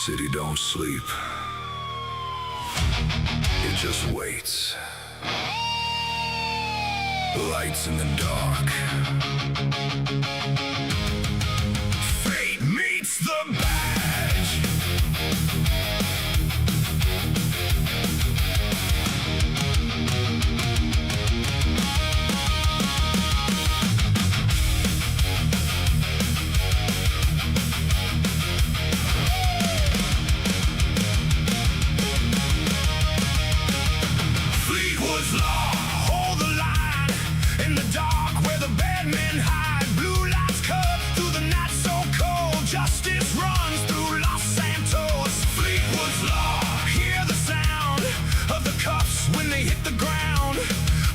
City don't sleep. It just waits. Lights in the dark. Fate meets the badge. Fleetwood's law, hold the line in the dark where the bad men hide. Blue lights cut through the night so cold. Justice runs through Los Santos. Fleetwood's law, hear the sound of the cuffs when they hit the ground.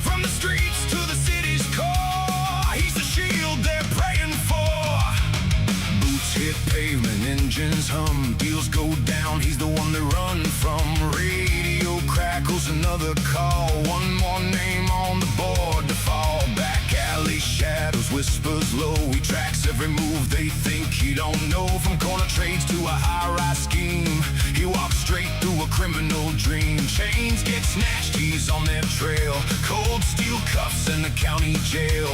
From the streets to the city's core, he's the shield they're praying for. Boots hit pavement, engines hum, deals go down, he's the one they run from. Radio crackles, another call, one more name on the board to fall. Back alley shadows, whispers low, he tracks every move they think he don't know. From corner trades to a high-rise scheme, he walks straight through a criminal dream. Chains get snatched, he's on their trail, cold steel cuffs in the county jail.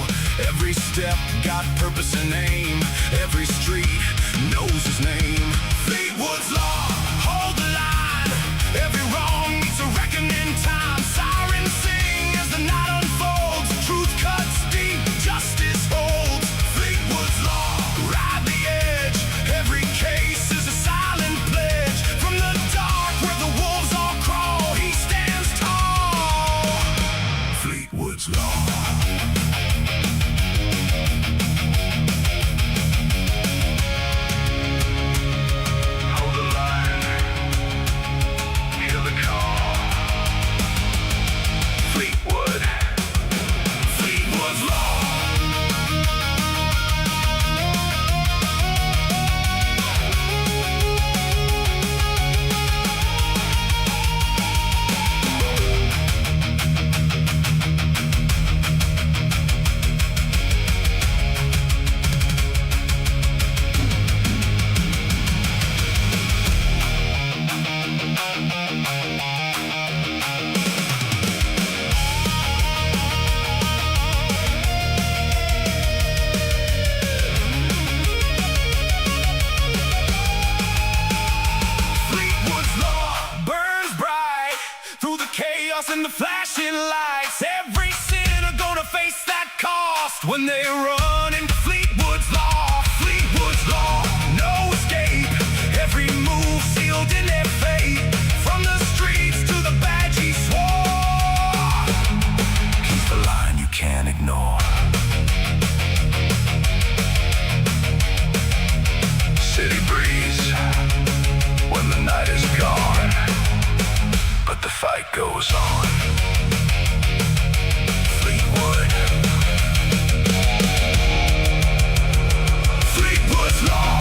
Every step got purpose and aim, every street knows his name. Fleetwood's law, hold the line, every wrong needs a reckoning time. Sirens sing as the night unfolds, truth cuts deep, justice holds. Fleetwood's law, ride the edge, every case is a silent pledge. From the dark where the wolves all crawl, he stands tall. Fleetwood's law. Hold the line, hear the call. Fleetwood, Fleetwood's law. Fleetwood's law burns bright through the chaos and the flashing lights. Every sinner gonna face that cost when they run into Fleetwood's law. Fleetwood's law, no escape. Every move sealed in their fate. From the streets to the badge he swore. He's the line you can't ignore. City breeze when the night is gone, but the fight goes on. Fleetwood, Fleetwood's law.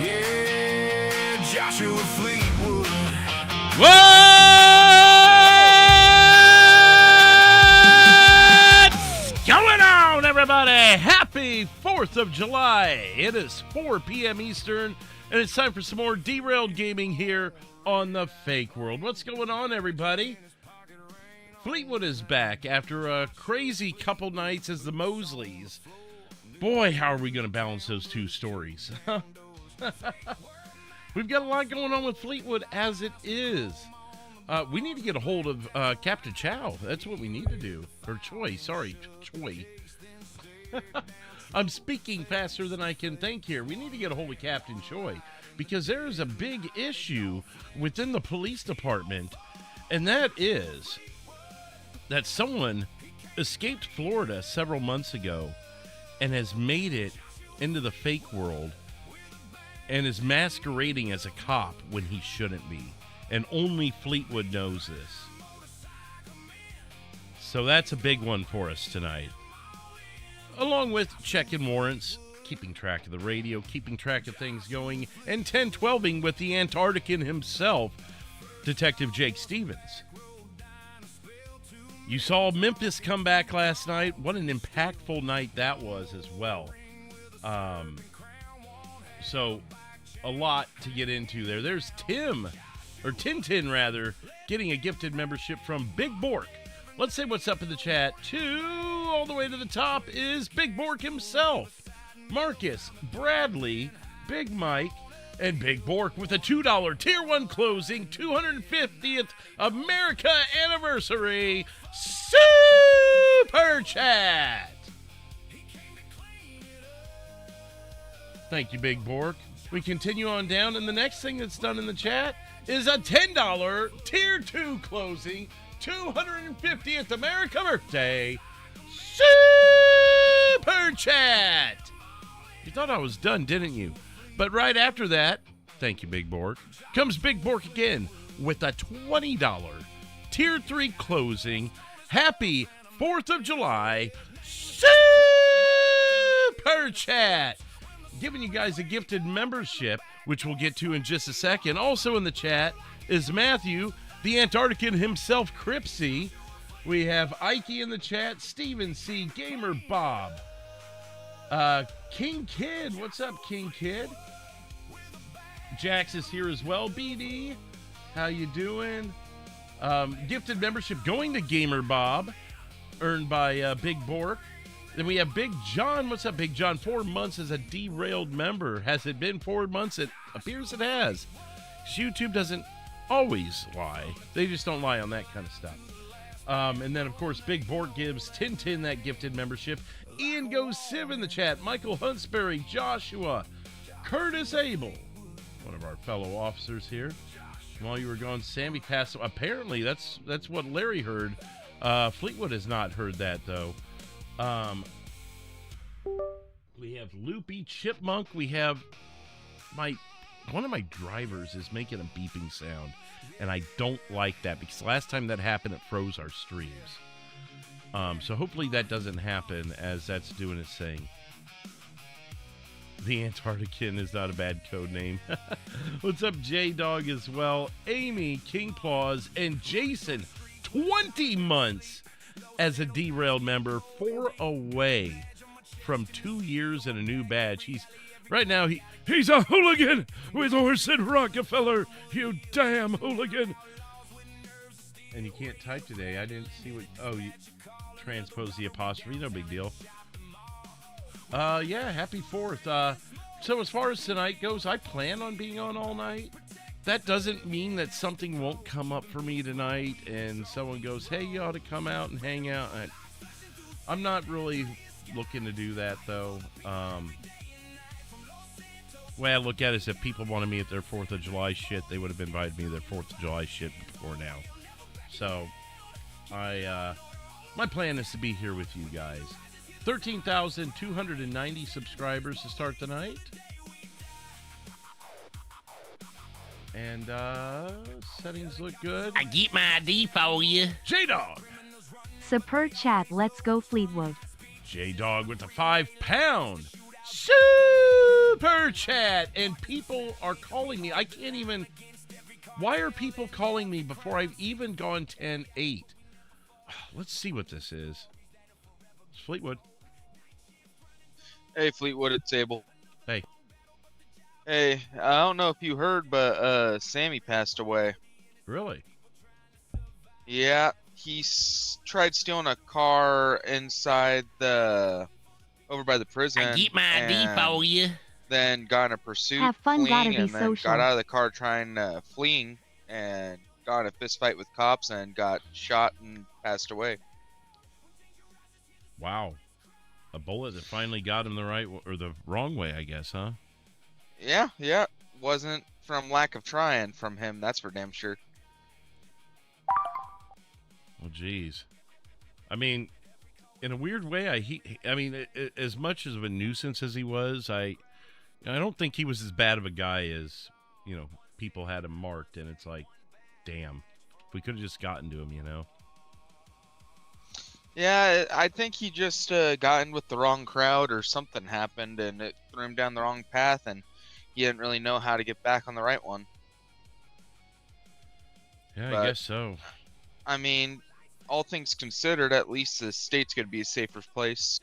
Yeah, Joshua Fleetwood. What's going on, everybody? Happy 4th of July. It is 4 p.m. Eastern, and it's time for some more Derailed Gaming here on the Fake World. What's going on, everybody? Fleetwood is back after a crazy couple nights as the Mosleys. Boy, how are we going to balance those two stories? We've got a lot going on with Fleetwood as it is. We need to get a hold of Captain Chow. That's what we need to do. Or Choi. Sorry, Choi. I'm speaking faster than I can think here. We need to get a hold of Captain Choi because there is a big issue within the police department, and that is that someone escaped Florida several months ago and has made it into the fake world and is masquerading as a cop when he shouldn't be. And only Fleetwood knows this. So that's a big one for us tonight. Along with checking warrants, keeping track of the radio, keeping track of things going, and 1012ing with the Antarctican himself, Detective Jake Stevens. You saw Memphis come back last night. What an impactful night that was as well. So a lot to get into there. There's Tintin rather, getting a gifted membership from Big Bork. Let's say what's up in the chat. All the way to the top is Big Bork himself. Marcus, Bradley, Big Mike, and Big Bork with a $2 Tier 1 closing 250th America Anniversary Super Chat. Thank you, Big Bork. We continue on down, and the next thing that's done in the chat is a $10 Tier 2 closing 250th America Birthday Super Chat. You thought I was done, didn't you? But right after that, thank you, Big Bork, comes Big Bork again with a $20 Tier 3 closing. Happy 4th of July Super Chat. Giving you guys a gifted membership, which we'll get to in just a second. Also in the chat is Matthew, the Antarctican himself, Cripsy. We have Ike in the chat, Steven C, Gamer Bob, King Kid. What's up, King Kid? Jax is here as well. BD, how you doing? Gifted membership going to Gamer Bob, earned by Big Bork. Then we have Big John. What's up, Big John? 4 months as a derailed member. Has it been 4 months? It appears it has. YouTube doesn't always lie. They just don't lie on that kind of stuff. And then, of course, Big Bork gives Tintin that gifted membership. Ian Goes Civ in the chat. Michael Huntsberry, Joshua, Curtis Abel, one of our fellow officers here. While you were gone, Sammy passed. Apparently, that's what Larry heard. Fleetwood has not heard that, though. We have Loopy, Chipmunk. We have one of my drivers is making a beeping sound, and I don't like that because last time that happened, it froze our streams. So hopefully that doesn't happen as that's doing its thing. The Antarctican is not a bad code name. What's up, J-Dog as well? Amy, King Claus, and Jason, 20 months as a derailed member, 4 away from 2 years and a new badge. He's a hooligan with horse and Rockefeller, you damn hooligan. And you can't type today. I didn't see what. Oh, you transpose the apostrophe. No big deal. Yeah, happy 4th. So as far as tonight goes, I plan on being on all night. That doesn't mean that something won't come up for me tonight and someone goes, hey, you ought to come out and hang out. I'm not really looking to do that, though. Way I look at it is if people wanted me at their 4th of July shit, they would have invited me to their 4th of July shit before now. So, my plan is to be here with you guys. 13,290 subscribers to start the night. And settings look good. I get my ID for you. J-Dog. Super chat, let's go Fleetwood. J-Dog with the £5 super chat. And people are calling me. I can't even. Why are people calling me before I've even gone 10-8? Let's see what this is. It's Fleetwood. Hey, Fleetwood, it's Abel. Hey. Hey, I don't know if you heard, but Sammy passed away. Really? Yeah, he tried stealing a car inside over by the prison. I get my ID for you. Then got in a pursuit, Have fun, fleeing, gotta be and then social. got out of the car trying fleeing, and got in a fist fight with cops and got shot and passed away. Wow. A bullet that finally got him the right or the wrong way, I guess, huh? Yeah. Wasn't from lack of trying from him, that's for damn sure. Oh, geez. I mean, in a weird way, as much of a nuisance as he was, I don't think he was as bad of a guy as, people had him marked. And it's like, damn, we could have just gotten to him, Yeah, I think he just got in with the wrong crowd or something happened and it threw him down the wrong path and he didn't really know how to get back on the right one. Yeah, But, I guess so. I mean, all things considered, at least the state's gonna be a safer place.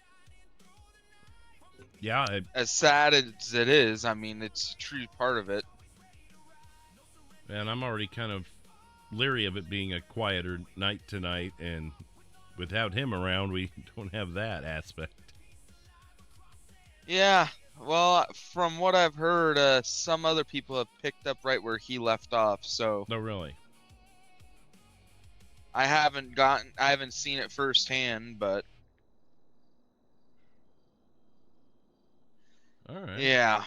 Yeah, As sad as it is, I mean, it's a true part of it. and I'm already kind of leery of it being a quieter night tonight, and without him around, we don't have that aspect. Yeah, well, from what I've heard, some other people have picked up right where he left off, so No, really. I haven't seen it firsthand, but All right. yeah,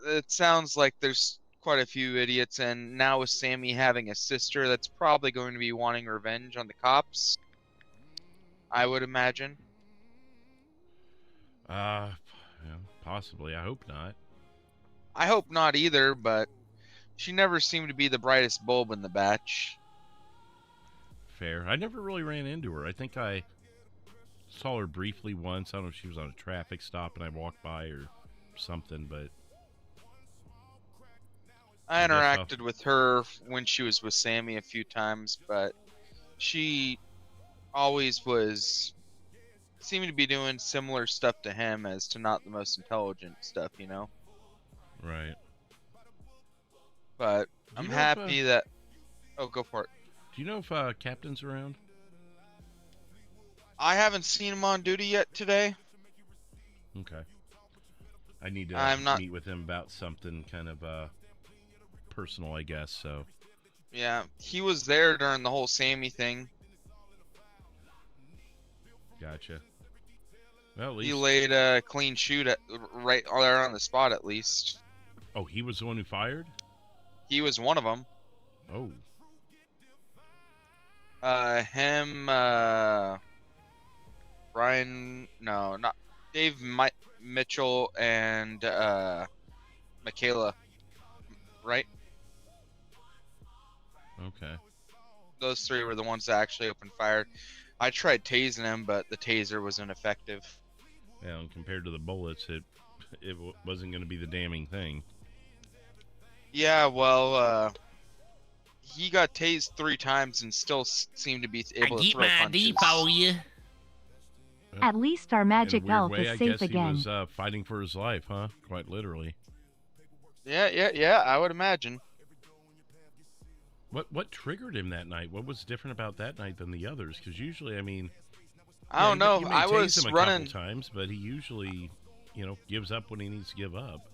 it sounds like there's quite a few idiots, and now with Sammy having a sister, that's probably going to be wanting revenge on the cops, I would imagine. Yeah, possibly. I hope not. I hope not either, but she never seemed to be the brightest bulb in the batch. Fair. I never really ran into her. I think I saw her briefly once. I don't know if she was on a traffic stop and I walked by or something, but I I guess I'll- interacted with her when she was with Sammy a few times, but she always seeming to be doing similar stuff to him as to not the most intelligent stuff, you know? right. But Do I'm you know if, happy that... Oh, go for it. Do you know if Captain's around? I haven't seen him on duty yet today. Okay. I need to I'm not- meet with him about something kind of personal, I guess, so. Yeah, he was there during the whole Sammy thing. Gotcha. Well, at He least... laid a clean shoot right there on the spot, at least. Oh, he was the one who fired? He was one of them. Oh. Him, Brian, no, not Dave Mitchell and Michaela, right? Okay. Those three were the ones that actually opened fire. I tried tasing him, but the taser was ineffective. Yeah, and compared to the bullets, it wasn't going to be the damning thing. Yeah, well, he got tased 3 times and still seemed to be I able to get throw my punches. ID for you. At least our In a magic weird elf way, is I safe guess again. he was fighting for his life, huh? Quite literally. Yeah, I would imagine. What triggered him that night? What was different about that night than the others? Because usually, I mean, I don't know. You may I tase was him a running. couple times, but he usually, gives up when he needs to give up.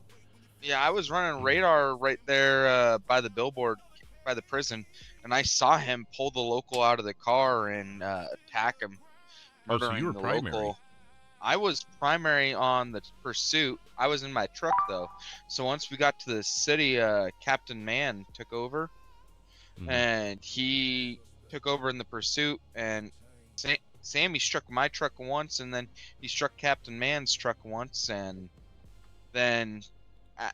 Yeah, I was running radar right there by the billboard, by the prison, and I saw him pull the local out of the car and attack him, Oh, so murdering you were the primary. local. I was primary on the pursuit. I was in my truck though, so once we got to the city, Captain Mann took over, Mhm. and he took over in the pursuit. And Sammy struck my truck once, and then he struck Captain Mann's truck once, and then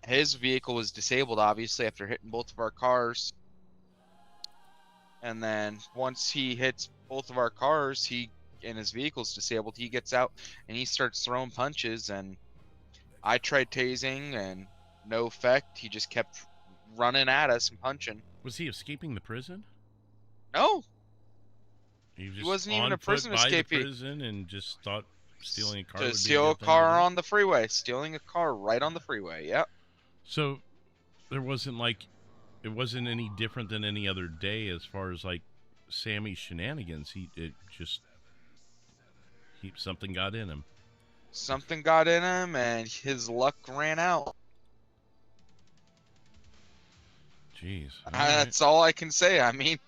his vehicle was disabled, obviously, after hitting both of our cars. And then once he hits both of our cars, and his vehicle's disabled, he gets out and he starts throwing punches. And I tried tasing, and no effect. He just kept running at us and punching. Was he escaping the prison? No, He, was just wasn't even on a prison foot by the escapee. prison and just thought stealing a car To would be steal a a good thing car to do? on the freeway, stealing a car right on the freeway. Yep. So there wasn't it wasn't any different than any other day as far as like Sammy's shenanigans. Something got in him. Something got in him, and his luck ran out. Jeez. All right. That's all I can say. I mean,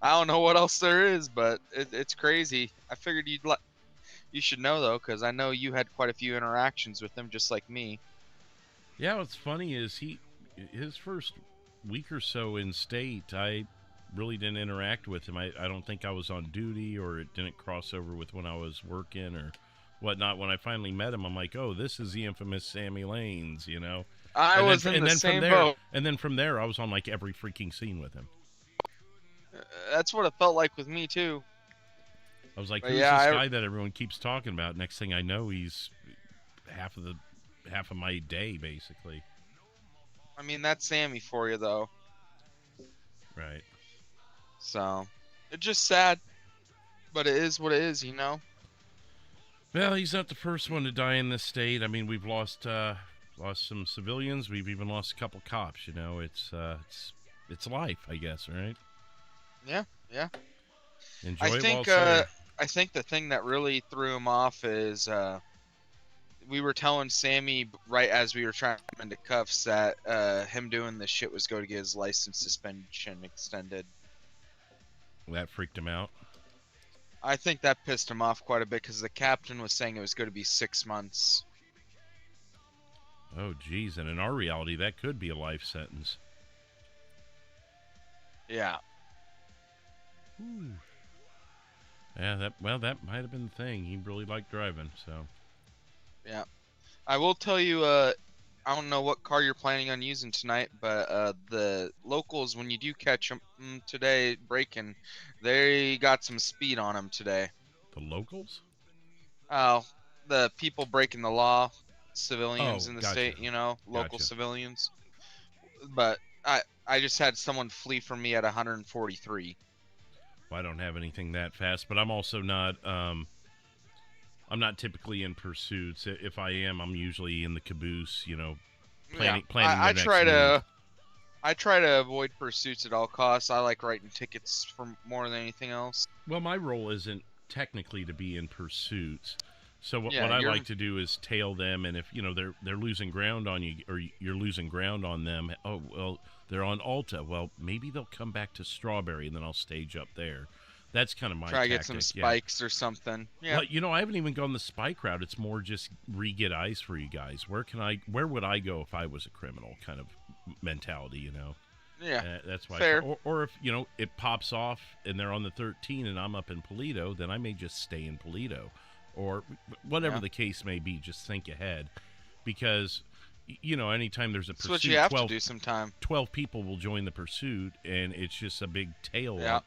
I don't know what else there is, but it's crazy. I figured you should know though, because I know you had quite a few interactions with him, just like me. Yeah, what's funny is his first week or so in state, I really didn't interact with him. I don't think I was on duty, or it didn't cross over with when I was working or whatnot. When I finally met him, I'm like, oh, this is the infamous Sammy Lanes, I was in the same boat. And then from there, I was on like every freaking scene with him. That's what it felt like with me too. I was like, But who's yeah, this guy that everyone keeps talking about? Next thing I know, he's half of my day, basically. I mean, that's Sammy for you though. Right. So it's just sad. But it is what it is, you know. Well, he's not the first one to die in this state. I mean, we've lost some civilians. We've even lost a couple cops. You know, it's life, I guess, right? Yeah, yeah. Enjoy I it while think it's there. I think the thing that really threw him off is we were telling Sammy right as we were trying to put him into cuffs that him doing this shit was going to get his license suspension extended. That freaked him out. I think that pissed him off quite a bit because the captain was saying it was going to be 6 months. Oh, geez. And in our reality, that could be a life sentence. Yeah. Ooh. Yeah, that might have been the thing. He really liked driving, so. Yeah. I will tell you, I don't know what car you're planning on using tonight, but the locals, when you do catch them today breaking, they got some speed on them today. The locals? Oh, the people breaking the law, civilians Oh, in the gotcha. state, you know, local Gotcha. civilians. But I just had someone flee from me at 143. Well, I don't have anything that fast, but I'm also not, I'm not typically in pursuits. If I am, I'm usually in the caboose, you know, planning I the next try move. to I try to avoid pursuits at all costs. I like writing tickets for more than anything else. Well, my role isn't technically to be in pursuits. So what Yeah, I you're- like to do is tail them, and if you know they're losing ground on you, or you're losing ground on them, oh well, they're on Alta. Well, maybe they'll come back to Strawberry, and then I'll stage up there. That's kind of my Try to tactic. get some Yeah. spikes or something. Yeah. Well, you know, I haven't even gone the spike route. It's more just re-get eyes for you guys. Where would I go if I was a criminal? Kind of mentality, you know. Yeah. That's why. Fair. Or if you know it pops off and they're on the 13 and I'm up in Polito, then I may just stay in Polito, or whatever Yeah. the case may be. Just think ahead, because you know anytime there's a That's pursuit, what you have 12, to do sometime. 12 people will join the pursuit, and it's just a big tail. Yeah.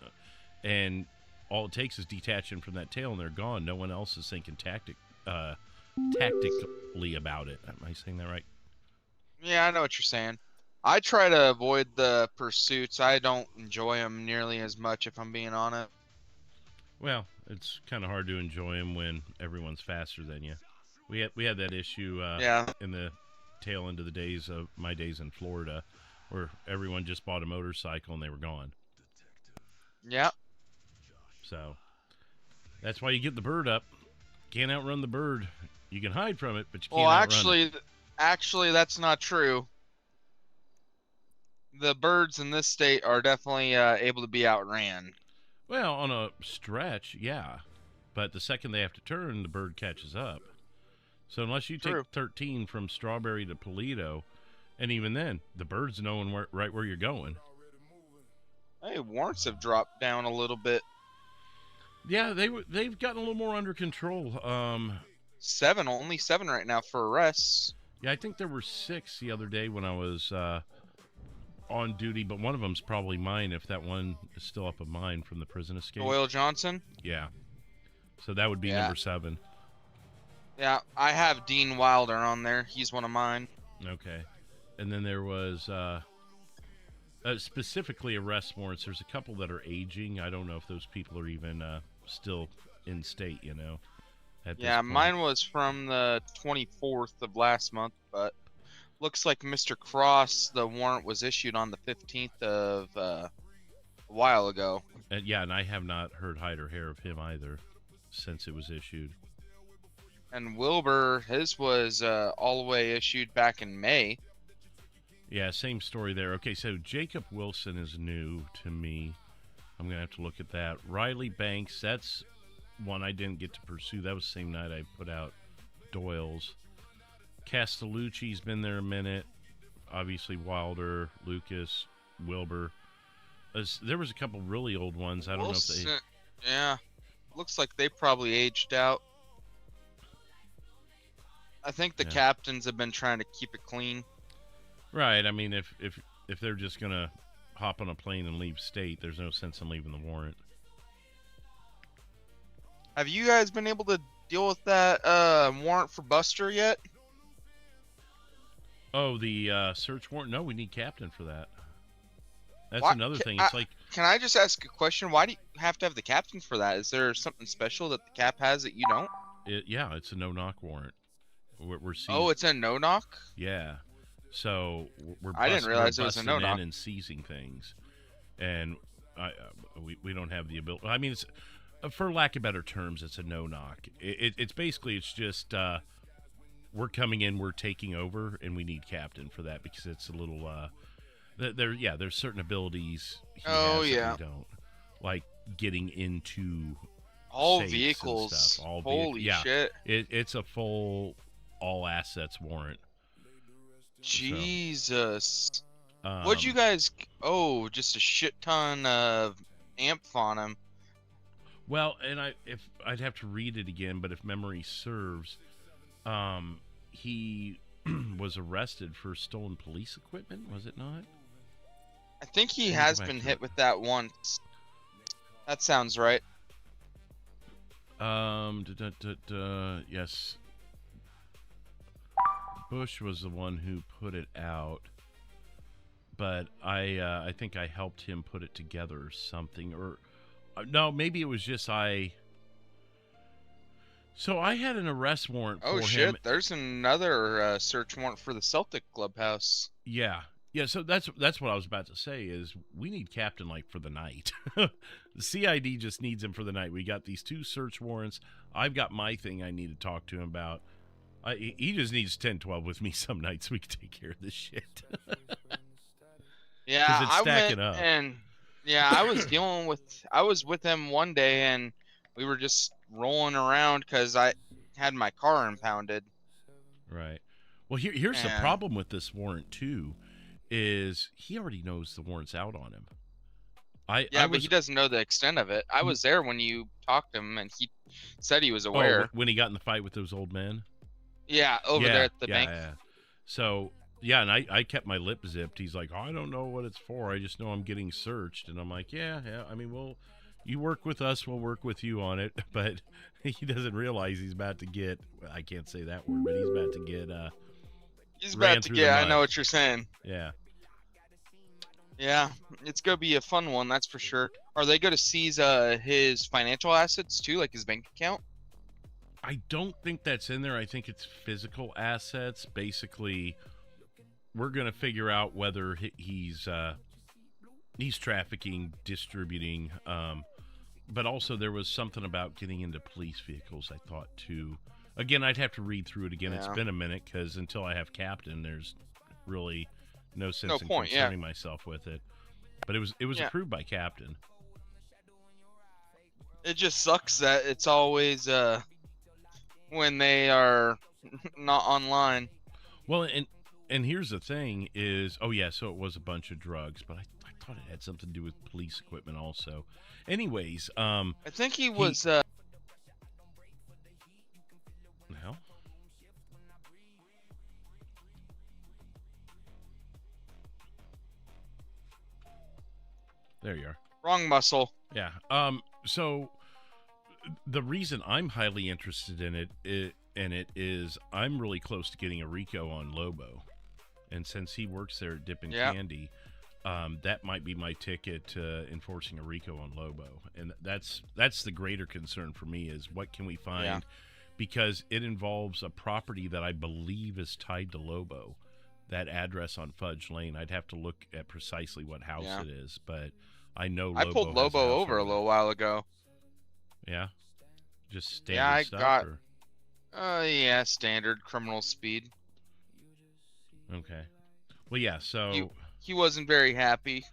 And all it takes is detaching from that tail, and they're gone. No one else is thinking tactically about it. Am I saying that right? Yeah, I know what you're saying. I try to avoid the pursuits. I don't enjoy them nearly as much, if I'm being honest. Well, it's kind of hard to enjoy them when everyone's faster than you. We had that issue Yeah. in the tail end of the days of my days in Florida, where everyone just bought a motorcycle and they were gone. Yeah. So that's why you get the bird up. Can't outrun the bird. You can hide from it, but you can't Well, outrun it. actually, that's not true. The birds in this state are definitely able to be outran. Well, on a stretch, yeah. But the second they have to turn, the bird catches up. So unless you True. take 13 from Strawberry to Polito, and even then, the bird's knowing right where you're going. Hey, warrants have dropped down a little bit. Yeah, they've gotten a little more under control. Only seven right now for arrests. Yeah, I think there were 6 the other day when I was on duty, but one of them's probably mine, if that one is still up of mine from the prison escape. Doyle Johnson. Yeah. So that would be Yeah. number 7. Yeah, I have Dean Wilder on there. He's one of mine. Okay. And then there was specifically arrest warrants. There's a couple that are aging. I don't know if those people are even still in state, you know. At this Yeah, point. mine was from the 24th of last month, but looks like Mr. Cross, the warrant was issued on the 15th of a while ago. Yeah, and I have not heard hide or hair of him either since it was issued. And Wilbur, his was all the way issued back in May. Yeah, same story there. Okay, so Jacob Wilson is new to me. I'm going to have to look at that. Riley Banks, that's one I didn't get to pursue. That was the same night I put out Doyle's. Castellucci's been there a minute. Obviously Wilder, Lucas, Wilbur. There was a couple really old ones. I don't know if they... Wilson, yeah, looks like they probably aged out. I think the Yeah. captains have been trying to keep it clean. Right, I mean, if they're just going to hop on a plane and leave state, there's no sense in leaving the warrant. Have you guys been able to deal with that warrant for Buster yet? Oh, the search warrant? No, we need captain for that. That's What? another thing. I- It's like Can I just ask a question? Why do you have to have the captain for that? Is there something special that the cap has that you don't? Yeah, it's a no-knock warrant. We're seizing. Oh, it's a no-knock? Yeah. So we're I didn't realize it was a busting no-knock. in and seizing things, and we don't have the ability. I mean, it's for lack of better terms, it's a no-knock. It's basically it's just we're coming in, we're taking over, and we need captain for that because it's a little there's certain abilities he has that we don't, like getting into All safes and vehicles. stuff. All Holy yeah. shit. It's a full all assets warrant. Jesus. What'd you guys... Oh, just a shit ton of amp on him. Well, and I'd have to read it again, but if memory serves, he was arrested for stolen police equipment, was it not? I think he Let me has go back been to hit it. with that once. That sounds right. Yes. Bush was the one who put it out, but I think I helped him put it together or something, or no, maybe it was just I. So I had an arrest warrant Oh for shit, him. there's another search warrant for the Celtic clubhouse. Yeah. So that's what I was about to say is we need captain like for the night. The CID just needs him for the night. We got these 2 search warrants. I've got my thing I need to talk to him about. He just needs 10-12 with me some nights. We can take care of this shit. Yeah, 'Cause it's I stacking went up. and I was with him one day and we were just rolling around because I had my car impounded. Right. Well, here's the And- problem with this warrant too, is he already knows the warrant's out on him. Yeah, but he doesn't know the extent of it. I was there when you talked to him and he said he was aware. when he got in the fight with those old men. Yeah, over there at the bank. Yeah. So, yeah, and I kept my lip zipped. He's like, I don't know what it's for. I just know I'm getting searched. And I'm like, yeah. I mean, you work with us, we'll work with you on it. But he doesn't realize he's about to get, I can't say that word, but he's about to get, He's ran about to through the get, I mud. know what you're saying. Yeah. Yeah, it's going to be a fun one, that's for sure. Are they going to seize his financial assets too, like his bank account? I don't think that's in there. I think it's physical assets. Basically, we're going to figure out whether he's trafficking, distributing, but also there was something about getting into police vehicles, I thought, too. Again, I'd have to read through it again. It's Yeah. been a minute because until I have captain, there's really no sense No in point, yeah. concerning myself with it. But it was Yeah. approved by captain. It just sucks that it's always when they are not online. Well, and here's the thing is, oh yeah, so it was a bunch of drugs, but I thought it had something to do with police equipment also. Anyways, I think he was the hell? There you are. wrong muscle. Yeah. So the reason I'm highly interested in it is I'm really close to getting a Rico on Lobo, and since he works there at Dippin' Yeah. Candy, that might be my ticket to enforcing a Rico on Lobo, and that's the greater concern for me is what can we find, Yeah. because it involves a property that I believe is tied to Lobo. That address on Fudge Lane, I'd have to look at precisely what house Yeah. it is, but I know I Lobo pulled has a Lobo house over a over there. little while ago. Yeah, just standard Yeah, I stuff. got- Or? Yeah, standard criminal speed. Okay. Well, yeah. So He wasn't very happy.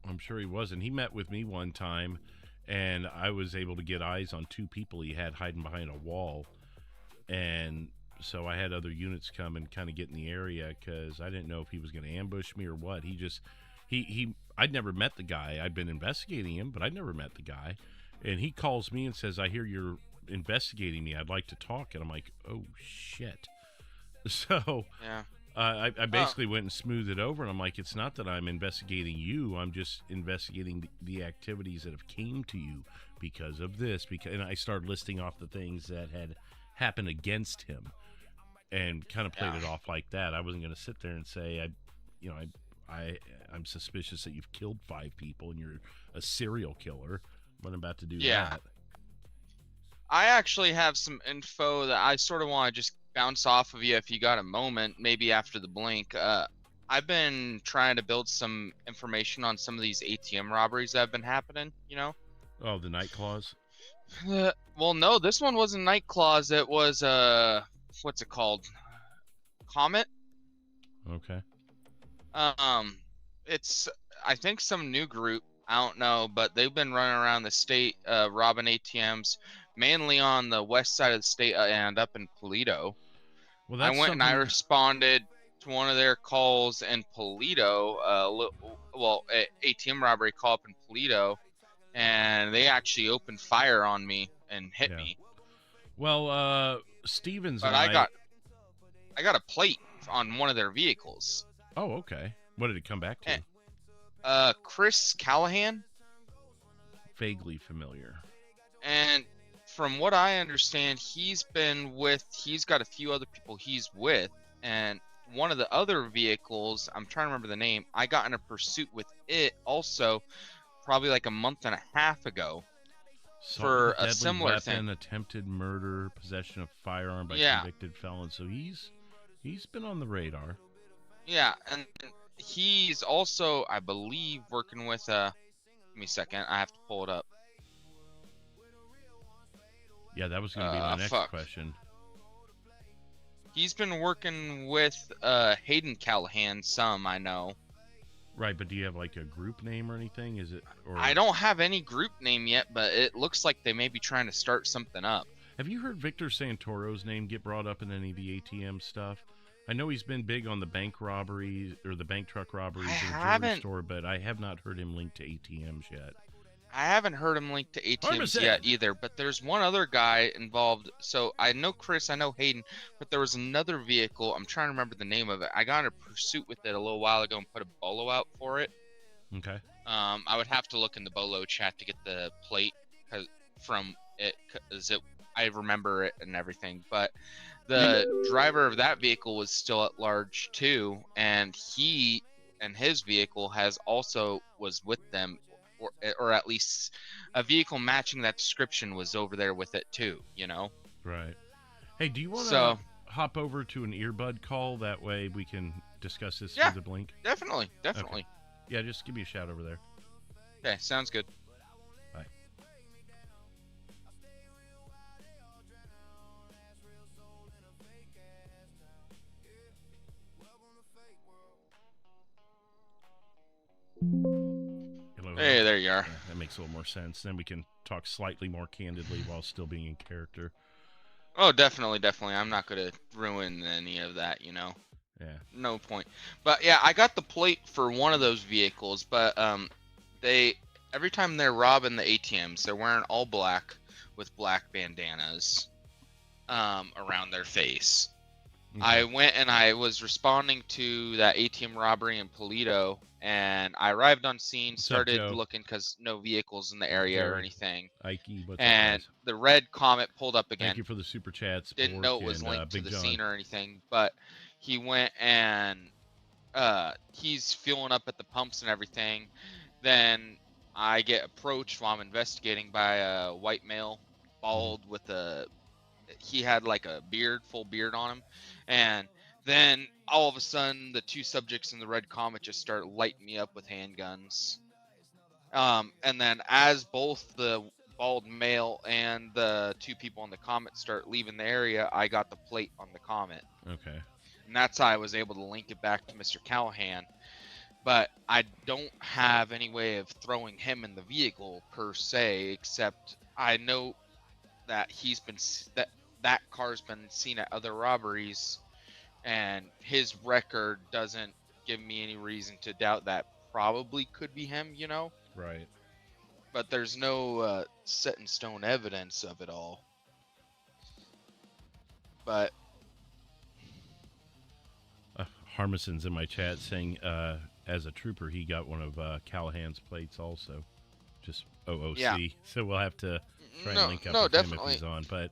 I'm sure he wasn't. He met with me one time, and I was able to get eyes on 2 people he had hiding behind a wall, and so I had other units come and kind of get in the area because I didn't know if he was going to ambush me or what. I'd never met the guy. I'd been investigating him, but I'd never met the guy. And he calls me and says, I hear you're investigating me. I'd like to talk. And I'm like, oh, shit. So Yeah. I basically went and smoothed it over. And I'm like, it's not that I'm investigating you. I'm just investigating the activities that have came to you because of this. And I started listing off the things that had happened against him and kind of played it off like that. I wasn't going to sit there and say, I'm suspicious that you've killed 5 people and you're a serial killer. I'm about to do Yeah. that. I actually have some info that I sort of want to just bounce off of you if you got a moment, maybe after the blink. I've been trying to build some information on some of these ATM robberies that have been happening, you know? Oh, the night claws? Well, no, this one wasn't Night Claws. It was, what's it called? Comet? Okay. It's, I think, some new group. I don't know, but they've been running around the state, robbing ATMs, mainly on the west side of the state and up in Toledo. Well, I that's went and I something- responded to one of their calls in Toledo, a ATM robbery call up in Toledo, and they actually opened fire on me and hit Yeah. me. Well, Stevens But and I got a plate on one of their vehicles. Oh, okay. What did it come back to? Chris Callahan, Vaguely familiar. and from what I understand, he's got a few other people he's with, and one of the other vehicles, I'm trying to remember the name, I got in a pursuit with it also probably like a month and a half ago. Assault For with a deadly similar weapon, thing. attempted murder, possession of firearm by Yeah. convicted felon. So he's been on the radar. Yeah, and he's also, I believe, working with give me a second, I have to pull it up. Yeah, that was going to be my next Fuck. question. He's been working with Hayden Callahan some, I know. Right, but do you have like a group name or anything? Is it? Or I don't have any group name yet, but it looks like they may be trying to start something up. Have you heard Victor Santoro's name get brought up in any of the ATM stuff? I know he's been big on the bank robberies or the bank truck robberies I in the jewelry haven't- store, but I have not heard him linked to ATMs yet. I haven't heard him linked to ATMs Parmesan. yet either, but there's one other guy involved. So I know Chris, I know Hayden, but there was another vehicle. I'm trying to remember the name of it. I got in a pursuit with it a little while ago and put a bolo out for it. Okay. I would have to look in the bolo chat to get the plate from it, because I remember it and everything. But the driver of that vehicle was still at large too, and he and his vehicle was with them. Or at least a vehicle matching that description was over there with it too, you know? Right. Hey, do you want to So- hop over to an earbud call? That way we can discuss this Yeah. through the blink. Definitely. Yeah, just give me a shout over there. Okay, sounds good. Bye. Hello. Hey, there you are. Yeah, that makes a little more sense. Then we can talk slightly more candidly while still being in character. Oh, definitely. I'm not gonna ruin any of that, you know? Yeah. No point. But yeah, I got the plate for one of those vehicles, but every time they're robbing the ATMs, they're wearing all black with black bandanas around their face. Okay. I went and I was responding to that ATM robbery in Toledo, and I arrived on scene, What's up, started Joe? looking because no vehicles in the area or Jared. anything, Ike, what's up, and guys? the red Comet pulled up again. Thank you for the super chats. Didn't know it was and, linked to Big the John. scene or anything, but he went and he's fueling up at the pumps and everything. Then I get approached while I'm investigating by a white male, bald with he had like a full beard on him, and then all of a sudden the two subjects in the red Comet just start lighting me up with handguns. And then as both the bald male and the two people on the Comet start leaving the area, I got the plate on the Comet. Okay. And that's how I was able to link it back to Mr. Callahan. But I don't have any way of throwing him in the vehicle per se, except I know that that car's been seen at other robberies, and his record doesn't give me any reason to doubt that probably could be him, you know? Right. But there's no set in stone evidence of it all. But Harmison's in my chat saying, as a trooper, he got one of Callahan's plates also. Just OOC. Yeah. So we'll have to try and link up no, with definitely. him if he's on. But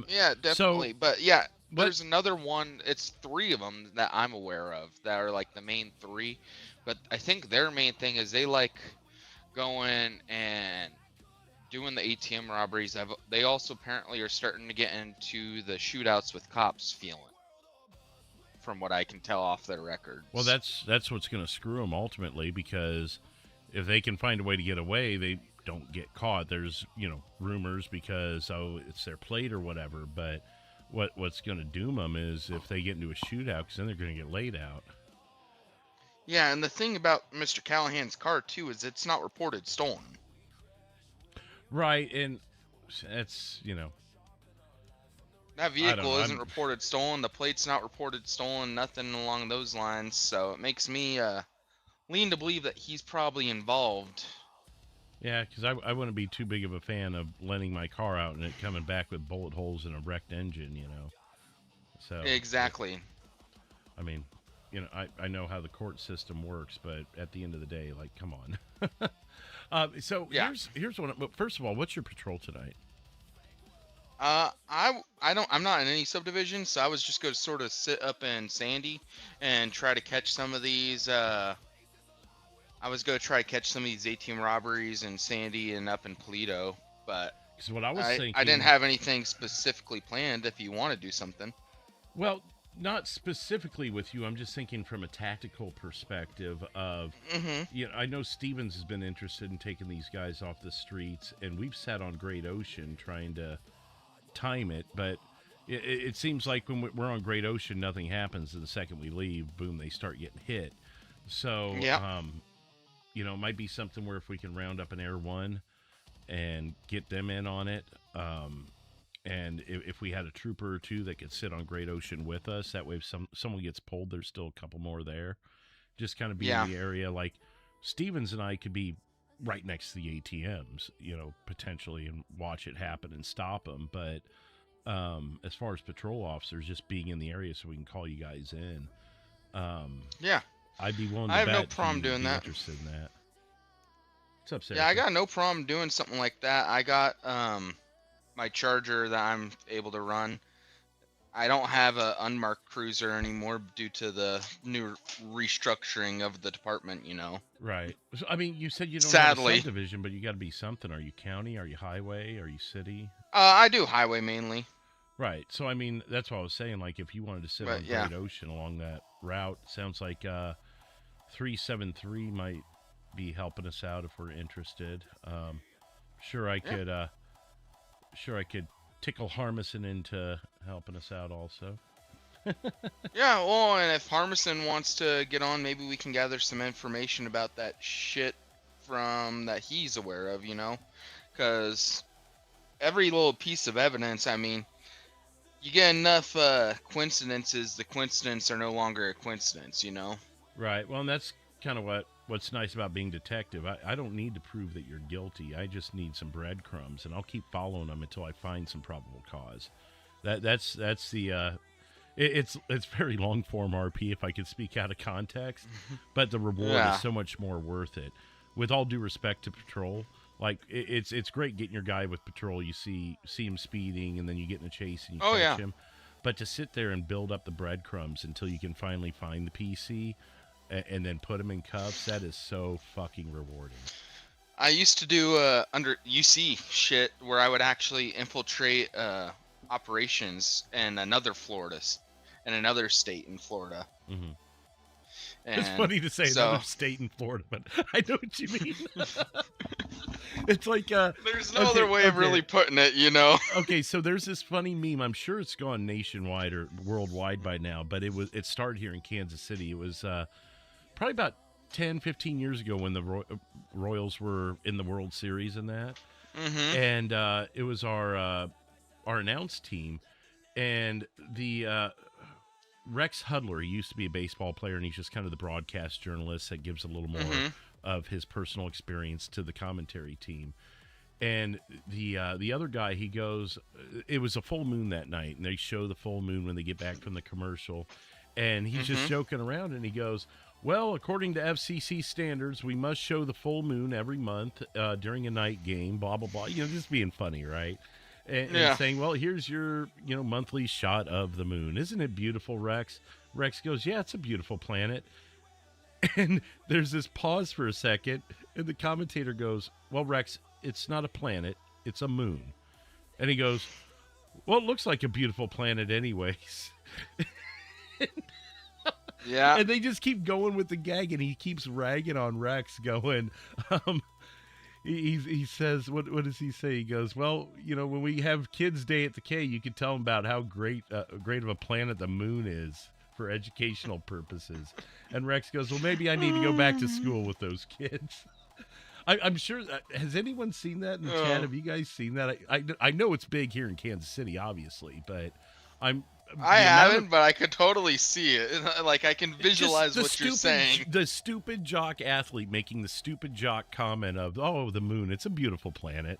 Yeah, definitely. But yeah, there's another one. It's 3 of them that I'm aware of that are like the main 3, but I think their main thing is they like going and doing the ATM robberies. They also apparently are starting to get into the shootouts with cops feeling, from what I can tell off their records. Well, that's what's going to screw them ultimately, because if they can find a way to get away, they don't get caught. There's, rumors because, it's their plate or whatever, but what's going to doom them is if they get into a shootout, because then they're going to get laid out. Yeah, and the thing about Mr. Callahan's car, too, is it's not reported stolen. Right, and that's, That vehicle isn't reported stolen. The plate's not reported stolen. Nothing along those lines. So it makes me lean to believe that he's probably involved. Yeah, because I wouldn't be too big of a fan of lending my car out and it coming back with bullet holes and a wrecked engine, So Exactly. I mean, I know how the court system works, but at the end of the day, like, come on. So Yeah. here's one. But first of all, what's your patrol tonight? I'm not in any subdivision, so I was just going to sort of sit up in Sandy and try to catch some of these. I was going to try to catch some of these ATM robberies in Sandy and up in Toledo, but Because what I was thinking, I didn't have anything specifically planned. If you want to do something, well, not specifically with you. I'm just thinking from a tactical perspective of, I know Stevens has been interested in taking these guys off the streets, and we've sat on Great Ocean trying to time it, but it seems like when we're on Great Ocean, nothing happens, and the second we leave, boom, they start getting hit. So, it might be something where if we can round up an Air One and get them in on it, and if we had a trooper or two that could sit on Great Ocean with us, that way if someone gets pulled, there's still a couple more there. Just kind of be in the area. Like Stevens and I could be right next to the ATMs, potentially, and watch it happen and stop them. But as far as patrol officers, just being in the area so we can call you guys in. I'd be willing to bet. I have no problem doing that. Interested in that. What's up, Sarah? Yeah, I got no problem doing something like that. I got my Charger that I'm able to run. I don't have a unmarked cruiser anymore due to the new restructuring of the department, Right. So, I mean, you said you don't Sadly. have a subdivision, but you got to be something. Are you county? Are you highway? Are you city? I do highway mainly. Right. So, I mean, that's what I was saying. Like, if you wanted to sit on Great Ocean along that route, sounds like 373 might be helping us out if we're interested. Sure, I could tickle Harmison into helping us out also. Yeah, well, and if Harmison wants to get on, maybe we can gather some information about that shit from that he's aware of, because every little piece of evidence, I mean, you get enough coincidences, the coincidences are no longer a coincidence, Right. Well, and that's kind of what's nice about being detective. I don't need to prove that you're guilty. I just need some breadcrumbs, and I'll keep following them until I find some probable cause. That's the it's very long form RP if I could speak out of context, but the reward is so much more worth it. With all due respect to patrol, like it's great getting your guy with patrol. You see him speeding, and then you get in a chase and you catch him. But to sit there and build up the breadcrumbs until you can finally find the PC and then put him in cuffs, that is so fucking rewarding. I used to do under UC shit where I would actually infiltrate operations in another state in Florida. Mm-hmm. And it's funny to say another state in Florida, but I know what you mean. It's like there's no other way of really putting it, Okay, so there's this funny meme. I'm sure it's gone nationwide or worldwide by now, but it started here in Kansas City. It was probably about 10, 15 years ago when the Royals were in the World Series and that. Mm-hmm. And it was our announce team, and the Rex Hudler, he used to be a baseball player, and he's just kind of the broadcast journalist that gives a little more of his personal experience to the commentary team. And the other guy, he goes, it was a full moon that night, and they show the full moon when they get back from the commercial, and he's just joking around, and he goes, well, according to FCC standards, we must show the full moon every month during a night game, blah, blah, blah. Just being funny, right? and Yeah. saying, well, here's your, monthly shot of the moon. Isn't it beautiful, Rex? Rex goes, yeah, it's a beautiful planet. And there's this pause for a second, and the commentator goes, well, Rex, it's not a planet, it's a moon. And he goes, well, it looks like a beautiful planet anyways. Yeah. And they just keep going with the gag, and he keeps ragging on Rex, going, he says, what does he say? He goes, well, when we have Kids Day at the K, you can tell them about how great of a planet the moon is for educational purposes. And Rex goes, well, maybe I need to go back to school with those kids. I'm sure. Has anyone seen that in the chat? Have you guys seen that? I know it's big here in Kansas City, obviously, but I haven't, but I could totally see it. Like, I can just visualize the what you're stupid- saying. The stupid jock athlete making the stupid jock comment of, oh, the moon, it's a beautiful planet.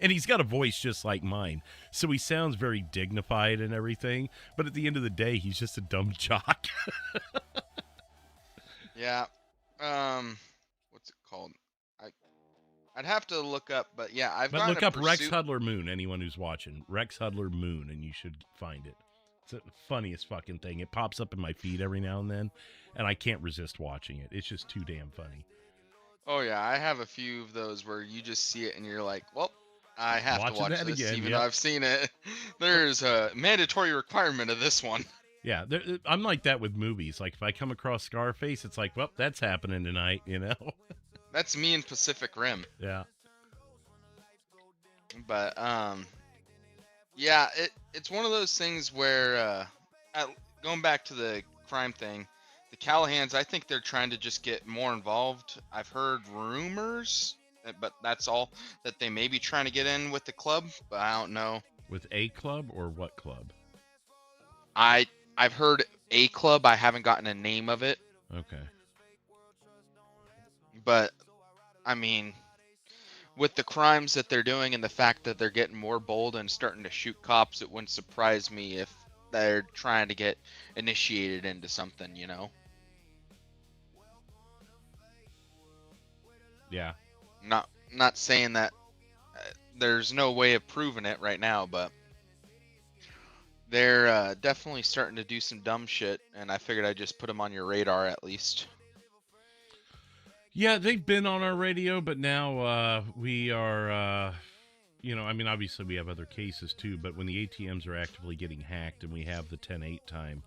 And he's got a voice just like mine. So he sounds very dignified and everything. But at the end of the day, he's just a dumb jock. Yeah. What's it called? I'd have to look up, but yeah, I've But gotten look a up Rex pursuit- Hudler Moon, anyone who's watching. Rex Hudler Moon, and you should find it. It's the funniest fucking thing. It pops up in my feed every now and then, and I can't resist watching it. It's just too damn funny. Oh yeah, I have a few of those where you just see it and you're like, well, I have to Watching watch that this, again, even yep. though I've seen it. There's a mandatory requirement of this one. Yeah, I'm like that with movies. Like, if I come across Scarface, it's like, well, that's happening tonight, That's me in Pacific Rim. Yeah. But yeah, it's one of those things where going back to the crime thing, the Callahans, I think they're trying to just get more involved. I've heard rumors, but that's all, that they may be trying to get in with the club, but I don't know. With a club or what club? I've heard a club. I haven't gotten a name of it, Okay. but I mean, with the crimes that they're doing and the fact that they're getting more bold and starting to shoot cops, it wouldn't surprise me if they're trying to get initiated into something, Yeah. Not saying that there's no way of proving it right now, but they're definitely starting to do some dumb shit, and I figured I'd just put them on your radar at least. Yeah, they've been on our radio, but now we are, obviously we have other cases too, but when the ATMs are actively getting hacked and we have the 10-8 time,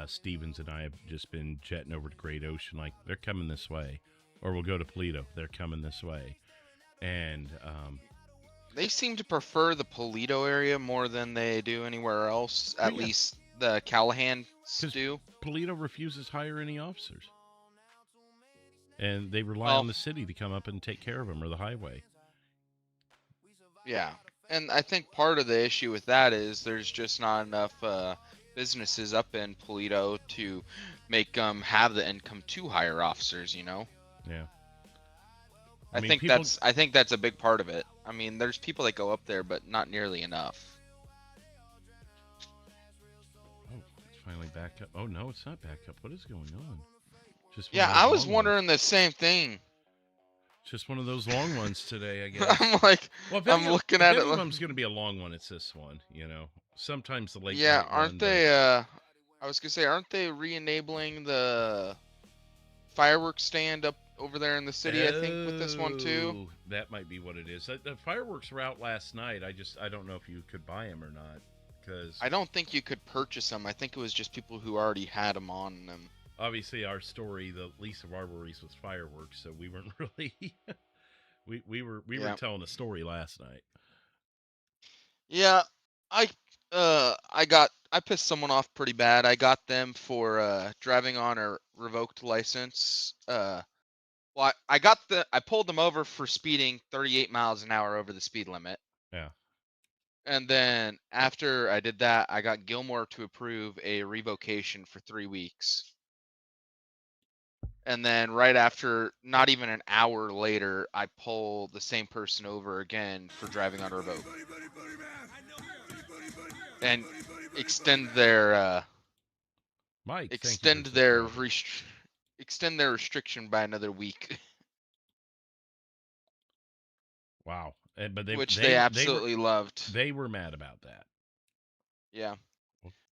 Stevens and I have just been jetting over to Great Ocean, like, they're coming this way. Or we'll go to Toledo, they're coming this way. And they seem to prefer the Toledo area more than they do anywhere else, at yeah. least the Callahans 'Cause do. Toledo refuses to hire any officers. And they rely Well, on the city to come up and take care of them, or the highway. Yeah, and I think part of the issue with that is there's just not enough businesses up in Toledo to make them have the income to hire officers. Yeah. I mean, think people- that's a big part of it. I mean, there's people that go up there, but not nearly enough. Oh, it's finally back up. Oh, no, it's not back up. What is going on? Just one Yeah, of those I was long wondering the same thing. ones. Just one of those long ones today, I guess. I'm like, Well, if I'm any- looking if at any it of like- them's going to be a long one, it's this one, Sometimes the late yeah, night one, aren't they? I was gonna say, aren't they re-enabling the fireworks stand up over there in the city? I think with this one too. Oh, that might be what it is. The fireworks were out last night. I don't know if you could buy them or not, because I don't think you could purchase them. I think it was just people who already had them on them. obviously our story, the least of our worries, was fireworks, so we weren't really. we were Yeah. telling a story last night. Yeah, I pissed someone off pretty bad. I got them for driving on a revoked license. Well, I pulled them over for speeding 38 miles an hour over the speed limit. Yeah. And then after I did that, I got Gilmore to approve a revocation for 3 weeks. And then right after, not even an hour later, I pull the same person over again for driving on revoke. And extend their Mike, thank you for extend their subscribing. extend their restriction by another week. Wow. But which they absolutely loved. They were mad about that. Yeah.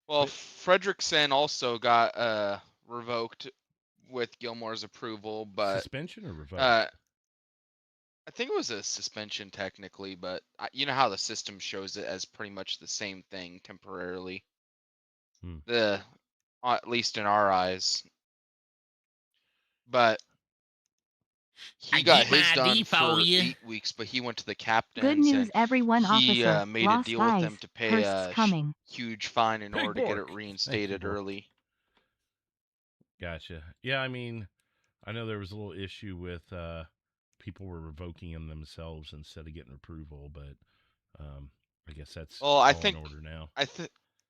Well, Fredrickson also got revoked with Gilmore's approval, but Suspension or revoke? I think it was a suspension technically, but you know how the system shows it as pretty much the same thing temporarily. At least in our eyes. But he I got get my his done ID for for ya. 8 weeks, but he went to the captains Good news, and everyone. he Officer made a Ross deal with them Spies. to pay Hearst's a coming. huge fine in Big order to get it Bork. Thank you, reinstated Bork. early. Gotcha. Yeah, I mean, I know there was a little issue with people were revoking them themselves instead of getting approval, but I guess that's Well, all in order now.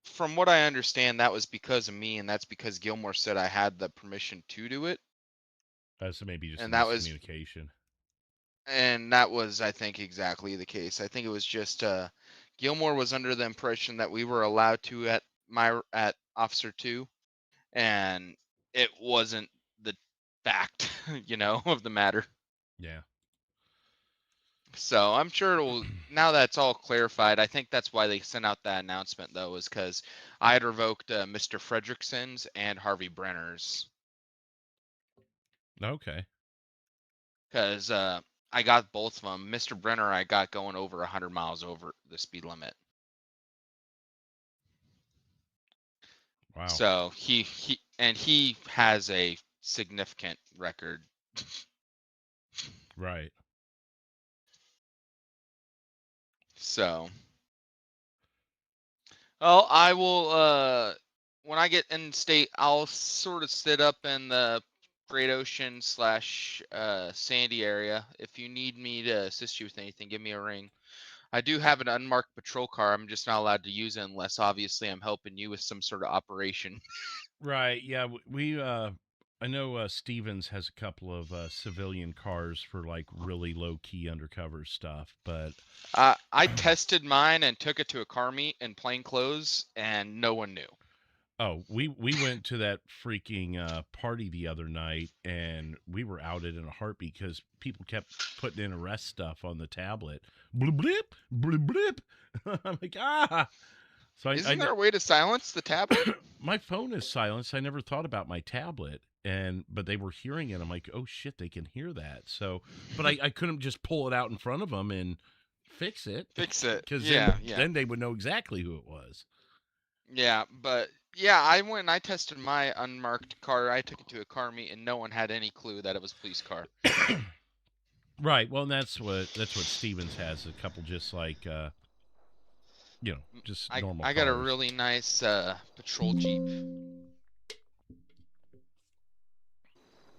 From what I understand, that was because of me, and that's because Gilmore said I had the permission to do it. So maybe just And a that was- miscommunication. And that was, I think, exactly the case. I think it was just Gilmore was under the impression that we were allowed to at Officer 2, and it wasn't the fact, of the matter. Yeah. So I'm sure it'll, now that's all clarified. I think that's why they sent out that announcement, though, was because I had revoked Mr. Fredrickson's and Harvey Brenner's. Okay. Because I got both of them. Mr. Brenner, I got going over 100 miles over the speed limit. Wow. So he has a significant record. Right. So, well, I will when I get in state, I'll sort of sit up in the Great Ocean / Sandy area. If you need me to assist you with anything, give me a ring. I do have an unmarked patrol car. I'm just not allowed to use it unless obviously I'm helping you with some sort of operation. Right. Yeah. We I know Stevens has a couple of civilian cars for like really low key undercover stuff, but I tested mine and took it to a car meet in plain clothes, and no one knew. oh, we went to that freaking party the other night, and we were outed in a heartbeat because people kept putting in arrest stuff on the tablet. Blip blip blip blip. I'm like, ah. So Isn't there a way to silence the tablet? my phone is silenced. I never thought about my tablet, but they were hearing it. I'm like, oh shit, they can hear that. So, but I couldn't just pull it out in front of them and fix it. Fix it. Because Yeah. then they would know exactly who it was. Yeah, but yeah, I went and I tested my unmarked car. I took it to a car meet, and no one had any clue that it was a police car. Right. Well, and that's what Stevens has. A couple just like, just normal. I got a cars. really nice patrol jeep.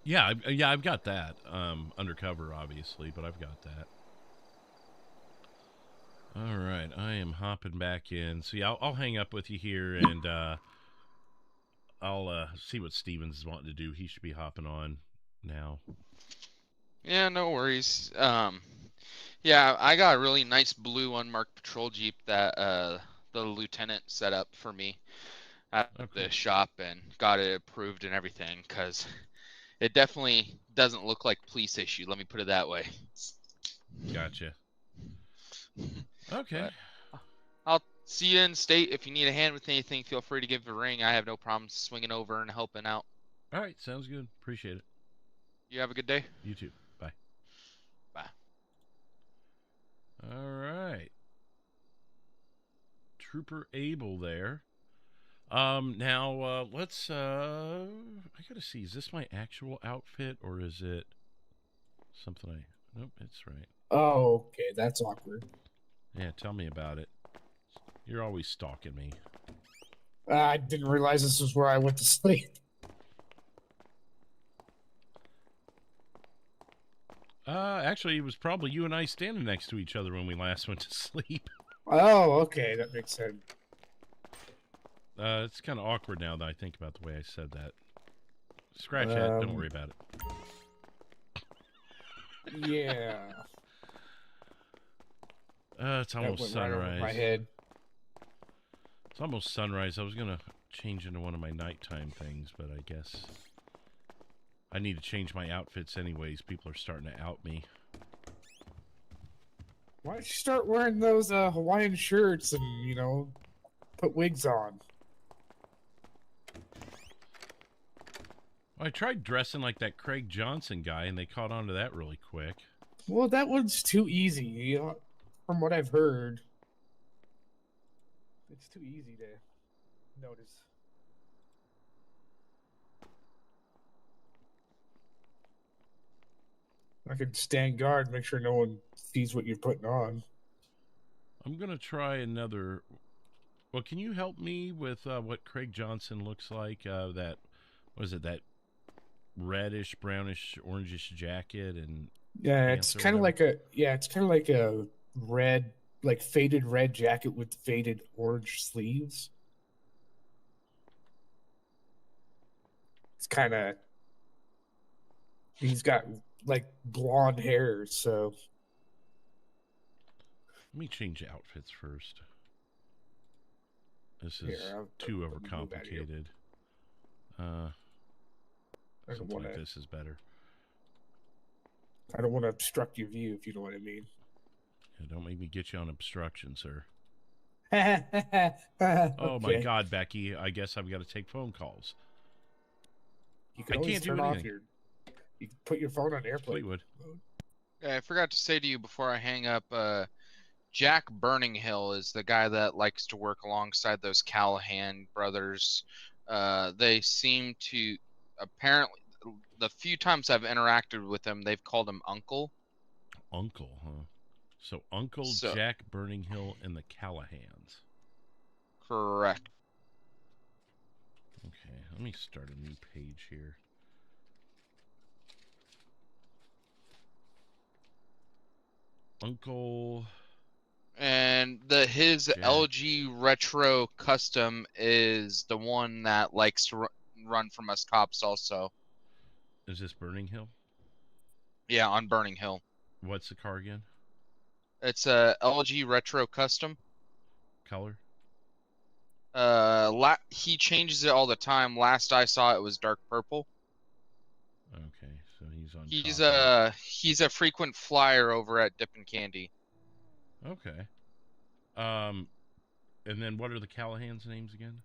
Yeah, I've got that. Undercover, obviously, but I've got that. All right, I am hopping back in. So yeah, I'll hang up with you here, and I'll see what Stevens is wanting to do. He should be hopping on now. Yeah, no worries. Yeah, I got a really nice blue unmarked patrol jeep that the lieutenant set up for me at the shop and got it approved and everything, because it definitely doesn't look like police issue. Let me put it that way. Gotcha. Okay. But I'll see you in state. If you need a hand with anything, feel free to give a ring. I have no problem swinging over and helping out. All right, sounds good. Appreciate it. You have a good day. You too. Bye. Bye. All right. Trooper Abel there. Now let's I gotta see, is this my actual outfit or is it something nope, it's right. Oh, okay, that's awkward. Yeah, tell me about it. You're always stalking me. I didn't realize this was where I went to sleep. Actually, it was probably you and I standing next to each other when we last went to sleep. Oh, okay, that makes sense. It's kind of awkward now that I think about the way I said that. Scratch that. Don't worry about it. Yeah. It's almost went sunrise. right over my head. It's almost sunrise. I was gonna change into one of my nighttime things, but I guess I need to change my outfits anyways. People are starting to out me. Why don't you start wearing those Hawaiian shirts and, put wigs on? I tried dressing like that Craig Johnson guy, and they caught on to that really quick. Well, that one's too easy, from what I've heard. It's too easy to notice. I can stand guard, make sure no one sees what you're putting on. I'm going to try another... Well, can you help me with what Craig Johnson looks like? That reddish, brownish, orangish jacket and... Yeah, it's kind of like a red, like faded red jacket with faded orange sleeves. It's kind of... He's got, like, blonde hair, so... Let me change outfits first. This is Here, too let me move out of here. overcomplicated. Something like this is better. I don't want to obstruct your view, if you know what I mean. Yeah, don't make me get you on obstruction, sir. Oh Oh my God, Becky! I guess I've got to take phone calls. You can I always can't do turn off anything. you can put your phone on airplane Fleetwood. mode. Yeah, I forgot to say to you before I hang up, Jack Burninghill is the guy that likes to work alongside those Callahan brothers. They seem to, apparently, the few times I've interacted with them, they've called him Uncle. Uncle, huh? So Uncle So- Jack Burninghill and the Callahans. Correct. Okay, let me start a new page here. Uncle... And his Jack. LG Retro Custom is the one that likes to run from us cops also. Is this Burning Hill? Yeah, on Burning Hill. What's the car again? It's a LG Retro Custom. Color? He changes it all the time. Last I saw, it was dark purple. Okay, so he's on He's top he's a frequent flyer over at Dippin' Candy. Okay. And then what are the Callahan's names again?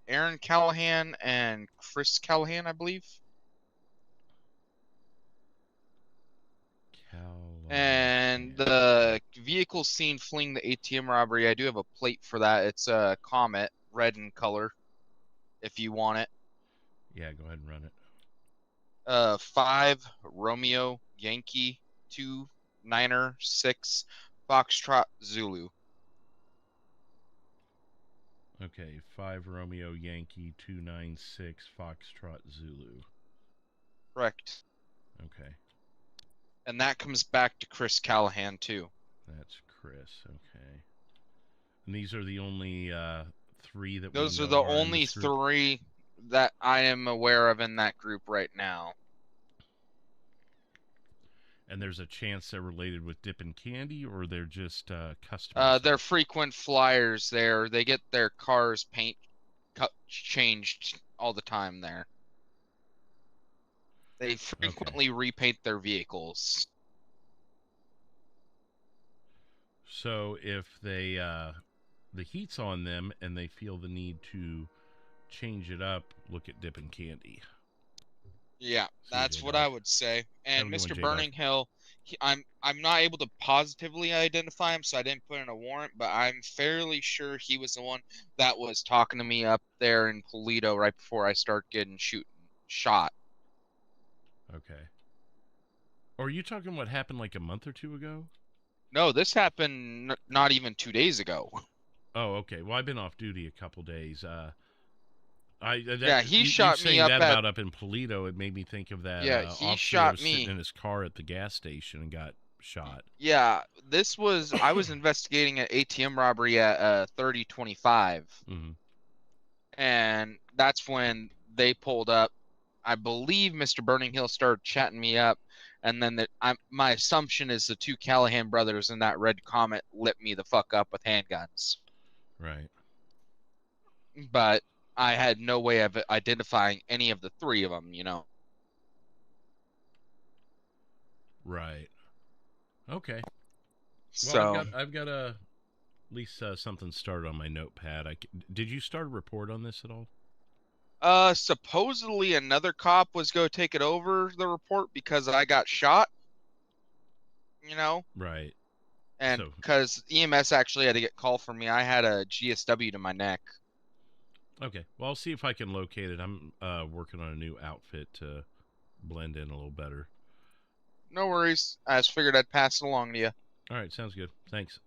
Aaron Callahan and Chris Callahan, I believe. And the vehicle seen fleeing the ATM robbery, I do have a plate for that. It's a Comet, red in color, if you want it. Yeah, go ahead and run it. 5 Romeo Yankee 2 Niner 6 Foxtrot Zulu. Okay, 5 Romeo Yankee 296 Foxtrot Zulu. Correct. Okay, And that comes back to Chris Callahan too. that's Chris. Okay. And these are the only 3 that Those we are know the in only this group? 3 that I am aware of in that group right now. And there's a chance they're related with Dippin' Candy, or they're just customers? They're frequent flyers there. They get their cars changed all the time there. They frequently repaint their vehicles. So if they the heat's on them and they feel the need to change it up, look at Dippin' Candy. Yeah, that's what I would say. And Have a good Mr. one, J-Dog. Burninghill, I'm not able to positively identify him, so I didn't put in a warrant, but I'm fairly sure he was the one that was talking to me up there in Polito right before I start getting shot. Okay. Or are you talking what happened like a month or 2 ago? No, this happened not even 2 days ago. Oh, okay. Well, I've been off duty a couple days. He shot me saying up that at... about up in Polito. It made me think of that. Yeah, he officer shot was me. sitting in his car at the gas station and got shot. Yeah, I was investigating an ATM robbery at 3025. Mm-hmm. And that's when they pulled up. I believe Mr. Burninghill started chatting me up, and then my assumption is the 2 Callahan brothers in that red Comet lit me the fuck up with handguns. Right. But I had no way of identifying any of the 3 of them, you know. Right. Okay. So I've got at least something started on my notepad. Did you start a report on this at all? supposedly another cop was going to take it over the report because I got shot, you know, Right. and So- because EMS actually had to get call for me. I had a GSW to my neck. Okay. Well, I'll see if I can locate it. I'm working on a new outfit to blend in a little better. No worries. I just figured I'd pass it along to you. All right. Sounds good. Thanks.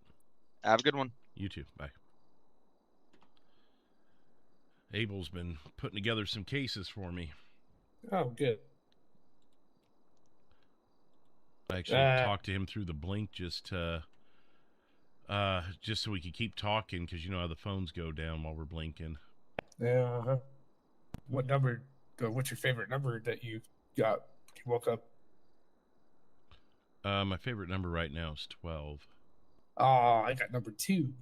Have a good one. You too. Bye. Abel's been putting together some cases for me. Oh, good. I actually talked to him through the blink just so we could keep talking, because you know how the phones go down while we're blinking. Yeah. What number? What's your favorite number that you got when you woke up? My favorite number right now is 12. Oh, I got number 2.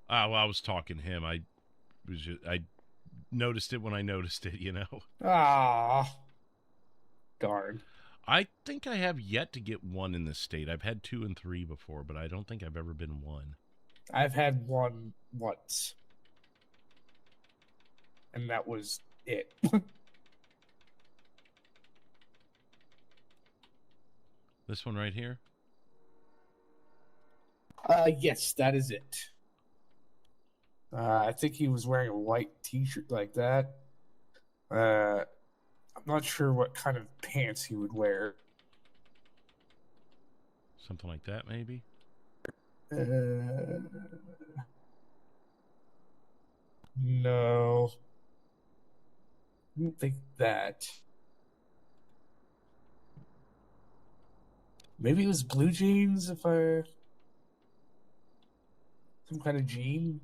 Well, I was talking to him. I noticed it when I noticed it, you know. Ah, darn. I think I have yet to get 1 in this state. I've had 2 and 3 before, but I don't think I've ever been 1. I've had 1 once, and that was it. This one right here? Yes, that is it. I think he was wearing a white t-shirt like that. I'm not sure what kind of pants he would wear. Something like that, maybe? No. I don't think that. Maybe it was blue jeans, some kind of jean.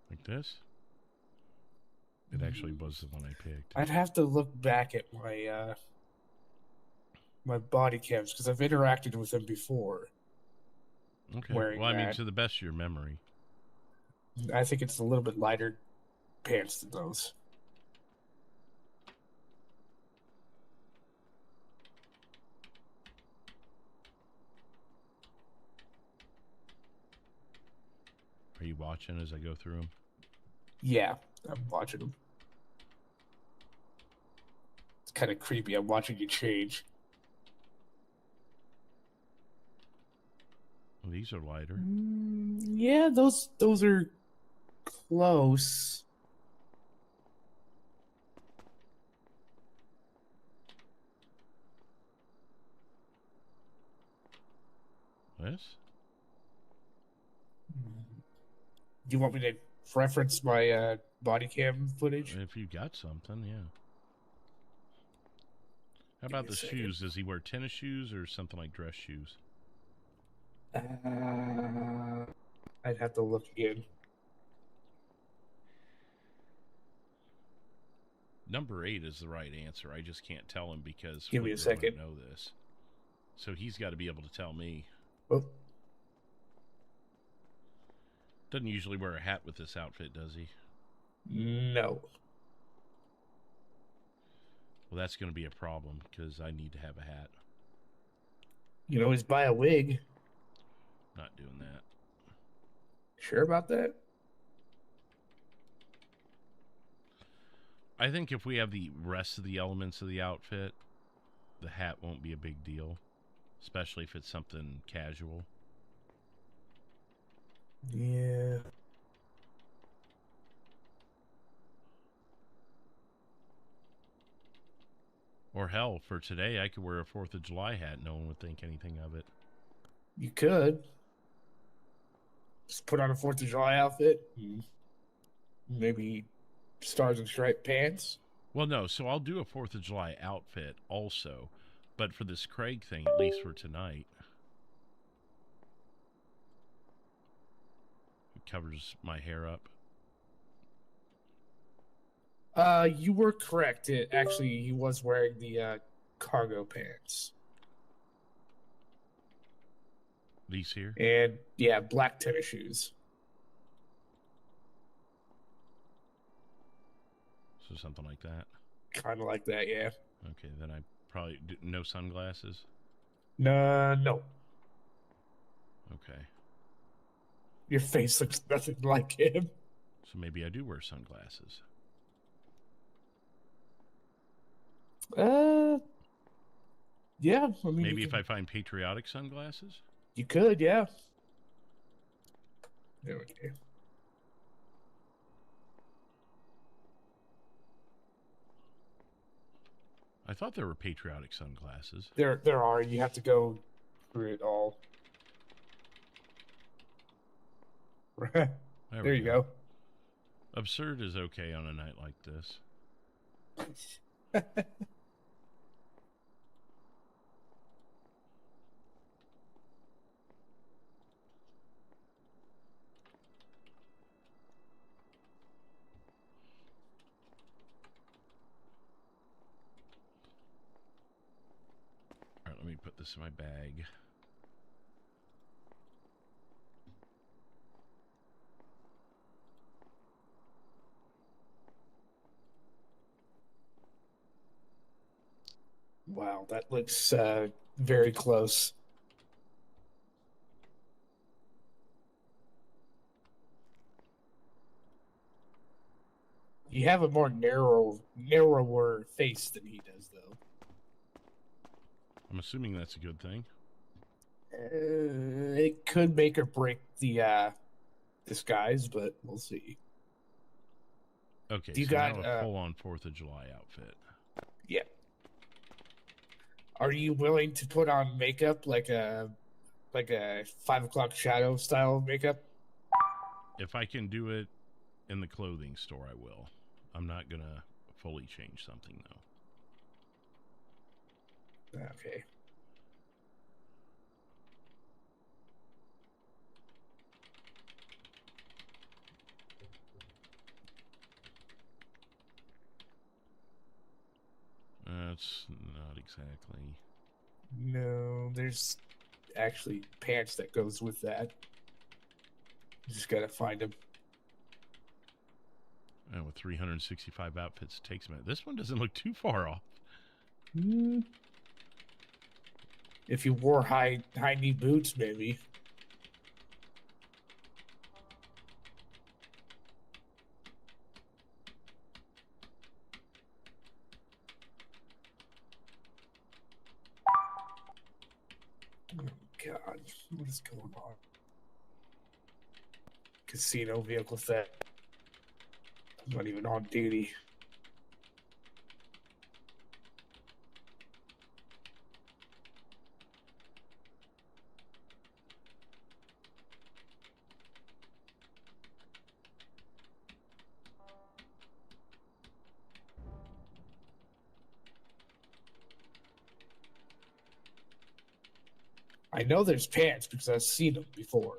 Like this? It actually was the one I picked. I'd have to look back at my my body cams because I've interacted with them before. Okay. Wearing Well, I mean, that. to the best of your memory. I think it's a little bit lighter pants than those. Are you watching as I go through them? Yeah, I'm watching them. It's kind of creepy. I'm watching you change. Well, these are lighter. Yeah, those are close. This? Do you want me to reference my body cam footage? If you got something, yeah. How Give about me a the second. shoes? Does he wear tennis shoes or something like dress shoes? I'd have to look again. Number 8 is the right answer. I just can't tell him because Give me a Fleetwood wouldn't second. know this. So he's got to be able to tell me. Oh, Doesn't usually wear a hat with this outfit, does he? no. Well, that's going to be a problem because I need to have a hat. You can always buy a wig. Not doing that. Sure about that? I think if we have the rest of the elements of the outfit, the hat won't be a big deal, especially if it's something casual. Yeah. Or hell, for today, I could wear a 4th of July hat. No one would think anything of it. You could. Just put on a 4th of July outfit. Maybe stars and striped pants. Well, no, so I'll do a 4th of July outfit also, but for this Craig thing, at least for tonight, it covers my hair up. You were correct. He was wearing the cargo pants. These here? And yeah, black tennis shoes. So something like that. Kind of like that, yeah. Okay, then I probably no sunglasses. No. Okay, Your face looks nothing like him. so maybe I do wear sunglasses. Yeah. I mean, Maybe if I find patriotic sunglasses. you could, yeah. There we go. I thought there were patriotic sunglasses. There are. You have to go through it all. There we you go. Absurd is okay on a night like this. All right, let me put this in my bag. Wow, that looks very close. You have a more narrower face than he does, though. I'm assuming that's a good thing. It could make or break the disguise, but we'll see. Okay, You so got, now a full-on 4th of July outfit. Yeah. Are you willing to put on makeup like a 5 o'clock shadow style makeup? If I can do it in the clothing store, I will. I'm not gonna fully change something though. Okay. That's not exactly. No, there's actually pants that goes with that. You just gotta find them. And with 365 outfits, it takes a minute. This one doesn't look too far off. If you wore high knee boots, maybe. Oh God, what is going on? Casino vehicle theft. I'm not even on duty. I know there's pants because I've seen them before.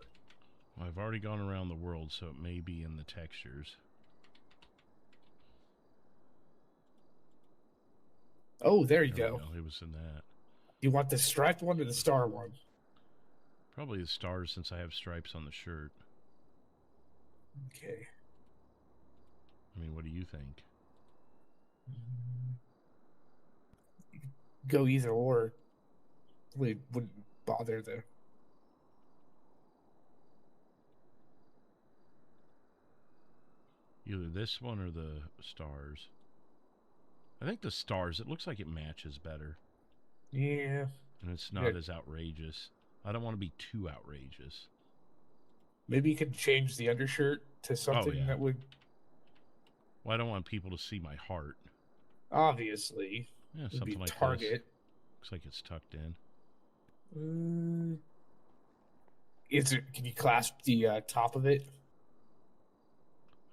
Well, I've already gone around the world, so it may be in the textures. Oh, there you There we go. It was in that. You want the striped one or the star one? Probably the stars since I have stripes on the shirt. Okay. I mean, what do you think? Go either or. Really wouldn't bother the. Either this one or the stars. I think the stars, it looks like it matches better. Yeah. And it's not as outrageous. I don't want to be too outrageous. Maybe you could change the undershirt to something that would. Well, I don't want people to see my heart. Obviously. Yeah, Would something be like Target. this. Looks like it's tucked in. Is it? Can you clasp the top of it?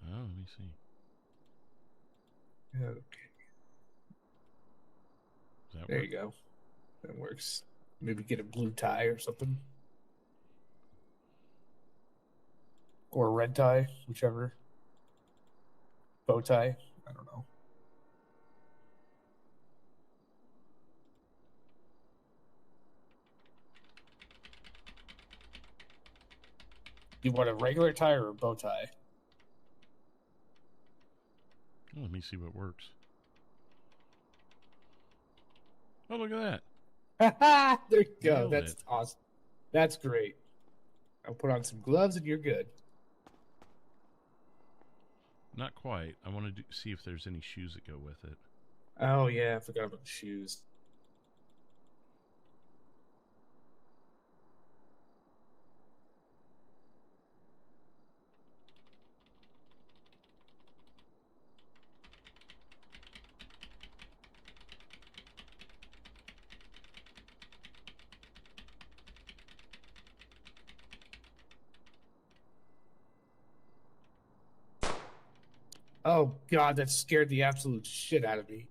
Oh, let me see. Okay. Does that There work? you go. That works. Maybe get a blue tie or something. Or a red tie, whichever. Bow tie. I don't know. You want a regular tie or a bow tie? Oh, let me see what works. Oh, look at that. There you go. Nailed That's it. awesome. That's great. I'll put on some gloves and you're good. Not quite. I want to see if there's any shoes that go with it. Oh yeah, I forgot about the shoes. Oh god, that scared the absolute shit out of me.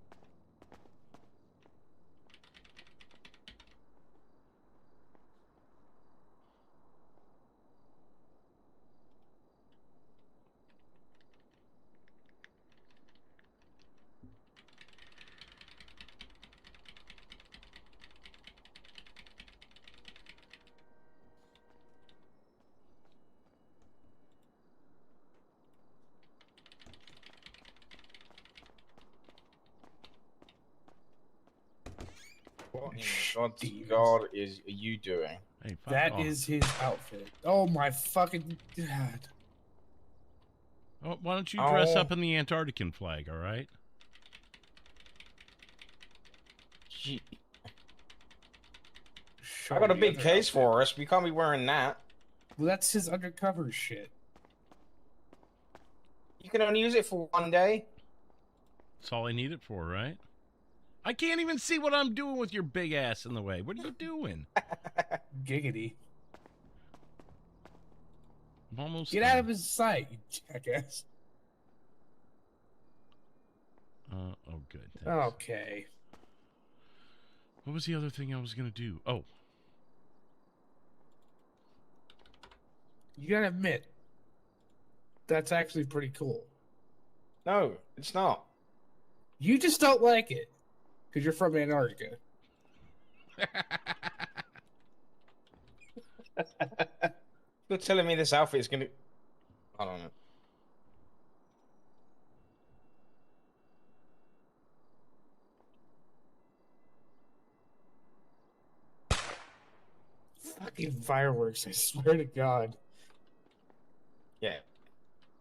What in God's God is you doing? Hey, fuck That off. is his outfit. Oh my fucking god. Oh, why don't you dress Oh. up in the Antarctican flag, all right? Gee, Show I got a the big other case outfit. for us. We can't be wearing that. Well, that's his undercover shit. You can only use it for one day. That's all I need it for, right? I can't even see what I'm doing with your big ass in the way. What are you doing? Giggity. I'm almost Get done. out of his sight, you jackass. Oh, good. Thanks. Okay. What was the other thing I was going to do? Oh, You gotta admit, that's actually pretty cool. No, it's not. You just don't like it. Because you're from Antarctica. You're telling me this outfit is gonna. I don't know. Fucking fireworks, I swear to God. Yeah.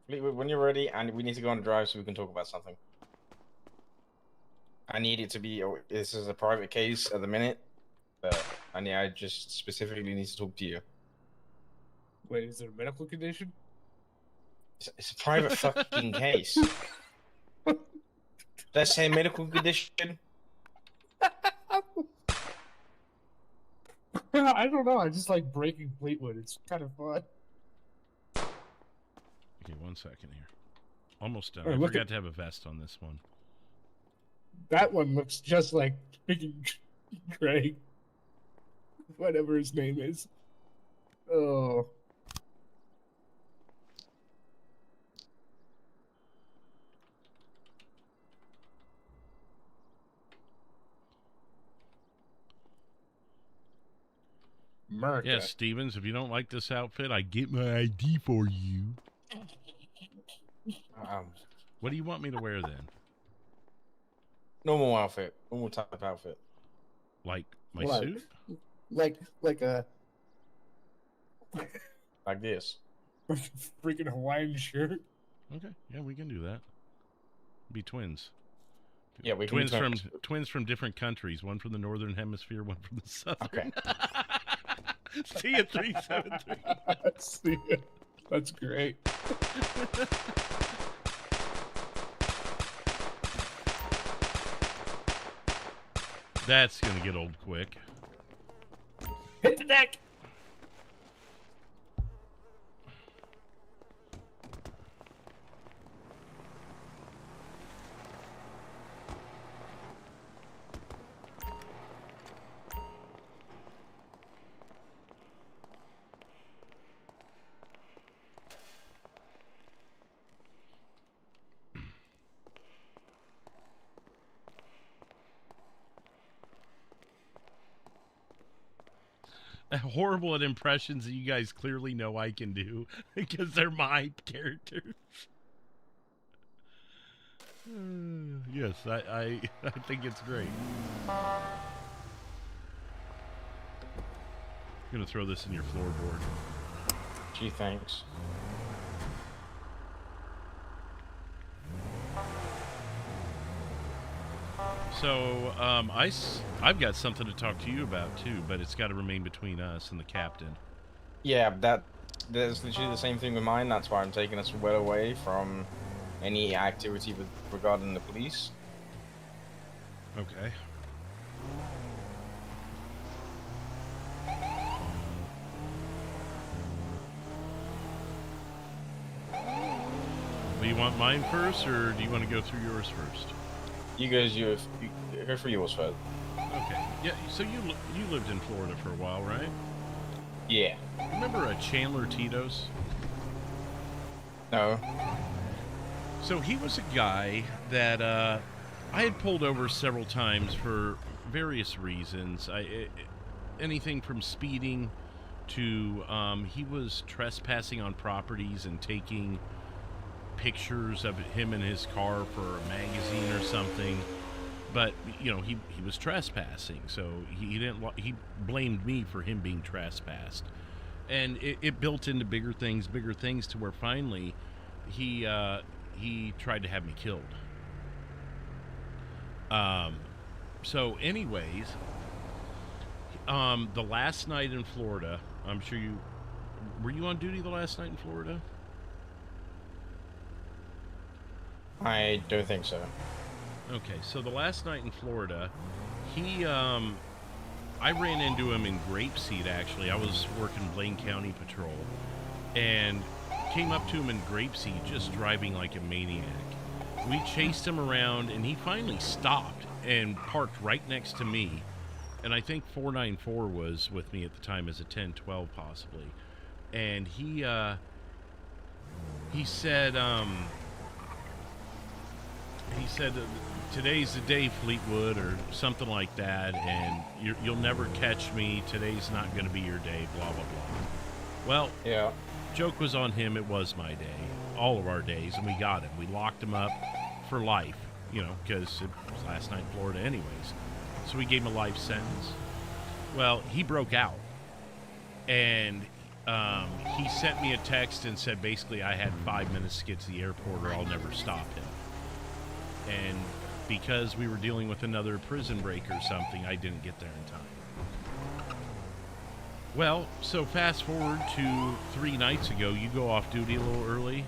Fleetwood, when you're ready, and we need to go on a drive so we can talk about something. I need it to be. This is a private case at the minute, but I just specifically need to talk to you. Wait, is it a medical condition? It's a private fucking case. Did I say medical condition? I don't know. I just like breaking Fleetwood. It's kind of fun. okay, 1 second here. Almost done. Hey, I look forgot at- to have a vest on this one. That one looks just like freaking Greg. Whatever his name is. Oh. America. Yes, Stevens, if you don't like this outfit, I get my ID for you. What do you want me to wear then? Normal outfit, normal type of outfit. Like my Like- suit? Like a Like this. freaking Hawaiian shirt. Okay, yeah, we can do that. Be twins. Yeah, we can be twins from different countries. One from the northern hemisphere, one from the southern. Okay. See you 373. See ya. That's great. That's gonna get old quick. Hit the deck. Horrible at impressions that you guys clearly know I can do because they're my characters. Yes, I think it's great. I'm gonna throw this in your floorboard. Gee, thanks. So, I've got something to talk to you about too, but it's got to remain between us and the captain. Yeah, that's literally the same thing with mine. That's why I'm taking us well away from any activity regarding the police. Okay. Do you want mine first, or do you want to go through yours first? You go for yours first. Okay. Yeah. So you lived in Florida for a while, right? Yeah. Remember Chandler Tito's? No. So he was a guy that I had pulled over several times for various reasons. Anything from speeding to he was trespassing on properties and taking pictures of him in his car for a magazine or something. But you know, he was trespassing, so he blamed me for him being trespassed, and it built into bigger things to where finally he tried to have me killed. So anyways, the last night in Florida, I'm sure were you on duty the last night in Florida? I don't think so. Okay, so the last night in Florida, I ran into him in Grapeseed, actually. I was working Blaine County Patrol, and came up to him in Grapeseed just driving like a maniac. We chased him around, and he finally stopped and parked right next to me. And I think 494 was with me at the time as a 1012 possibly. And he said, today's the day, Fleetwood, or something like that, and you'll never catch me. Today's not going to be your day, blah, blah, blah. Well, Yeah. joke was on him. It was my day. All of our days, and we got him. We locked him up for life, you know, because it was last night in Florida anyways. So we gave him a life sentence. Well, he broke out, and he sent me a text and said basically I had 5 minutes to get to the airport or I'll never stop him. And because we were dealing with another prison break or something, I didn't get there in time. Well, so fast forward to 3 nights ago, you go off duty a little early,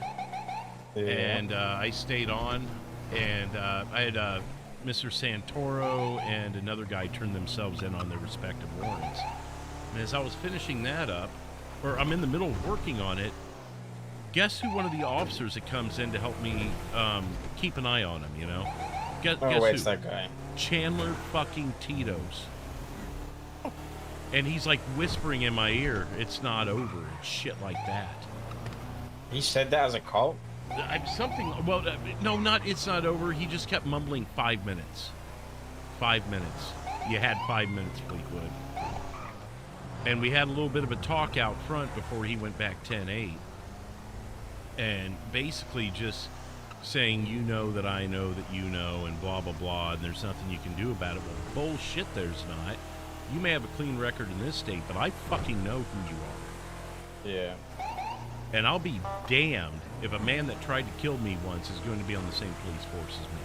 Yeah. and I stayed on, and I had Mr. Santoro and another guy turn themselves in on their respective warrants. And as I was finishing that up, or I'm in the middle of working on it, guess who one of the officers that comes in to help me keep an eye on him, you know? Guess Oh, wait, it's who? that guy. Chandler fucking Tito's. And he's like whispering in my ear, it's not over, and shit like that. He said that as a cop? It's not over. He just kept mumbling 5 minutes. 5 minutes. You had 5 minutes, Fleetwood. And we had a little bit of a talk out front before he went back 10-8. And basically just saying, you know that I know that you know, and blah, blah, blah, and there's nothing you can do about it. Well, bullshit, there's not. You may have a clean record in this state, but I fucking know who you are. Yeah. And I'll be damned if a man that tried to kill me once is going to be on the same police force as me.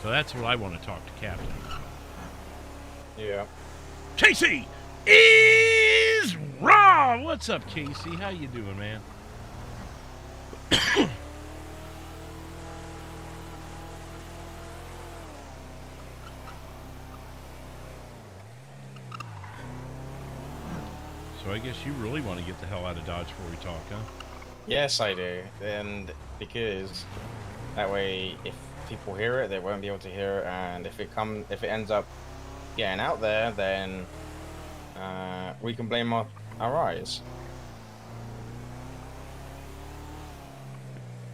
So that's what I want to talk to Captain about. Yeah. Casey is raw. What's up, Casey? How you doing, man? So I guess you really want to get the hell out of Dodge before we talk, huh? Yes, I do. And because that way, if people hear it, they won't be able to hear it, and if it ends up getting out there, then we can blame our eyes.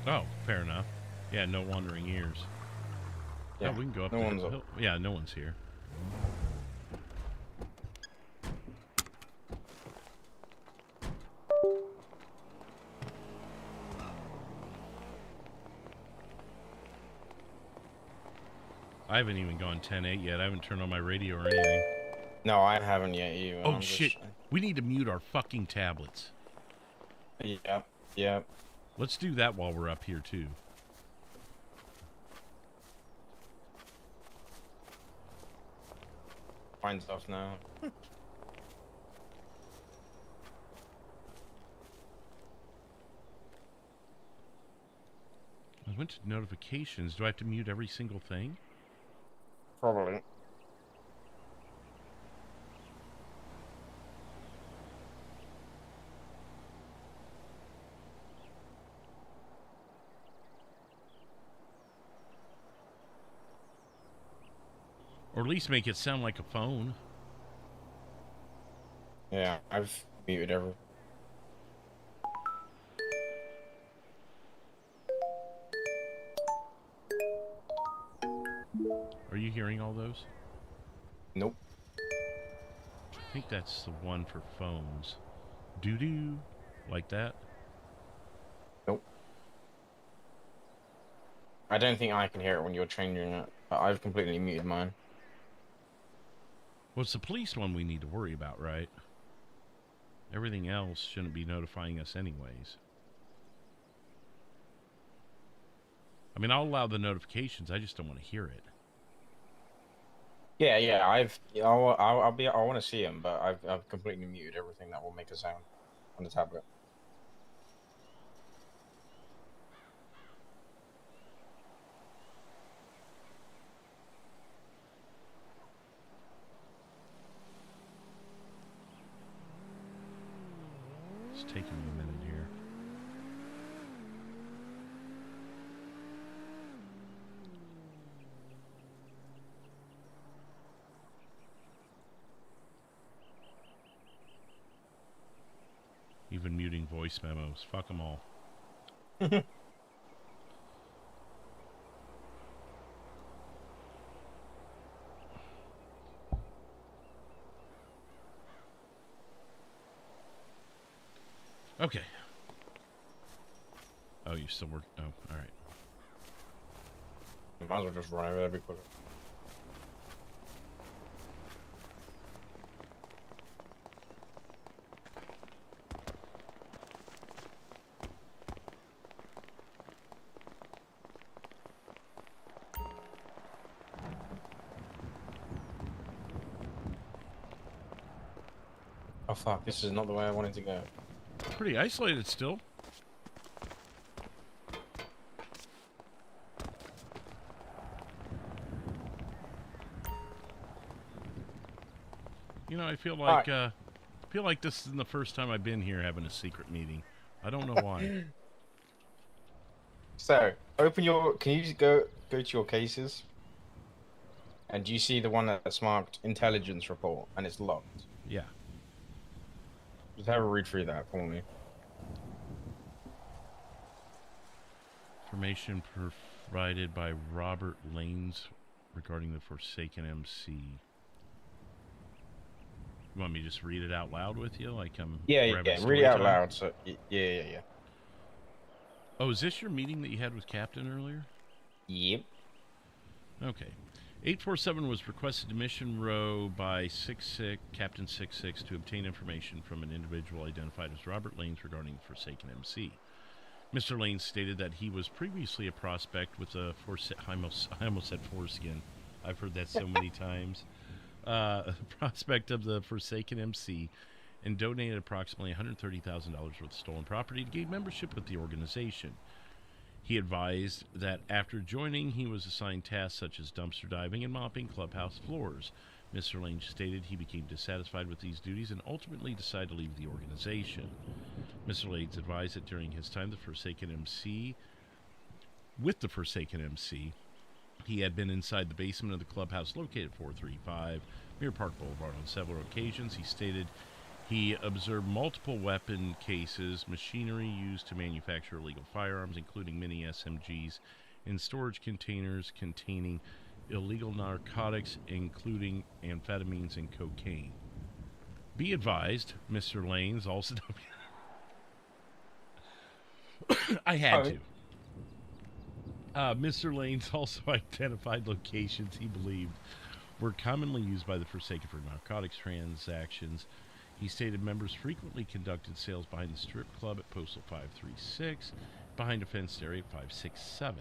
Oh, fair enough. Yeah, no wandering ears. Yeah, we can go up no the one's hill. up. Yeah, no one's here. I haven't even gone 10-8 yet. I haven't turned on my radio or anything. No, I haven't yet either. Oh I'm shit! Just... We need to mute our fucking tablets. Yep. Yep. Let's do that while we're up here too. Mine's off now. I went to notifications. Do I have to mute every single thing? Probably. Or at least make it sound like a phone. Yeah, I've muted every. Are you hearing all those? Nope. I think that's the one for phones. Doo-doo. Like that? Nope. I don't think I can hear it when you're changing it, but I've completely muted mine. Well, it's the police one we need to worry about, right? Everything else shouldn't be notifying us anyways. I mean, I'll allow the notifications. I just don't want to hear it. Yeah, yeah. I want to see them, but I've completely muted everything that will make a sound on the tablet. It's taking me a minute here. Even muting voice memos. Fuck them all. Okay. Oh, you still work? Oh, all right. Might as well just run over there quick. Oh fuck, this is not the way I wanted to go. Pretty isolated still. You know, I feel like this is the first time I've been here having a secret meeting. I don't know why. So, open your. Can you just go to your cases? And do you see the one that's marked intelligence report and it's locked? Yeah. Just have a read through that for me. Information provided by Robert Lanes regarding the Forsaken MC. You want me to just read it out loud with you, like I'm? Yeah, grabbing yeah. story Read it out time? loud. So yeah. Oh, is this your meeting that you had with Captain earlier? Yep. Okay. 847 was requested to Mission Row by Captain 66 to obtain information from an individual identified as Robert Lanes regarding the Forsaken MC. Mr. Lanes stated that he was previously a prospect with a I almost said foreskin. I've heard that so many times. A prospect of the Forsaken MC and donated approximately $130,000 worth of stolen property to gain membership with the organization. He advised that after joining, he was assigned tasks such as dumpster diving and mopping clubhouse floors. Mr. Lane stated he became dissatisfied with these duties and ultimately decided to leave the organization. Mr. Lane advised that during his time with the Forsaken MC, he had been inside the basement of the clubhouse located at 435 Mirror Park Boulevard on several occasions. He stated he observed multiple weapon cases, machinery used to manufacture illegal firearms, including mini SMGs, in storage containers containing illegal narcotics, including amphetamines and cocaine. Be advised, Mr. Lanes also... I had to. Mr. Lanes also identified locations he believed were commonly used by the Forsaken for narcotics transactions. He stated members frequently conducted sales behind the strip club at Postal 536, behind a fenced area at 567.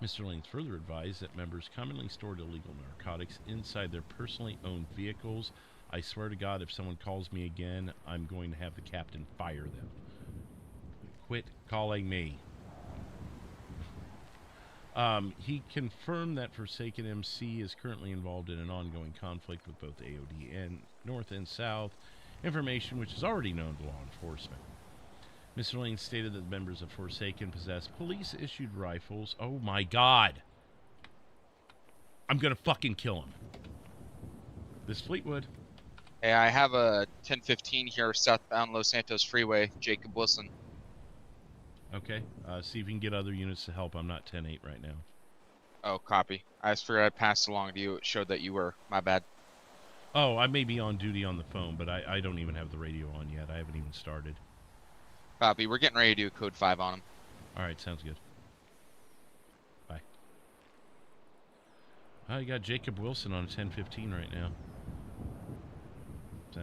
Mr. Lanes further advised that members commonly stored illegal narcotics inside their personally owned vehicles. I swear to God, if someone calls me again, I'm going to have the captain fire them. Quit calling me. He confirmed that Forsaken MC is currently involved in an ongoing conflict with both AOD and North and South, information which is already known to law enforcement. Mr. Lane stated that the members of Forsaken possess police-issued rifles. Oh my God! I'm gonna fucking kill him. This Fleetwood. Hey, I have a 1015 here southbound Los Santos Freeway, Jacob Wilson. Okay, see if you can get other units to help. I'm not 10-8 right now. Oh, copy. I just figured I'd pass along to you. It showed that you were. My bad. Oh, I may be on duty on the phone, but I don't even have the radio on yet. I haven't even started. Copy. We're getting ready to do code 5 on him. All right, sounds good. Bye. Oh, you got Jacob Wilson on a 1015 right now. So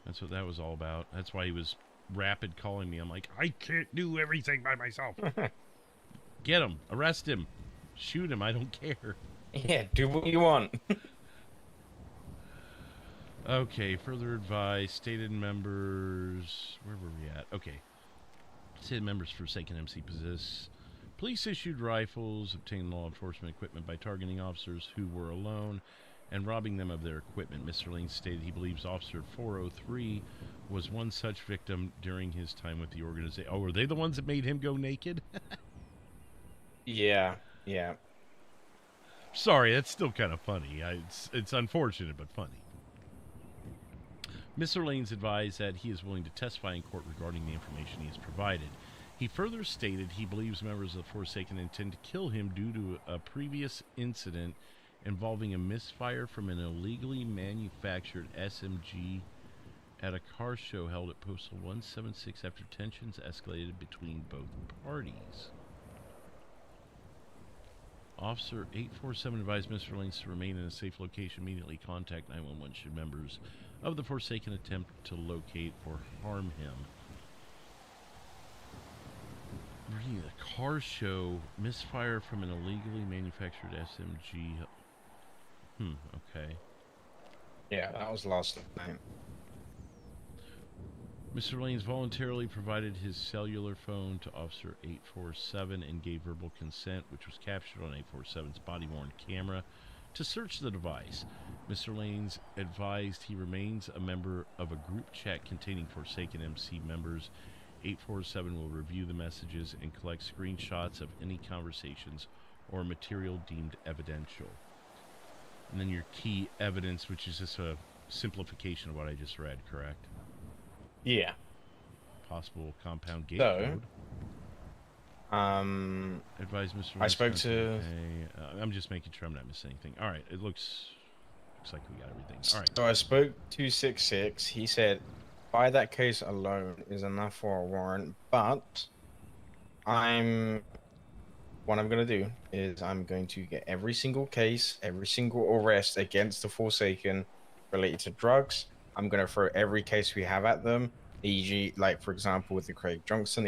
that's what that was all about. That's why he was rapid calling me. I'm like, I can't do everything by myself. Get him. Arrest him. Shoot him. I don't care. Yeah, do what you want. Okay, further advice. Stated members... Where were we at? Okay. Stated members Forsaken MC possess police-issued rifles, obtained law enforcement equipment by targeting officers who were alone and robbing them of their equipment. Mr. Lane stated he believes Officer 403 was one such victim during his time with the organization. Oh, were they the ones that made him go naked? Yeah. Sorry, that's still kind of funny. It's unfortunate, but funny. Mr. Lanes advised that he is willing to testify in court regarding the information he has provided. He further stated he believes members of Forsaken intend to kill him due to a previous incident involving a misfire from an illegally manufactured SMG at a car show held at Postal 176 after tensions escalated between both parties. Officer 847 advised Mr. Lanes to remain in a safe location. Immediately contact 911 should members of the Forsaken attempt to locate or harm him. Reading a car show, misfire from an illegally manufactured SMG. Okay. Yeah, that was last night. Mr. Lanes voluntarily provided his cellular phone to Officer 847 and gave verbal consent, which was captured on 847's body-worn camera, to search the device. Mr. Lanes advised he remains a member of a group chat containing Forsaken MC members. 847 will review the messages and collect screenshots of any conversations or material deemed evidential. And then your key evidence, which is just a simplification of what I just read, correct? Yeah. Possible compound gate So, code. Advise Mr. I spoke to... I'm just making sure I'm not missing anything. All right, it looks like we got everything. All right. So I spoke to 66. He said, by that case alone is enough for a warrant, but what I'm going to do is I'm going to get every single case, every single arrest against the Forsaken related to drugs. I'm going to throw every case we have at them, e.g., like, for example, with the Craig Johnson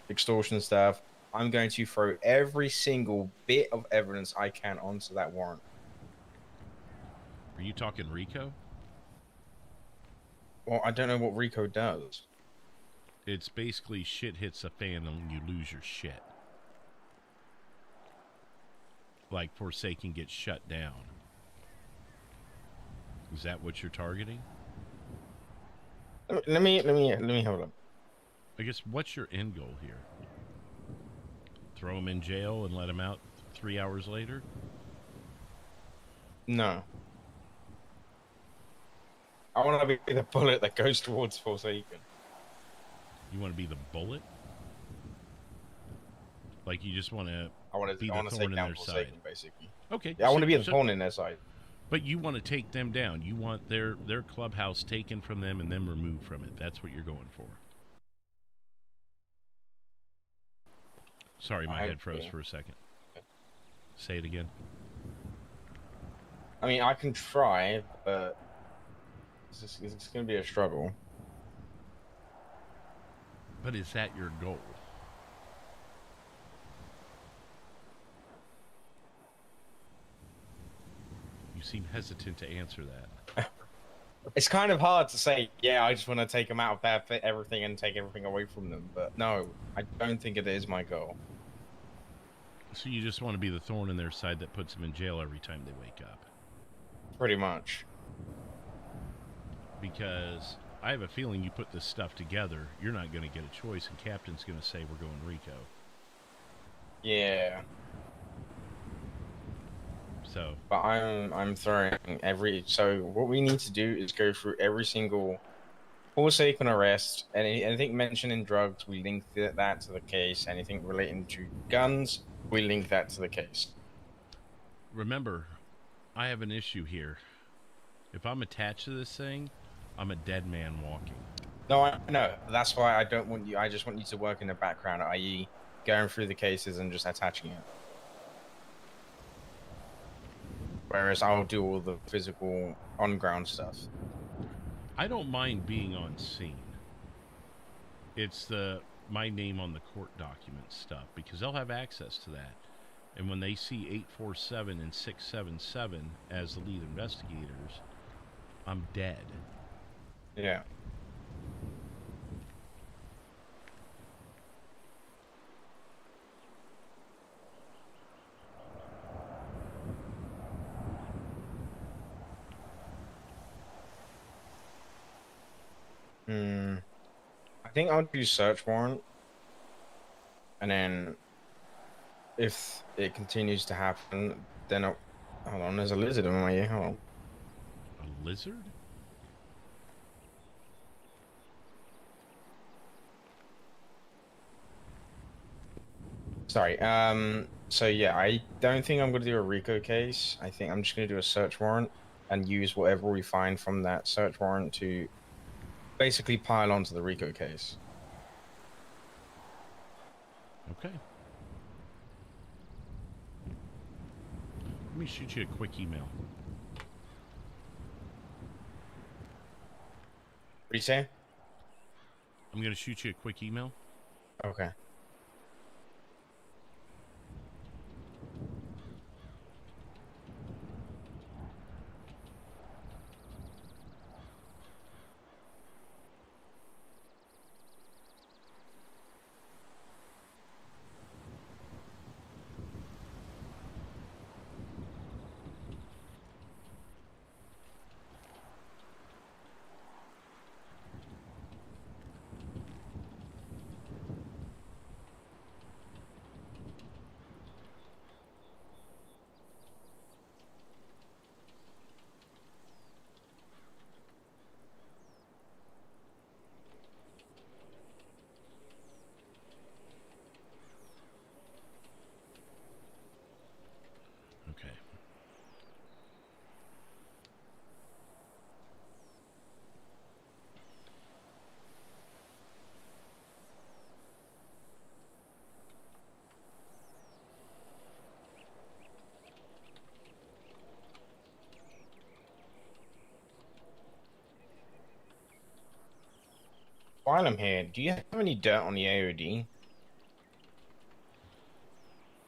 extortion stuff. I'm going to throw every single bit of evidence I can onto that warrant. Are you talking RICO? Well, I don't know what RICO does. It's basically shit hits a fan and you lose your shit. Like Forsaken gets shut down. Is that what you're targeting? Let me have a look. I guess what's your end goal here? Throw him in jail and let him out 3 hours later? No. I want to be the bullet that goes towards Forsaken. You want to be the bullet? Like you just want to be the thorn in their side? Basically. Okay. Yeah, I want to be the thorn in their side. But you want to take them down. You want their clubhouse taken from them and then removed from it. That's what you're going for. Sorry, my head froze for a second. Say it again. I mean, I can try, but it's going to be a struggle. But is that your goal? You seem hesitant to answer that. It's kind of hard to say, yeah, I just want to take them out of everything and take everything away from them. But no, I don't think it is my goal. So you just want to be the thorn in their side that puts them in jail every time they wake up? Pretty much. Because I have a feeling you put this stuff together, you're not going to get a choice, and Captain's going to say we're going Rico. Yeah. So. But I'm throwing every. So what we need to do is go through every single Forsaken arrest. Anything mentioning drugs, we link that to the case. Anything relating to guns, we link that to the case. Remember, I have an issue here. If I'm attached to this thing, I'm a dead man walking. No, I know. That's why I don't want you. I just want you to work in the background, i.e., going through the cases and just attaching it. Whereas I'll do all the physical on-ground stuff. I don't mind being on scene. It's my name on the court document stuff, because they'll have access to that. And when they see 847 and 677 as the lead investigators, I'm dead. Yeah. I think I'll do search warrant. And then if it continues to happen, then hold on, there's a lizard in my ear. Hold on. A lizard? Sorry. So yeah, I don't think I'm gonna do a RICO case. I think I'm just gonna do a search warrant and use whatever we find from that search warrant to basically pile onto the RICO case. Okay. Let me shoot you a quick email. What do you say? I'm going to shoot you a quick email. Okay. Okay. While I'm here, do you have any dirt on the AOD?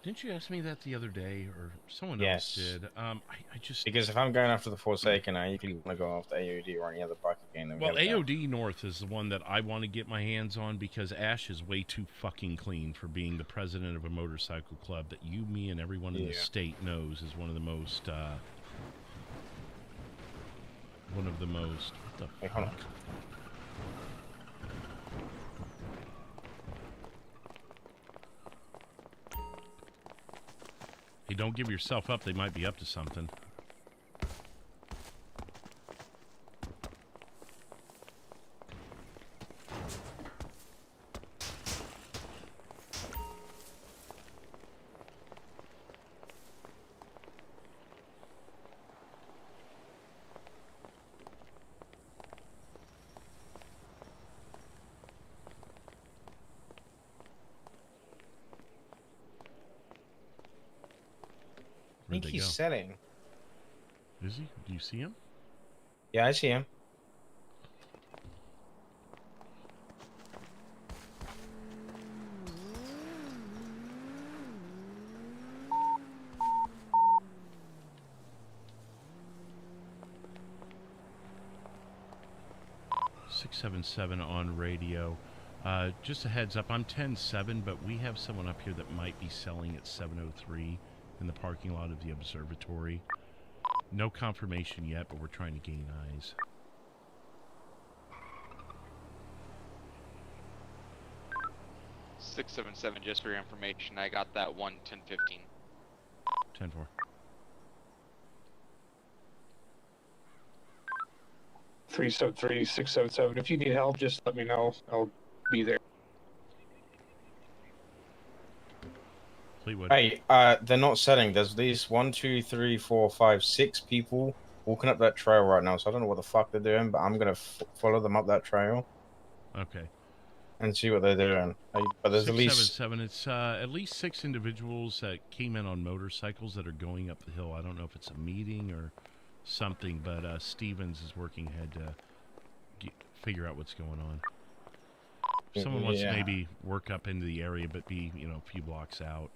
Didn't you ask me that the other day, or someone Yes. else did? I just... Because if I'm going after the Forsaken, I usually want to go after AOD or any other bike again. That we Well, have there. AOD North is the one that I want to get my hands on, because Ash is way too fucking clean for being the president of a motorcycle club that you, me, and everyone in the state knows is one of the most, what the Wait, hold on. fuck? Hey, don't give yourself up. They might be up to something. think they he's go? selling. Is he? Do you see him? Yeah, I see him. .677 on radio. Just a heads up, I'm 10-7, but we have someone up here that might be selling at 7:03 in the parking lot of the observatory. No confirmation yet, but we're trying to gain eyes. .677, just for your information, I got that 1:10:15. 10-4. 373 677. If you need help, just let me know. I'll be there. Fleetwood. Hey, they're not selling. There's these 1, 2, 3, 4, 5, 6 people walking up that trail right now. So I don't know what the fuck they're doing, but I'm gonna follow them up that trail Okay. and see what they're doing. But there's at least 677. It's at least 6 individuals that came in on motorcycles that are going up the hill. I don't know if it's a meeting or something, but Stevens is working ahead to figure out what's going on. If someone wants to maybe work up into the area, but be, you know, a few blocks out.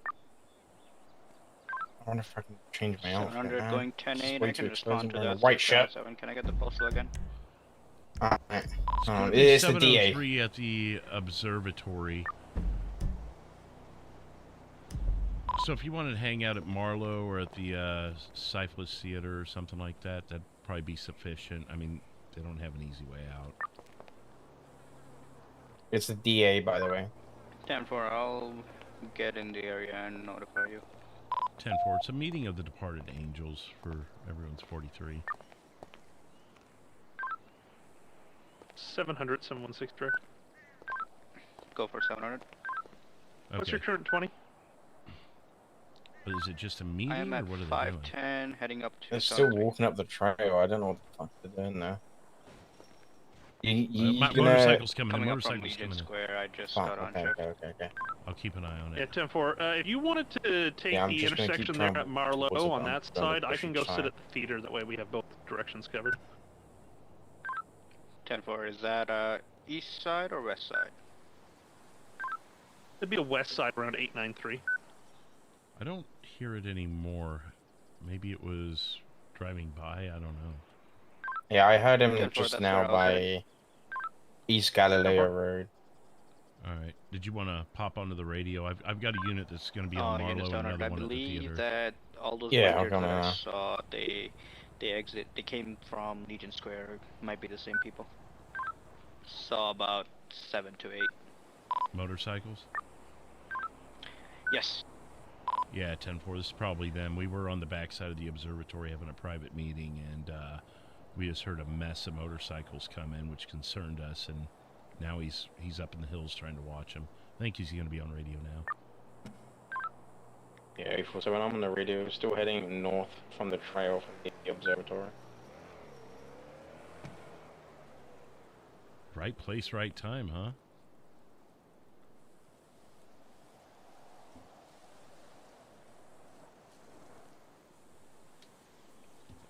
I wonder if I can change my outfit. 700 now. going 10-8. Way I too can exposed. respond I'm to wearing a that. white shirt. 677. Can I get the postal again? Alright. It's gonna It be is the DA. 7:03 at the observatory. So if you wanted to hang out at Marlowe or at the Cyclist Theater or something like that, that'd probably be sufficient. I mean, they don't have an easy way out. It's the DA, by the way. 10-4. I'll get in the area and notify you. 10-4. It's a meeting of the departed angels for everyone's 43. 700, 716 direct. Go for 700. What's Okay. your current 20? But is it just a meeting, I am or at what are they doing? 510, heading up to. They're still 703. walking up the trail. I don't know what the fuck they're doing there. You gonna... Motorcycles coming in. Coming up from Motorcycles Legion coming in. Square. I just Fuck, got on okay, shift. okay. I'll keep an eye on Yeah, it. 10-4. If you wanted to take Yeah, I'm the just gonna keep intersection trying there at to Marlowe towards the on bump, that trying to side, I push can it go side. sit at the theater. That way we have both directions covered. 10-4. Is that east side or west side? It'd be the west side around 893. I don't hear it anymore. Maybe it was driving by. I don't know. Yeah, I heard him 10-4, just that's now where I was headed. by East Galileo Road. All right. Did you want to pop onto the radio? I've got a unit that's going to be Oh, on Unit Marlowe and 700. another I one at the believe theater. that all those Yeah, bikers that I gonna- saw, they came from Legion Square. Might be the same people. Saw about 7 to 8. Motorcycles? Yes. Yeah, 10-4. This is probably them. We were on the backside of the observatory having a private meeting, and we just heard a mess of motorcycles come in, which concerned us, and now he's up in the hills trying to watch them. I think he's going to be on radio now. Yeah, 847, I'm on the radio, still heading north from the trail from the observatory. Right place, right time, huh?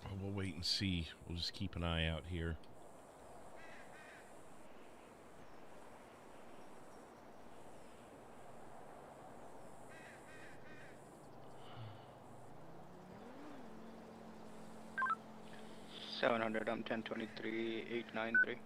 Well, we'll wait and see. We'll just keep an eye out here. $700. I'm 1023 893.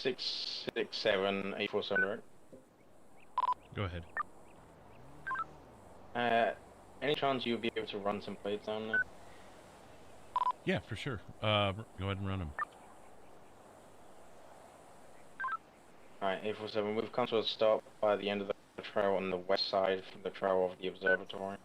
667 847, right? Go ahead. Any chance you'll be able to run some plates down there? Yeah, for sure. Go ahead and run them. Alright, 847, we've come to a stop by the end of the trail on the west side from the trail of the observatory.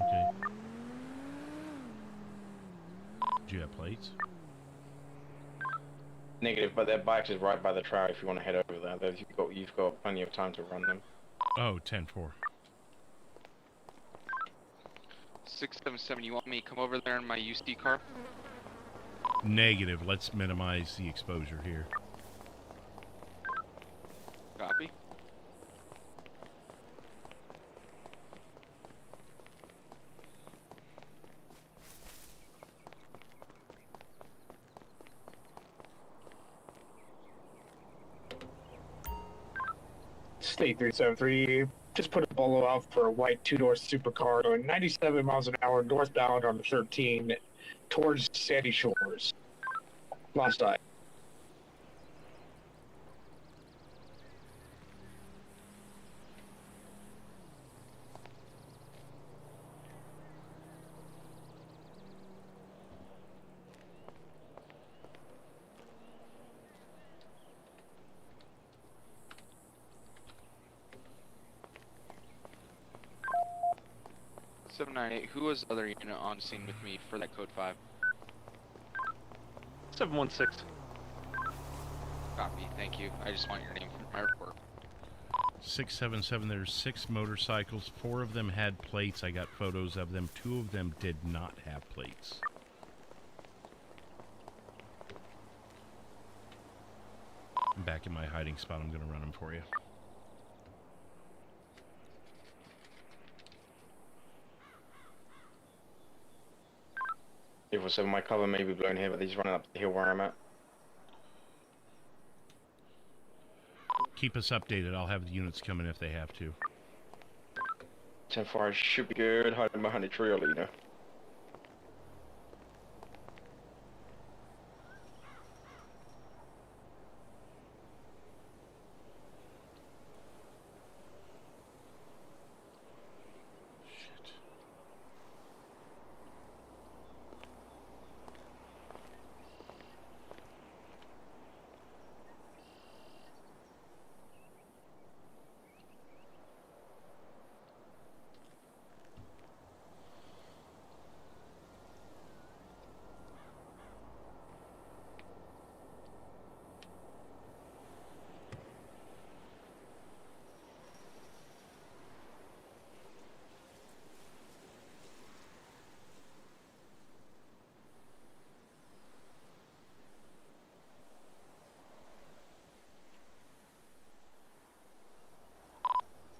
Okay. Do you have plates? Negative, but their bikes is right by the trail if you want to head over there. You've got plenty of time to run them. Oh, 10-4. 677, you want me to come over there in my UC car? Negative. Let's minimize the exposure here. Copy. State 373, just put a bolo out for a white two-door supercar going 97 miles an hour northbound on the 13 towards Sandy Shores. Lost eye. Seven nine eight. Who was the other unit on scene with me for that code 5? 716. Copy. Thank you. I just want your name for my report. 677. There's 6 motorcycles. 4 of them had plates. I got photos of them. 2 of them did not have plates. I'm back in my hiding spot. I'm going to run them for you. So my cover may be blown here, but he's running up the hill where I'm at. Keep us updated. I'll have the units come in if they have to. 10-4 should be good, hiding behind a trail leader.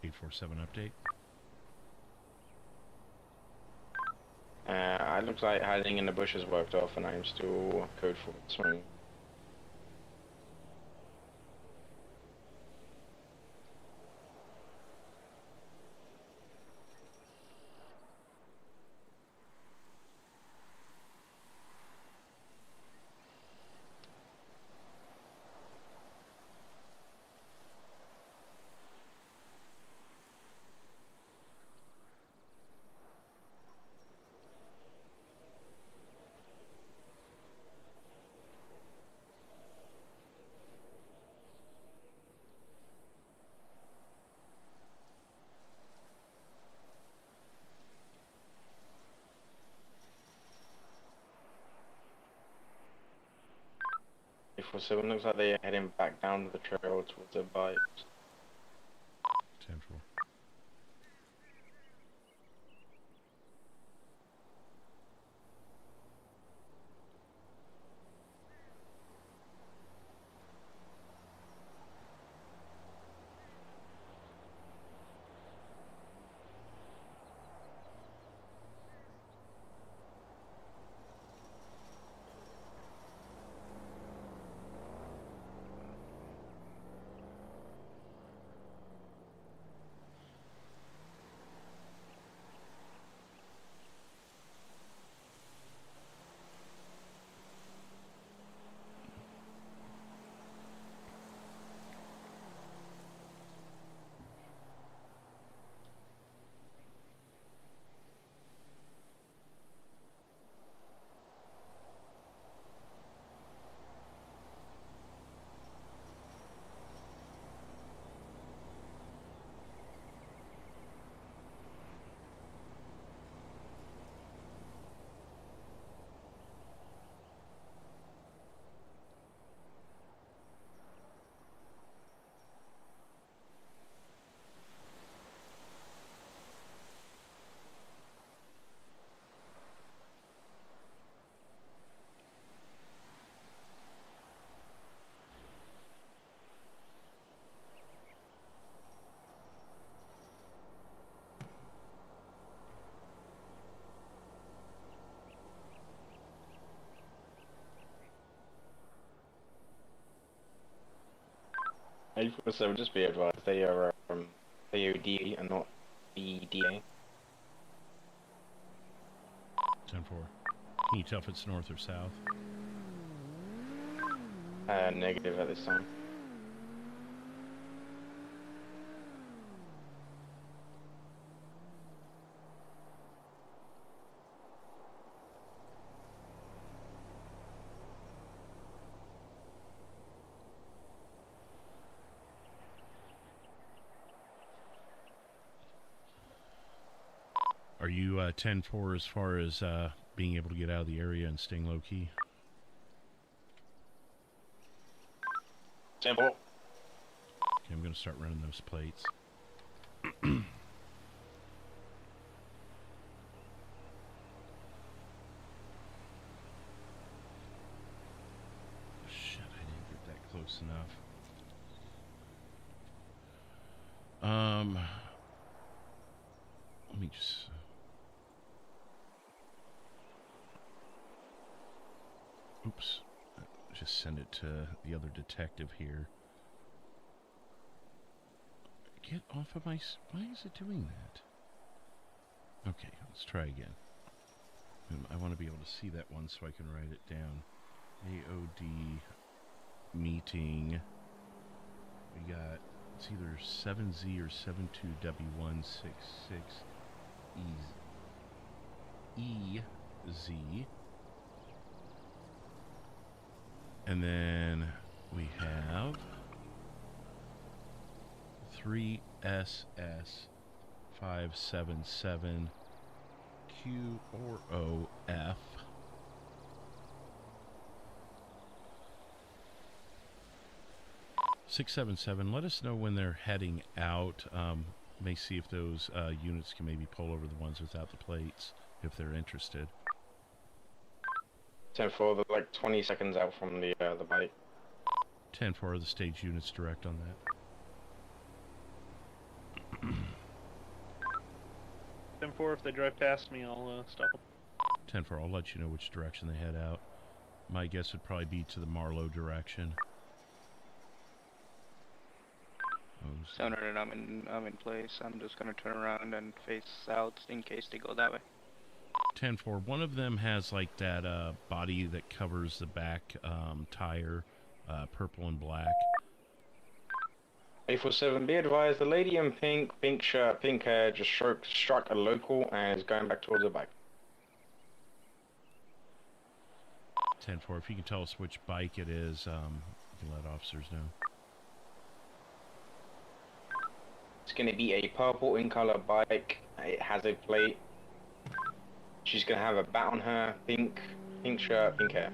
Eight 4-7 update. It looks like hiding in the bushes worked off, and I'm still code 4 swing. So it looks like they're heading back down the trail towards their bikes. 10-4. 847, just be advised, they are AOD and not BDA. 10-4. Can you tell if it's north or south? Negative at this time. Are you 10-4 as far as being able to get out of the area and staying low key? 10-4. Okay, I'm going to start running those plates. Shit, I didn't get that close enough. Let me just... Oops. Just send it to the other detective here. Get off of my... Why is it doing that? Okay, let's try again. I want to be able to see that one so I can write it down. AOD meeting. We got... It's either 7Z or 72W166EZ. And then we have 3SS577Q4OF. $677. Let us know when they're heading out. May see if those units can maybe pull over the ones without the plates if they're interested. 10-4, they're like 20 seconds out from the bike. 10-4, the stage units direct on that. 10-4, if they drive past me, I'll stop them. 10-4, I'll let you know which direction they head out. My guess would probably be to the Marlow direction. 700, I'm in place. I'm just gonna turn around and face south in case they go that way. 10-4, one of them has like that body that covers the back tire, purple and black. 847, be advised, the lady in pink shirt, pink hair, just struck a local and is going back towards the bike. 10-4, if you can tell us which bike it is, you can let officers know. It's going to be a purple in color bike. It has a plate. She's going to have a bat on her, pink shirt, pink hair.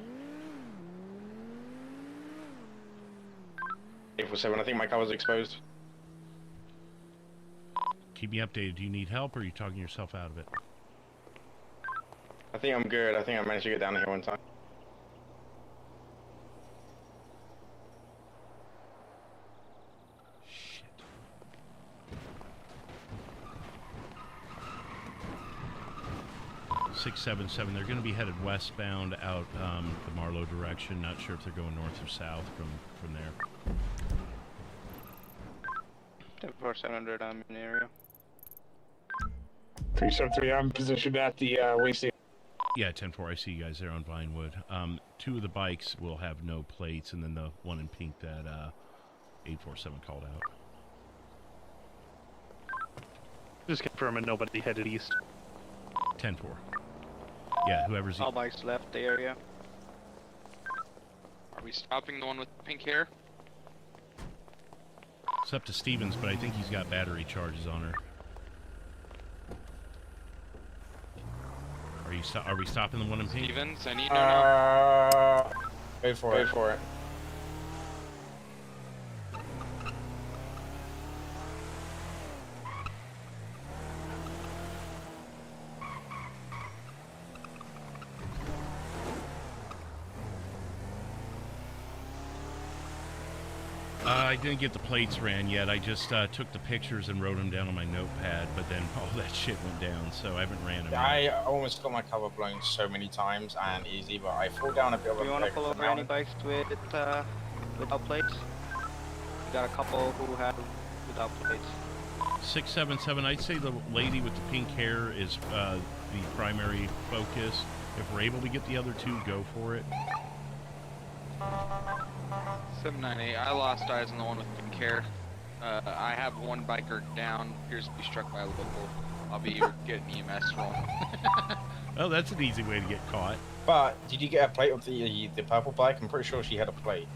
847, I think my cover's exposed. Keep me updated. Do you need help or are you talking yourself out of it? I think I'm good. I think I managed to get down here one time. Shit. 677. They're going to be headed westbound out the Marlow direction. Not sure if they're going north or south from there. 10-4, 700, I'm in the area. 373, I'm positioned at the Wasting. Yeah, 10-4, I see you guys there on Vinewood. Two of the bikes will have no plates, and then the one in pink that 847 called out. Just confirming nobody headed east. 10-4. Yeah, whoever's... All bikes left the area. Are we stopping the one with pink hair? It's up to Stevens, but I think he's got battery charges on her. Are we stopping the one in pink? Stevens, I need to know. Wait for it. Wait for it. I didn't get the plates ran yet. I just took the pictures and wrote them down on my notepad, but then all that shit went down, so I haven't ran them. I almost got my cover blown so many times and easy, but I fall down a bit of a... Do you want to pull over any bikes without plates? got a couple who have without plates. 677. I'd say the lady with the pink hair is the primary focus. If we're able to get the other two, go for it. 798. I lost eyes on the one with pink hair. I have one biker down. Appears to be struck by a local. I'll be getting EMS rolling. Oh, that's an easy way to get caught. But did you get a plate of the purple bike? I'm pretty sure she had a plate.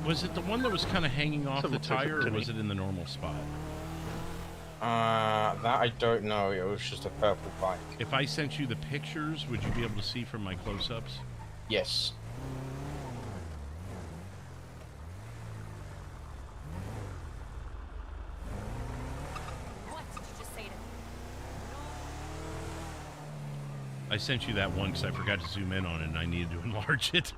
Was it the one that was kind of hanging off the tire, or was it in the normal spot? That I don't know. It was just a purple bike. If I sent you the pictures, would you be able to see from my close-ups? Yes. I sent you that one because I forgot to zoom in on it and I needed to enlarge it.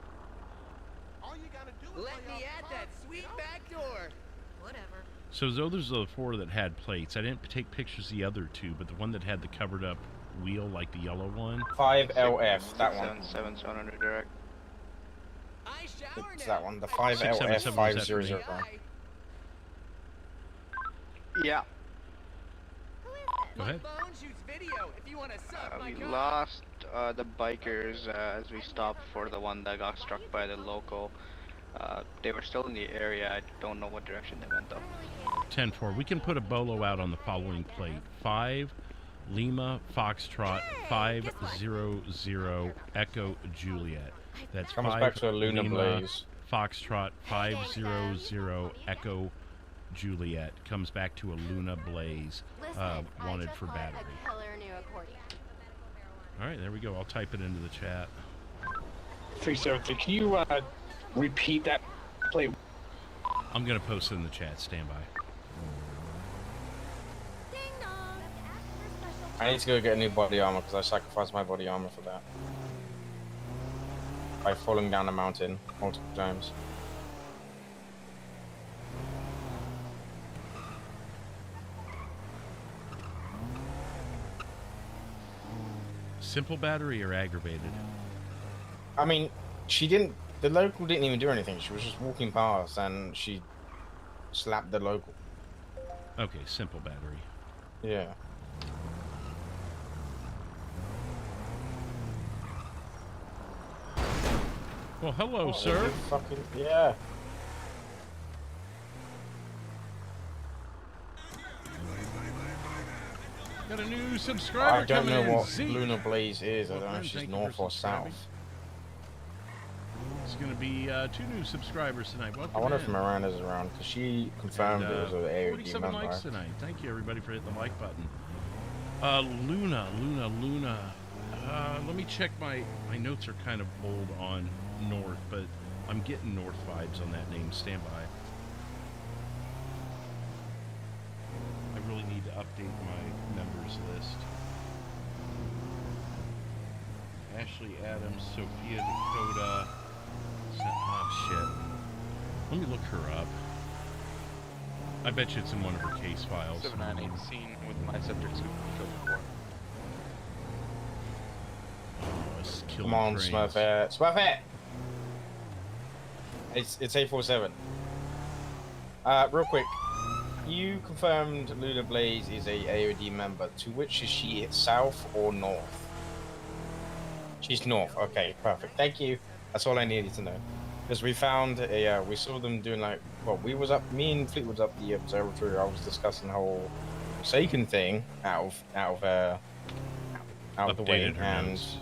Let me at that sweet back door. Whatever. So those are the four that had plates. I didn't take pictures of the other two, but the one that had the covered up wheel, like the yellow one. 5LF, that one. 700 direct. It's that one, the 5LF 500. Yeah. Go ahead. We lost the bikers as we stopped for the one that got struck by the local. They were still in the area. I don't know what direction they went though. 10-4. We can put a bolo out on the following plate. 5 Lima Foxtrot 500 Echo Juliet. That's Comes 5 back to a Luna Lima Blaze. Foxtrot 500 Echo Juliet. Comes back to a Luna Blaze. Wanted for battery. Alright, there we go. I'll type it into the chat. 373, can you repeat that plate? I'm going to post it in the chat. Stand by. I need to go get a new body armor because I sacrificed my body armor for that. By falling down a mountain multiple times. Simple battery or aggravated? I mean, she didn't. The local didn't even do anything. She was just walking past and she slapped the local. Okay, simple battery. Yeah. Well, hello, Oh, sir. Fucking, yeah. Got a new subscriber I don't coming know in. what Zeke. Luna Blaze is. I don't know if she's Thank you north for or subscribing. south. It's going to be 2 new subscribers tonight. Welcome I wonder in. if Miranda's around because she confirmed it was an AOD 47 member. likes tonight. Thank you, everybody, for hitting the like button. Luna. Let me check my notes are kind of bold on North, but I'm getting North vibes on that name. Stand by. I really need to update my members list. Ashley Adams, Sophia Dakota. Oh shit. Let me look her up. I bet you it's in one of her case files. 798 scene with my subject suit code 4. Oh, it's killing Come on, trains. Smurfette. Smurfette! It's 847. Real quick. You confirmed Luna Blaze is a AOD member. To which is she, south or north? She's north. Okay, perfect. Thank you. That's all I needed to know. Because we found we saw them doing like, well, me and Fleetwood's up the observatory. I was discussing the whole Forsaken thing out of the way, Updated her notes.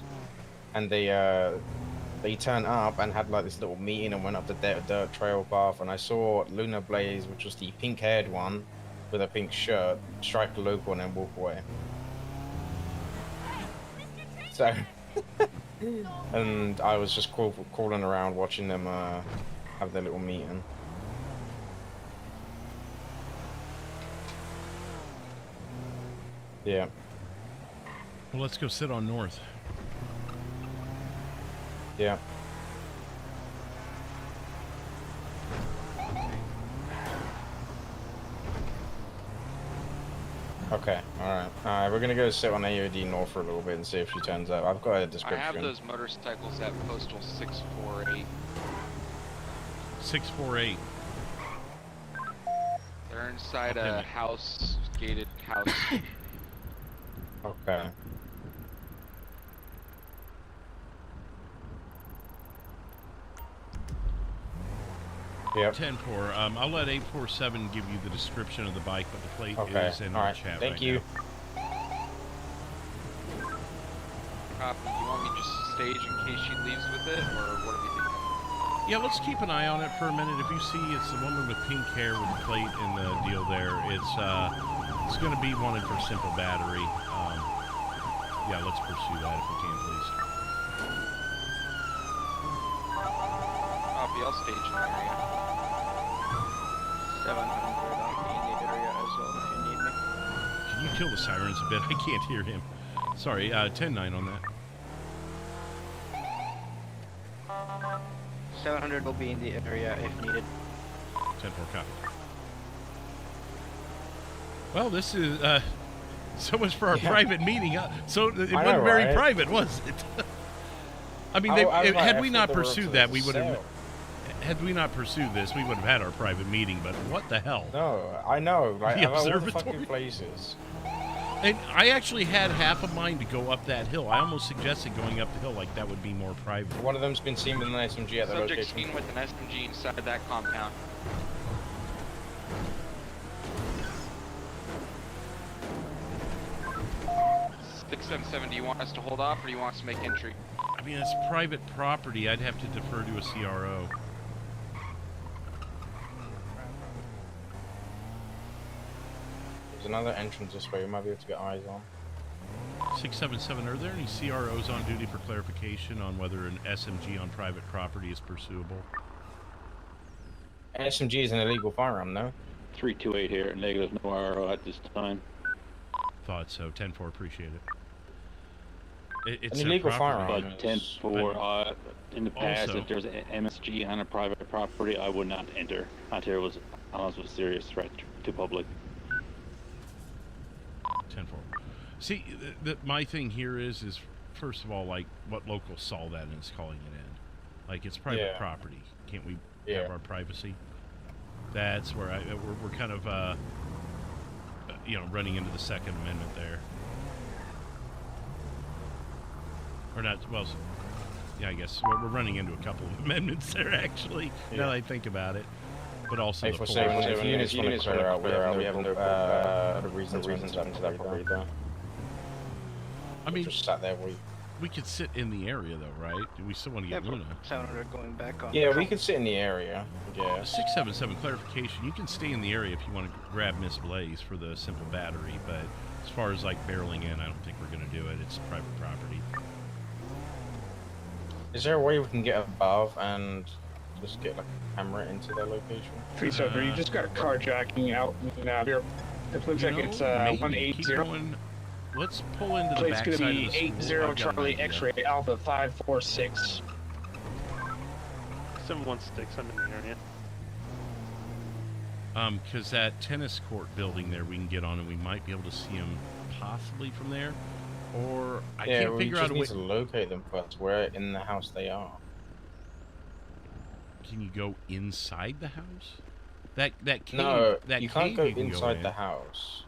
and they turned up and had like this little meeting and went up the dirt trail path, and I saw Luna Blaze, which was the pink-haired one with a pink shirt, strike a local and then walk away. So, and I was just crawling around watching them have their little meeting. Yeah. Well, let's go sit on North. Yeah. Okay, alright. We're gonna go sit on AOD North for a little bit and see if she turns up. I've got a I description. have those motorcycles at postal 648. 648. They're inside Okay. a house, gated house. Okay. Yep. 10-4. I'll let 847 give you the description of the bike, but the plate Okay. is in All our right. chat Thank right you. now. Copy. You want me to just stage in case she leaves with it, or what are we thinking? Yeah, let's keep an eye on it for a minute. If you see it's the woman with pink hair with the plate and the deal there, it's going to be wanted for simple battery. Yeah, let's pursue that if we can, please. Copy. I'll stage in the area. 700, I'll be in the area as well if you need me. Can you kill the sirens a bit? I can't hear him. Sorry, 10-9 on that. 700 will be in the area if needed. 10-4 copy. Well, this is so much for our private meeting. So it wasn't very right? private, was it? I mean, had we not pursued that, we would have. Had we not pursued this, we would have had our private meeting. But what the hell? No, I know. Like, The I'm at all the observatory? fucking places. And I actually had half a mind to go up that hill. I almost suggested going up the hill, like that would be more private. One of them's been seen with an SMG at the Subject location. seen with an SMG inside that compound. $677, do you want us to hold off, or do you want us to make entry? I mean, it's private property. I'd have to defer to a CRO. There's another entrance this way. We might be able to get eyes on. 677, are there any CROs on duty for clarification on whether an SMG on private property is pursuable? An SMG is an illegal firearm, no? 328 here, negative, no RO at this time. Thought so. 10-4, appreciate it. It's An a illegal property. firearm. But 10-4, in the past, also- if there's an MSG on a private property, I would not enter until it was a serious threat to public. 10-4. See, my thing here is first of all, like, what local saw that and is calling it in? Like, it's private Yeah. property. Can't we Yeah. have our privacy? That's where we're kind of, running into the Second Amendment there. Or not, well, yeah, I guess we're running into a couple of amendments there, actually, now that I think about it. But also the 847, if units want to units clear out, we have no reasons to enter that property, though. I mean, Just sat there, we could sit in the area, though, right? Do we still want to Yeah, get but Luna? 700 going back on. Yeah, we could sit in the area. Yeah. 677 clarification. You can stay in the area if you want to grab Miss Blaze for the simple battery, but as far as like barreling in, I don't think we're going to do it. It's private property. Is there a way we can get above and just get like a camera into their location? 373, you just got a carjacking out in here. It looks like it's Maybe. 180. Keep going. Let's pull into the Plate's backside gonna of be the school. 80 I've got an Charlie idea. X-ray Alpha 546. 716, I'm in the area. Because that tennis court building there, we can get on and we might be able to see them possibly from there. Or I Yeah, can't we figure just out a need way. to locate them first. Where in the house they are. Can you go inside the house? That cave. No, that you can't cave go you can inside in. the house.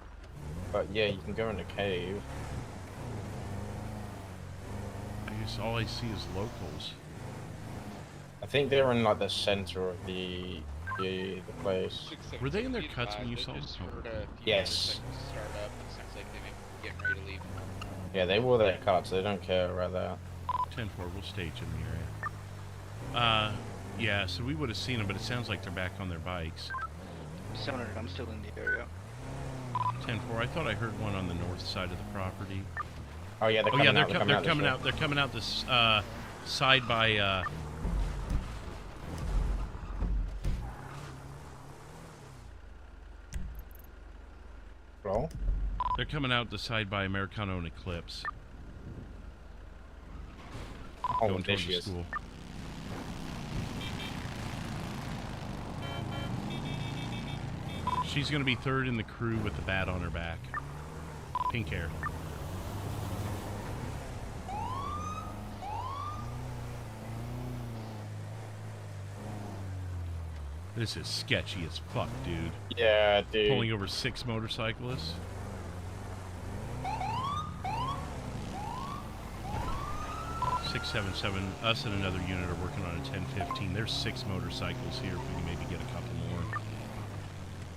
But yeah, you can go in the cave. I guess all I see is locals. I think they're in like the center of the place. Were they in their cuts when you saw them? Yes. Start up. It sounds like they may be getting ready to leave. Yeah, they wore their cuts. They don't care about that. 10-4, we'll stage in the area. Yeah, so we would have seen them, but it sounds like they're back on their bikes. 700, I'm still in the area. 10-4, I thought I heard one on the north side of the property. Oh yeah, they're Oh coming yeah, out. they're coming out. They're coming out this side by. Roll. They're coming out the side by Americano and Eclipse. Oh, Going towards the vicious. school. She's gonna be third in the crew with the bat on her back. Pink hair. This is sketchy as fuck, dude. Yeah, dude. Pulling over 6 motorcyclists. 677. Us and another unit are working on a 1015. There's 6 motorcycles here. If we can maybe get a couple more.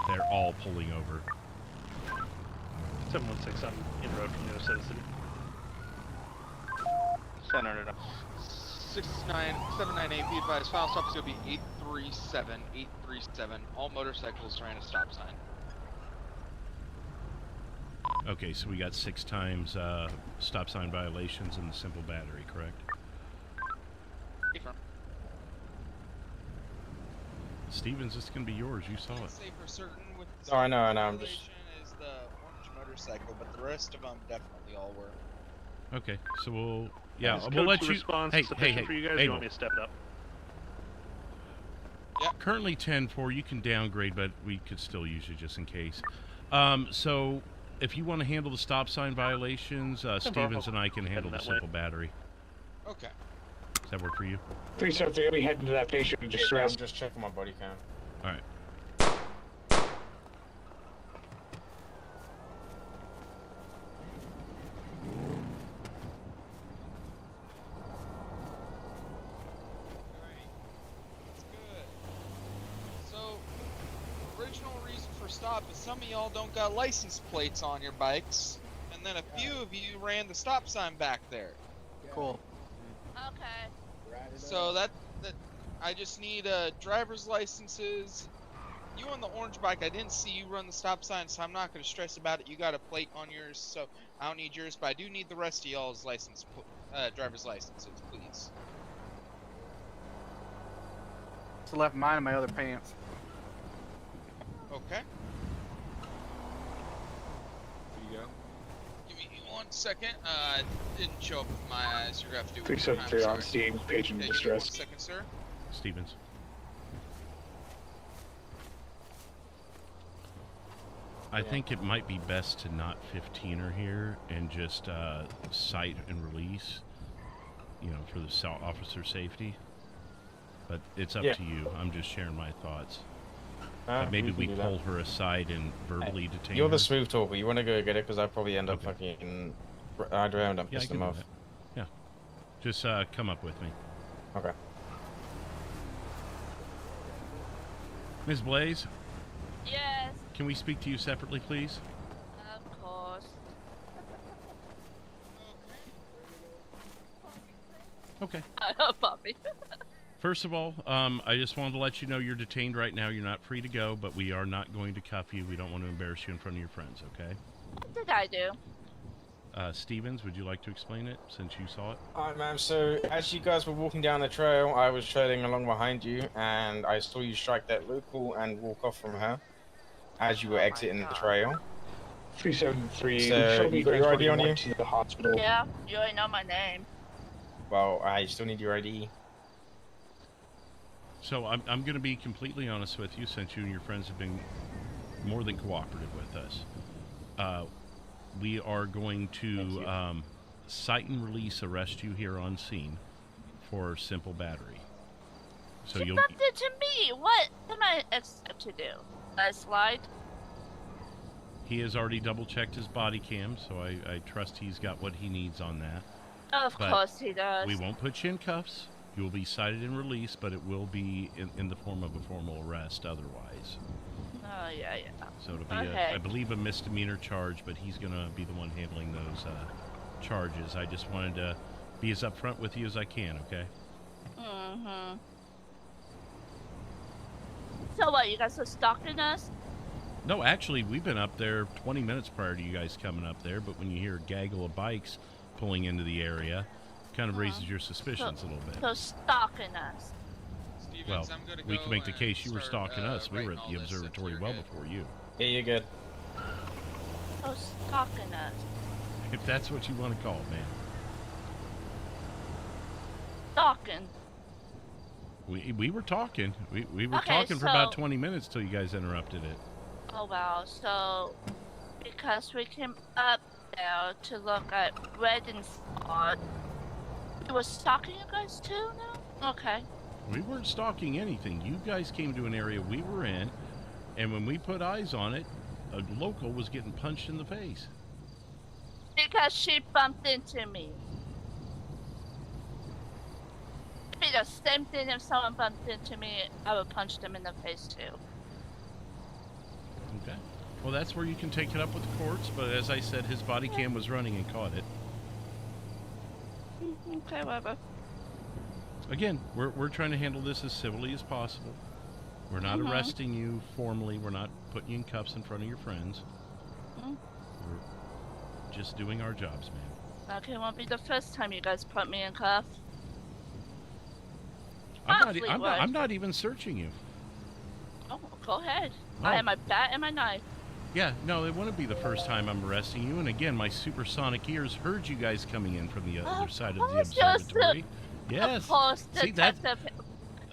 They're all pulling over. 716 on in road from the other side of the city. San Andreas. 798, be advised, final stop is going to be 837, 837. All motorcycles are in a stop sign. Okay, so we got 6 times stop sign violations in the simple battery, correct? Stevens, this is going to be yours. You saw it. Say for certain with Oh, I know. I'm just. is the orange motorcycle, but the rest of them definitely all were. Okay, so we'll... Yeah, Is we'll code let 2 you... response Hey, sufficient for you guys? hey, You want me to step it up? Yeah. Currently 10-4. You can downgrade, but we could still use you just in case. So, if you want to handle the stop sign violations, Stevens and I can handle the simple battery. Okay. Does that work for you? 373, we head into that station and just I'm rest. just checking my body cam. Alright. Stop, but some of y'all don't got license plates on your bikes, and then a few of you ran the stop sign back there. Cool. Okay. So that I just need driver's licenses. You on the orange bike, I didn't see you run the stop sign, so I'm not going to stress about it. You got a plate on yours, so I don't need yours, but I do need the rest of y'all's license, driver's licenses, please. So left mine in my other pants. Okay. Here you go. Give me 1 second. Didn't show up with my eyes. You're gonna have to do it. 373 on scene, page in Okay, distress. 1 second, sir. Stevens. I think it might be best to not 15er here and just cite and release, you know, for the officer safety. But it's up to you. I'm just sharing my thoughts. Maybe we pull her aside and verbally detain You're her. the smooth talker. You want to go get it? Because I'd probably end up fucking... I'd end up pissing them off. Yeah. Just come up with me. Okay. Ms. Blaze? Yes, Can we speak to you separately, please? of course. Okay. Puppy. First of all, I just wanted to let you know you're detained right now. You're not free to go, but we are not going to cuff you. We don't want to embarrass you in front of your friends, okay? What did I do? Stevens, would you like to explain it since you saw it? Alright, ma'am. So, as you guys were walking down the trail, I was trailing along behind you, and I saw you strike that local and walk off from her as you were exiting the trail. 373, So, show me you got your ID on you? to the hospital. Yeah, you already know my name. Well, I still need your ID. So I'm going to be completely honest with you, since you and your friends have been more than cooperative with us. We are going to cite and release arrest you here on scene for simple battery. So She left it to me. What am I expected to do? Slide? He has already double-checked his body cam, so I trust he's got what he needs on that. Of course he does. We won't put you in cuffs. You will be cited and released, but it will be in the form of a formal arrest otherwise. Oh, yeah. So it'll be, I believe, a misdemeanor charge, but he's going to be the one handling those charges. I just wanted to be as upfront with you as I can, okay? Mm-hmm. So what, you guys are stalking us? No, actually, we've been up there 20 minutes prior to you guys coming up there, but when you hear a gaggle of bikes pulling into the area, kind of raises your suspicions a little bit. So stalking us. Well, we can make the case you were stalking us. We were at the observatory well before you. Yeah, you're good. So stalking us. If that's what you want to call it, man. Stalking. We were talking. We were Okay, talking for about so- 20 minutes till you guys interrupted it. Oh wow, so because we came up there to look at red and spot, it was stalking you guys too now? Okay. We weren't stalking anything. You guys came to an area we were in, and when we put eyes on it, a local was getting punched in the face. Because she bumped into me. It'd be the same thing if someone bumped into me, I would punch them in the face too. Okay. Well, that's where you can take it up with the courts, but as I said, his body cam was running and caught it. Okay, whatever. Again, we're trying to handle this as civilly as possible. We're not arresting you formally. We're not putting you in cuffs in front of your friends. We're just doing our jobs, man. Okay, won't be the first time you guys put me in cuffs. I'm not even searching you. Oh, go ahead. Oh. I have my bat and my knife. Yeah, no, it wouldn't be the first time I'm arresting you. And again, my supersonic ears heard you guys coming in from the other side of the observatory. Yes. See that?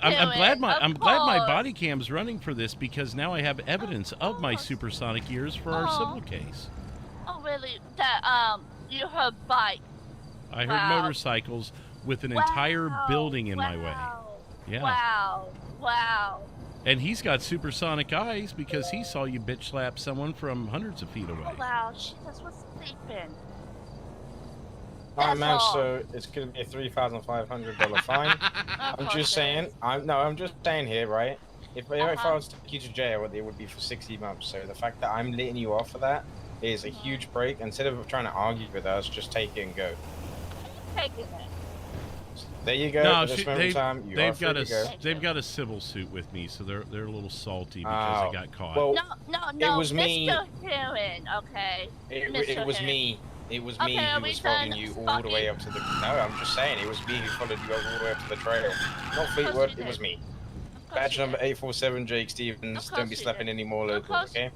I'm glad my body cam's running for this because now I have evidence of my supersonic ears for our civil case. Oh, really? That you heard bike. I heard motorcycles with an entire building in my way. Yeah. Wow. And he's got supersonic eyes because he saw you bitch slap someone from hundreds of feet away. Oh, wow, she just was sleeping. Alright, man, so it's going to be a $3,500 fine. I'm just saying, I'm just saying here, right? If I was to take you to jail, it would be for 60 months. So the fact that I'm letting you off for that is a huge break. Instead of trying to argue with us, just take it and go. Taking it. There you go. No, they've got a civil suit with me, so they're a little salty because I got caught. Well, no, it was me. Mr. Heron, okay. It was me. It was me who was following you all the way up to the. No, I'm just saying it was me who followed you all the way up to the trail. Not Fleetwood. It was me. Badge number 847, Jake Stevens. Don't be slapping any more locals, okay?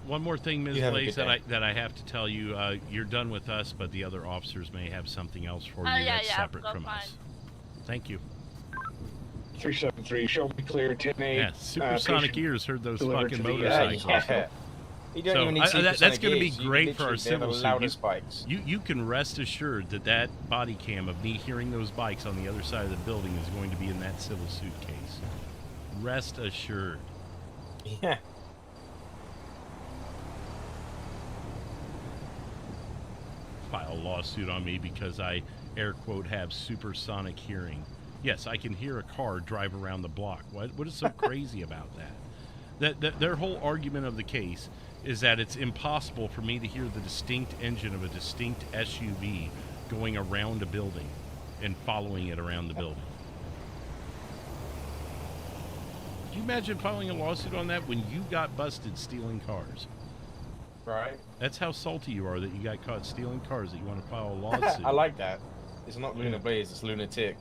One more thing, Ms. Blaze, that I have to tell you. You're done with us, but the other officers may have something else for you that's separate from us. Thank you. 373, show me clear, 10-8. Yeah, supersonic ears heard those fucking motorcycles. Yeah. That's going to be great for our civil suit. Bikes. You can rest assured that body cam of me hearing those bikes on the other side of the building is going to be in that civil suit case. Rest assured. Yeah. File a lawsuit on me because I, air quote, have supersonic hearing. Yes, I can hear a car drive around the block. What is so crazy about that? Their whole argument of the case is that it's impossible for me to hear the distinct engine of a distinct SUV going around a building and following it around the building. Could you imagine filing a lawsuit on that when you got busted stealing cars? Right. That's how salty you are that you got caught stealing cars, that you want to file a lawsuit. I like that. It's not Lunar Blaze, it's Lunatic.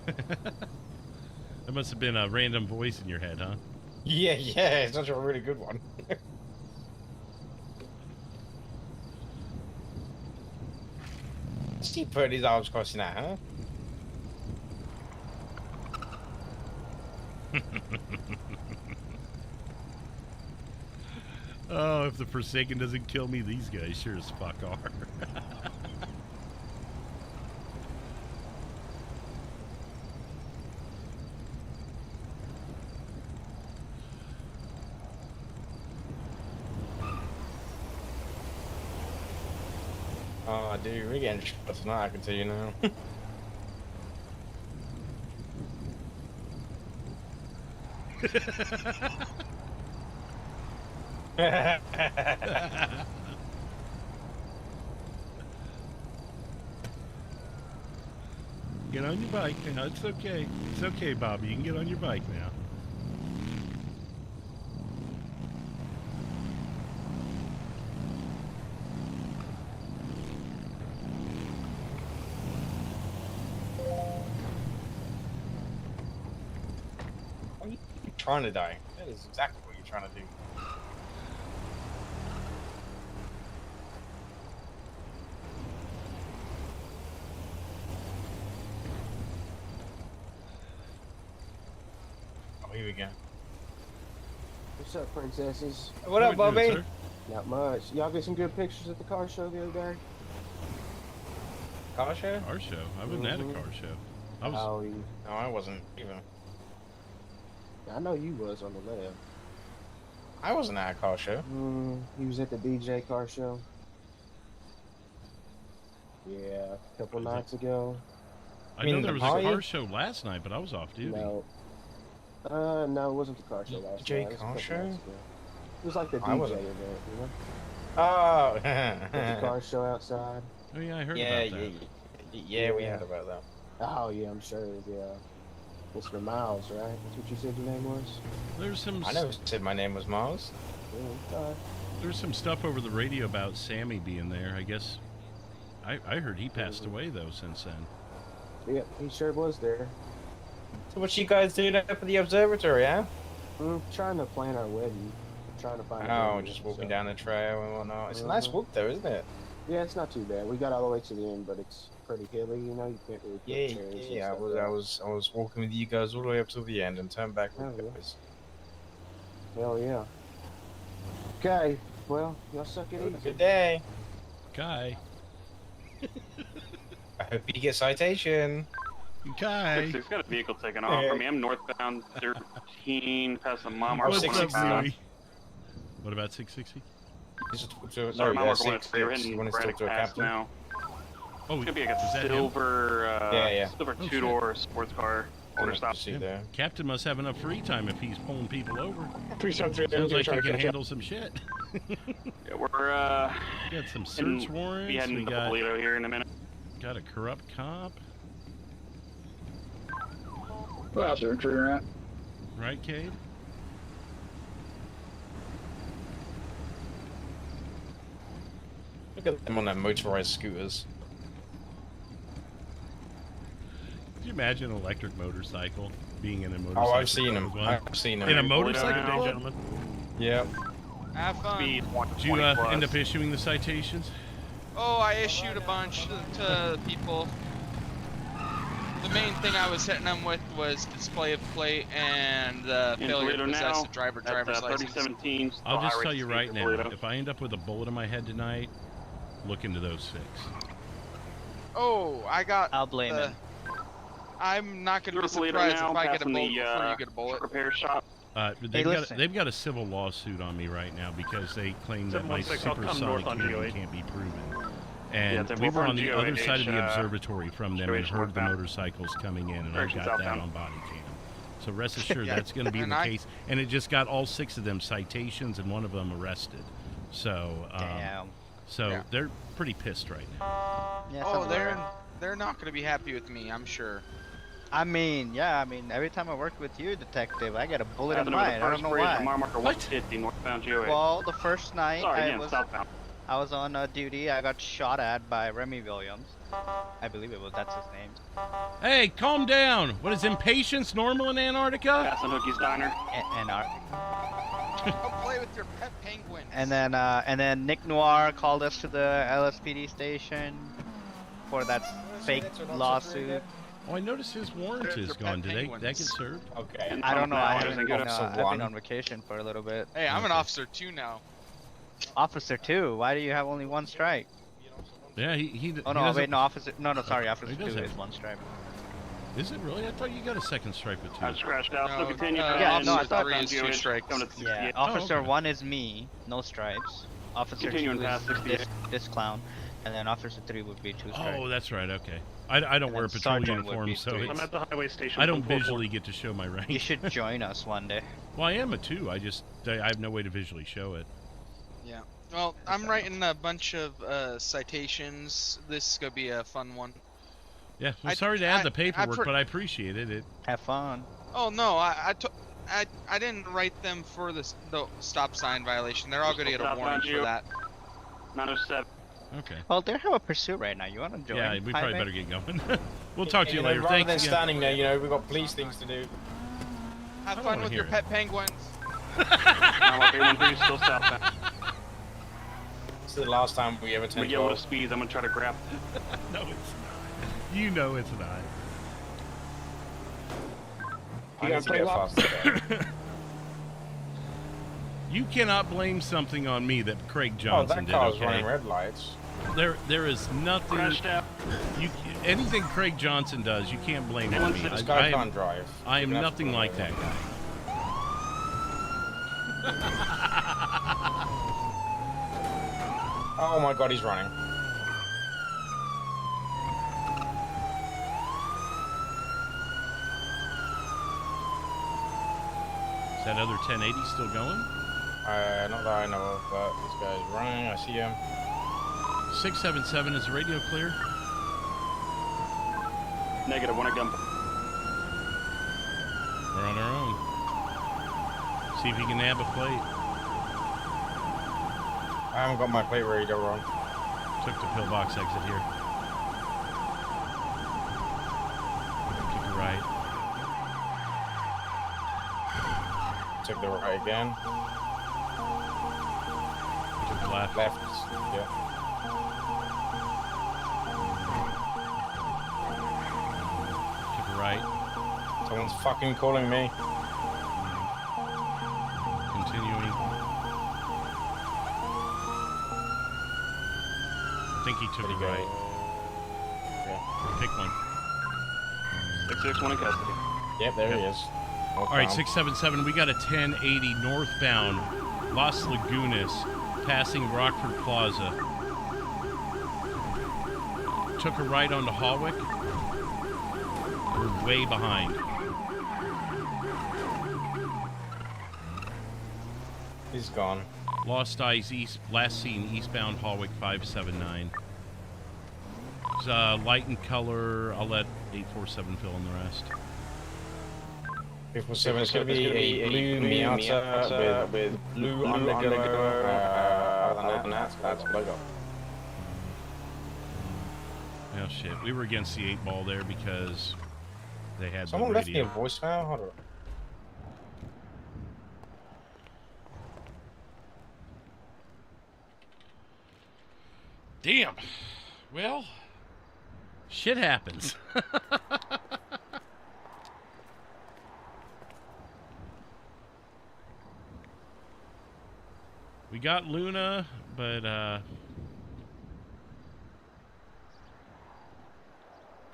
That must have been a random voice in your head, huh? Yeah, it's such a really good one. Let's keep putting his arms crossing out, huh? Oh, if the Forsaken doesn't kill me, these guys sure as fuck are. Oh, dude, we're getting shot tonight, I can tell you now. Get on your bike now. It's okay. It's okay, Bobby. You can get on your bike now. Are you trying to die? That is exactly what you're trying to do. Oh, here we go. What's up, princesses? What up, Bobby? Not much. Y'all get some good pictures at the car show the other day? Car show? Car show? I wasn't at a car show. I was. Oh, No, I wasn't even. I know you was on the lab. I wasn't at a car show. He was at the DJ car show. Yeah, a couple nights ago. I know there was a car show last night, but I was off duty. No. No, it wasn't the car show last night. DJ car show? It was like the I DJ wasn't. event, you know? Oh. The car show outside. Oh yeah, I heard yeah, about that. Yeah, we heard about that. Oh yeah, I'm sure. Yeah, Mr. Miles, right? That's what you said your name was. There's some. I never said my name was Miles. There's some stuff over the radio about Sammy being there. I guess. I heard he passed away though since then. Yep, he sure was there. So what you guys doing up at the observatory, huh? Trying to plan our wedding. Trying to find. Oh, just walking down the trail and whatnot. It's a nice walk though, isn't it? Yeah, it's not too bad. We got all the way to the end, but it's pretty hilly. You know, you can't really. Put chairs and Yeah. stuff I was walking with you guys all the way up to the end and turned back with you guys. Hell yeah. Okay, well, y'all suck it easy. Good day. Kai. I hope you get citation. Kai. 6-6 got a vehicle taken off from me. I'm northbound 13 past the mile marker. What's up, 1 Louie? What about 660? Sorry, mile marker 6, 1. We're hitting want to talk Braddock to a Pass captain? now. Oh, It's gonna be like is a that him? silver, silver Oh, two-door sports car. Order stop. Yeah, Captain must have enough free time if he's pulling people over. 373. Sounds like he can handle some shit. Yeah, we're got some search warrants. Be heading We to got Toledo here in a minute. got a corrupt cop. Well, how's your trigger at? Right, Cade? Look at them on their motorized scooters. Could you imagine an electric motorcycle being in a motorcycle? Oh, I've seen them. club? I've seen them. In a motorcycle Good day, club? gentlemen. Yep. Have fun. Speed 1 to Did you 20 plus. end up issuing the citations? Oh, I issued a bunch to people. The main thing I was hitting them with was display of plate and the In failure Toledo to possess now, a driver's license. 3017. I'll just highway tell you speed right to now, Toledo. if I end up with a bullet in my head tonight, look into those 6. Oh, I got. I'll blame him. I'm not going to You're be to Toledo surprised now, if I get a passing bullet the, before you get a bullet. repair shop. listen. They've got a civil lawsuit on me right now because they claim that my 716, I'll come supersonic north on hearing GOA. can't be proven. Yeah, And it's we were over on the GOA, other side of the uh, observatory from them and situation heard the northbound. motorcycles coming in, and I Direction got that southbound. on body cam. So rest assured Yeah. that's going to be And the I- case. And it just got all 6 of them citations and one of them arrested. So, Damn. Yeah. they're pretty pissed right now. Yeah, Oh, somewhere. they're not going to be happy with me, I'm sure. I mean, every time I work with you, detective, I get a bullet in Passing over the mine. I don't first know bridge, why. mile marker What? 150 northbound GOA. Well, the first night Sorry, I again, was southbound. on duty. I got shot at by Remy Williams. I believe that's his name. Hey, calm down. What is impatience normal in Antarctica? Passing Hookie's Diner. Go play with your pet penguins. And then Nick Noir called us to the LSPD station for that fake lawsuit. Oh, I noticed his warrant They're is pet gone. Did that penguins. get served? Okay. I don't know. I Officer haven't been, Officer I've been one. on vacation for a little bit. Hey, I'm an officer too now. Officer 2, why do you have only 1 strike? Yeah, he Oh no, doesn't- wait, no, officer. No, sorry, officer He 2 does have- is 1 strike. Is it really? I thought you got a second stripe with 2. I scratched out. No, So continue. yeah, and no, I thought northbound three is GOA, 2 strikes. coming to Yeah, 68. officer okay. 1 is me, no stripes. Officer Continuing 2 past is 68. this clown, and then officer 3 would be 2 strikes. Oh, that's right. Okay. I don't And wear a then patrol sergeant would uniform, be so 3. I'm it's, at the highway station. I don't from 4-4. visually get to show my rank. You should join us one day. Well, I am a 2. I have no way to visually show it. Yeah. Well, I'm writing a bunch of citations. This is gonna be a fun one. Yeah. Well, I- sorry to add the I paperwork, per- but I appreciate it. Have fun. Oh no, I didn't write them for the stop sign violation. They're all gonna get a Stop warning sign, for that. 907. Okay. Well, they have a pursuit right now. You want to join? Yeah, we probably Highway? better get going. We'll talk to you know, later. Rather than Thanks again. standing there, we've got police things to do. Have don't fun wanna with your hear it. pet penguins. Mile marker 130 still southbound. This is the last time we ever I'm take gonna yell off. at speeds. I'm gonna try to grab. No, it's not. You know it's not. I You need gotta to play get lock. faster there. You cannot blame something on me that Craig Oh, Johnson that did, car's okay? running red lights. There is nothing. Crashed out. Anything Craig Johnson does, you can't blame on me. This guy can't drive. I am You're gonna have to nothing pull like over. that guy. Oh my god, he's running. Is that other 1080 still going? Not that I know of, but this guy's running. I see him. 677, is the radio clear? Negative, one at gunpoint. We're on our own. See if you can nab a plate. I haven't got my plate ready to run. Took the pillbox exit here. Keep it right. Took the right again. Took the left. Left. Yeah. Took a right. Someone's fucking calling me. Continuing. I think he took a right. Yeah. Pick one. 661 in custody. Yep, there he is. All right, 677. We got a 1080 northbound, Las Lagunas, passing Rockford Plaza. Took a right onto Hawick. We're way behind. He's gone. Lost Eyes East, last seen eastbound Hawick 579. It's light in color. I'll let 847 fill in the rest. 847, it's going to be a blue Miata with blue undercover. Other than that, that's what I got. Oh shit, we were against the 8-ball there because they had Someone the left me a radio. voicemail? Hold on. Damn. Well, shit happens. We got Luna, but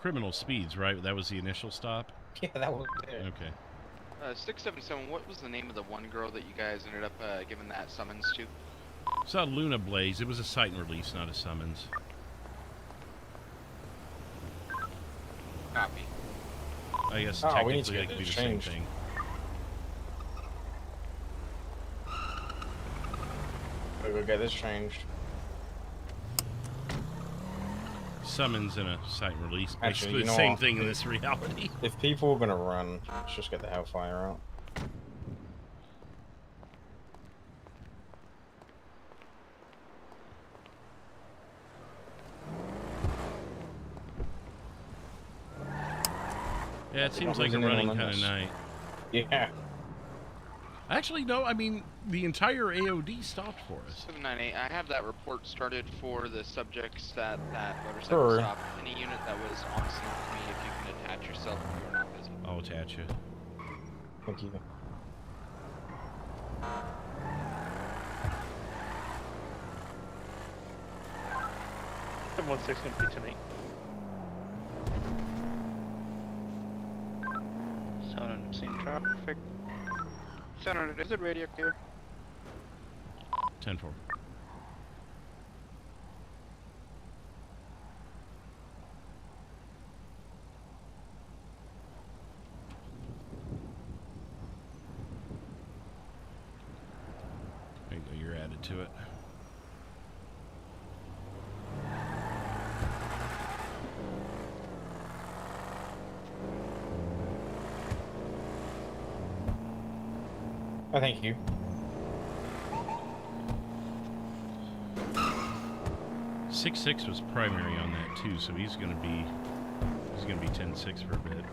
criminal speeds, right? That was the initial stop? Yeah, that was it. Okay. 677, what was the name of the one girl that you guys ended up giving that summons to? It's not Luna Blaze. It was a cite and release, not a summons. Copy. I guess Oh, we need to technically get it could be this the same changed. thing. We'll get this changed. Summons and a cite and release. Actually, Basically you the know same what? thing in this reality. If people are gonna run, let's just get the Hellfire out. Yeah, it seems like a Losing in running on kind of this. night. Yeah. Actually, no, I mean, the entire AOD stopped for us. 798, I have that report started for the subjects that motorcycle Sure. stopped. Any unit that was on scene with me, if you can attach yourself if you're not busy. I'll attach you. Thank you. 716 gonna be tonight. 700 seen traffic. 700, is it radio clear? 10-4. There you go, you're added to it. Oh, thank you. Six six was primary on that too, so he's gonna be 10-6 for a bit.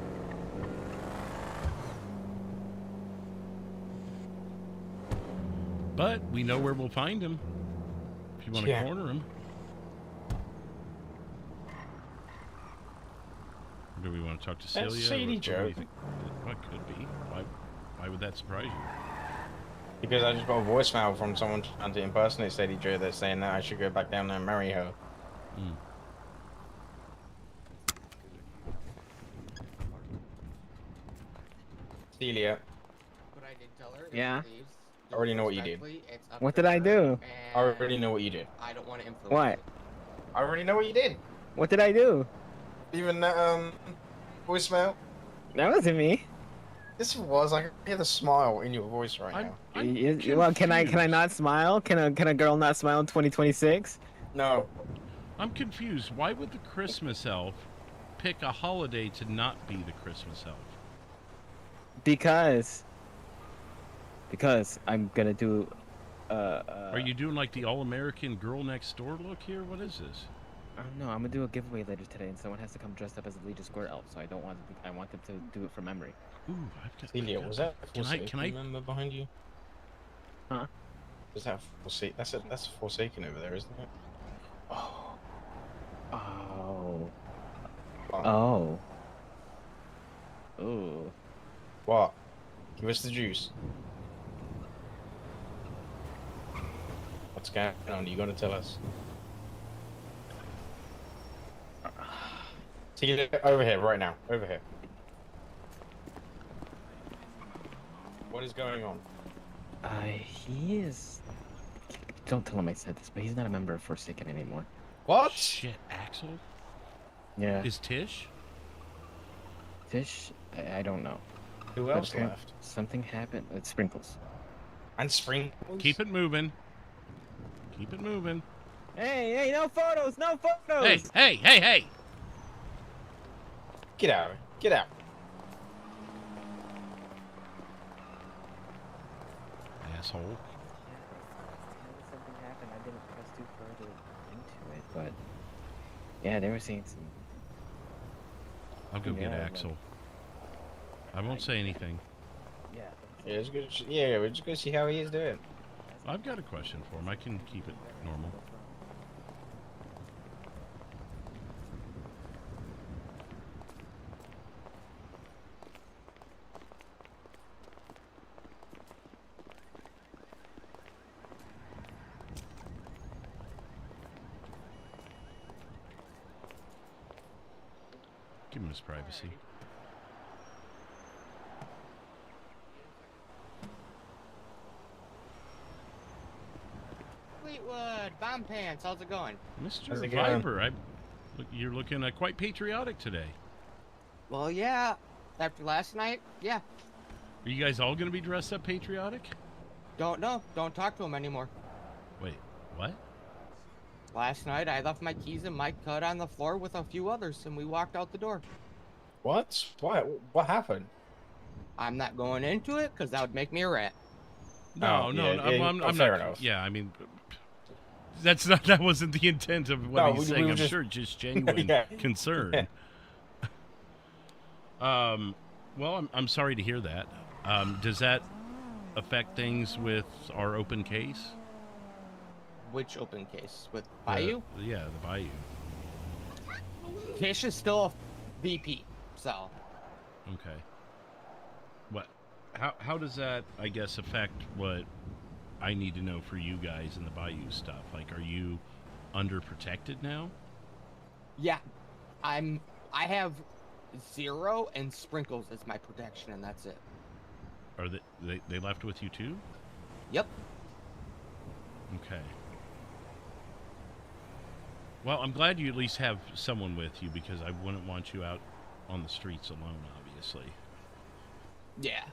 But we know where we'll find him if you want to Yeah. corner him. Or do we want to talk to Celia? That's Sadie What do you Joe. think? What could be? Why would that surprise you? Because I just got a voicemail from someone trying to impersonate Sadie Joe that's saying that I should go back down there and marry her. Mm. Celia. Yeah. I already know what you did. What did I do? I already know what you did. I don't want to influence. What? I already know what you did. What did I do? Even that voicemail. That wasn't me. This was. I can hear the smile in your voice right now. Well, can I not smile? Can a girl not smile in 2026? No. I'm confused. Why would the Christmas elf pick a holiday to not be the Christmas elf? Because I'm gonna do. Are you doing like the all-American girl next door look here? What is this? I don't know. I'm gonna do a giveaway later today, and someone has to come dressed up as a Legion Square elf. So I don't want. I want them to do it from memory. Ooh, I've got. Celia, was that Can I member behind you? Huh? Was that Forsaken? That's Forsaken over there, isn't it? Oh. Oh. Ooh. What? Give us the juice. What's going on? You gotta tell us. See, over here, right now. Over here. What is going on? He is. Don't tell him I said this, but he's not a member of Forsaken anymore. What? Shit, Axel? Yeah. Is Tish? Tish? I don't know. Who else left? Something happened. It's Sprinkles. And Sprinkles? Keep it moving. Keep it moving. Hey, no photos! No photos! Hey! Get out. Get out. Asshole. Something happened. I didn't press too further into it, but yeah, they were saying some. I'll go get Axel. I won't say anything. Yeah. Yeah, it's good. Yeah, we're just gonna see how he is doing. I've got a question for him. I can keep it normal. Give him his privacy. Fleetwood, bomb pants, how's it going? Mr. Viper, you're looking quite patriotic today. Well, yeah. After last night, yeah. Are you guys all going to be dressed up patriotic? Don't know. Don't talk to him anymore. Wait, what? Last night, I left my keys in my cut on the floor with a few others, and we walked out the door. What? What happened? I'm not going into it, because that would make me a rat. No, I'm fair not. enough. Yeah, I mean, that wasn't the intent of what he's saying. I'm sure just genuine concern. Well, I'm sorry to hear that. Does that affect things with our open case? Which open case? With Bayou? Yeah, the Bayou. Tish is still a VP, so. Okay. What? How does that, I guess, affect what I need to know for you guys in the Bayou stuff? Like, are you underprotected now? Yeah, I have 0 and Sprinkles as my protection, and that's it. Are they left with you too? Yep. Okay. Well, I'm glad you at least have someone with you, because I wouldn't want you out on the streets alone, obviously. Yeah.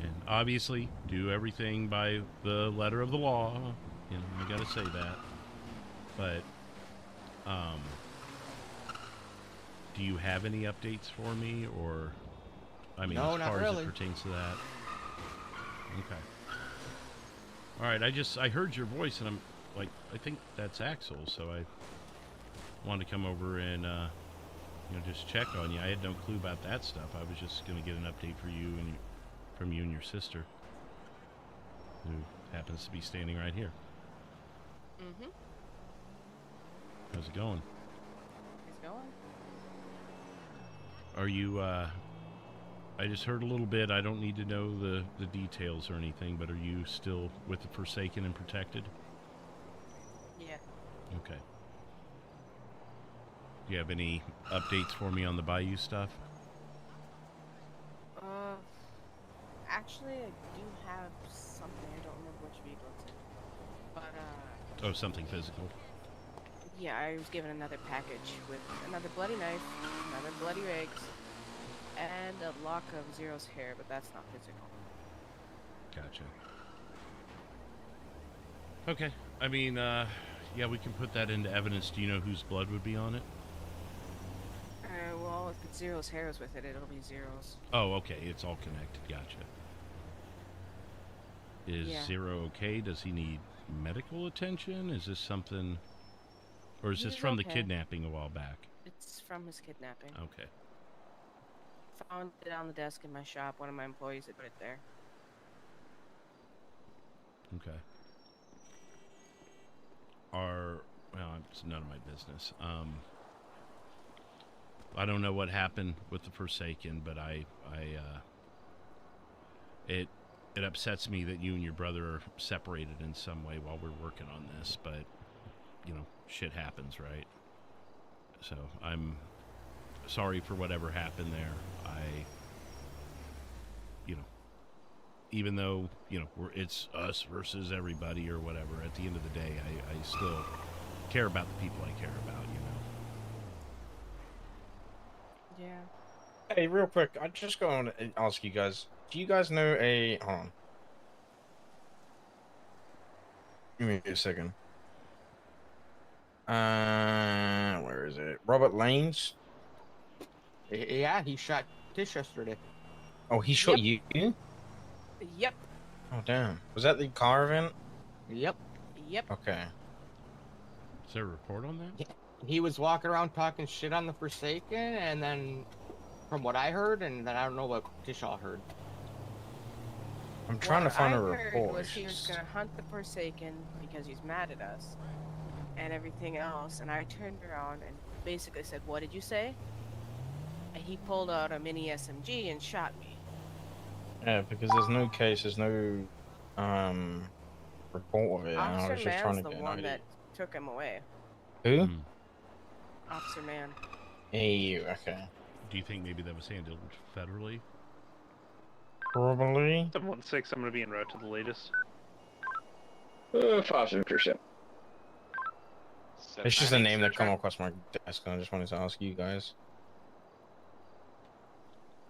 And obviously, do everything by the letter of the law. You know, I gotta say that. But, do you have any updates for me, or, I mean, no, as far as it pertains to that? Okay. All right, I heard your voice, and I'm like, I think that's Axel, so I wanted to come over and, just check on you. I had no clue about that stuff. I was just going to get an update for you and from you and your sister, who happens to be standing right here. Mm-hmm. How's it going? It's going. Are you, I just heard a little bit. I don't need to know the details or anything, but are you still with the Forsaken and Protected? Yeah. Okay. you have any updates for me on the Bayou stuff? Actually, I do have something. I don't remember which vehicle it's in. But, Oh, something physical. yeah, I was given another package with another bloody knife, another bloody rags, and a lock of Zero's hair, but that's not physical. Gotcha. Okay. I mean, yeah, we can put that into evidence. Do you know whose blood would be on it? Well, if it's Zero's hair is with it, it'll be Zero's. Oh, okay. It's all connected. Gotcha. Is Yeah. Zero okay? Does he need medical attention? Is this something... Or is this He's from the okay. kidnapping a while back? It's from his kidnapping. Okay. Found it on the desk in my shop. One of my employees had put it there. Okay. Well, it's none of my business. I don't know what happened with the Forsaken, but it upsets me that you and your brother are separated in some way while we're working on this, but, you know, shit happens, right? So, I'm sorry for whatever happened there. You know, even though, you know, it's us versus everybody or whatever, at the end of the day, I still care about the people I care about, you know? Yeah. Hey, real quick, I just going to ask you guys, do you guys know a... Hold on. Give me a second. Where is it? Robert Lanes? Yeah, he shot Tish yesterday. Oh, he shot you? Yep. Oh, damn. Was that the car event? Yep. Yep. Okay. Is there a report on that? He was walking around talking shit on the Forsaken, and then, from what I heard, and then I don't know what Tishaw heard. I'm trying to find a What I heard report. was he was gonna hunt the Forsaken because he's mad at us, and everything else. And I turned around and basically said, "What did you say?" And he pulled out a mini SMG and shot me. Yeah, because there's no case, there's no report of it. And I Officer was just trying Mann's to the get an one idea. that took him away. Who? Officer Mann. Hey, okay. Do you think maybe that was handled federally? Probably. 716, I'm going to be en route to the latest. 5%. It's just a name that come across my desk, and I just wanted to ask you guys.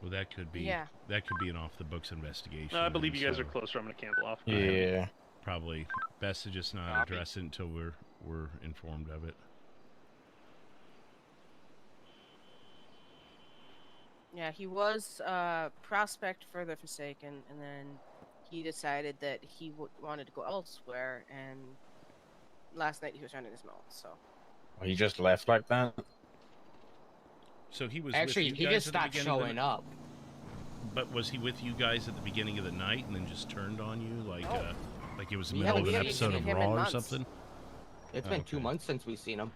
Well, that could be. Yeah. That could be an off-the-books investigation. No, I believe you guys so are closer. I'm going to cancel off. Yeah. Probably best to just not Copy. address it until we're informed of it. Yeah, he was prospect for the Forsaken, and then he decided that he wanted to go elsewhere, and last night he was running his mouth, so. Well, he just left like that? So he was Actually, with you he guys just at the stopped beginning of the showing up. But was he with you guys at the beginning of the night and then just turned on you like No. like it was the We middle of haven't an seen episode of him in Raw or months. something? It's Oh, been 2 okay. months since we've seen him.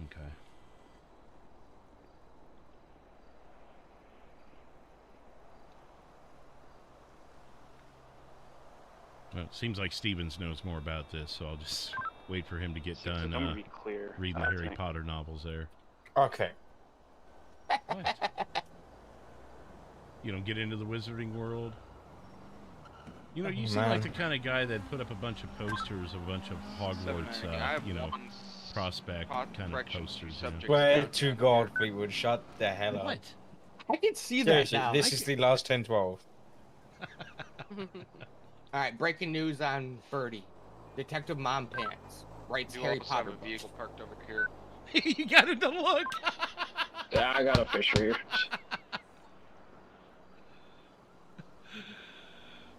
Okay. Well, it seems like Stevens knows more about this, so I'll just wait for him to get done I'm gonna be clear. reading the Harry tonight. Potter novels there. Okay. You know, get into the wizarding world. You know, you Oh, seem man. like the kind of guy that put up a bunch of posters, a bunch of Hogwarts, I have you know, one prospect kind of correction posters. subject. You know? Wait to God, Fleetwood, shut the hell up. What? I can see Seriously, that now. this is the last 10-12. Alright, breaking news on Birdie. Detective Mom Pants writes You Harry also have Potter a books. vehicle parked over here. You got him to look. Yeah, I got a fish here.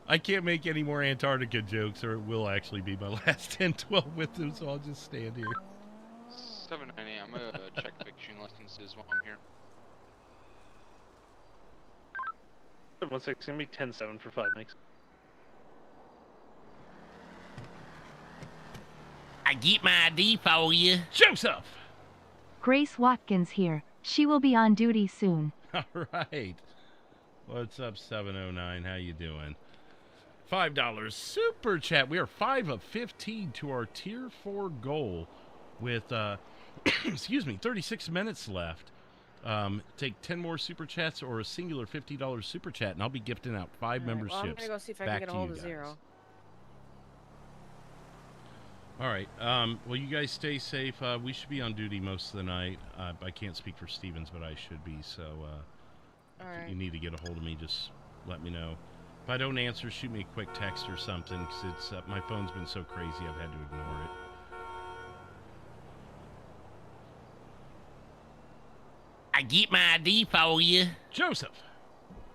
I can't make any more Antarctica jokes, or it will actually be my last 10-12 with him, so I'll just stand here. 790, I'm gonna check fiction licenses while I'm here. 716, going to be 10-7 for 5 makes. I get my ID for you. Joseph! Grace Watkins here. She will be on duty soon. All right. What's up, 709? How you doing? $5 super chat. We are 5 of 15 to our tier 4 goal with, excuse me, 36 minutes left. Take 10 more super chats or a singular $50 super chat, and I'll be gifting out 5 memberships. Well, I'm gonna go see if I can get a hold of Zero. All right. Well, you guys stay safe. We should be on duty most of the night. I can't speak for Stevens, but I should be. So if you need to get a hold of me, just let me know. If I don't answer, shoot me a quick text or something, because it's my phone's been so crazy I've had to ignore it. I get my ID for you. Joseph.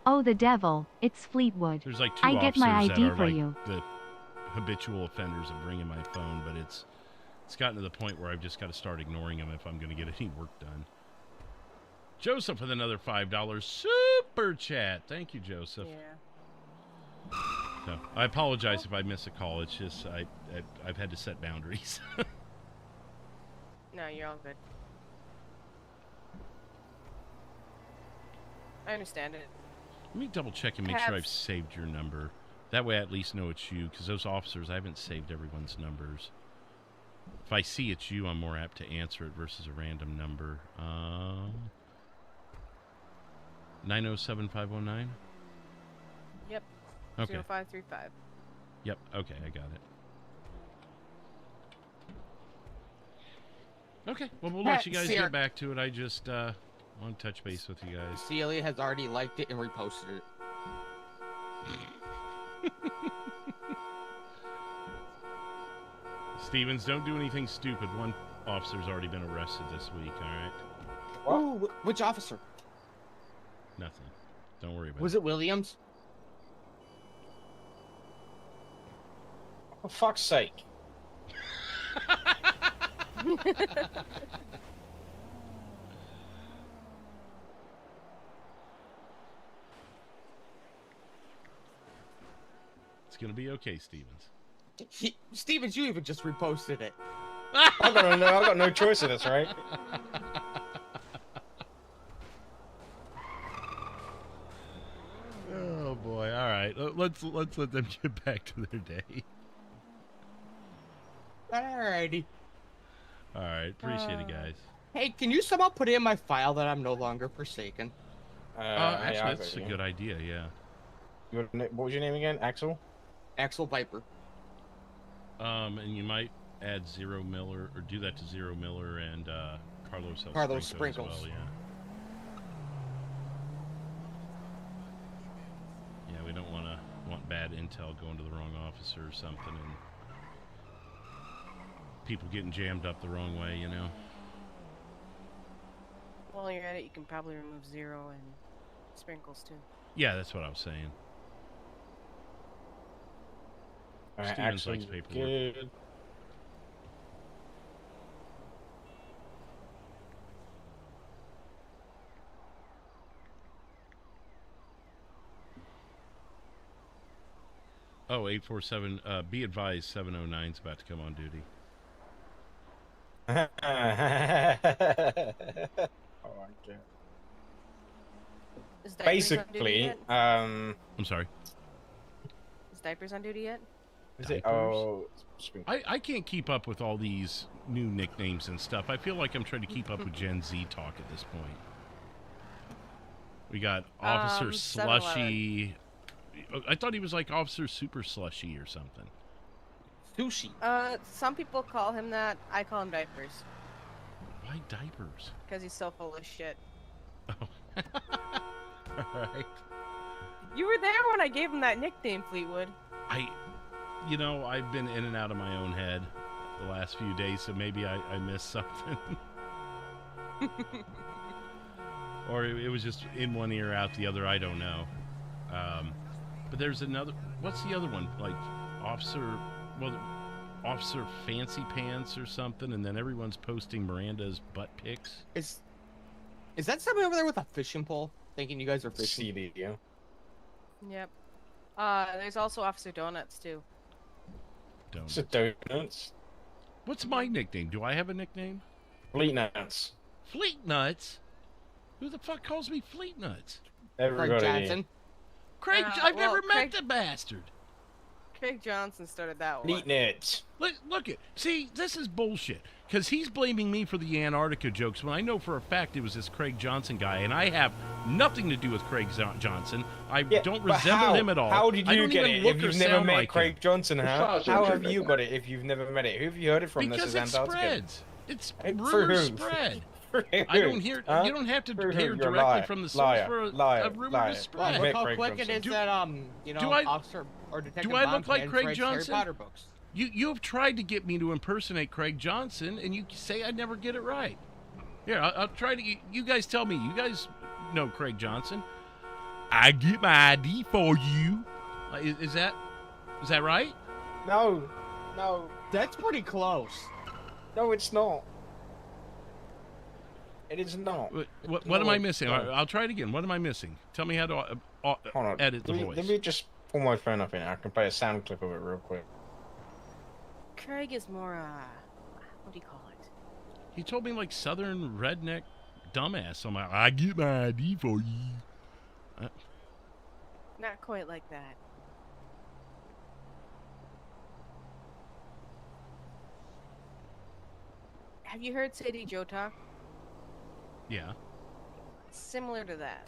Oh, the devil. It's Fleetwood. There's like 2 I get my officers ID that are for like you. the habitual offenders of bringing my phone, but it's gotten to the point where I've just got to start ignoring them if I'm going to get any work done. Joseph with another $5 super chat. Thank you, Joseph. Yeah. So, I apologize if I miss a call. It's just I've had to set boundaries. No, you're all good. I understand it. Let me double check and make sure I've saved your number. That way I at least know it's you, because those officers, I haven't saved everyone's numbers. If I see it's you, I'm more apt to answer it versus a random number. 907509? Yep. Okay. 0535. Yep, okay, I got it. Okay, well, we'll let you guys get back to it. I just want to touch base with you guys. Celia has already liked it and reposted it. Stevens, don't do anything stupid. One officer's already been arrested this week, alright? Oh, which officer? Nothing. Don't worry about Was it Williams? For fuck's sake. It's gonna be okay, Stevens. Stevens, you even just reposted it. I've got no choice in this, right? Oh boy! All right, let's let them get back to their day. Alrighty. All right, appreciate it, guys. Hey, can you somehow put it in my file that I'm no longer Forsaken? Actually, that's a good idea. Yeah. What was your name again? Axel? Axel Viper. And you might add Zero Miller, or do that to Zero Miller and Carlos Sprinkles. As well, yeah. Yeah, we don't want bad intel going to the wrong officer or something, and people getting jammed up the wrong way, you know. While you're at it, you can probably remove Zero and Sprinkles too. Yeah, that's what I was saying. Stevens likes paperwork. Good. Oh, 847. Be advised, 709's about to come on duty. Oh my god. Is Diapers on duty Basically, yet? I'm sorry. Is Diapers on duty yet? Is it? Oh, I can't keep up with all these new nicknames and stuff. I feel like I'm trying to keep up with Gen Z talk at this point. We got Officer Slushy. I thought he was like Officer Super Slushy or something. Sushi. Some people call him that. I call him Diapers. Why Diapers? Because he's so full of shit. Oh. Alright. You were there when I gave him that nickname, Fleetwood. You know, I've been in and out of my own head the last few days, so maybe I missed something. Or it was just in one ear, out the other, I don't know. But there's another, what's the other one? Like, Officer Fancy Pants or something, and then everyone's posting Miranda's butt pics. Is that somebody over there with a fishing pole? Thinking you guys are fishing? CDU. Yep. There's also Officer Donuts, too. Donuts. What's my nickname? Do I have a nickname? Fleet Nuts. Fleet Nuts? Who the fuck calls me Fleet Nuts? Everybody. Craig Johnson. Craig, I've never met the bastard. Craig Johnson started that one. Neat nits. Look it. See, this is bullshit. Because he's blaming me for the Antarctica jokes when I know for a fact it was this Craig Johnson guy, and I have nothing to do with Craig Johnson. I don't resemble him at all. How did I you don't get even it look if or you've never sound met like Craig him. Johnson? How have you got it if you've never met it? Who have you heard it from? Because this is it Antarctica. spreads. It's For rumors who? spread. For who? I don't hear. Huh? You don't have to For who? hear You're a directly liar. from the source Liar. for a Liar. rumor Liar. to spread. I've Look met how Craig quick it Johnson. is that do I- Officer or Detective Do I look like Montana Craig reads Harry Johnson? Potter books. You've tried to get me to impersonate Craig Johnson, and you say I never get it right. Here, I'll try to. You guys tell me. You guys know Craig Johnson. I get my ID for you. Is that right? No. That's pretty close. No, it's not. It is not. What am I missing? No. I'll try it again. What am I missing? Tell me how to Hold on. edit the voice. Let me just pull my phone up in. I can play a sound clip of it real quick. Craig is more, what do you call it? He told me like southern redneck dumbass. I'm like, I get my ID for you. Not quite like that. Have you heard Sadie Joe talk? Yeah. Similar to that.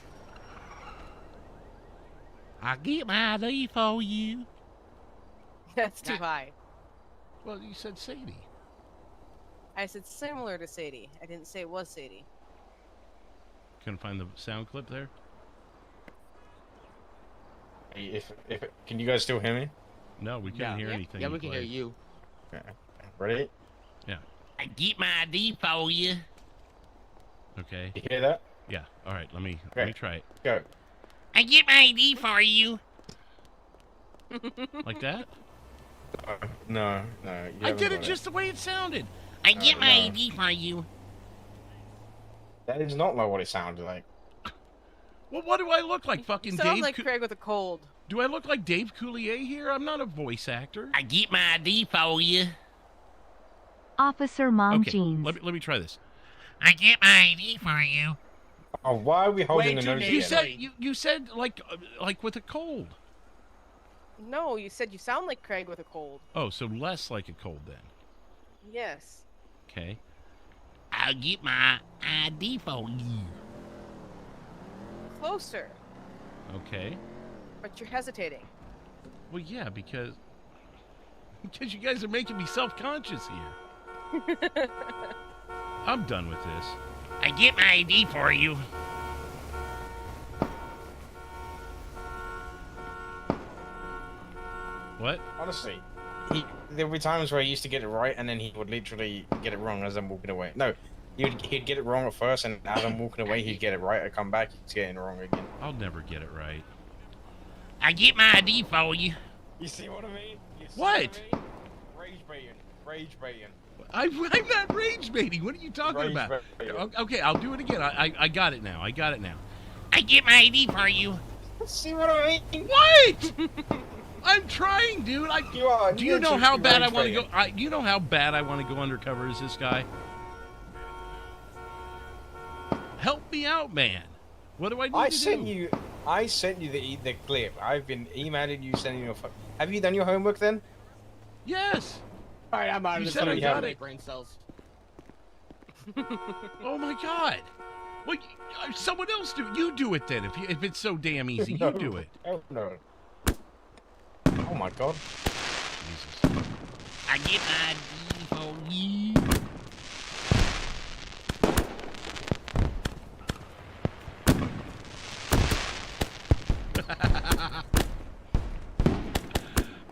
I get my ID for you. That's too high. Well, you said Sadie. I said similar to Sadie. I didn't say it was Sadie. Can I find the sound clip there? Can you guys still hear me? No, we couldn't hear anything. Yeah, you we can hear played. you. Okay. Ready? Yeah. I get my ID for you. Okay. You hear that? Yeah. All right. Let me try it. Go. I get my ID for you. Like that? No. You I haven't did it got just the way it sounded. I get my no. ID for you. That is not like what it sounded like. Well, what do I look like? Fucking Sounds Dave? like Craig with a cold. Do I look like Dave Coulier here? I'm not a voice actor. I get my ID for you. Officer Mom Okay. Jeans. Let me try this. I get my ID for you. Oh, why are we holding the nose You again? said you said like with a cold. No, you said you sound like Craig with a cold. Oh, so less like a cold then. Yes. Okay. I'll get my ID for you. Closer. Okay. But you're hesitating. Well, yeah, because you guys are making me self-conscious here. I'm done with this. I get my ID for you. What? Honestly, there would be times where he used to get it right, and then he would literally get it wrong as I'm walking away. No, he'd get it wrong at first, and as I'm walking away, he'd get it right. I'd come back, he's getting it wrong again. I'll never get it right. I get my ID for you. You see what I mean? What? Rage baiting. Rage baiting. I'm not rage baiting. What are you talking Rage about? baiting. Okay, I'll do it again. I got it now. I got it now. I get my ID for you. See what I mean? What? I'm trying, dude. Do you know how bad I want to go? Do you know how bad I want to go undercover as this guy? Help me out, man. What do I need to do? I sent you the clip. I've been emailing you, sending you. Have you done your homework then? Yes. All right, I'm out of You this. said I got it. Brain cells. Oh my god. Well, someone else do. You do it then. If it's so damn easy, you do it. Oh no. Oh my god. Jesus. I get my ID for you.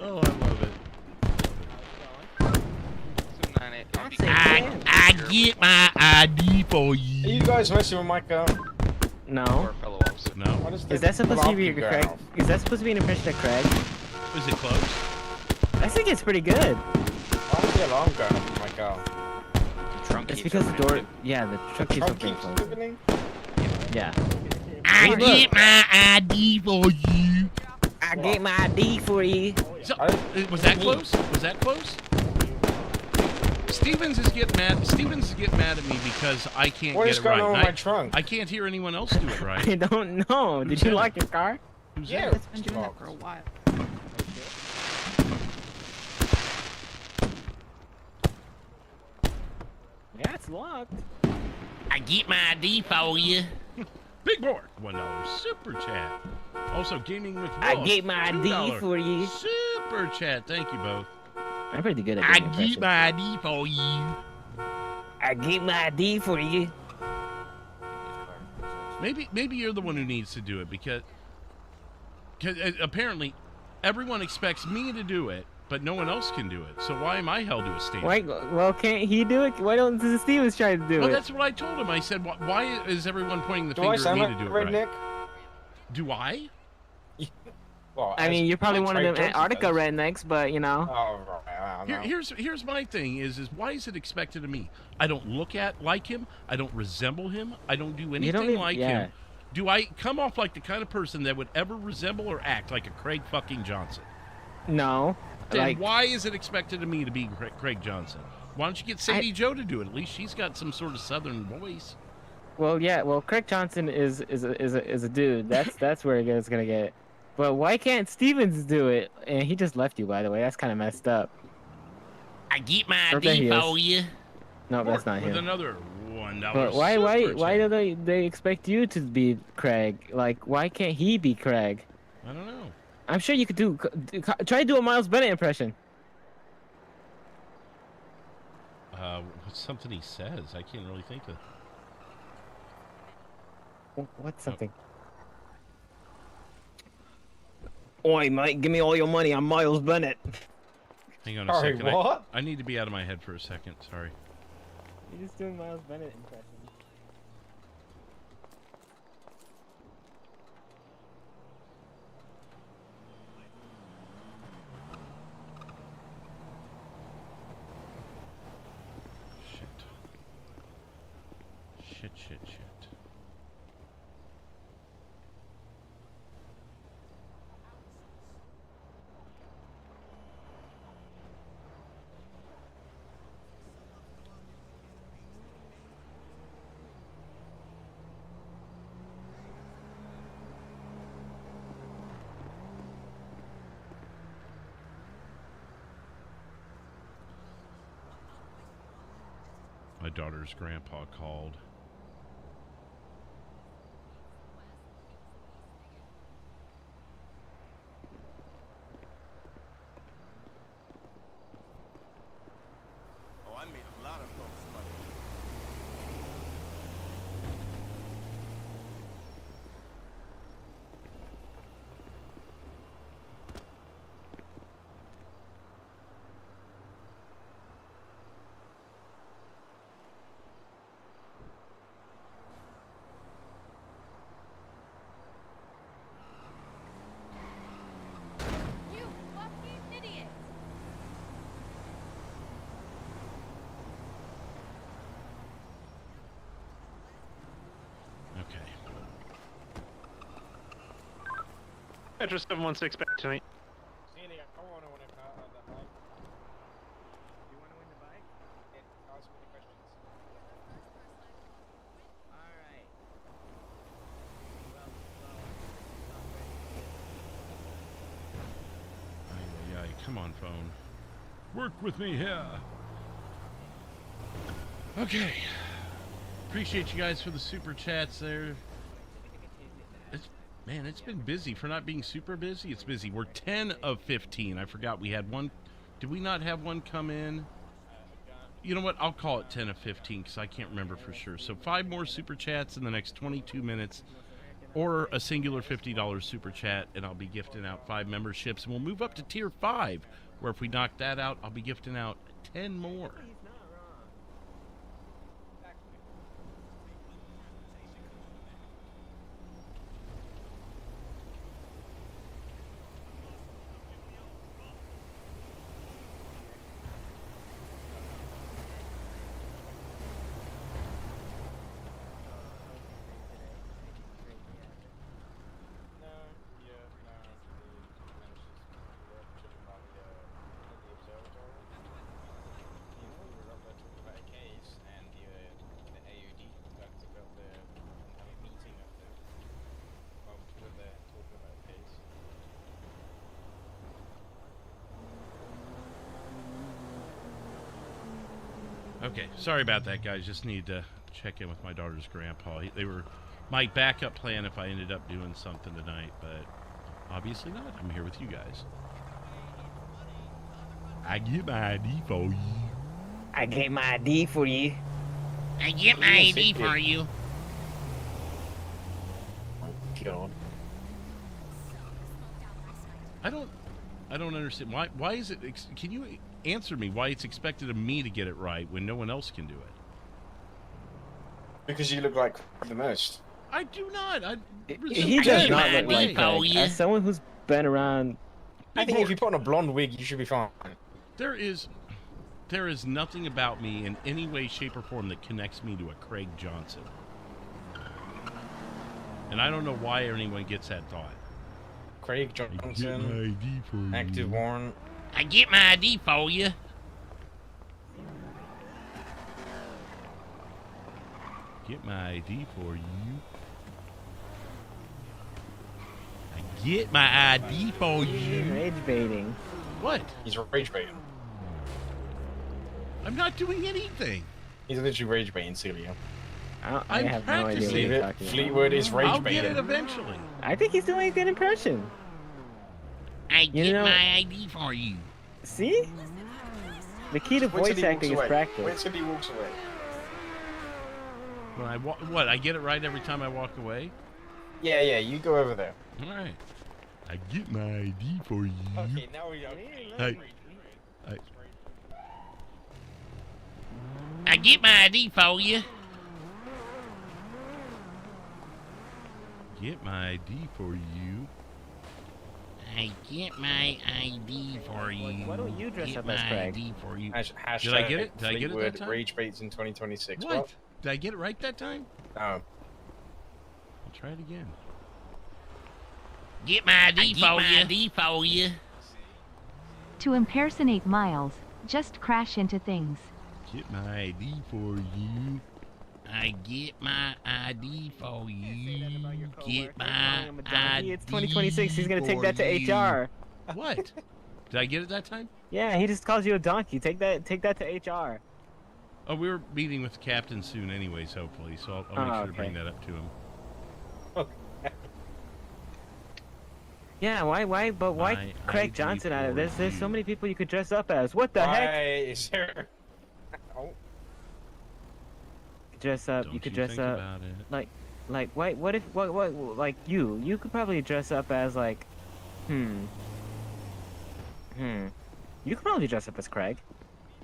Oh, I love it. I get my ID for Are you. you guys messing with my car? No. No. Is that supposed to be Craig? Is that supposed to be an impression of Craig? Is it close? I think it's pretty good. Why is the alarm going off in my car? It's because the door. Yeah, the truck keeps opening. Opening? Yeah. I get my ID for you. I get my ID for you. So, was that close? Was that close? Stevens is getting mad at me because I can't What get is it going right. on with my trunk? I can't hear anyone else do it right. I don't know. Did you lock your car? Who's Yeah, that? It's been doing that for a while. Yeah, it's locked. I get my ID for you. Big board, $1 super chat. Also, gaming with Wolf, I get my ID $2 for you. super chat. Thank you both. I'm pretty good at I doing get impressions. my ID for you. I get my ID for you. Maybe you're the one who needs to do it because apparently everyone expects me to do it, but no one else can do it. So why am I held to a standard? Why? Well, can't he do it? Why don't Stevens try to do Well, it? that's what I told him. I said, why is everyone pointing the Do I finger at sound me like to do it redneck? right? Do I? Well, I mean, you're probably like one of them Craig Johnson Antarctica does. rednecks, but you know. Oh, right. I don't know. Here's my thing is why is it expected of me? I don't look like him. I don't resemble him. I don't do anything like him. Do I come off like the kind of person that would ever resemble or act like a Craig fucking Johnson? No. Then why is it expected of me to be Craig Johnson? Why don't you get Sadie Joe to do it? At least she's got some sort of southern voice. Well, yeah. Well, Craig Johnson is a dude. That's where it's gonna get. But why can't Stevens do it? And he just left you, by the way. That's kind of messed up. I get my Oh, there ID he is. for you. No, that's not With him. another $1 But why do they expect you to be Craig? Like, why can't he be Craig? I don't know. I'm sure you could try to do a Miles Bennett impression. What's something he says? I can't really think of. What's something? Oi, mate, give me all your money. I'm Miles Bennett. Hang on a Sorry, second. what? I need to be out of my head for a second. Sorry. You're just doing Miles Bennett impression. Shit. My daughter's grandpa called. Oh, I made a lot of folks money. You fucking idiot! Okay. Metro 716 back to me. Come on, phone. Work with me here. Okay. Appreciate you guys for the super chats there. It's been busy for not being super busy. It's busy. We're 10 of 15. I forgot we had one. Did we not have one come in? You know what? I'll call it 10 of 15 because I can't remember for sure. So 5 more super chats in the next 22 minutes. Or a singular $50 super chat, and I'll be gifting out 5 memberships. And we'll move up to tier 5, where if we knock that out, I'll be gifting out 10 more. Okay, sorry about that, guys. Just need to check in with my daughter's grandpa. They were my backup plan if I ended up doing something tonight, but obviously not. I'm here with you guys. I get my ID for you. I get my ID for you. I get my ID for you. God. I don't understand why is it can you answer me why it's expected of me to get it right when no one else can do it? Because you look like the most. I do not. He does not look like Craig. As someone who's been around, I think if you put on a blonde wig, you should be fine. There is nothing about me in any way, shape, or form that connects me to a Craig Johnson. And I don't know why anyone gets that thought. Craig Johnson, active warrant. I get my ID for you. Get my ID for you. I get my ID for you. Rage baiting. What? He's rage baiting. I'm not doing anything. He's literally rage baiting, Celia. I have no idea what you're talking about. Fleetwood is rage baiting. I'll get it eventually. I think he's doing a good impression. I get my ID for you. See? The key to voice acting is practice. Wait till he walks away. When I get it right every time I walk away? Yeah, you go over there. All right. I get my ID for you. Okay, now we I get my ID for you. Get my ID for you. I get my ID for you. Why don't you dress get up my as Craig? ID for you. Hashtag Did I get it? Did I get it that Fleetwood time? rage baits in 2026. What? Did I get it right that time? No. I'll try it again. Get my ID for you. To impersonate Miles, just crash into things. Get my ID for you. I get my ID for you. Get my ID. It's 2026. He's gonna take that to HR. What? Did I get it that time? Yeah, he just calls you a donkey. Take that to HR. Oh, we're meeting with the captain soon, anyways. Hopefully, so I'll make sure to bring that up to him. Yeah, why? But why Craig Johnson out of this? There's so many people you could dress up as. What the heck? Is there? Oh. Dress up. Don't you could you dress think up. about it. Like, what if, like you could probably dress up as like, You could probably dress up as Craig.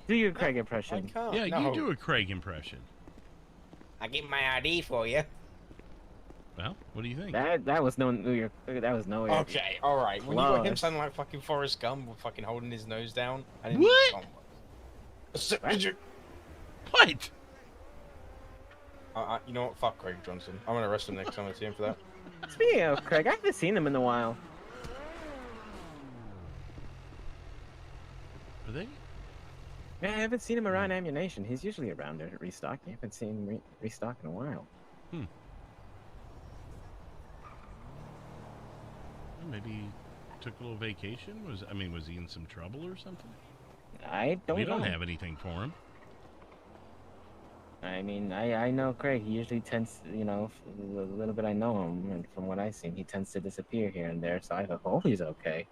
Do your Craig impression. Yeah, you do a Craig impression. I get my ID for you. Well, what do you think? That was no New York. That was no. Okay, all right. When you got him sounding like fucking Forrest Gump with fucking holding his nose down. I didn't What? What? You know what? Fuck Craig Johnson. I'm gonna arrest him next time I see him for that. Speaking of Craig, I haven't seen him in a while. Are they? Yeah, I haven't seen him around ammunition. He's usually around there restocking. I haven't seen him restock in a while. Maybe he took a little vacation. Was he in some trouble or something? I don't know. We don't have anything for him. I mean, I know Craig. He usually tends, the little bit I know him, and from what I've seen, he tends to disappear here and there. So I hope he's okay.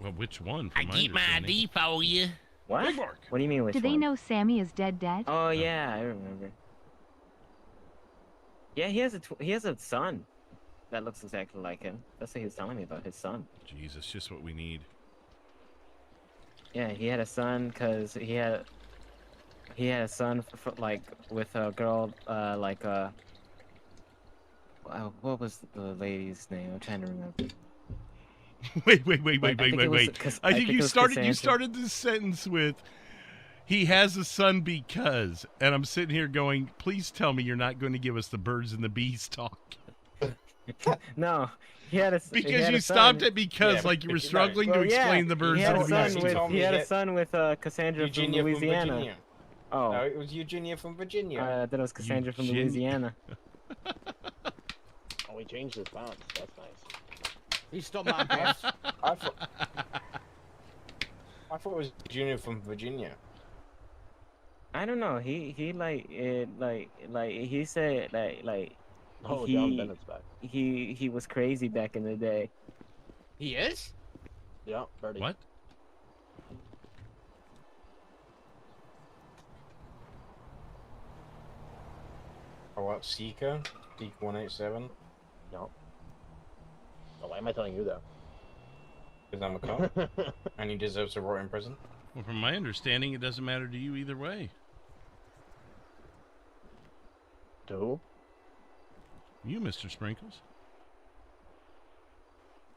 Well, which one? I get my ID for you. What? What do you mean? Which Do they one? know Sammy is dead? Oh yeah, I remember. Yeah, he has a son that looks exactly like him. That's what he was telling me about his son. Jesus, just what we need. Yeah, he had a son because he had a son like with a girl what was the lady's name? I'm trying to remember. Wait. I think you started this sentence with, he has a son because, and I'm sitting here going, please tell me you're not going to give us the birds and the bees talk. No, he had a because you stopped it because like you were struggling to explain the birds and the bees. He had a son with Cassandra from Louisiana. Virginia. Oh, no, it was Eugenia from Virginia. I thought it was Cassandra from Louisiana. Oh, we changed his bounce. That's nice. He stole my boss. I thought it was Eugenia from Virginia. I don't know. He like it like he said that like Oh, John Bennett's back. he was crazy back in the day. He is? Yeah, Birdie. What? Or what? Seeker? Seeker 187? No. Oh, why am I telling you that? Because I'm a cop. And he deserves to rot in prison. Well, from my understanding, it doesn't matter to you either way. To who? You, Mr. Sprinkles.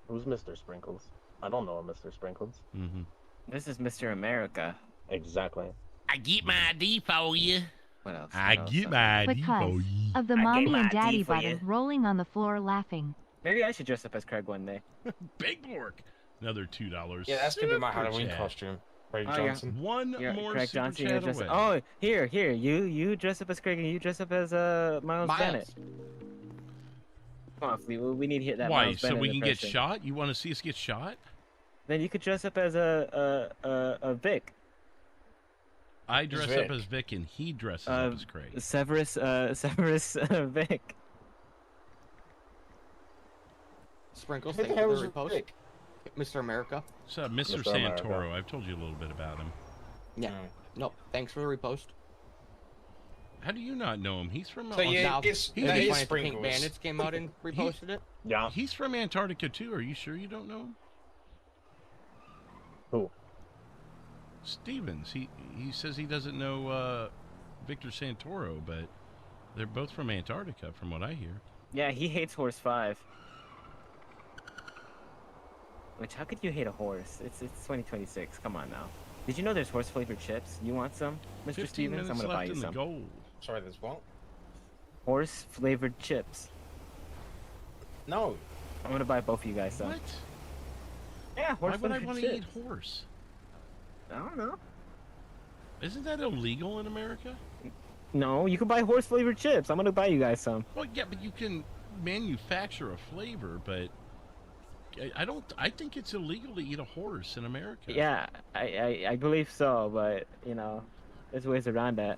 Who's Mr. Sprinkles? I don't know a Mr. Sprinkles. Mm-hmm. This is Mr. America. Exactly. I get my ID for you. What else? I get my ID for Because you. of the I mommy get my and daddy ID for bother you. rolling on the floor laughing. Maybe I should dress up as Craig one day. Big pork. Another $2. Yeah, that's going to be my Super Halloween chat. costume. Craig Oh, yeah. Johnson. One more Craig super Johnson, chat dress away. Oh, here, you dress up as Craig and you dress up as Miles Bennett. Come on, Fleetwood, we need to hit that. Why? Miles So Bennett we can get impression. shot? You want to see us get shot? Then you could dress up as a Vic. I dress Vic. up as Vic and he dresses up as Craig. Severus Vic. Sprinkles, Who thank the you hell for is the repost. Vic? Mr. America. So, Mr. Mr. America. Santoro, I've told you a little bit about him. Yeah. Nope. Thanks for the repost. How do you not know him? He's from So yeah, Now, it's, he- the that is Pink Sprinkles. Bandits came out and reposted it. Yeah. He's from Antarctica too. Are you sure you don't know him? Who? Stevens. He says he doesn't know Victor Santoro, but they're both from Antarctica, from what I hear. Yeah, he hates horse 5. Which, how could you hate a horse? It's 2026. Come on now. Did you know there's horse flavored chips? You want some, Mr. 15 Stevens? minutes I'm gonna left buy you in some. the goal. Sorry, there's what? Horse flavored chips. No. I'm gonna buy both of you guys some. What? Yeah, horse Why would I flavored want to chips. eat horse? I don't know. Isn't that illegal in America? No, you can buy horse flavored chips. I'm gonna buy you guys some. Well, yeah, but you can manufacture a flavor, but I think it's illegal to eat a horse in America. Yeah, I believe so, but you know, there's ways around that.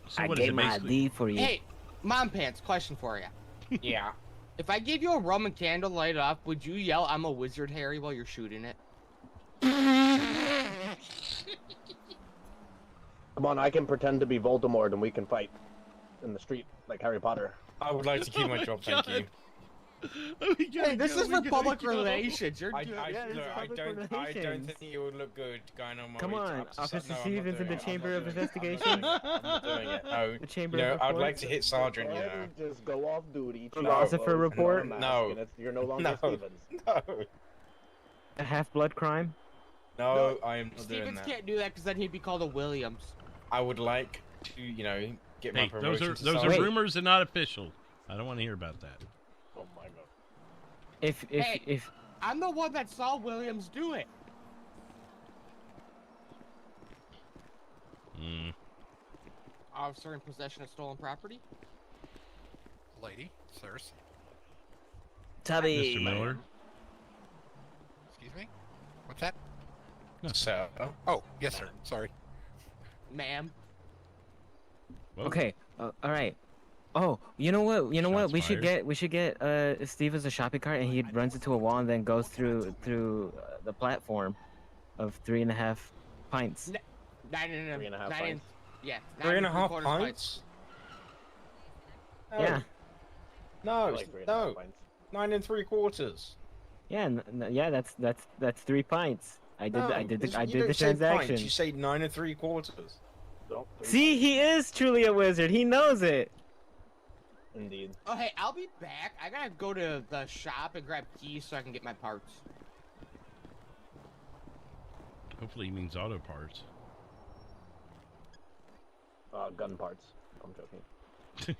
So I what is gave it my basically? ID for you. Hey, Mom Pants, question for you. Yeah. If I gave you a Roman candle light up, would you yell, "I'm a wizard, Harry," while you're shooting it? Come on, I can pretend to be Voldemort and we can fight in the street like Harry Potter. I would like to keep my job, thank you. Hey, this is for public relations. You're I, doing I, Yeah, this look, is I public don't relations. think it would look good going on my Come way to on, upset- Officer no, I'm not Stevens in doing the it, I'm Chamber not of doing it, Investigation. I'm not doing it. No. The Chamber You know, of I'd like Reports. to hit Sergeant, Why you don't know. you just go off duty? Philosopher report? No. You're no longer No. Stevens. No. A half-blood crime? No, I am not doing Stevens that. can't do that because then he'd be called a Williams. I would like to, you know, get my Hey, promotion those to are sergeant. rumors and not official. I don't want to hear about that. Oh my god. If I'm the one that saw Williams do it. Officer in possession of stolen property. Lady, sirs. Tubby. Mr. Miller. Excuse me? What's that? So, Oh, yes, sir. Sorry. Ma'am. Okay, all right. Oh, you know what? You know what? Shots We should get Steve as a shopping cart, and he runs into a wall and then goes through the platform of 3.5 pints. No, 3.5 nine pints. Yeah. 3.5 pints. pints? Yeah. No, Like 3.5 no. pints. 9 3/4. Yeah, yeah. That's 3 pints. I did No, I did you the don't say transaction. pints, you say 9 3/4. No, See, he is truly a wizard. He knows it. Indeed. Oh, hey, I'll be back. I gotta go to the shop and grab keys so I can get my parts. Hopefully he means auto parts. Gun parts. I'm joking.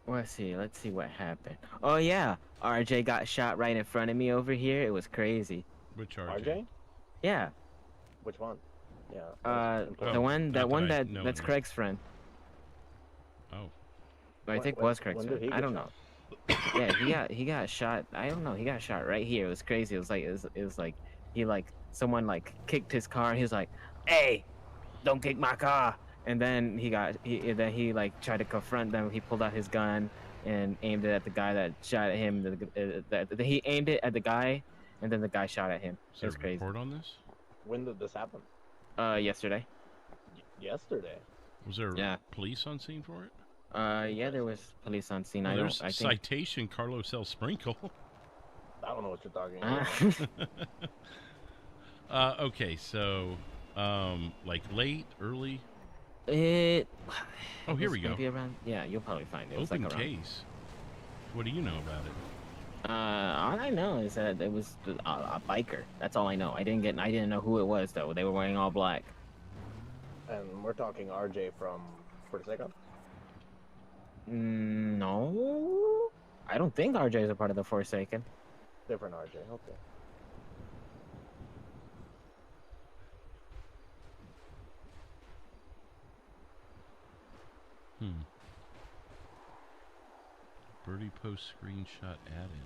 Let's see what happened. Oh yeah, RJ got shot right in front of me over here. It was crazy. Which RJ? Yeah. Which one? Yeah. The one not that that I know that's him. Craig's friend. Oh. Or I When- think when- was Craig's when did friend. he I get don't know. Yeah, he got shot. I don't know. He got shot right here. It was crazy. It was like he like someone like kicked his car, and he was like, "Hey, don't kick my car!" And then he like tried to confront them. He pulled out his gun and aimed it at the guy that shot at him. He aimed it at the guy, and then the guy shot at him. Is It there was a crazy. report on this? When did this happen? Yesterday. Yesterday. Was there Yeah. police on scene for it? Yeah, there was police on scene. Well, I there's think citation Carlos L. Sprinkle. I don't know what you're talking about. Okay, so, like late, early? Oh, here we go. Maybe around, yeah, you'll probably find it. It was Open like around, case. What do you know about it? all I know is that it was a biker. That's all I know. I didn't know who it was though. They were wearing all black. And we're talking RJ from Forsaken? No, I don't think RJ is a part of the Forsaken. Different RJ, okay. Birdie post screenshot added.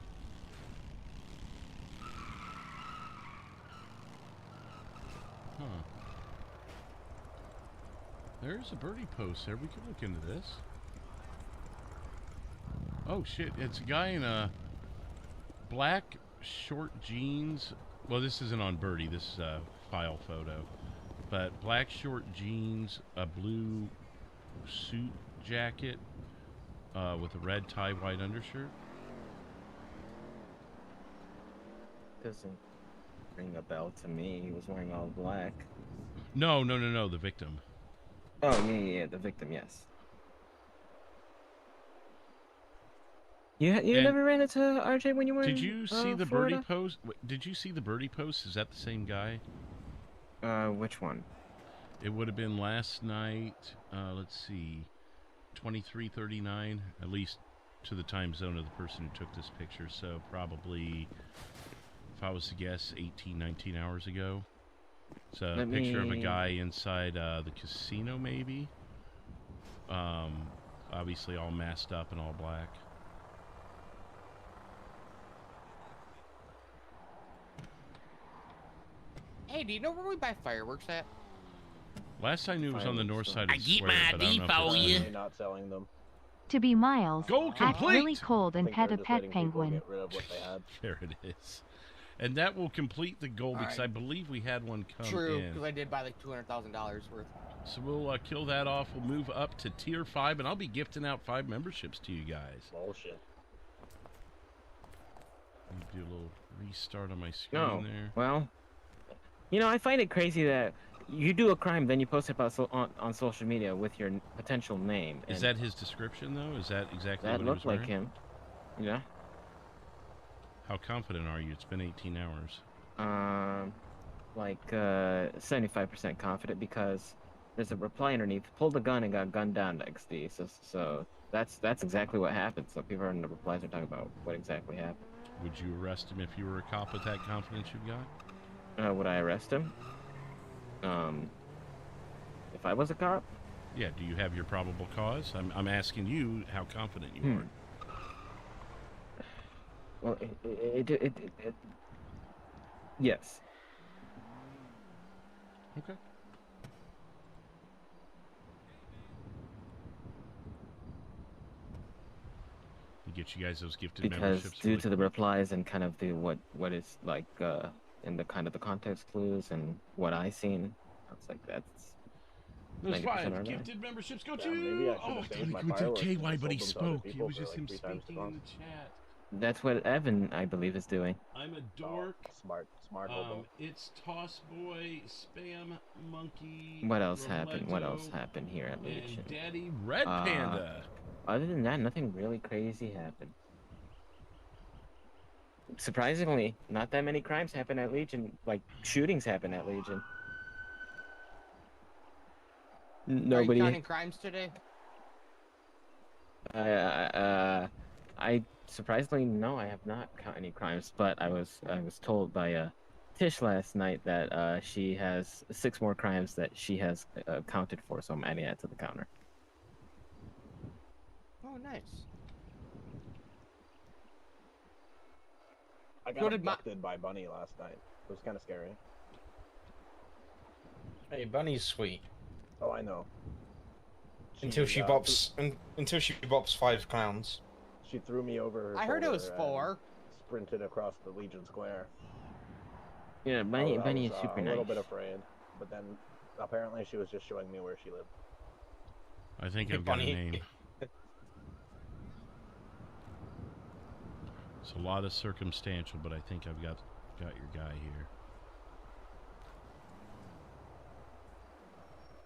Huh. There's a birdie post there. We could look into this. Oh shit, it's a guy in a black short jeans. Well, this isn't on birdie. This is a file photo. But black short jeans, a blue suit jacket, with a red tie, white undershirt. Doesn't ring a bell to me. He was wearing all black. No, the victim. Oh yeah, the victim. Yes. You never ran into RJ when you were Did in, you see the Florida? birdie post? Did you see the birdie post? Is that the same guy? Which one? It would have been last night. Let's see, 23:39, at least to the time zone of the person who took this picture. So probably, if I was to guess, 18, 19 hours ago. It's a picture of a guy inside the casino, maybe. Obviously all masked up and all black. Hey, do you know where we buy fireworks at? Last I knew it was on the north side of the I get square, my but I don't know if ID it's for you. there. Not selling them. To be Miles, Goal act complete! really cold and I think pet they're a just pet letting people penguin. get rid of what they had. There it is. And that will complete the goal because I believe we had one come True, in. because I did buy like $200,000 worth. So we'll kill that off. We'll move up to tier 5, and I'll be gifting out 5 memberships to you guys. Bullshit. Let me do a little restart on my screen there. Well, you know, I find it crazy that you do a crime, then you post it about on social media with your potential name. Is that his description, though? Is that exactly that what he looked was like wearing? him? Yeah. How confident are you? It's been 18 hours. Like 75% confident because there's a reply underneath. Pulled the gun and got gunned down to XD. So that's exactly what happened. So people in the replies are talking about what exactly happened. Would you arrest him if you were a cop with that confidence you've got? Would I arrest him? If I was a cop? Yeah. Do you have your probable cause? I'm asking you how confident you are. Well, yes. Okay. To get you guys those gifted Because memberships. due to the replies and kind of the what is like in the kind of the context clues and what I seen, I was like, that's Those 90% 5 are there. gifted memberships go Yeah, to maybe I should Oh, I have thought saved he my went to fireworks KY, and but he sold them to other spoke. It people was for, just like, him 3 times the speaking in the cost. chat. That's what Evan, I believe, is doing. I'm a dork. Smart hobo. It's Toss Boy, Spam Monkey. What else happened? What else Roletto, happened here at Legion? and Daddy Red Panda. Other than that, nothing really crazy happened. Surprisingly, not that many crimes happen at Legion. Like shootings happen at Legion. Are you Nobody. counting crimes today? I surprisingly no, I have not caught any crimes. But I was told by Tish last night that she has 6 more crimes that she has counted for. So I'm adding that to the counter. Oh, nice. I So got did abducted by Bunny last night. It was kind of scary. Hey, Bunny's sweet. Oh, I know. Until she bops 5 clowns. She threw me over her I heard it was shoulder 4. and sprinted across the Legion Square. Yeah, Bunny I is was, super a nice. little bit afraid, but then apparently she was just showing me where she lived. I think I've got a name. It's a lot of circumstantial, but I think I've got your guy here.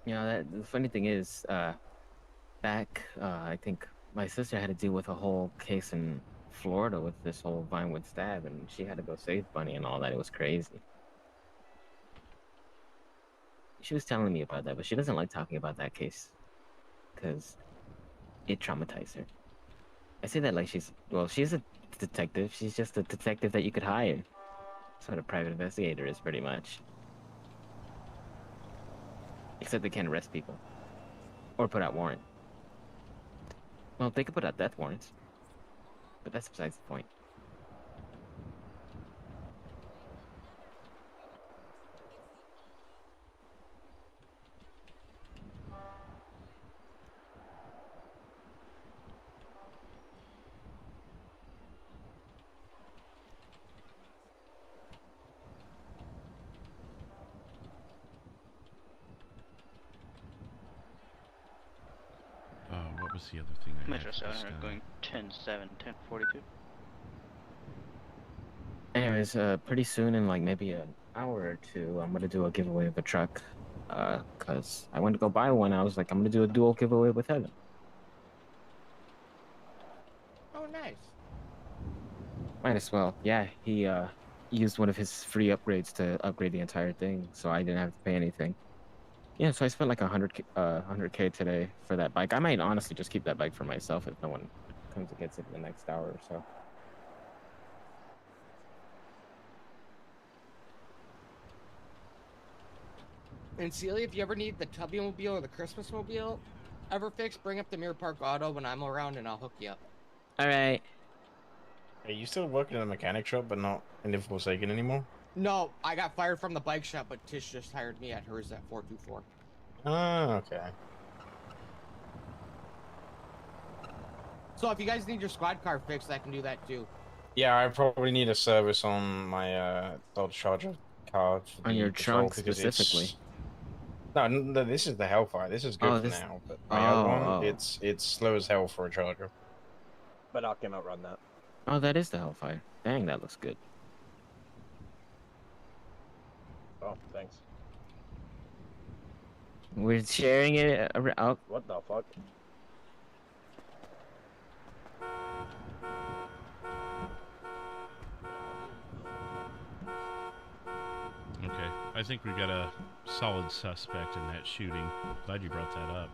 You know, the funny thing is, back, I think my sister had to deal with a whole case in Florida with this whole Vinewood stab, and she had to go save Bunny and all that. It was crazy. She was telling me about that, but she doesn't like talking about that case because it traumatized her. I say that like she's a detective. She's just a detective that you could hire. That's what a private investigator is, pretty much. Except they can't arrest people. Or put out warrants. Well, they could put out death warrants. But that's besides the point. What was the other thing I Metro had 7 are going 10-7, 10-42. Anyways, pretty soon in like maybe an hour or two, I'm gonna do a giveaway of a truck. Cause I went to go buy one. I was like, I'm gonna do a dual giveaway with Heaven. Oh, nice. Might as well. Yeah, he used one of his free upgrades to upgrade the entire thing, so I didn't have to pay anything. Yeah, so I spent like 100K today for that bike. I might honestly just keep that bike for myself if no one comes and gets it in the next hour or so. And Celia, if you ever need the Tubby Mobile or the Christmas Mobile ever fixed, bring up the Mirror Park Auto when I'm around and I'll hook you up. All right. Are you still working in a mechanic shop, but not in the Forsaken anymore? No, I got fired from the bike shop, but Tish just hired me at hers at 424. Oh, okay. So if you guys need your squad car fixed, I can do that too. Yeah, I probably need a service on my Dodge Charger car. For On the your patrol trunk because specifically? No, this is the Hellfire. This is good for now, but my other one, it's slow as hell for a Charger. But I can outrun that. Oh, that is the Hellfire. Dang, that looks good. Oh, thanks. We're sharing it around. Oh. What the fuck? Okay, I think we got a solid suspect in that shooting. Glad you brought that up.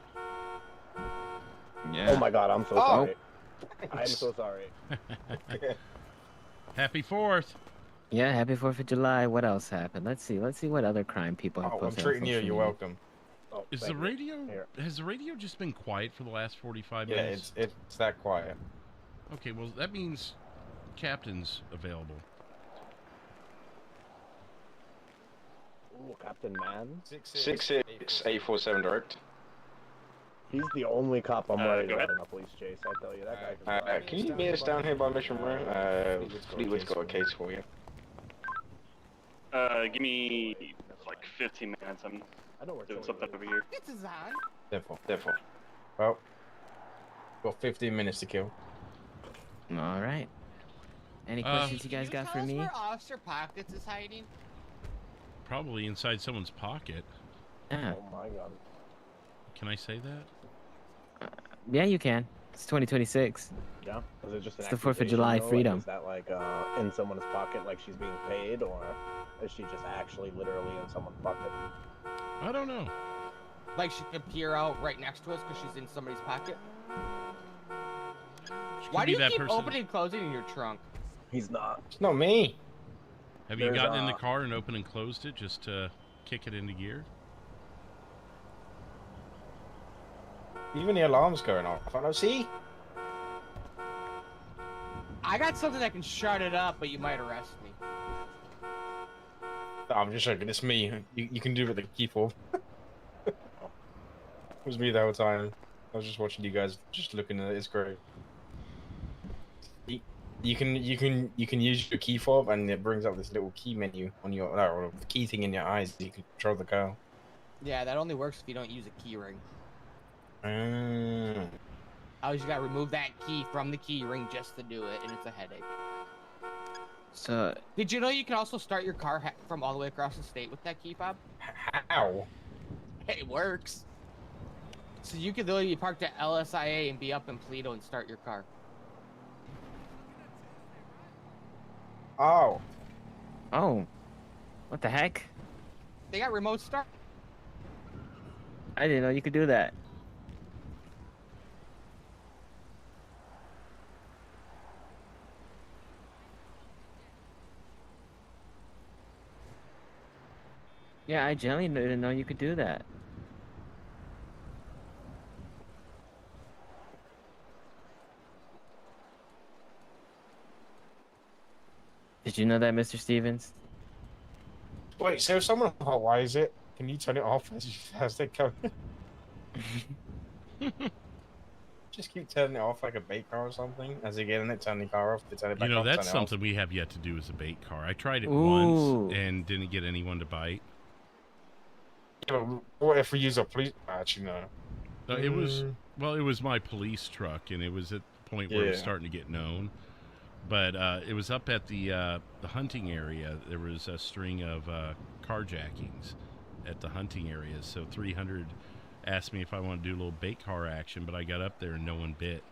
Yeah. Oh my god, I'm so sorry. I'm so sorry. Happy 4th. Yeah, happy 4th of July. What else happened? Let's see what other crime people have I'm posted. treating you. You're welcome. Oh, Is the radio? Has the radio just been quiet for the last 45 minutes? Yeah, it's that quiet. Okay, well that means Captain's available. Ooh, Captain Man. 66847 direct. He's the only cop I'm worried go about ahead. in a police chase. I tell you, that guy can. Can you meet us down here by Mission Room? Fleetwood's got a case for you. Give me like 15 minutes. I'm doing something over here. It's his eye. Therefore. Well, got 15 minutes to kill. All right. Any questions you guys got for me? Where Officer Pockets is hiding? Probably inside someone's pocket. Yeah. Oh my god. Can I say that? Yeah, you can. It's 2026. Yeah. Is it just an It's the 4th of accusation, July though? freedom. Like, is that like in someone's pocket, like she's being paid, or is she just actually literally in someone's pocket? I don't know. Like she could peer out right next to us because she's in somebody's pocket? Why do you keep opening and closing in your trunk? He's not. It's not me. Have you gotten in the car and opened and closed it just to kick it into gear? Even the alarm's going off. I don't see. I got something that can shut it up, but you might arrest me. No, I'm just joking. It's me. You can do it with the key fob. It was me the whole time. I was just watching you guys, just looking at it. It's great. You can use your key fob, and it brings up this little key menu on your or the key thing in your eyes. You can control the car. Yeah, that only works if you don't use a key ring. Mm. Always you gotta remove that key from the key ring just to do it, and it's a headache. So, did you know you can also start your car from all the way across the state with that key fob? How? It works. So you could literally park at LSIA and be up in Toledo and start your car. Oh. Oh. What the heck? They got remote start. I didn't know you could do that. Yeah, I generally didn't know you could do that. Did you know that, Mr. Stevens? Wait, so if someone Hotwires it, can you turn it off as they come? Just keep turning it off like a bait car or something. As they get in it, turn the car off, they turn it back You know, on, that's turn it off. something we have yet to do as a bait car. I tried it Ooh. once and didn't get anyone to bite. Yeah, but what if we use a police? Actually, no. It was, well, it was my police truck, and it was at the point where it was Yeah. starting to get known. But it was up at the hunting area. There was a string of carjackings at the hunting area. So 300 asked me if I want to do a little bait car action, but I got up there and no one bit.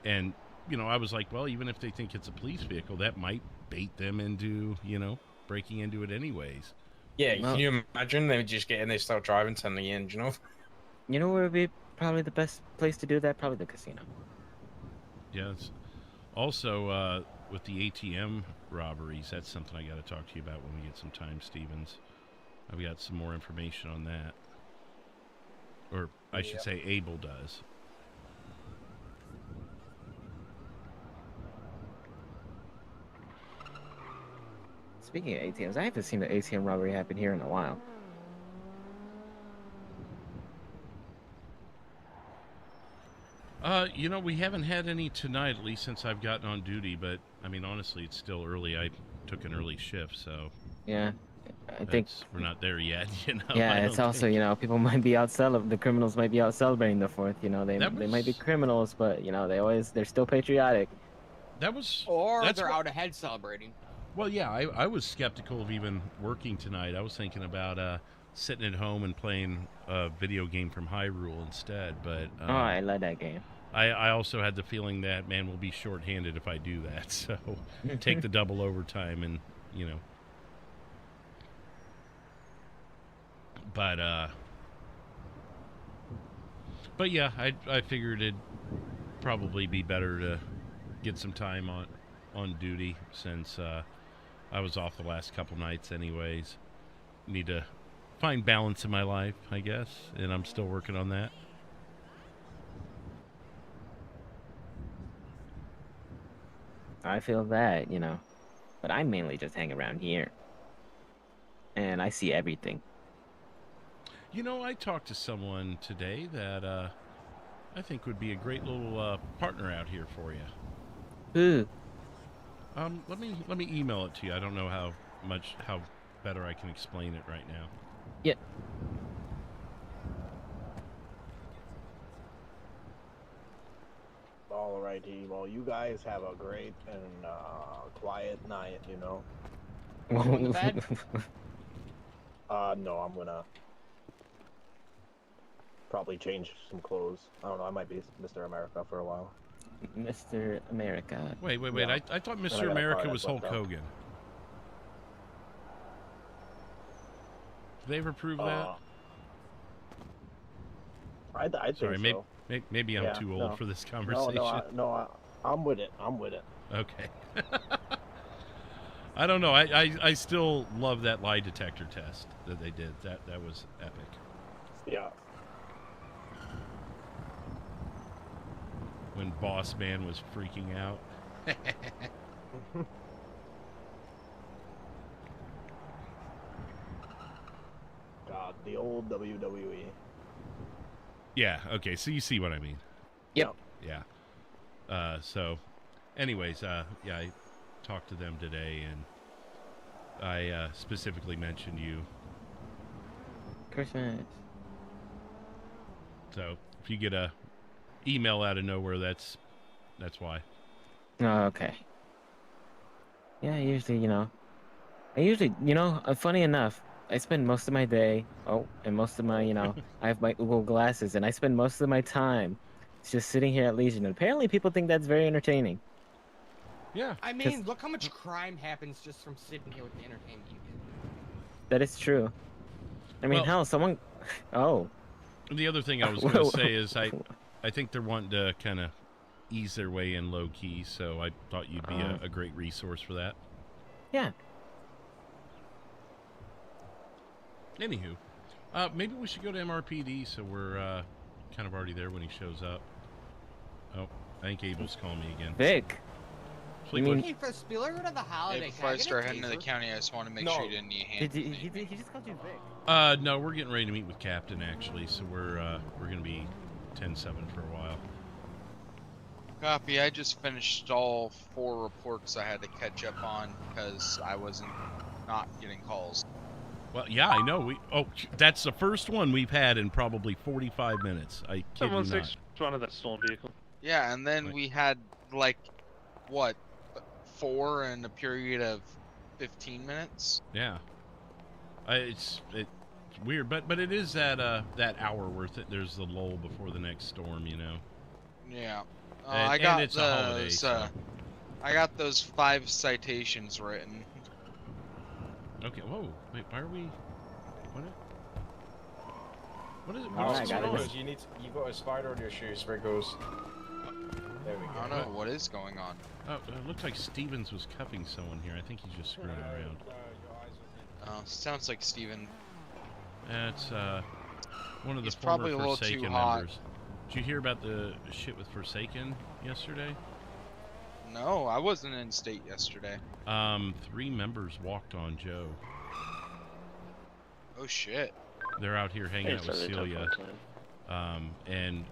And, you know, I was like, well, even if they think it's a police vehicle, that might bait them into, you know, breaking into it anyways. Yeah, can you imagine they just get in, they start driving, turn the engine off? You know where would be probably the best place to do that? Probably the casino. Yeah, it's also with the ATM robberies, that's something I got to talk to you about when we get some time, Stevens. I've got some more information on that. Or I should say Abel does. Speaking of ATMs, I haven't seen the ATM robbery happen here in a while. You know, we haven't had any tonight, at least since I've gotten on duty, but, I mean, honestly, it's still early. I took an early shift, so... Yeah, I think... We're not there yet, you know? Yeah, I it's don't also, think. you know, people might be out the criminals might be out celebrating the 4th, you know, they might be criminals, but, you know, they're still patriotic. That was... Or that's they're what- out ahead celebrating. Well, yeah, I was skeptical of even working tonight. I was thinking about sitting at home and playing a video game from Hyrule instead, but... Oh, I love that game. I also had the feeling that, man, we'll be shorthanded if I do that, so take the double overtime and, you know. But yeah, I figured it'd probably be better to get some time on duty since I was off the last couple nights anyways. Need to find balance in my life, I guess, and I'm still working on that. I feel that, you know, but I mainly just hang around here. And I see everything. You know, I talked to someone today that I think would be a great little partner out here for you. Who? Let me email it to you. I don't know how better I can explain it right now. Yeah. Alrighty, well, you guys have a great and quiet night, you know. Going to bed? No, I'm gonna probably change some clothes. I don't know, I might be Mr. America for a while. Mr. America. Wait. Yeah. I thought And I Mr. got a America card I was booked Hulk out. Hogan. Did they ever prove that? I think Sorry, so. maybe I'm Yeah, too old no. for this conversation. I'm with it. I'm with it. Okay. I don't know. I still love that lie detector test that they did. That was epic. Yeah. When Boss Man was freaking out. God, the old WWE. Yeah. Okay. So you see what I mean. Yep. Yeah. So, anyways, yeah, I talked to them today, and I specifically mentioned you. Christmas. So if you get a email out of nowhere, that's why. Oh, okay. Yeah, usually, funny enough, I spend most of my day, and most of my, I have my Google glasses, and I spend most of my time just sitting here at Legion. And apparently people think that's very entertaining. Yeah. I mean, look how much crime happens just from sitting here with the entertainment you get. That is true. I mean, Well- hell, someone... Oh. The other thing I was going to say is I think they're wanting to kind of ease their way in low key, so I thought you'd be a great resource for that. Yeah. Anywho, maybe we should go to MRPD so we're kind of already there when he shows up. Oh, I think Abel's calling me again. Vic. Fleetwood. Hey, for spirit of the holiday, Hey, before I start heading to the county, I just want to make sure you didn't need a hand. He just called you Vic. No, we're getting ready to meet with Captain, actually, so we're going to be 10-7 for a while. Copy. I just finished all 4 reports I had to catch up on because I wasn't not getting calls. Well, yeah, I know. That's the first one we've had in probably 45 minutes. I kid you not. 716 wanted that stolen vehicle. Yeah, and then we had like what 4 in a period of 15 minutes. Yeah. It's weird, but it is that hour worth it. There's the lull before the next storm, Yeah. And, I got and it's a holiday, those. so. I got those 5 citations written. Okay. Whoa. Wait. Why are we? What is it? What's going on? You got a spider on your shoe, Sprinkles. There we go. I don't know what is going on. Oh, it looks like Stevens was cuffing someone here. I think he's just screwing around. Sounds like Steven. That's one of the He's former probably a little too Forsaken hot. members. Did you hear about the shit with Forsaken yesterday? No, I wasn't in state yesterday. 3 members walked on Joe. Oh shit. They're out here hanging out with so they took Celia. our time. And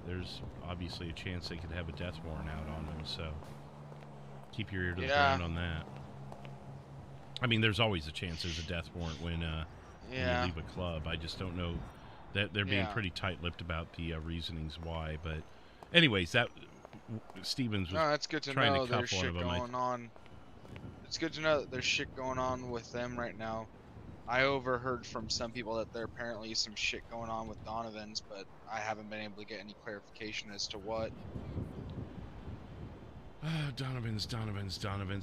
there's obviously a chance they could have a death warrant out on them, so keep your ear to the ground on that. I mean, there's always a chance there's a death warrant when you leave a club. I just don't know that they're being pretty tight-lipped about the reasonings why. But anyways, that Stevens was that's good to trying know to cuff there's one shit of them. going on. It's good to know that there's shit going on with them right now. I overheard from some people that there apparently is some shit going on with Donovan's, but I haven't been able to get any clarification as to what. Donovan's.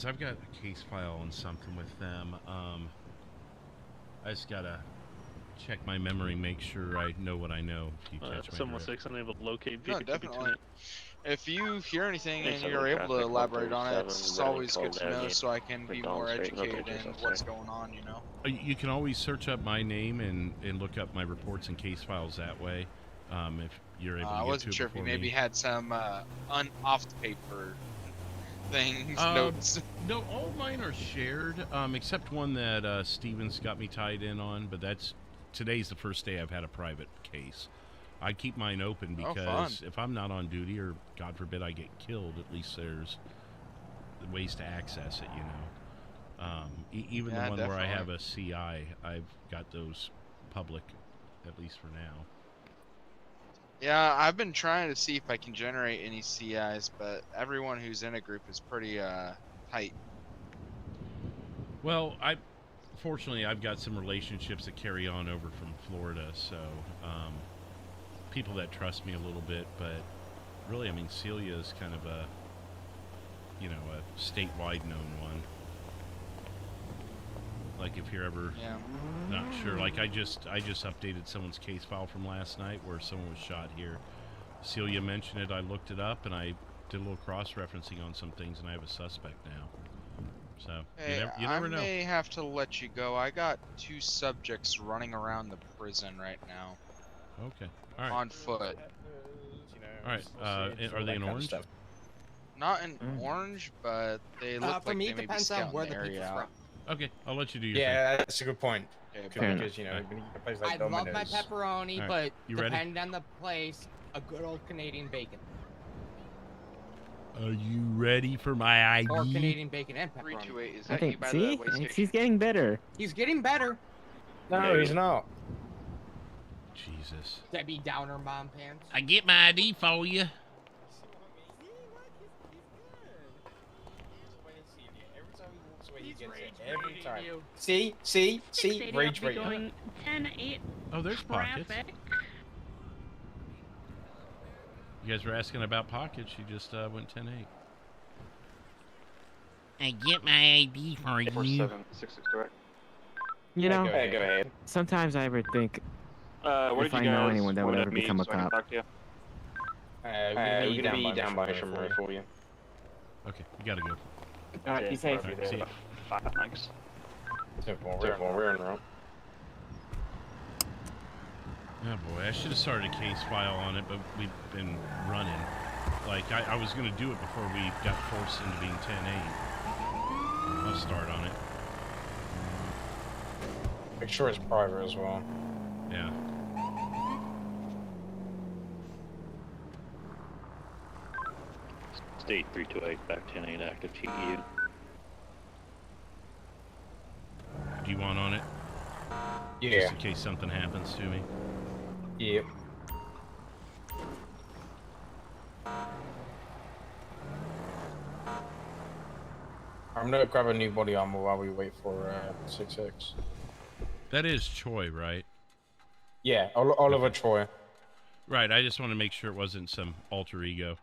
I've got a case file on something with them. I just gotta check my memory, make sure I know what I know. If you catch my drift. 716 unable to locate No, vehicle. definitely. If you hear anything Thanks, and you're other able to traffic, elaborate on it, 137, it's running always good to 12 know Avenue, so I can be more McDonald's Street, educated located in just what's there. going on, You can always search up my name and look up my reports and case files that way. If you're able to I get wasn't to sure it if you before maybe me. had some off the paper things, Um, notes. No, all mine are shared, except one that Stevens got me tied in on, but today's the first day I've had a private case. I keep mine open because if I'm not on duty or, God forbid, I get killed, at least there's ways to access it, Even the one where I have a CI, I've got those public, at least for now. Yeah, I've been trying to see if I can generate any CIs, but everyone who's in a group is pretty tight. Well, fortunately, I've got some relationships that carry on over from Florida, so people that trust me a little bit. But really, I mean, Celia is kind of a statewide known one. Like if you're ever not sure, like I just updated someone's case file from last night where someone was shot here. Celia mentioned it. I looked it up and I did a little cross-referencing on some things, and I have a suspect now. So Hey, you never know. I may have to let you go. I got 2 subjects running around the prison right now. Okay. All right. On foot. All right. Are they in orange? Not in orange, but they look for like me, they it may be depends on scouting where the the area pizza's out. from. Okay, I'll let you do your thing. Yeah, that's a good point. Fair because you know, enough. a place like I love my Domino's. pepperoni, All right, but you ready? depending on the place, a good old Canadian bacon. Are you ready for my ID? Or Canadian bacon and pepperoni. 328, is I that you think. by See, the way station? he's getting better. He's getting better. No, he's not. Jesus. Debbie Downer mom pants. I get my ID for you. Every time. See, rage rate. Going 10-8 Oh, there's Pockets. traffic. You guys were asking about Pockets. She just went 10-8. I get my ID for you. 4766 direct. You know, Go ahead. sometimes I would think Where if did I you know guys anyone that would wind ever up meeting become a so I can cop. talk to you? We're gonna be down by Mission Road for you. Okay, you gotta go. All right, be safe. All right, see ya. 5 mics. We're en route. Oh boy, I should have started a case file on it, but we've been running. Like, I was going to do it before we got forced into being 10-8. I'll start on it. Make sure it's private as well. Yeah. State 328, back 10-8, active TEU. Do you want on it? Yeah. Just in case something happens to me. Yep. I'm gonna grab a new body armor while we wait for 6X. That is Choi, right? Yeah, Oliver Troy. Right, I just want to make sure it wasn't some alter ego.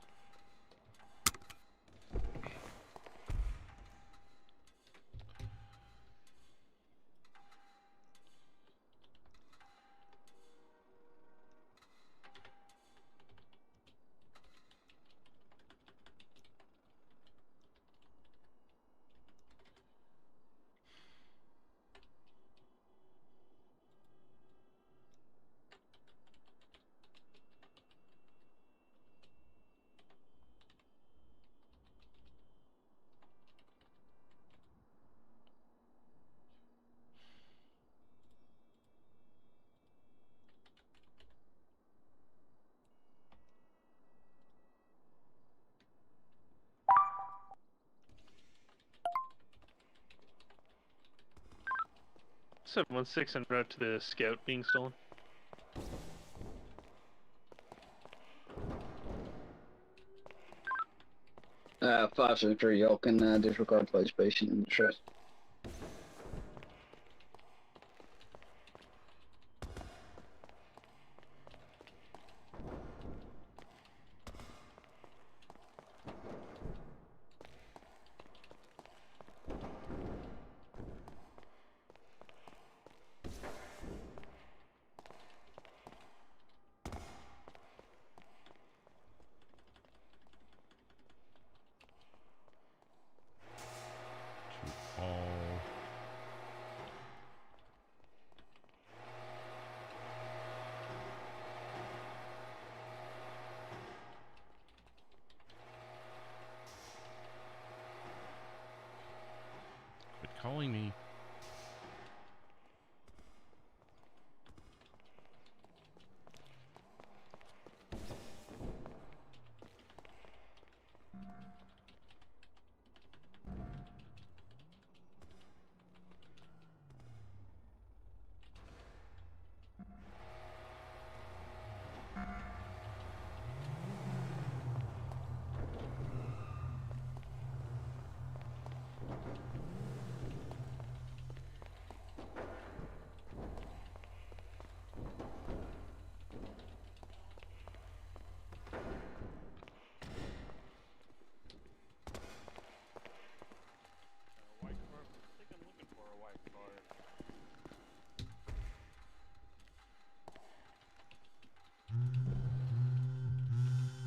Seven 1-6 en route to the scout being stolen. 573, y'all can disregard place station in distress. Quit calling me.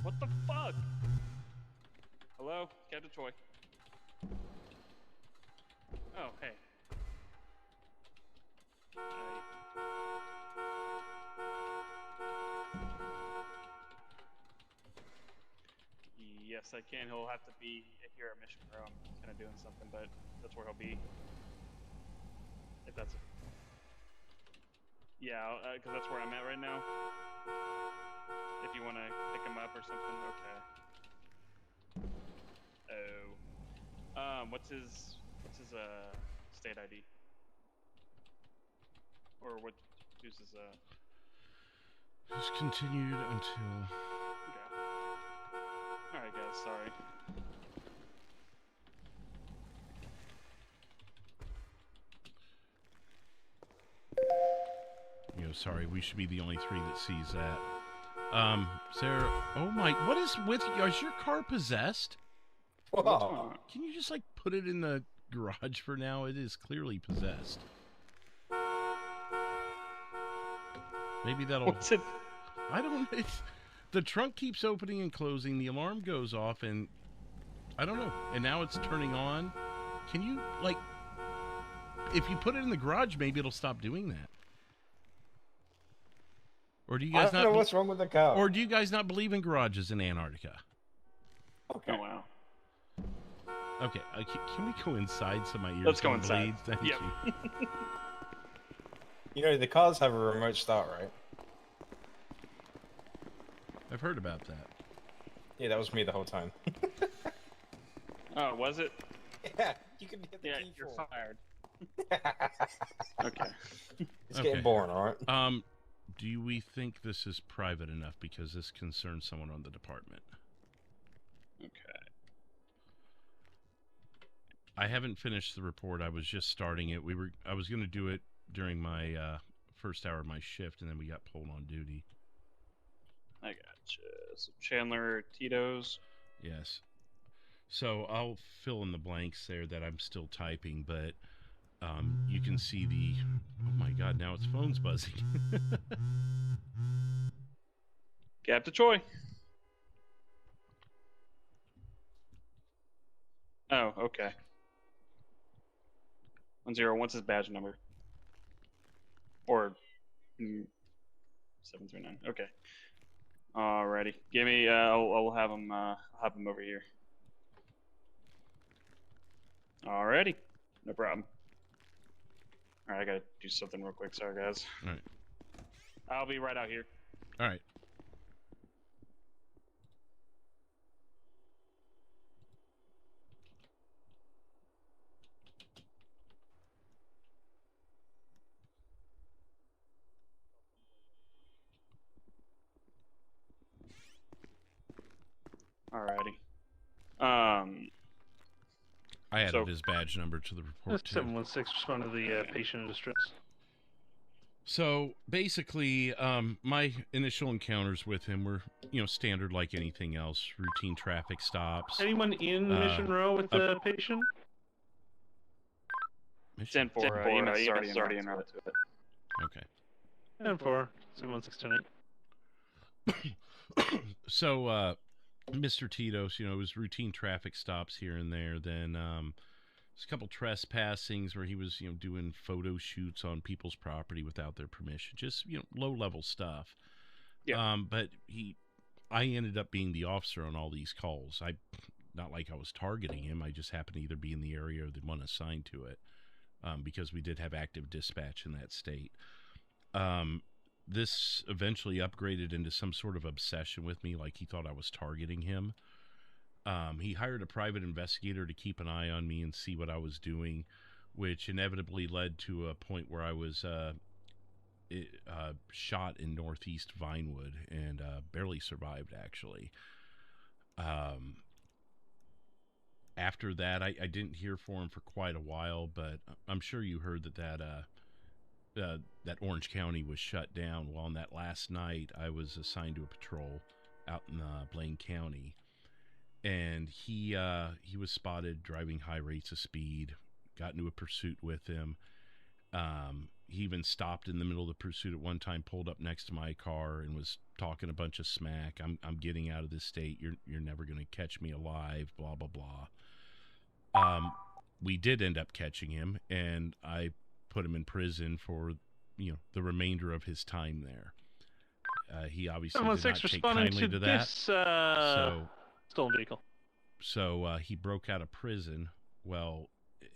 What the fuck? Hello, Captain Choi. Oh, hey. Yes, I can. He'll have to be here at Mission Row. I'm kind of doing something, but that's where he'll be. If that's it. Yeah, because that's where I'm at right now. If you want to pick him up or something, okay. Oh. What's his state ID? Or what? Who's his Just continued until. Okay. All right, guys. Sorry. Sorry, we should be the only 3 that sees that. Sarah, oh my, what is with you? Is your car possessed? Whoa. Can you just, like, put it in the garage for now? It is clearly possessed. Maybe that'll... What's it? I don't... The trunk keeps opening and closing, the alarm goes off, and... I don't know. And now it's turning on. Can you, like... If you put it in the garage, maybe it'll stop doing that. Or do you guys I don't know what's wrong with the car. Or do you guys not believe in garages in Antarctica? Okay. Oh, wow. Okay, can we go inside so my ears Let's go don't inside. bleed? Thank Yep. you. You know, the cars have a remote start, right? I've heard about that. Yeah, that was me the whole time. Oh, was it? Yeah, you can hit the key you're for. fired. Okay. It's getting boring, all right? Do we think this is private enough because this concerns someone on the department? Okay. I haven't finished the report. I was just starting it. I was going to do it during my first hour of my shift, and then we got pulled on duty. I gotcha. So Chandler Tito's. Yes. So I'll fill in the blanks there that I'm still typing, but you can see the... Oh my god, now its phone's buzzing. Captain Choi. Oh, okay. 10, what's his badge number? Or 739. Okay. Alrighty. Give me. I'll have him. Have him over here. Alrighty. No problem. Alright, I gotta do something real quick. Sorry, guys. Alright. I'll be right out here. Alright. Alrighty. I added his badge number to the report too. 716, respond to the patient in distress. So basically, my initial encounters with him were, standard like anything else, routine traffic stops. Anyone in Mission Row with the patient? Mission 10-4, EMS already en route to it. Okay. 10-4, 71628. So, Mr. Tito's, it was routine traffic stops here and there. Then there's a couple trespassings where he was, doing photo shoots on people's property without their permission. Just, low-level stuff. Yeah. But I ended up being the officer on all these calls. Not like I was targeting him. I just happened to either be in the area or the one assigned to it, because we did have active dispatch in that state. This eventually upgraded into some sort of obsession with me, like he thought I was targeting him. He hired a private investigator to keep an eye on me and see what I was doing, which inevitably led to a point where I was shot in northeast Vinewood and barely survived, actually. After that, I didn't hear from him for quite a while, but I'm sure you heard that Orange County was shut down. Well, on that last night, I was assigned to a patrol out in Blaine County, and he was spotted driving high rates of speed. Got into a pursuit with him. He even stopped in the middle of the pursuit at one time, pulled up next to my car, and was talking a bunch of smack. I'm getting out of this state. You're never going to catch me alive. Blah blah blah. We did end up catching him, and I put him in prison for, the remainder of his time there. He obviously did not take kindly to that. Stolen vehicle. So he broke out of prison. Well,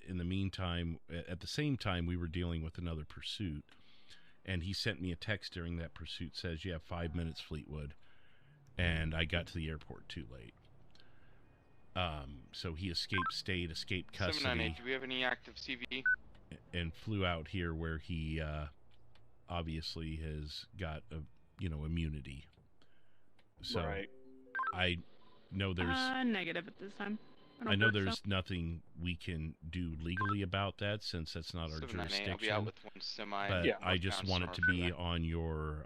in the meantime, at the same time, we were dealing with another pursuit, And he sent me a text during that pursuit, says, you have 5 minutes, Fleetwood. And I got to the airport too late. So he escaped custody. 798, do we have any active CV? And flew out here where he obviously has got immunity. So right. I know there's negative at this time. I know there's nothing we can do legally about that since that's not our 798, I'll be jurisdiction. out with one semi. But Yeah, I just want it to for be that. on your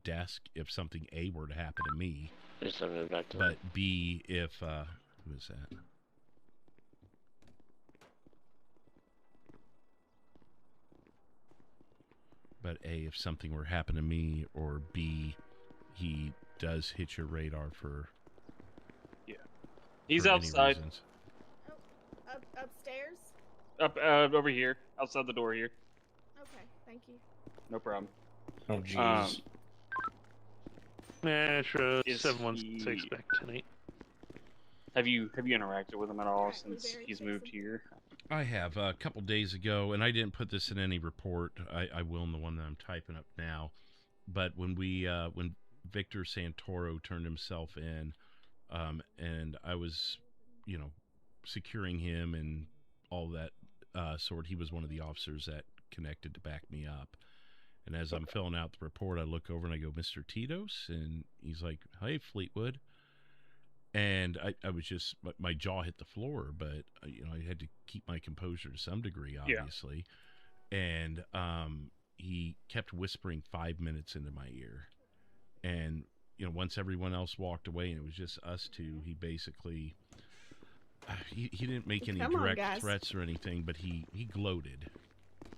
desk if something A were to happen to me. Just send it back to But B, if who is that? But A, if something were to happen to me, or B, he does hit your radar for. Yeah, he's for any outside. reasons. Upstairs? Up over here, outside the door here. Okay, thank you. No problem. Oh jeez. Metro Is 716 he- back tonight. Have you interacted with him at all since he's moved here? I have a couple days ago, and I didn't put this in any report. I will in the one that I'm typing up now. But when when Victor Santoro turned himself in, and I was, securing him and all that sort, he was one of the officers that connected to back me up. And as I'm filling out the report, I look over and I go, Mr. Tito's? And he's like, hey, Fleetwood. And I was just, my jaw hit the floor, but, I had to keep my composure to some degree, obviously. Yeah. And he kept whispering 5 minutes into my ear. And, once everyone else walked away and it was just us two, he basically, he didn't make any direct threats or anything, but he gloated,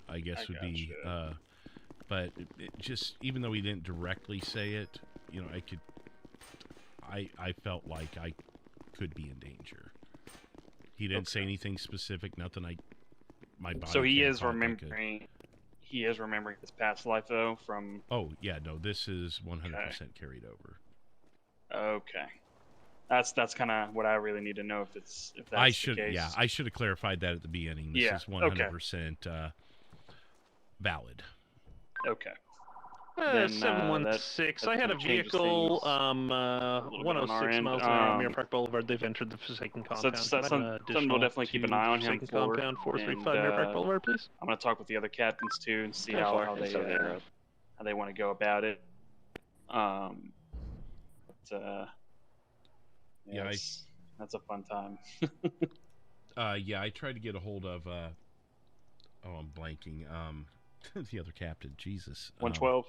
I guess would be, but it just, even though he didn't directly say it, I felt like I could be in danger. He didn't say anything specific, nothing my body. So he can't is talk like it. remembering. He is remembering his past life though. From Oh yeah, no, this is 100% carried over. okay, that's kind of what I really need to know if that's I the should case. I should have clarified that at the beginning. This Yeah, is 100% valid. Okay. Then, 716. I had a kinda changes vehicle, things a little bit on our 106 end. miles an hour on Mirror Park Boulevard. They've entered the Forsaken compound. that's something we'll definitely keep an eye on him Forsaken for. Compound 435 and, Mirror Park Boulevard, please. I'm gonna talk with the other captains too and see How far? how It's 7 Road. they want to go about it. Yeah, that's a fun time. Yeah, I tried to get a hold of I'm blanking. The other captain, Jesus. 112.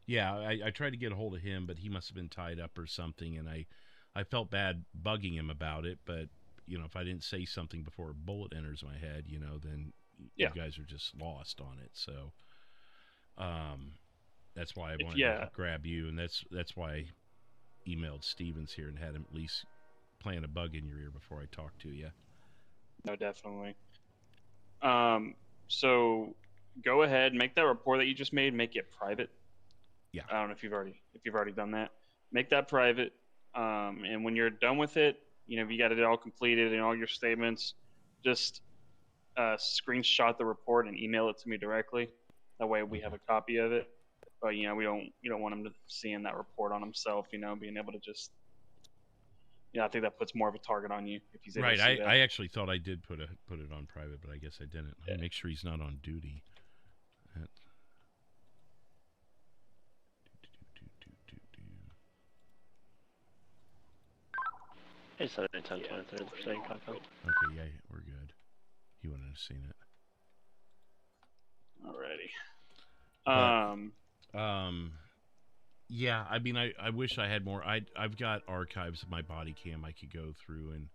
Yeah, I tried to get a hold of him, but he must have been tied up or something, and I felt bad bugging him about it, but if I didn't say something before a bullet enters my head, then you guys are just lost on it. So that's why I wanted to grab you, and that's why I emailed Stevens here and had him at least plant a bug in your ear before I talk to you. No, definitely. So go ahead, make that report that you just made, make it private. Yeah. I don't know if you've already done that. Make that private. And when you're done with it, if you got it all completed and all your statements, just screenshot the report and email it to me directly. That way we have a copy of it. But we don't want him to seeing that report on himself. Being able to just. I think that puts more of a target on you if he's able to see that. I actually thought I did put it on private, but I guess I didn't. I'll make sure he's not on duty. It's 10:23 the Forsaken compound. Okay, yeah, we're good. He wouldn't have seen it. Alrighty. Yeah, I mean, I wish I had more. I've got archives of my body cam I could go through and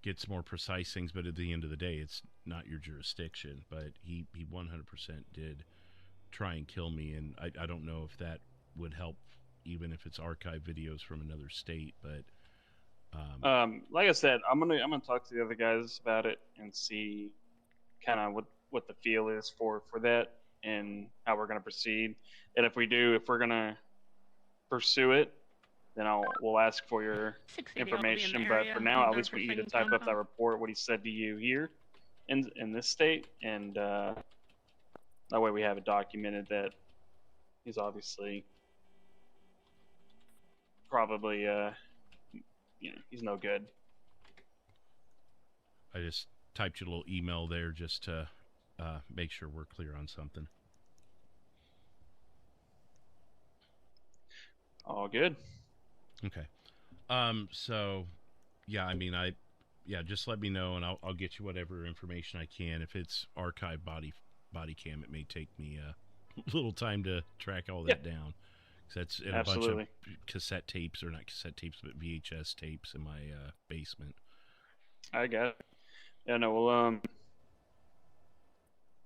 get some more precise things, but at the end of the day, it's not your jurisdiction. But he 100% did try and kill me, and I don't know if that would help, even if it's archive videos from another state. But like I said, I'm gonna talk to the other guys about it and see kind of what the feel is for that and how we're gonna proceed. And if we're gonna pursue it, then we'll ask for your information. But for now, at least we need to type up that report, what he said to you here in this state, and that way we have it documented that he's obviously probably he's no good. I just typed you a little email there just to make sure we're clear on something. All good. Okay. So, yeah, I mean, just let me know, and I'll get you whatever information I can. If it's archived body cam, it may take me a little time to track all that down. Because that's in a bunch of cassette tapes, or not cassette tapes, but VHS tapes in my basement. I got it. Yeah, no,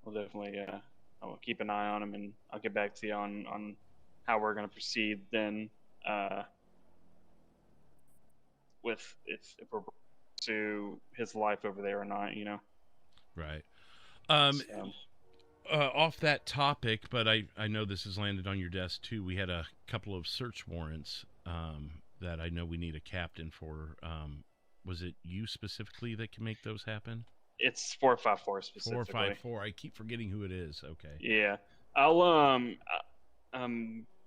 we'll definitely I will keep an eye on him, and I'll get back to you on how we're going to proceed then with if we're to his life over there or not, you know. Right. Off that topic, but I know this has landed on your desk too. We had a couple of search warrants that I know we need a captain for. Was it you specifically that can make those happen? It's 454 specifically. 454. I keep forgetting who it is. Okay. Yeah. I'll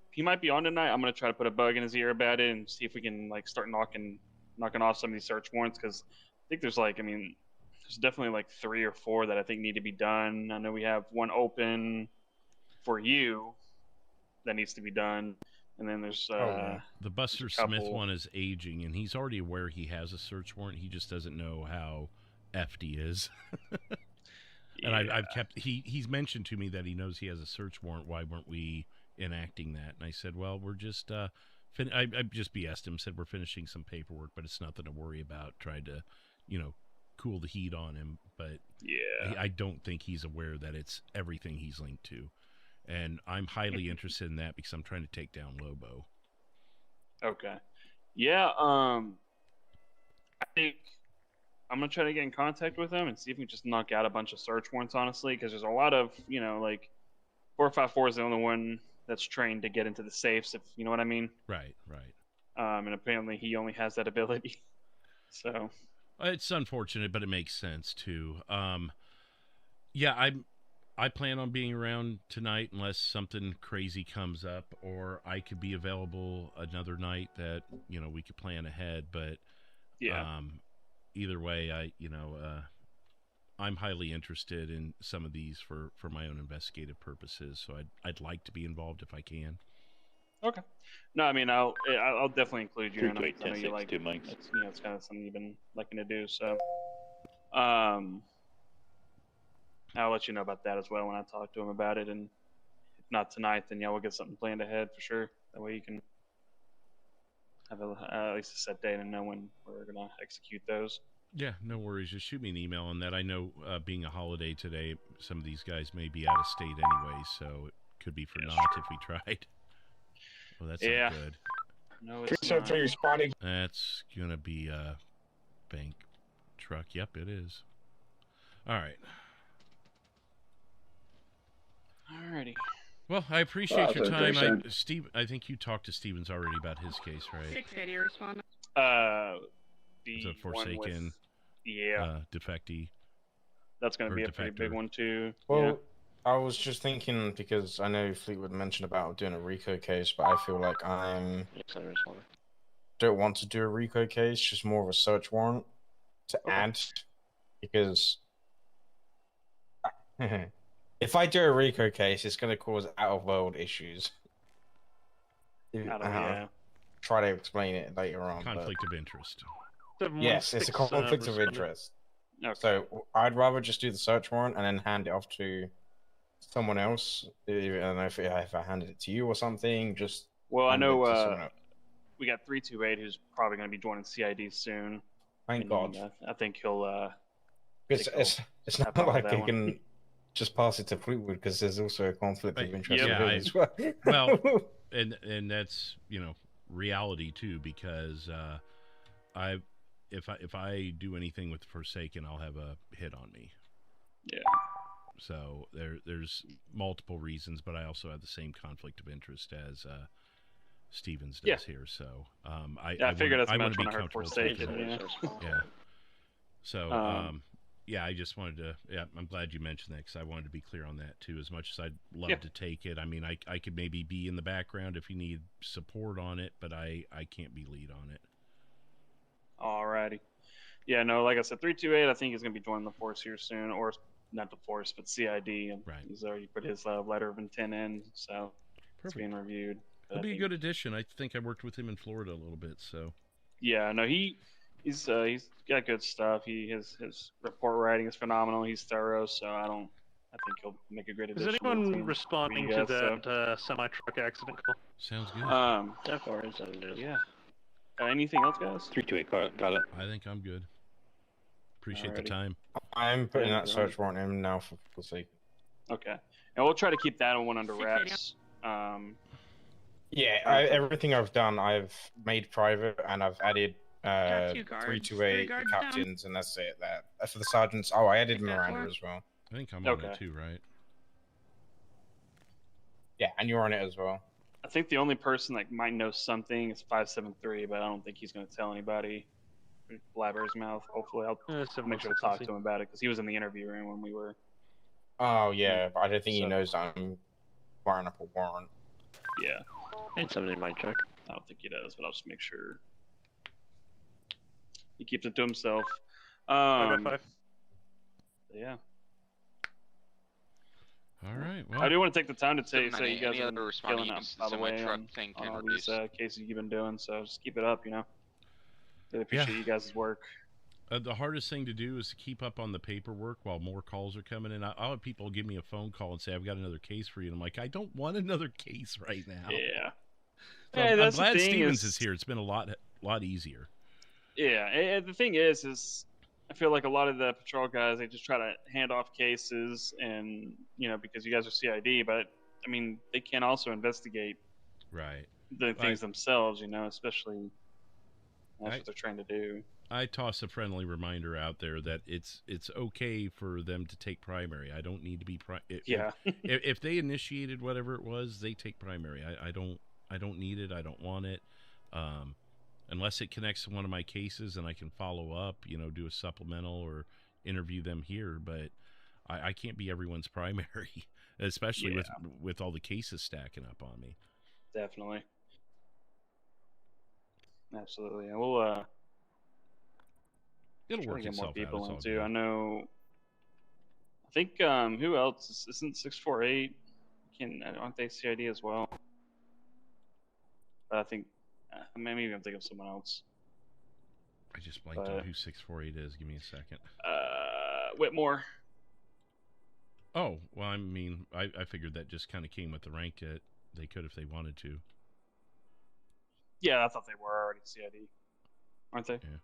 he might be on tonight. I'm gonna try to put a bug in his ear about it and see if we can like start knocking off some of these search warrants, because I think there's there's definitely like 3 or 4 that I think need to be done. I know we have one open for you that needs to be done, and then there's the Buster Smith one is aging, and he's already aware he has a search warrant. He just doesn't know how effed he is. And I've kept he's mentioned to me that he knows he has a search warrant. Why weren't we enacting that? And I said, well, we're just I just BS'd him, said we're finishing some paperwork, but it's nothing to worry about. Tried to, cool the heat on him, but I don't think he's aware that it's everything he's linked to. And I'm highly interested in that because I'm trying to take down Lobo. Okay. Yeah, I think I'm going to try to get in contact with him and see if we can just knock out a bunch of search warrants, honestly, because there's a lot of, like 454 is the only one that's trained to get into the safes, if you know what I mean. Right. And apparently he only has that ability. So it's unfortunate, but it makes sense too. I plan on being around tonight unless something crazy comes up, or I could be available another night that we could plan ahead. But either way, I'm highly interested in some of these for my own investigative purposes. So I'd like to be involved if I can. Okay. No, I mean I'll definitely include you. And I know you like two mics. It's kind of something you've been liking to do. So, I'll let you know about that as well when I talk to him about it. And if not tonight, then we'll get something planned ahead for sure. That way you can have at least a set date and know when we're gonna execute those. Yeah, no worries. Just shoot me an email on that. I know being a holiday today, some of these guys may be out of state anyway, so it could be for naught if we tried. Well, that's not good. No, it's not. For your spotting. That's gonna be a bank truck. Yep, it is. All right. Alrighty. Well, I appreciate your time. Steve, I think you talked to Stevens already about his case, right? 680 responded. The Forsaken, defectee. That's going to be a pretty big one too. Well, I was just thinking, because I know Fleetwood mentioned about doing a RICO case, but I feel like don't want to do a RICO case, just more of a search warrant to add, because if I do a RICO case, it's going to cause out-of-world issues. Try to explain it later on. Conflict of interest. Yes, it's a conflict of interest. Okay. So I'd rather just do the search warrant and then hand it off to someone else. I don't know if I handed it to you or something. Just I know we got 328 who's probably going to be joining CID soon. Thank God. I think he'll. It's not like I can just pass it to Fleetwood, because there's also a conflict of interest as well. Well, and that's reality too, because if I do anything with Forsaken, I'll have a hit on me. Yeah. So there's multiple reasons, but I also have the same conflict of interest as Stevens does here. So I figured I want to be when I heard comfortable Forsaken. taking it. Yeah. So yeah, I just wanted to. Yeah, I'm glad you mentioned that because I wanted to be clear on that too. As much as I'd love Yeah. to take it, I mean, I could maybe be in the background if you need support on it, but I can't be lead on it. Alrighty. Yeah, no, like I said, 328, I think he's going to be joining the force here soon, or not the force, but CID. And Right. He's already put his letter of intent in, so it's Perfect. being reviewed. But He'll I be a think- good addition. I think I worked with him in Florida a little bit, so. Yeah, no, he's got good stuff. His report writing is phenomenal. He's thorough, so I think he'll make a great Is addition. to the anyone team for responding you to guys, that semi-truck accident call? Sounds good. That far is San Andreas. Yeah. Anything else, guys? 328, got it. I think I'm good. Appreciate the Alrighty. time. I'm putting Yeah, that search warrant in now for people's sake. Okay, and we'll try to keep that one under 680. wraps. Yeah, everything I've done, I've made private, and I've added Got 2 guards. 328, 3 the guards down. captains, and that's it. That for the sergeants. Oh, I added Take that Miranda for. as well. I think I'm on Okay. it too, right? Yeah, and you're on it as well. I think the only person that might know something is 573, but I don't think he's going to tell anybody. Blabber his mouth. Hopefully, I'll make sure to talk to him about it because he was in the interview room when we were. Oh yeah, but I don't think he So- knows I'm firing up a warrant. Yeah, And somebody might check. I don't think he does, but I'll just make sure he keeps it to himself. I got 5. Yeah. All right. Well, I do want to take the time to say you 798, guys any have other been responding killing units, up, by the way, semi-truck on, thing on can all these reduce. cases you've been doing. So just keep it up, you know. Really appreciate you guys' work. the hardest thing to do is to keep up on the paperwork while more calls are coming in. I'll have people give me a phone call and say, I've got another case for you. And I'm like, I don't want another case right now. Yeah. So Hey, I'm that's the glad thing Stevens is here. It's been a lot easier. Yeah, and the thing is I feel like a lot of the patrol guys, they just try to hand off cases and, you know, because you guys are CID, but I mean, they can also investigate Right. the things themselves, you know, especially that's what they're trying to do. I toss a friendly reminder out there that it's okay for them to take primary. I don't need to be Yeah. if they initiated whatever it was, they take primary. I don't need it. I don't want it. Unless it connects to one of my cases and I can follow up, you know, do a supplemental or interview them here. But I can't be everyone's primary, especially with all the cases stacking up on me. Definitely. Absolutely. And we'll It'll try to work get more itself out. people It's in all too. good. I know. I think who else isn't 648? Aren't they CID as well? But I think maybe I'm thinking of someone else. I just blanked on who 648 is. Give me a second. Whitmore. Oh, well, I mean, I figured that just kind of came with the rank that they could if they wanted to. Yeah, I thought they were already CID, aren't they? Yeah.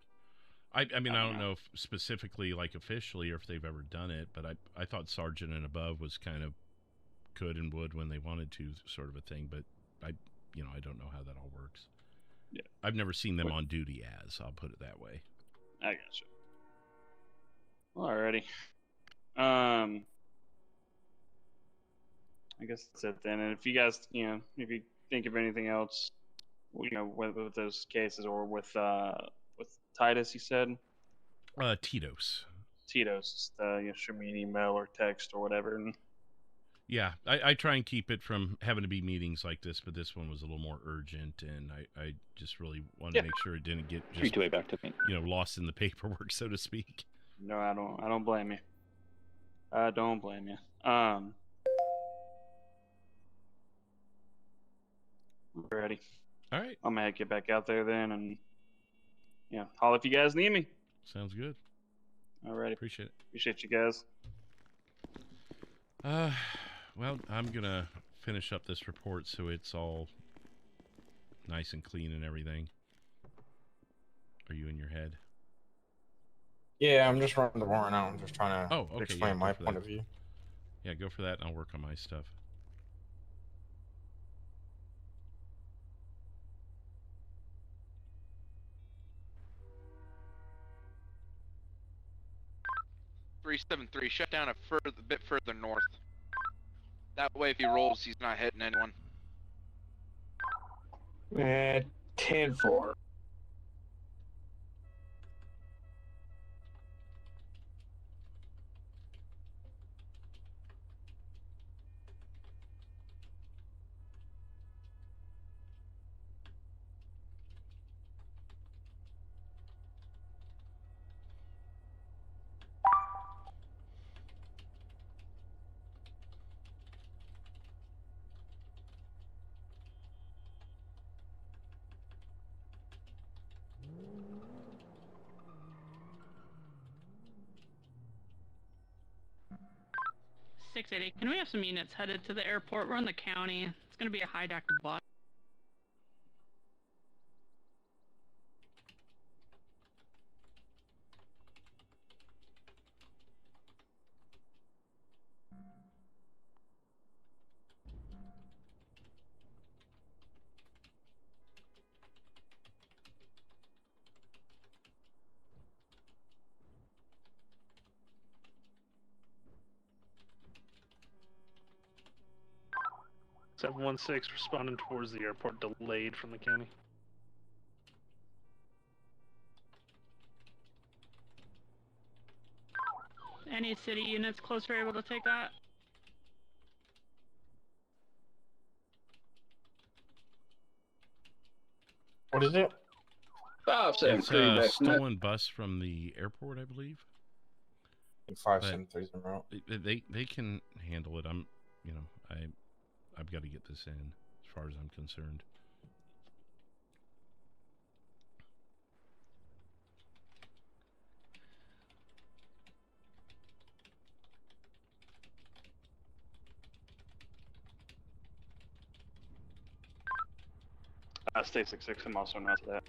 I mean, I don't know if specifically, like officially, or if they've ever done it, but I thought sergeant and above was kind of could and would when they wanted to, sort of a thing. But I don't know how that all works. Yeah, I've never seen them on duty as. I'll put it that way. I gotcha. Alrighty. I guess that's it then. And if you guys, if you think of anything else, with those cases or with Titus, you said. Tito's. Tito's. Shoot me an email or text or whatever. And yeah, I try and keep it from having to be meetings like this, but this one was a little more urgent, and I just really wanted to make sure it didn't get just, back to me. Lost in the paperwork, so to speak. No, I don't blame you. I don't blame you. Ready. All right. I'm gonna get back out there then, and holler if you guys need me. Sounds good. Alrighty. Appreciate it. Appreciate you guys. Well, I'm gonna finish up this report so it's all nice and clean and everything. Are you in your head? Yeah, I'm just running the warrant out. I'm just trying to explain my go for point that. of view. Yeah, go for that, and I'll work on my stuff. .373, shut down a bit further north. That way, if he rolls, he's not hitting anyone. 10-4. 680. Can we have some units headed to the airport? We're in the county. It's going to be a high active bot. (716) responding towards the airport, delayed from the county. Any city units closer able to take that? What is it? It's a stolen bus from the airport, I believe. 573 en route. They can handle it. I've got to get this in, as far as I'm concerned. State 66, I'm also not to that.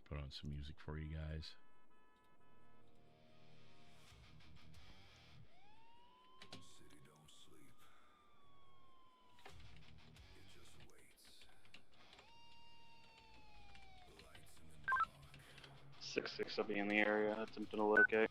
Put on some music for you guys. City don't sleep. It just waits. Lights in the dark. 66 will be in the area, attempting to locate.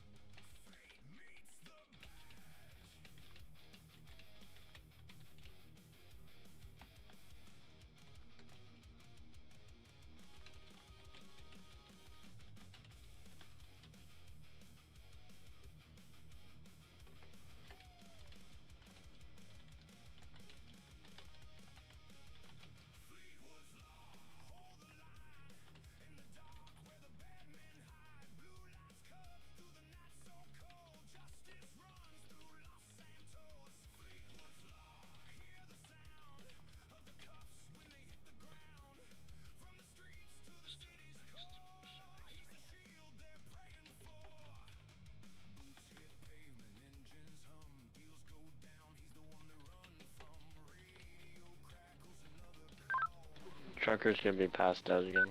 Trucker's gonna be passed out again.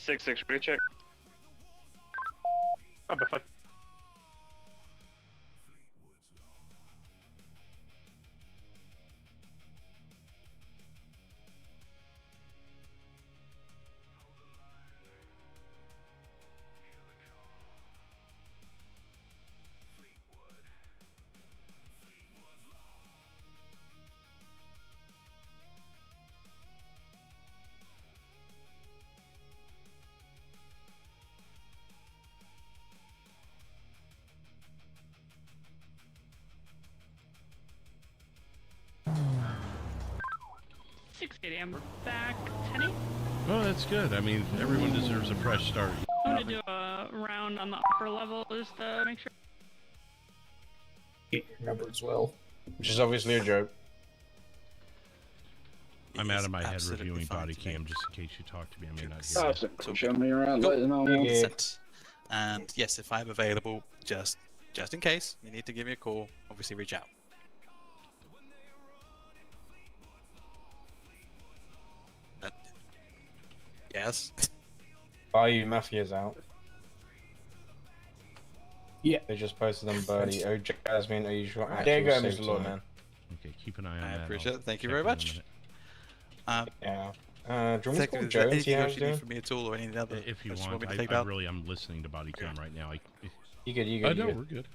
Six, ready check. 5x5. We're back 10-8. Well, that's good. I mean, everyone deserves a fresh start. I'm going to do a round on the upper level just to make sure. Get your number as well. Which is obviously a joke. I'm out of my head reviewing body cam just in case you talk to me. I may not hear Awesome. Show me around. Let us know. And yes, if I'm available, just in case you need to give me a call, obviously reach out. Yes. Bayou Mafia's out. Yeah. They just posted them, Birdie. Oh, Jasmine, are you sure? There you go, Mr. Lawman. Okay, keep an eye on I that. appreciate I'll it. Thank you check very in a much. minute. Yeah. Do you want me to Thank call you. Joe and see Anything how else he's you need doing? from me at all, or any other? If you just want, me to take I out? really am listening to body cam right now. You good? I know, we're good.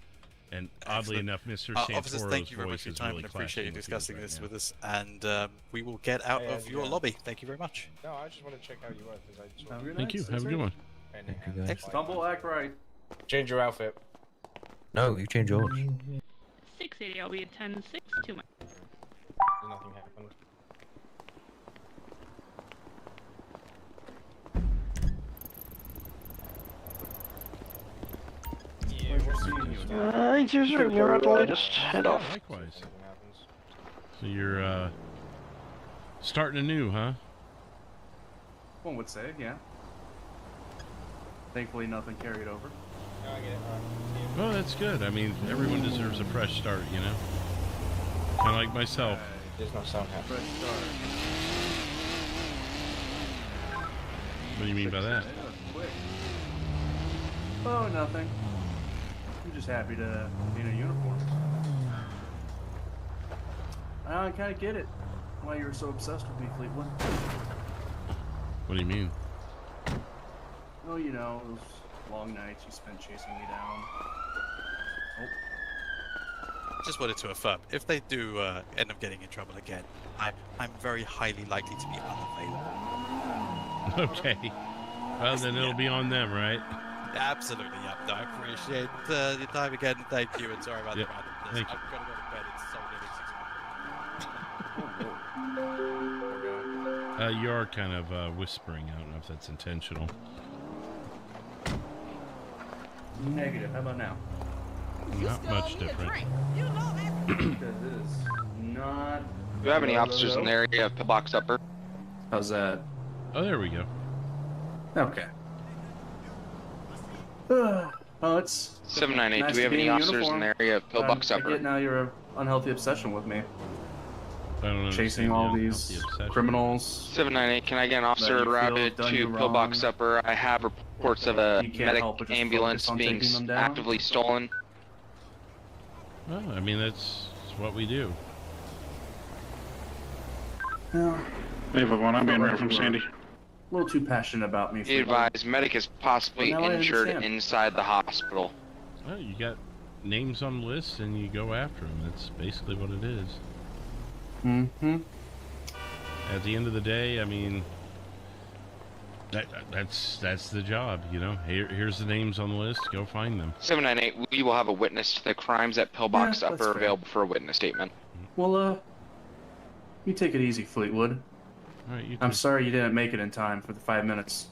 And oddly enough, Mr. Officers, Santoro's thank you very much voice for your is time really and appreciate you clashing with discussing his this right with us. And we will get out Hey, of how's it your going? lobby. Thank you very much. No, I just want to check how you were because I just want Thank you. Have a good one. Stumble, act right. Change your outfit. No, you change yours. 680, I'll be at 10-6 to my. Nothing happened. User, you're at the latest. Head off. Likewise. So you're starting anew, huh? One would say, yeah. Thankfully, nothing carried over. Well, that's good. I mean, everyone deserves a fresh start, you know? Kind of like myself. There's no sound happening. Fresh start. What do you mean by that? Quick. Oh, nothing. I'm just happy to be in a uniform. I kind of get it. Why you were so obsessed with me, Fleetwood. What do you mean? Oh, you know, those long nights you spent chasing me down. Just wanted to affirm, if they do end up getting in trouble again, I'm very highly likely to be unavailable. Okay. Well, then it'll be on them, right? Absolutely, yeah. No, I appreciate your time again. Thank you, and sorry about Yep, the randomness. thank you. I'm gonna go to bed. It's so nearly 6 o'clock. You are kind of whispering. I don't know if that's intentional. Negative. How about now? Not much different. Because it is not. Do you have any officers in the area of Pillbox Upper? How's that? Oh, there we go. Okay. Oh, it's 798. nice Do we to have be any in officers in uniform. the area of Pillbox I Upper? get now your unhealthy obsession with me. I don't Chasing understand all the these unhealthy obsession. criminals. 798. Can I get an officer That you feel routed done to you Pillbox wrong. Upper? I have reports of a You can't help medic but just ambulance focus on being taking them down? actively stolen. Well, I mean, that's what we do. Yeah. Hey, everyone, I'm being Felt ran like from you were Sandy. A little too passionate about me. Be Fleetwood. advised, medic is possibly Well, now I injured understand. inside the hospital. Well, you got names on the list and you go after them. That's basically what it is. Mm-hmm. At the end of the day, I mean, that's the job, you know. Here's the names on the list. Go find them. 798. We will have a witness to the crimes at Pillbox Yeah, that's Upper fair. available for a witness statement. Well, you take it easy, Fleetwood. All right, you I'm too. sorry you didn't make it in time for the 5 minutes.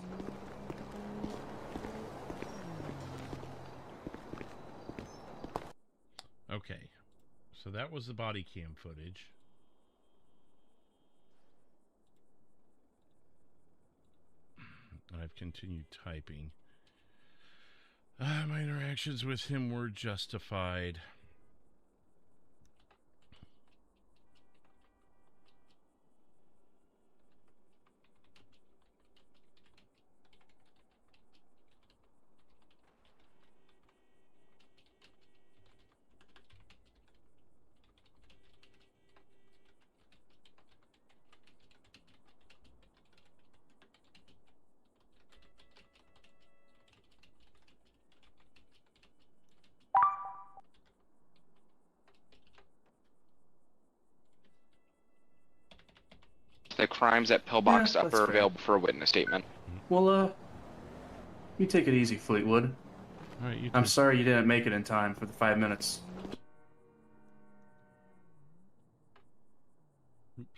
Okay, so that was the body cam footage. I've continued typing. My interactions with him were justified. The crimes at Pillbox Yeah, that's Upper fair. available for a witness statement. Well, you take it easy, Fleetwood. All right, you I'm too. sorry you didn't make it in time for the 5 minutes. Oops.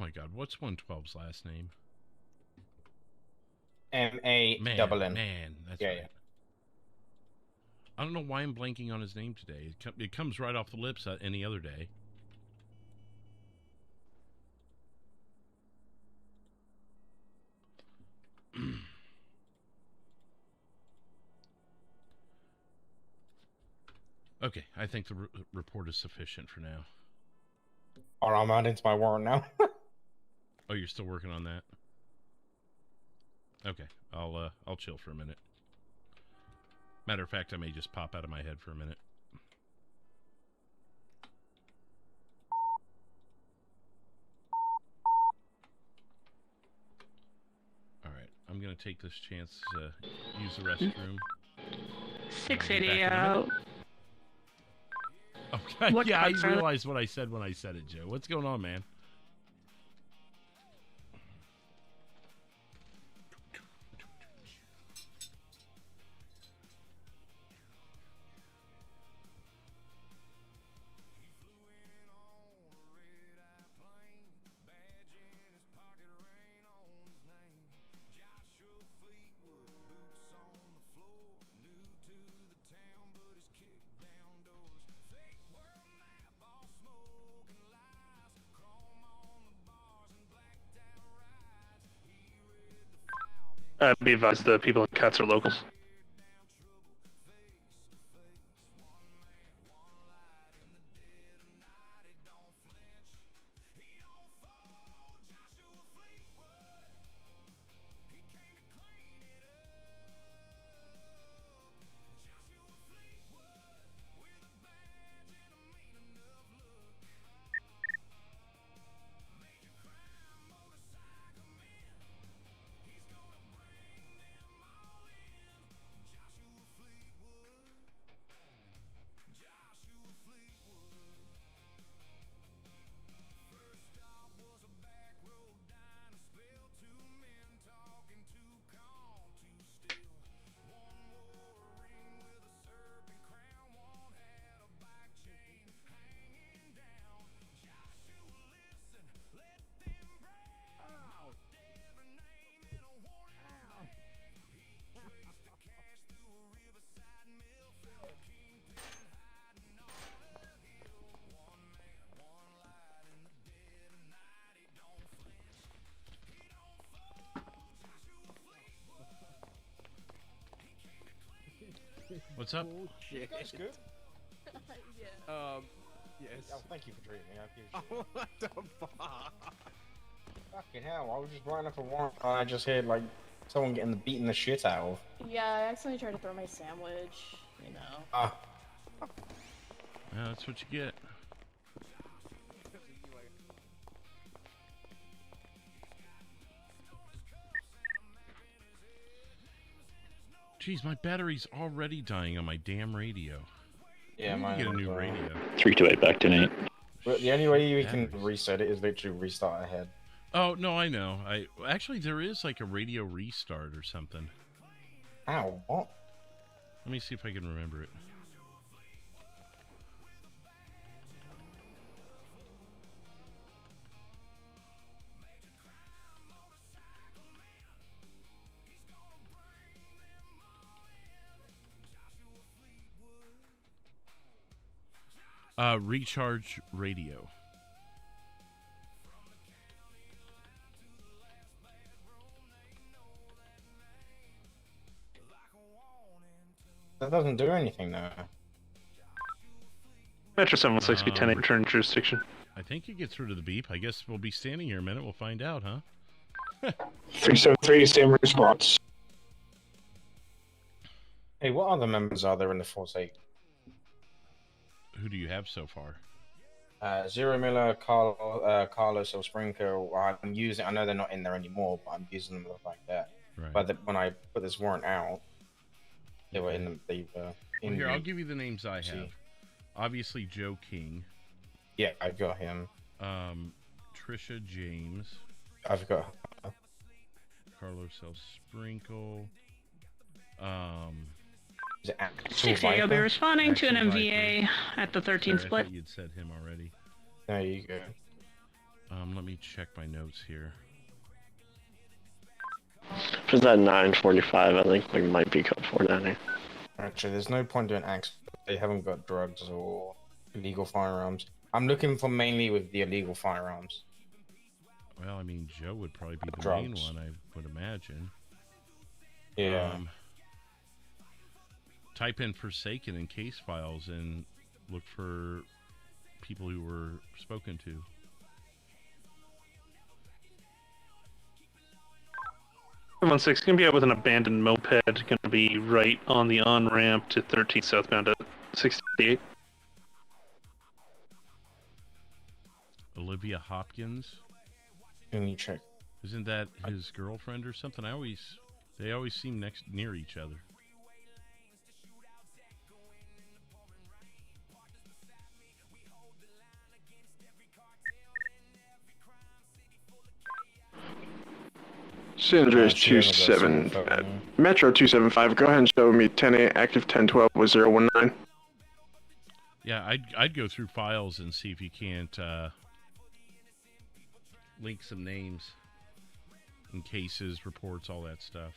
my God, what's 112's last name? M-A-double-N. Man, that's Yeah, right. yeah. I don't know why I'm blanking on his name today. It comes right off the lips any other day. Okay, I think the report is sufficient for now. Alright, I'm adding to my warrant now. Oh, you're still working on that? Okay, I'll chill for a minute. Matter of fact, I may just pop out of my head for a minute. Alright, I'm gonna take this chance to use the restroom. 680 out. Okay, What yeah, I cuts are they? realized what I said when I said it, Joe. What's going on, man? Be advised, the people in cats are locals. What's up? That's good. Yes. Oh, thank you for treating me. I appreciate it. What the fuck? Fucking hell, I was just running up a warrant and I just heard, like, someone getting beaten the shit out of. Yeah, I accidentally tried to throw my sandwich, you know. Ah. Yeah, that's what you get. Jeez, my battery's already dying on my damn radio. Yeah, I need mine to get a new was, radio. 328 back to 8. But the only way you can reset it is literally restart ahead. Oh, no, I know. Actually, there is like a radio restart or something. Ow, what? Let me see if I can remember it. Recharge radio. That doesn't do anything though. Metro 716 be 10-8 return jurisdiction. I think it gets rid of the beep. I guess we'll be standing here a minute. We'll find out, huh? 373, same response. Hey, what other members are there in the Force 8? Who do you have so far? Zero Miller, Carlos, or Sprinkle. I'm using. I know they're not in there anymore, but I'm using them like that. Right. But when I put this warrant out, they were in the. They were in Well, here, the- I'll give you the names I have. Obviously, Joe King. Yeah, I got him. Trisha James. I've got. Carlos El Sprinkle. 680 will be responding to an Actual MVA at the 13 Sorry, I split. thought you'd said him already. There you go. Let me check my notes here. If it's at 9:45, I think we might be code 4 down here. Actually, there's no point doing acts. They haven't got drugs or illegal firearms. I'm looking for mainly with the illegal firearms. Well, I mean, Joe would probably be the Drugs. main one, I would imagine. Yeah. Type in Forsaken in case files and look for people who were spoken to. One six gonna be out with an abandoned moped. Gonna be right on the on ramp to 13 southbound at 68. Olivia Hopkins. Can you check? Isn't that his girlfriend or something? They always seem near each other. San Andreas 27, Metro 275. Go ahead and show me 10-8, active 1012 with 019. Yeah, I'd go through files and see if you can't link some names and cases, reports, all that stuff.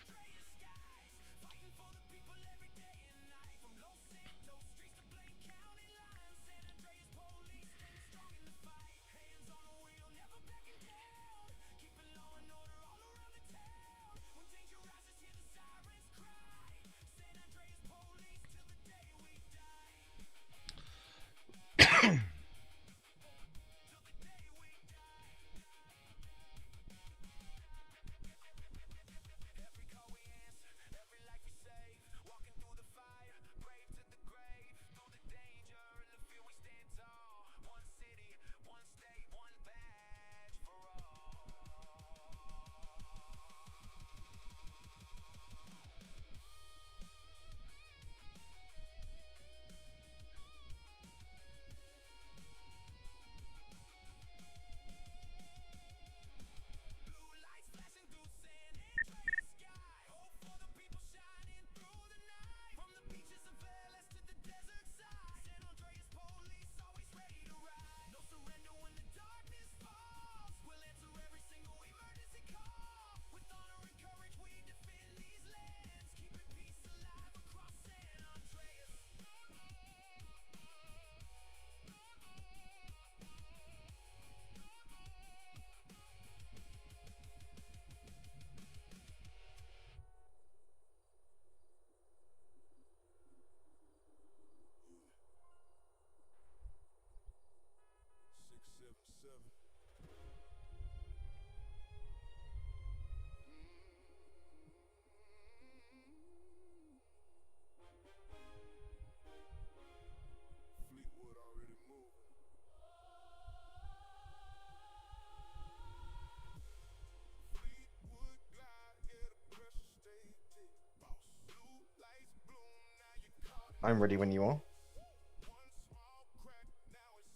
I'm ready when you are.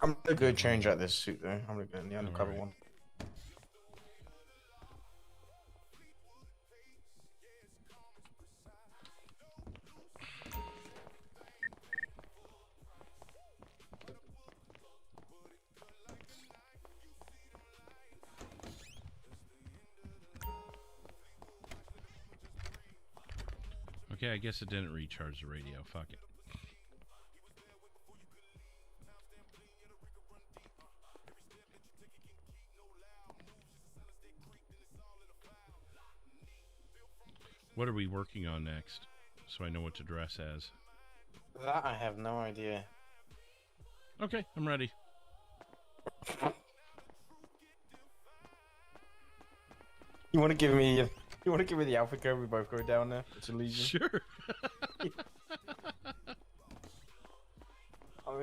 I'm gonna go change out this suit though. I'm gonna go in the undercover one. Okay, I guess it didn't recharge the radio. Fuck it. What are we working on next? So I know what to dress as. That I have no idea. Okay, I'm ready. You want to give me? You want to give me the alpha code? We both go down there. It's a legion. Sure. I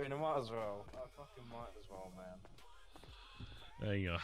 mean, I might as well. I fucking might as well, man. Hang on.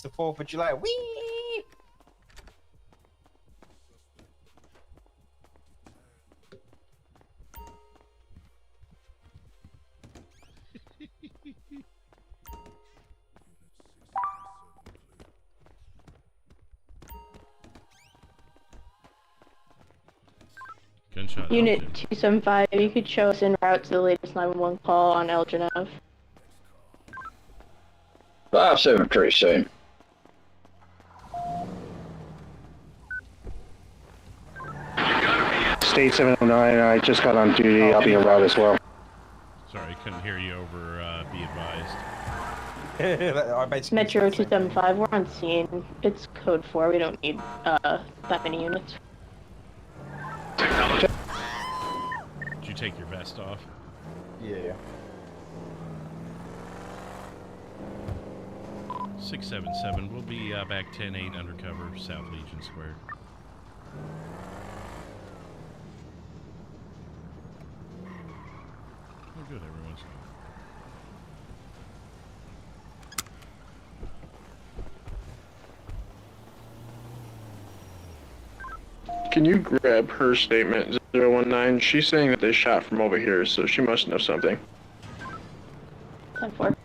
It's the 4th of July. Whee! Gunshot. Unit 275, you could show us en route to the latest 911 call on Elgin Ave. 573 soon. State 709, I just got on duty. I'll be en route as well. Sorry, I couldn't hear you over, be advised. Metro 275, we're on scene. It's code 4, we don't need, that many units. Did you take your vest off? Yeah. 677, we'll be back 10-8 undercover, South Legion Square. Oh good, everyone's gone. Can you grab her statement, 019? She's saying that they shot from over here, so she must know something. 10-4.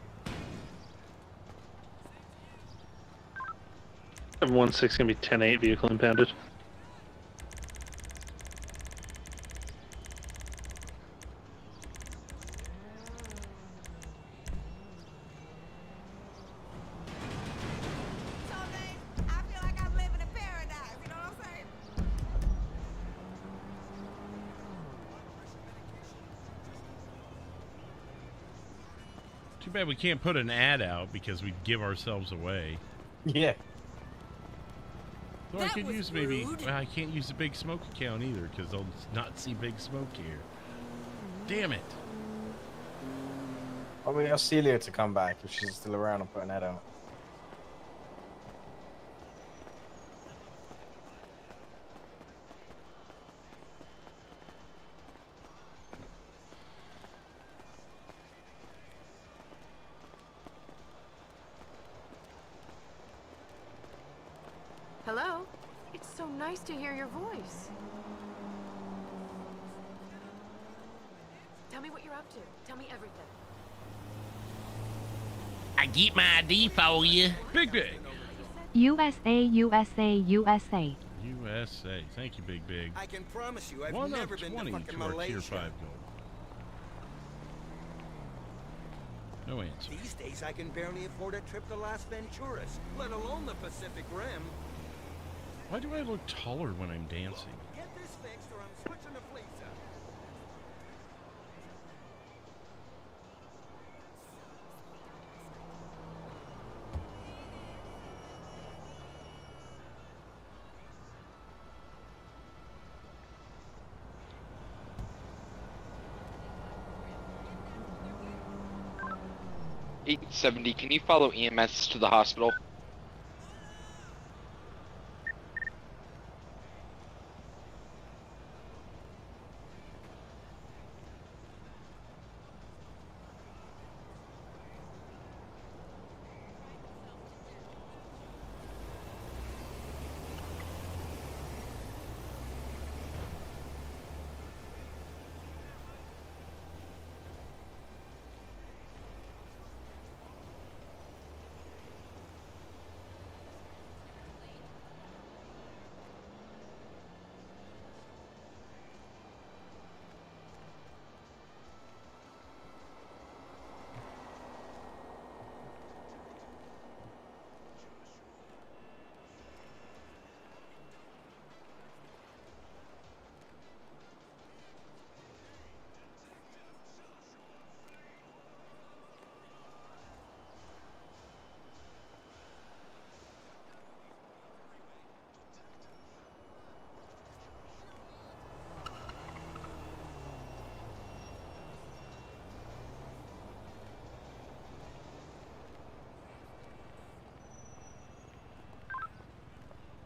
716 gonna be 10-8, vehicle impounded. Too bad we can't put an ad out because we'd give ourselves away. Yeah. So I could use maybe. Well, I can't use the Big Smoke account either because I'll not see Big Smoke here. Damn it. Well, we got Celia to come back if she's still around and putting that out. Hello? It's so nice to hear your voice. Tell me what you're up to. Tell me everything. I get my ID for you. Big. USA, USA, USA. USA. Thank you, Big. I can promise you, I've 1 never of been 20 to fucking to our Malaysia. Tier 5 goal. No answer. These days, I can barely afford a trip to Las Venturas, let alone the Pacific Rim. Why do I look taller when I'm dancing? Get this fixed, or I'm switching to Fleetwood. $870, can you follow EMS to the hospital?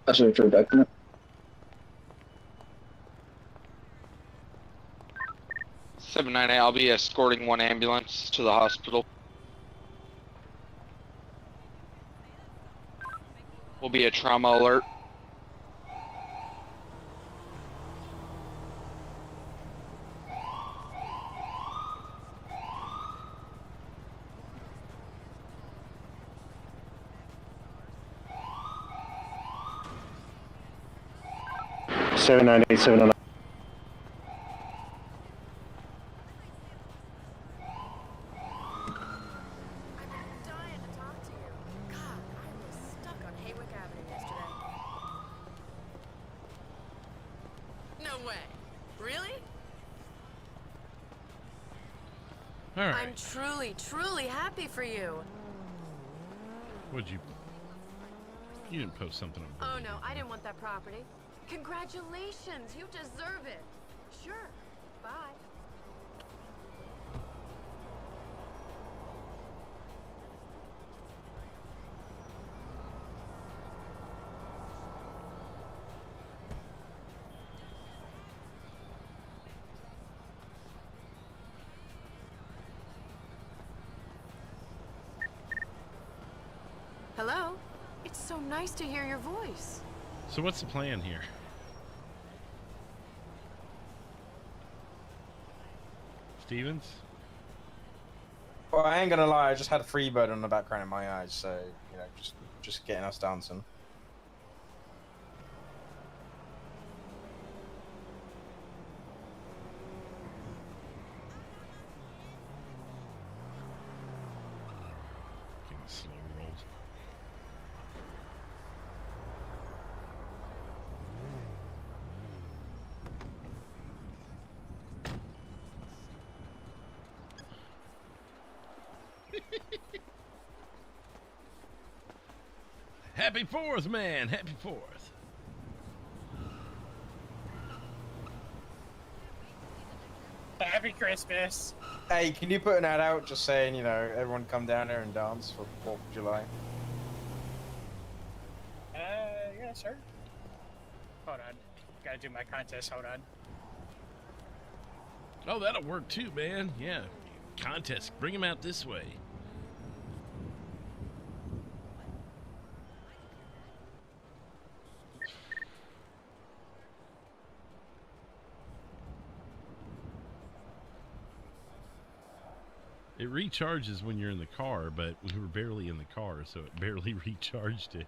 That's a true document. Seven 9 I'll be escorting one ambulance to the hospital. Will be a trauma alert. Seven 98709. Dying to talk to you. God, I was stuck on Haywick Avenue yesterday. No way. Really? All right. I'm truly happy for you. What'd you? You didn't post something on. Oh no, I didn't want that property. Congratulations, you deserve it. Sure. Bye. Hello? It's so nice to hear your voice. So what's the plan here? Stevens? Well, I ain't gonna lie, I just had a Freebird on the background in my eyes, so, you know, just getting us dancing. Getting slow rolled. Happy 4th, man. Happy 4th. Happy Christmas. Hey, can you put an ad out just saying, you know, everyone come down there and dance for 4th of July? Yeah, sure. Hold on. Gotta do my contest, hold on. Oh, that'll work too, man. Yeah. Contest. Bring him out this way. It recharges when you're in the car, but we were barely in the car, so it barely recharged it.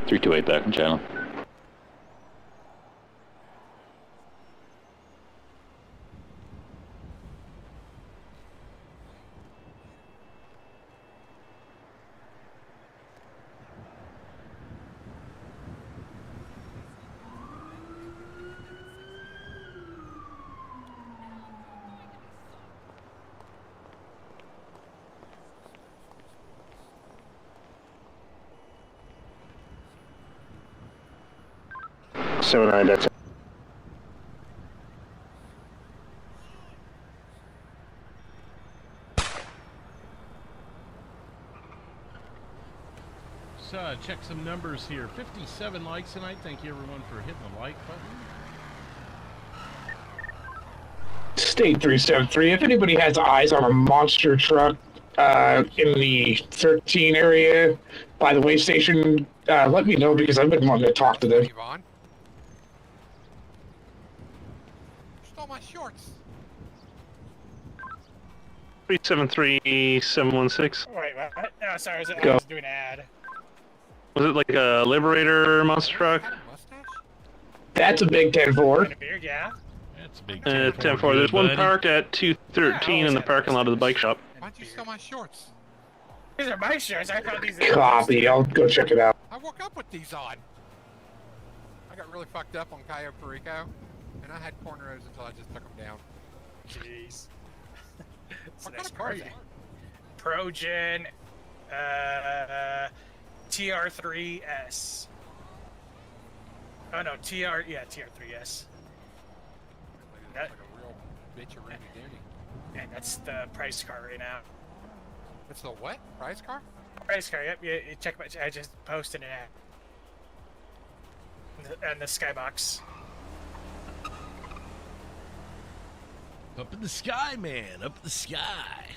Three two eight back in channel. Seven nine. That's So, check some numbers here. 57 likes tonight. Thank you, everyone, for hitting the like button. State 373. If anybody has eyes on a monster truck in the 13 area by the way station, let me know because I've been wanting to talk to them. Yvonne? Stole my shorts. 373716. Wait, what? No, sorry, I Go. was doing an ad. Was it like a Liberator monster truck? That's a big 10-4. Yeah. That's a big 10-4. There's one parked at 213 in the parking lot of the bike shop. Why'd you steal my shorts? These are my shirts. I found these. Copy. I'll go check it out. I woke up with these on. I got really fucked up on Cayo Perico, and I had cornrows until I just took them down. Jeez. What kind of car is that? Progen, TR3S. Oh no, TR3S. That, like a real bitch of Randy Dooney. and that's the price car right now. It's the what? Price car? Race car, yep. You check my. I just posted it in the skybox. Up in the sky, man. Up in the sky.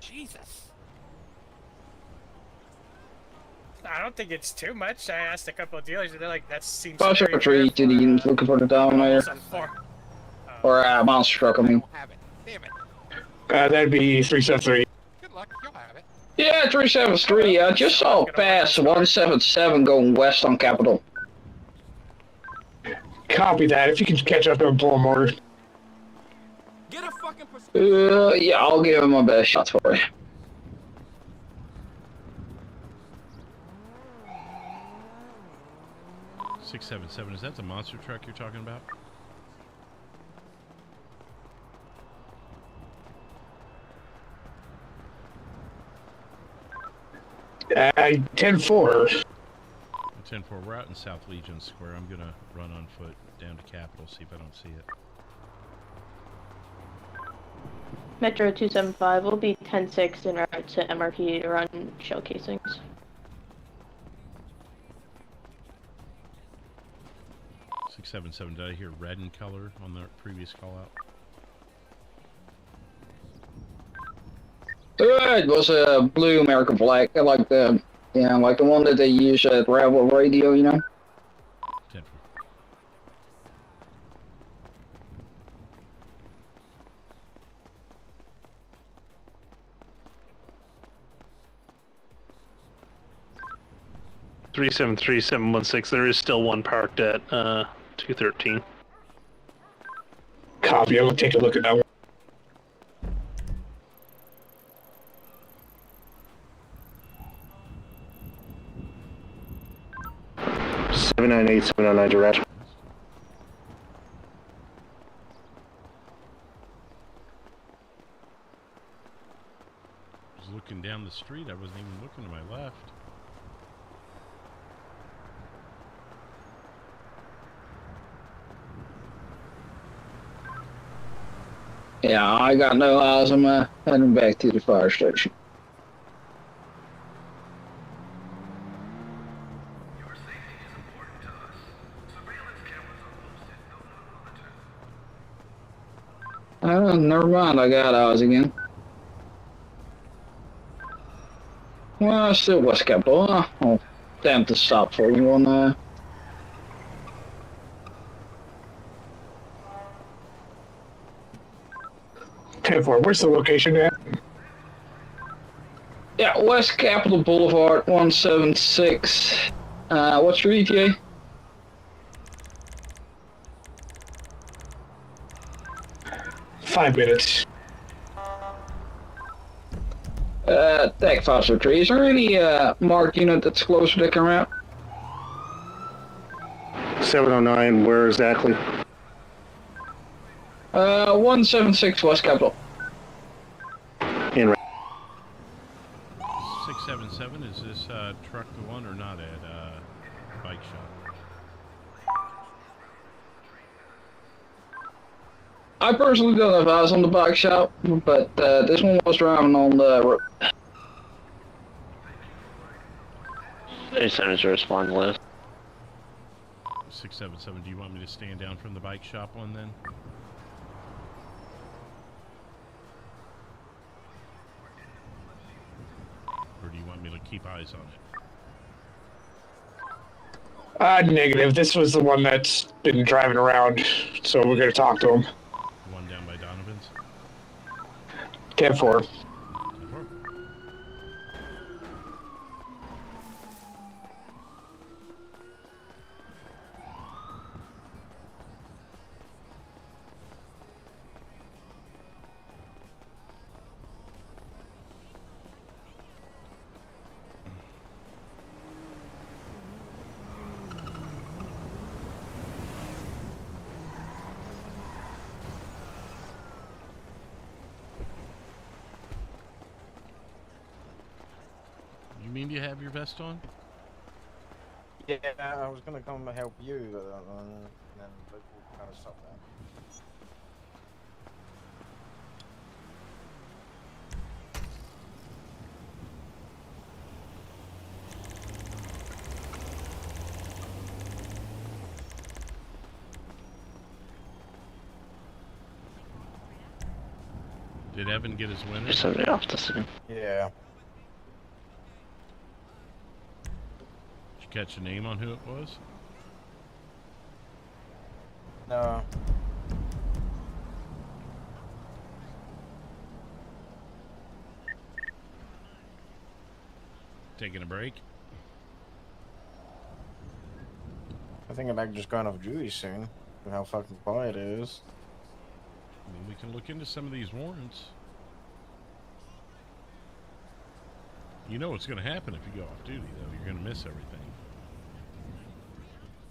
Jesus. I don't think it's too much. I asked a couple of dealers, and they're like, "That seems." Fire very Secretary rare to the unit looking for the Dominator. Or monster truck, I mean. That'd be 373. Good luck, you'll have it. Yeah, 373. I just saw a pass 177 going west on Capitol. Copy that. If you can catch up and pull them over. Get a fucking. Yeah, I'll give him my best shots for you. $677. Is that the monster truck you're talking about? Uh, 10-4. 10-4. We're out in South Legion Square. I'm gonna run on foot down to Capitol, see if I don't see it. Metro 275 will be 10-6 en route to MRP to run shell casings. $677. Did I hear red in color on the previous call out? It was a blue American flag, like the like the one that they use at Rebel Radio, you know. 10-4. $373-716. There is still one parked at 213. Copy. I'll take a look at that one. $798-709 direct. I was looking down the street. I wasn't even looking to my left. Yeah, I got no eyes. I'm heading back to the fire station. Never mind, I got eyes again. Well, still West Capitol. I'll damn to stop for you on there. Where's the location at? Yeah, West Capitol Boulevard, 176. What's your ETA? Five minutes. Tech Foster Tree. Is there any marked unit that's closer to come out? 709, where exactly? 176 West Capitol. In 677. Is this truck the one or not at bike shop? I personally don't have eyes on the bike shop, but this one was driving on the road. They sent us a respond list. 677. Do you want me to stand down from the bike shop one then? Or do you want me to keep eyes on it? Negative. This was the one that's been driving around, so we're gonna talk to him. The one down by Donovan's? 10-4. 10-4. You mean you have your vest on? Yeah, I was gonna come help you, and then people kind of stopped that. Did Evan get his winner? Just send it off to see. Yeah. Did you catch a name on who it was? No. Taking a break? I think I'm just going off duty soon. With how fucking quiet it is. I mean, we can look into some of these warrants. You know what's going to happen if you go off duty, though. You're going to miss everything.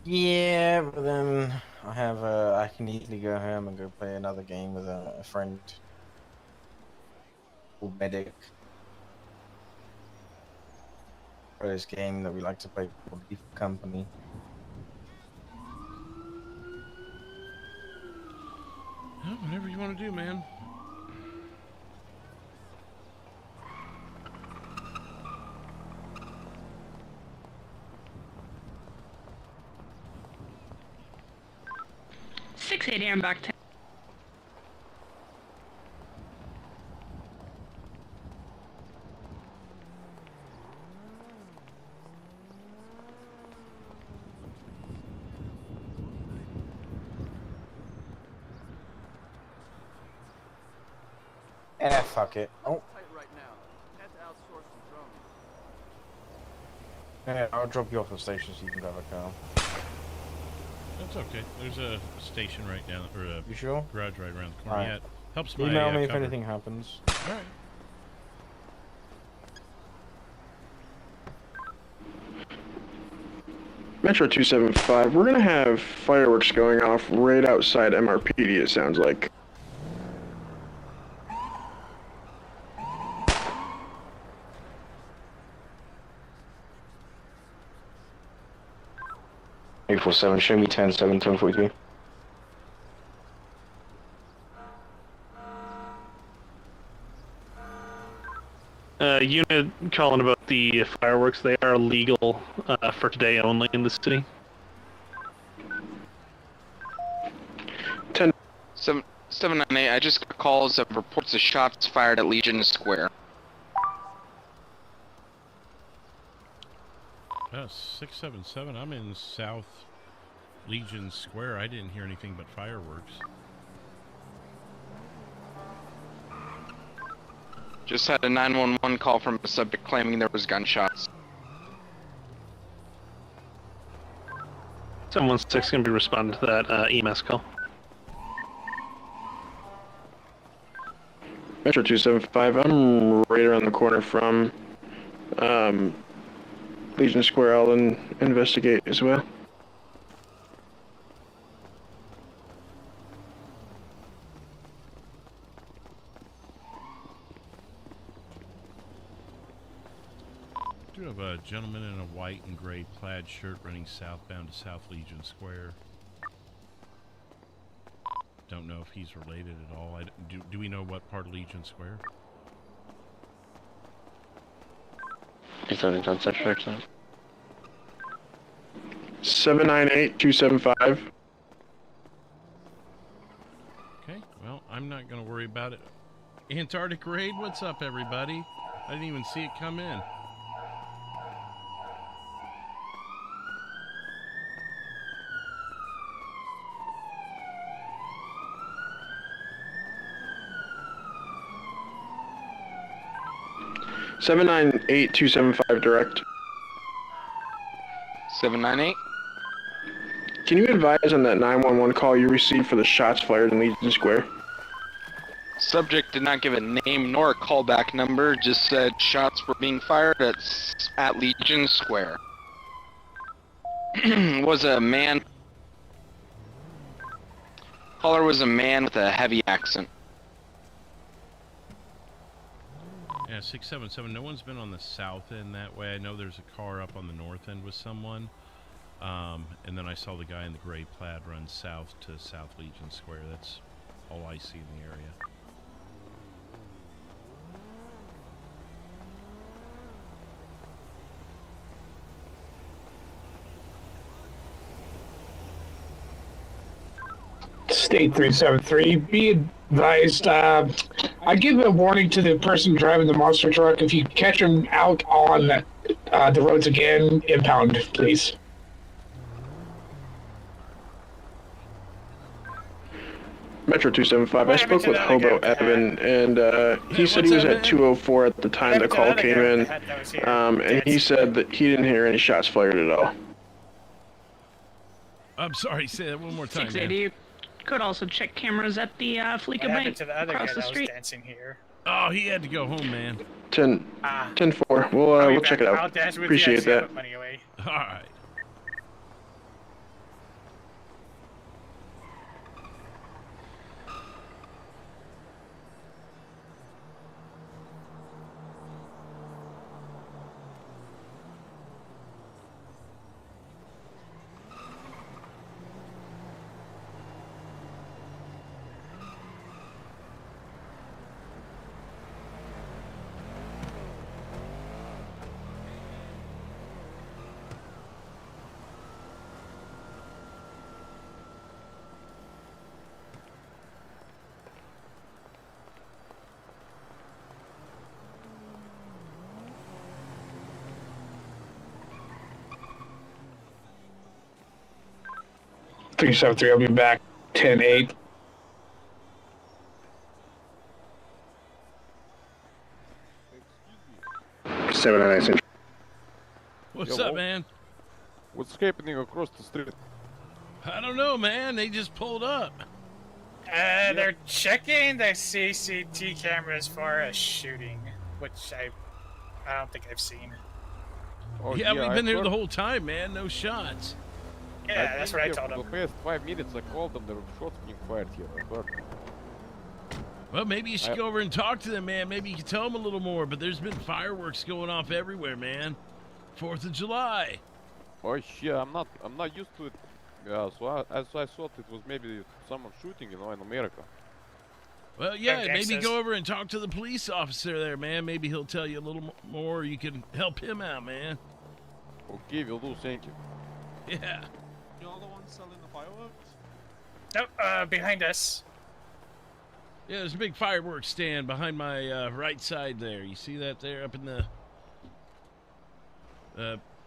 Yeah, but then I have I can easily go home and go play another game with a friend. Called Medic. Or this game that we like to play called Beef Company. Oh, whatever you want to do, man. Six 8 AM back to. Fuck it. Oh. Yeah, I'll drop you off at the station so you can grab a car. That's okay. There's a station right down, or a you sure? garage right around the corner. Right. Yeah, it helps my Email me if cover. anything happens. Alright. Metro 275, we're gonna have fireworks going off right outside MRPD, it sounds like. Eight-4-7, show me 10-7, 10-42. Unit calling about the fireworks. They are legal for today only in the city. 798, I just got calls of reports of shots fired at Legion Square. 677. I'm in South Legion Square. I didn't hear anything but fireworks. Just had a 911 call from a subject claiming there was gunshots. 716 going to be responding to that EMS call. Metro 275, I'm right around the corner from Legion Square. I'll investigate as well. I do have a gentleman in a white and gray plaid shirt running southbound to South Legion Square. Don't know if he's related at all. Do we know what part of Legion Square? He's only done such excellent. 798-275. Okay, well, I'm not going to worry about it. Antarctic Raid, what's up, everybody? I didn't even see it come in. Seven 798-275 direct. 798? Can you advise on that 911 call you received for the shots fired in Legion Square? Subject did not give a name nor a callback number, just said shots were being fired at Legion Square. Was a man. Caller was a man with a heavy accent. Yeah, 677. No one's been on the south end that way. I know there's a car up on the north end with someone. And then I saw the guy in the gray plaid run south to South Legion Square. That's all I see in the area. State 373, be advised. I give a warning to the person driving the monster truck. If you catch him out on the roads again, impound, please. Metro 275. I spoke with Hobo Evan, and he said he was at 204 at the time the call came in, and he said that he didn't hear any shots fired at all. I'm sorry, say that one more time. 680. Could also check cameras at the Fleeca Bank across the street. Dancing here? Oh, he had to go home, man. 10-4. We'll check it out. Appreciate that. All right. Three 7-3. I'll be back 10-8. What's up, man? What's happening across the street? I don't know, man. They just pulled up. They're checking the CCT cameras for a shooting, which I don't think I've seen. Oh, yeah, we've I been here heard- the whole time, man. No shots. Yeah, that's what I told them. him. The past 5 minutes I called them, there were shots being fired here. I heard. Well, maybe you should go over and talk to them, man. Maybe you can tell them a little more. But there's been fireworks going off everywhere, man. 4th of July. Oh yeah, I'm not used to it. Yeah, so I thought it was maybe someone shooting, in America. Well, yeah, Okay, maybe says- go over and talk to the police officer there, man. Maybe he'll tell you a little more. You can help him out, man. Okay, will do. Thank you. Yeah. You're the one selling the fireworks? Nope, behind us. Yeah, there's a big fireworks stand behind my right side there. You see that there up in the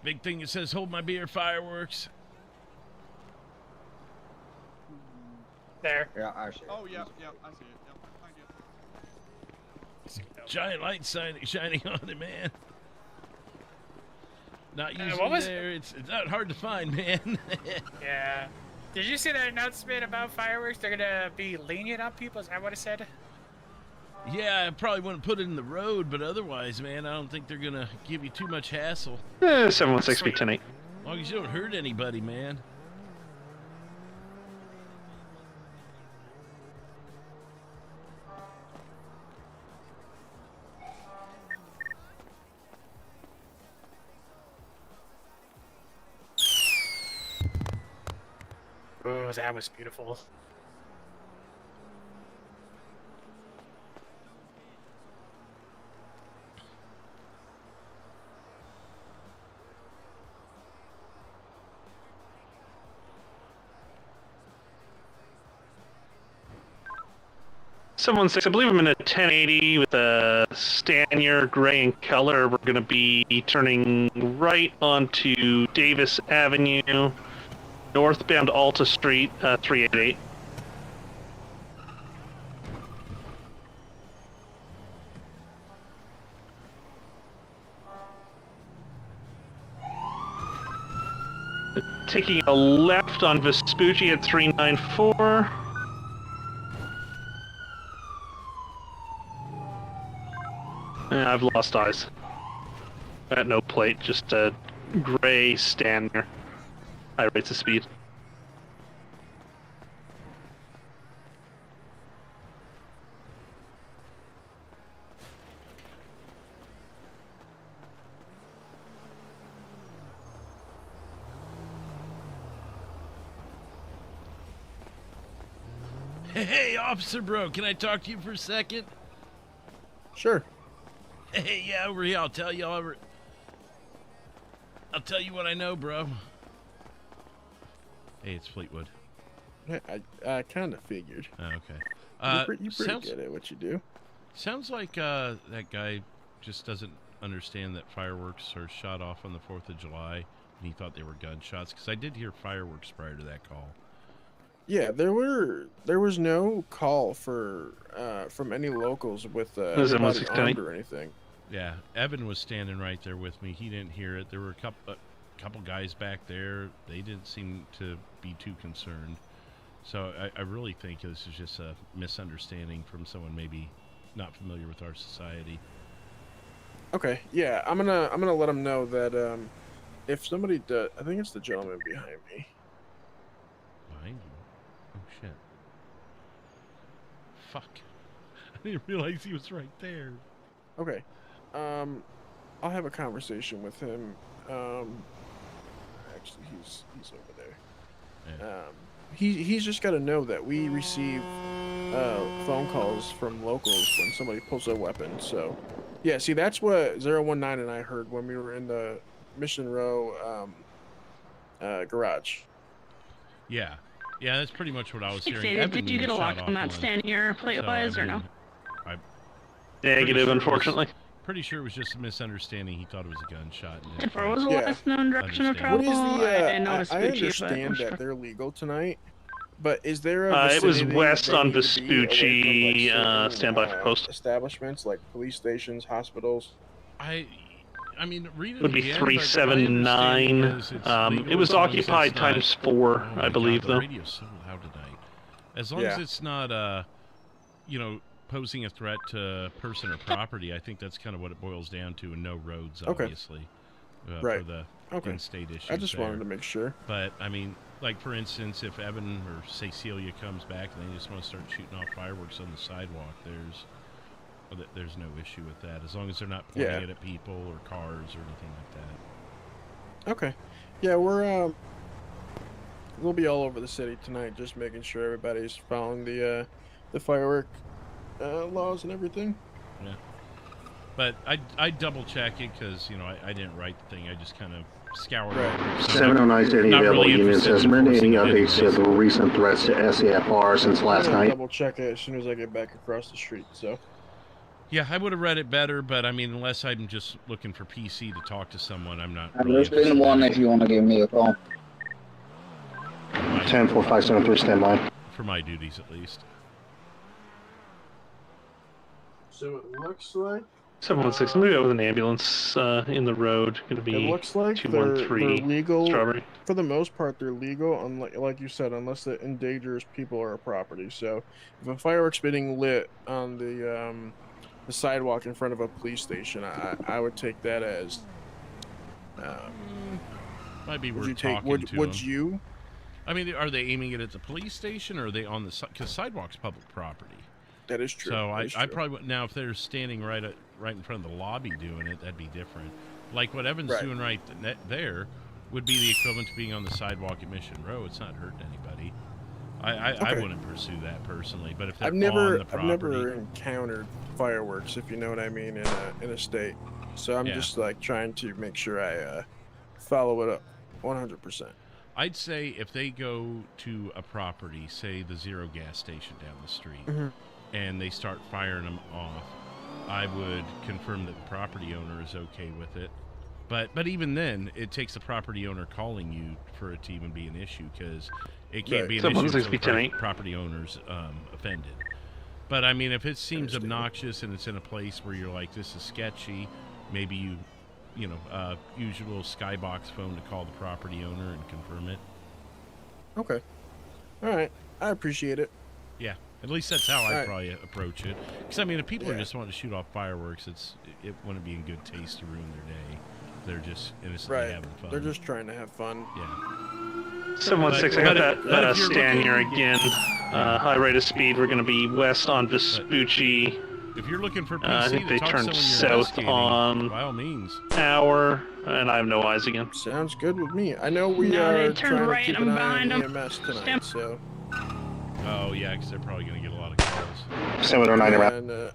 big thing that says "Hold my beer" fireworks. There. Yeah, I see. Oh, yeah, I see it. Yep, thank you. Giant light shining on it, man. Not usually what was- there. It's not hard to find, man. Yeah. Did you see that announcement about fireworks? They're gonna be lenient on people? Is that what it said? Yeah, I probably wouldn't put it in the road, but otherwise, man, I don't think they're gonna give you too much hassle. 716 be 10-8. As long as you don't hurt anybody, man. Oh, that was beautiful. Someone says, I believe I'm in a 1080 with a Stanier, gray in color. We're going to be turning right onto Davis Avenue, northbound Alta Street, 388. Taking a left on Vespucci at 394. I've lost eyes. Got no plate, just a gray Stanier. High rates of speed. Hey, Officer Bro, can I talk to you for a second? Sure. Hey, yeah, over here. I'll tell you what I know, bro. Hey, it's Fleetwood. I kind of figured. Oh, okay. You're pretty sounds, good at what you do. Sounds like that guy just doesn't understand that fireworks are shot off on the 4th of July, and he thought they were gunshots, because I did hear fireworks prior to that call. Yeah, there was no call for from any locals with anybody armed or anything. Yeah, Evan was standing right there with me. He didn't hear it. There were a couple guys back there. They didn't seem to be too concerned. So I really think this is just a misunderstanding from someone maybe not familiar with our society. Okay, yeah, I'm gonna let them know that if somebody does, I think it's the gentleman behind me. Behind you? Oh shit! Fuck! I didn't realize he was right there. Okay, I'll have a conversation with him. Actually, he's over there. Yeah. He's just got to know that we receive phone calls from locals when somebody pulls a weapon. So, yeah, see, that's what 019 and I heard when we were in the Mission Row garage. Yeah, that's pretty much what I was hearing. Xavier, did you get a lock on that standing plate-wise or no? Negative, unfortunately. Pretty sure it was just a misunderstanding. He thought it was a gunshot. If there was a less known direction of travel, I Vespucci, understand but that they're legal tonight, but is there a it was vicinity west they on need to be away Vespucci, from, like, certain, standby for post. establishments like police stations, hospitals? I mean, read it Would be again, 379. It was occupied times 4, I believe, the though. radio's so loud tonight. As long as it's not, posing a threat to person or property, I think that's kind of what it boils down to, and no roads, obviously, right. for the in-state issues. I just wanted to make sure. But I mean, like for instance, if Evan or say Celia comes back and they just want to start shooting off fireworks on the sidewalk, there's no issue with that, as long as they're not pointing it at people or cars or anything like that. Okay. Yeah, we'll be all over the city tonight, just making sure everybody's following the firework laws and everything. Yeah. But I double check it because I didn't write the thing. I just kind of scoured it. 709 City available unit says any updates to the recent threats to SAFR since last I'm gonna night. double check it as soon as I get back across the street. So. Yeah, I would have read it better, but I mean, unless I'm just looking for PC to talk to someone, I'm not. There's been one if you want to give me a call. 10-4573 standby. For my duties, at least. So it looks like 716. I'm gonna go with an ambulance in the road. Gonna be it looks like they're 213 legal. Strawberry. For the most part, they're legal, like you said, unless it endangers people or property. So, if a firework's being lit on the sidewalk in front of a police station, I would take that as. Might be worth would talking to them. you? I mean, are they aiming it at the police station, or are they on the because sidewalk's public property? That is true. So I probably would, now if they're standing right in front of the lobby doing it, that'd be different. Like what Evan's doing right there would be the equivalent to being on the sidewalk at Mission Row. It's not hurting anybody. I wouldn't pursue that personally, but if they're on the property, I've never encountered fireworks, if you know what I mean, in a state. So I'm just like trying to make sure I follow it up 100%. I'd say if they go to a property, say the Zero gas station down the street, and they start firing them off, I would confirm that the property owner is okay with it. But even then, it takes the property owner calling you for it to even be an issue, because it can't be an issue until the property owner's offended. But I mean, if it seems obnoxious and it's in a place where you're like, this is sketchy, maybe you use your little skybox phone to call the property owner and confirm it. Okay. All right. I appreciate it. Yeah. At least that's how I'd probably approach it. Because I mean, if people are just wanting to shoot off fireworks, it wouldn't be in good taste to ruin their day. They're just innocently having fun. They're just trying to have fun. Yeah. 716. I got that stand here again. High rate of speed. We're going to be west on Vespucci. If you're looking for PC I think they turned south on by all means. Hour, and I have no eyes again. Sounds good with me. I know we are trying to keep an eye on EMS tonight, so. Oh yeah, because they're probably going to get a lot of calls. 709 around. And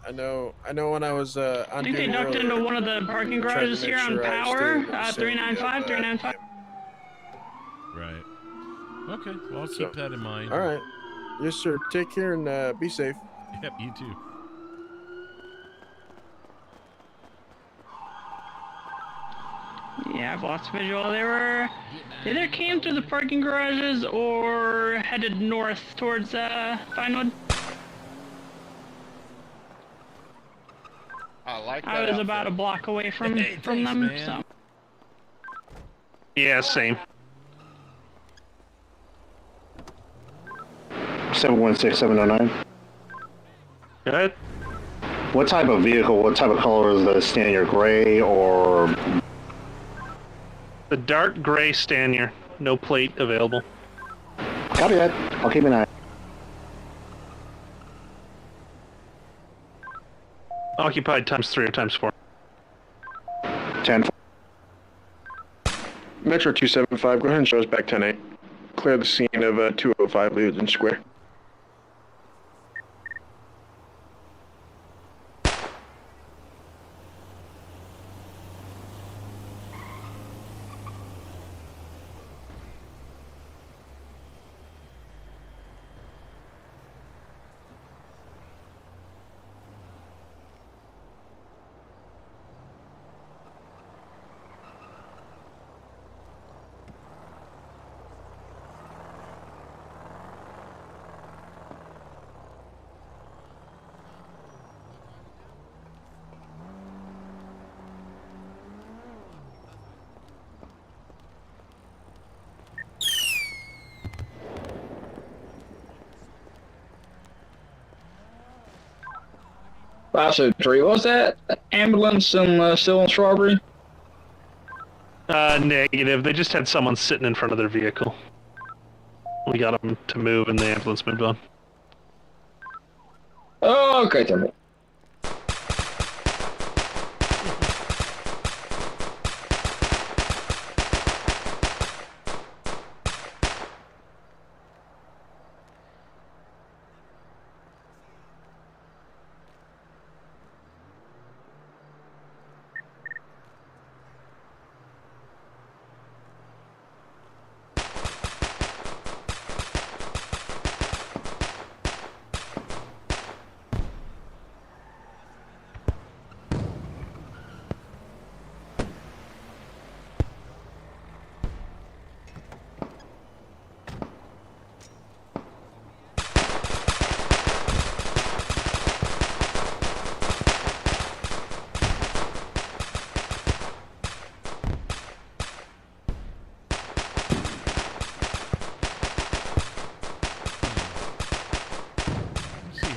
I know when I was on I think they ducked into one of the parking garages here on Power, 395, 395. Right. Okay, well I'll keep that in mind. All right. Yes, sir. Take care and be safe. Yep, you too. Yeah, I've lost visual. They either came through the parking garages or headed north towards Vinewood. I like that. I was outfit. about a block away from Hey, thanks, them, man. so. Yeah, same. 716709. Go ahead. What type of vehicle, what type of color is the Stanier, gray or... The dark gray Stanier. No plate available. Copy that. I'll keep an eye. Occupied ×3 or ×4. 10. Metro 275, go ahead and show us back 10-8. Clear the scene of 205 Leuden Square. Tree, was that ambulance still in Strawberry? Negative. They just had someone sitting in front of their vehicle. We got them to move and the ambulance moved on. Oh, okay, tell me.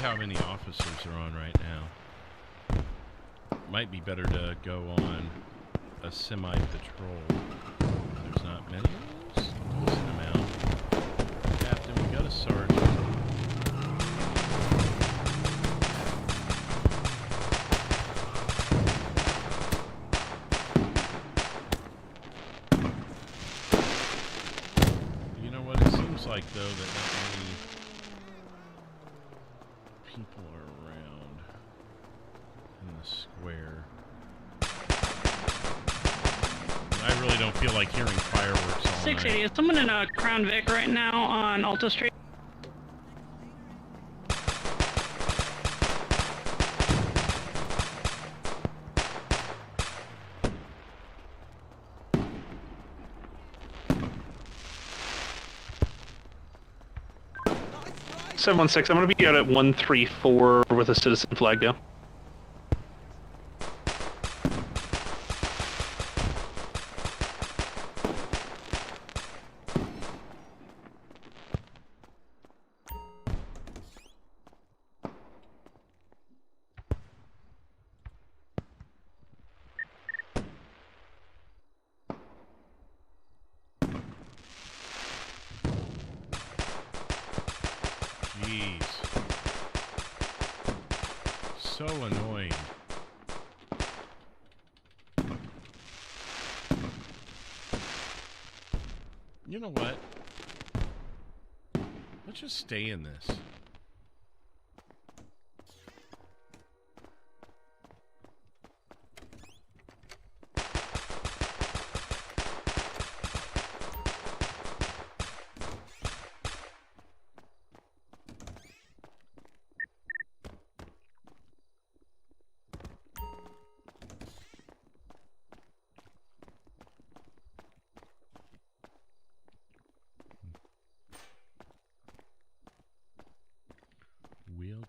How many officers are on right now? Might be better to go on a semi-patrol. There's not many of those. Decent amount. Captain, we got a sergeant. You know what? It seems like though that not many people are around in the square. I really don't feel like hearing fireworks all 680, night. is someone in a Crown Vic right now on Alta Street? I'm going to be out at 134 with a citizen flag down. Jeez. So annoying. You know what? Let's just stay in this.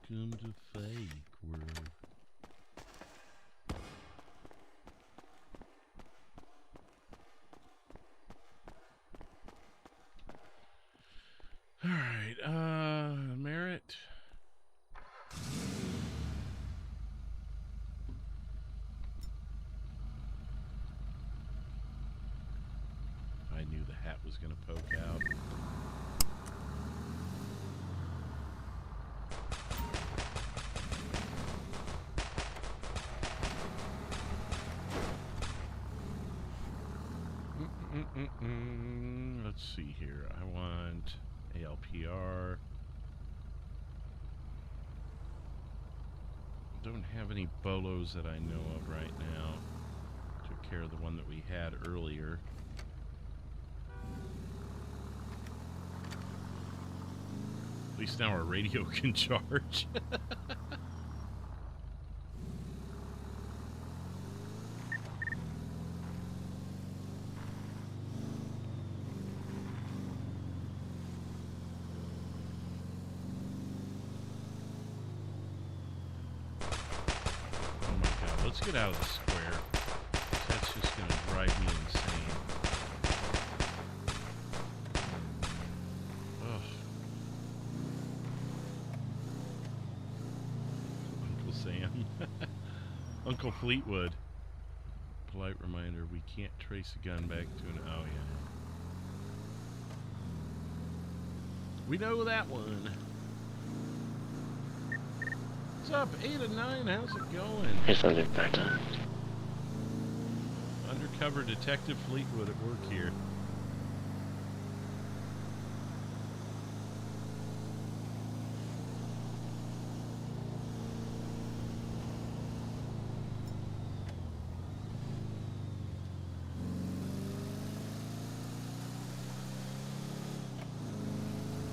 Welcome to Fake World. All right, Merritt. I knew the hat was going to poke out. Let's see here. I want ALPR. Don't have any bolos that I know of right now. Took care of the one that we had earlier. At least now our radio can charge. Let's get out of the square. That's just going to drive me insane. Ugh. Uncle Sam. Uncle Fleetwood. Polite reminder, we can't trace a gun back to an... Oh, yeah. We know that one. What's up, 8 and 9? How's it going? Here's something better. Undercover Detective Fleetwood at work here.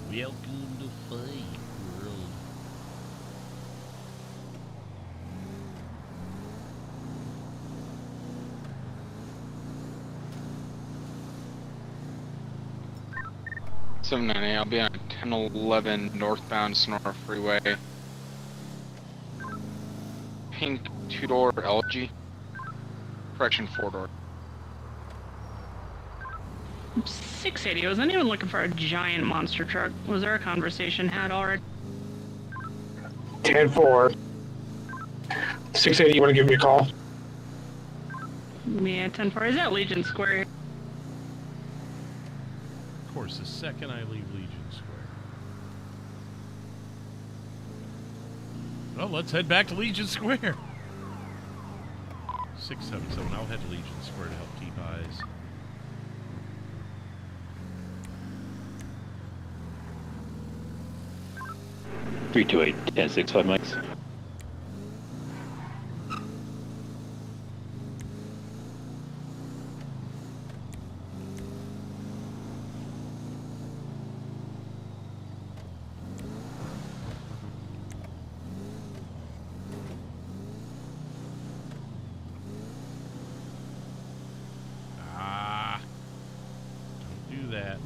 Welcome to Fake World. I'll be on 1011 northbound Sonora Freeway. Pink 2-door LG. Correction, 4-door. 680, was anyone looking for a giant monster truck? Was there a conversation had already? 10-4. 680, you want to give me a call? Yeah, 10-4. Is that Legion Square? Of course, the second I leave Legion Square. Well, let's head back to Legion Square. 677, I'll head to Legion Square to help keep eyes. Three two eight 1065 mics. Don't do that.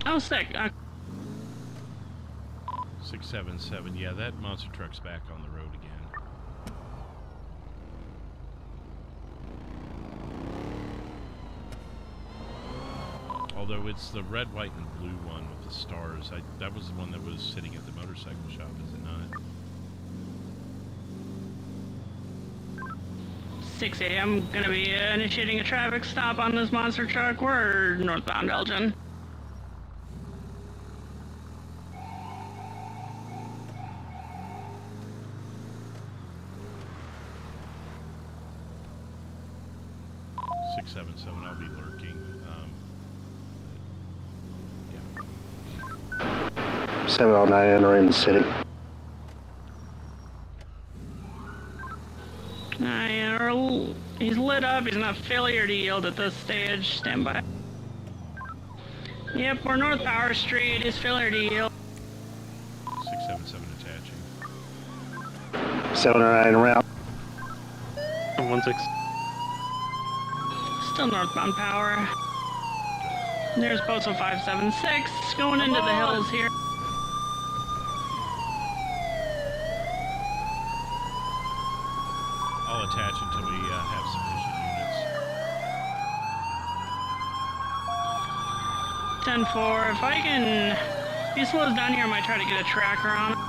Oh, sick. 677, yeah, that monster truck's back on the road again. Although it's the red, white, and blue one with the stars. That was the one that was sitting at the motorcycle shop, is it not? 680, I'm gonna be initiating a traffic stop on this monster truck. We're northbound Elgin. I'll be lurking. 709 entering the city. He's lit up. He's not failure to yield at this stage. Stand by. Yep, we're North Power Street. He's failure to yield. 677 attaching. 709 route. 16. Still northbound power. There's postal 576 going into the hills here. I'll attach until we have sufficient units. 10-4, if I can... If he slows down here, I might try to get a tracker on him.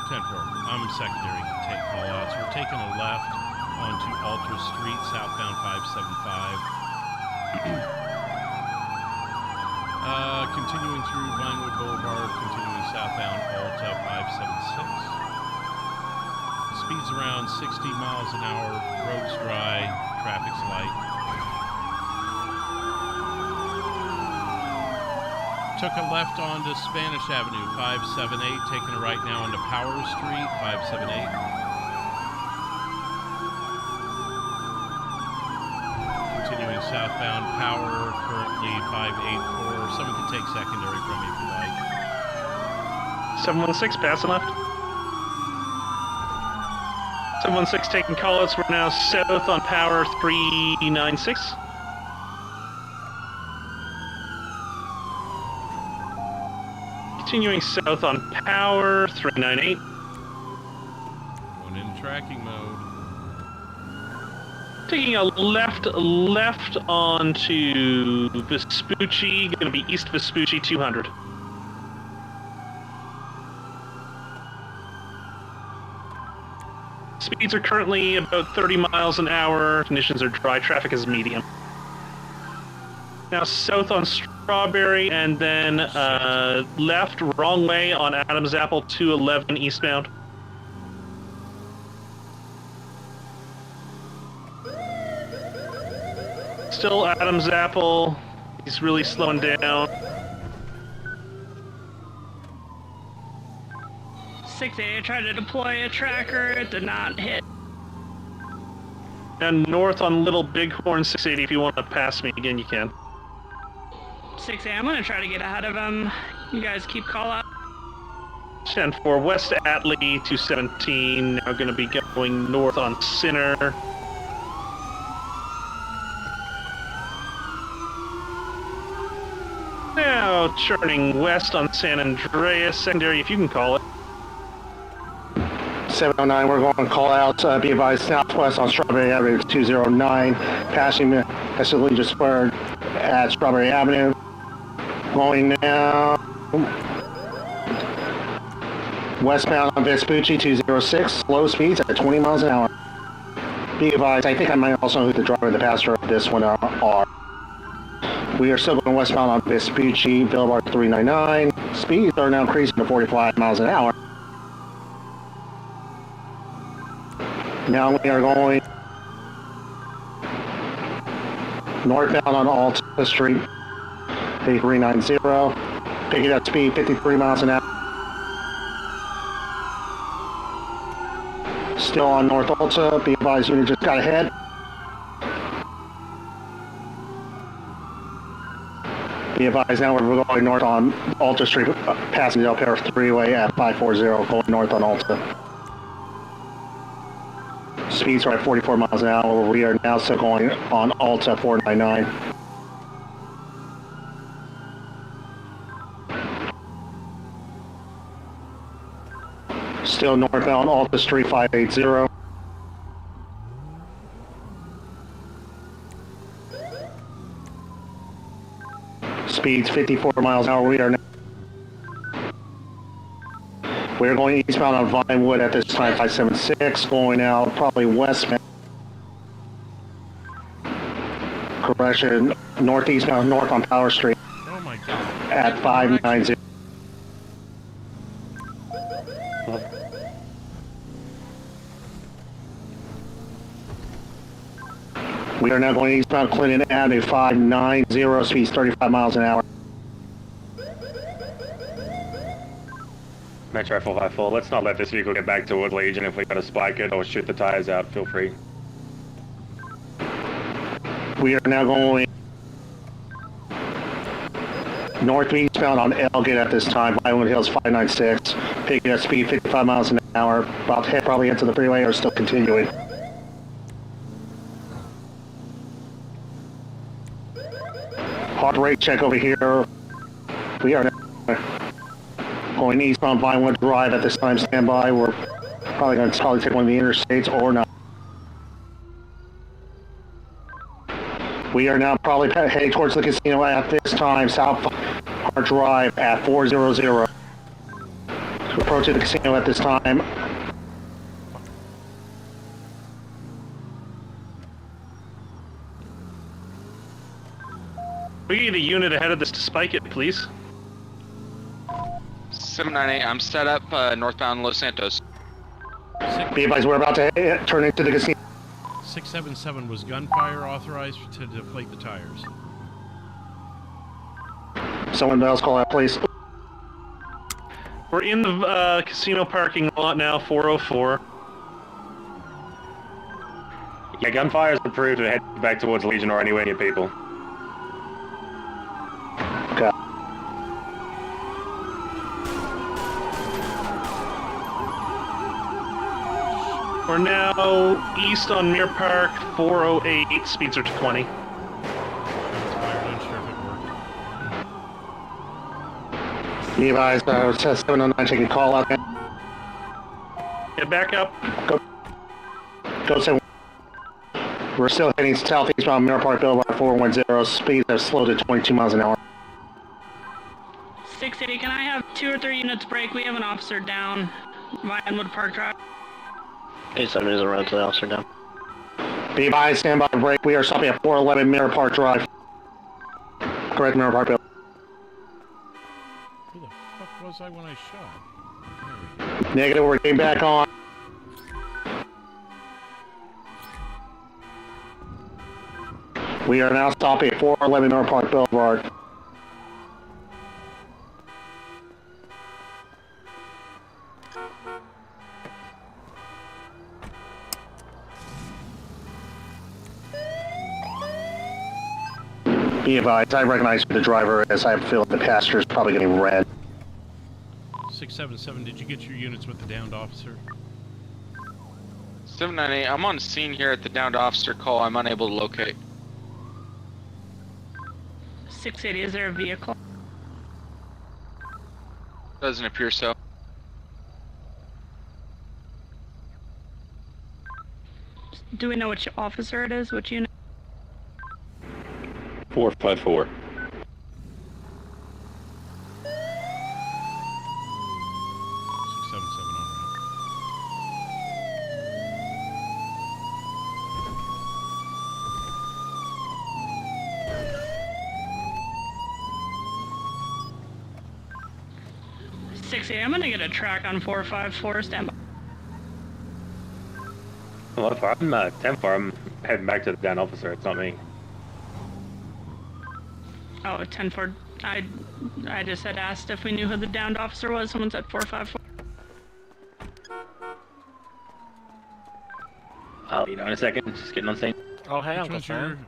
10-4. I'm secondary. Take call-outs. We're taking a left onto Alta Street, southbound 575. Continuing through Vinewood Boulevard, continuing southbound Alta 576. Speeds around 60 miles an hour. Road's dry. Traffic's light. Took a left onto Spanish Avenue, 578. Taking a right now onto Power Street, 578. Continuing southbound Power, currently 584. Someone can take secondary from me if you like. 716, passing left. 716 taking callouts. We're now south on Power 396. Continuing south on Power 398. Going into tracking mode. Taking a left onto Vespucci, going to be East Vespucci 200. Speeds are currently about 30 miles an hour. Conditions are dry. Traffic is medium. Now south on Strawberry, and then left, wrong way on Adams Apple 211 eastbound. Still Adams Apple. He's really slowing down. 6A, I tried to deploy a tracker. It did not hit. And north on Little Bighorn 680, if you want to pass me again, you can. 6A, I'm going to try to get ahead of him. You guys keep call out. 10-4, West Atlee 217, now going to be going north on Sinner. Now turning west on San Andreas, secondary if you can call it. 709, we're going to call out, be advised, southwest on Strawberry Avenue 209, passing Escalade Square at Strawberry Avenue. Going now westbound on Vespucci 206, slow speeds at 20 miles an hour. Be advised, I think I might also know who the driver and the passenger of this one are. We are still going westbound on Vespucci, Boulevard 399. Speeds are now increasing to 45 miles an hour. Now we are going northbound on Alta Street, 8390. Picking up speed 53 miles an hour. Still on North Alta. Be advised, unit just got ahead. Be advised, now we're going north on Alta Street, passing the Del Perro Freeway at 540, going north on Alta. Speeds are at 44 miles an hour. We are now still going on Alta 499. Still northbound Alta Street 580. Speeds 54 miles an hour. We are going eastbound on Vinewood at this time, 576, going out probably westbound. Correction, northeastbound, north on Power Street. Oh my God. At 590. We are now going eastbound Clinton Avenue, 590, speeds 35 miles an hour. Metro 454, let's not let this vehicle get back to Wood Legion. If we gotta spike it or shoot the tires out, feel free. We are now going northeastbound on Elgate at this time. Vinewood Hills 596. Picking up speed 55 miles an hour. About to head probably into the freeway or still continuing. Heart rate check over here. We are going eastbound Vinewood Drive at this time. Stand by. We're probably going to take one of the interstates or not. We are now probably heading towards the casino at this time. South Hart Drive at 400. Approaching the casino at this time. We need a unit ahead of this to spike it, please. 798, I'm set up northbound Los Santos. Be advised, we're about to turn into the casino. 677, was gunfire authorized to deflate the tires? Someone else call out, please. We're in the casino parking lot now, 404. Yeah, gunfire is approved to head back towards Legion or anywhere near people. Okay. We're now east on Mirror Park, 408, speeds are 20. Be advised, 709 taking call out. Get back up. Go 7. We're still heading southeastbound Mirror Park Boulevard 410. Speeds have slowed to 22 miles an hour. 680, can I have 2 or 3 units break? We have an officer down. Vinewood Park Drive. 87 is around to the officer down. Be advised, stand by break. We are stopping at 411 Mirror Park Drive. Correct, Mirror Park Boulevard. Who the fuck was I when I shot? Negative, we're getting back on. We are now stopping at 411 Mirror Park Boulevard. Be advised, I recognize who the driver is. I have a feeling the passenger is probably getting red. 677, did you get your units with the downed officer? 798, I'm on scene here at the downed officer call. I'm unable to locate. 680, is there a vehicle? Doesn't appear so. Do we know which officer it is? Which unit? 454. I'm gonna get a track on 454. Stand by. Well, if I'm 10-4, I'm heading back to the down officer. It's not me. Oh, 10-4. I just had asked if we knew who the downed officer was. Someone said 454. I'll let you know in a second. Just getting on scene. Oh, hey, Which Uncle one's Sam.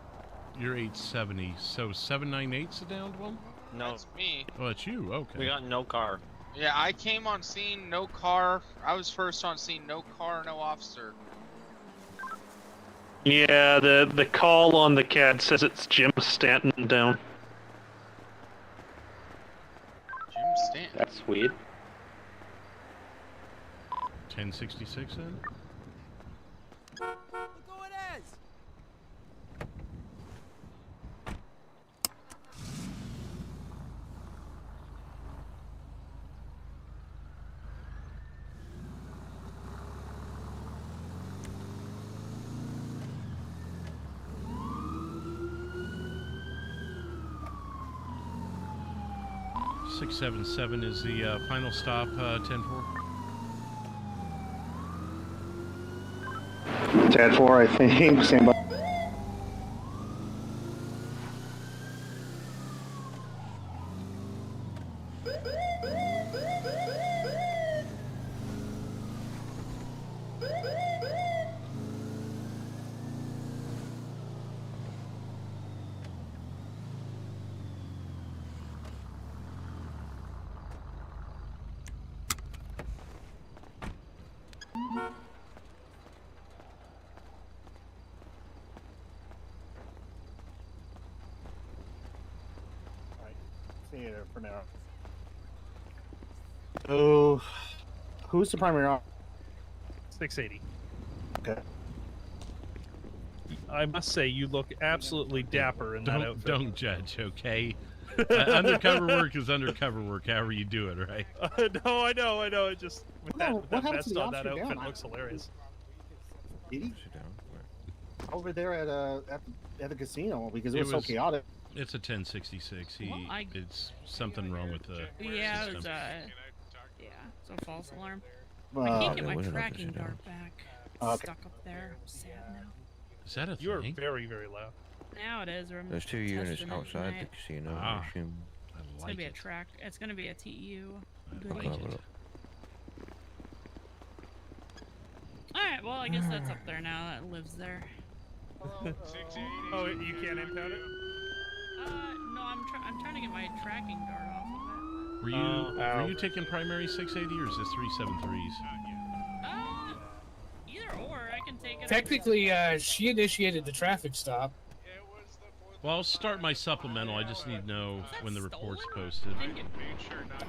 your 870, so 798's the downed one? No. That's me. Oh, that's you, okay. We got no car. Yeah, I came on scene, no car. I was first on scene, no car, no officer. Yeah, the call on the CAD says it's Jim Stanton down. Jim Stanton? That's weird. 1066 then? Look who it is! Six 677 is the final stop, 10-4. 10-4, I think. Stand by. primary. Oh, who's the primary officer? 680. Okay. I must say, you look absolutely dapper in that outfit. Don't judge, okay? Undercover work is undercover work, however you do it, right? No, I know. It just with that what happened to vest the on, that officer outfit down? looks hilarious. Did he? Over there at the casino because it was so chaotic. It's a 1066. It's something wrong with the Yeah, it system. was it's a false alarm. Uh, I can't get yeah, my we don't tracking know. dart back. Okay. Stuck up there. Sad now. Is that a thing? You're very, very loud. Now it is. We're There's 2 units testing it outside the tonight. casino. Ah. I assume. It's gonna be a track. It's gonna be a TEU. like goodie. it. Alright, well I guess that's up there now. That lives there. Oh, you can't impound it? No, I'm trying to get my tracking dart off of Were you taking primary 680 or is this 373s? it. Either or, I can take it. Technically, she initiated the traffic stop. Well, I'll start my supplemental. I just need to know when the report's posted.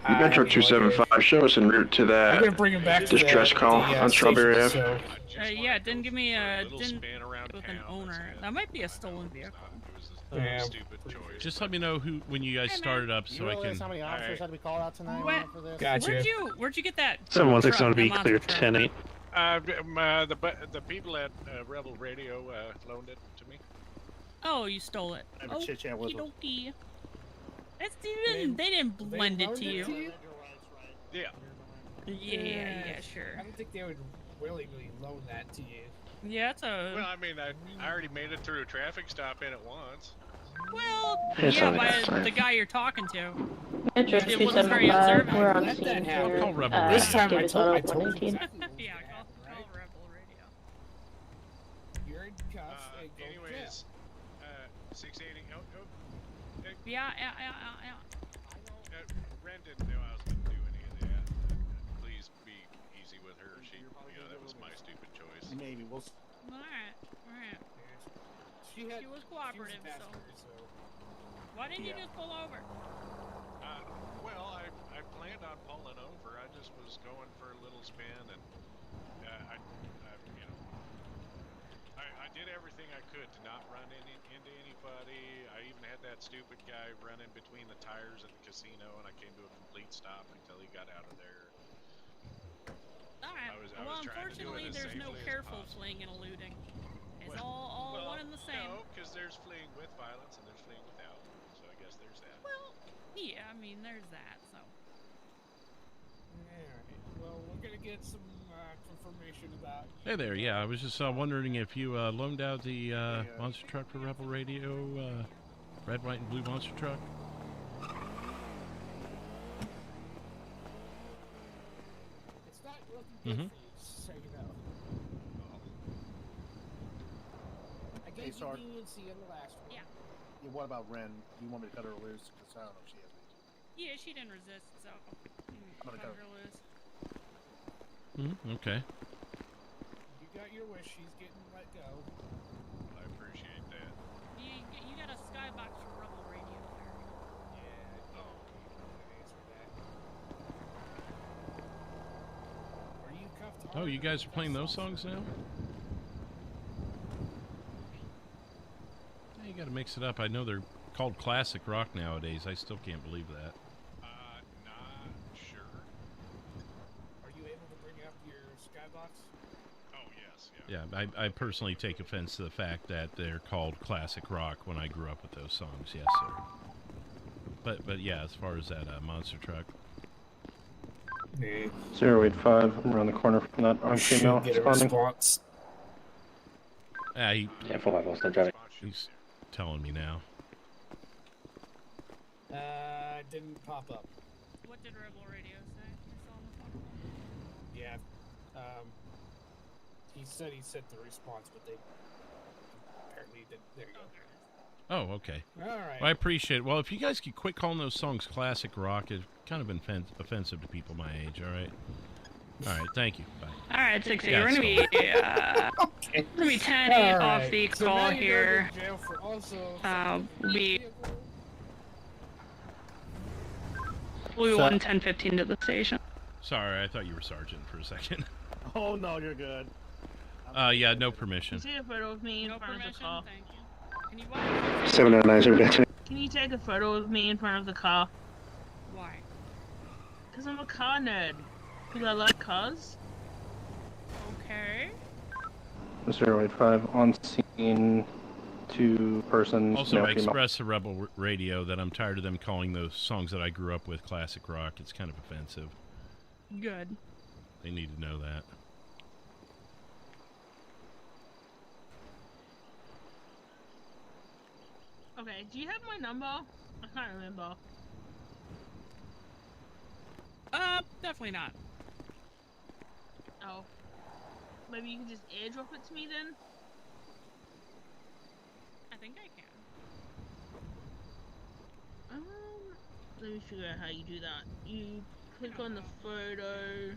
Metro 275, show us en route to I'm that gonna bring him back to distress the, call the, on Strawberry Ave. station, Yeah, it didn't give me a with an owner. That might be a stolen vehicle. Yeah. Just let me know when you guys started up so I can. How many officers had to be called out tonight What? for this? Gotcha. Where'd you get that? 716 on truck, be that clear, monster truck? 10-8. The people at Rebel Radio loaned it to me. Oh, you stole it. Have a chit-chat with them. Okey-dokey. They didn't blend it to you. Yeah. Yeah, sure. I don't think they would willingly loan that to you. Yeah, it's a. Well, I mean, I already made it through a traffic stop in it once. Well, It's yeah, only by that the guy you're talking to. Metro It wasn't very 275, we're on observant. scene I'll here. call Rebel Radio. This time I Davis told Auto you 119. Yeah, call Rebel Radio. You're in cuffs and go to jail. Anyways, 680. Yeah. Ren didn't know I was going to do any of that. Please be easy with her. That was my stupid choice. Maybe we'll. Alright. She was cooperative, so. Why didn't you just pull over? Well, I planned on pulling over. I just was going for a little spin, and I did everything I could to not run into anybody. I even had that stupid guy running between the tires at the casino, and I came to a complete stop until he got out of there. Alright. I was Well, trying to do unfortunately, it as there's no safely as careful possible. fleeing and eluding. It's all one and the same. No, because there's fleeing with violence and there's fleeing without. So I guess there's that. Well, yeah, I mean, there's that, so. Alright, well, we're gonna get some confirmation about. Hey there, yeah, I was just wondering if you loaned out the monster truck for Rebel Radio, red, white, and blue monster truck. It's not looking good Mhm. for you, just so you know. I gave you Sarge. leniency in the last one. Yeah. Yeah, what about Ren? Do you want me to cut her loose? Because I don't know if she has any. Yeah, she didn't resist, so. gonna Cut go. her loose. Okay. You got your wish, she's getting let go. I appreciate that. You got a skybox for Rebel Radio there. Yeah, Oh. answer that. Are you cuffed Oh, hard you or guys are cuffed playing those soft? songs now? Yeah, you gotta mix it up. I know they're called classic rock nowadays. I still can't believe that. Not sure. Are you able to bring up your skybox? Oh, yes, yeah. Yeah, I personally take offense to the fact that they're called classic rock when I grew up with those songs. Yes, sir. But yeah, as far as that monster truck. 085, I'm around the corner from that armed female Get a responding. response. Yeah, 4-5, I'll start driving. He's telling me now. Didn't pop up. What did Rebel Radio say? You saw on the phone? Yeah. He said he sent the response, but they apparently didn't. There you go. Oh, okay. All right. Well, I appreciate it. Well, if you guys could quit calling those songs classic rock, it's kind of offensive to people my age, all right? All right, thank you. Bye. Alright, 60. Yeah, We're gonna be, Okay. we're gonna be 10-8 All off right. the So call now you're here. going to jail for also Be Blue 1, 1015 to the station. Sorry, I thought you were sergeant for a second. Oh no, you're good. Yeah, no permission. Can you take a photo of me in front of the car? Thank you. Can you watch? 709 Can you take a photo of me in front of the car? Why? Because I'm a car nerd. Because I like cars. Okay. 085 on scene, 2 persons. Also, male, I female. expressed to Rebel Radio that I'm tired of them calling those songs that I grew up with classic rock. It's kind of offensive. Good. They need to know that. Okay, do you have my number? I can't remember. Definitely not. Oh. Maybe you can just airdrop it to me then? I think I can. Let me figure out how you do that. You click on the photo.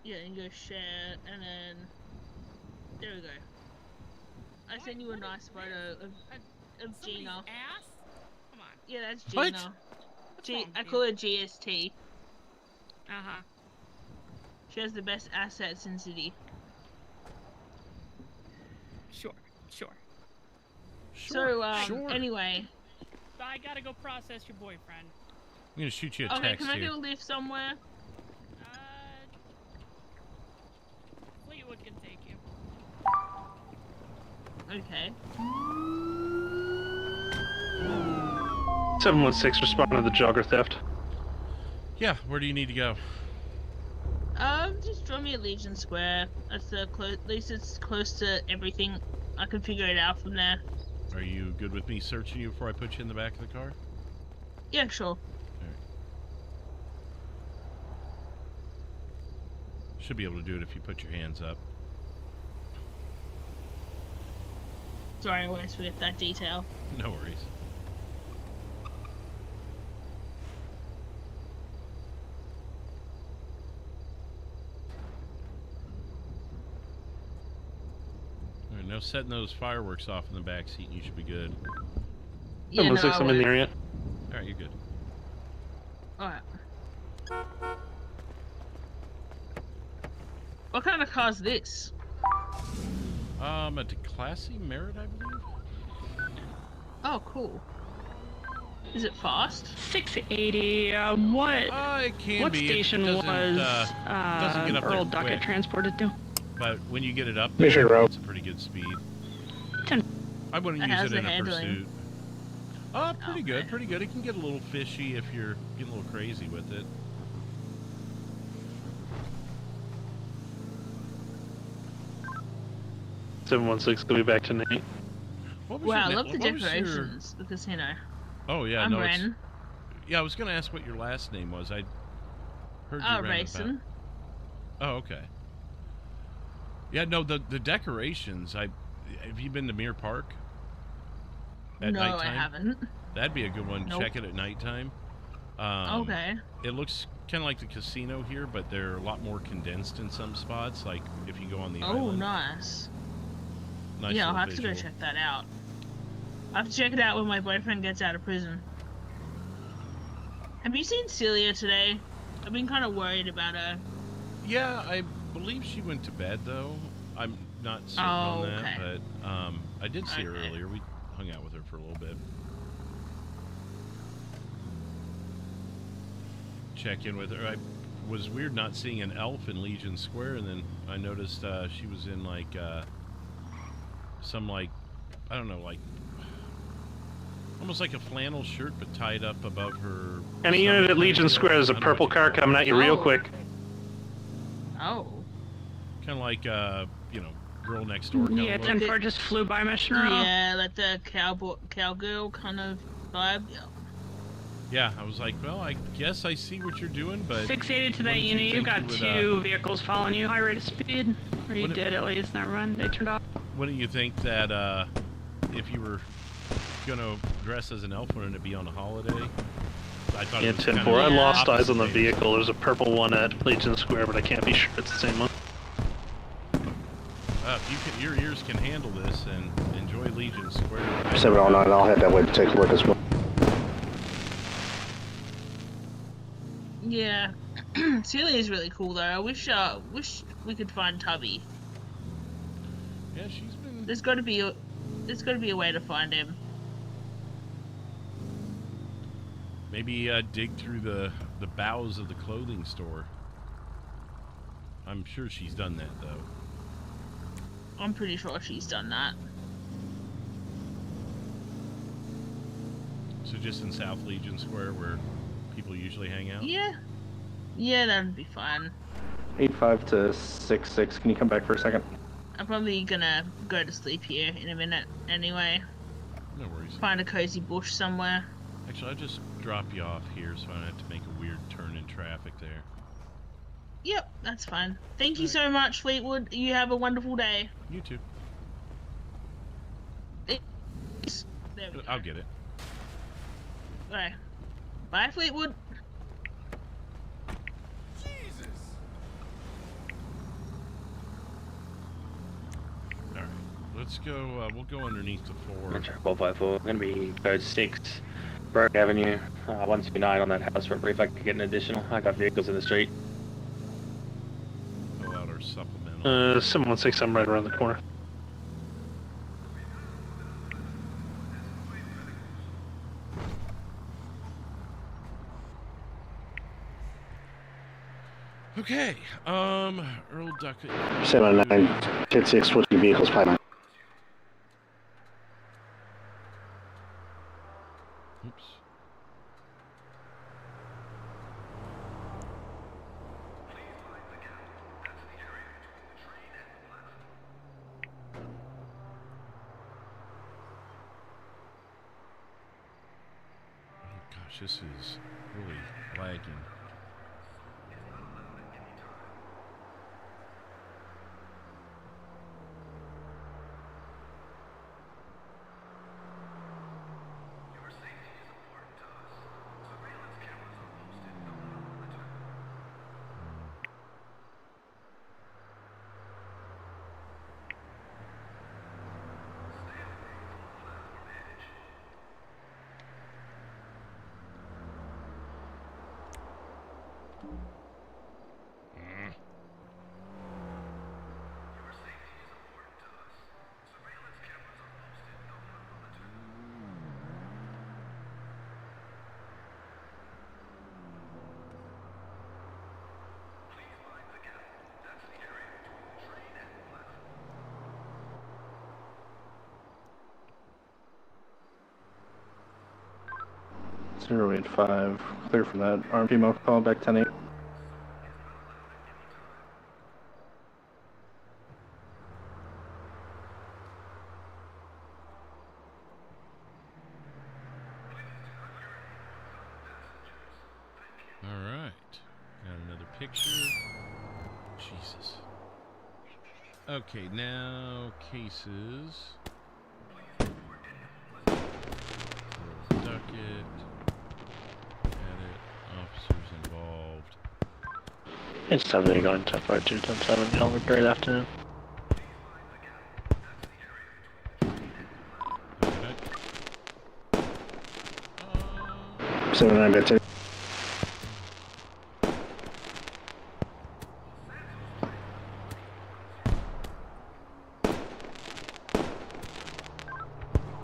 Yeah, and go share, and then there we go. I sent you a nice photo of Gina. Ass? Come on. Yeah, that's What? Gina. I call her GST. Uh-huh. She has the best assets in city. Sure. So, sure. anyway. I gotta go process your boyfriend. I'm gonna shoot you a Okay, text can I here. get a lift somewhere? Fleetwood can take you. Okay. 716, respond to the jogger theft. Yeah, where do you need to go? Just draw me at Legion Square. That's the at least it's close to everything. I can figure it out from there. Are you good with me searching you before I put you in the back of the car? Yeah, sure. Should be able to do it if you put your hands up. Sorry, I always forget that detail. No worries. Alright, now setting those fireworks off in the back seat and you should be good. Yeah, no, 716, I'm in the area. Alright, you're good. Alright. What kind of car is this? A Classy Merit, I believe. Oh, cool. Is it fast? 680. What? It can what be. station It was doesn't get up there Earl Duckett quick. transported to? But when you get it up Mission there, Row. it's a pretty good speed. 10. I wouldn't use How's it in the a handling? pursuit. Pretty good, pretty good. It can get a little fishy if you're getting a little crazy with it. Seven 716, go back to Nate. What was Wow, I your, love the what was your- decorations. The casino. Oh yeah, I'm no. Ren. Yeah, I was gonna ask what your last name was. I heard you ran Racing. Oh, okay. Yeah, no, the decorations. Have you been to Mere Park? At No, nighttime? I haven't. That'd be a good one. Nope. Check it at nighttime. Okay. It looks kind of like the casino here, but they're a lot more condensed in some spots. Like if you go on the Oh, island. nice. Nice Yeah, I'll little have to go visual. check that out. I'll have to check it out when my boyfriend gets out of prison. Have you seen Celia today? I've been kind of worried about her. Yeah, I believe she went to bed though. I'm not certain on that, okay. but I did see her earlier. We hung out with her for a little bit. Check in with her. I was weird not seeing an elf in Legion Square, and then I noticed she was in like some I don't know, like almost like a flannel shirt but tied up above her. Any unit at Legion Square, there's a purple car coming at you real quick. Oh. Kind of like you know, girl next door. Kind Yeah, of 10-4 just flew by Mission Row. Yeah, like the cowgirl kind of vibe. Yeah. Yeah, I was like, well, I guess I see what you're doing, but 680 to what that did you unit. You think got would, two vehicles following you, high rate of speed. Or you What- did at least, not run. They turned off. Wouldn't you think that if you were gonna dress as an elf, wouldn't it be on a holiday? I thought Yeah, it was kind 10-4. I of lost eyes on the opposite. vehicle. There's a purple one at Legion Square, but I can't be sure it's the same one. If you can, your ears can handle this and enjoy Enjoy Legion Square. 709, I'll head that way to take a look as well. Yeah. Celia is really cool though. I wish we could find Tubby. Yeah, she's been. There's got to be a way to find him. Maybe dig through the bowels of the clothing store. I'm sure she's done that though. I'm pretty sure she's done that. So just in South Legion Square where people usually hang out? Yeah. Yeah, that'd be fine. 85 to 66. Can you come back for a second? I'm probably gonna go to sleep here in a minute anyway. No worries. Find a cozy bush somewhere. Actually, I'll just drop you off here so I don't have to make a weird turn in traffic there. Yep, that's fine. Thank you so much, Fleetwood. You have a wonderful day. You too. There we go. I'll get it. Alright. Bye, Fleetwood. Alright, let's go, we'll go underneath the 4. Metro 454, I'm going to be code 6, Broke Avenue, 129 on that house for a brief. I could get an additional. I got vehicles in the street. Fill out our supplemental. 716, I'm right around the corner. Okay, Earl Duckett. 709, 10-6, switching vehicles, pipeline. Oops. Oh gosh, this is really lagging. Zero 085, clear from that. RMP Mo call back 10-8. Alright, got another picture. Jesus. Okay, now cases. Earl Duckett. Edit. Officers involved. It's 7 going to 4210-7, Calvert, great afternoon. Okay. 79, bit 10.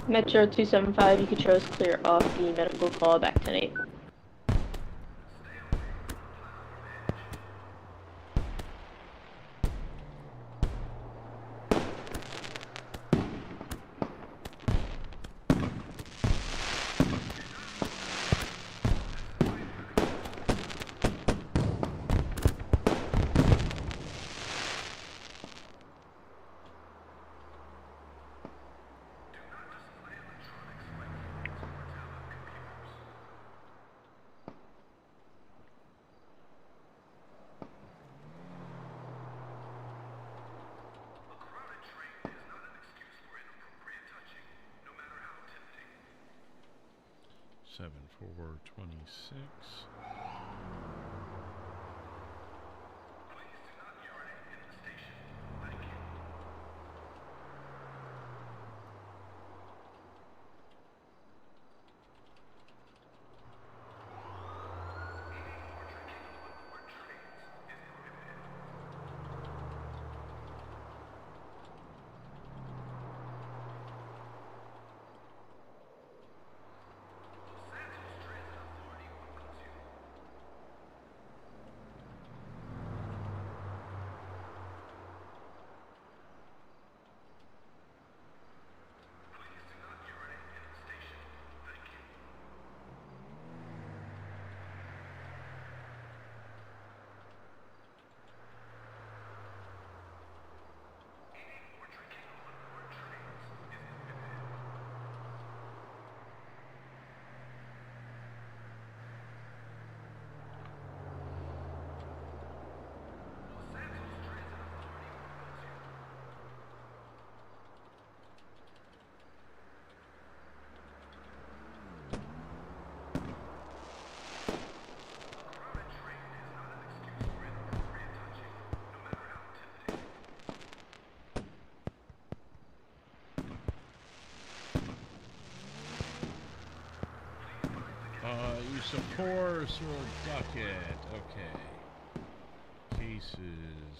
Metro 275, you could show us clear off the medical call back 10-8. Seven 426. Use of force or ducket. Okay. Cases.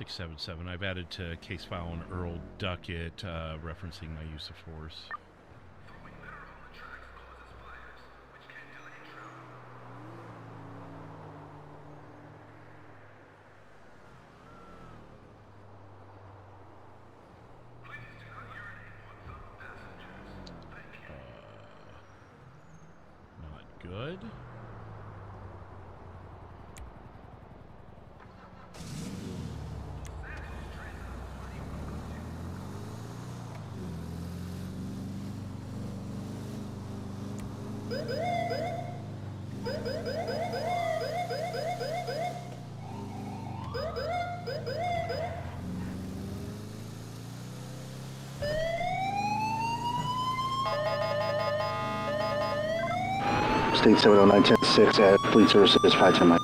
.677. I've added to case file on Earl Duckett, referencing my use of force. Not good. State 709-10-6 at Fleet Services 510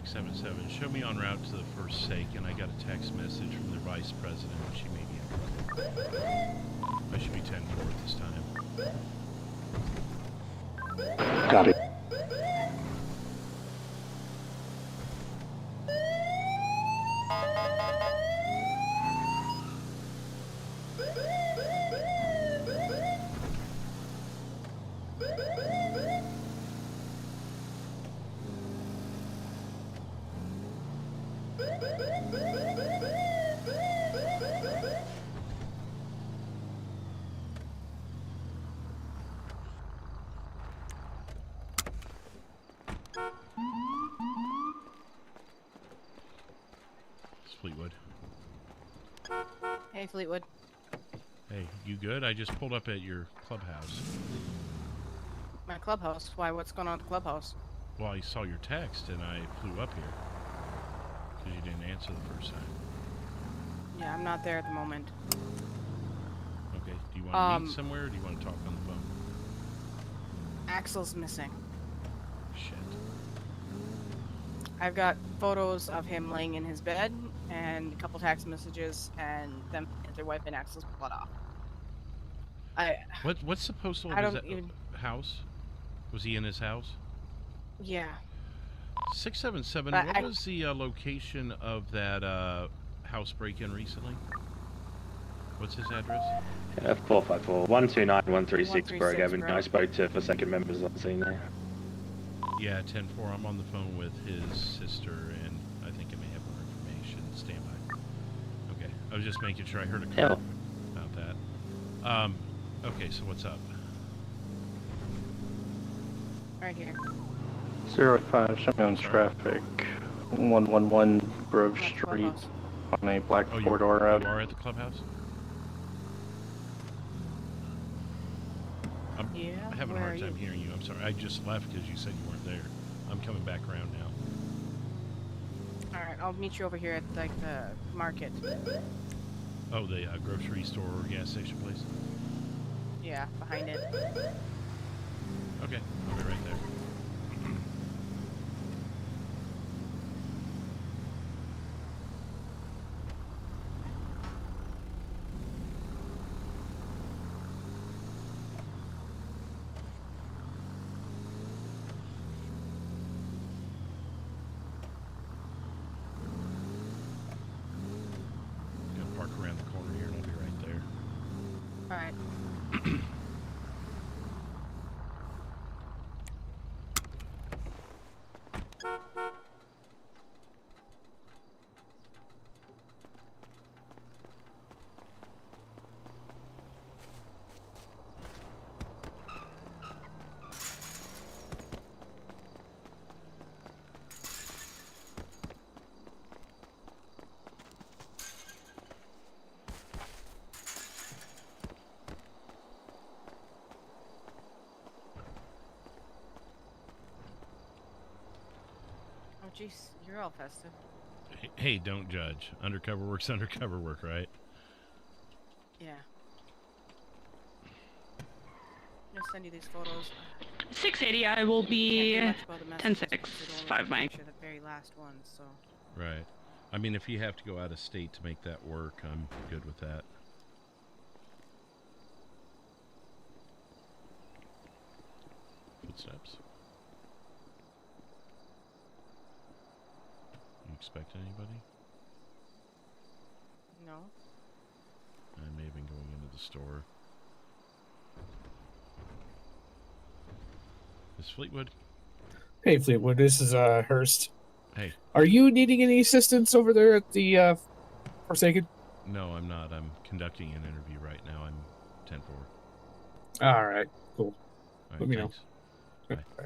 677. Show me en route to the Forsaken. I got a text message from their vice president. She may be in trouble. I should be 10-4 at this time. Copy. Fleetwood. Hey, Fleetwood. Hey, you good? I just pulled up at your clubhouse. My clubhouse? Why? What's going on at the clubhouse? Well, I saw your text and I flew up here. Because you didn't answer the first time. Yeah, I'm not there at the moment. Okay, do you want to meet somewhere or do you want to talk on the phone? Axel's missing. Shit. I've got photos of him laying in his bed and a couple text messages and them and their wife and Axel's blood off. What's the postal I of don't his even... house? Was he in his house? Yeah. 677. But what was the location of that house break-in recently? What's his address? 454 129 136 Berg Avenue. I spoke to Forsaken members on scene there. Yeah, 10-4. I'm on the phone with his sister, and I think I may have more information. Stand by. Okay, I was just making sure I heard a call about that. Okay, so what's up? Right here. 05, show me on traffic. 111 Grove Street on a black four-door road. You are at the clubhouse? I'm having a hard time hearing you. I'm sorry. I just left because you said you weren't there. I'm coming back around now. Alright, I'll meet you over here at like the market. Oh, the grocery store or gas station place? Yeah, behind it. Okay, I'll be right there. Alright. Oh jeez, you're all festive. Hey, don't judge. Undercover work's undercover work, right? Yeah. I'm gonna send you these photos. 680, I will be Can't do much about the messages 10-6, because it only 5 mic. capture the very last ones, so. Right. I mean, if you have to go out of state to make that work, I'm good with that. Footsteps. You expect anybody? No. I may have been going into the store. Miss Fleetwood? Hey, Fleetwood, this is Hurst. Hey. Are you needing any assistance over there at the Forsaken? No, I'm not. I'm conducting an interview right now. I'm 10-4. All right, cool. All right, Let me thanks. know. Bye.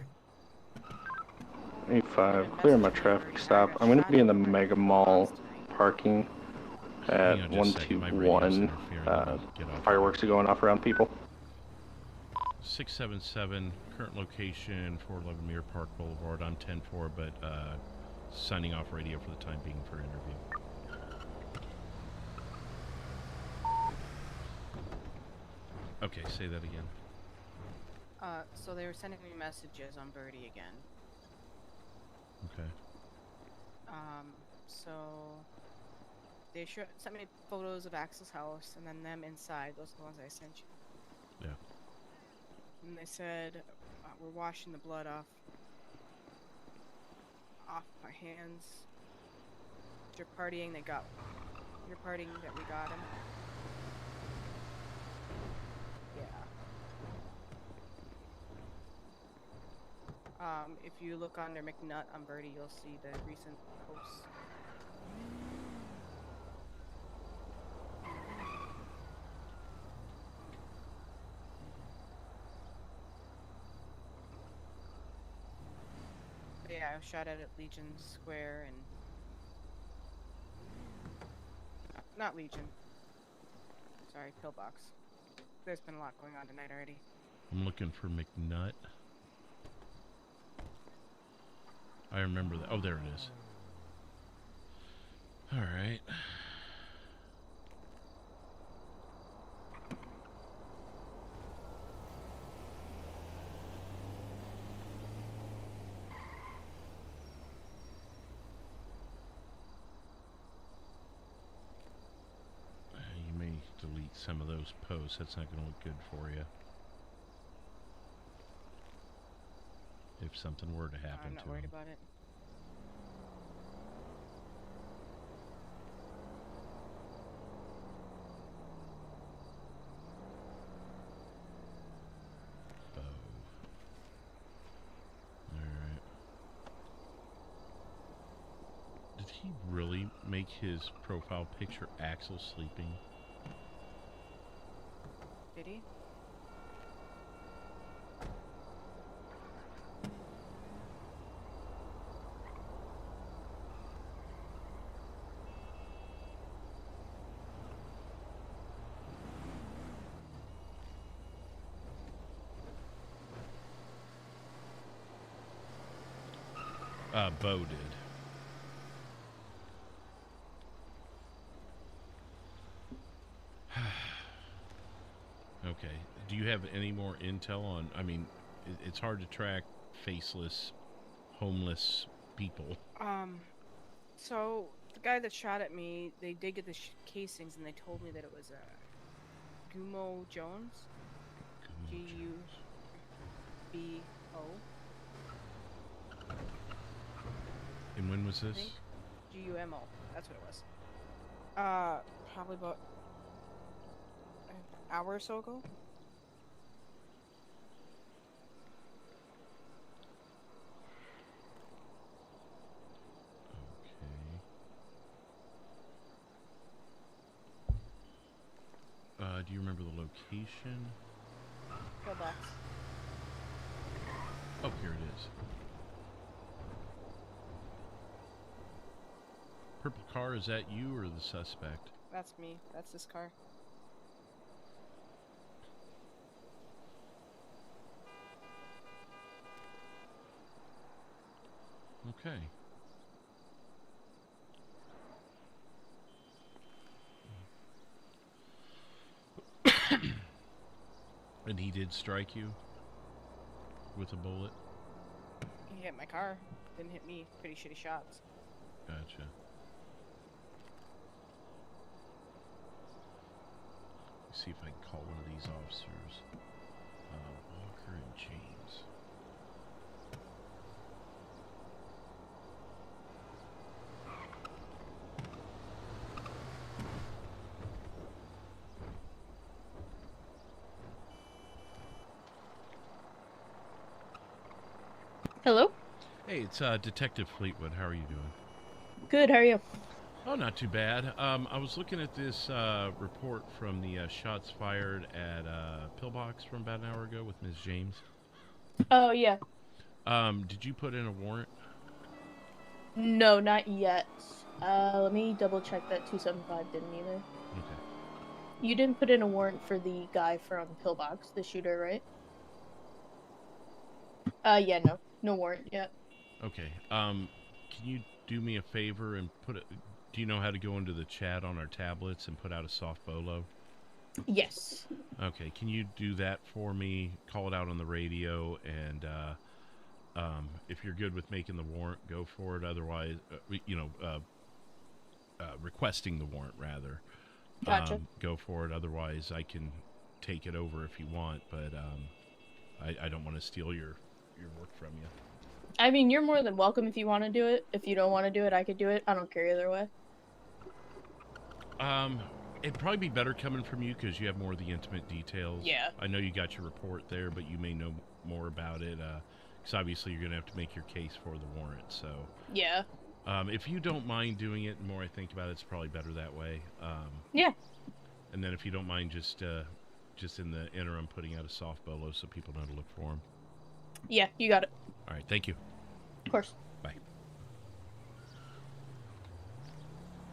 85, clear my traffic stop. I'm going to be in the Mega Mall parking at Hang on just a second, my radio's 121. interfering. Let me get off. Fireworks are going off around people. 677, current location, 411 Mirror Park Boulevard. I'm 10-4, but signing off radio for the time being for interview. Okay, say that again. So they were sending me messages on Birdie again. Okay. So they sent me photos of Axel's house and then them inside. Those are the ones I sent you. Yeah. And they said we're washing the blood off my hands. You're partying. You're partying that we got him. If you look under McNutt on Birdie, you'll see the recent posts. But yeah, I was shot at Legion Square and not Legion. Sorry, Pillbox. There's been a lot going on tonight already. I'm looking for McNutt. I remember that. Oh, there it is. All right. You may delete some of those posts. That's not going to look good for you. If something were to happen to him. I'm not worried about it. Alright. Did he really make his profile picture Axel sleeping? Did he? Bo did. Okay. Do you have any more intel on, I mean, it's hard to track faceless, homeless people. So the guy that shot at me, they did get the casings and they told me that it was Gumo Jones. G-U-B-O. And when was this? G-U-M-O. That's what it was. Probably about an hour or so ago. Okay. Do you remember the location? Pillbox. Oh, here it is. Purple car, is that you or the suspect? That's me. That's this car. Okay. And he did strike you with a bullet? He hit my car. Didn't hit me. Pretty shitty shots. Gotcha. Let's see if I can call one of these officers. Walker and James. Hello? Hey, it's Detective Fleetwood. How are you doing? Good, how are you? Oh, not too bad. I was looking at this report from the shots fired at Pillbox from about an hour ago with Ms. James. Oh, yeah. Did you put in a warrant? No, not yet. Let me double check that 275 didn't either. Okay. You didn't put in a warrant for the guy from Pillbox, the shooter, right? Yeah, no. No warrant yet. Okay. Can you do me a favor and put it... Do you know how to go into the chat on our tablets and put out a soft bolo? Yes. Okay, can you do that for me? Call it out on the radio, and if you're good with making the warrant, go for it. Otherwise, requesting the warrant, rather. Gotcha. Go for it. Otherwise, I can take it over if you want, but I don't want to steal your work from you. I mean, you're more than welcome if you want to do it. If you don't want to do it, I could do it. I don't care either way. It'd probably be better coming from you because you have more of the intimate details. Yeah. I know you got your report there, but you may know more about it. Because obviously you're going to have to make your case for the warrant. So. Yeah. If you don't mind doing it, the more I think about it, it's probably better that way. Yeah. And then if you don't mind, just in the interim, putting out a soft bolo so people know to look for them. Yeah, you got it. All right, thank you. Of course. Bye.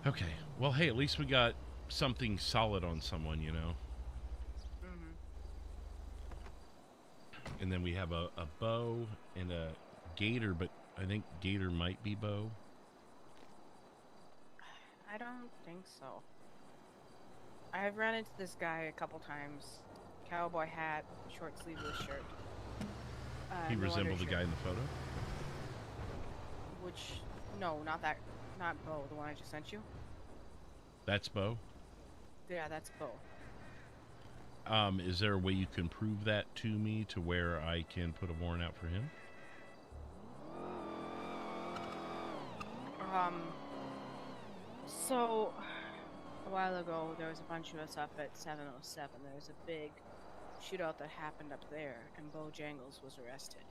Okay. Well, hey, at least we got something solid on someone, you know. Mm-hmm. And then we have a bow and a gator, but I think gator might be bow. I don't think so. I've run into this guy a couple times. Cowboy hat, short sleeveless shirt. He no resembled the undershirt. guy in the photo? Which, no, not Bo, the one I just sent you. That's Bo? Yeah, that's Bo. Is there a way you can prove that to me to where I can put a warrant out for him? So, a while ago, there was a bunch of us up at 707. There was a big shootout that happened up there, and Bo Jangles was arrested.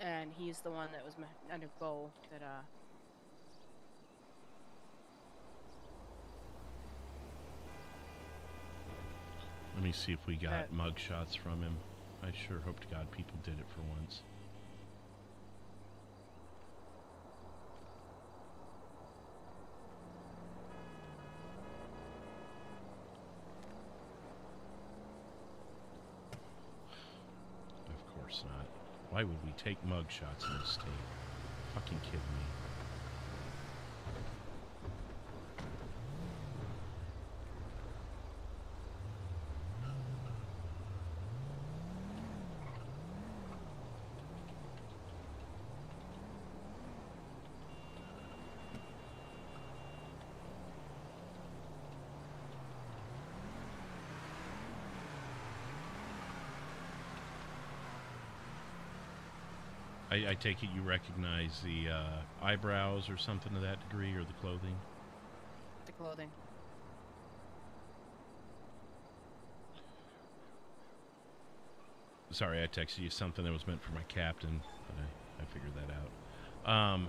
And he's the one that was under Bo that, Let me see if we got mug shots from him. I sure hope to God people did it for once. Of course not. Why would we take mug shots in this state? Fucking kidding me. I take it you recognize the eyebrows or something to that degree, or the clothing? the clothing. Sorry, I texted you something that was meant for my captain, but I figured that out.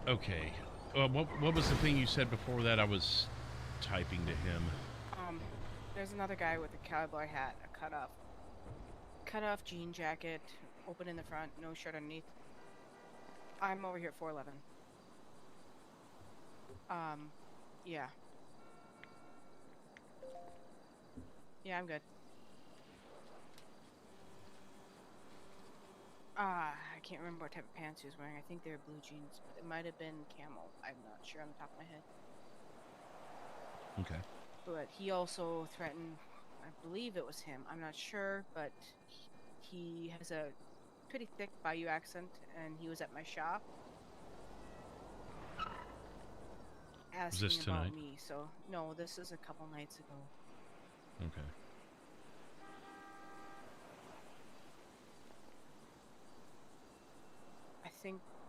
Okay. What was the thing you said before that? I was typing to him. There's another guy with a cowboy hat, a cut off jean jacket, open in the front, no shirt underneath. I'm over here at 411. Yeah. Yeah, I'm good. I can't remember what type of pants he was wearing. I think they were blue jeans, but it might have been camel. I'm not sure on the top of my head. Okay. But he also threatened, I believe it was him, I'm not sure, but he has a pretty thick Bayou accent, and he was at my shop asking this about tonight? me. So, no, this is a couple nights ago. Okay.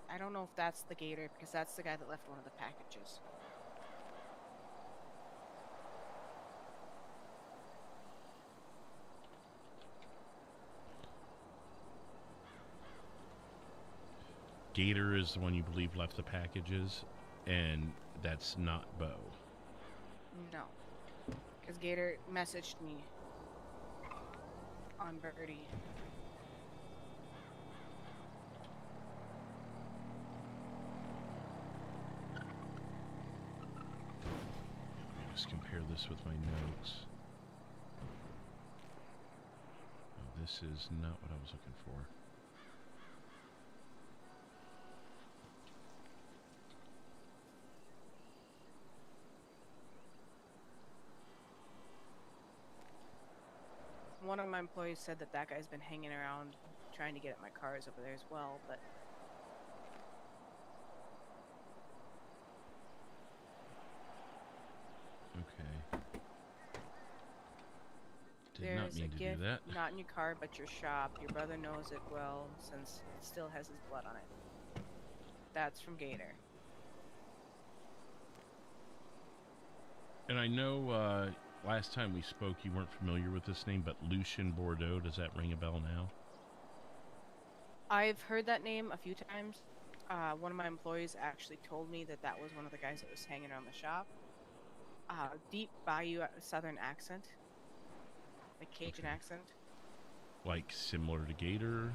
I don't know if that's the Gator, because that's the guy that left one of the packages. Gator is the one you believe left the packages, and that's not Bo. No. Because Gator messaged me on Birdie. Let's compare this with my notes. Oh, this is not what I was looking for. One of my employees said that that guy's been hanging around trying to get at my cars over there as well, but Okay. Did there's not mean a to gift do that. not in your car but your shop. Your brother knows it well since it still has his blood on it. That's from Gator. And I know last time we spoke you weren't familiar with this name, but Lucien Bordeaux, does that ring a bell now? I've heard that name a few times. One of my employees actually told me that that was one of the guys that was hanging around the shop. Deep Bayou Southern accent. Like Cajun accent. Like similar to Gator?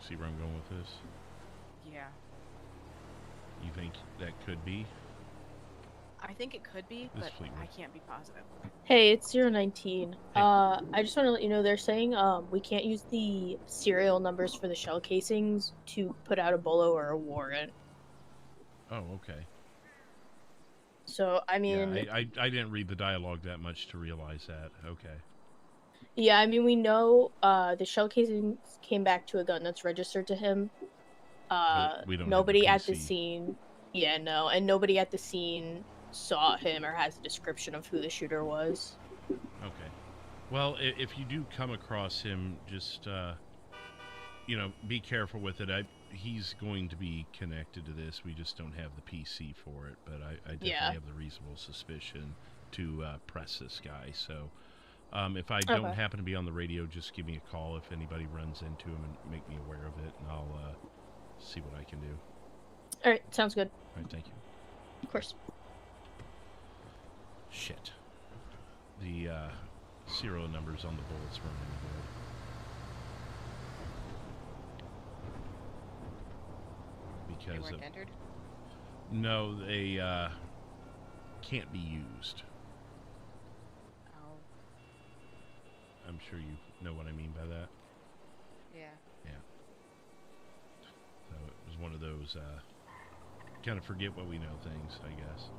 See where I'm going with this? Yeah. You think that could be? I think it could be, This but Fleetwood. I can't be positive. Hey, it's 019. I just want to let you know they're saying we can't use the serial numbers for the shell casings to put out a bolo or a warrant. Oh, okay. So, I mean... Yeah, I didn't read the dialogue that much to realize that. Okay. Yeah, I mean, we know the shell casings came back to a gun that's registered to him. We don't have Nobody the at the PC. scene... Yeah, no, and nobody at the scene saw him or has a description of who the shooter was. Okay. Well, if you do come across him, just, you know, be careful with it. He's going to be connected to this. We just don't have the PC for it. But I definitely have the reasonable suspicion to press this guy. So if I don't happen to be on the radio, just give me a call if anybody runs into him and make me aware of it. And I'll see what I can do. All right, sounds good. All right, thank you. Of course. Shit. The serial numbers on the bullets weren't any good. They Because weren't of... entered? No, they can't be used. Oh. I'm sure you know what I mean by that. Yeah. Yeah. So it was one of those kind of forget what we know things, I guess.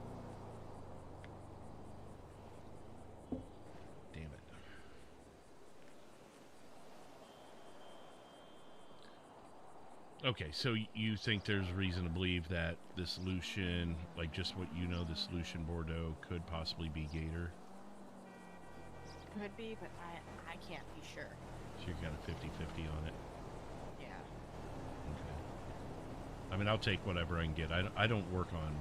Damn it. Okay, so you think there's reason to believe that this Lucien, like just what you know, this Lucien Bordeaux could possibly be Gator? Could be, but I can't be sure. So you're kind of 50-50 on it? Yeah. Okay. I mean, I'll take whatever I can get. I don't work on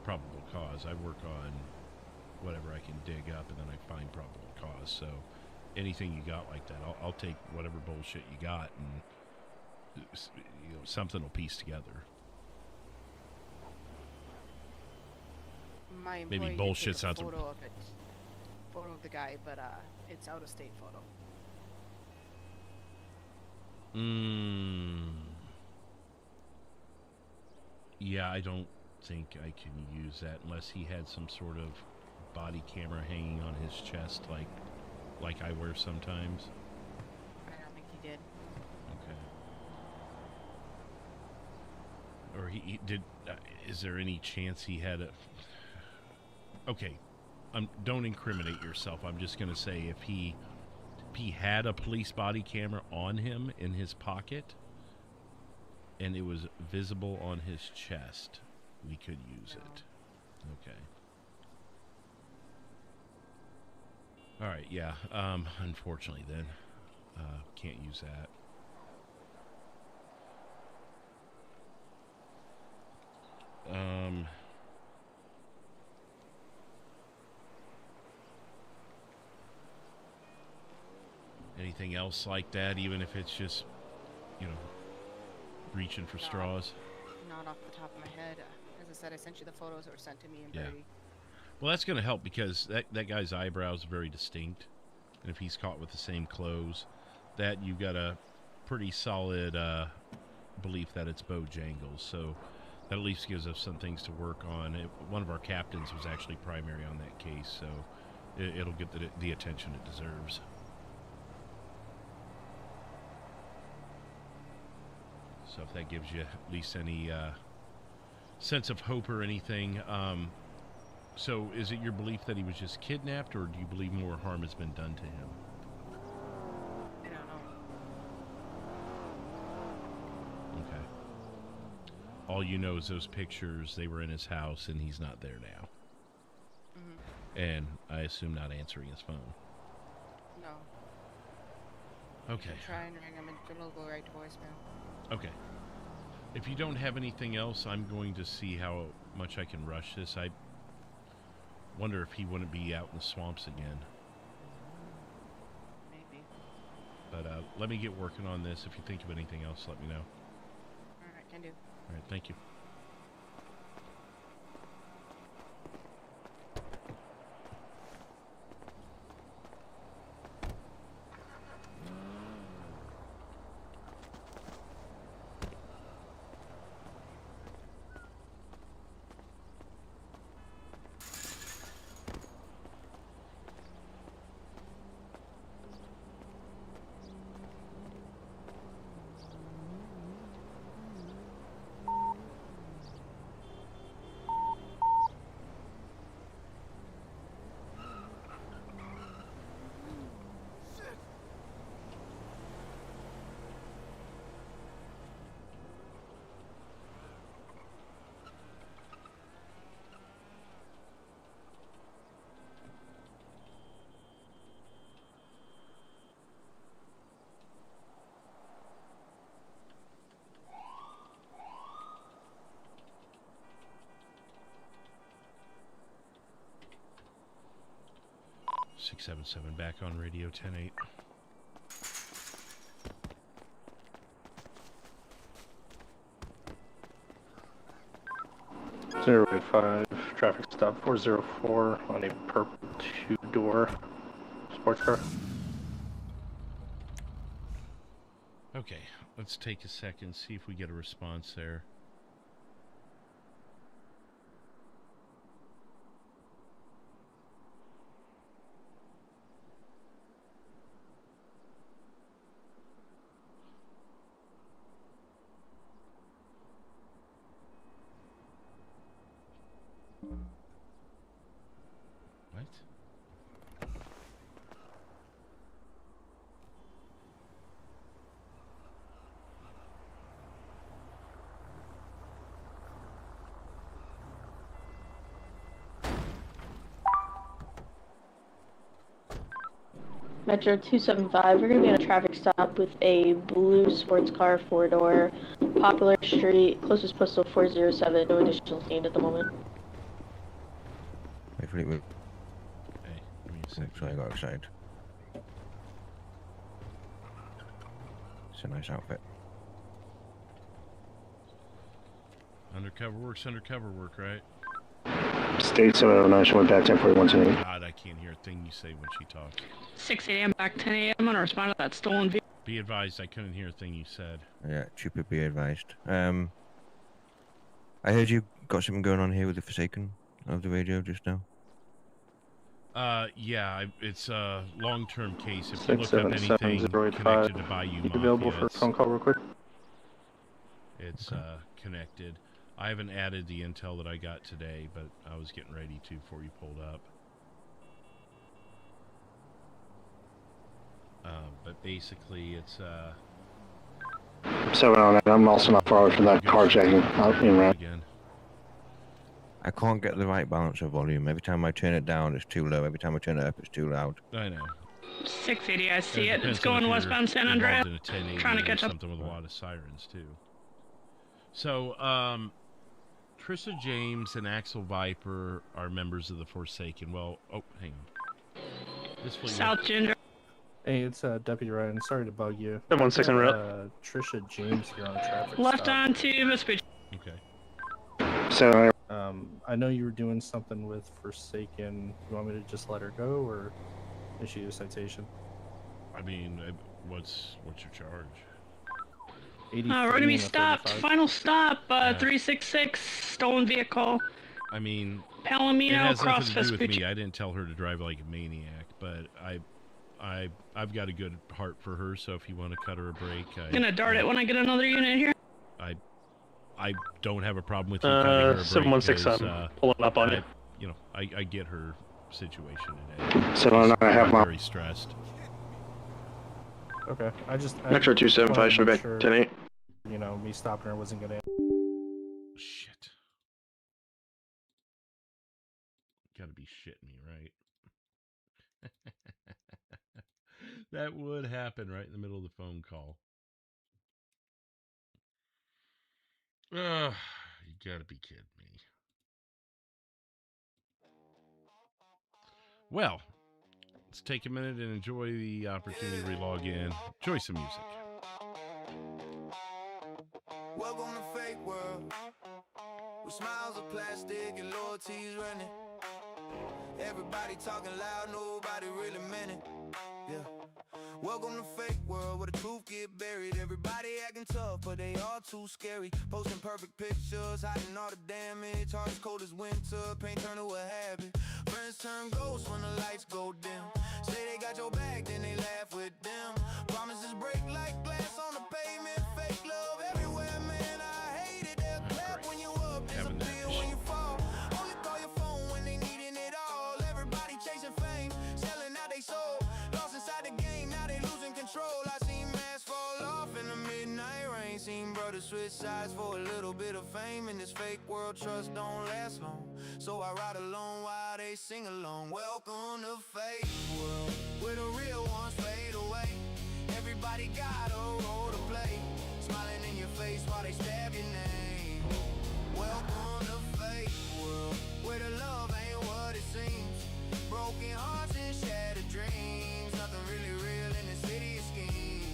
probable cause. I work on whatever I can dig up, and then I find probable cause. So anything you got like that, I'll take whatever bullshit you got, and you know, something will piece together. My employee Maybe did bullshit take a sounds... photo of it. Photo of the guy, but it's out of state photo. Yeah, I don't think I can use that unless he had some sort of body camera hanging on his chest like I wear sometimes. I don't think he did. Okay. or he did. Is there any chance he had a? Okay, don't incriminate yourself. I'm just gonna say if he had a police body camera on him in his pocket, and it was visible on his chest, we could use it. Okay. All right. Yeah. Unfortunately, then, can't use that. Anything else like that, even if it's just, you know, reaching for straws? Not off the top of my head. As I said, I sent you the photos that were sent to me in Yeah. Birdie. Well, that's going to help because that guy's eyebrows are very distinct. And if he's caught with the same clothes, that you've got a pretty solid belief that it's Bojangles. So that at least gives us some things to work on. One of our captains was actually primary on that case, so it'll get the attention it deserves. So if that gives you at least any sense of hope or anything. So is it your belief that he was just kidnapped, or do you believe more harm has been done to him? I don't know. Okay. All you know is those pictures, they were in his house, and he's not there now. And I assume not answering his phone. No. Okay. Try and ring him, and it'll go right to voicemail. Okay. If you don't have anything else, I'm going to see how much I can rush this. I wonder if he wouldn't be out in the swamps again. Maybe. But let me get working on this. If you think of anything else, let me know. Alright, can do. Alright, thank you. Six 7-7 back on radio 10-8. Zero 5 traffic stop 404 on a purple 2-door sports car. Okay, let's take a second, see if we get a response there. What? Metro 275, we're going to be on a traffic stop with a blue sports car, 4-door, Popular Street, closest postal 407, no additional gained at the moment. Hey, Fleetwood. Hey, give me a sec. Sorry, I got excited. It's a nice outfit. Undercover work's undercover work, right? State 709, she went back 1041 God, I can't hear a thing you say when she talks. 6 a.m. back 10 a.m. I'm gonna respond to that stolen vehicle. Be advised, I couldn't hear a thing you said. Yeah, Trooper, be advised. I heard you got something going on here with the Forsaken of the radio just now. Yeah, it's a long-term case. If you look up 677 anything 085, connected to Bayou you available Mafia, for a phone call real quick? it's connected. I haven't added the intel that I got today, but I was getting ready to before you pulled up. But basically, it's 7 on that. I'm also not forward for that carjacking out in route. again. I can't get the right balance of volume. Every time I turn it down, it's too low. Every time I turn it up, it's too loud. I know. 680, I see it. Depends It's on going if you're westbound San involved Andreas. in a 1080 Trying to or catch up. something with a lot of sirens too. So, Trisha James and Axel Viper are members of the Forsaken. Well, oh, hang on. This Fleetwood. South Ginger. Hey, it's Deputy Ryan. Sorry to bug you. 716 en route. Trisha James here on a traffic Left stop. on to Vespucci. Okay. So, I know you were doing something with Forsaken. You want me to just let her go or issue a citation? I mean, what's your charge? We're gonna be stopped. 35. Final stop. Yeah. 366 stolen vehicle. I mean, it Palomino has across nothing to do with Vespucci. me. I didn't tell her to drive like a maniac, but I've got a good heart for her. So if you want to cut her a break, Gonna dart it when I get another unit here. I don't have a problem with you cutting her a break. 716, because, I'm pulling up on you. You know, I get her situation today. 709, I have my. Very stressed. Okay, I Metro 275 should be back 10-8. You know, me stopping her wasn't gonna. Shit. Gotta be shitting me, right? That would happen right in the middle of the phone call. Ugh, you gotta be kidding me. Well, let's take a minute and enjoy the opportunity to re-log in. Enjoy some music. Welcome to fake world, with smiles of plastic and loyalties running. Everybody talking loud, nobody really meant it. Yeah. Welcome to fake world, where the truth get buried. Everybody acting tough, but they all too scary. Posting perfect pictures, hiding all the damage. Hearts cold as winter, pain turn to a habit. Friends turn ghosts when the lights go dim. Say they got your back, then they laugh with them. Promises break like glass on the pavement. Fake love everywhere, man, I hate it. They'll clap when you up, disappear when you fall. Only call your phone when they needing it all. Everybody chasing fame, selling out they soul. Lost inside the game, now they losing control. I seen masks fall off in the midnight rain. Seen brothers switch sides for a little bit of fame. In this fake world, trust don't last long. So I ride alone while they sing along. Welcome to fake world, where the real ones fade away. Everybody got a role to play, smiling in your face while they stab your name. Welcome to fake world, where the love ain't what it seems. Broken hearts and shattered dreams. Nothing really real in the city of schemes.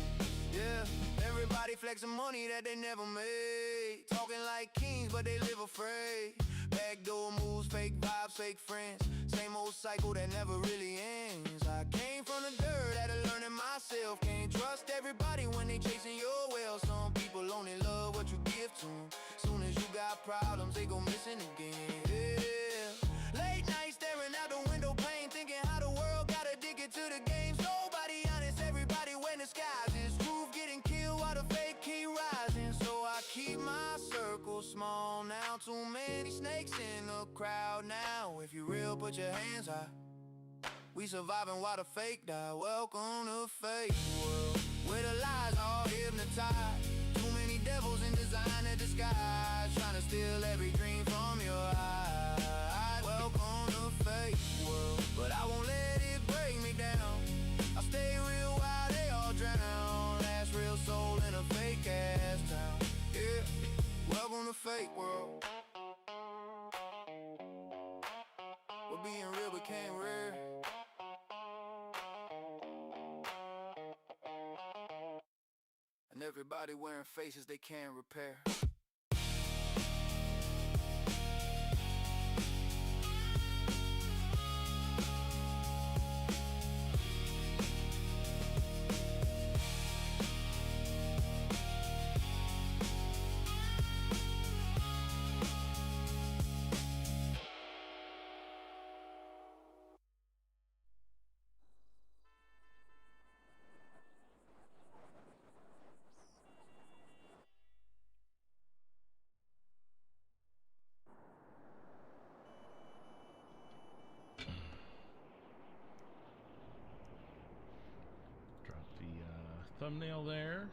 Yeah, everybody flexing money that they never made. Talking like kings, but they live afraid. Backdoor moves, fake vibes, fake friends. Same old cycle that never really ends. I came from the dirt, had to learn it myself. Can't trust everybody when they chasing your well. Some people only love what you give to them. Soon as you got problems, they go missing again. Yeah. Late night staring out the window pane, thinking how the world got addicted to the games. Nobody honest, everybody wearing disguises. Truth getting killed while the fake keep rising. So I keep my circle small now. Too many snakes in the crowd now. If you real, put your hands high. We surviving while the fake die. Welcome to fake world, where the lies all hypnotized. Too many devils in designer disguise, trying to steal every dream from your eyes. Welcome to fake world, but I won't let it break me down. I'll stay real while they all drown. Last real soul in a fake ass town. Yeah, welcome to fake world, where being real became rare. And everybody wearing faces they can't repair. thumbnail there.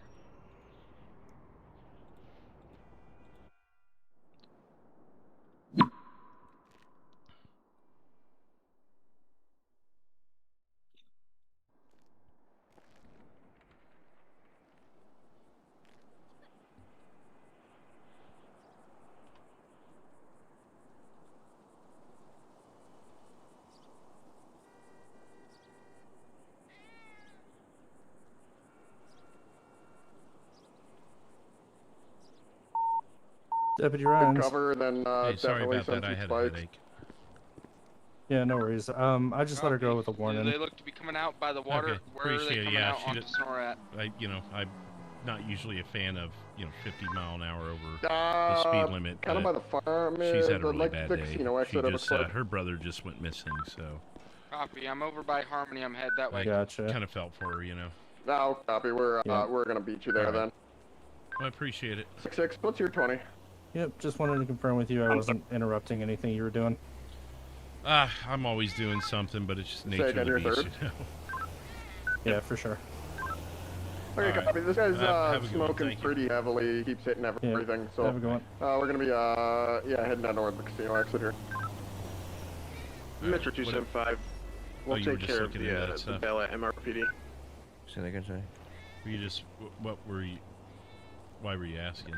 Deputy Ryan. Cover, then Hey, sorry definitely about send that. I some had a spikes. headache. Yeah, no worries. I just let her go with a Do warning. they look to be coming out by the water? Okay, Where are they appreciate it. coming Yeah, out she onto did- Sonora at? I'm not usually a fan of 50-mile-an-hour over the speed limit. Kind of by the farm. She's had a really like bad the day. casino She exit, it just looks like. her brother just went missing, so Copy. I'm over by Harmony. I'm head that way. Gotcha. kind of felt for her, No, copy. We're Yeah. we're gonna beat you there All right. then. I appreciate it. 6-6. What's your 20? Yep, just wanted to confirm with you I wasn't interrupting anything you were doing. I'm always doing something, but it's just nature again, of the your beast, third? Yeah, for sure. Okay, All right. copy. This guy's Have a good one. smoking Thank you. pretty heavily. He keeps hitting everything. So have a good one. we're gonna be heading down toward the casino exit here. Metro 275. We'll you were take just care of looking into that the stuff. bail at MRPD. Say that again, sorry. Were you just what were you? Why were you asking?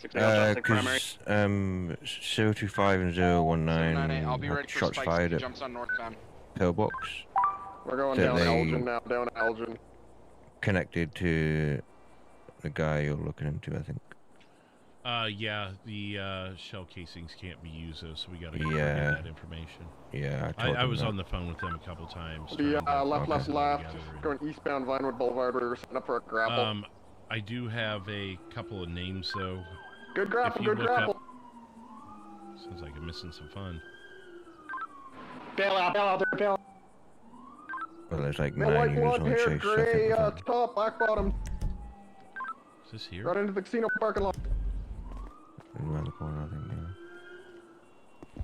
Because 025 and 019 I'll be had ready for shots spikes. fired He at jumps on northbound. pillbox. We're going that down they Elgin now. Down Elgin. connected to the guy you're looking into, I think. Yeah, the shell casings can't be used though, so we got to get Yeah. that information. Yeah, I told I them was that. on the phone with them a couple times. The trying to left, get it all together. going eastbound Vinewood Boulevard. We're setting up for a grapple. I do have a couple of names though. Good grapple, If you good look grapple. up- Sounds like I'm missing some fun. Bail out there, bail out. Well, there's like No 9 white units blonde on the hair, chase. so I gray think we're fine. top, black bottom. Is this here? Right into the casino parking lot. Around the corner, I think, yeah.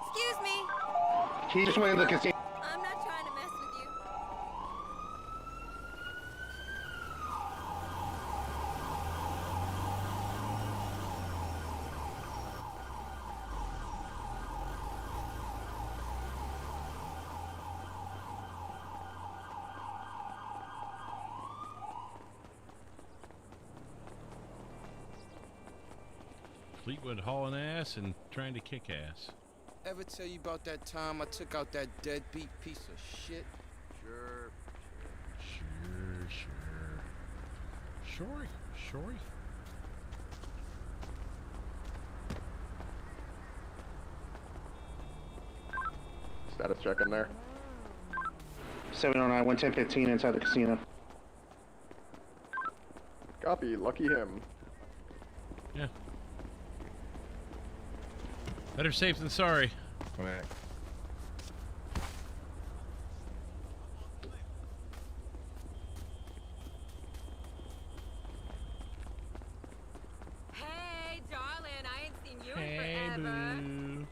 Excuse me. He just went into the casino. I'm not trying to mess with you. Fleetwood hauling ass and trying to kick ass. Ever tell you about that time I took out that deadbeat piece of shit? Sure. Sure. Status check in there. 709, 11015 inside the casino. Copy. Lucky him. Yeah. Better safe than sorry. Right. Hey, darling, I ain't seen you Hey, in forever. boo.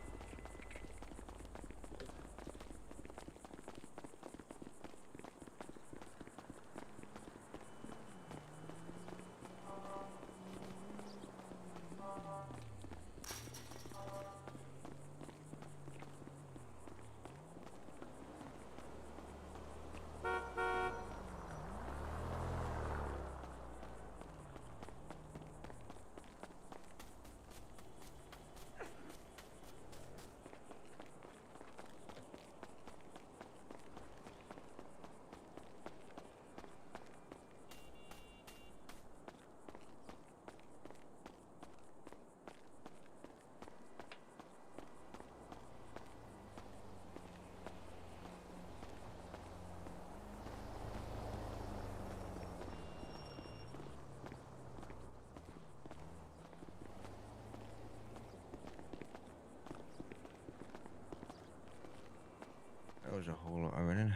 That was a whole lot of running.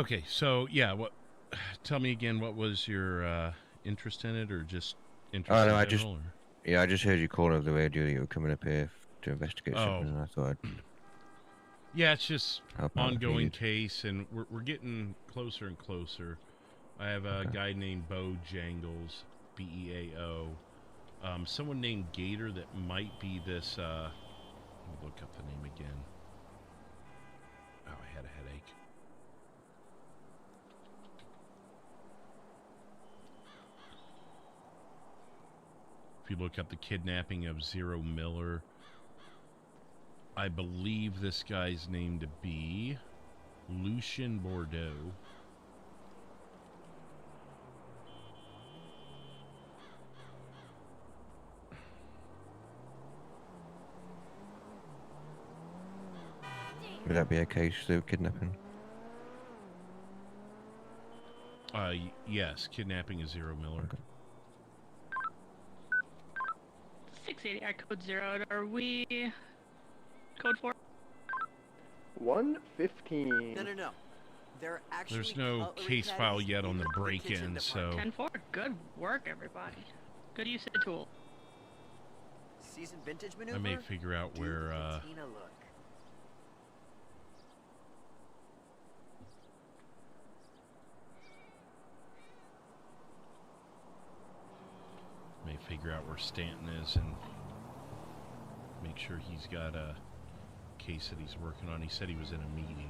Okay, so yeah, what? Tell me again, what was your interest in it, or just interest Oh no, in general? I just heard you call over the radio that you were coming up here to investigate something, and I thought. Yeah, it's just Help out if ongoing needed. case, and we're getting closer and closer. I have a guy named Bo Jangles, BEAO. Someone named Gator that might be this. Let me look up the name again. Oh, I had a headache. If you look up the kidnapping of Zero Miller, I believe this guy's name to be Lucien Bordeaux. Would that be a case of kidnapping? Yes, kidnapping is Zero Miller. Okay. 680, I code 0. Are we code 4? 115. No. There's no case file yet on the break-in, so... 10-4. Good work, everybody. Good use of the tool. Seasoned vintage maneuver. I may figure out where, may figure out where Stanton is and make sure he's got a case that he's working on. He said he was in a meeting.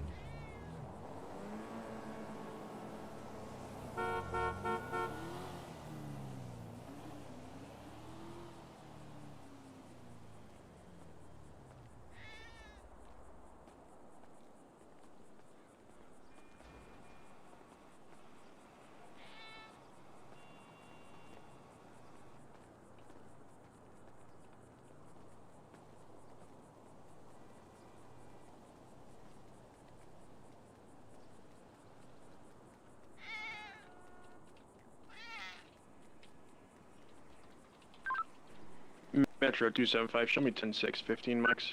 Metro 275, show me 10-6, 15 max.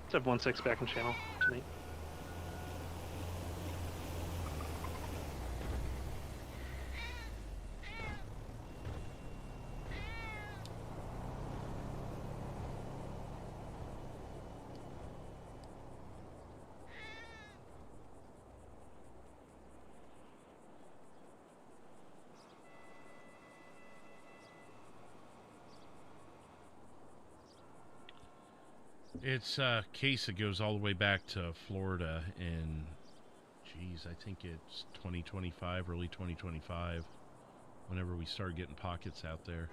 Let's have 1-6 back in channel tonight. It's a case that goes all the way back to Florida in, geez, I think it's 2025, early 2025, whenever we started getting pockets out there.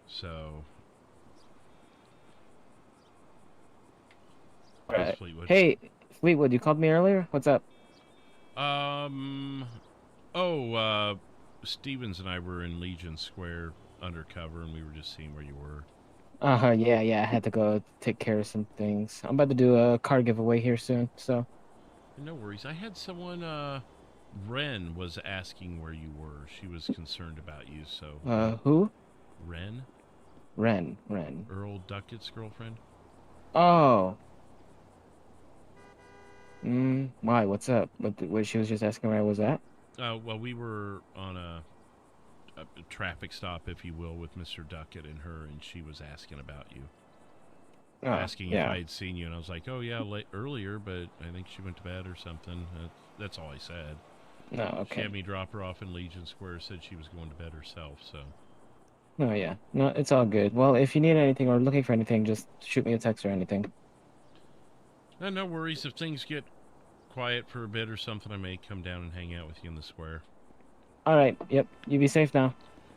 So, Fleetwood. Hey, Fleetwood, you called me earlier? What's up? Stevens and I were in Legion Square undercover, and we were just seeing where you were. Yeah, I had to go take care of some things. I'm about to do a car giveaway here soon, so. No worries. I had someone, Ren was asking where you were. She was concerned about you, so. Who? Ren? Ren. Earl Duckett's girlfriend? Oh. Why? What's up? What she was just asking where I was at? Well, we were on a traffic stop, if you will, with Mr. Duckett and her, and she was asking about you. Asking if I had seen you, and I was like, oh, yeah, earlier, but I think she went to bed or something. That's all I said. No, okay. She had me drop her off in Legion Square, said she was going to bed herself, so. Oh, yeah. No, it's all good. Well, if you need anything or looking for anything, just shoot me a text or anything. No worries. If things get quiet for a bit or something, I may come down and hang out with you in the square. All right. Yep. You be safe now.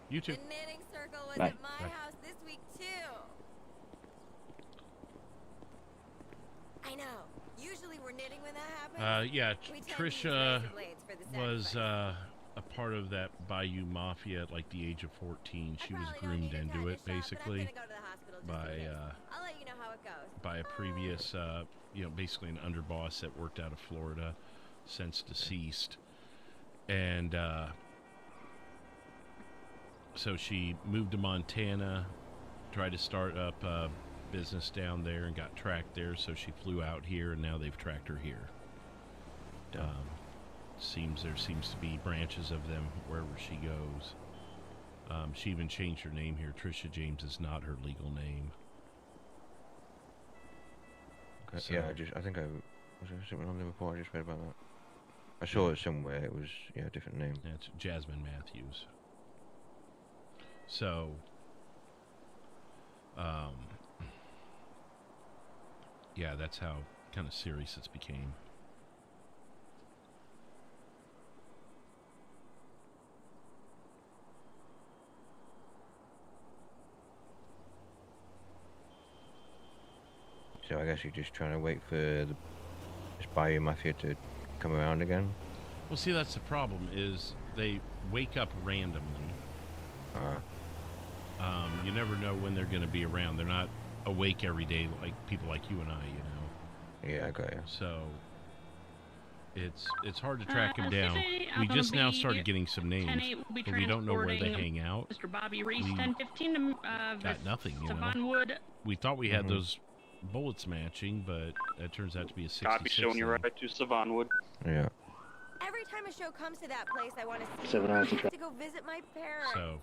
You too. The knitting circle was Bye. at my house this week too. I know. Usually we're knitting when that happens. Yeah, We tend to use Trisha razor blades for the was sacrifice. a part of that Bayou Mafia at like the age of 14. She was groomed into it, basically, by I'll let you know how it goes. by a previous, basically an underboss that worked out of Florida, since deceased. And so she moved to Montana, tried to start up a business down there and got tracked there, so she flew out here, and now they've tracked her here. There seems to be branches of them wherever she goes. She even changed her name here. Trisha James is not her legal name. Okay, So, yeah, I think was there something on there before? I just read about that. I saw it somewhere. It was a different name. Yeah, it's Jasmine Matthews. So, yeah, that's how kind of serious it's became. So I guess you're just trying to wait for this Bayou Mafia to come around again? Well, see, that's the problem, is they wake up randomly. You never know when they're going to be around. They're not awake every day like people like you and I, you know. Yeah, I got you. So it's hard to track them down. We just now started getting some names, but we don't know where they hang out. Mr. Bobby Reese, 1015 to got nothing, you know. Savanwood. We thought we had those bullets matching, but that turns out to be a 66. Copy, showing you right to Savanwood. Yeah. Every time a show comes to that place, I want to see 7 hours I of have to go visit my parents. So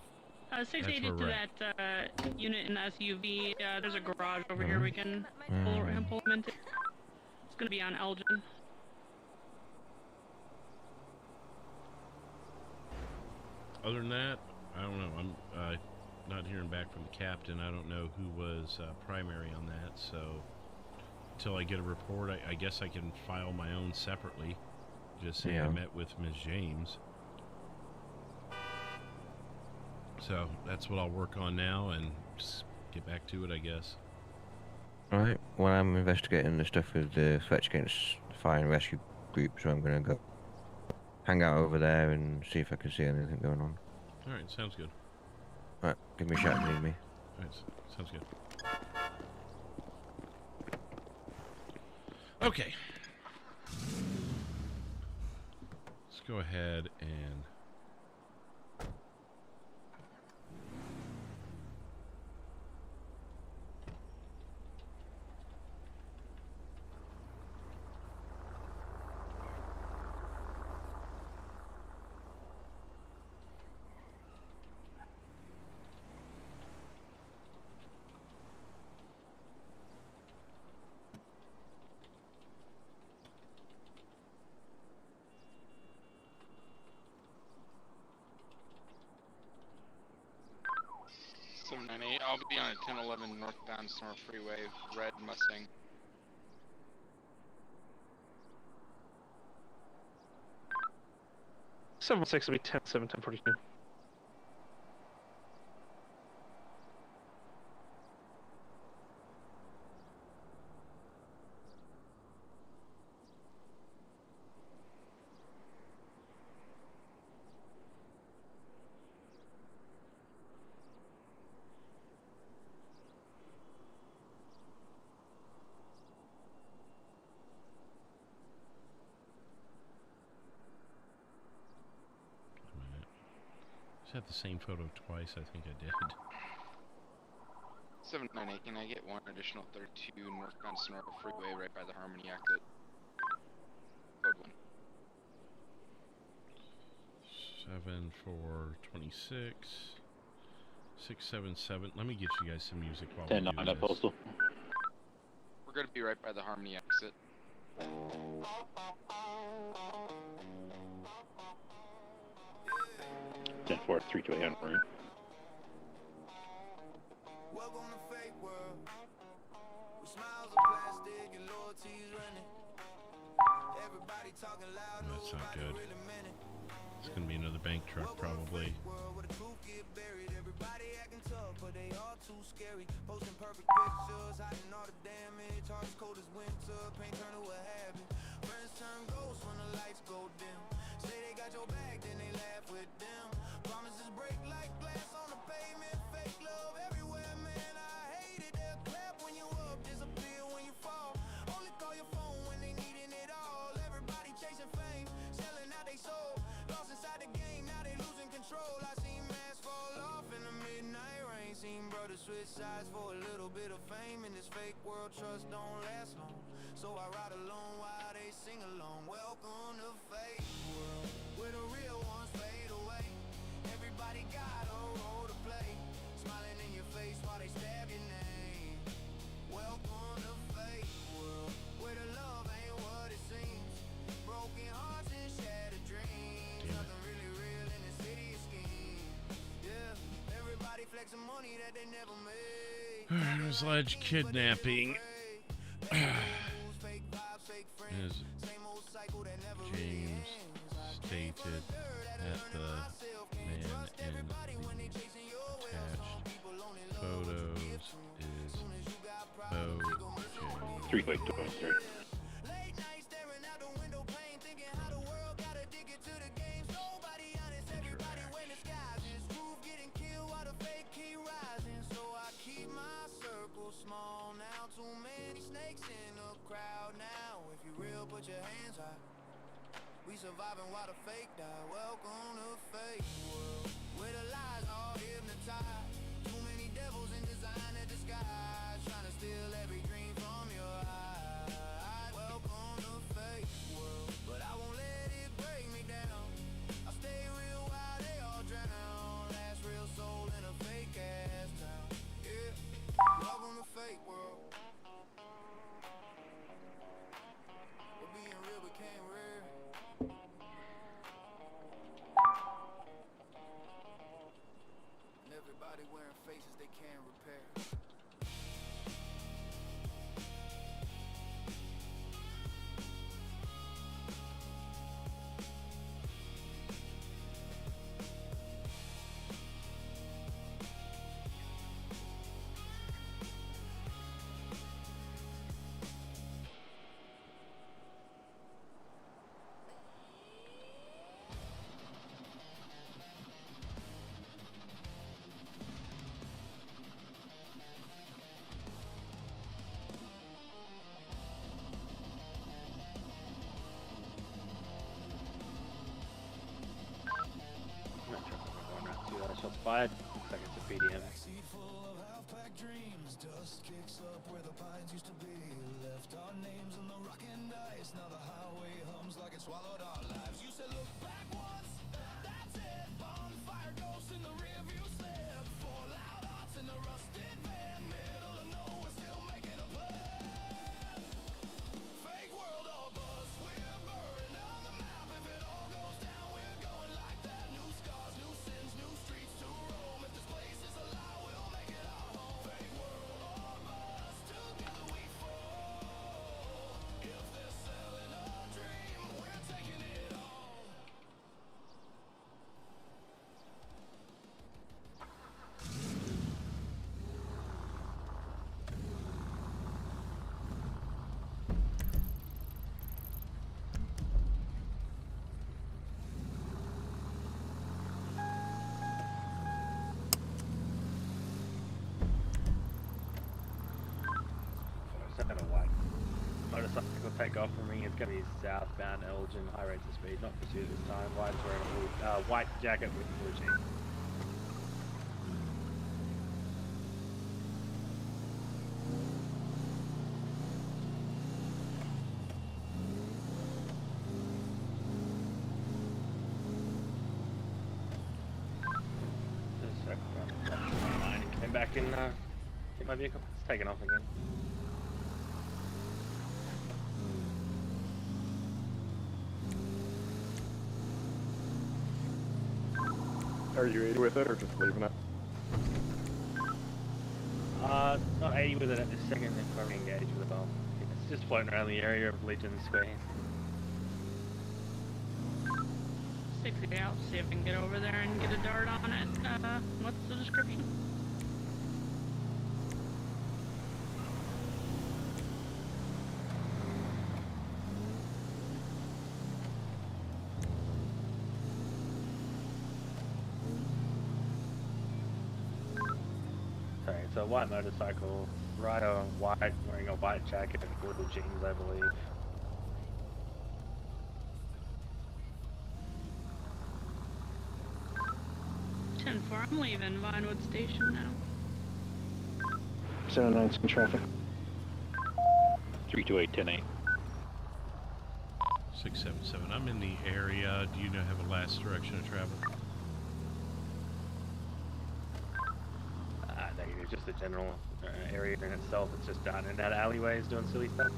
680 to that unit in SUV. There's a garage over here we can implement it. It's going to be on Elgin. Other than that, I don't know. I'm not hearing back from the captain. I don't know who was primary on that, so until I get a report, I guess I can file my own separately. Just say I met with Ms. James. So that's what I'll work on now and just get back to it, I guess. Alright, well, I'm investigating the stuff with the Threats Against Fire and Rescue group, so I'm going to go hang out over there and see if I can see anything going on. Alright, sounds good. Alright, give me a shout if you need me. Alright, sounds good. Okay. Let's go ahead and I'll be on a 1011 northbound Summer Freeway, red Mustang. Seven 6 will be 10-7, 1042. I had the same photo twice, I think I did. 798, can I get one additional 32 northbound Sonora Freeway right by the Harmony exit? Code 1. 7 for 26. 677. Let me get you guys some music while we do this. Postal. We're gonna be right by the Harmony exit. 10-4, 328 on route. Welcome to fake world. With smiles of plastic and loyalties running. Everybody talking loud, that's not good. It's gonna be another bank truck probably. Everybody acting tough, but they all too scary. Posting perfect pictures, hiding all the damage. Heart as cold as winter, pain turn to a habit. Friends turn ghosts when the lights go dim. Say they got your back, then they laugh with them. Promises break like glass on the pavement. Fake love everywhere, man. I hate it. They'll clap when you up, disappear when you fall. Only call your phone when they needing it all. Everybody chasing fame, selling out they soul. Lost inside the game, now they losing control. I seen masks fall off in the midnight rain. Seen prefer to switch sides for a little bit of fame. In this fake world, trust don't last long. So I ride alone while they sing along. Welcome to fake world, where the real ones fade away. Everybody got a role to play, smiling in your face while they stab your name. Welcome to fake world, where the love ain't what it seems. Broken hearts and shattered dreams. Nothing really real in the city of schemes. Yeah, everybody flexing money that they never made. There's alleged kidnapping. As James stated at the man in the attached photos is Bo James. 3.23. Small now, too many snakes in the crowd now. If you real, put your hands high. We surviving while the fake die. Welcome to fake world, where the lies all hypnotized. Too many devils in designer disguise, trying to steal every dream from your eyes. Welcome to fake world, but I won't let it break me down. I'll stay real while they all drown. Last real soul in a fake ass town. Yeah, welcome to fake world. But being real became rare. And everybody wearing faces they can't repair. Shots fired. Looks like it's a PDM. Dust kicks up where the pines used to be. Left our names on the rock and ice. Now the highway hums like it swallowed our lives. You said look back once, that's it. Bonfire ghosts in the rearview slip. Four loud hearts in the rusted van. Middle of nowhere, still making a plan. Fake world all buzz, we're burning on the map. If it all goes down, we're going like that. New scars, new sins, new streets to roam. If this place is a lie, we'll make it our home. Fake world all buzz, together we fall. If they're selling a dream, we're taking it all. Set a white motorcycle take off from me. It's going to be southbound Elgin, high rates of speed, not pursuit this time. White's wearing a blue, white jacket with blue jeans. Just a sec, came back in, get my vehicle. It's taken off again. Are you 80 with it or just leaving it? Not 80 with it at this second, then probably engage with it. It's just floating around the area of Legion Square. 60 out, see if I can get over there and get a dart on it. What's the description? Sorry, it's a white motorcycle, rider white, wearing a white jacket and blue jeans, I believe. 10-4, I'm leaving Vinewood Station now. 719 traffic. 328, 10-8. 677. I'm in the area. Do you have a last direction of travel? Negative. Just the general area in itself. It's just down in that alleyways doing silly stuff.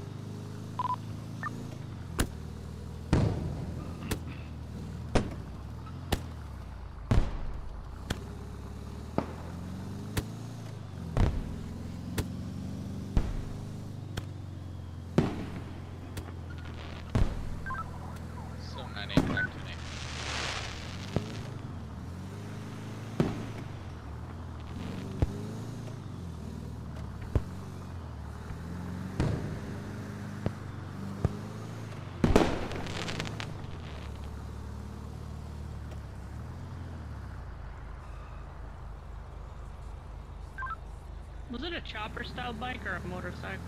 Was it a chopper style bike or a motorcycle?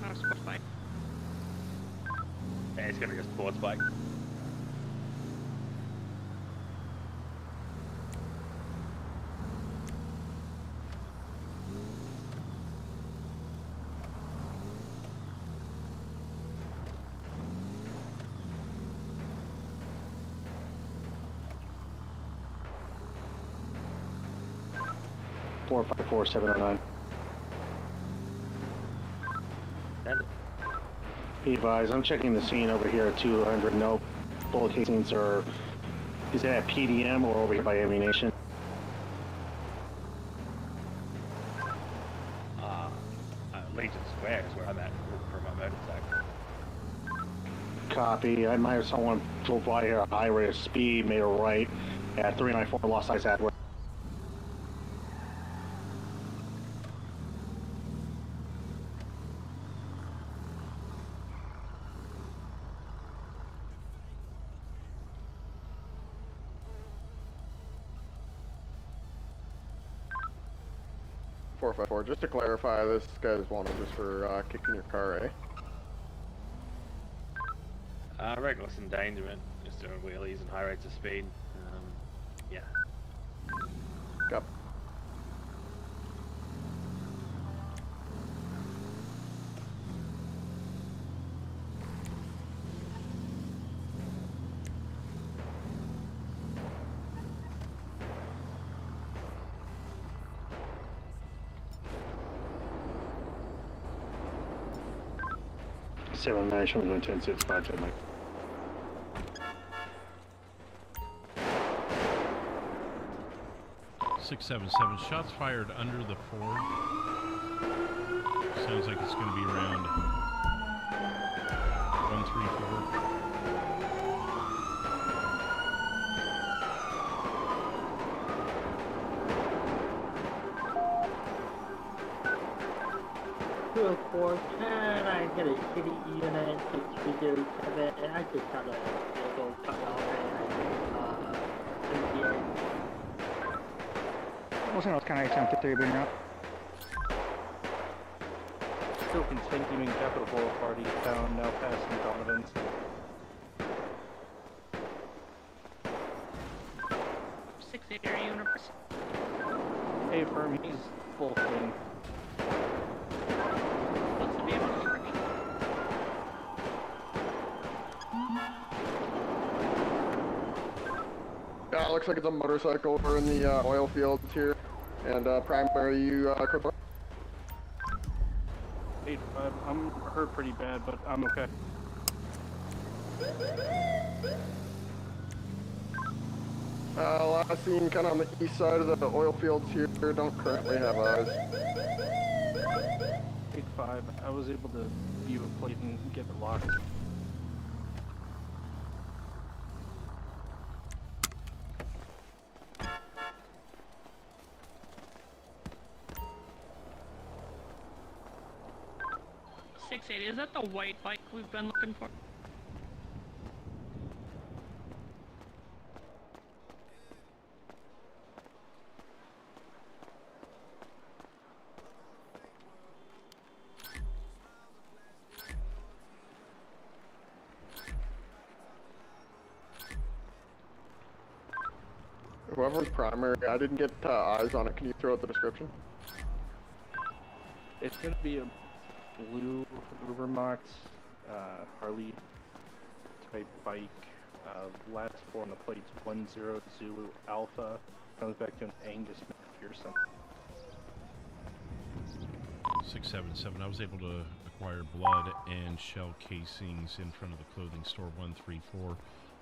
Not a sports bike. Yeah, it's gonna be a sports bike. Four 709. Be advised, I'm checking the scene over here at 200. No bullet casings are. Is that at PDM or over here by ammunition? Legion Square is where I'm at for my motorcycle. Copy. I might have someone flew by here at a high rate of speed, made a right at 394 Lost Eyes Atwood. Just to clarify, this guy's wanted just for kicking your car, eh? Reckless endangerment, just doing wheelies and high rates of speed. Yeah. Yep. Seven 9, showing 1065 to Mike. Six 777. Shots fired under the Ford. Sounds like it's going to be around 134. Can I get a city unit 6307? And I just got a vehicle coming off Los Angeles County 1053 being out. Still continuing Capitol Boulevard eastbound, now passing Donovan's. Six area universe. Hey, firm, he's full swing. Yeah, it looks like it's a motorcycle over in the oil fields here. And primary, you could. 8-5, I'm hurt pretty bad, but I'm okay. Last seen kind of on the east side of the oil fields here, don't currently have eyes. 8-5, I was able to view a plate and get it locked. Is that the white bike we've been looking for? Whoever's primary, I didn't get eyes on it. Can you throw out the description? It's gonna be a blue Ubermax, Harley type bike. Last four on the plate's 10 Zulu Alpha. Comes back to an Angus McPherson. 677. I was able to acquire blood and shell casings in front of the clothing store 134.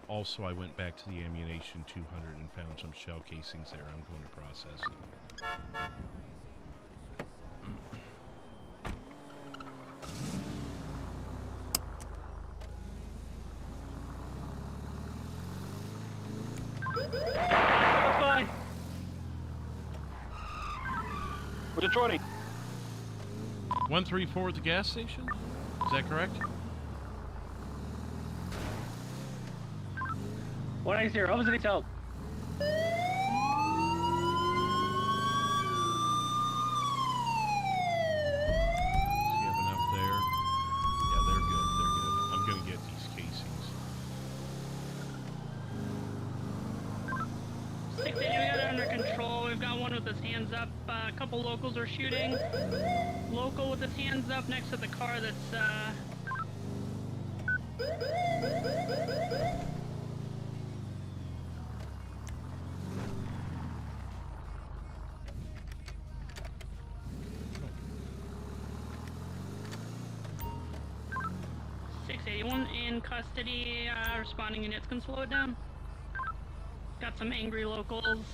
Also, I went back to the ammunition 200 and found some shell casings there. I'm going to process them. We're Detroit. 134 at the gas station? Is that correct? 180, opposite each help. You have enough there? Yeah, they're good. They're good. I'm going to get these casings. 680, we got it under control. We've got one with his hands up. A couple locals are shooting. Local with his hands up next to the car that's, 681 in custody. Responding units can slow it down. Got some angry locals.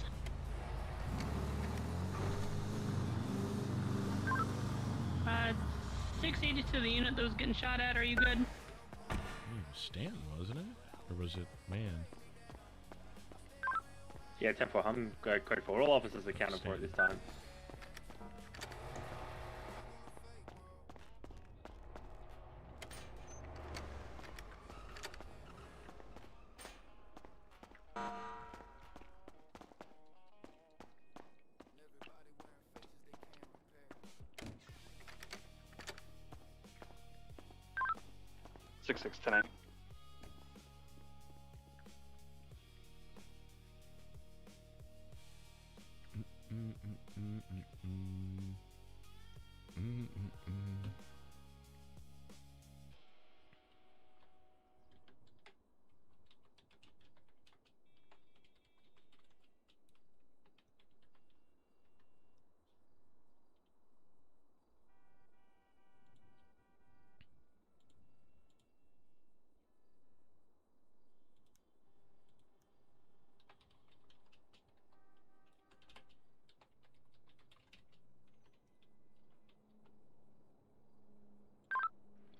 680 to the unit that was getting shot at. Are you good? It was Stanton, wasn't it? Or was it man? Yeah, 10-4. I'm code for all officers accounted for it this time. Tonight.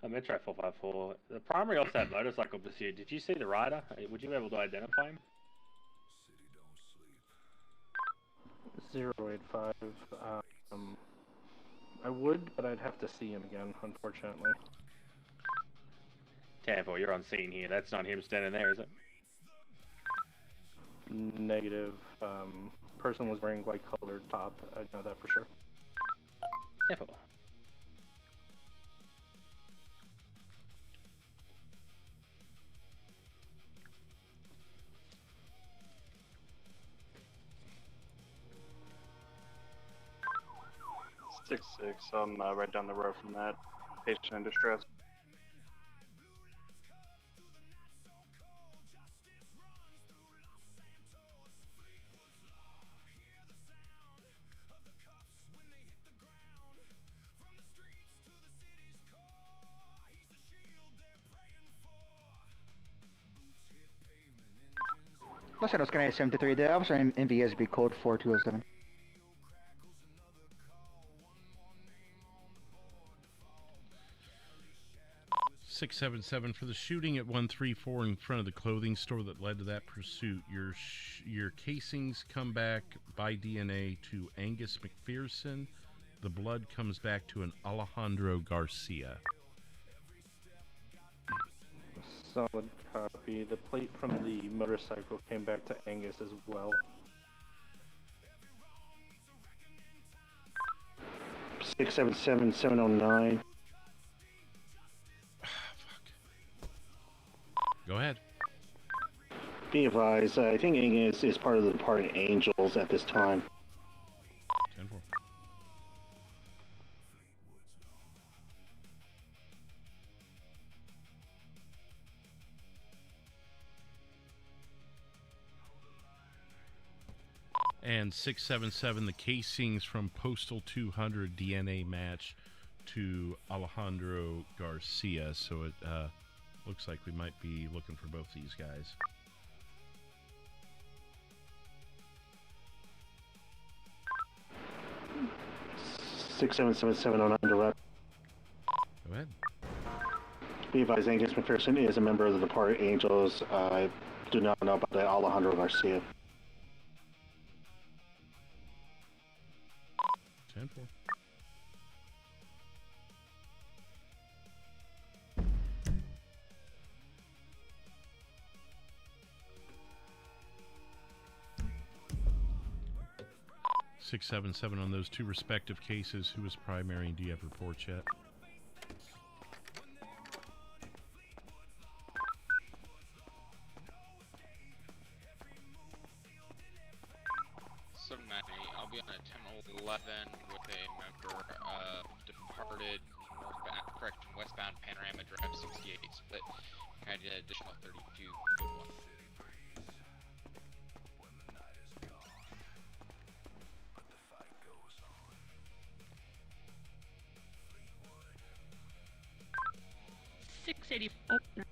Metro 454. The primary off that motorcycle pursuit. Did you see the rider? Would you be able to identify him? 085. I would, but I'd have to see him again, unfortunately. 10-4, you're on scene here. That's not him standing there, is it? Negative. Person was wearing white colored top. I know that for sure. 10-4. 6-6. I'm right down the road from that. Patient in distress. Los Angeles Canadian 73. The officer in MVS would be code 4207. 677 for the shooting at 134 in front of the clothing store that led to that pursuit. Your casings come back by DNA to Angus McPherson. The blood comes back to an Alejandro Garcia. Solid copy. The plate from the motorcycle came back to Angus as well. 677 709. Go ahead. Be advised, I think Angus is part of the Departing Angels at this time. 10-4. And 677, the casings from Postal 200 DNA match to Alejandro Garcia. So it looks like we might be looking for both these guys. Six 777 on underrep. Go ahead. Be advised, Angus McPherson is a member of the Departed Angels. I do not know about that Alejandro Garcia. 10-4. Six, 7, on those two respective cases. Who was primary? Do you have reports yet? I'll be on a 10-11 with a member of Departed northbound, correction, westbound Panorama Drive 68 split. I did an additional 32. Good one. $684.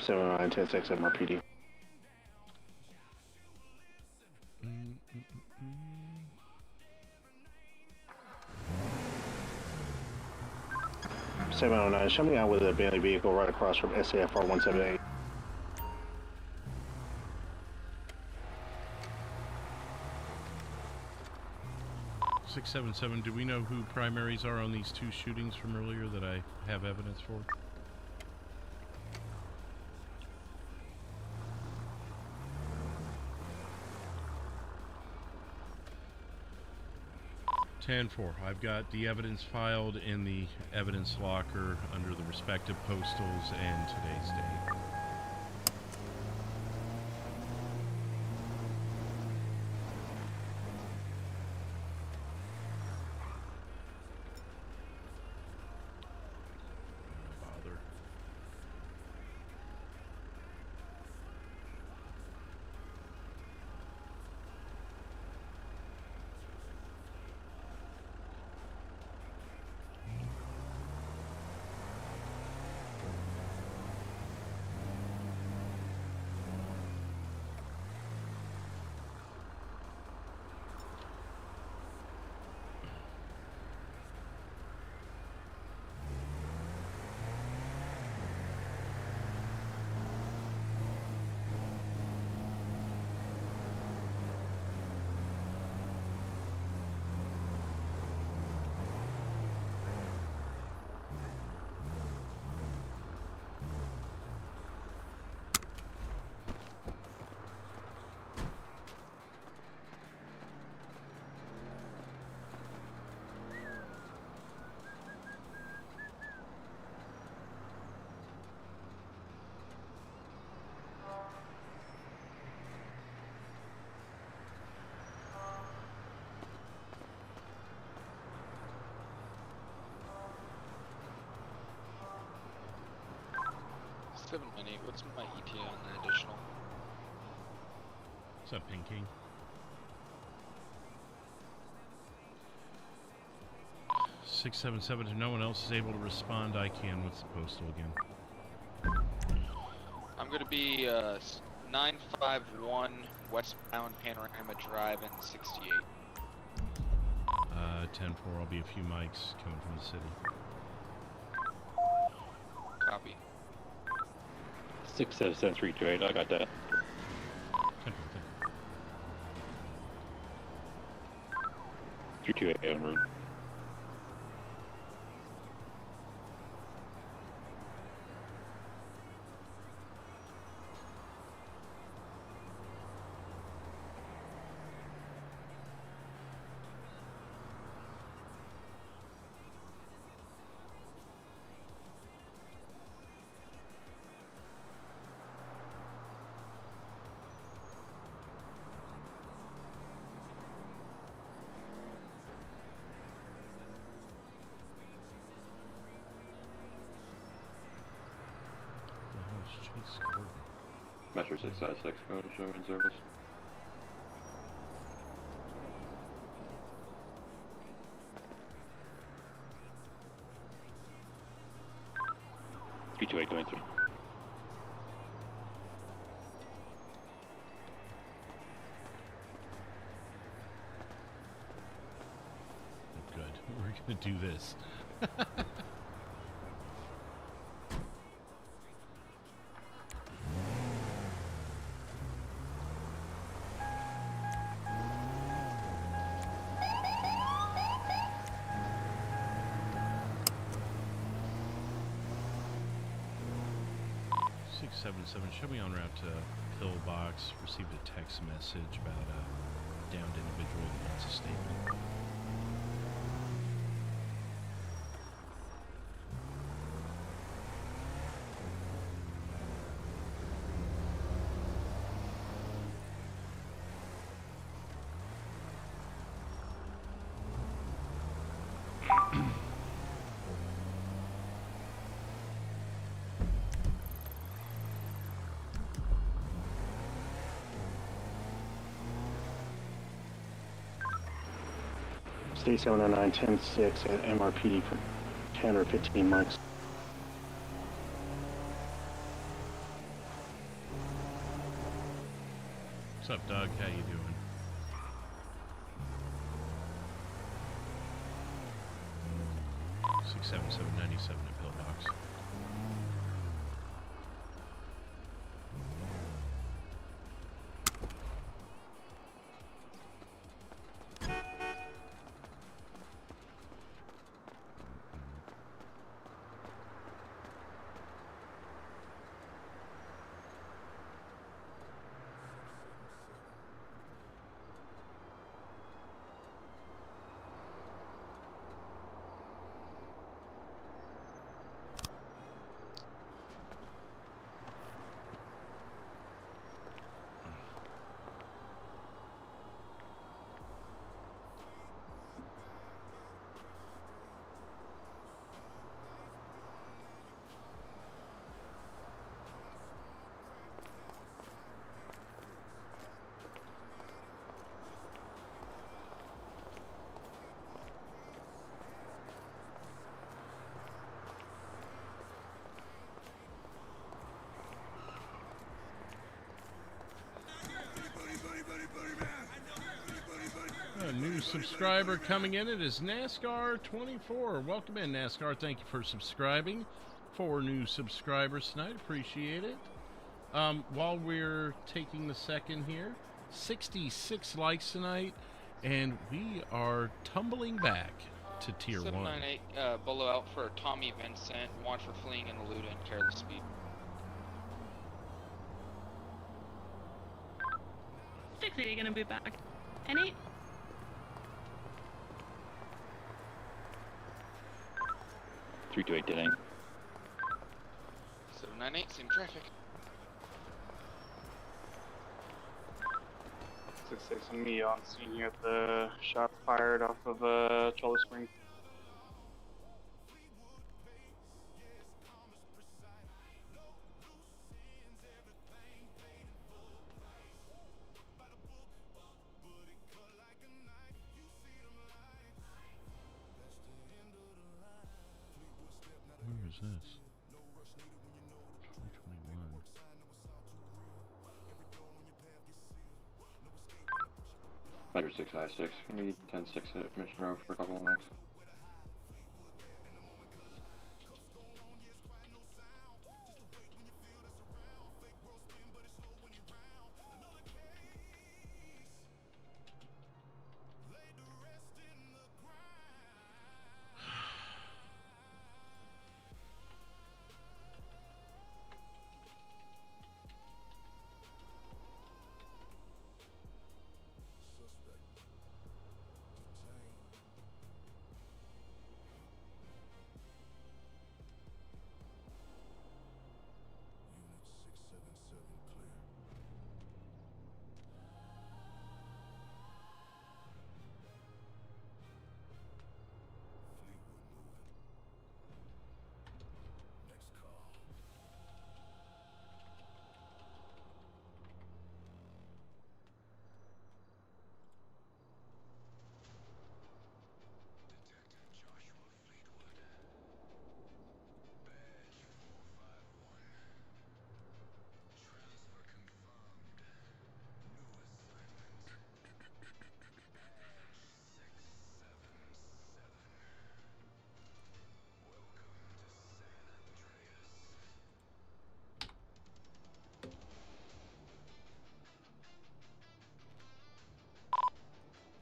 Seven 10-6 MRPD. $709, show me out with a Bailey vehicle right across from SAFR 178. Six, 7, do we know who primaries are on these two shootings from earlier that I have evidence for? I've got the evidence filed in the evidence locker under the respective postals and today's date. Bother. 798, what's my ETA on the additional? What's up, Pink King? 677. If no one else is able to respond, I can. What's the postal again? I'm going to be 951 westbound Panorama Drive in 68. 10-4. I'll be a few mics coming from the city. Copy. 677-328. I got that. 10-4. 328 en route. Metro 656 going to show in service. Q28 going through. Good. We're gonna do this. 677, show me en route to Pillbox. Received a text message about a downed individual that wants a statement. State 709-10-6 at MRPD for 10 or 15 mics. What's up, Doug? How you doing? Six 797 at Pillbox. A new subscriber coming in. It is NASCAR24. Welcome in, NASCAR. Thank you for subscribing. 4 new subscribers tonight. Appreciate it. While we're taking the second here, 66 likes tonight, and we are tumbling back to Tier 1. 798 below out for Tommy Vincent. Watch for fleeing and elude and careless speed. 680 gonna be back. N8. 328 delaying. 798, same traffic. 66 and me on scene here at the shot fired off of Charlie Spring. is this? 2021. Under 6 high 6. Give me 10-6 at Mission Road for a couple of minutes.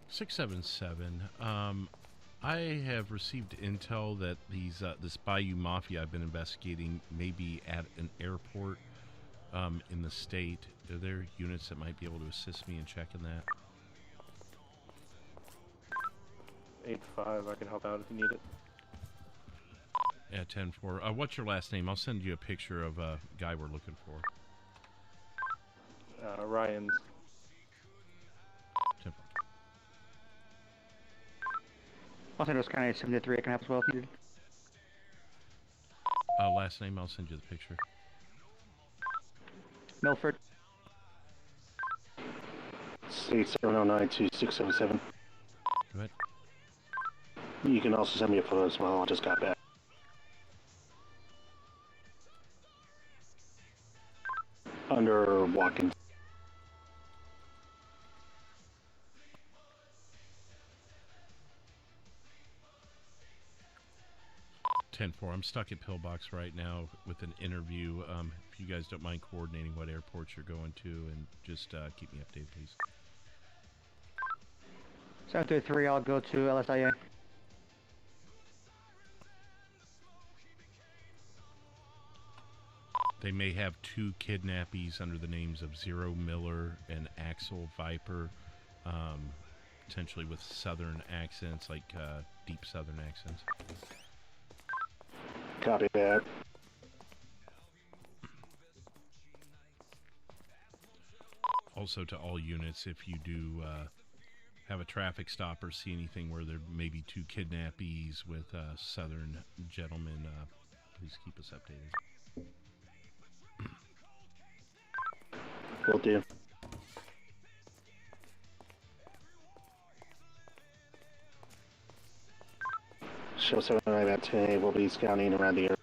Six, 7, 7. I have received intel that these this Bayou Mafia I've been investigating may be at an airport in the state. Are there units that might be able to assist me in checking that? 8-5, I can help out if you need it. Yeah, 10-4. What's your last name? I'll send you a picture of a guy we're looking for. Ryan's. 10-4. Los Angeles County 73, I can help as well if needed. Last name, I'll send you the picture. Milford. 87092677. Go ahead. You can also send me a photo as well. I just got back. Under Watkins. 10-4. I'm stuck at Pillbox right now with an interview. If you guys don't mind coordinating what airports you're going to, and just keep me updated, please. 733, I'll go to LSIA. They may have two kidnappies under the names of Zero Miller and Axel Viper, potentially with southern accents, like deep southern accents. Copy that. Also, to all units, if you do have a traffic stop or see anything where there may be two kidnappies with southern gentlemen, please keep us updated. Will do. Show 79 at 10 will be scouting around the area.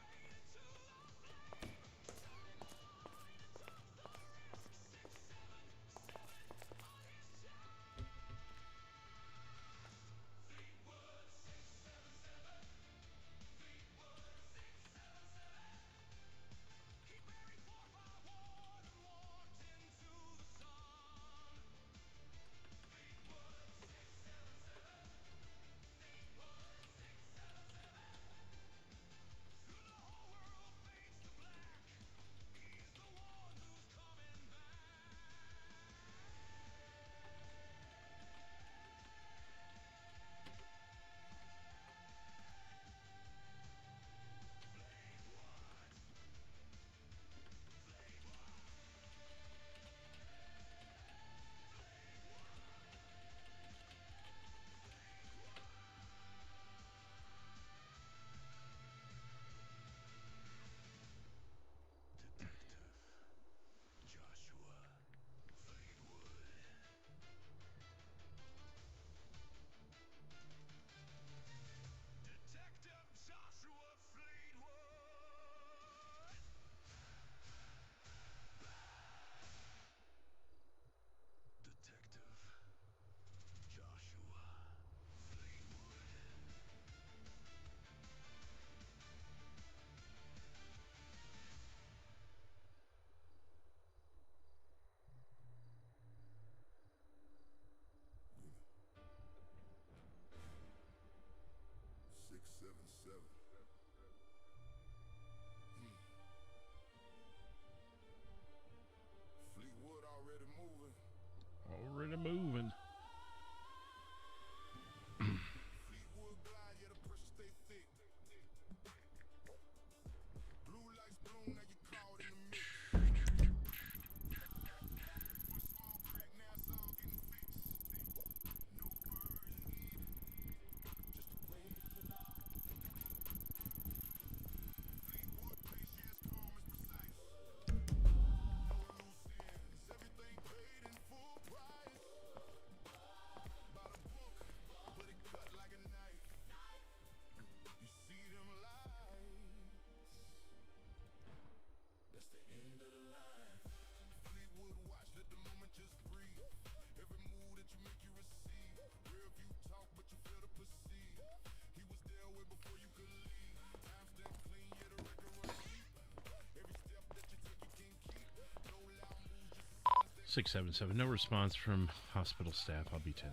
677, no response from hospital staff. I'll be 10-8.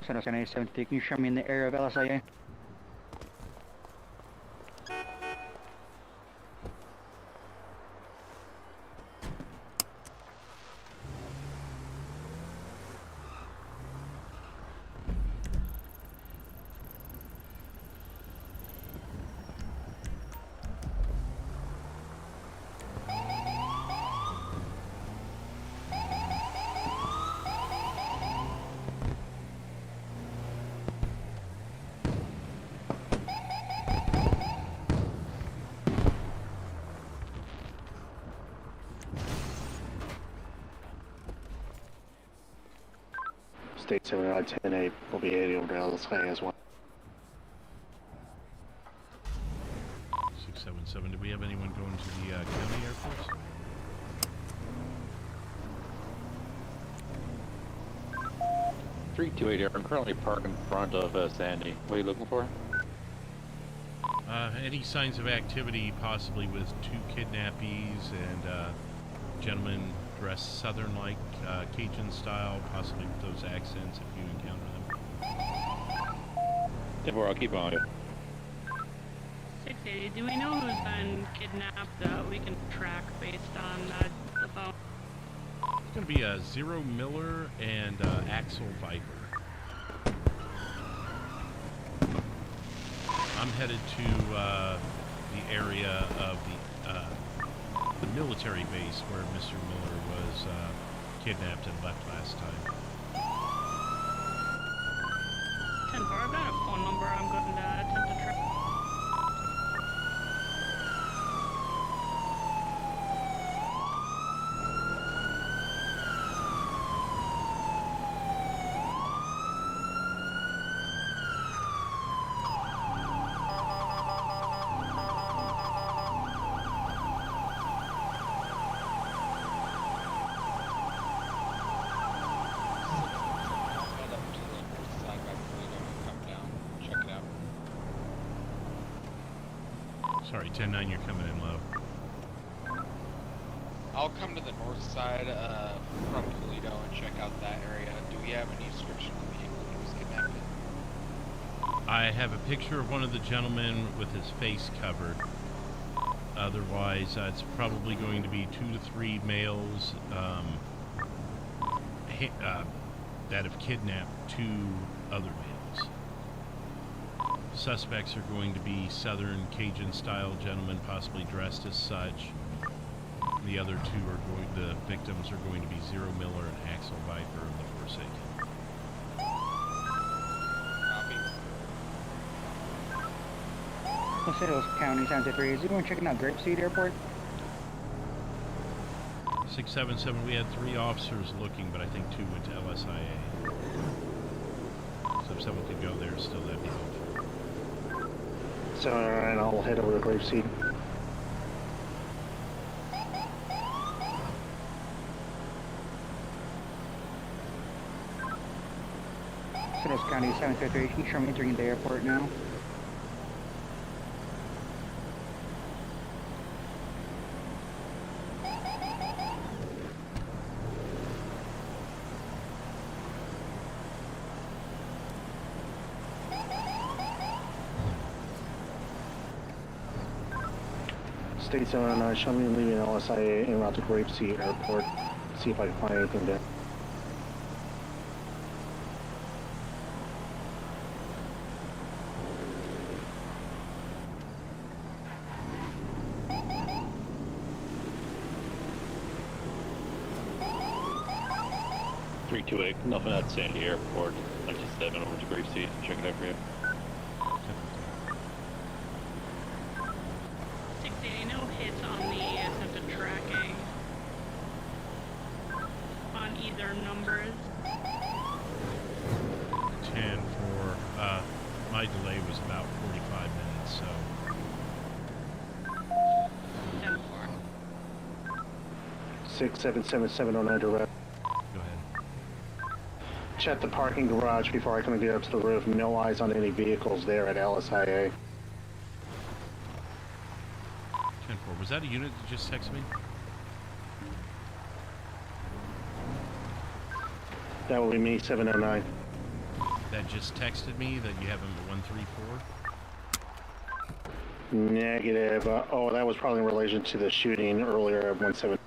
San Andreas 70, can you show me in the area of LSIA? State 7910-8 will be heading over to LSI as well. 677, do we have anyone going to the county airports? I'm currently parked in front of Sandy. What are you looking for? Any signs of activity, possibly with 2 kidnappees and gentlemen dressed southern-like, Cajun style, possibly with those accents if you encounter them. 10-4, I'll keep on you. 680, do we know who's been kidnapped? We can track based on the phone. It's going to be Zero Miller and Axel Viper. I'm headed to the area of the military base where Mr. Miller was kidnapped and left last time. 10-4, I've got a phone number I'm going to attempt to track. Sorry, 10-9, you're coming in low. I'll come to the north side from Toledo and check out that area. Do we have any description of the vehicle that was kidnapped? I have a picture of one of the gentlemen with his face covered. Otherwise, it's probably going to be 2 to 3 males that have kidnapped 2 other males. Suspects are going to be Southern Cajun-style gentlemen, possibly dressed as such. The other 2 are the victims are going to be Zero Miller and Axel Viper of the Forsaken. Los Angeles County, Santa Fe. Is anyone checking out Grapeseed Airport? 677, we had 3 officers looking, but I think 2 went to LSIA. So if someone could go there still, that'd be helpful. So, alright, I'll head over to Grapeseed. San Andreas County, 733. Can you show me entering the airport now? State 709, show me leaving LSIA en route to Grapeseed Airport. See if I can find anything there. Nothing at Sandy Airport. 97 over to Grapeseed. Check it out for you. 680, no hits on the attempted tracking on either numbers. 10 for, my delay was about 45 minutes, so. 10-4. 677-709 direct. Go ahead. Check the parking garage before I come and get up to the roof. No eyes on any vehicles there at LSIA. 10-4. Was that a unit that just texted me? That will be me, 709. That just texted me that you have him at 134? Negative. Oh, that was probably in relation to the shooting earlier at 17.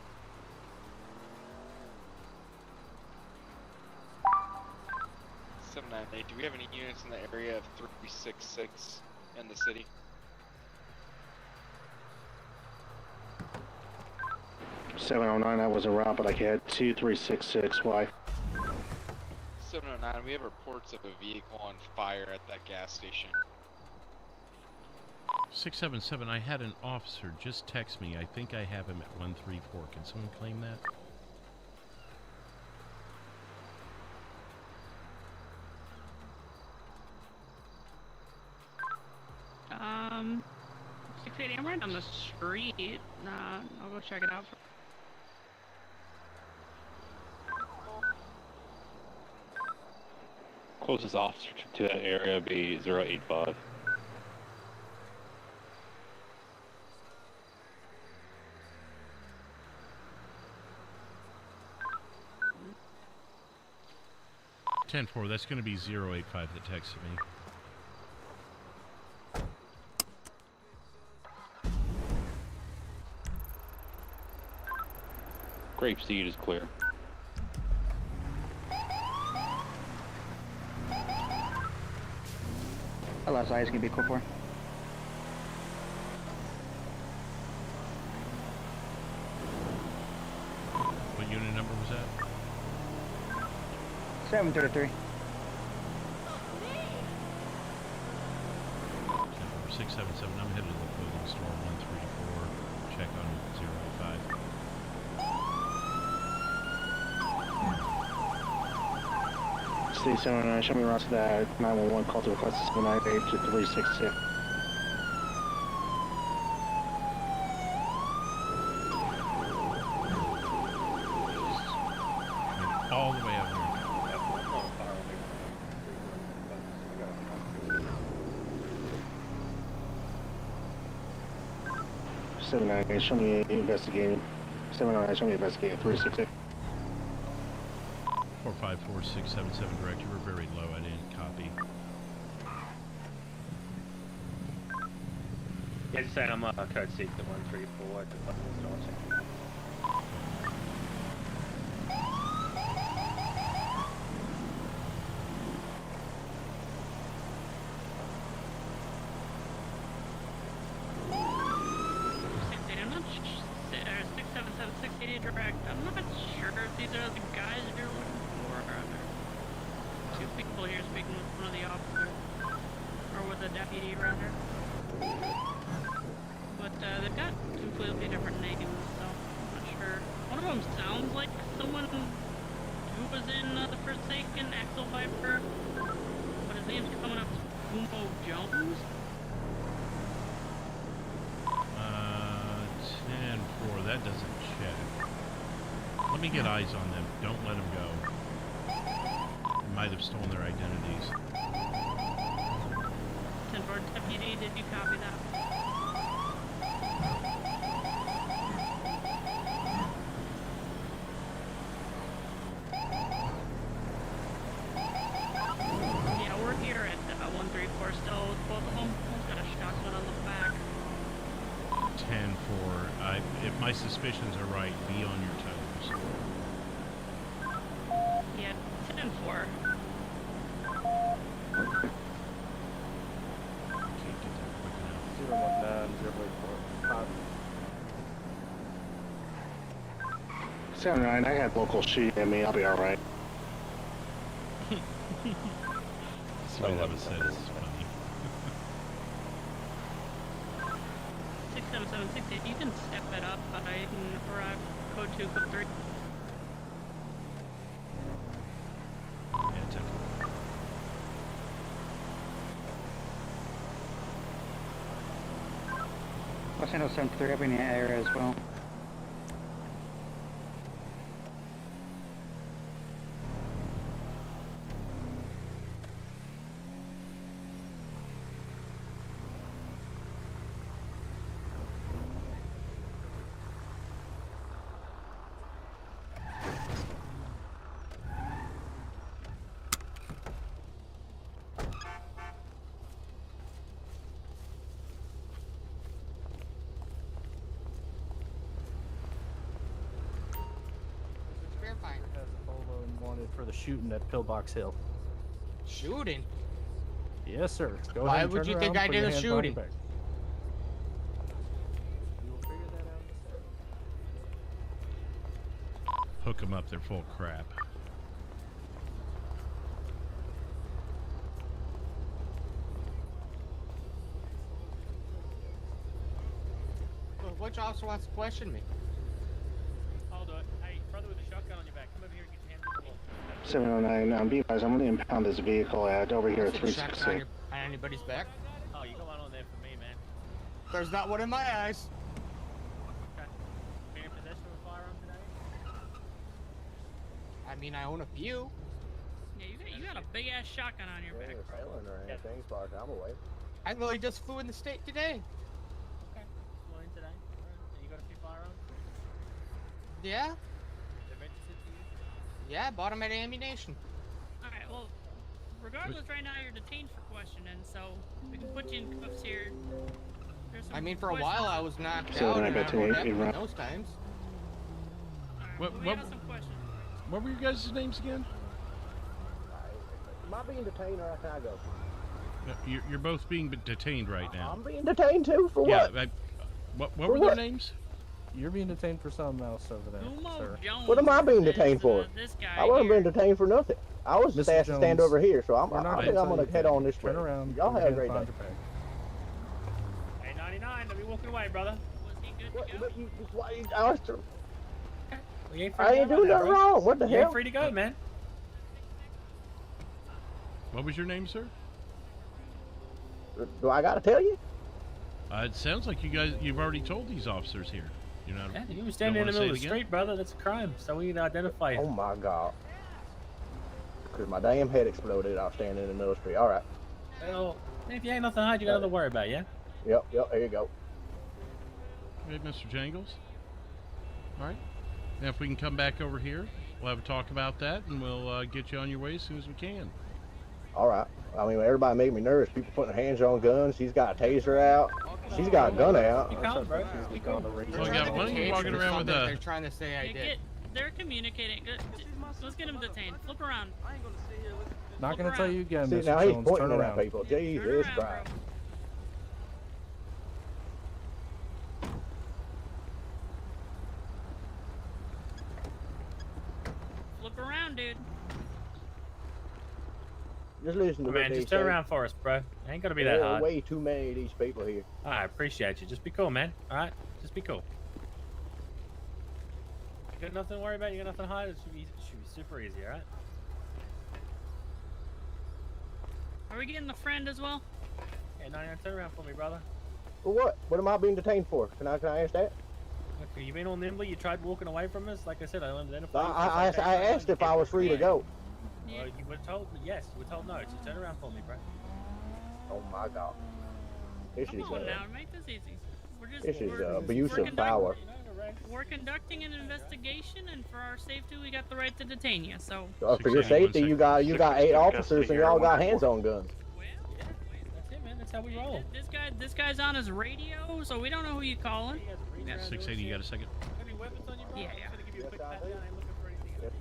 798. Do we have any units in the area of 366 in the city? $709, I was around, but I had 2366. Why? 709. We have reports of a vehicle on fire at that gas station. 677, I had an officer just text me. I think I have him at 134. Can someone claim that? Um, 680, I'm right on the street. I'll go check it out. Closest officer to that area would be 085. Ten four. That's going to be 085 that texted me. Grapeseed is clear. LSI is going to be code 4. What unit number was that? 733. 677. I'm headed to the clothing store 134. Check on 085. City 709, show me routes to that 911 call to request 798 to 366. All the way up here. 798, show me investigating. 709, show me investigating 366. 454-677 direct. You were very low. I didn't copy. Yeah, just saying I'm code 6 at 134 at the fucking store checking. I'm not 677-680 direct. I'm not sure if these are the guys you're looking for. There are two people here speaking with one of the officers, or with a deputy rather. But they've got completely different names, so I'm not sure. One of them sounds like someone who was in the Forsaken Axel Viper, but his name's coming up as Kumo Jones. 10-4, that doesn't check. Let me get eyes on them. Don't let them go. They might have stolen their identities. 10-4, deputy, did you copy that? Yeah, we're here at 134 still with both of them. One's got a shotgun on the back. 10-4. If my suspicions are right, be on your toes. Yeah, 10-4. Can't get that quick enough. 019, 084. 709, I had local shooting at me. I'll be alright. That's the way that was said. This is funny. 677-68, you can step it up. I can arrive code 2, code 3. Yeah, 10-4. Los Angeles 733 up in the area as well. wanted for the shooting at Pillbox Hill. Shooting? Yes, sir. Go Why ahead and would turn you around, think I put did your a hands behind shooting? your back. We will figure that out. Hook them up. They're full of crap. Well, which officer wants to question me? I'll do it. Hey, brother with a shotgun on your back, come over here and get your hands on the wall. 709, be advised, I'm going to impound this vehicle over here at Put a shotgun 366. on anybody's back. Oh, you got one on there for me, man. There's not one in my eyes. Okay. Been in possession of a firearm today? I mean, I own a few. Yeah, you got a big ass shotgun on your back, bro. Or anything, as far as I'm away. I literally just flew in the state today. Okay. Flew in today. Alright. You got a few firearms? Yeah? They're registered to you? Yeah, I bought them at ammunition. Alright, well, regardless, right now you're detained for questioning, so we can put you in cuffs here. There's some I mean, for a questions. while I was knocked So out, then I and bet I to don't eight, have eight round. those times. What, We what, got some questions. what were your guys' names again? Am I being detained or can I go? No, you're both being detained right now. I'm being detained too, for Yeah, what? what For were their what? names? You're being detained for something else over there, Gumo sir. Jones What am I being detained for? this guy I wasn't here. being detained for nothing. I was just Mr. asked to stand Jones, over here, so we're I not think I'm gonna going to head on this way. Turn around. Y'all put have a your great hands day. behind your back. Hey, 99, don't be walking away, brother. Was he good What, to go? We ain't free I to ain't go doing right now, nothing bro. wrong. What the You ain't hell? free to go, man. What was your name, sir? Do I got to tell you? It sounds like you've already told these officers here. You're not. Yeah, you were standing in the middle of the street, brother. That's a crime. So we need to identify you. Oh my God. Because my damn head exploded. I was standing in the middle of the street. All right. Well, if you ain't nothing to hide, you got nothing to worry about, yeah? Yep, there you go. Hey, Mr. Jangles. All right. Now, if we can come back over here, we'll have a talk about that, and we'll get you on your way as soon as we can. All right. I mean, everybody made me nervous. People putting their hands on guns. She's got a taser out. She's got a gun out. You calm, bro. So, yeah, why don't you walking around with They're a... trying to say I did. They're communicating. Let's get him detained. Flip around. Not going to tell you again, See, Mr. now he's Jones. pointing Turn it at around. people. Jesus around, Christ. Flip around, dude. Just listen to Man, what they just turn say. around for us, bro. Ain't gonna be that There are hard. way too many of these people here. I appreciate you. Just be cool, man. Alright? Just be cool. You got nothing to worry about, you got nothing to hide, it should be super easy, alright? Are we getting the friend as well? Hey, 99, turn around for me, brother. For what? What am I being detained for? Can I ask that? Okay, you been all nimble, you tried walking away from us? Like I said, I identified you. I asked if I was free to go. Well, you were told yes, you were told no, so turn around for me, bro. Oh my God. This Come is on now, make this easy. this is we're abuse of conducting- power. We're conducting an investigation, and for our safety, we got the right to detain you. So. For your safety, you got 8 officers and y'all got hands on guns. That's it, man. That's how we roll. This guy's on his radio, so we don't know who you calling. Yeah. 680, you got a second? Any weapons on you, bro? Yeah. I'm gonna give you a quick pat down. I ain't looking for anything else.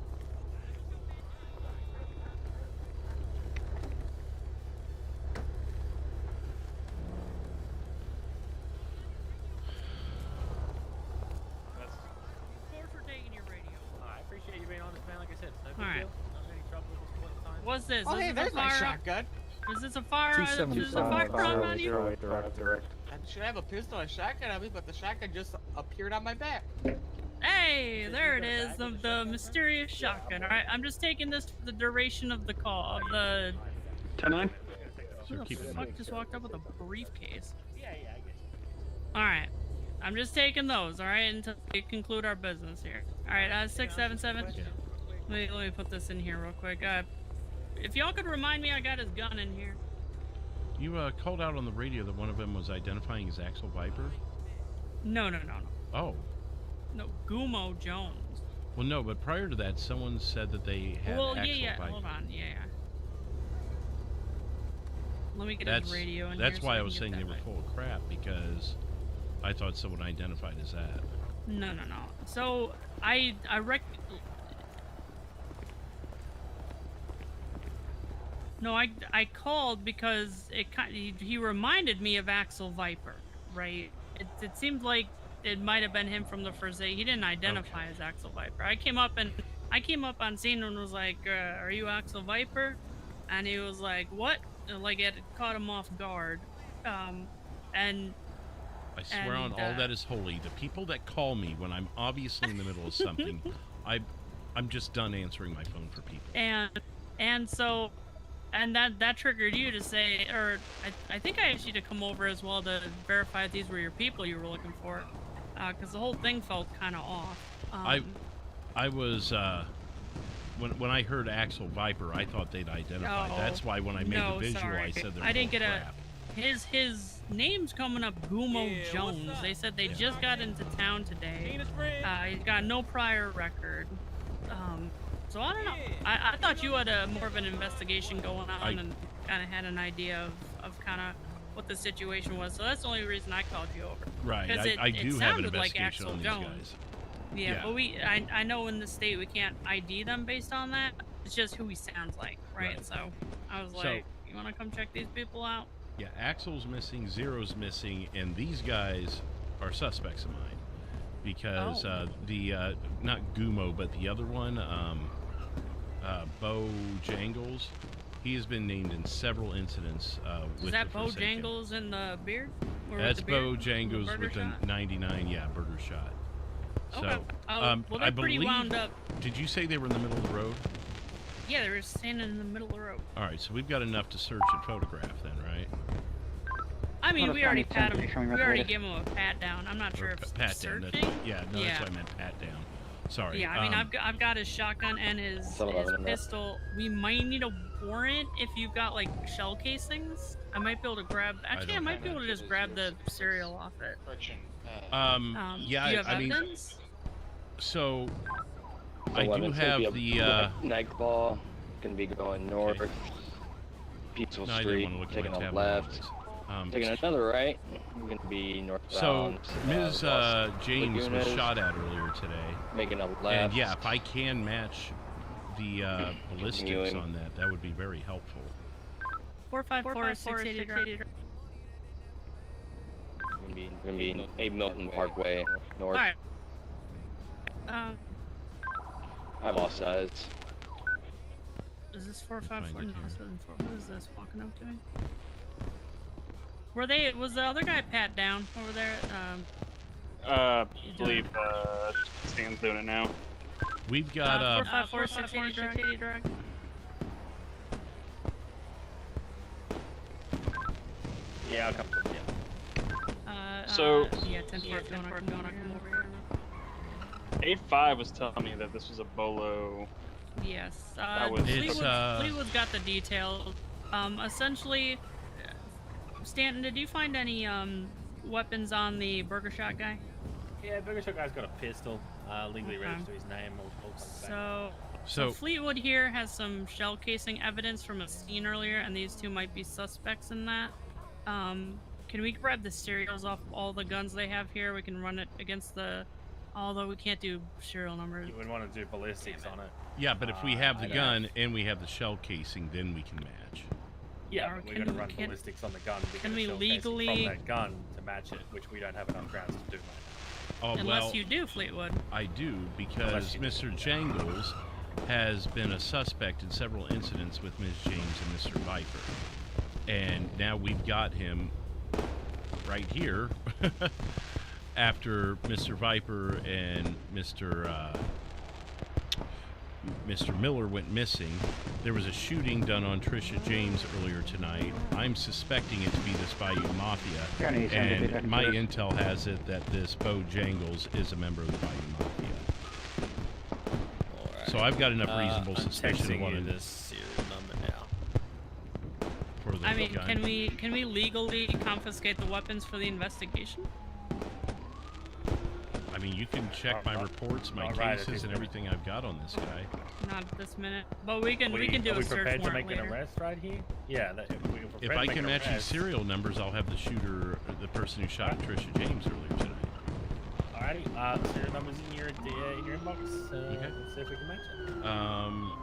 Of course, we're taking your radio. I appreciate you being honest, man. Like I said, it's no big Alright. deal. Not any trouble at this point in time. What's this? Oh, Is hey, this a there's my fire- shotgun. Is this a fire? Is this a 275, firearm on you? 08 direct. I should have a pistol and a shotgun on me, but the shotgun just appeared on my back. Hey, there it is, the mysterious shotgun. All right, I'm just taking this for the duration of the call. Of the 10-9. who the fuck just walked up with a briefcase? Yeah, I get you. All right, I'm just taking those. All right, until we conclude our business here. All right, 677. Let me put this in here real quick. If y'all could remind me, I got his gun in here. You called out on the radio that one of them was identifying as Axel Viper? No. Oh. No, Gumo Jones. Well, no, but prior to that, someone said that they had Axel Viper. Hold on, yeah. Let me get That's, his radio in that's here. why so I was saying they were full of crap, because I thought someone identified as that. No. So I No, I called because he reminded me of Axel Viper, right? It seemed like it might have been him from the first day. He didn't identify as Axel Viper. I came up on scene and was like, "Are you Axel Viper?" And he was like, "What?" Like it caught him off guard. And I swear on all that is holy, the people that call me when I'm obviously in the middle of something, I'm just done answering my phone for people. And so that triggered you to say, or I think I asked you to come over as well to verify if these were your people you were looking for, because the whole thing felt kind of off. I was when I heard Axel Viper, I thought they'd identified. That's why when I made the visual, sorry. I said I didn't get his name's coming up, Gumo Jones. They said they just got into town today. He's got no prior record. So I don't know. I thought you had more of an investigation going on and kind of had an idea of kind of what the situation was. So that's the only reason I called you over. Right. I do have an investigation on these guys. Yeah, but I know in the state we can't ID them based on that. It's just who he sounds like, right? So I was like, you want to come check these people out? Yeah, Axel's missing, Zero's missing, and these guys are suspects of mine. Because the, not Gumo, but the other one, Bo Jangles, he has been named in several incidents with Is that Bo Jangles in the beard? Or That's with the beard? Bo Jangles with the 99, burger shot. Okay. So, well, they're I pretty believe, wound up. Did you say they were in the middle of the road? Yeah, they were standing in the middle of the road. All right, so we've got enough to search and photograph then, right? I mean, we already pat him. We already gave him a pat down. I'm not sure if it's pat searching. down. That's what I meant, pat down. Sorry. Yeah, I mean, I've got his shotgun and his pistol. We might need a warrant if you've got like shell casings. I might be able to grab. Actually, I might be able to just grab the serial off it. Yeah, do you have I mean, evidence? so I do have the Nightball gonna be going north. Peaceful Street, taking a left. Taking another right, we're going to be northbound. So, Ms. James was shot at earlier today. Making a left. And yeah, if I can match the ballistics on that, that would be very helpful. 454-680 drive. We're going to be in Abe Milton Parkway, north. Alright. I lost size. Is this 454? No, 74. What is this walking up to me? Was the other guy pat down over there? I believe Stan's doing it now. We've got 454-680 drive. Yeah, I'll come. So yeah, 10-4 going on, come over here. 8-5 was telling me that this was a bolo. Yes. Fleetwood's got the details. Essentially, Stanton, did you find any weapons on the burger shot guy? Yeah, burger shot guy's got a pistol, legally registered to his name. So Fleetwood here has some shell casing evidence from a scene earlier, and these two might be suspects in that. Can we grab the serials off all the guns they have here? We can run it against the... Although we can't do serial numbers. You would want to do ballistics on it. Yeah, but if we have the gun and we have the shell casing, then we can match. Yeah, but we're going to run ballistics on the gun. Can we legally... from that gun to match it, which we don't have enough grounds to do right now. Unless you do, Fleetwood. I do, because Mr. Jangles has been a suspect in several incidents with Ms. James and Mr. Viper. And now we've got him right here after Mr. Viper and Mr. Miller went missing. There was a shooting done on Trisha James earlier tonight. I'm suspecting it to be this Bayou Mafia, and my intel has it that this Bo Jangles is a member of the Bayou Mafia. Right. So I've got enough reasonable suspicion of what it is. I mean, can we legally confiscate the weapons for the investigation? I mean, you can check my reports, my cases, and everything I've got on this guy. Not at this minute, but we can do a search warrant later. Are we prepared to make an arrest right here? Yeah. If I can match you serial numbers, I'll have the shooter, the person who shot Trisha James earlier tonight. Alrighty. Serial numbers in your inbox. Okay. Let's see if we can match it.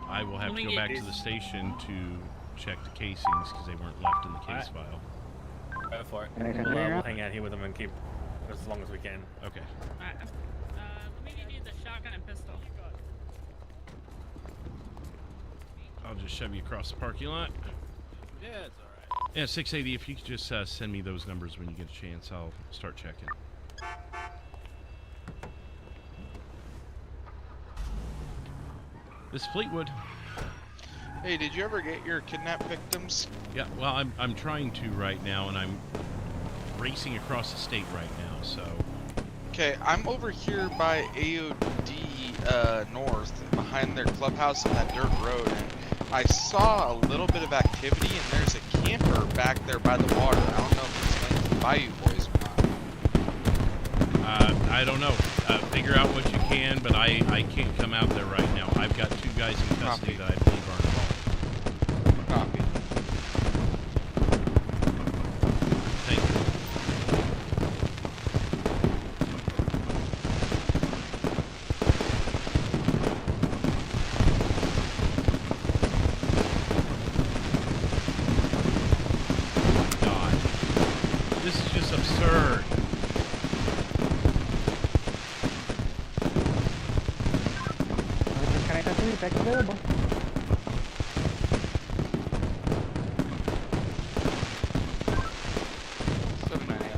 I will have to go back to the station to check the casings because they weren't left in the case file. Go for it. Anything We'll here? hang out here with them and keep as long as we can. Okay. Alright, let me use a shotgun and pistol. I'll just shove you across the parking lot. Yeah, it's alright. Yeah, 680, if you could just send me those numbers when you get a chance, I'll start checking. This is Fleetwood. Hey, did you ever get your kidnapped victims? Yeah, well, I'm trying to right now, and I'm racing across the state right now, so... Okay, I'm over here by AOD North, behind their clubhouse on that dirt road, and I saw a little bit of activity, and there's a camper back there by the water. I don't know if it's linked to Bayou Boys or not. I don't know. Figure out what you can, but I can't come out there right now. I've got 2 guys in custody that I believe are involved. Copy. Thank you. God. This is just absurd. Can I have any back available?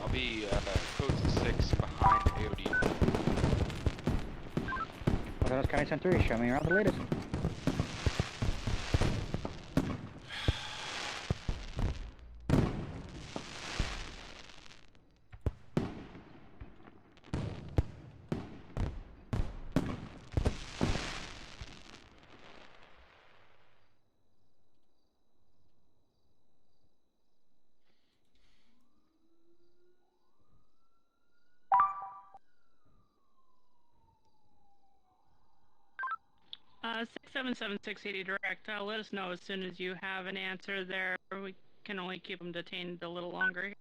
I'll be code 6 behind AOD. Los County Center, show me around the latest. Uh, 677-680 direct. Let us know as soon as you have an answer there. We can only keep them detained a little longer.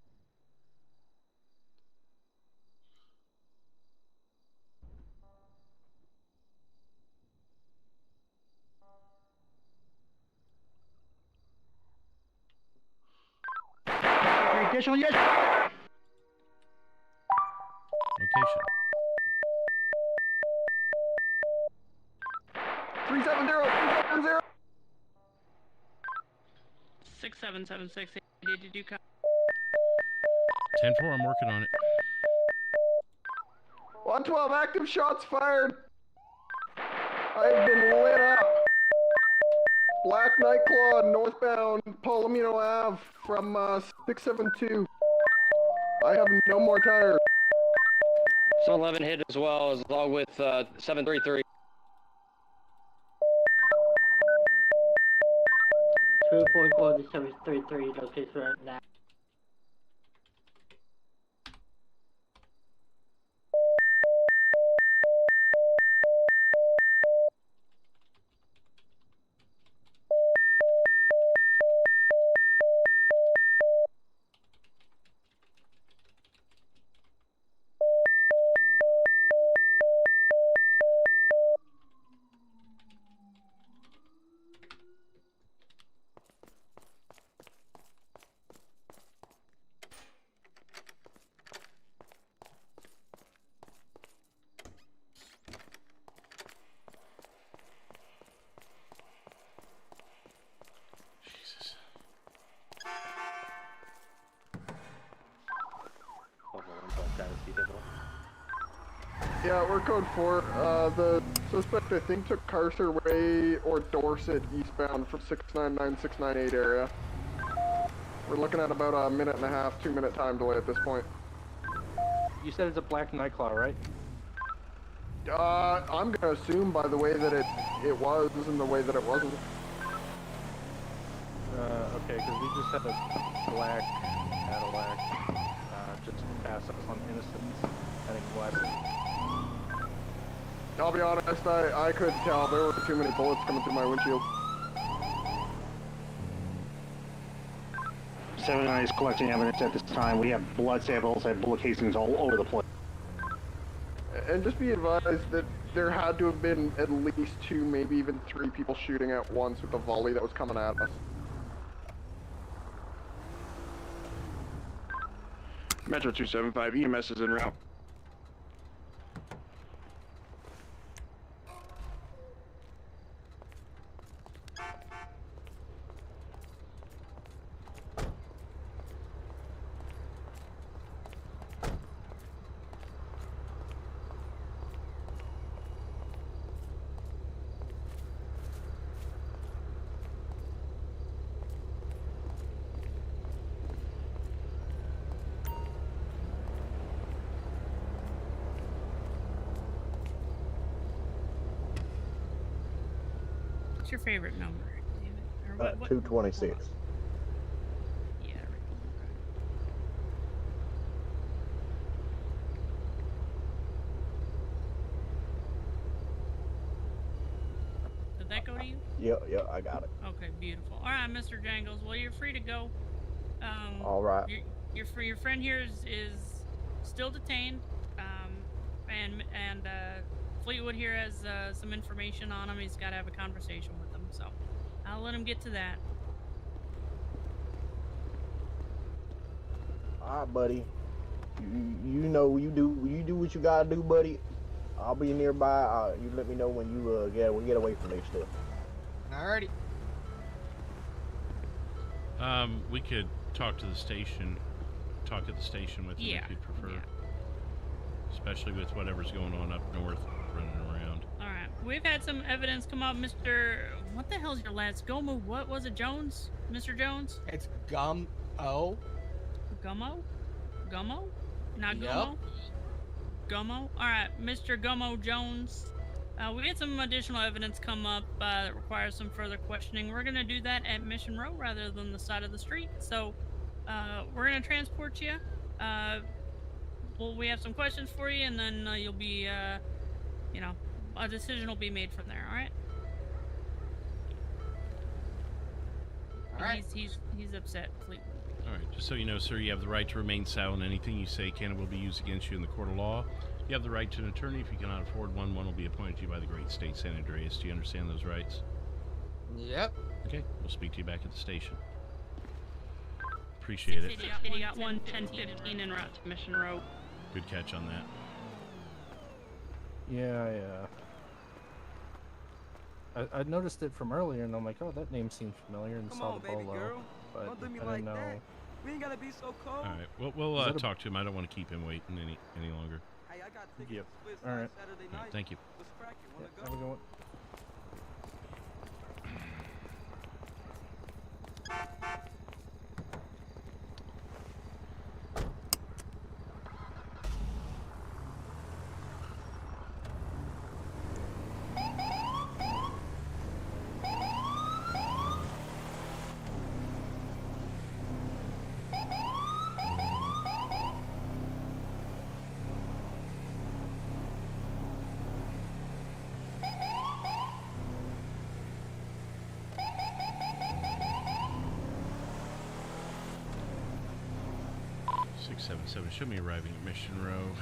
Additional, yes. Location. 370. 677-680. Did you come? 10-4, I'm working on it. 112 active shots fired. I've been lit up. Black Nightclaw northbound Palomino Ave from 672. I have no more tires. So 11 hit as well, along with 733. 244 to 733 located right now. Yeah, we're code 4. The suspect, I think, took Carcer Way or Dorset eastbound from 699-698 area. We're looking at about a 1.5, 2-minute time delay at this point. You said it's a Black Nightclaw, right? I'm gonna assume by the way that it was and the way that it wasn't. Okay, because we just had a black Cadillac just pass us on Innocence, heading west. I'll be honest, I couldn't tell. There were too many bullets coming through my windshield. 79 is collecting evidence at this time. We have blood samples and bullet casings all over the place. And just be advised that there had to have been at least 2, maybe even 3 people shooting at once with the volley that was coming at us. Metro 275, EMS is en route. What's your favorite number? David? Or what? 226. Yeah. Did that go to you? Yeah, I got it. Okay, beautiful. All right, Mr. Jangles. Well, you're free to go. All right. You're free. Your friend here is still detained. And Fleetwood here has some information on him. He's got to have a conversation with them, so I'll let him get to that. All right, buddy. You know you do what you gotta do, buddy. I'll be nearby. You let me know when you get away from this stuff. Alrighty. We could talk to the station. Talk at the station with him if you'd prefer. Yeah. Especially with whatever's going on up north, running around. All right. We've had some evidence come up, Mr. What the hell's your last? Gomu? What was it, Jones? Mr. Jones? It's Gummo. Gummo? Gummo? Not Yep. Gummo? Gummo? All right, Mr. Gummo Jones. We had some additional evidence come up that requires some further questioning. We're going to do that at Mission Row rather than the side of the street. So we're going to transport you. Well, we have some questions for you, and then you'll be, you know, a decision will be made from there, all right? All right. He's upset, Fleetwood. All right, just so you know, sir, you have the right to remain silent. Anything you say can and will be used against you in the court of law. You have the right to an attorney. If you cannot afford one, one will be appointed to you by the great state San Andreas. Do you understand those rights? Yep. Okay, we'll speak to you back at the station. Appreciate it. City got 11015 en route to Mission Row. Good catch on that. Yeah, I noticed it from earlier, and I'm like, oh, that name seems familiar, and saw the bolo, but I didn't know. We ain't gotta be so cold. All right, we'll talk to him. I don't want to keep him waiting any longer. Hey, I got tickets Yep. to Swiss All right. Saturday All night. right, thank you. What's cracking? Wanna Yeah, go? have a good one. Show me arriving at Mission Row.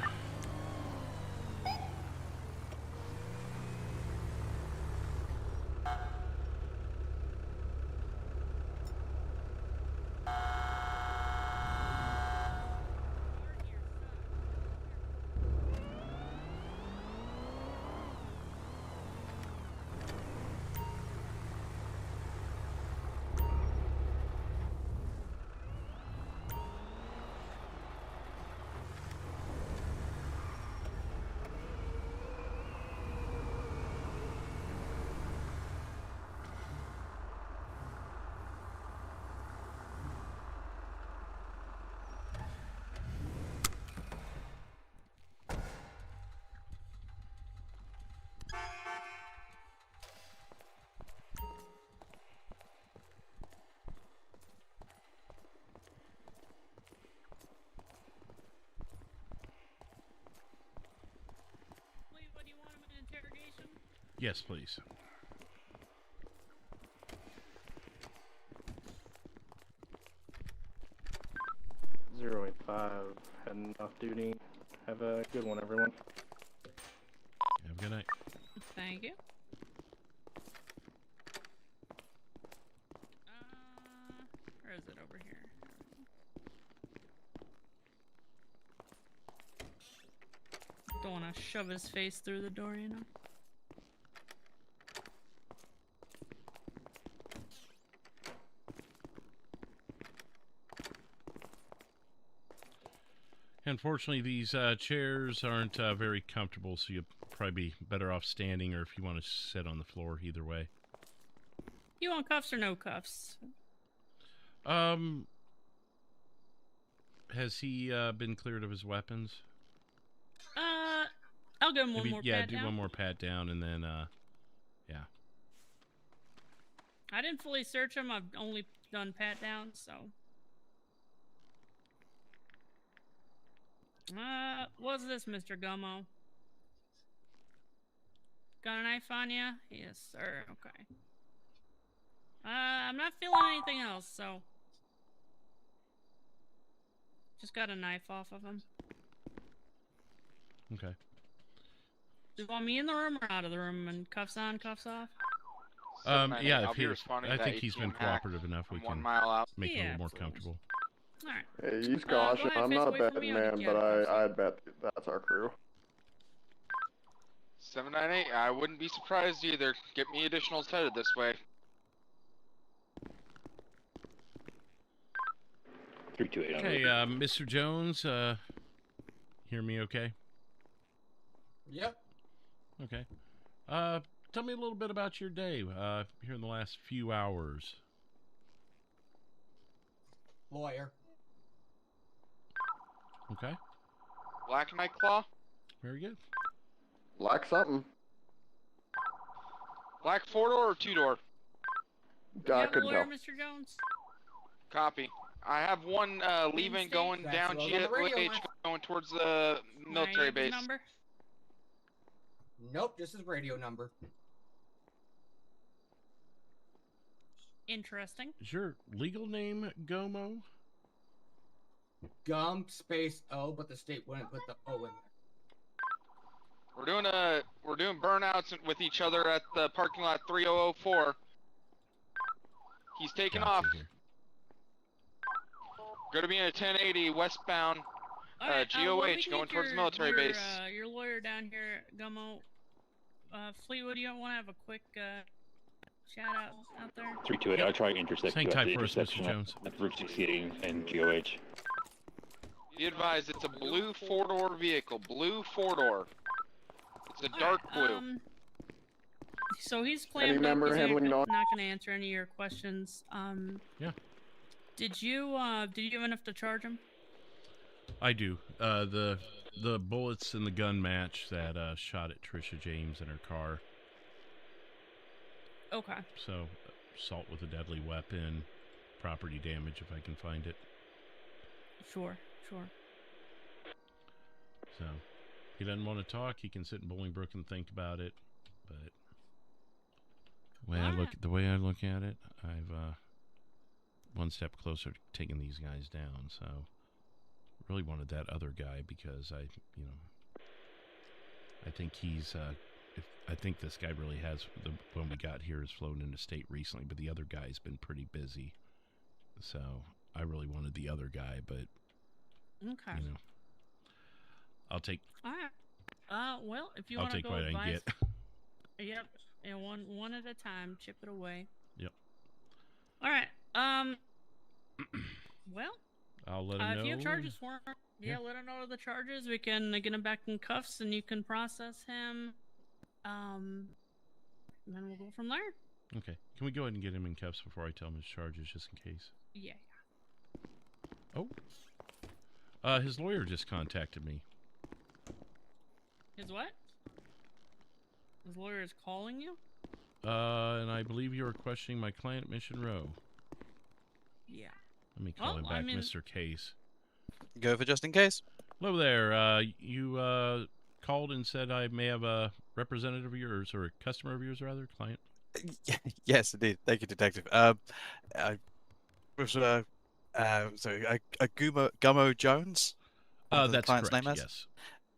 Yes, please. .085, heading off duty. Have a good one, everyone. Have a good night. Thank you. Where is it over here? want to shove his face through the door, you know? Unfortunately, these chairs aren't very comfortable, so you'll probably be better off standing, or if you want to sit on the floor, either way. You want cuffs or no cuffs? Has he been cleared of his weapons? I'll give him one Maybe, more yeah, pat do down. one more pat down, and then, yeah. I didn't fully search him. I've only done pat downs, so. What's this, Mr. Gummo? Got a knife on you? Yes, sir. Okay. I'm not feeling anything else, so. Just got a knife off of him. Okay. Do you want me in the room or out of the room? And cuffs on, cuffs off? Yeah, I'll if be he, responding I to think that he's been ATM hack cooperative enough. We from can 1 mile out. make it a Yeah, little more absolutely. comfortable. Alright. Hey, use caution. go ahead, I'm face not a away from betting me, I'll man, get you but out of cuffs. I'd bet that's our crew. 798. I wouldn't be surprised either. Get me additionals headed this way. 328 on Okay, route. Mr. Jones, hear me okay? Yep. Okay. Tell me a little bit about your day, here in the last few hours. Lawyer. Okay. Black Knight Claw? Very good. Like something. Black 4-door or 2-door? I You couldn't lawyer, tell. Mr. Jones? Copy. I have one leaving going That's down what was on the radio GH line. going towards the military Can I have his base. number? Nope, just his radio number. Interesting. Is your legal name Gomo? Gum space O, but the state wouldn't put the O in there. We're doing burnouts with each other at the parking lot 3004. He's taking off. Here. Going to be in a 1080 westbound Alright, GOH let me going get towards the your- military your, base. Your lawyer down here, Gummo. Fleetwood, you don't want to have a quick shout out there? 328. I'll try to intersect Hang you at tight the for us, Mr. intersection Jones. at Route 68 and GOH. Be advised, it's a blue 4-door vehicle. Blue 4-door. It's a dark blue. So he's Any clamped up. member He's handling not noise? going to answer any of your questions. Yeah. Did you have enough to charge him? I do. The bullets in the gun match that shot at Trisha James in her car. Okay. So, assault with a deadly weapon, property damage if I can find it. Sure. So, he doesn't want to talk. He can sit in Bolingbrook and think about it. But the way I look at it, I've one step closer to taking these guys down. So, really wanted that other guy because I think he's. I think this guy really has. When we got here, has flown into state recently, but the other guy's been pretty busy. So, I really wanted the other guy, but Okay. I'll take. All right. Well, if you I'll want to take go what I can advise, get. Yep. And one at a time, chip it away. Yep. All right. Well. I'll let him know. If you have charges for him, let him know the charges. We can get him back in cuffs, and you can process him. And then we'll go from there. Okay. Can we go ahead and get him in cuffs before I tell him his charges, just in case? Yeah. Oh. His lawyer just contacted me. His what? His lawyer is calling you? And I believe you were questioning my client at Mission Row. Yeah. Let me call him back, Mr. Case. Go for just in case. Hello there. You called and said I may have a representative of yours, or a customer of yours, rather, client. Yes, indeed. Thank you, Detective. Gummo Jones. That's the client's correct. name is? Yes.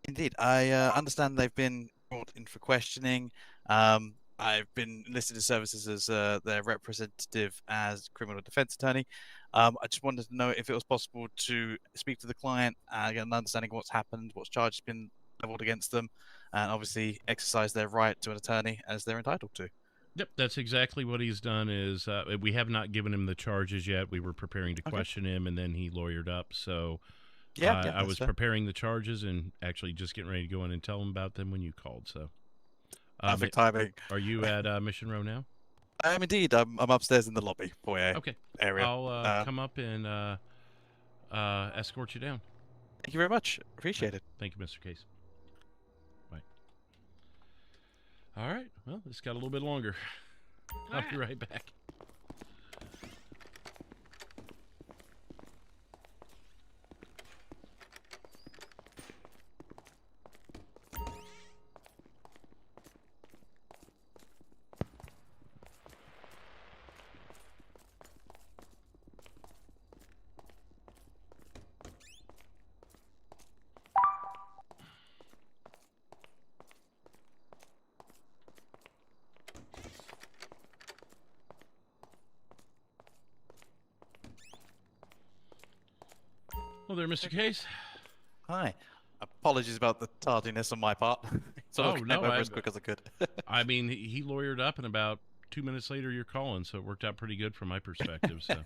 Indeed. I understand they've been brought in for questioning. I've been enlisted to services as their representative as criminal defense attorney. I just wanted to know if it was possible to speak to the client, get an understanding of what's happened, what's charges been leveled against them, and obviously exercise their right to an attorney as they're entitled to. Yep, that's exactly what he's done. Is we have not given him the charges yet. We were preparing to question him, and then he lawyered up. So I was preparing the charges and actually just getting ready to go in and tell him about them when you called. So perfect timing. Are you at Mission Row now? I am indeed. I'm upstairs in the lobby foyer area. I'll come up and escort you down. Thank you very much. Appreciate it. Thank you, Mr. Case. Bye. All right. Well, this got a little bit longer. I'll be right back. Well, there, Mr. Case. Hi. Apologies about the tardiness on my part. So I came over as quick as I could. I mean, he lawyered up, and about 2 minutes later, you're calling, so it worked out pretty good from my perspective. So,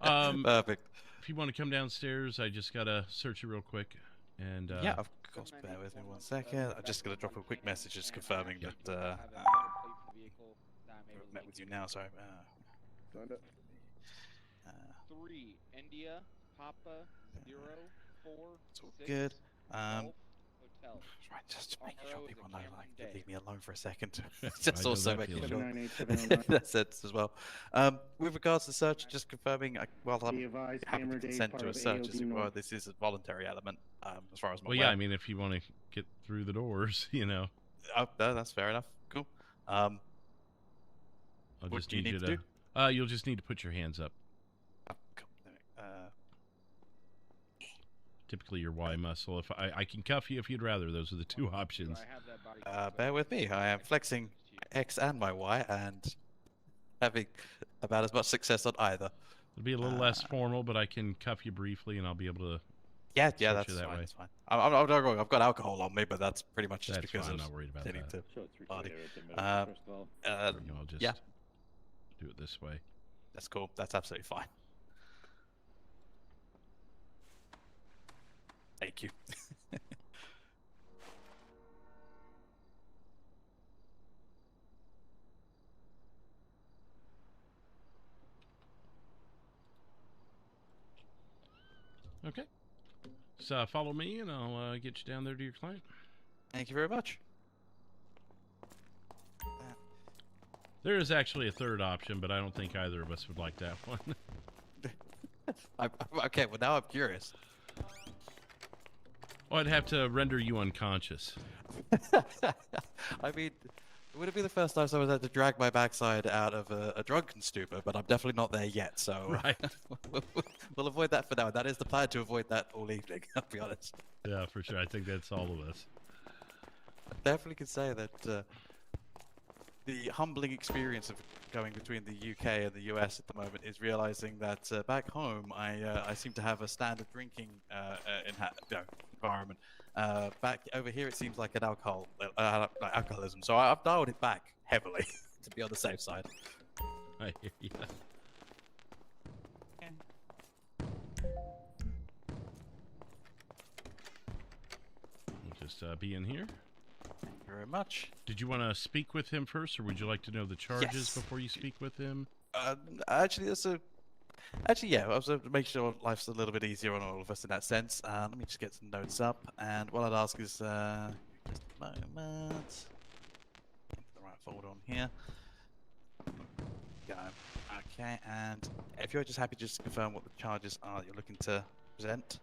perfect. If you want to come downstairs, I just gotta search you real quick. And yeah, of course. Bear with me 1 second. I'm just gonna drop a quick message just confirming that met with you now. Sorry. 3 India Papa 0 4 It's all 6 good. Hotel. Right, just making sure people know, like, leave me alone for a second. I Just know also that making feeling. sure that sense as well. With regards to the search, just confirming, well, I'm happy to consent to a search as well. This is a voluntary element, as far as I'm well, aware. yeah, I mean, if you want to get through the doors, you know. Oh, no, that's fair enough. Cool. I'll what just do you need need you to to. You'll just need to put your hands up. Oh, cool. Typically your Y muscle. If I can cuff you if you'd rather. Those are the two options. Bear with me. I am flexing X and my Y and having about as much success on either. It'll be a little less formal, but I can cuff you briefly, and I'll be able to. Yeah, search that's you that fine. way. That's fine. I'm not wrong. I've got alcohol on me, but that's pretty much just That's because fine, I'm I'm not worried about tending that. to party. I'll just yeah, do it this way. that's cool. That's absolutely fine. Thank you. Okay. So follow me, and I'll get you down there to your client. Thank you very much. There is actually a third option, but I don't think either of us would like that one. Okay, well now I'm curious. Well, I'd have to render you unconscious. I mean, it wouldn't be the first time someone's had to drag my backside out of a drunken stupor, but I'm definitely not there yet, so Right. we'll avoid that for now. That is the plan, to avoid that all evening, I'll be honest. Yeah, for sure. I think that's all of us. I definitely can say that the humbling experience of going between the UK and the US at the moment is realizing that back home I seem to have a standard drinking environment. Back over here it seems like an alcoholism, so I've dialed it back heavily to be on the safe side. I hear you. We'll just be in here. Thank you very much. Did you want to speak with him first, or would you like to know the charges Yes. before you speak with him? Actually, yeah, I was to make sure life's a little bit easier on all of us in that sense. Let me just get some notes up, and what I'd ask is just a moment. Get the right folder on here. Go. Okay, and if you're just happy just to confirm what the charges are that you're looking to present.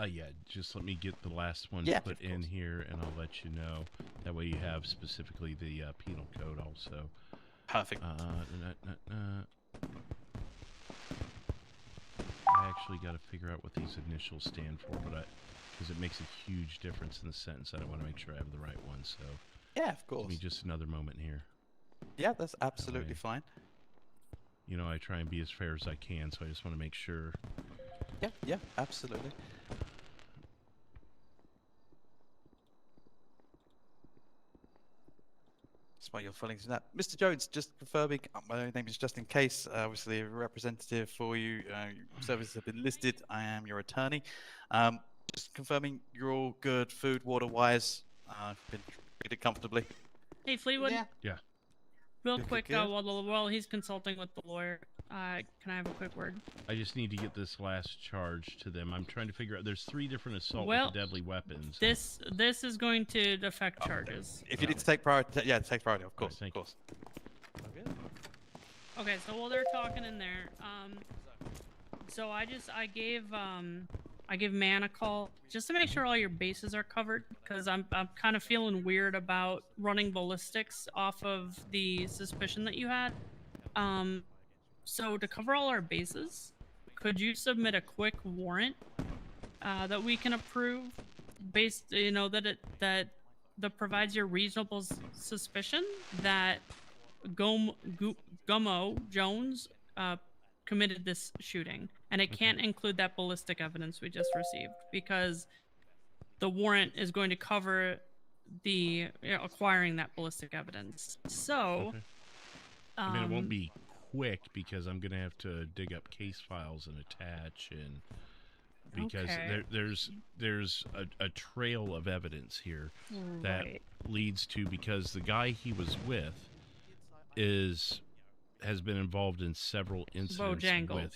Yeah, just let me get the last one Yeah, put in here, and I'll let you know. That way you have specifically the penal code also. Perfect. I actually got to figure out what these initials stand for, but because it makes a huge difference in the sentence, I want to make sure I have the right one. So yeah, of course. Give me just another moment here. Yeah, that's absolutely fine. You know, I try and be as fair as I can, so I just want to make sure. Yeah, absolutely. despite your feelings in that. Mr. Jones, just confirming, my name is Justin Case, obviously a representative for you. Your services have been listed. I am your attorney. Just confirming you're all good, food, water-wise, been treated comfortably. Hey, Fleetwood. Yeah. Real Good, quick, good, good. while he's consulting with the lawyer, can I have a quick word? I just need to get this last charge to them. I'm trying to figure out. There's 3 different assault Well, with deadly weapons. This is going to affect charges. If you need to take priority, yeah, take priority, of course, thank of course. Okay, so while they're talking in there, so I gave Man a call just to make sure all your bases are covered, because I'm kind of feeling weird about running ballistics off of the suspicion that you had. So to cover all our bases, could you submit a quick warrant that we can approve, based, you know, that provides your reasonable suspicion that Gummo Jones committed this shooting, and it can't include that ballistic evidence we just received, because the warrant is going to cover the acquiring that ballistic evidence. So, I mean, it won't be quick because I'm gonna have to dig up case files and attach, and because there's a trail of evidence here that leads to, because the guy he was with has been involved in several incidents with,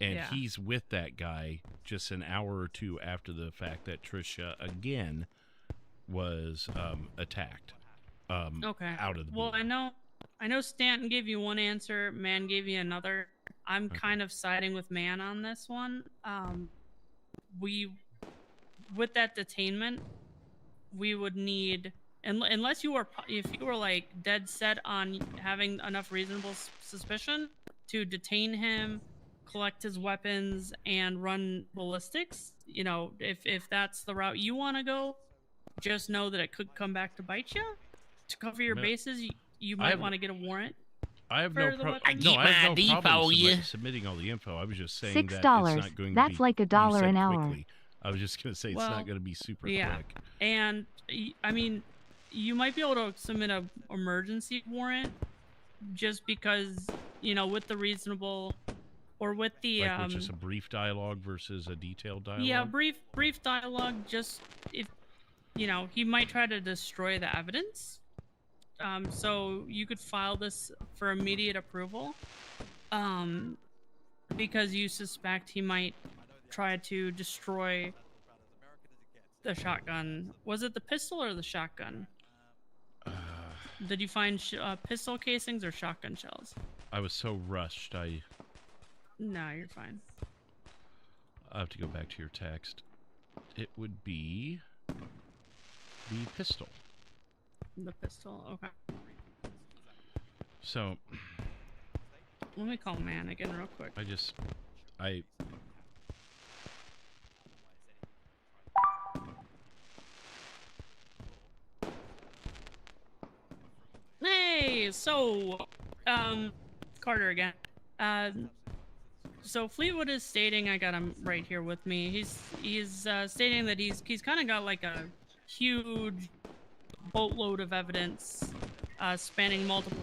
and he's with that guy just an hour or 2 after the fact that Trisha again was attacked out of the blue. I know Stanton gave you one answer, Man gave you another. I'm kind of siding with Man on this one. With that detainment, we would need, unless you were, if you were like dead set on having enough reasonable suspicion to detain him, collect his weapons, and run ballistics, you know, if that's the route you want to go, just know that it could come back to bite you. To cover your bases, you might want to get a warrant. I have for no the problem. weapons. No, I have no problem submitting all the info. I was just saying that it's $6. not going to That's be like $1 an hour. quickly. I was just going to say it's not going to be super quick. And I mean, you might be able to submit a emergency warrant, just because, you know, with the reasonable, or with the like just a brief dialogue versus a detailed dialogue. yeah, brief dialogue. Just if, you know, he might try to destroy the evidence. So you could file this for immediate approval, because you suspect he might try to destroy the shotgun. Was it the pistol or the shotgun? Did you find pistol casings or shotgun shells? I was so rushed. No, you're fine. I have to go back to your text. It would be the pistol. The pistol, okay. So let me call Man again real quick. Hey, so Carter again. So Fleetwood is stating, I got him right here with me. He's stating that he's kind of got like a huge boatload of evidence spanning multiple.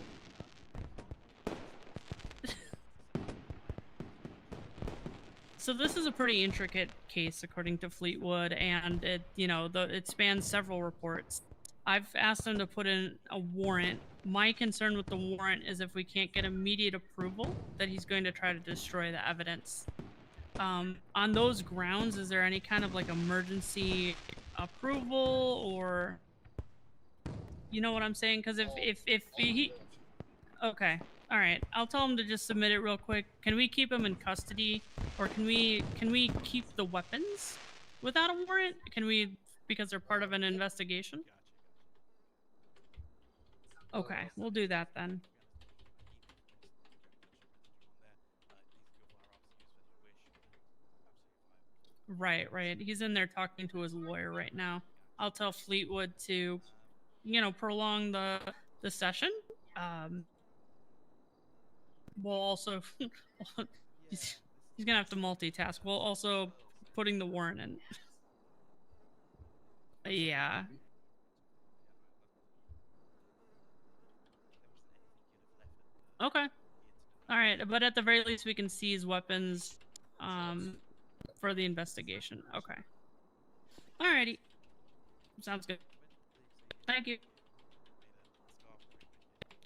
So this is a pretty intricate case, according to Fleetwood, and it, you know, it spans several reports. I've asked him to put in a warrant. My concern with the warrant is if we can't get immediate approval, that he's going to try to destroy the evidence. On those grounds, is there any kind of like emergency approval, or, you know what I'm saying? Because if he, okay, all right, I'll tell him to just submit it real quick. Can we keep him in custody, or can we keep the weapons without a warrant? Can we, because they're part of an investigation? Okay, we'll do that then. Right. He's in there talking to his lawyer right now. I'll tell Fleetwood to, you know, prolong the session. We'll also he's gonna have to multitask. We'll also putting the warrant in. Yeah. Okay. All right, but at the very least, we can seize weapons for the investigation. Okay. Alrighty. Sounds good. Thank you.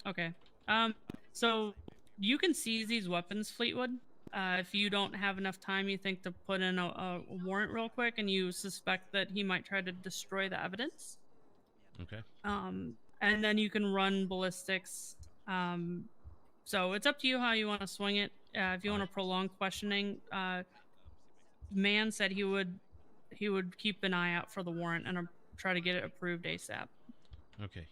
Okay. So you can seize these weapons, Fleetwood. If you don't have enough time, you think to put in a warrant real quick, and you suspect that he might try to destroy the evidence. Okay. And then you can run ballistics. So it's up to you how you want to swing it. If you want to prolong questioning, Man said he would keep an eye out for the warrant and try to get it approved ASAP. Okay.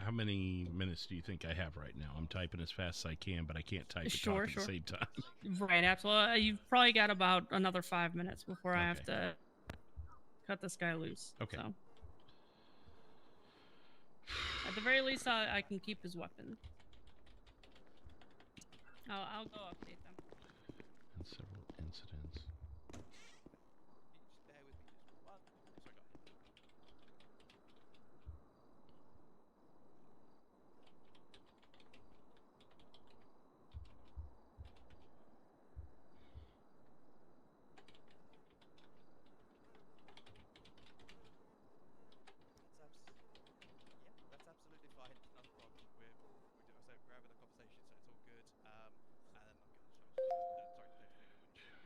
How many minutes do you think I have right now? I'm typing as fast as I can, but I can't type and talk at the same time. Right, absolutely. You've probably got about another 5 minutes before I have to cut this guy loose. Okay. So. At the very least, I can keep his weapon. I'll go update them. And several incidents. That's absolutely fine. Not a problem. We're having a conversation, so it's all good. And then sorry,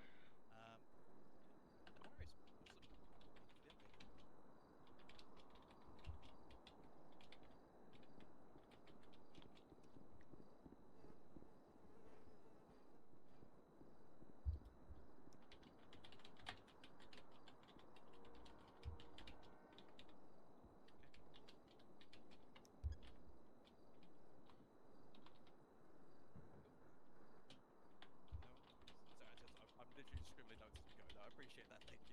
no worries. Awesome. Thank you for the update. I'm literally just scribbling notes as we go. No, I appreciate that. Thank you.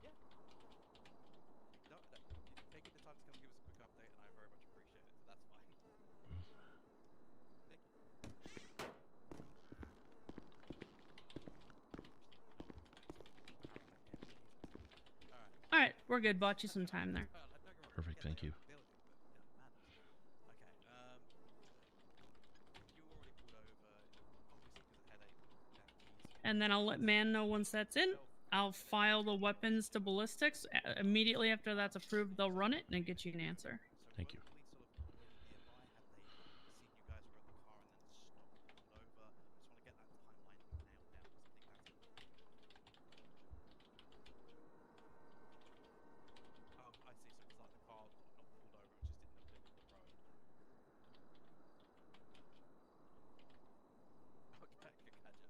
Yeah. No, you're taking the time to come and give us a quick update, and I very much appreciate it. So that's fine. Thank you. All right, we're good. Bought you some time there. Perfect. Thank you. And then I'll let Man know once that's in. I'll file the weapons to ballistics. Immediately after that's approved, they'll run it and get you an answer. Thank you. I see. So it's like the car not pulled over, it was just in the middle of the road. Okay, gotcha. Okay, so. Okay, so yeah, because he didn't have his ID,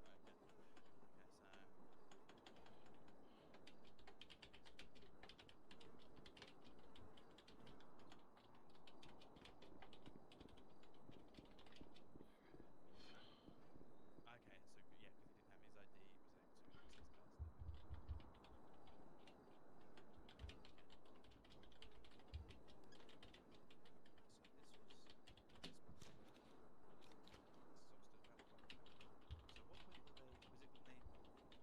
he was able to access cars.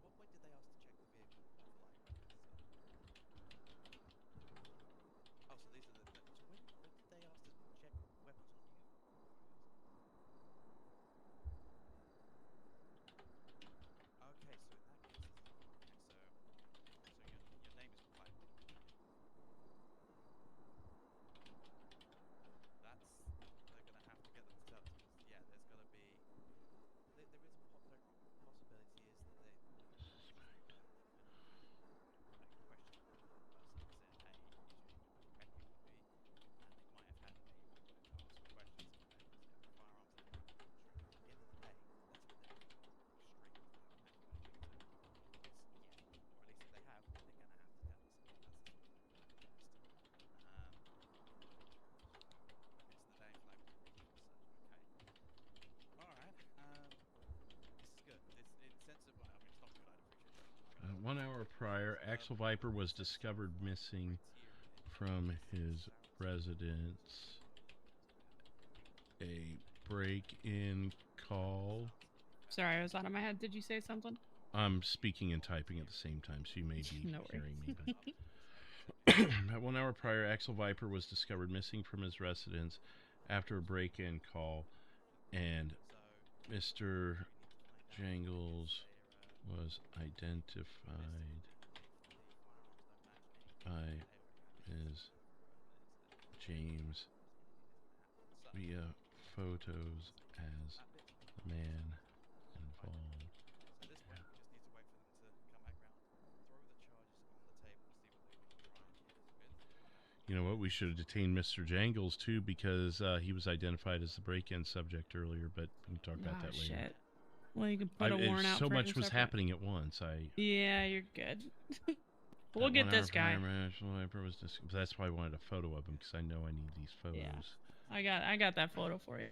What point did they ask to check the vehicle for like weapons? Oh, so these are the. So when did they ask to check weapons on you? Okay, so in that case, your name is compliant. They're gonna have to get them to tell us. Yeah, there's gonna be. There is a possibility is that they. Question the person that said, "Hey, is your pen would be?" And they might have had a wanted to ask some questions. Firearms in the country. At the end of the day, that's what they're extremely without anyone to. Yeah, or at least if they have, they're gonna have to tell us. That's the sort of thing that happens. Okay, so the name flag was ridiculous. Okay. All right. This is good. It's sensible. I mean, it's not good. I'd appreciate it. 1 hour prior, Axel Viper was discovered missing from his residence. A break-in call. Sorry, I was out of my head. Did you say something? I'm speaking and typing at the same time, so you may be No hearing me. About 1 hour prior, Axel Viper was discovered missing from his residence after a break-in call, and Mr. Jangles was identified by Ms. James via photos as the man involved. You know what? We should have detained Mr. Jangles too, because he was identified as the break-in subject earlier. But we can talk about that later. Shit. Well, you can put a warrant out so for much him was separate. happening at once. Yeah, you're good. We'll get this guy. That's why I wanted a photo of him, because I know I need these photos. Yeah. I got that photo for you.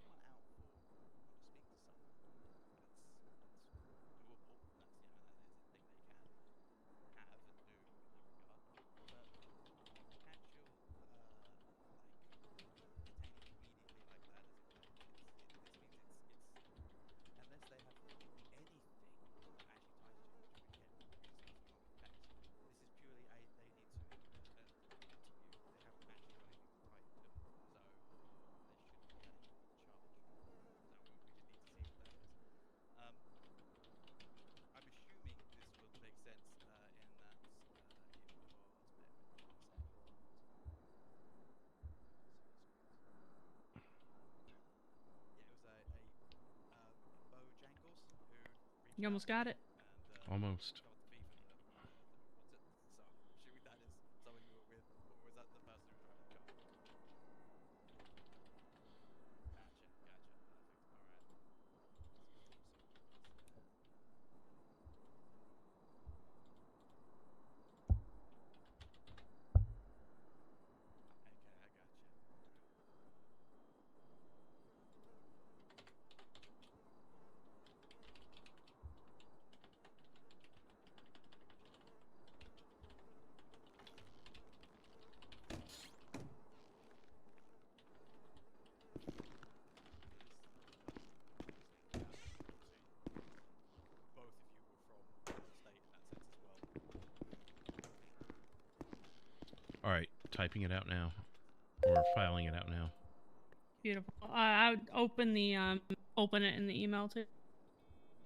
You almost got it? Almost. All right, typing it out now, or filing it out now. Beautiful. I would open it in the email too.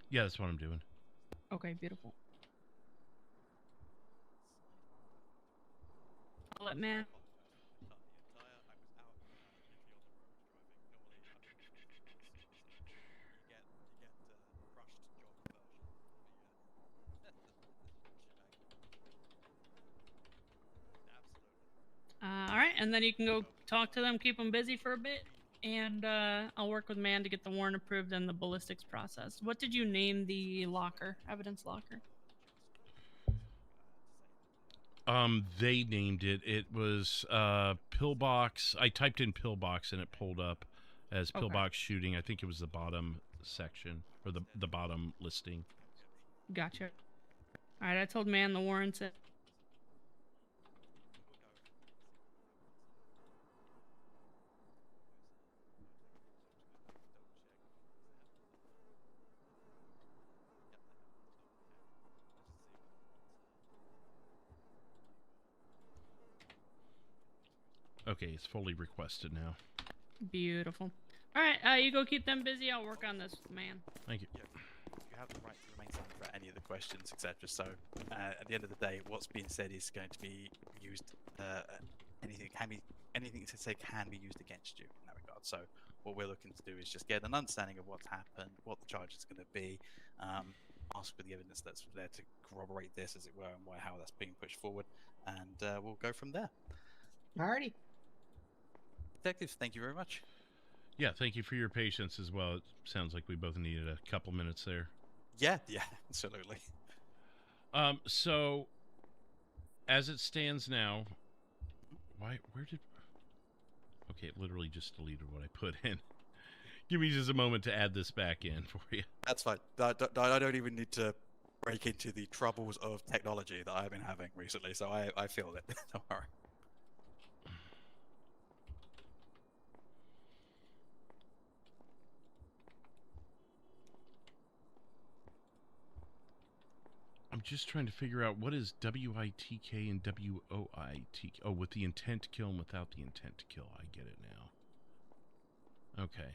Yeah, that's what I'm doing. Okay, beautiful. I'll let man. All right, and then you can go talk to them, keep them busy for a bit, and I'll work with man to get the warrant approved and the ballistics processed. What did you name the locker, evidence locker? They named it. It was pillbox. I typed in pillbox and it pulled up as pillbox shooting. I think it was the bottom section, or the bottom listing. Gotcha. All right, I told man the warrant's in. Okay, it's fully requested now. Beautiful. All right, you go keep them busy. I'll work on this, man. Thank you. You have the right to remain silent for any of the questions, etc. So, at the end of the day, what's being said is going to be used. Anything to say can be used against you in that regard. So, what we're looking to do is just get an understanding of what's happened, what the charge is going to be, ask for the evidence that's there to corroborate this, as it were, and how that's being pushed forward, and we'll go from there. Alrighty. Detective, thank you very much. Yeah, thank you for your patience as well. It sounds like we both needed a couple minutes there. Yeah, absolutely. So, as it stands now, okay, it literally just deleted what I put in. Give me just a moment to add this back in for you. That's fine. I don't even need to break into the troubles of technology that I've been having recently, so I feel it. Don't worry. I'm just trying to figure out what is WITK and WOITK. Oh, with the intent to kill and without the intent to kill. I get it now. Okay.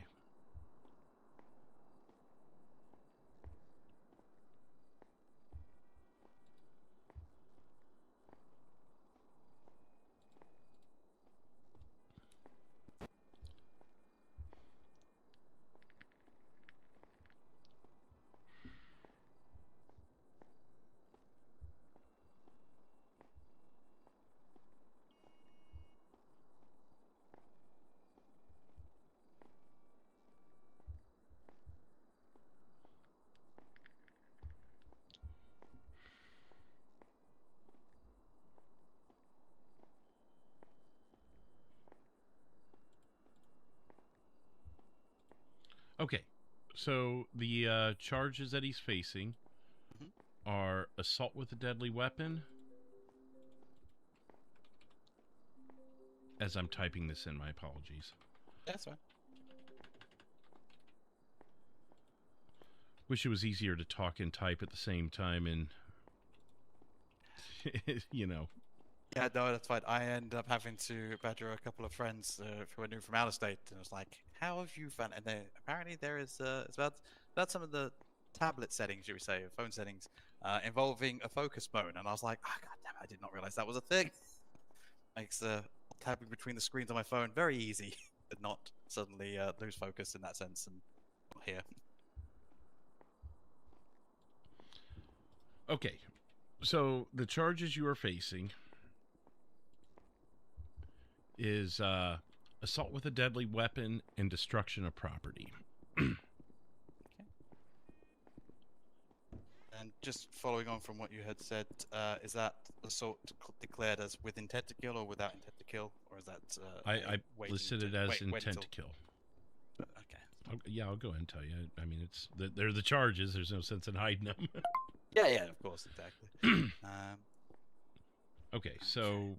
Okay, so the charges that he's facing are assault with a deadly weapon. As I'm typing this in, my apologies. That's fine. Wish it was easier to talk and type at the same time, and you know. Yeah, no, that's fine. I end up having to badger a couple of friends who are new from out of state, and I was like, "How have you found?" And apparently there is it's about some of the tablet settings, you would say, or phone settings, involving a focus mode, and I was like, "Oh, God damn it, I did not realize that was a thing." Makes tapping between the screens on my phone very easy, but not suddenly lose focus in that sense. And here. Okay, so the charges you are facing is assault with a deadly weapon and destruction of property. And just following on from what you had said, is that assault declared as with intent to kill or without intent to kill, or is that? I listed it as intent to kill. Okay. Yeah, I'll go ahead and tell you. I mean, they're the charges. There's no sense in hiding them. Yeah, of course, exactly. Okay, so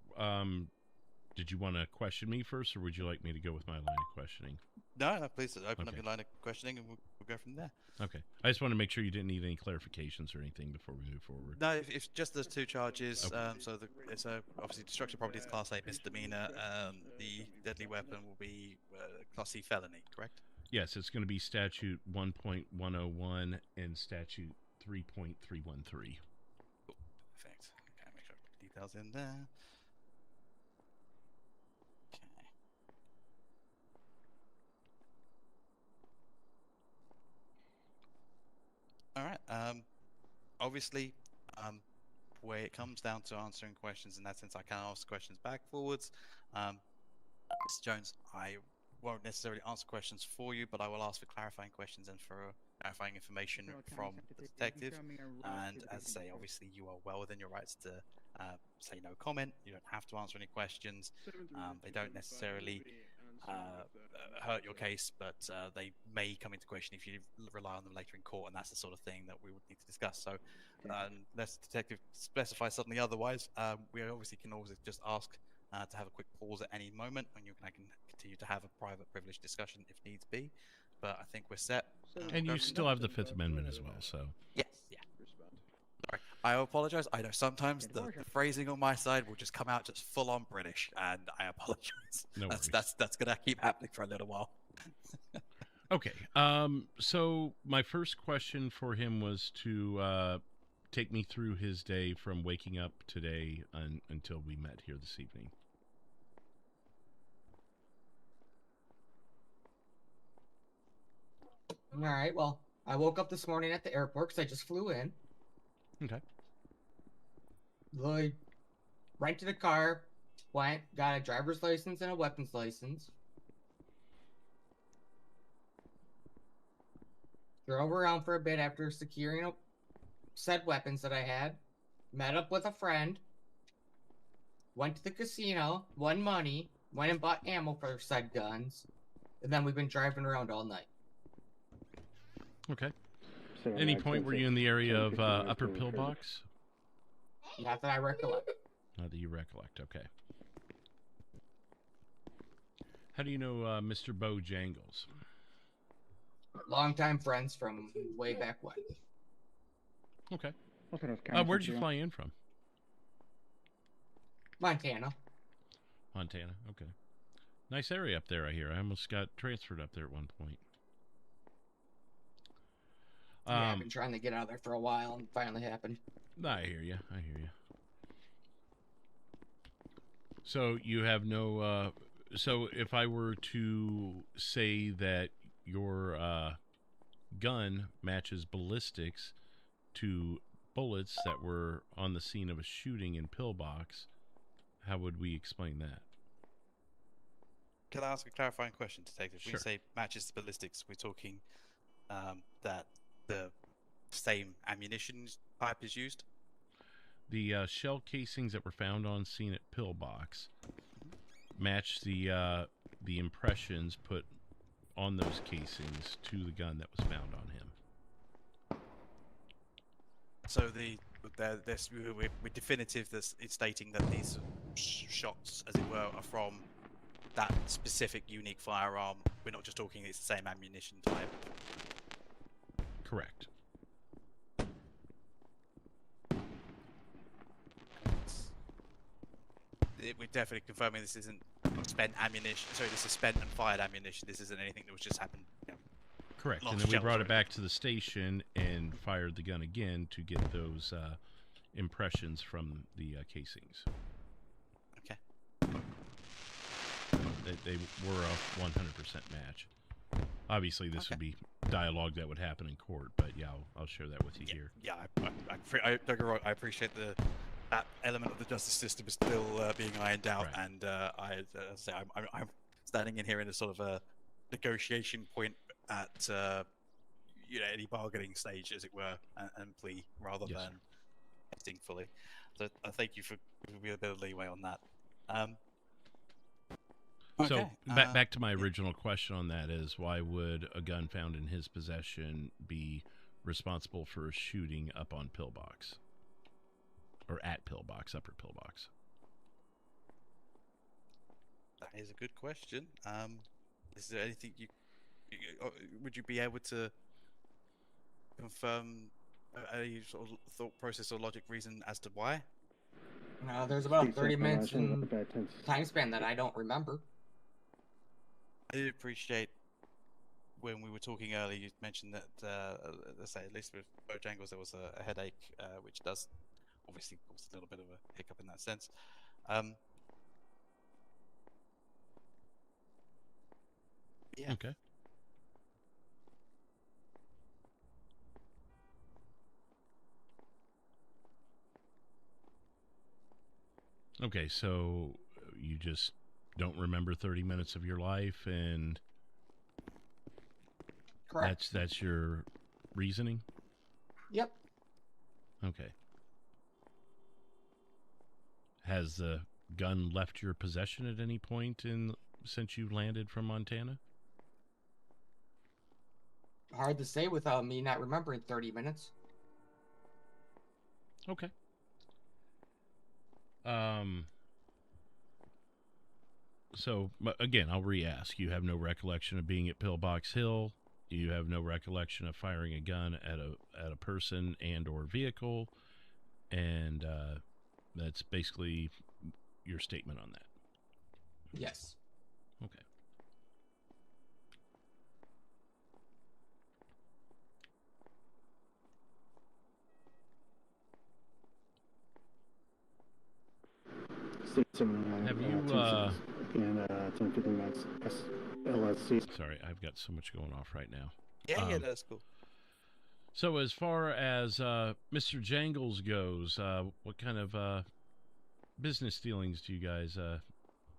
did you want to question me first, or would you like me to go with my line of questioning? No, please open up your line of questioning, and we'll go from there. Okay. I just want to make sure you didn't need any clarifications or anything before we move forward. No, if just those two charges. Okay. So it's obviously destruction of property is Class A misdemeanor. The deadly weapon will be Class C felony, correct? Yes, it's going to be Statute 1.101 and Statute 3.313. Cool. Perfect. Okay, make sure I put the details in there. All right. Obviously, where it comes down to answering questions, in that sense, I can ask questions back forwards. Mr. Jones, I won't necessarily answer questions for you, but I will ask for clarifying questions and for clarifying information from the detective. And as I say, obviously, you are well within your rights to say no comment. You don't have to answer any questions. They don't necessarily hurt your case, but they may come into question if you rely on them later in court, and that's the sort of thing that we would need to discuss. So unless the detective specifies suddenly otherwise, we obviously can always just ask to have a quick pause at any moment, and I can continue to have a private privileged discussion if needs be. But I think we're set. And you still have the Fifth Amendment as well, so. Yes, yeah. Sorry, I apologize. I know sometimes the phrasing on my side will just come out just full on British, and I apologize. No worries. That's gonna keep happening for a little while. Okay. So my first question for him was to take me through his day from waking up today until we met here this evening. All right. Well, I woke up this morning at the airport because I just flew in. Okay. I rented a car, went, got a driver's license and a weapons license. Drove around for a bit after securing said weapons that I had. Met up with a friend. Went to the casino, won money, went and bought ammo for said guns. And then we've been driving around all night. Okay. Any point were you in the area of Upper Pillbox? Not that I recollect. Not that you recollect, okay. How do you know Mr. Bojangles? Longtime friends from way back when. Okay. Where'd you fly in from? Montana. Montana. Okay. Nice area up there, I hear. I almost got transferred up there at one point. Yeah, I've been trying to get out of there for a while, and it finally happened. I hear you. I hear you. So you have no. So if I were to say that your gun matches ballistics to bullets that were on the scene of a shooting in pillbox, how would we explain that? Can I ask a clarifying question, Detective? When Sure. you say matches the ballistics, we're talking that the same ammunition type is used? The shell casings that were found on scene at pillbox match the impressions put on those casings to the gun that was found on him. So we're definitive in stating that these shots, as it were, are from that specific unique firearm. We're not just talking it's the same ammunition type. Correct. We're definitely confirming this isn't spent ammunition. Sorry, this is spent and fired ammunition. This isn't anything that was just happened. Correct. Lost And then we shells brought or it back to the station and fired the gun again to get those impressions from the casings. Okay. They were a 100% match. Obviously, this would be dialogue that would happen in court, but yeah, I'll share that with you here. Yeah, don't get me wrong, I appreciate that element of the justice system is still being ironed out, and I'm standing in here in a sort of a negotiation point at any bargaining stage, as it were, and plea rather than testing fully. So I thank you for giving me a bit of leeway on that. So back to my original question on that is, why would a gun found in his possession be responsible for a shooting up on pillbox? Or at pillbox, upper pillbox? That is a good question. Is there anything would you be able to confirm any sort of thought process or logic reason as to why? No, there's about 30 minutes in time span that I don't remember. I did appreciate when we were talking earlier, you mentioned that, let's say, at least with Bojangles, there was a headache, which does obviously cause a little bit of a hiccup in that sense. Yeah. Okay. Okay, so you just don't remember 30 minutes of your life, and Correct. That's your reasoning? Yep. Okay. Has the gun left your possession at any point since you landed from Montana? Hard to say without me not remembering 30 minutes. Okay. So, again, I'll re-ask. You have no recollection of being at Pillbox Hill. You have no recollection of firing a gun at a person and or vehicle. And that's basically your statement on that. Yes. Okay. Have you, in 10-15 minutes, LSC. Sorry, I've got so much going off right now. Yeah, that's cool. So as far as Mr. Jangles goes, what kind of business dealings do you guys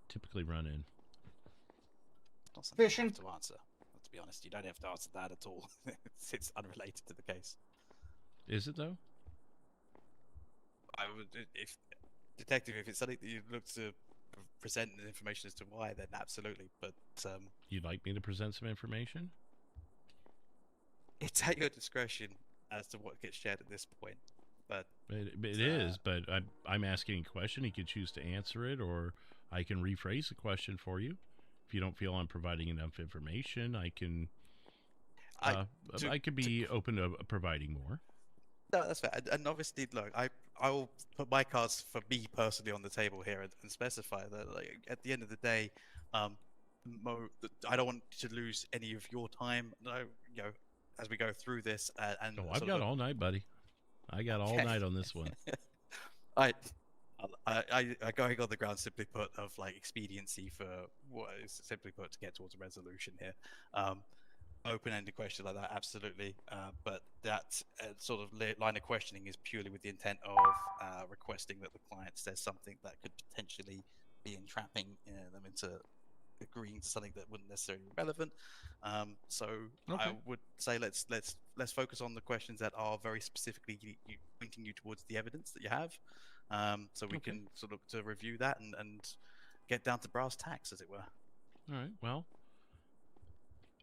typically run in? Not something Fishing. I have to answer. To be honest, you don't have to answer that at all. It's unrelated to the case. Is it though? I would, if detective, if it's something that you look to present information as to why, then absolutely. But You'd like me to present some information? it's at your discretion as to what gets shared at this point. But it is. But I'm asking a question. He could choose to answer it, or I can rephrase the question for you. If you don't feel I'm providing enough information, I can. I could be open to providing more. No, that's fair. And obviously, look, I will put my cards for me personally on the table here and specify that, like, at the end of the day, I don't want to lose any of your time. No, you know, as we go through this, and Oh, I've got all night, buddy. I got all night on this one. I going on the ground, simply put, of like expediency for what is simply put to get towards a resolution here. Open-ended question like that, absolutely. But that sort of line of questioning is purely with the intent of requesting that the client says something that could potentially be entrapping them into agreeing to something that wouldn't necessarily be relevant. So I would say let's focus on the questions that are very specifically pointing you towards the evidence that you have, so we can sort of to review that and get down to brass tacks, as it were. All right. Well,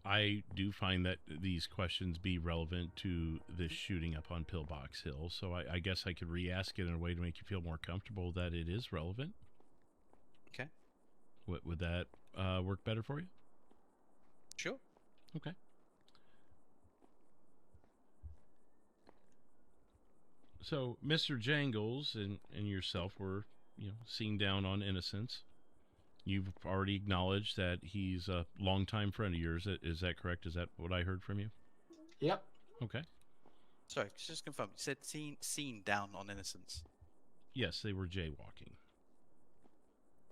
I do find that these questions be relevant to this shooting up on Pillbox Hill, so I guess I could re-ask it in a way to make you feel more comfortable that it is relevant. Okay. Would that work better for you? Sure. Okay. So, Mr. Jangles and yourself were, seen down on Innocence. You've already acknowledged that he's a longtime friend of yours. Is that correct? Is that what I heard from you? Yep. Okay. Sorry, just confirm. You said seen down on Innocence. Yes, they were jaywalking.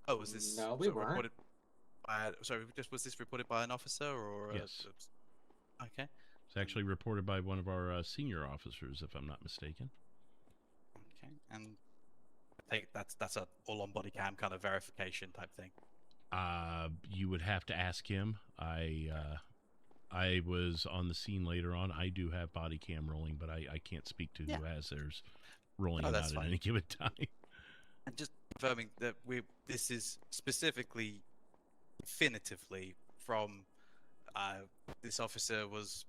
Oh, was this? No, we weren't. Reported by, sorry, was this reported by an officer or? Yes. Okay. It's actually reported by one of our senior officers, if I'm not mistaken. Okay, and I think that's a all-on body cam kind of verification type thing. You would have to ask him. I was on the scene later on. I do have body cam rolling, but I can't speak to who has theirs rolling out at any given time. And just confirming that this is specifically, definitively from this officer was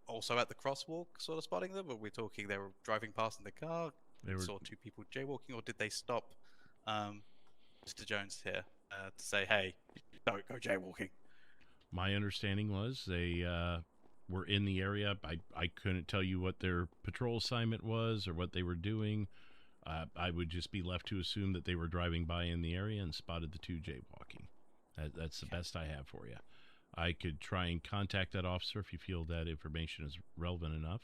also at the crosswalk, sort of spotting them, or we're talking they were driving past in the car, saw two people jaywalking, or did they stop Mr. Jones here to say, hey, don't go jaywalking? My understanding was they were in the area. I couldn't tell you what their patrol assignment was or what they were doing. I would just be left to assume that they were driving by in the area and spotted the two jaywalking. That's the best I have for you. I could try and contact that officer if you feel that information is relevant enough.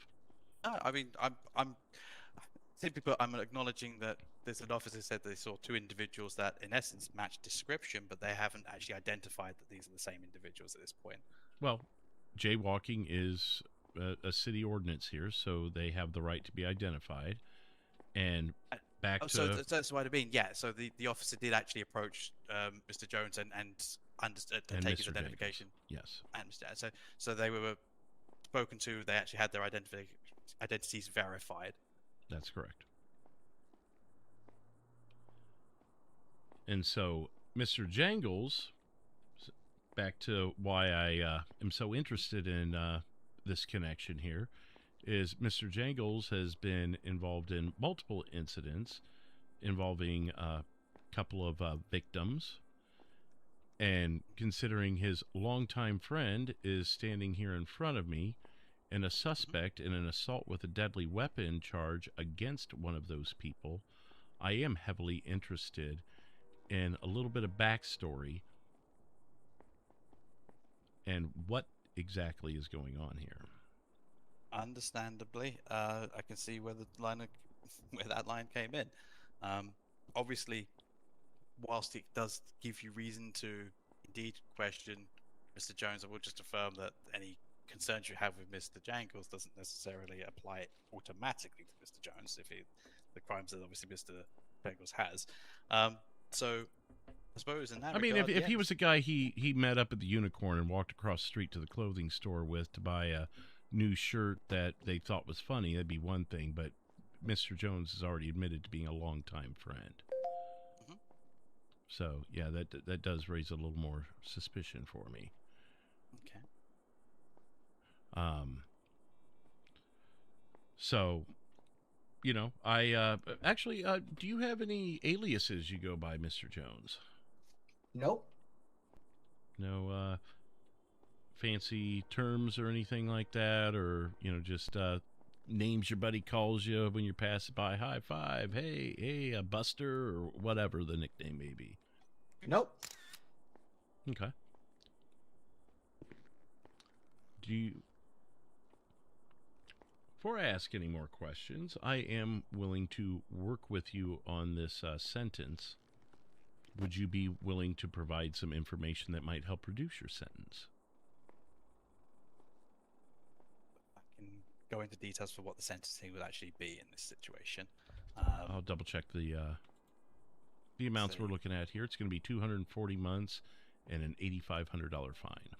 I mean, I'm simply put, I'm acknowledging that there's an officer said they saw two individuals that, in essence, match description, but they haven't actually identified that these are the same individuals at this point. Well, jaywalking is a city ordinance here, so they have the right to be identified. And back to... So that's what I mean, yeah. So the officer did actually approach Mr. Jones and take his identification. Yes. And so they were spoken to, they actually had their identities verified. That's correct. And so, Mr. Jangles, back to why I am so interested in this connection here, is Mr. Jangles has been involved in multiple incidents involving a couple of victims. And considering his longtime friend is standing here in front of me, and a suspect in an assault with a deadly weapon charge against one of those people, I am heavily interested in a little bit of backstory and what exactly is going on here. Understandably, I can see where that line came in. Obviously, whilst it does give you reason to indeed question Mr. Jones, I will just affirm that any concerns you have with Mr. Jangles doesn't necessarily apply it automatically to Mr. Jones if the crimes that obviously Mr. Jangles has. So I suppose in that regard, if he was a guy he met up at the Unicorn and walked across the street to the clothing store with to buy a new shirt that they thought was funny, that'd be one thing, but Mr. Jones has already admitted to being a longtime friend. Mm-hmm. So, yeah, that does raise a little more suspicion for me. Okay. So, I actually, do you have any aliases you go by, Mr. Jones? Nope. No fancy terms or anything like that, or just names your buddy calls you when you're passing by? High five. Hey, a Buster, or whatever the nickname may be. Nope. Okay. Before I ask any more questions, I am willing to work with you on this sentence. Would you be willing to provide some information that might help reduce your sentence? I can go into details for what the sentencing would actually be in this situation. I'll double check the amounts we're looking at here. It's going to be 240 months and an $8,500 fine.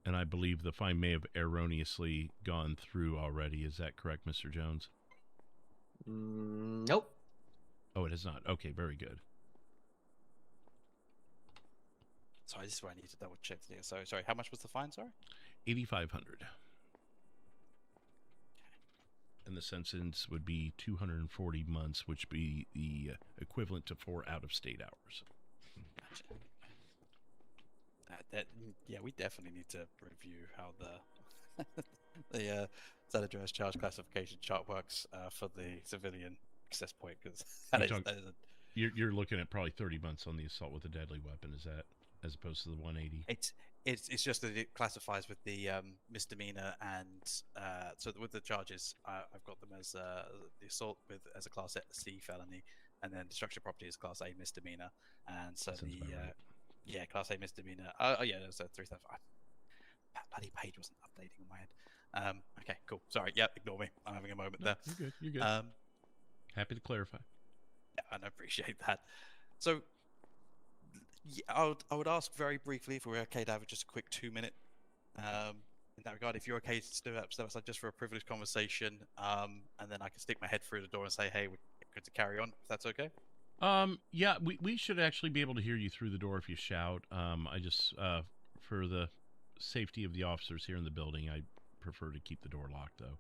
And I believe the fine may have erroneously gone through already. Is that correct, Mr. Jones? Nope. Oh, it has not. Okay, very good. Sorry, this is where I need to double check. So, sorry, how much was the fine, sorry? $8,500. And the sentence would be 240 months, which would be the equivalent to 4 out-of-state hours. Gotcha. Yeah, we definitely need to review how the San Andreas charge classification chart works for the civilian access point, because you're looking at probably 30 months on the assault with a deadly weapon. Is that as opposed to the 180? It's just that it classifies with the misdemeanor, and so with the charges, I've got them as the assault as a Class C felony, and then destruction of property as Class A misdemeanor, and so yeah, Class A misdemeanor. Oh yeah, there's a 375. That bloody page wasn't updating on my head. Okay, cool. Sorry. Yeah, ignore me. I'm having a moment there. You're good. You're good. Happy to clarify. Yeah, and I appreciate that. So, yeah, I would ask very briefly if we're okay to have just a quick 2-minute in that regard. If you're okay to do that just for a privileged conversation, and then I can stick my head through the door and say, hey, we're good to carry on. If that's okay. Yeah, we should actually be able to hear you through the door if you shout. I just, for the safety of the officers here in the building, I prefer to keep the door locked, though.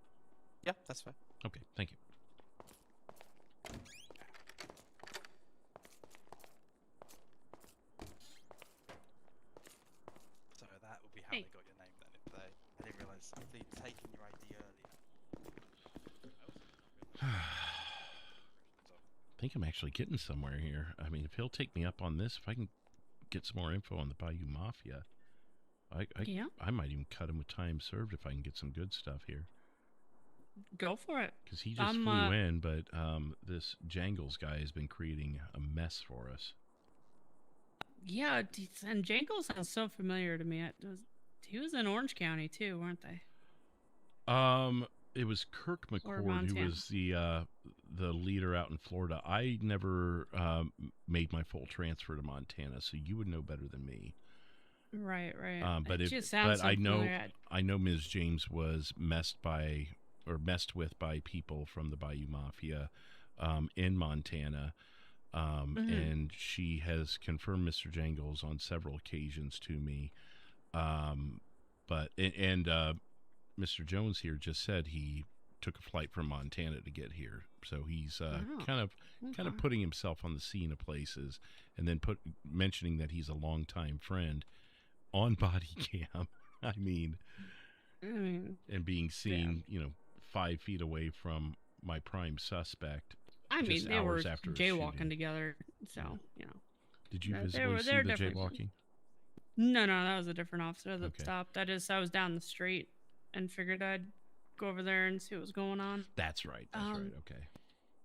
Yeah, that's fine. Okay, thank you. So that would be how they got your name then. If I didn't realize they'd taken your ID earlier. I think I'm actually getting somewhere here. I mean, if he'll take me up on this, if I can get some more info on the Bayou Mafia, I might even cut him with time served if I can get some good stuff here. Go for it. Because he just flew in, but this Jangles guy has been creating a mess for us. Yeah, and Jangles sounds so familiar to me. He was in Orange County too, weren't they? It was Kirk McCord who was the leader out in Florida. I never made my full transfer to Montana, so you would know better than me. Right. But I know Ms. James was messed with by people from the Bayou Mafia in Montana, and she has confirmed Mr. Jangles on several occasions to me. But Mr. Jones here just said he took a flight from Montana to get here, so he's kind of putting himself on the scene of places, and then mentioning that he's a longtime friend on body cam. I mean, and being seen, 5 feet away from my prime suspect. I mean, they were jaywalking together, so Did you visibly see the jaywalking? No, that was a different officer that stopped. I was down the street and figured I'd go over there and see what was going on. That's right. Okay.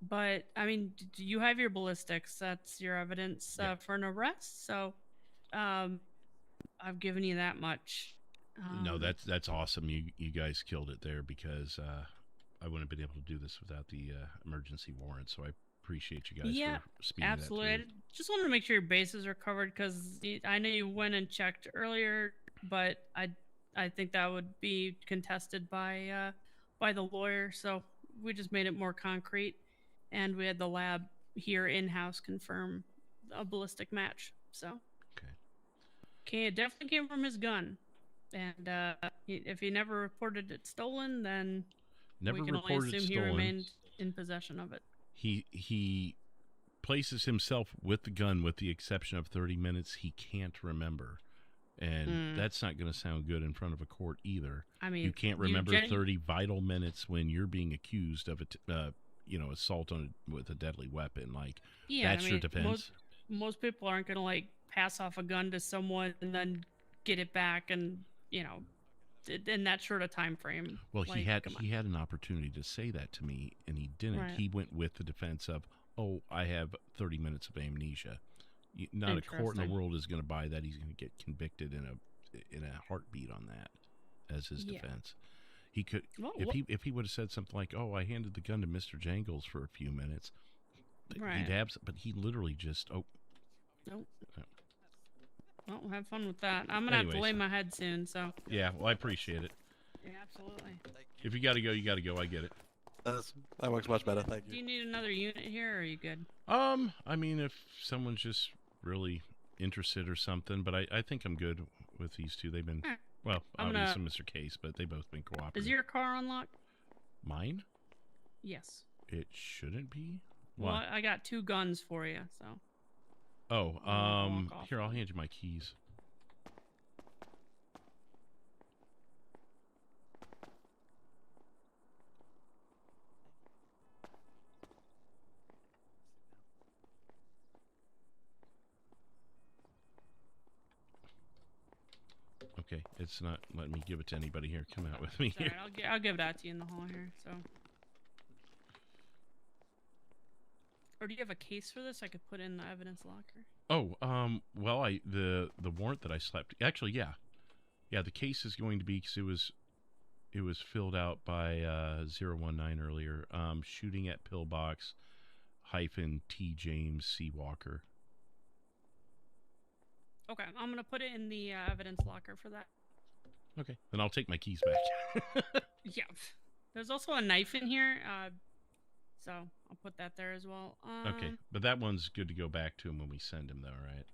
But I mean, you have your ballistics. That's your evidence for an arrest. So, I've given you that much. No, that's awesome. You guys killed it there, because I wouldn't have been able to do this without the emergency warrant. So I appreciate you guys for speeding absolutely. that through. I just wanted to make sure your bases are covered, because I know you went and checked earlier, but I think that would be contested by the lawyer. So we just made it more concrete, and we had the lab here in-house confirm a ballistic match. So it definitely came from his gun, and if he never reported it stolen, then we can only assume he remained in possession of it. He places himself with the gun, with the exception of 30 minutes he can't remember. And that's not going to sound good in front of a court either. I mean, you can't remember 30 vital minutes when you're being accused of assault with a deadly weapon. Like, that's your defense. Most people aren't going to like pass off a gun to someone and then get it back, and in that short of time frame. Well, like, he had an opportunity to say that to me, and he didn't. Right. He went with the defense of, "Oh, I have 30 minutes of amnesia." Not a court in the world is going to buy that. He's going to get convicted in a heartbeat on that as his defense. He could, if he would have said something like, "Oh, I handed the gun to Mr. Jangles for a few minutes," right. but he literally just Nope. Well, have fun with that. I'm gonna have to lay my head soon. So. Yeah. Well, I appreciate it. Yeah, absolutely. If you got to go, you got to go. I get it. That works much better. Thank you. Do you need another unit here, or are you good? I mean, if someone's just really interested or something, but I think I'm good with these two. They've been, well, obviously Mr. Case, but they've both been cooperative. Is your car unlocked? Mine? Yes. It shouldn't be. Well, Why? I got 2 guns for you, so. Oh, here, I'll hand you my keys. Okay, it's not letting me give it to anybody here. Come out with me here. I'll give that to you in the hall here. So. Or do you have a case for this? I could put in the evidence locker. Oh, well, the warrant that I slapped. Actually, yeah, the case is going to be because it was filled out by 019 earlier. Shooting at pillbox -T James C Walker. Okay, I'm gonna put it in the evidence locker for that. Okay, then I'll take my keys back. Yeah, there's also a knife in here, so I'll put that there as well. Okay, but that one's good to go back to him when we send him, though, right?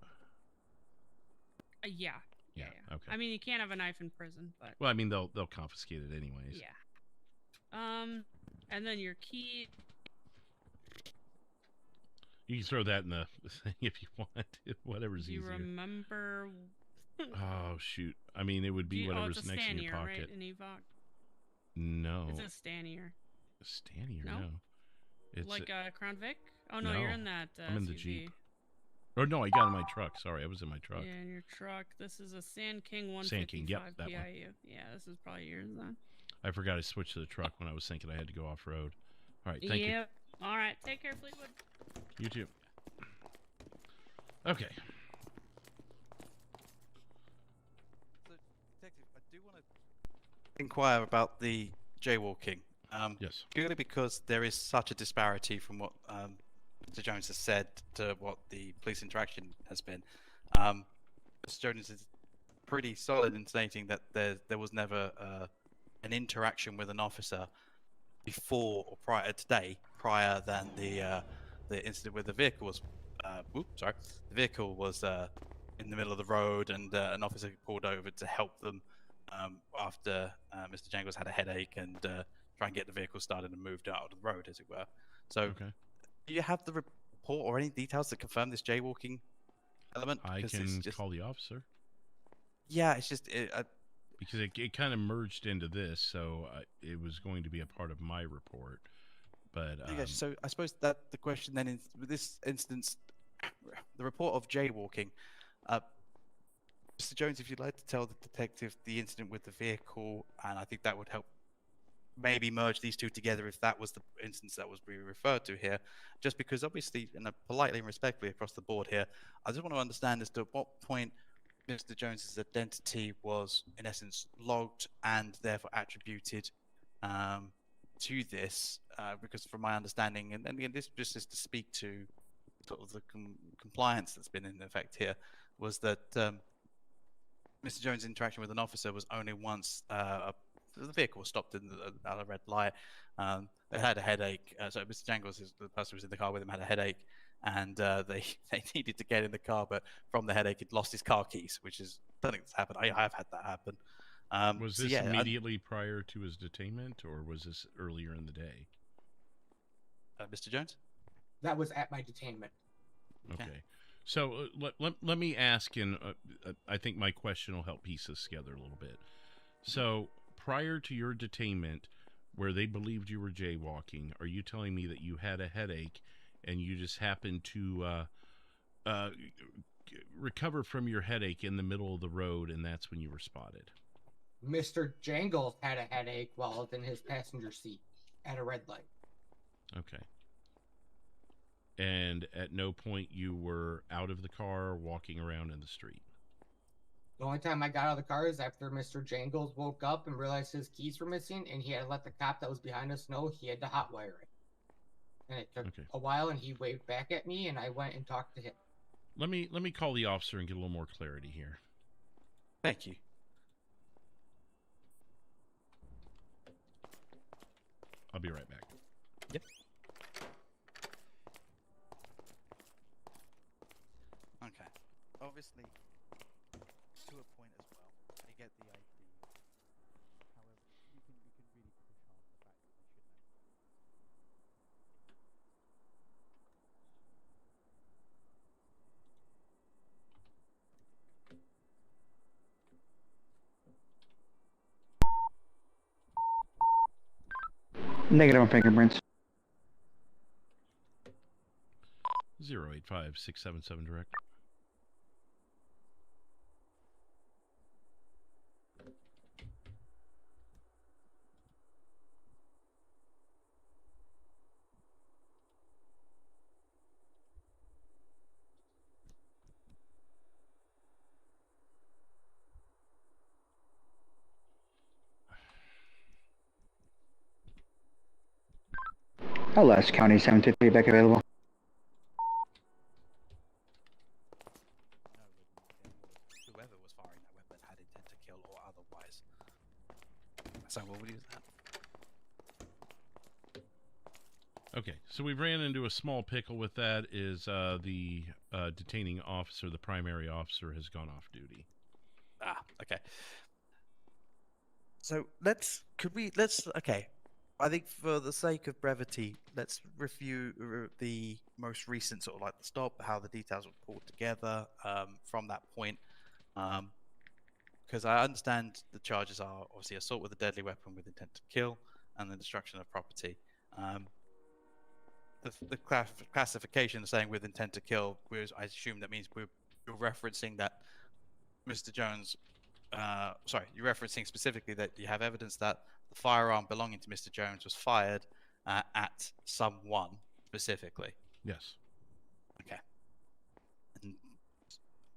Yeah. Okay. I mean, you can't have a knife in prison, but. Well, I mean, they'll confiscate it anyways. Yeah. And then your key. You can throw that in the thing if you want. Whatever's easier. Do you remember? Oh shoot! I mean, it would be whatever's next in your pocket. Right? In Evoc? No. It's a Stanier. A Stanier? No. It's like a Crown Vic? Oh no, you're in that. I'm in the SUV. Jeep. Or no, I got in my truck. Sorry, I was in my truck. Yeah, in your truck. This is a Sand King 155 Sand King, yep, that PIU. one. Yeah, this is probably yours then. I forgot I switched to the truck when I was thinking I had to go off road. All right, thank you. Yep. All right, take care, Fleetwood. You too. Okay. So, Detective, I do want to inquire about the jaywalking. Yes. Purely because there is such a disparity from what Mr. Jones has said to what the police interaction has been. Mr. Jones is pretty solid in stating that there was never an interaction with an officer before or prior than the incident with the vehicle was. The vehicle was in the middle of the road, and an officer pulled over to help them after Mr. Jangles had a headache and try and get the vehicle started and moved out of the road, as it were. So, do you have the report or any details that confirm this jaywalking element? I can call the officer. Yeah, it's just because it kind of merged into this, so it was going to be a part of my report. But yeah, so I suppose that the question then in this instance, the report of jaywalking. Mr. Jones, if you'd like to tell the detective the incident with the vehicle, and I think that would help maybe merge these two together if that was the instance that was being referred to here. Just because obviously, and politely and respectfully across the board here, I just want to understand as to what point Mr. Jones's identity was in essence logged and therefore attributed to this, because from my understanding, and again, this just is to speak to sort of the compliance that's been in effect here, was that Mr. Jones' interaction with an officer was only once the vehicle was stopped at a red light. They had a headache, so Mr. Jangles, the person who was in the car with him, had a headache, and they needed to get in the car, but from the headache, he'd lost his car keys, which is something that's happened. I have had that happen. Was this immediately prior to his detainment, or was this earlier in the day? Mr. Jones? That was at my detainment. Okay. So let me ask, and I think my question will help piece this together a little bit. So prior to your detainment, where they believed you were jaywalking, are you telling me that you had a headache and you just happened to recover from your headache in the middle of the road, and that's when you were spotted? Mr. Jangles had a headache while I was in his passenger seat at a red light. Okay. And at no point you were out of the car walking around in the street? The only time I got out of the car is after Mr. Jangles woke up and realized his keys were missing, and he had to let the cop that was behind us know he had to hotwire it. And it took a while, and he waved back at me, and I went and talked to him. Let me call the officer and get a little more clarity here. Thank you. I'll be right back. Yep. Okay. Obviously, to a point as well, I get the idea. However, you can really push on the fact that you Negative on fingerprints. 085677 direct. LS County 723 back available. whoever was firing that weapon had intent to kill or otherwise. So what would you use that? Okay, so we ran into a small pickle with that. Is the detaining officer, the primary officer, has gone off duty. Ah, okay. So okay. I think for the sake of brevity, let's review the most recent sort of like the stop, how the details were pulled together from that point. Because I understand the charges are obviously assault with a deadly weapon with intent to kill and the destruction of property. The classification saying with intent to kill, I assume that means you're referencing that Mr. Jones, you're referencing specifically that you have evidence that the firearm belonging to Mr. Jones was fired at someone specifically. Yes. Okay. And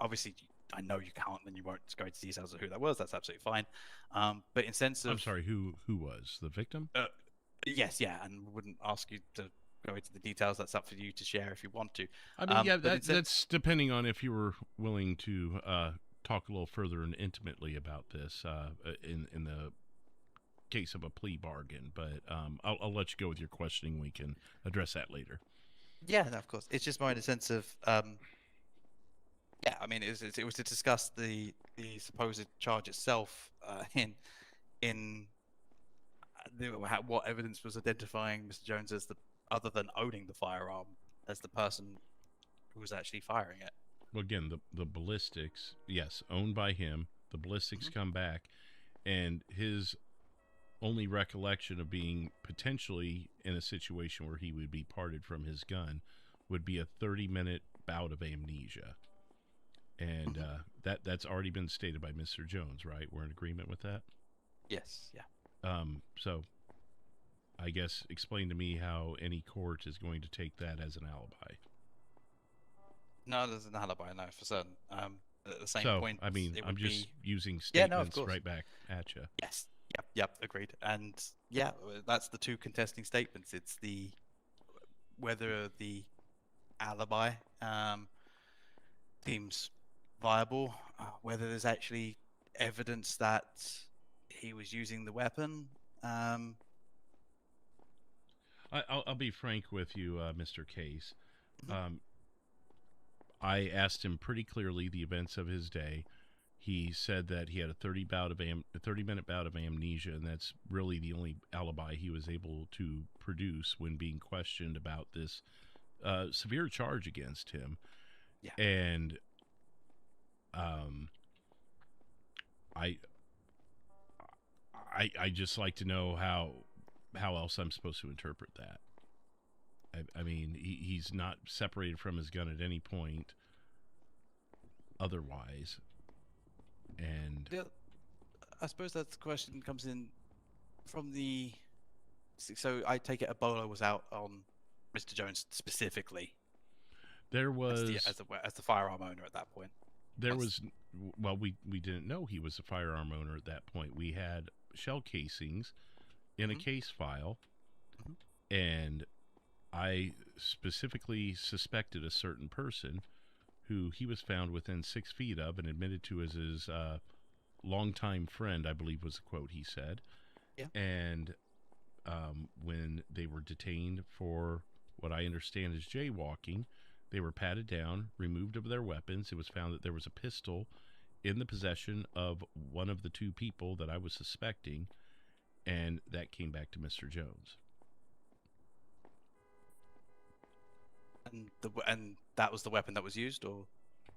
obviously, I know you can't, and you won't go into details of who that was. That's absolutely fine. But in sense of, I'm sorry, who was the victim? Yes, yeah, and wouldn't ask you to go into the details. That's up for you to share if you want to. I mean, yeah, that's depending on if you were willing to talk a little further and intimately about this in the case of a plea bargain. But I'll let you go with your questioning. We can address that later. Yeah, no, of course. It's just more in a sense of, yeah, I mean, it was to discuss the supposed charge itself in what evidence was identifying Mr. Jones as other than owning the firearm as the person who was actually firing it. Well, again, the ballistics, yes, owned by him. The ballistics come back, and his only recollection of being potentially in a situation where he would be parted from his gun would be a 30-minute bout of amnesia. And that's already been stated by Mr. Jones, right? We're in agreement with that? Yes, yeah. So I guess explain to me how any court is going to take that as an alibi. No, there's an alibi, no, for certain. At the same point, I mean, I'm just using statements right back at you. Yes. Yep, agreed. And yeah, that's the two contesting statements. It's whether the alibi seems viable, whether there's actually evidence that he was using the weapon. I'll be frank with you, Mr. Case. I asked him pretty clearly the events of his day. He said that he had a 30-minute bout of amnesia, and that's really the only alibi he was able to produce when being questioned about this severe charge against him. Yeah. And I just like to know how else I'm supposed to interpret that. I mean, he's not separated from his gun at any point otherwise. And I suppose that the question comes in from the... So I take it Ebola was out on Mr. Jones specifically. There was... As the firearm owner at that point. There was... Well, we didn't know he was a firearm owner at that point. We had shell casings in a case file, and I specifically suspected a certain person who he was found within 6 feet of and admitted to as his longtime friend, I believe was the quote he said. Yeah. And when they were detained for what I understand is jaywalking, they were patted down, removed of their weapons. It was found that there was a pistol in the possession of one of the two people that I was suspecting, and that came back to Mr. Jones. And that was the weapon that was used, or?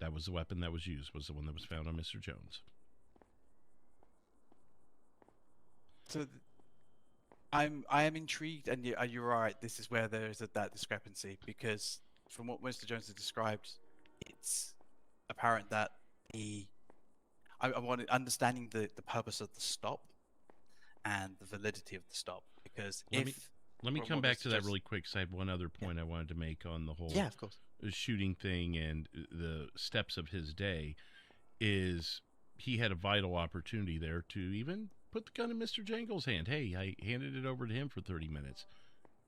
That was the weapon that was used, was the one that was found on Mr. Jones. So I am intrigued, and you're right, this is where there is that discrepancy, because from what Mr. Jones has described, it's apparent that I wanted understanding the purpose of the stop and the validity of the stop, because let me come back to that really quick, because I have one other point I wanted to make on the whole of course. Shooting thing and the steps of his day. Is he had a vital opportunity there to even put the gun in Mr. Jangle's hand. Hey, I handed it over to him for 30 minutes.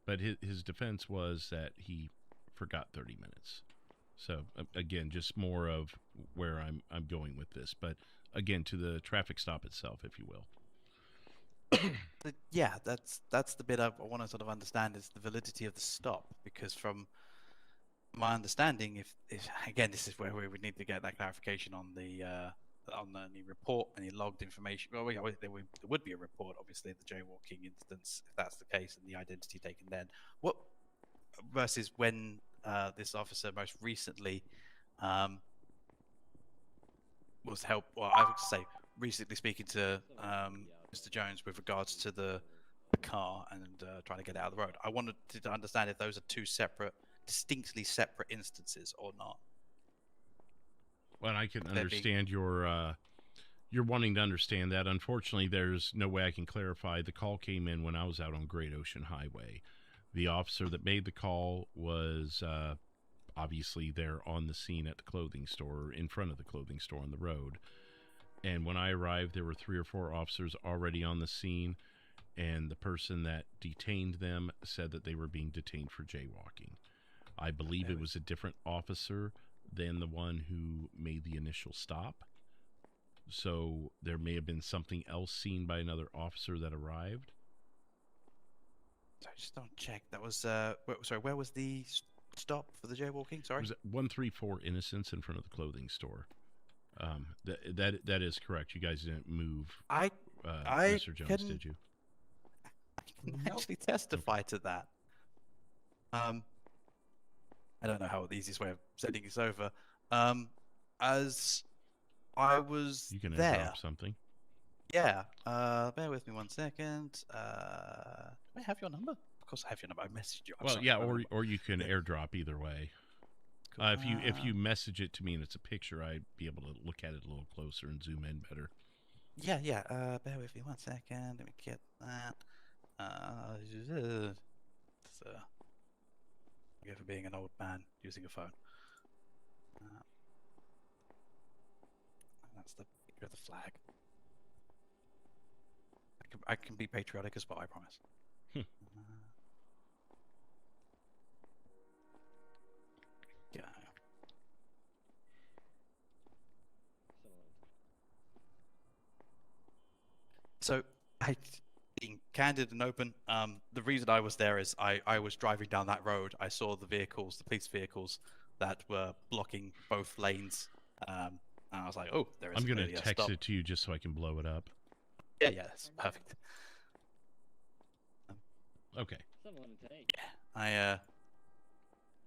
But his defense was that he forgot 30 minutes. So, again, just more of where I'm going with this. But, again, to the traffic stop itself, if you will. Yeah, that's the bit I want to sort of understand, is the validity of the stop, because from my understanding, if again, this is where we would need to get that clarification on the report, any logged information. Well, there would be a report, obviously, of the jaywalking instance, if that's the case, and the identity taken then. What versus when this officer most recently was helped, well, I would say recently speaking to Mr. Jones with regards to the car and trying to get it out of the road. I wanted to understand if those are two distinctly separate instances or not. Well, I can understand you're wanting to understand that. Unfortunately, there's no way I can clarify. The call came in when I was out on Great Ocean Highway. The officer that made the call was obviously there on the scene at the clothing store, in front of the clothing store on the road. And when I arrived, there were 3 or 4 officers already on the scene, and the person that detained them said that they were being detained for jaywalking. I believe it was a different officer than the one who made the initial stop. So there may have been something else seen by another officer that arrived. Sorry, just don't check. That was sorry, where was the stop for the jaywalking? Sorry, it was 134 Innocence in front of the clothing store. That is correct. You guys didn't move. Mr. Jones, did you? I can actually testify to that. I don't know how the easiest way of sending this over. As I was you can there. Drop something. Yeah. Bear with me 1 second. Do I have your number? Of course I have your number. I messaged you. Well, yeah, or you can airdrop either way. If you message it to me and it's a picture, I'd be able to look at it a little closer and zoom in better. Yeah. Bear with me 1 second. Let me get that. Forgive for being an old man using a phone. That's the picture of the flag. I can be patriotic as well, I promise. Yeah. So, being candid and open, the reason I was there is I was driving down that road. I saw the police vehicles that were blocking both lanes. And I was like, oh, there is. I'm going to text it to you just so I can blow it up. Yeah, that's perfect. Okay. Yeah,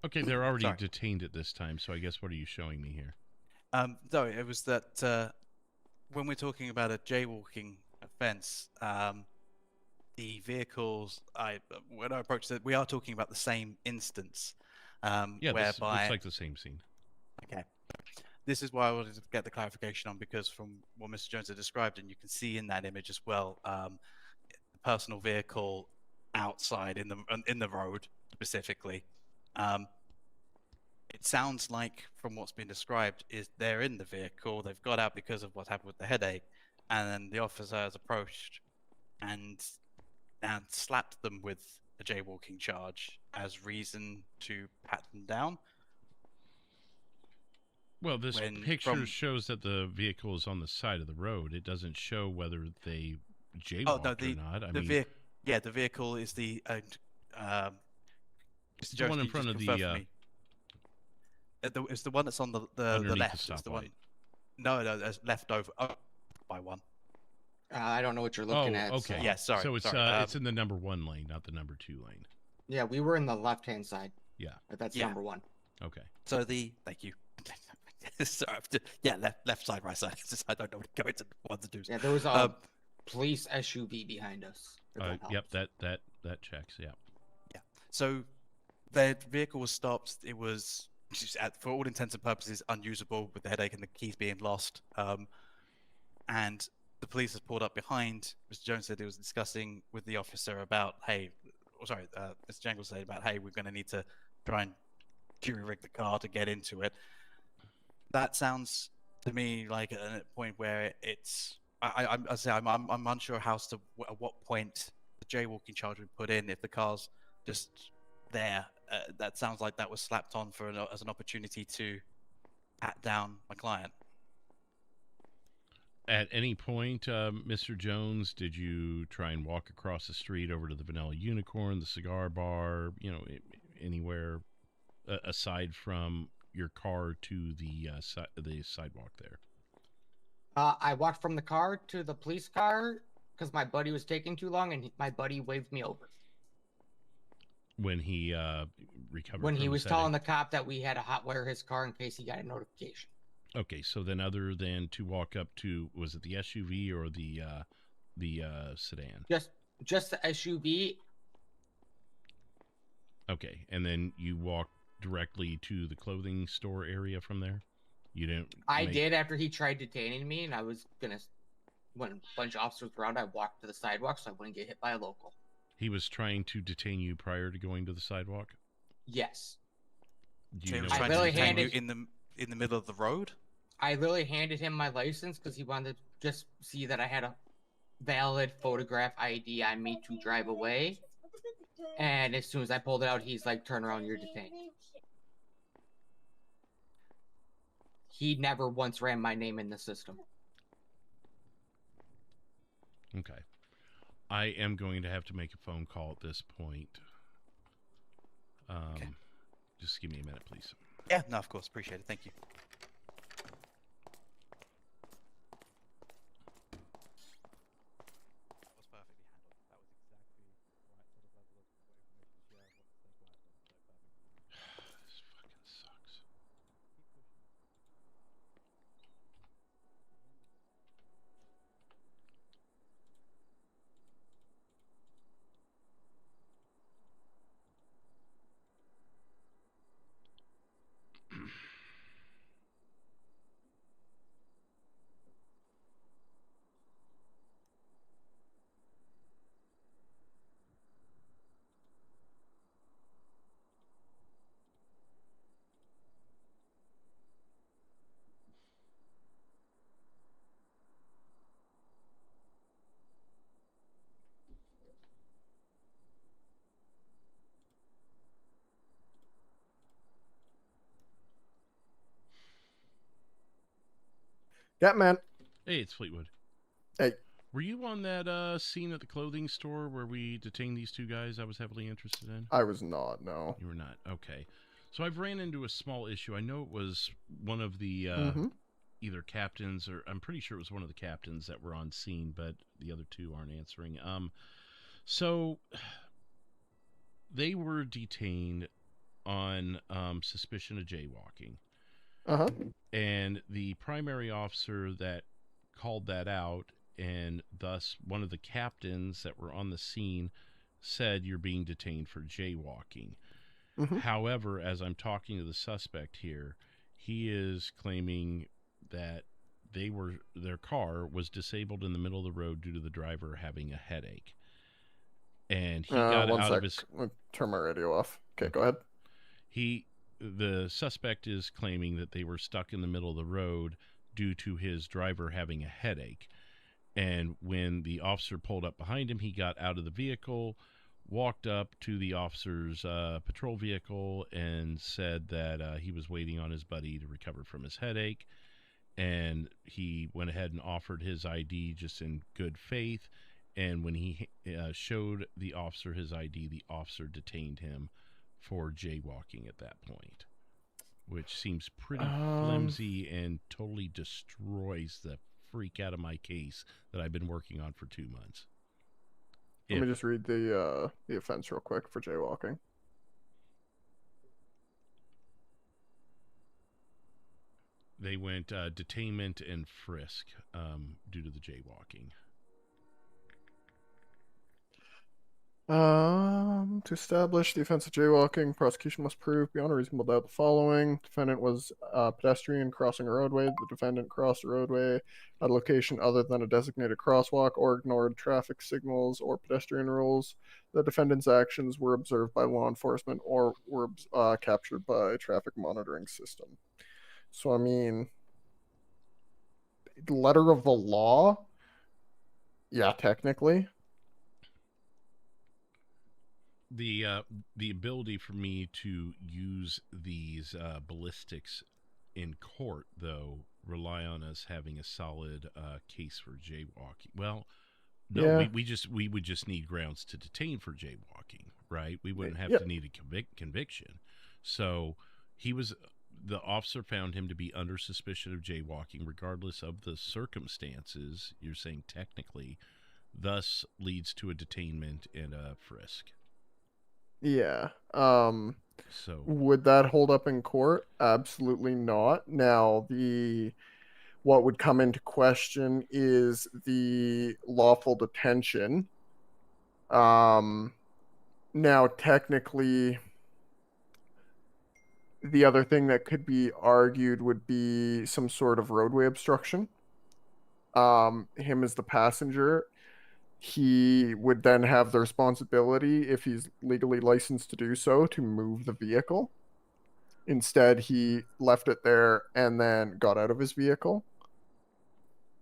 Okay, they're already Sorry. detained at this time, so I guess what are you showing me here? No, it was that when we're talking about a jaywalking offence, the vehicles, when I approached it, we are talking about the same instance, Yeah, this whereby... looks like the same scene. Okay. This is why I wanted to get the clarification on, because from what Mr. Jones had described, and you can see in that image as well, the personal vehicle outside in the road specifically. It sounds like, from what's been described, is they're in the vehicle, they've got out because of what happened with the headache, and then the officer has approached and slapped them with a jaywalking charge as reason to pat them down. Well, this picture shows that the vehicle is on the side of the road. It doesn't show whether they jaywalked or not. I mean, the vehicle is the. Mr. the one in front of the. It's the one that's on the left. The it's the one. No, that's left over by one. I don't know what you're looking at. Okay. So. Yeah, sorry. So it's sorry. It's in the number 1 lane, not the number 2 lane. Yeah, we were in the left-hand side. Yeah. That's number 1. Okay. So thank you. Sorry, left side, right side. I don't know what to go into one to do. Yeah, there was a police SUV behind us. Yep, that checks. Yeah. Yeah. So their vehicle was stopped. It was, for all intents and purposes, unusable with the headache and the keys being lost. And the police has pulled up behind. Mr. Jones said he was discussing with the officer about, Mr. Jangle said about, we're going to need to try and jury-rig the car to get into it. That sounds to me like a point where it's. I'm unsure as to at what point the jaywalking charge would put in if the car's just there. That sounds like that was slapped on as an opportunity to pat down my client. At any point, Mr. Jones, did you try and walk across the street over to the Vanilla Unicorn, the cigar bar, anywhere aside from your car to the sidewalk there? I walked from the car to the police car because my buddy was taking too long, and my buddy waved me over. When he recovered. When he was telling the cop that we had to hotwire his car in case he got a notification. Okay, so then other than to walk up to, was it the SUV or the sedan? Just the SUV. Okay, and then you walked directly to the clothing store area from there? You didn't? I did after he tried detaining me, and I was gonna. When a bunch of officers were around, I walked to the sidewalk so I wouldn't get hit by a local. He was trying to detain you prior to going to the sidewalk? Yes. So he was trying to detain you in the middle of the road? I literally handed him my license because he wanted to just see that I had a valid photograph ID on me to drive away. And as soon as I pulled it out, he's like, "Turn around, you're detained." He never once ran my name in the system. Okay. I am going to have to make a phone call at this point. Okay. Just give me a minute, please. Yeah, no, of course. Appreciate it. Thank you. This fucking sucks. Yeah, man. Hey, it's Fleetwood. Hey. Were you on that scene at the clothing store where we detained these two guys I was heavily interested in? I was not, no. You were not? Okay. So I've ran into a small issue. I know it was one of the either captains, or I'm pretty sure it was one of the captains that were on scene, but the other two aren't answering. So they were detained on suspicion of jaywalking. Uh-huh. And the primary officer that called that out, and thus one of the captains that were on the scene, said you're being detained for jaywalking. However, as I'm talking to the suspect here, he is claiming that their car was disabled in the middle of the road due to the driver having a headache. And he got out of his... Turn my radio off. Okay, go ahead. The suspect is claiming that they were stuck in the middle of the road due to his driver having a headache. And when the officer pulled up behind him, he got out of the vehicle, walked up to the officer's patrol vehicle, and said that he was waiting on his buddy to recover from his headache. And he went ahead and offered his ID just in good faith. And when he showed the officer his ID, the officer detained him for jaywalking at that point, which seems pretty flimsy and totally destroys the freak out of my case that I've been working on for 2 months. Let me just read the offense real quick for jaywalking. They went detainment and frisk due to the jaywalking. To establish the offense of jaywalking, prosecution must prove beyond a reasonable doubt the following. Defendant was a pedestrian crossing a roadway. The defendant crossed a roadway at a location other than a designated crosswalk or ignored traffic signals or pedestrian rules. The defendant's actions were observed by law enforcement or were captured by a traffic monitoring system. So, I mean, letter of the law? Yeah, technically. The ability for me to use these ballistics in court, though, rely on us having a solid case for jaywalking. Well, no, Yeah. we would just need grounds to detain for jaywalking, right? We wouldn't have to need a conviction. So the officer found him to be under suspicion of jaywalking, regardless of the circumstances. You're saying technically, thus leads to a detainment and a frisk. Yeah. So would that hold up in court? Absolutely not. Now, what would come into question is the lawful detention. Now, technically, the other thing that could be argued would be some sort of roadway obstruction. Him as the passenger, he would then have the responsibility, if he's legally licensed to do so, to move the vehicle. Instead, he left it there and then got out of his vehicle.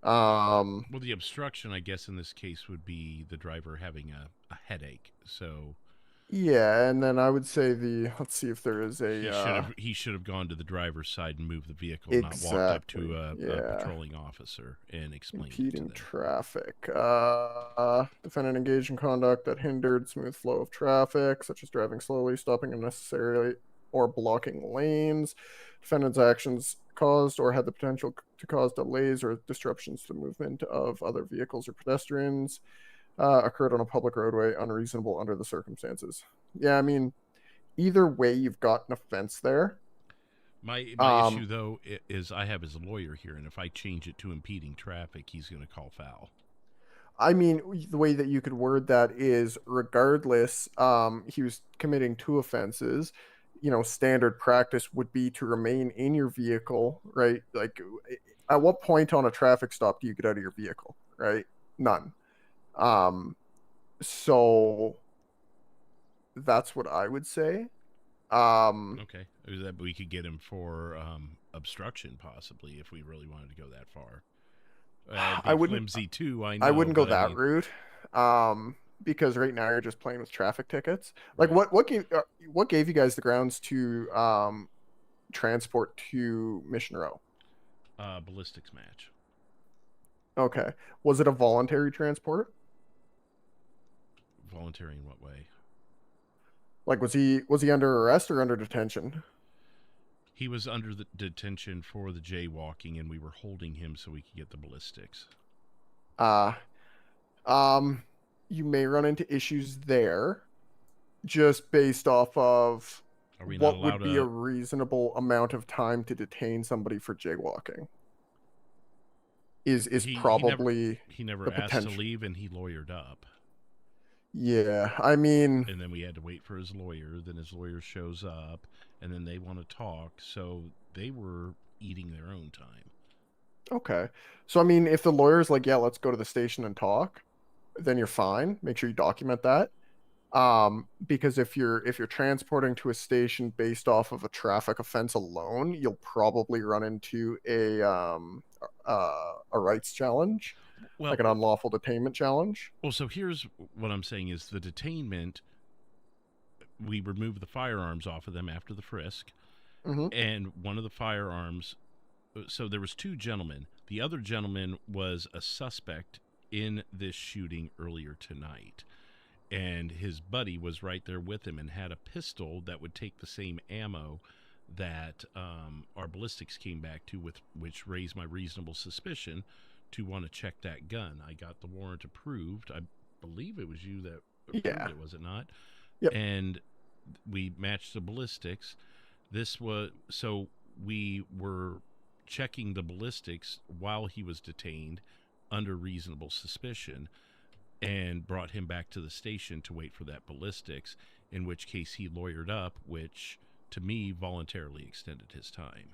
Well, the obstruction, I guess, in this case would be the driver having a headache. So yeah, and then I would say let's see if there is a... He should have gone to the driver's side and moved the vehicle, exactly. not walked up to a patrolling officer and explained impeding it to them. traffic. Defendant engaged in conduct that hindered smooth flow of traffic, such as driving slowly, stopping unnecessarily, or blocking lanes. Defendant's actions caused or had the potential to cause delays or disruptions to the movement of other vehicles or pedestrians. Occurred on a public roadway, unreasonable under the circumstances. Yeah, I mean, either way, you've got an offense there. My issue, though, is I have his lawyer here, and if I change it to impeding traffic, he's going to call foul. I mean, the way that you could word that is, regardless, he was committing 2 offenses. Standard practice would be to remain in your vehicle, right? Like, at what point on a traffic stop do you get out of your vehicle, right? None. So that's what I would say. Okay. That we could get him for obstruction, possibly, if we really wanted to go that far. I wouldn't. Flimsy too. I know. I wouldn't go that route. Because right now you're just playing with traffic tickets. Like, what gave you guys the grounds to transport to Mission Row? Ballistics match. Okay. Was it a voluntary transport? Voluntary in what way? Like, was he under arrest or under detention? He was under the detention for the jaywalking, and we were holding him so we could get the ballistics. You may run into issues there, just based off of Are we not what allowed would be to... a reasonable amount of time to detain somebody for jaywalking? Is probably he never the asked potential. to leave, and he lawyered up. Yeah, I mean, and then we had to wait for his lawyer. Then his lawyer shows up, and then they want to talk. So they were eating their own time. okay. So I mean, if the lawyer's like, yeah, let's go to the station and talk, then you're fine. Make sure you document that. Because if you're transporting to a station based off of a traffic offense alone, you'll probably run into a rights challenge, like an unlawful detainment challenge. Well, so here's what I'm saying is the detainment, we removed the firearms off of them after the frisk, and one of the firearms, so there was two gentlemen. The other gentleman was a suspect in this shooting earlier tonight, and his buddy was right there with him and had a pistol that would take the same ammo that our ballistics came back to, with which raised my reasonable suspicion to want to check that gun. I got the warrant approved. I believe it was you that approved it, was it not? Yep. And we matched the ballistics. So we were checking the ballistics while he was detained under reasonable suspicion, and brought him back to the station to wait for that ballistics, in which case he lawyered up, which to me voluntarily extended his time.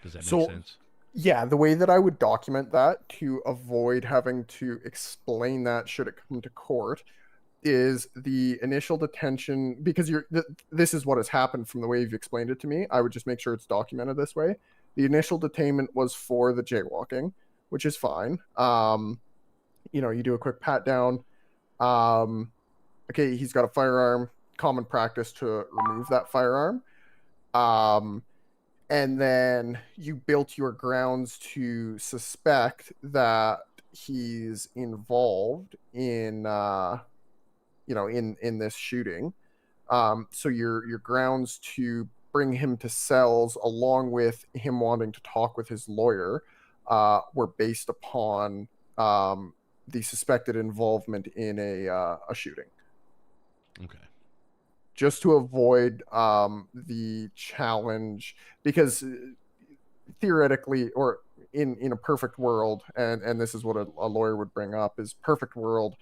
Does that make sense? Yeah, the way that I would document that to avoid having to explain that should it come to court is the initial detention, because this is what has happened from the way you've explained it to me. I would just make sure it's documented this way. The initial detainment was for the jaywalking, which is fine. You do a quick pat down. Okay, he's got a firearm. Common practice to remove that firearm. And then you built your grounds to suspect that he's involved in, in this shooting. So your grounds to bring him to cells, along with him wanting to talk with his lawyer, were based upon the suspected involvement in a shooting. Okay. Just to avoid the challenge, because theoretically, or in a perfect world, and this is what a lawyer would bring up, is perfect world,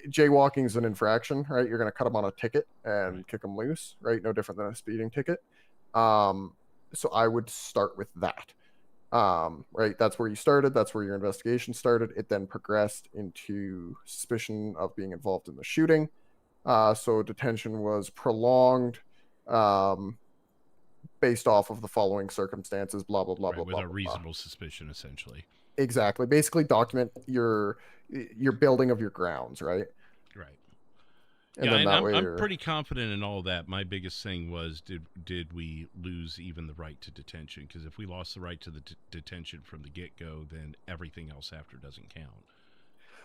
jaywalking is an infraction, right? You're going to cut them on a ticket and kick them loose, right? No different than a speeding ticket. So I would start with that. Right, that's where you started, that's where your investigation started. It then progressed into suspicion of being involved in the shooting. So detention was prolonged based off of the following circumstances, blah blah blah, right, blah with blah, a blah, reasonable suspicion, essentially. Exactly. Basically document your building of your grounds, right? Right. And yeah, then and that I'm pretty confident in all that. My biggest thing was, did we lose even the right to detention? Because if we lost the right to the detention from the get-go, then everything else after doesn't count.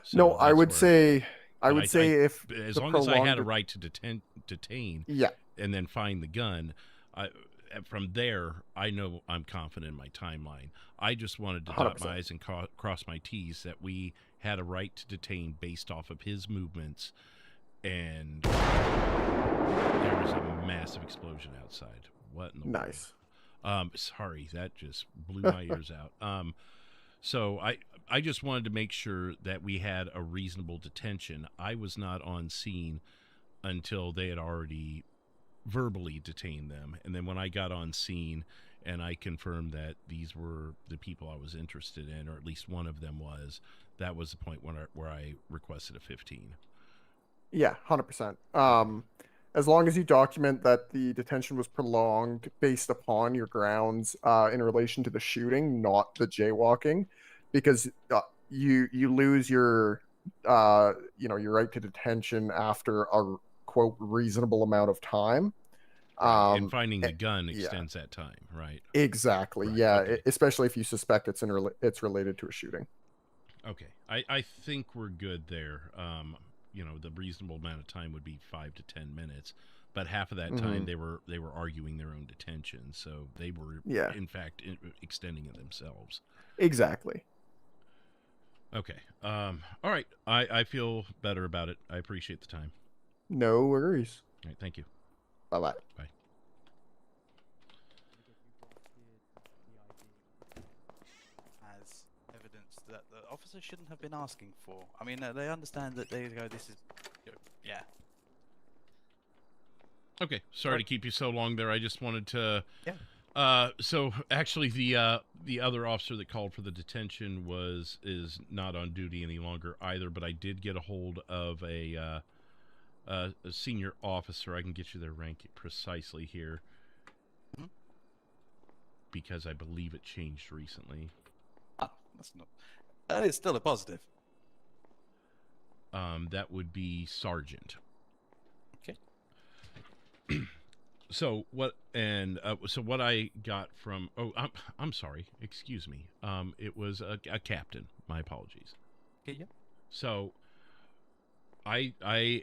So no, I would say if as long as I had a right to detain, yeah, and then find the gun, from there I know I'm confident in my timeline. I just wanted to dot 100%. my I's and cross my T's that we had a right to detain based off of his movements. And there was a massive explosion outside. What in the world? Sorry, that just blew my ears out. So I just wanted to make sure that we had a reasonable detention. I was not on scene until they had already verbally detained them. And then when I got on scene and I confirmed that these were the people I was interested in, or at least one of them was, that was the point where I requested a 15. Yeah, 100%. As long as you document that the detention was prolonged based upon your grounds in relation to the shooting, not the jaywalking, because you lose your your right to detention after a quote reasonable amount of time. And finding the gun extends that time, right? Exactly. Right, yeah, okay. Especially if you suspect it's related to a shooting. Okay, I think we're good there. The reasonable amount of time would be 5 to 10 minutes, but half of that time they were arguing their own detention, so they were in fact extending it themselves. Exactly. Okay. All right. I feel better about it. I appreciate the time. No worries. All right. Thank you. Bye-bye. Bye. As evidence that the officer shouldn't have been asking for. I mean, they understand that they go, this is, yeah. Okay, sorry to keep you so long there. I just wanted to. Yeah. So actually, the other officer that called for the detention is not on duty any longer either. But I did get a hold of a senior officer. I can get you their rank precisely here, because I believe it changed recently. That's not. It's still a positive. That would be sergeant. Okay. So what I got from I'm sorry, excuse me. It was a captain. My apologies. Okay, yeah. So I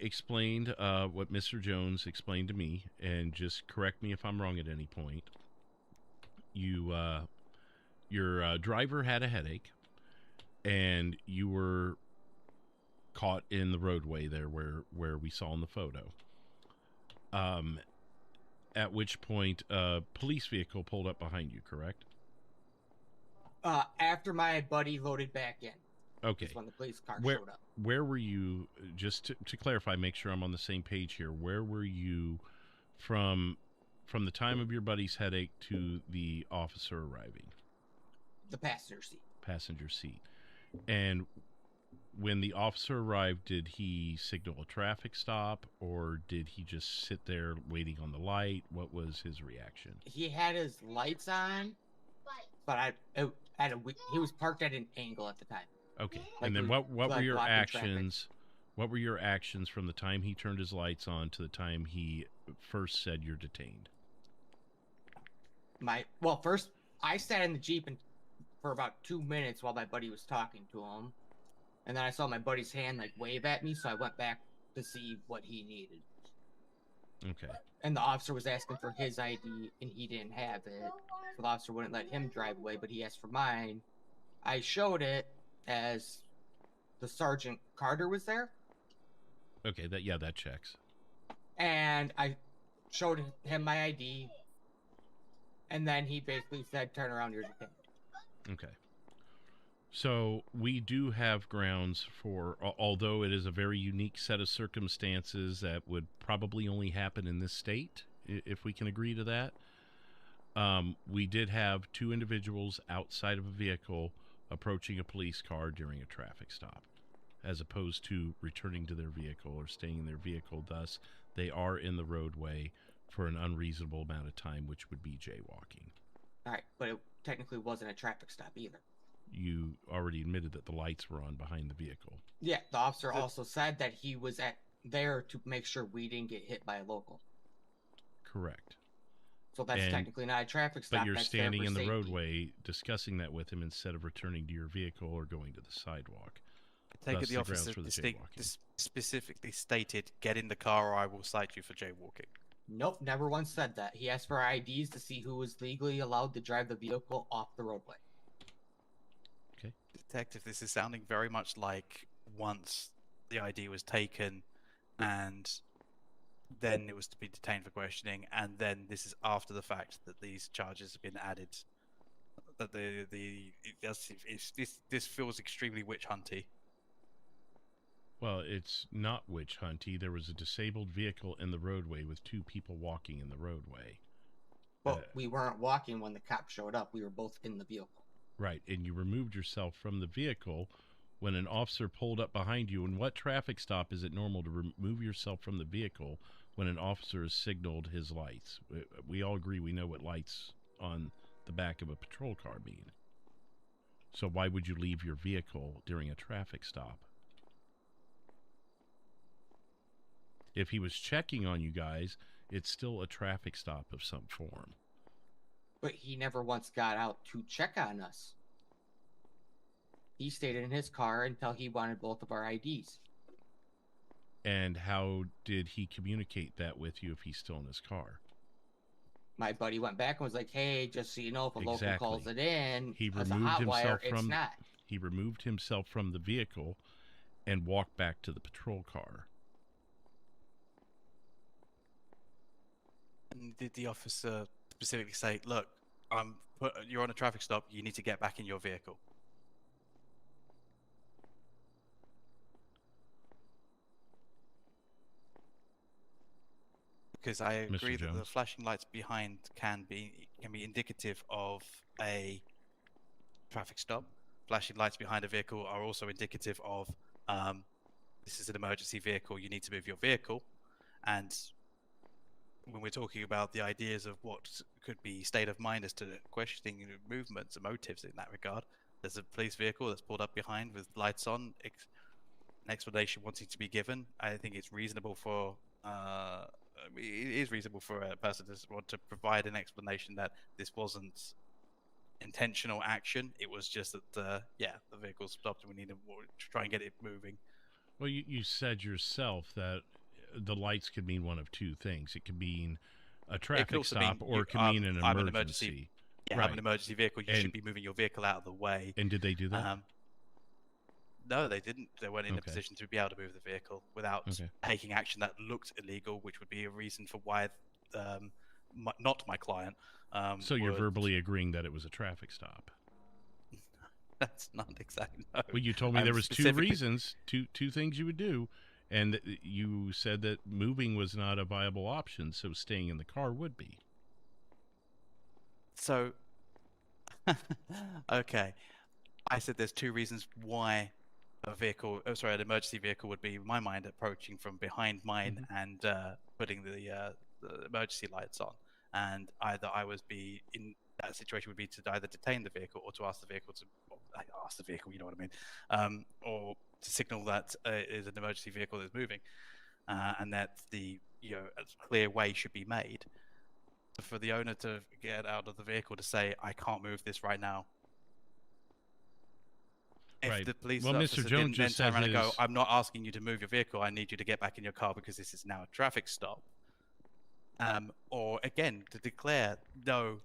explained what Mr. Jones explained to me, and just correct me if I'm wrong at any point. Your driver had a headache, and you were caught in the roadway there where we saw in the photo. At which point a police vehicle pulled up behind you, correct? After my buddy loaded back in. Okay. Is when the police car Where, showed up. where were you, just to clarify, make sure I'm on the same page here, where were you from the time of your buddy's headache to the officer arriving? The passenger seat. Passenger seat. And when the officer arrived, did he signal a traffic stop, or did he just sit there waiting on the light? What was his reaction? He had his lights on, but he was parked at an angle at the time. Okay. Like And then what were like your blocking actions? What were your actions from the time he turned his lights on to the time he first said you're detained? First I sat in the Jeep for about 2 minutes while my buddy was talking to him. And then I saw my buddy's hand like wave at me, so I went back to see what he needed. Okay. And the officer was asking for his ID, and he didn't have it. So the officer wouldn't let him drive away, but he asked for mine. I showed it as the Sergeant Carter was there. Okay, that checks. And I showed him my ID. And then he basically said, turn around, you're detained. Okay. So we do have grounds for, although it is a very unique set of circumstances that would probably only happen in this state, if we can agree to that. We did have 2 individuals outside of a vehicle approaching a police car during a traffic stop, as opposed to returning to their vehicle or staying in their vehicle. Thus, they are in the roadway for an unreasonable amount of time, which would be jaywalking. All right, but it technically wasn't a traffic stop either. You already admitted that the lights were on behind the vehicle. Yeah, the officer also said that he was there to make sure we didn't get hit by a local. Correct. So that's technically not a traffic stop. But you're that's there standing for in the safety. roadway discussing that with him instead of returning to your vehicle or going to the sidewalk. I take it Thus, the the officer grounds for the jaywalking. specifically stated, get in the car or I will cite you for jaywalking. Nope, never once said that. He asked for IDs to see who was legally allowed to drive the vehicle off the roadway. Okay. Detective, this is sounding very much like once the ID was taken and then it was to be detained for questioning, and then this is after the fact that these charges have been added. That this feels extremely witch hunty. Well, it's not witch hunty. There was a disabled vehicle in the roadway with 2 people walking in the roadway. But we weren't walking when the cop showed up. We were both in the vehicle. Right, and you removed yourself from the vehicle when an officer pulled up behind you. In what traffic stop is it normal to remove yourself from the vehicle when an officer has signaled his lights? We all agree we know what lights on the back of a patrol car mean. So why would you leave your vehicle during a traffic stop? If he was checking on you guys, it's still a traffic stop of some form. But he never once got out to check on us. He stayed in his car until he wanted both of our IDs. And how did he communicate that with you if he's still in his car? My buddy went back and was like, hey, just so you know, if a local calls it in, He as a removed hot wire, himself it's from not. he removed himself from the vehicle and walked back to the patrol car. And did the officer specifically say, "Look, you're on a traffic stop. You need to get back in your vehicle"? Because I agree that the flashing lights behind can be indicative of a traffic stop. Flashing lights behind a vehicle are also indicative of this is an emergency vehicle, you need to move your vehicle. And when we're talking about the ideas of what could be state of mind as to questioning movements and motives in that regard, there's a police vehicle that's pulled up behind with lights on, an explanation wanting to be given. I think it's reasonable for it is reasonable for a person to want to provide an explanation that this wasn't intentional action. It was just that the vehicle stopped and we need to try and get it moving. Well, you said yourself that the lights could mean one of two things. It could mean a traffic stop, or it could mean an emergency. Yeah, I'm an emergency vehicle. You should be moving your vehicle out of the way. And did they do that? No, they didn't. They weren't in a position to be able to move the vehicle without taking action that looked illegal, which would be a reason for why not my client. So you're verbally agreeing that it was a traffic stop? That's not exactly. No. Well, you told me there was two reasons, two things you would do, and you said that moving was not a viable option, so staying in the car would be. So, okay, I said there's two reasons why an emergency vehicle would be, in my mind, approaching from behind mine and putting the emergency lights on. And either I was in that situation would be to either detain the vehicle or to ask the vehicle you know what I mean, or to signal that is an emergency vehicle that's moving, and that a clear way should be made for the owner to get out of the vehicle to say, "I can't move this right now." If the police officer didn't then turn around and go, "I'm not asking you to move your vehicle. I need you to get back in your car because this is now a traffic stop." Or again, to declare, "No,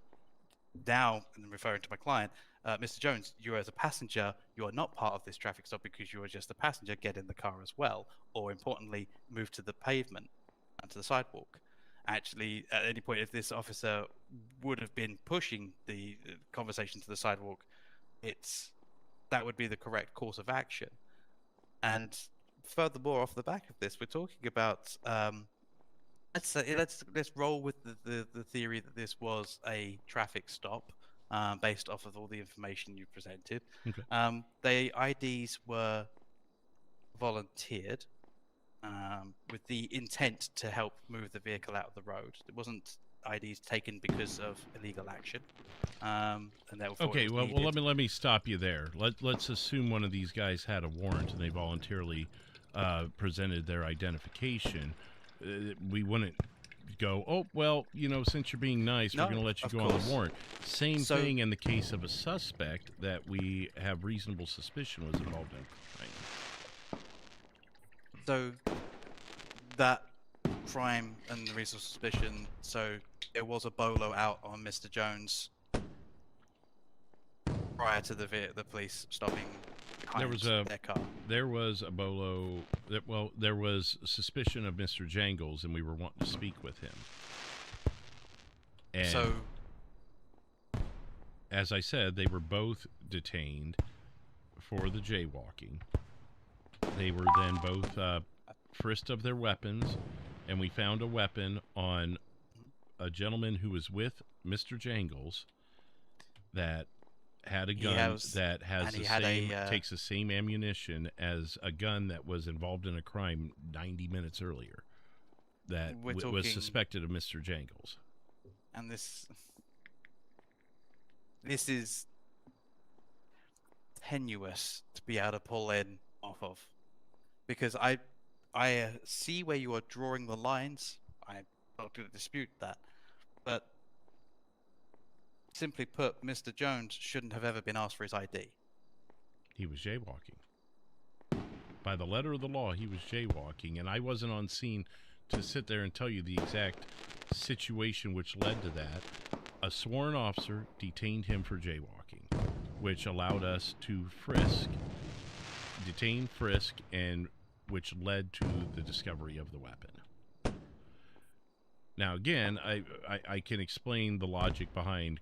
now," and referring to my client, "Mr. Jones, you as a passenger, you are not part of this traffic stop because you are just a passenger. Get in the car as well." Or importantly, move to the pavement and to the sidewalk. Actually, at any point, if this officer would have been pushing the conversation to the sidewalk, that would be the correct course of action. And furthermore, off the back of this, we're talking about let's roll with the theory that this was a traffic stop, based off of all the information you presented. Okay. The IDs were volunteered with the intent to help move the vehicle out of the road. It wasn't IDs taken because of illegal action. And okay, well, let me stop you there. Let's assume one of these guys had a warrant and they voluntarily presented their identification. We wouldn't go, "Oh, well, since you're being nice, we're going to let you go on the warrant." Same thing in the case of a suspect that we have reasonable suspicion was involved in a crime. So that crime and the reasonable suspicion, so there was a bolo out on Mr. Jones prior to the police stopping their car. There was a bolo. There was suspicion of Mr. Jangles, and we were wanting to speak with him. And so, as I said, they were both detained for the jaywalking. They were then both frisked of their weapons, and we found a weapon on a gentleman who was with Mr. Jangles that had a gun that takes the same ammunition as a gun that was involved in a crime 90 minutes earlier that was suspected of Mr. Jangles. And this is tenuous to be able to pull in off of, because I see where you are drawing the lines. I'm not going to dispute that, but simply put, Mr. Jones shouldn't have ever been asked for his ID. He was jaywalking. By the letter of the law, he was jaywalking, and I wasn't on scene to sit there and tell you the exact situation which led to that. A sworn officer detained him for jaywalking, which allowed us to detain, frisk, and which led to the discovery of the weapon. Now, again, I can explain the logic behind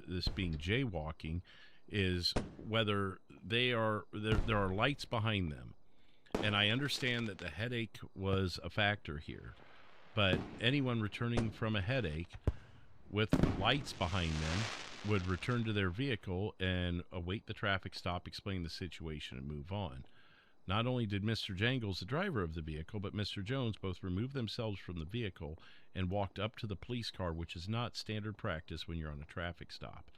this being jaywalking, is whether there are lights behind them, and I understand that the headache was a factor here, but anyone returning from a headache with lights behind them would return to their vehicle and await the traffic stop, explain the situation, and move on. Not only did Mr. Jangles, the driver of the vehicle, but Mr. Jones both removed themselves from the vehicle and walked up to the police car, which is not standard practice when you're on a traffic stop.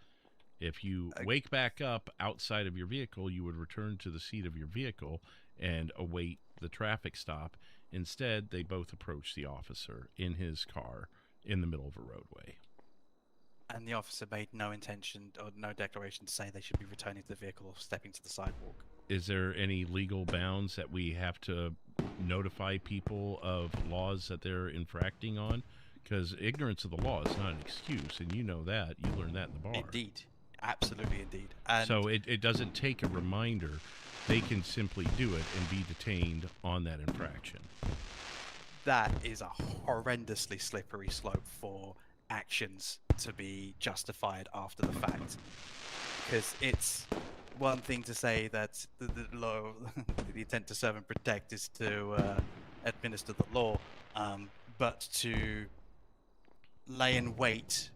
If you wake back up outside of your vehicle, you would return to the seat of your vehicle and await the traffic stop. Instead, they both approached the officer in his car in the middle of a roadway. And the officer made no intention or no declaration to say they should be returning to the vehicle or stepping to the sidewalk. Is there any legal bounds that we have to notify people of laws that they're infracting on? Because ignorance of the law is not an excuse, and you know that. You learned that in the bar. Indeed. Absolutely, indeed. And so it doesn't take a reminder. They can simply do it and be detained on that infraction. That is a horrendously slippery slope for actions to be justified after the fact. Because it's one thing to say that the law, the intent to serve and protect is to administer the law, but to lay in wait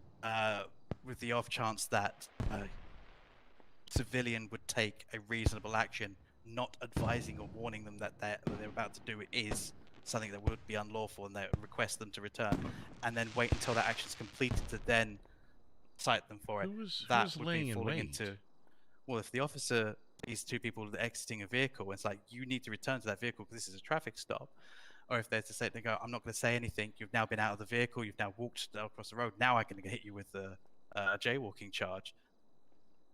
with the off chance that a civilian would take a reasonable action, not advising or warning them that what they're about to do is something that would be unlawful, and they request them to return, and then wait until that action's completed to then cite them for it. That would be falling into. Well, if the officer sees two people exiting a vehicle, it's like, you need to return to that vehicle because this is a traffic stop. Or if they're to say, they go, I'm not going to say anything. You've now been out of the vehicle. You've now walked across the road. Now I can hit you with a jaywalking charge.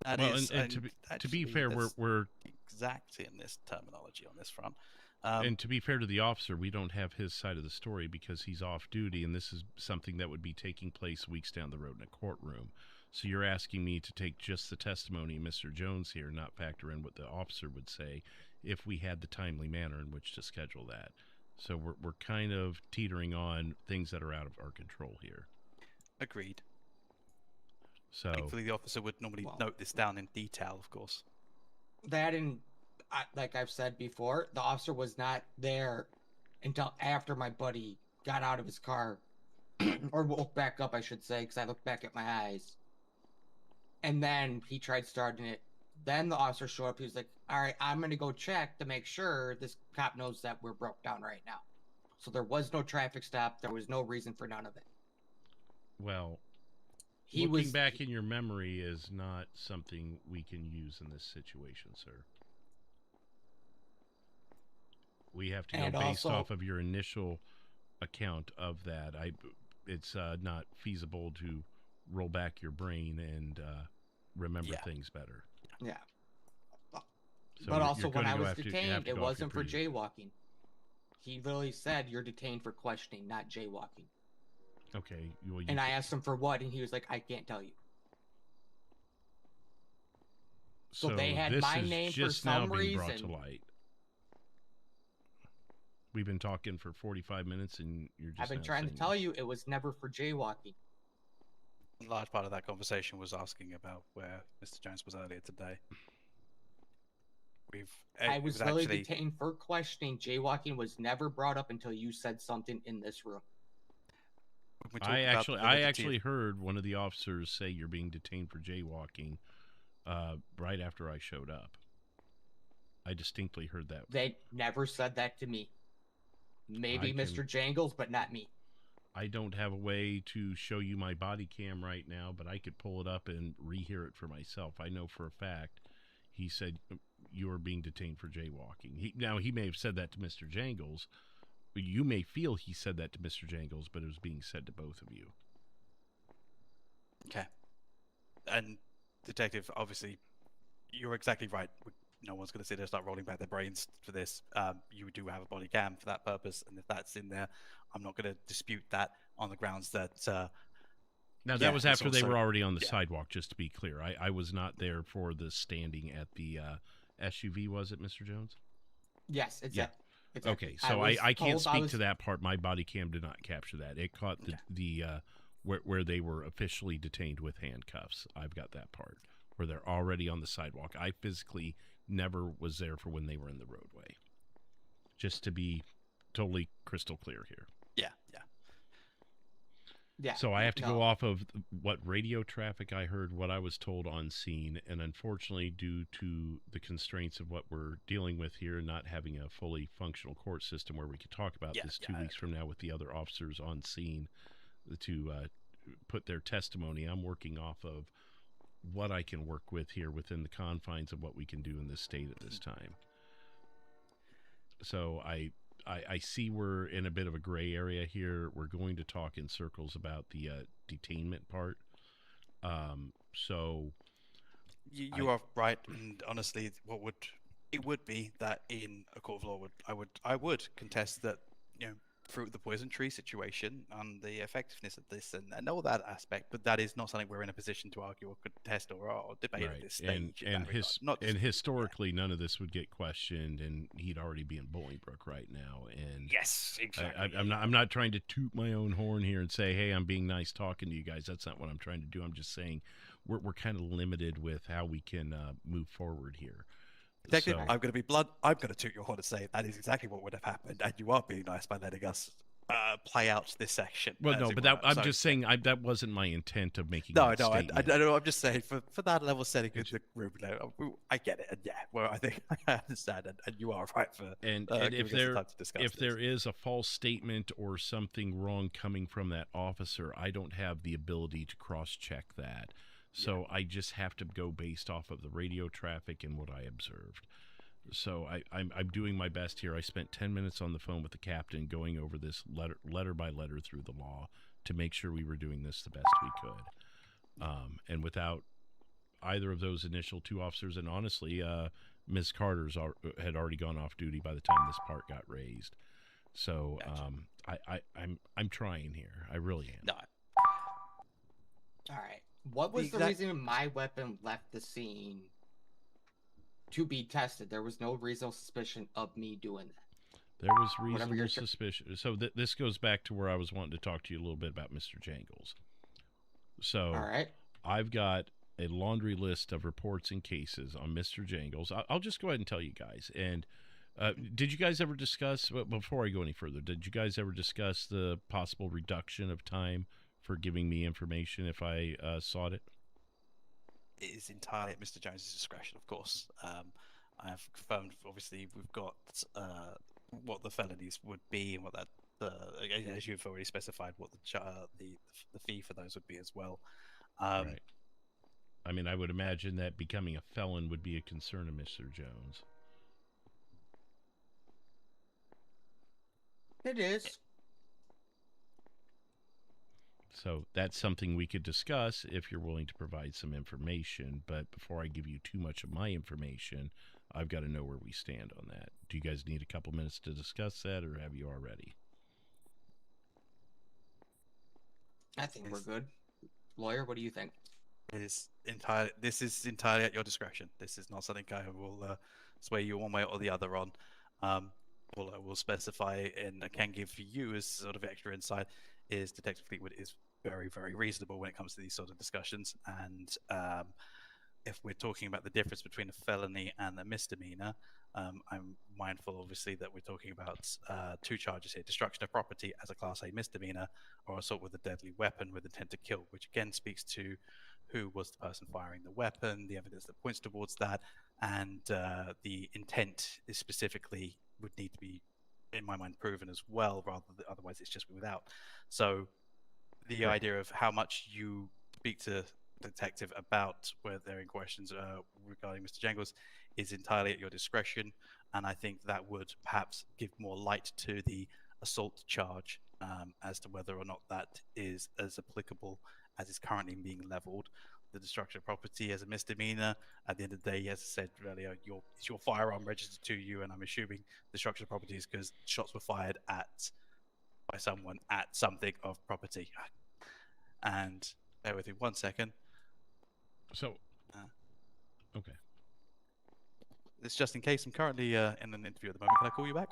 That well, is, and to be fair, we're exact in this terminology on this front. And to be fair to the officer, we don't have his side of the story because he's off duty, and this is something that would be taking place weeks down the road in a courtroom. So you're asking me to take just the testimony of Mr. Jones here, not factor in what the officer would say if we had the timely manner in which to schedule that. So we're kind of teetering on things that are out of our control here. Agreed. So thankfully, the officer would normally note this down in detail, of course. That and like I've said before, the officer was not there until after my buddy got out of his car, or woke back up, I should say, because I looked back at my eyes. And then he tried starting it. Then the officer showed up. He was like, all right, I'm going to go check to make sure this cop knows that we're broke down right now. So there was no traffic stop. There was no reason for none of it. Well, looking back in your memory is not something we can use in this situation, sir. We have to go based off of your initial account of that. It's not feasible to roll back your brain and remember things better. Yeah. So but also, when I was detained, it wasn't for jaywalking. He literally said, you're detained for questioning, not jaywalking. Okay. Well, and I asked him for what, and he was like, I can't tell you. So they had my name for some reason. Brought to light. We've been talking for 45 minutes, and you're just. I've been trying to tell you it was never for jaywalking. A large part of that conversation was asking about where Mr. Jones was earlier today. I was really detained for questioning. Jaywalking was never brought up until you said something in this room. I actually heard one of the officers say you're being detained for jaywalking right after I showed up. I distinctly heard that. They never said that to me. Maybe Mr. Jangles, but not me. I don't have a way to show you my body cam right now, but I could pull it up and rehear it for myself. I know for a fact he said you are being detained for jaywalking. Now, he may have said that to Mr. Jangles. You may feel he said that to Mr. Jangles, but it was being said to both of you. Okay. And, Detective, obviously, you're exactly right. No one's going to sit there and start rolling back their brains for this. You do have a body cam for that purpose, and if that's in there, I'm not going to dispute that on the grounds that... Now, that was after they were already on the sidewalk, just to be clear. I was not there for the standing at the SUV, was it, Mr. Jones? Yes, exactly. Okay, so I can't speak to that part. My body cam did not capture that. It caught the where they were officially detained with handcuffs. I've got that part where they're already on the sidewalk. I physically never was there for when they were in the roadway. Just to be totally crystal clear here. Yeah. So I have to go off of what radio traffic I heard, what I was told on scene, and unfortunately, due to the constraints of what we're dealing with here, not having a fully functional court system where we could talk about this 2 weeks from now with the other officers on scene to put their testimony, I'm working off of what I can work with here within the confines of what we can do in this state at this time. So I see we're in a bit of a gray area here. We're going to talk in circles about the detainment part. So you are right, and honestly, it would be that in a court of law I would contest that, through the poison tree situation and the effectiveness of this and all that aspect, but that is not something we're in a position to argue or contest or debate at this stage. And historically, none of this would get questioned, and he'd already be in Bolingbrook right now. And yes, exactly. I'm not trying to toot my own horn here and say, hey, I'm being nice talking to you guys. That's not what I'm trying to do. I'm just saying we're kind of limited with how we can move forward here. Technically, I'm going to be blunt. I'm going to toot your horn and say that is exactly what would have happened, and you are being nice by letting us play out this section. Well, no, but I'm just saying that wasn't my intent of making. No, I'm just saying for that level setting of the room, I get it, and I think I understand, and you are right for and if there is a false statement or something wrong coming from that officer, I don't have the ability to cross-check that. So I just have to go based off of the radio traffic and what I observed. So I'm doing my best here. I spent 10 minutes on the phone with the captain going over this letter by letter through the law to make sure we were doing this the best we could. And without either of those initial two officers, and honestly, Ms. Carter's had already gone off duty by the time this part got raised. So I'm trying here. I really am. No. All right. What was the reason my weapon left the scene to be tested? There was no reasonable suspicion of me doing that. There was reasonable suspicion. So this goes back to where I was wanting to talk to you a little bit about Mr. Jangles. So all right. I've got a laundry list of reports and cases on Mr. Jangles. I'll just go ahead and tell you guys. And did you guys ever discuss, before I go any further, did you guys ever discuss the possible reduction of time for giving me information if I sought it? It is entirely at Mr. Jones's discretion, of course. I have confirmed, obviously, we've got what the felonies would be and what that, as you've already specified, what the fee for those would be as well. Right. I mean, I would imagine that becoming a felon would be a concern of Mr. Jones. It is. So that's something we could discuss if you're willing to provide some information. But before I give you too much of my information, I've got to know where we stand on that. Do you guys need a couple minutes to discuss that, or have you already? I think we're good. Lawyer, what do you think? This is entirely at your discretion. This is not something I will sway you one way or the other on. All I will specify and I can give for you as sort of extra insight is Detective Fleetwood is very, very reasonable when it comes to these sort of discussions. And if we're talking about the difference between a felony and a misdemeanor, I'm mindful, obviously, that we're talking about two charges here: destruction of property as a Class A misdemeanor, or assault with a deadly weapon with intent to kill, which again speaks to who was the person firing the weapon, the evidence that points towards that, and the intent is specifically would need to be, in my mind, proven as well, rather than otherwise it's just without. So the idea of how much you speak to the detective about where they're in questions regarding Mr. Jangles is entirely at your discretion, and I think that would perhaps give more light to the assault charge as to whether or not that is as applicable as is currently being leveled. The destruction of property as a misdemeanor, at the end of the day, as I said earlier, it's your firearm registered to you, and I'm assuming destruction of property is because shots were fired by someone at something of property. And bear with me 1 second. So, okay. It's just in case I'm currently in an interview at the moment. Can I call you back?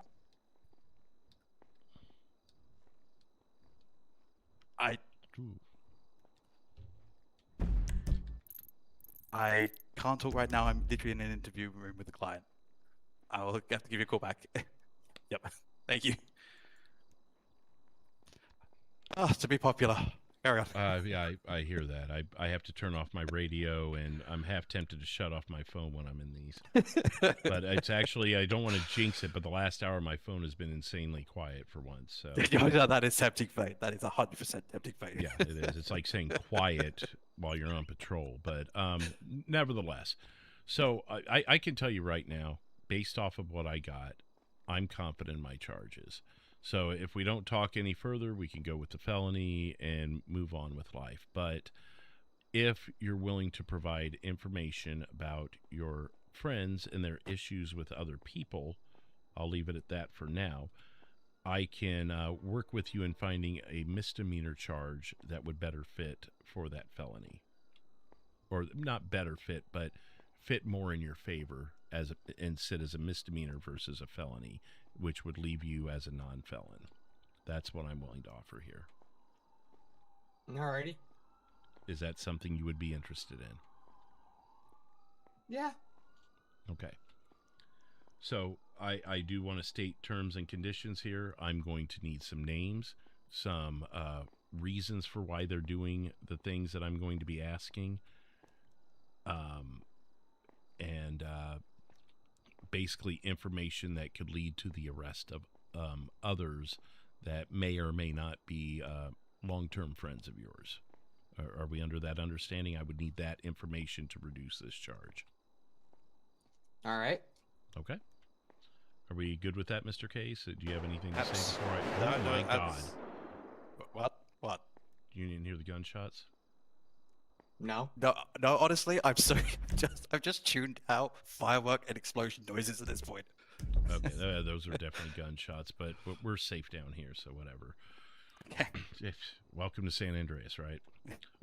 I can't talk right now. I'm literally in an interview room with a client. I will have to give you a call back. Yep. Thank you. To be popular. Carry on. Yeah, I hear that. I have to turn off my radio, and I'm half tempted to shut off my phone when I'm in these. But it's actually, I don't want to jinx it, but the last hour my phone has been insanely quiet for once. So that is tempting fate. That is 100% tempting fate. yeah, it is. It's like saying quiet while you're on patrol. But nevertheless, so I can tell you right now, based off of what I got, I'm confident in my charges. So if we don't talk any further, we can go with the felony and move on with life. But if you're willing to provide information about your friends and their issues with other people, I'll leave it at that for now. I can work with you in finding a misdemeanor charge that would better fit for that felony. Or not better fit, but fit more in your favor and sit as a misdemeanor versus a felony, which would leave you as a non-felon. That's what I'm willing to offer here. Alrighty. Is that something you would be interested in? Yeah. Okay. So I do want to state terms and conditions here. I'm going to need some names, some reasons for why they're doing the things that I'm going to be asking. And basically information that could lead to the arrest of others that may or may not be long-term friends of yours. Are we under that understanding? I would need that information to reduce this charge. All right. Okay. Are we good with that, Mr. Case? Do you have anything to say before I... Oh, my God. What? You didn't hear the gunshots? No. No, honestly, I'm sorry. I've just tuned out firework and explosion noises at this point. Okay, those are definitely gunshots, but we're safe down here, so whatever. Welcome to San Andreas, right?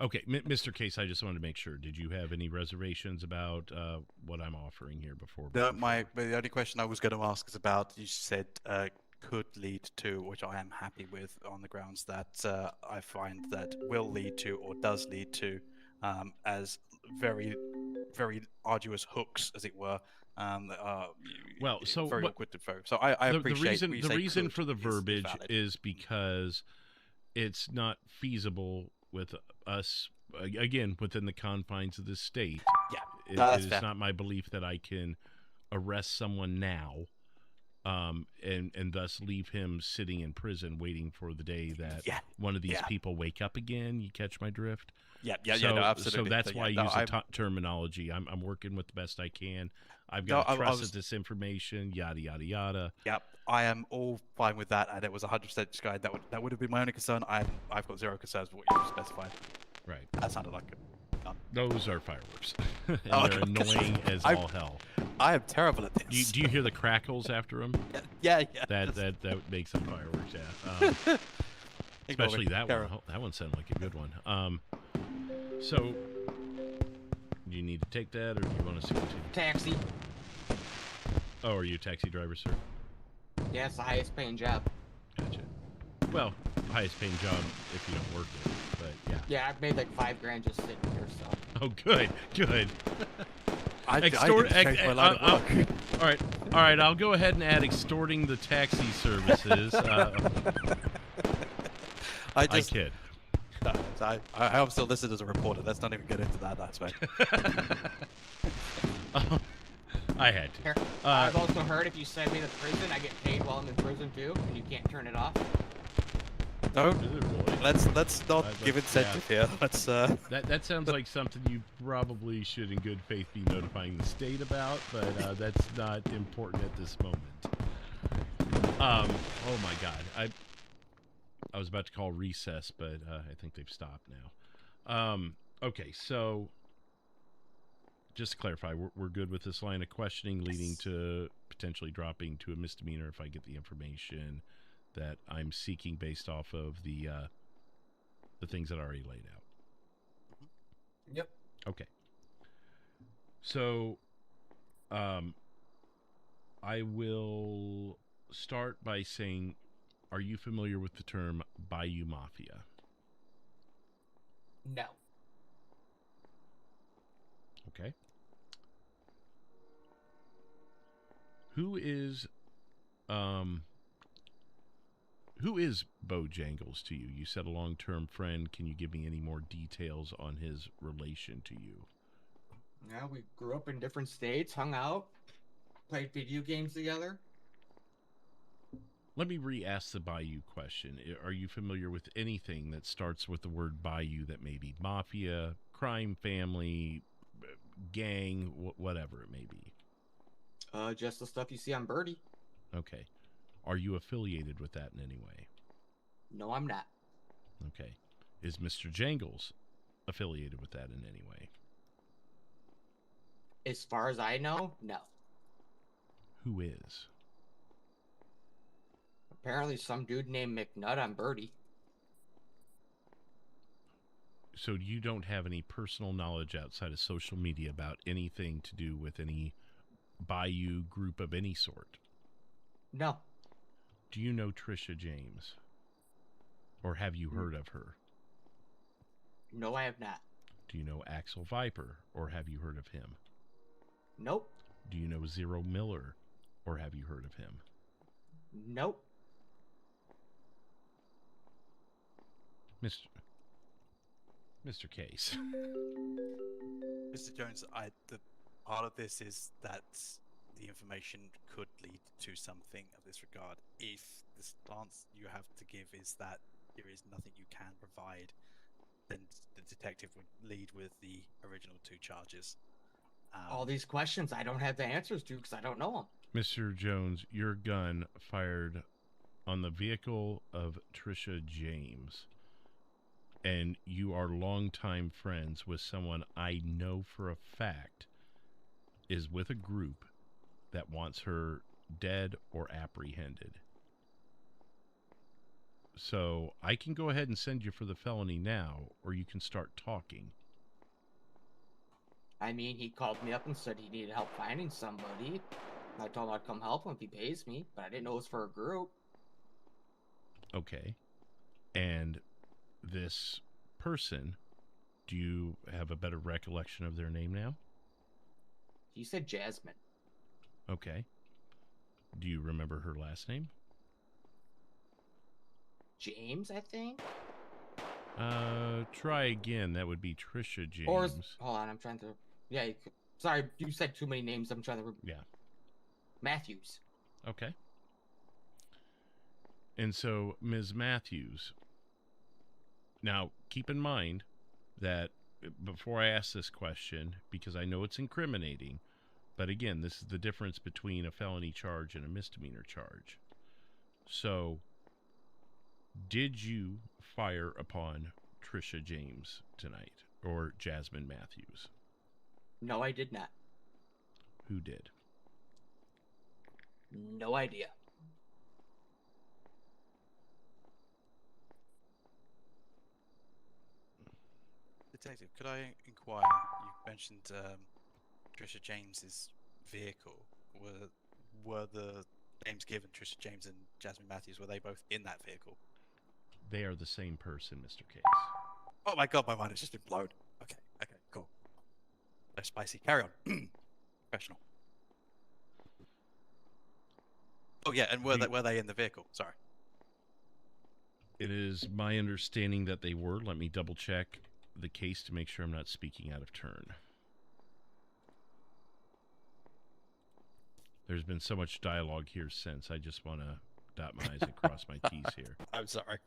Okay, Mr. Case, I just wanted to make sure. Did you have any reservations about what I'm offering here before? No, the only question I was going to ask is about, you said could lead to, which I am happy with on the grounds that I find that will lead to or does lead to as very, very arduous hooks, as it were. Well, so very awkward to follow. So I appreciate the reason for the verbiage is because it's not feasible with us, again, within the confines of this state. Yeah, it is not my belief that I can arrest someone now and thus leave him sitting in prison waiting for the day that one of these people wake up again. You catch my drift? No, absolutely. So that's why I use the terminology. I'm working with the best I can. I've got to trust this information, yada, yada, yada. Yep, I am all fine with that, and it was 100% Sky. That would have been my only concern. I've got zero concerns with what you specified. Right. That sounded like it. Those are fireworks. And they're annoying as all hell. I am terrible at this. Do you hear the crackles after them? Yeah. That makes them fireworks, yeah. Especially that one. Oh, that one sounded like a good one. So, do you need to take that, or do you want us to continue? Taxi. Oh, are you a taxi driver, sir? Yeah, it's the highest paying job. Gotcha. Well, highest paying job if you don't work it, but yeah. Yeah, I've made like $5,000 just sitting here, so. Oh, good. I didn't change my line of work. All right. I'll go ahead and add extorting the taxi services. I kid. No, I'm still listed as a reporter. Let's not even get into that aspect. I had to. I've also heard if you send me to prison, I get paid while I'm in prison too, and you can't turn it off. No, let's not give incentive here. Let's. That sounds like something you probably should, in good faith, be notifying the state about, but that's not important at this moment. Oh my God, I was about to call recess, but I think they've stopped now. Okay, so just to clarify, we're good with this line of questioning leading to potentially dropping to a misdemeanor if I get the information that I'm seeking based off of the things that I already laid out. Yep. Okay. So, I will start by saying, are you familiar with the term Bayou Mafia? No. Okay. Who is Bojangles to you? You said a long-term friend. Can you give me any more details on his relation to you? Yeah, we grew up in different states, hung out, played video games together. Let me re-ask the Bayou question. Are you familiar with anything that starts with the word Bayou that may be mafia, crime family, gang, whatever it may be? Just the stuff you see on Birdie. Okay. Are you affiliated with that in any way? No, I'm not. Okay. Is Mr. Jangles affiliated with that in any way? As far as I know, no. Who is? Apparently some dude named McNutt on Birdie. So you don't have any personal knowledge outside of social media about anything to do with any Bayou group of any sort? No. Do you know Trisha James? Or have you heard of her? No, I have not. Do you know Axel Viper, or have you heard of him? Nope. Do you know Zero Miller, or have you heard of him? Nope. Mr. Case. Mr. Jones, the part of this is that the information could lead to something of this regard. If the stance you have to give is that there is nothing you can provide, then the detective would lead with the original 2 charges. All these questions I don't have the answers to because I don't know them. Mr. Jones, your gun fired on the vehicle of Trisha James, and you are longtime friends with someone I know for a fact is with a group that wants her dead or apprehended. So I can go ahead and send you for the felony now, or you can start talking. I mean, he called me up and said he needed help finding somebody. I told him I'd come help him if he pays me, but I didn't know it was for a group. Okay. And this person, do you have a better recollection of their name now? He said Jasmine. Okay. Do you remember her last name? James, I think? Try again. That would be Trisha James. Or, hold on, I'm trying to... Yeah, sorry, you said too many names. I'm trying to... Yeah. Matthews. Okay. And so, Ms. Matthews, now keep in mind that before I ask this question, because I know it's incriminating, but again, this is the difference between a felony charge and a misdemeanor charge. So, did you fire upon Trisha James tonight, or Jasmine Matthews? No, I did not. Who did? No idea. Detective, could I inquire? You mentioned Trisha James's vehicle. Were the names given, Trisha James and Jasmine Matthews, were they both in that vehicle? They are the same person, Mr. Case. Oh my god, my mind has just been blown. Okay, cool. No spicy. Carry on. Professional. Oh yeah, and were they in the vehicle? Sorry. It is my understanding that they were. Let me double check the case to make sure I'm not speaking out of turn. There's been so much dialogue here since. I just want to dot my I's and cross my T's here. I'm sorry.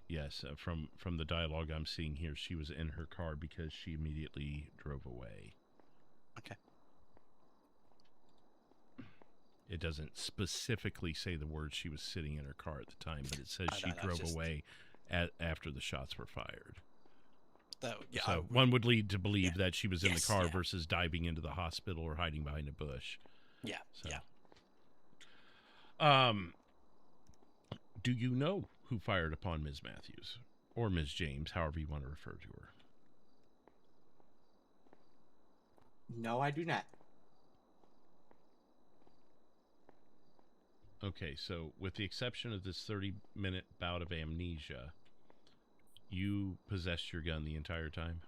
Yes, from the dialogue I'm seeing here, she was in her car because she immediately drove away. Okay. It doesn't specifically say the words she was sitting in her car at the time, but it says she drove away after the shots were fired. So one would lead to believe that she was in the car versus diving into the hospital or hiding behind a bush. Yeah, Do you know who fired upon Ms. Matthews? Or Ms. James, however you want to refer to her? No, I do not. Okay, so with the exception of this 30-minute bout of amnesia, you possessed your gun the entire time?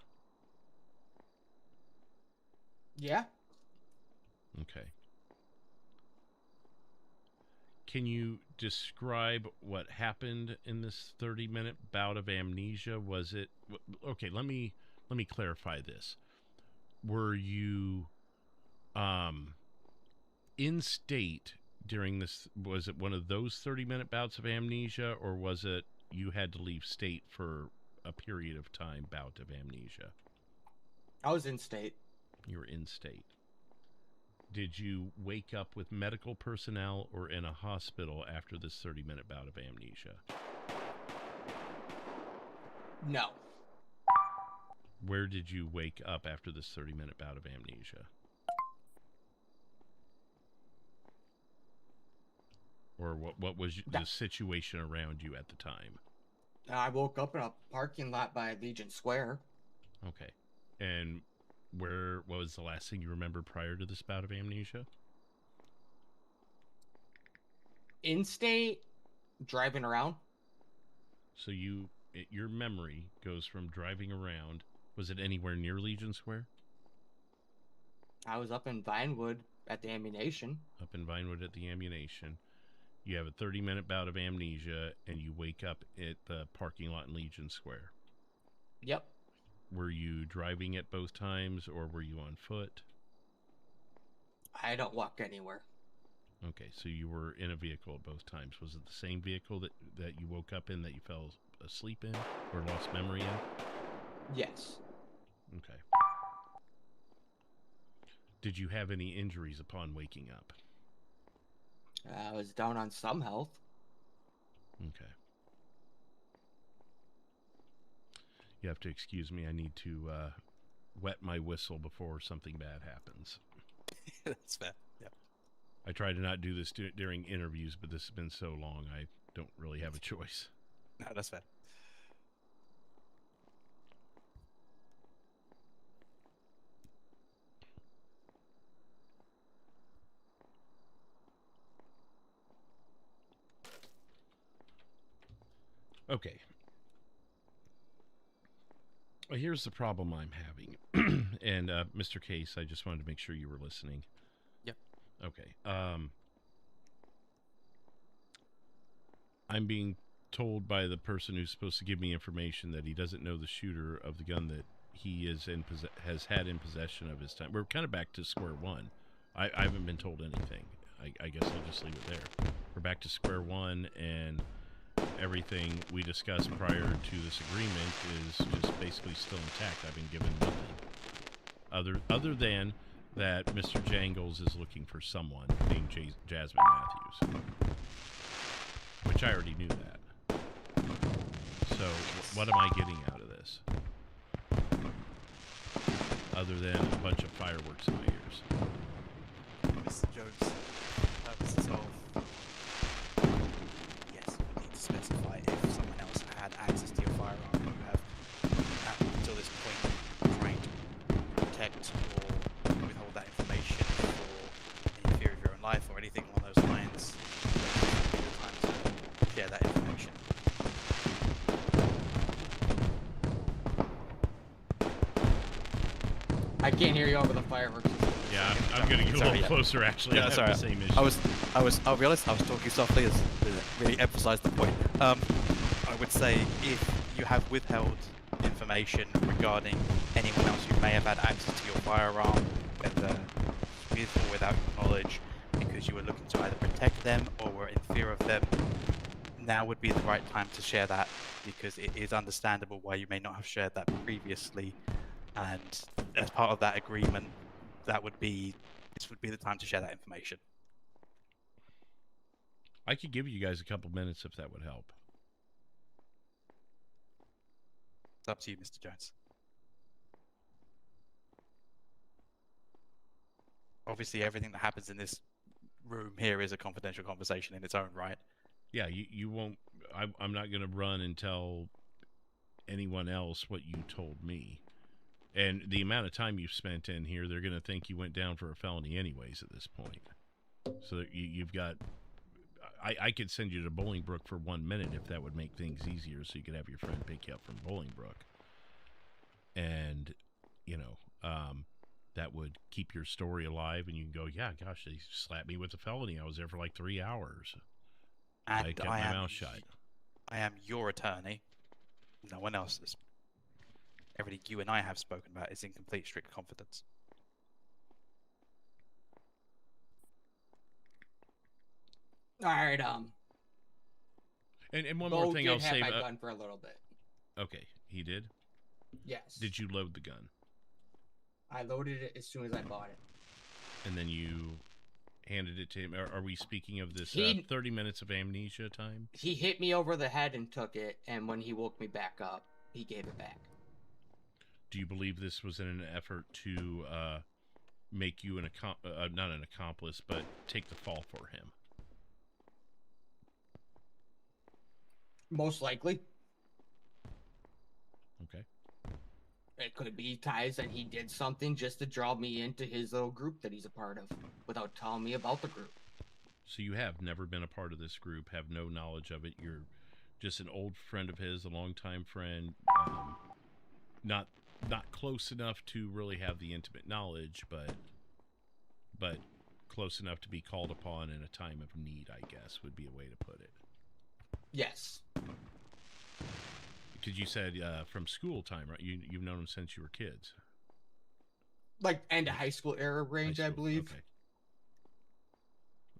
Yeah. Okay. Can you describe what happened in this 30-minute bout of amnesia? Was it okay? Let me clarify this. Were you in state during this? Was it one of those 30-minute bouts of amnesia, or was it you had to leave state for a period of time bout of amnesia? I was in state. You were in state. Did you wake up with medical personnel or in a hospital after this 30-minute bout of amnesia? No. Where did you wake up after this 30-minute bout of amnesia? Or what was the situation around you at the time? I woke up in a parking lot by Legion Square. Okay. And what was the last thing you remember prior to this bout of amnesia? In state, driving around. So your memory goes from driving around. Was it anywhere near Legion Square? I was up in Vinewood at the ammunition. Up in Vinewood at the ammunition. You have a 30-minute bout of amnesia, and you wake up at the parking lot in Legion Square. Yep. Were you driving at both times, or were you on foot? I don't walk anywhere. Okay, so you were in a vehicle at both times. Was it the same vehicle that you woke up in that you fell asleep in or lost memory in? Yes. Okay. Did you have any injuries upon waking up? I was down on some health. Okay. You have to excuse me. I need to wet my whistle before something bad happens. That's fair. Yep. I try to not do this during interviews, but this has been so long, I don't really have a choice. No, that's fair. Okay. Well, here's the problem I'm having. And Mr. Case, I just wanted to make sure you were listening. Yep. Okay. I'm being told by the person who's supposed to give me information that he doesn't know the shooter of the gun that he has had in possession of his time. We're kind of back to square one. I haven't been told anything. I guess I'll just leave it there. We're back to square one, and everything we discussed prior to this agreement is just basically still intact. I've been given nothing other than that Mr. Jangles is looking for someone named Jasmine Matthews, which I already knew that. So what am I getting out of this other than a bunch of fireworks in my ears? Mr. Jones, purposes of yes, we need to specify if someone else had access to your firearm. You have, up until this point, trying to protect or withhold that information for any fear of your own life or anything along those lines. It's the time to share that information. I can't hear you over the fireworks. Yeah, I'm going to get a little closer, actually. Yeah, I sorry. have the same issue. I'll be honest, I was talking softly as to really emphasize the point. I would say if you have withheld information regarding anyone else who may have had access to your firearm, whether with or without your knowledge, because you were looking to either protect them or were in fear of them, now would be the right time to share that, because it is understandable why you may not have shared that previously, and as part of that agreement, this would be the time to share that information. I could give you guys a couple minutes if that would help. It's up to you, Mr. Jones. Obviously, everything that happens in this room here is a confidential conversation in its own right. Yeah, you won't. I'm not going to run and tell anyone else what you told me. And the amount of time you've spent in here, they're going to think you went down for a felony anyways at this point. So that you've got... I could send you to Bolingbrook for 1 minute if that would make things easier, so you could have your friend pick you up from Bolingbrook. And, you know, that would keep your story alive, and you can go, yeah, gosh, they slapped me with a felony. I was there for like 3 hours. And I kept my mouth shut. I am your attorney. No one else's. Everything you and I have spoken about is in complete strict confidence. All right. And one Bo more thing did I'll have say. my gun for a little bit. Okay, he did? Yes. Did you load the gun? I loaded it as soon as I bought it. And then you handed it to him. Are we speaking of this 30 minutes of amnesia time? He hit me over the head and took it, and when he woke me back up, he gave it back. Do you believe this was in an effort to make you not an accomplice, but take the fall for him? Most likely. Okay. It could be ties that he did something just to draw me into his little group that he's a part of without telling me about the group. So you have never been a part of this group, have no knowledge of it. You're just an old friend of his, a longtime friend, not close enough to really have the intimate knowledge, but close enough to be called upon in a time of need, I guess, would be a way to put it. Yes. Because you said from school time, right? You've known him since you were kids. Like end of high school era range, I believe. Okay.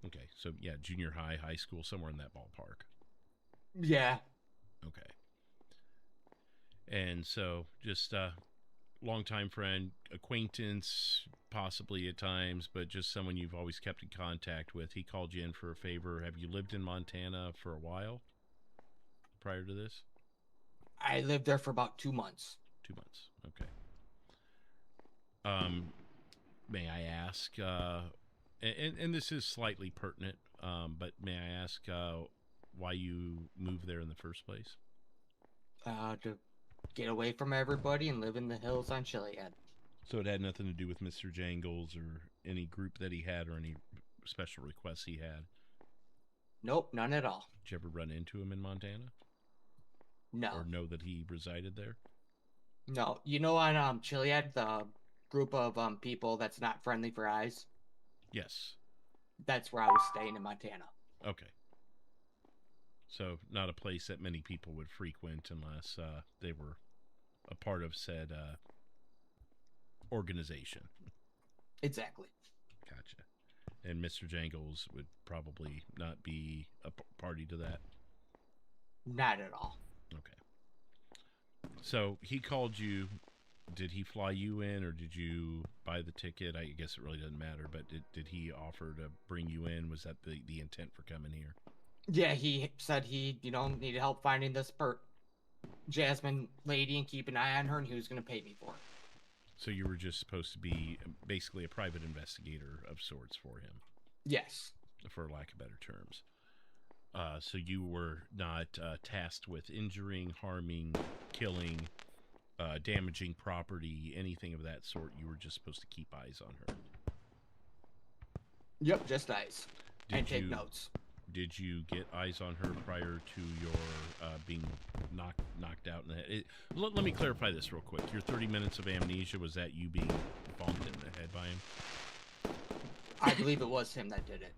Okay, so yeah, junior high, high school, somewhere in that ballpark. Yeah. Okay. And so just longtime friend, acquaintance, possibly at times, but just someone you've always kept in contact with. He called you in for a favor. Have you lived in Montana for a while prior to this? I lived there for about 2 months. 2 months. Okay. May I ask, and this is slightly pertinent, but may I ask why you moved there in the first place? To get away from everybody and live in the hills on Chiliad. So it had nothing to do with Mr. Jangles or any group that he had or any special requests he had? Nope, none at all. Did you ever run into him in Montana? No. Or know that he resided there? No. You know on Chiliad, the group of people that's not friendly for eyes? Yes. That's where I was staying in Montana. Okay. So not a place that many people would frequent unless they were a part of said organization. Exactly. Gotcha. And Mr. Jangles would probably not be a party to that? Not at all. Okay. So he called you. Did he fly you in, or did you buy the ticket? I guess it really doesn't matter, but did he offer to bring you in? Was that the intent for coming here? Yeah, he said he, needed help finding this Jasmine lady and keep an eye on her, and he was going to pay me for it. So you were just supposed to be basically a private investigator of sorts for him? Yes. For lack of better terms. So you were not tasked with injuring, harming, killing, damaging property, anything of that sort. You were just supposed to keep eyes on her. Yep, just eyes. And take notes. Did you get eyes on her prior to your being knocked out in the head? Let me clarify this real quick. Your 30 minutes of amnesia, was that you being bonked in the head by him? I believe it was him that did it.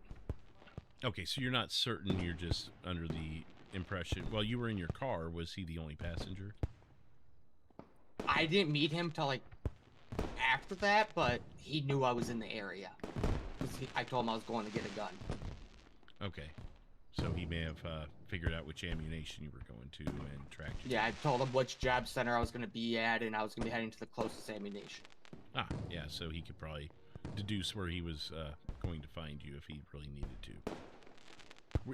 Okay, so you're not certain, you're just under the impression... Well, you were in your car. Was he the only passenger? I didn't meet him till, after that, but he knew I was in the area. I told him I was going to get a gun. Okay. So he may have figured out which ammunition you were going to and tracked you. Yeah, I told him which job center I was going to be at, and I was going to be heading to the closest ammunition. Ah, yeah, so he could probably deduce where he was going to find you if he really needed to.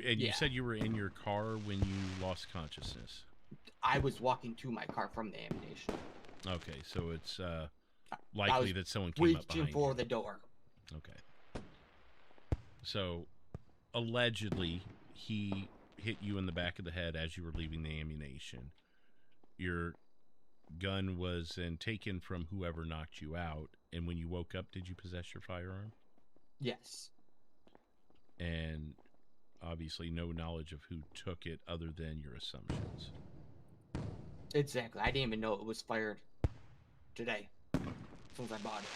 And you said you were in your car when you lost consciousness. I was walking to my car from the ammunition. Okay, so it's likely that someone came up behind you. Reaching for the door. Okay. So, allegedly, he hit you in the back of the head as you were leaving the ammunition. Your gun was then taken from whoever knocked you out, and when you woke up, did you possess your firearm? Yes. And obviously no knowledge of who took it other than your assumptions. Exactly. I didn't even know it was fired today, since I bought it.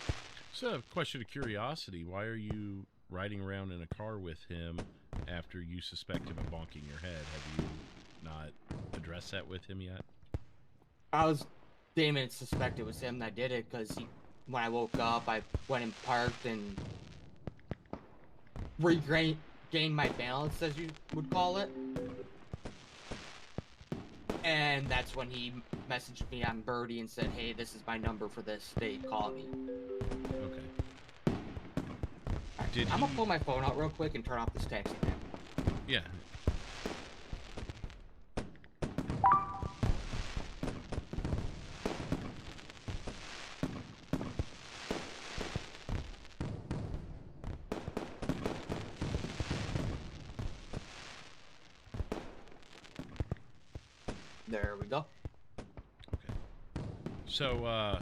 So, a question of curiosity, why are you riding around in a car with him after you suspect him of bonking your head? Have you not addressed that with him yet? I was didn't suspect it was him that did it, because when I woke up, I went and parked and regained my balance, as you would call it. And that's when he messaged me on Birdie and said, hey, this is my number for this state, call me. Okay. I'm gonna pull my phone out real quick and turn off this taxi cam. Yeah. There we go. Okay. So,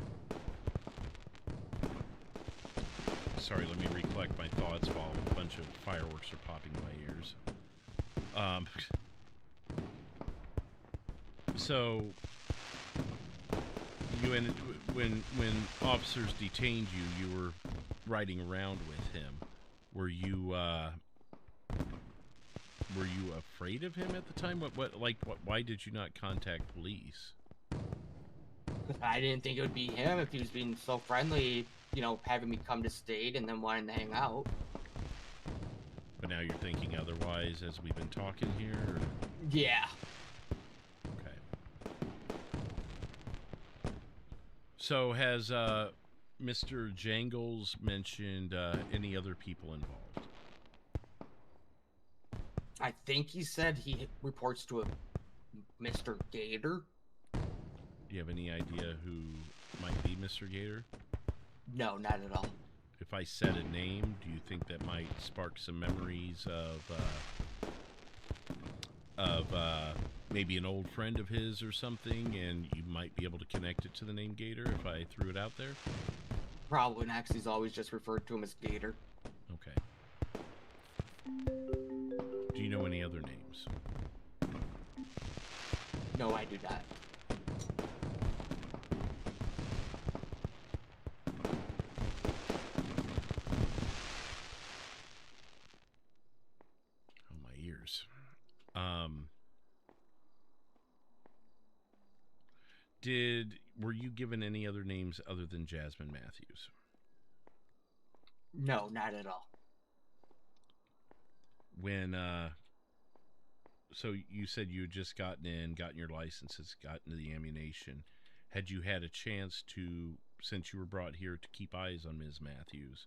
sorry, let me recollect my thoughts while a bunch of fireworks are popping in my ears. So, when officers detained you, you were riding around with him. Were you afraid of him at the time? Why did you not contact police? I didn't think it would be him if he was being so friendly, you know, having me come to state and then wanting to hang out. But now you're thinking otherwise as we've been talking here? Or? Yeah. Okay. So has Mr. Jangles mentioned any other people involved? I think he said he reports to a Mr. Gator. Do you have any idea who might be Mr. Gator? No, not at all. If I said a name, do you think that might spark some memories of maybe an old friend of his or something, and you might be able to connect it to the name Gator if I threw it out there? Probably not, 'cause he's always just referred to him as Gator. Okay. Do you know any other names? No, I do not. Oh, my ears. Were you given any other names other than Jasmine Matthews? No, not at all. When, so you said you had just gotten your licenses, gotten to the ammunition. Had you had a chance to, since you were brought here, to keep eyes on Ms. Matthews?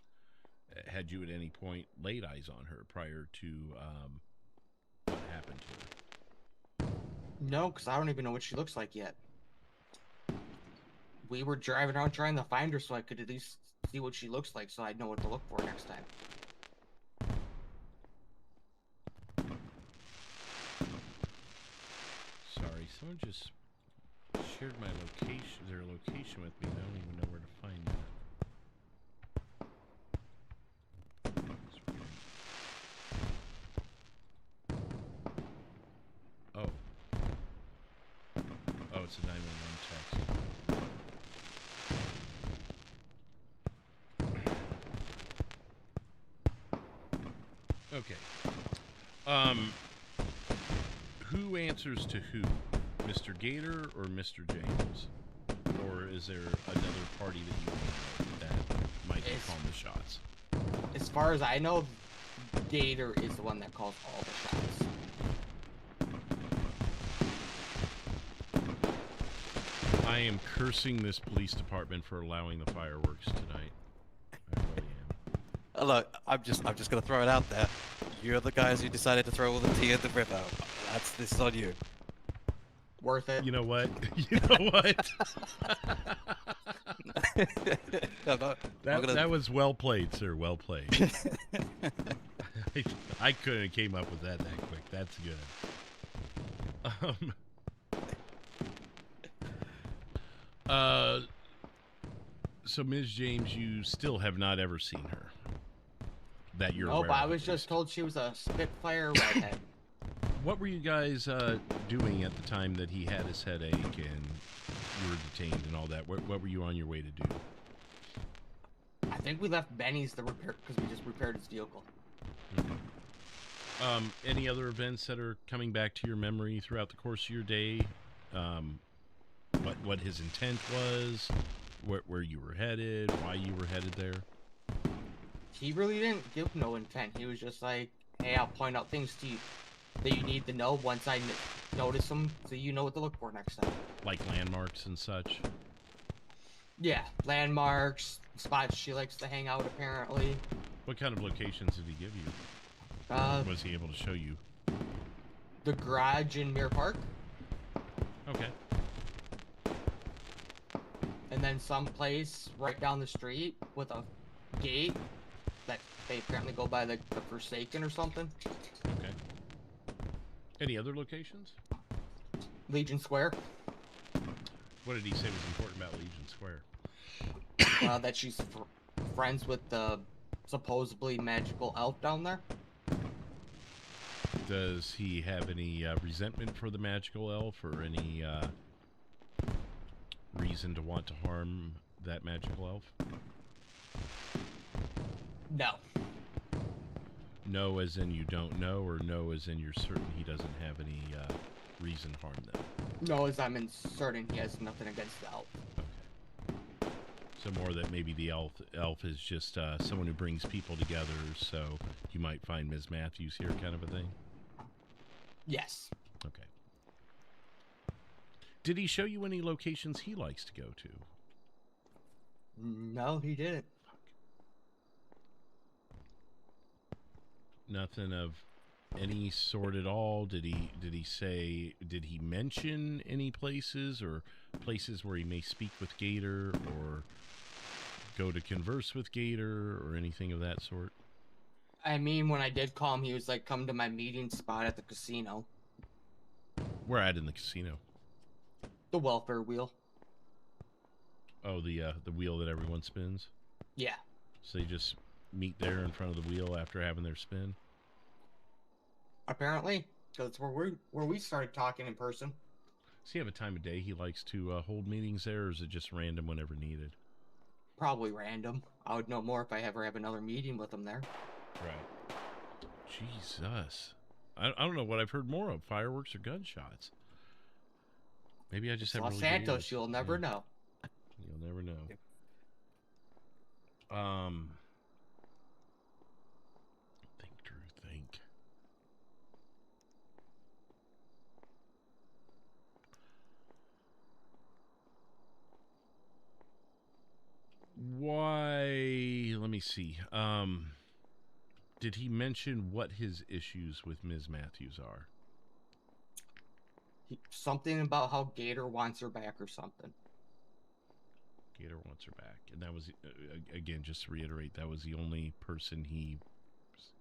Had you at any point laid eyes on her prior to what happened to her? No, because I don't even know what she looks like yet. We were driving around trying to find her so I could at least see what she looks like so I'd know what to look for next time. Sorry, someone just shared my location, their location with me, and I don't even know where to find that. Oh. Oh, it's a 911 text. Okay. Who answers to who? Mr. Gator or Mr. James? Or is there another party that you know that might be calling the shots? As far as I know, Gator is the one that calls all the shots. I am cursing this police department for allowing the fireworks tonight. I really am. Look, I'm just gonna throw it out there. You're the guys who decided to throw all the tea at the river. This is on you. Worth it. You know what? You know what? That was well played, sir. Well played. I couldn't have came up with that quick. That's good. So Ms. James, you still have not ever seen her. That you're Nope, aware I of, was at just least. told she was a Spitfire redhead. What were you guys doing at the time that he had his headache and you were detained and all that? What were you on your way to do? I think we left Benny's to repair because we just repaired his vehicle. Any other events that are coming back to your memory throughout the course of your day? What his intent was, where you were headed, why you were headed there? He really didn't give no intent. He was just like, hey, I'll point out things to you that you need to know once I notice them, so you know what to look for next time. Like landmarks and such? Yeah, landmarks, spots she likes to hang out, apparently. What kind of locations did he give you? Was he able to show you? The garage in Mirror Park. Okay. And then some place right down the street with a gate that they apparently go by the Forsaken or something. Okay. Any other locations? Legion Square. What did he say was important about Legion Square? That she's friends with the supposedly magical elf down there. Does he have any resentment for the magical elf or any reason to want to harm that magical elf? No. No as in you don't know, or no as in you're certain he doesn't have any reason to harm them? No, as I'm certain he has nothing against the elf. So more that maybe the elf is just someone who brings people together, so you might find Ms. Matthews here kind of a thing? Yes. Okay. Did he show you any locations he likes to go to? No, he didn't. Nothing of any sort at all? Did he mention any places or places where he may speak with Gator or go to converse with Gator or anything of that sort? I mean, when I did call him, he was like, come to my meeting spot at the casino. Where at in the casino? The welfare wheel. Oh, the wheel that everyone spins? Yeah. So they just meet there in front of the wheel after having their spin? Apparently, because it's where we started talking in person. Does he have a time of day he likes to hold meetings there, or is it just random whenever needed? Probably random. I would know more if I ever have another meeting with him there. Right. Jesus. I don't know what I've heard more of, fireworks or gunshots. Maybe I just have Los really Santos, ears. you'll never know. You'll never know. Think, Drew, think. Why? Let me see. Did he mention what his issues with Ms. Matthews are? Something about how Gator wants her back or something. Gator wants her back. And that was, again, just to reiterate, that was the only person he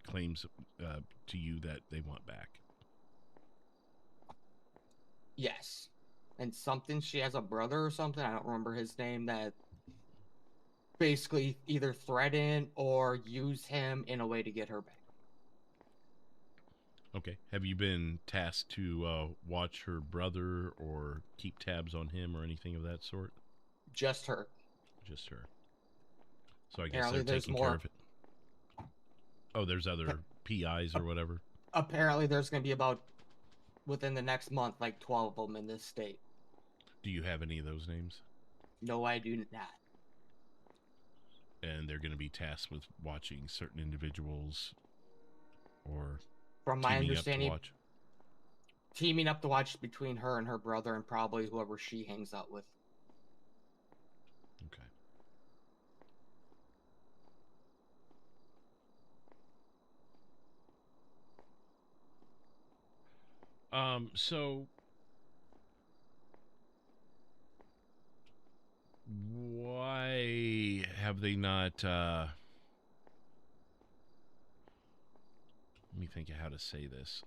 claims to you that they want back. Yes. And something, she has a brother or something, I don't remember his name, that basically either threaten or use him in a way to get her back. Okay. Have you been tasked to watch her brother or keep tabs on him or anything of that sort? Just her. Just her. So I guess Apparently they're there's taking more. care of it. Oh, there's other PIs or whatever? Apparently there's going to be about, within the next month, like 12 of them in this state. Do you have any of those names? No, I do not. And they're going to be tasked with watching certain individuals or from my understanding, up to watch? Teaming up to watch between her and her brother and probably whoever she hangs out with. Okay. So why have they not, let me think of how to say this.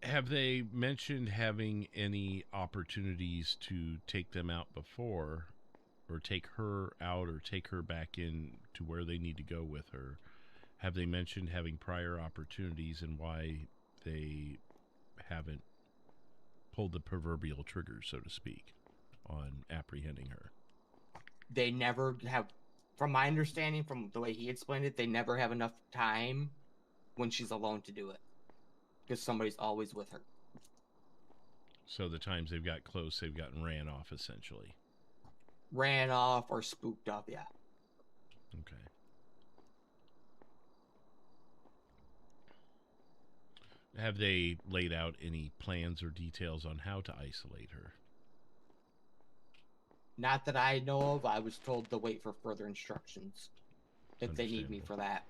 Have they mentioned having any opportunities to take them out before, or take her out, or take her back in to where they need to go with her? Have they mentioned having prior opportunities and why they haven't pulled the proverbial trigger, so to speak, on apprehending her? They never have, from my understanding, from the way he explained it, they never have enough time when she's alone to do it. Because somebody's always with her. So the times they've got close, they've gotten ran off, essentially. Ran off or spooked up, yeah. Okay. Have they laid out any plans or details on how to isolate her? Not that I know of. I was told to wait for further instructions. If they need me for that.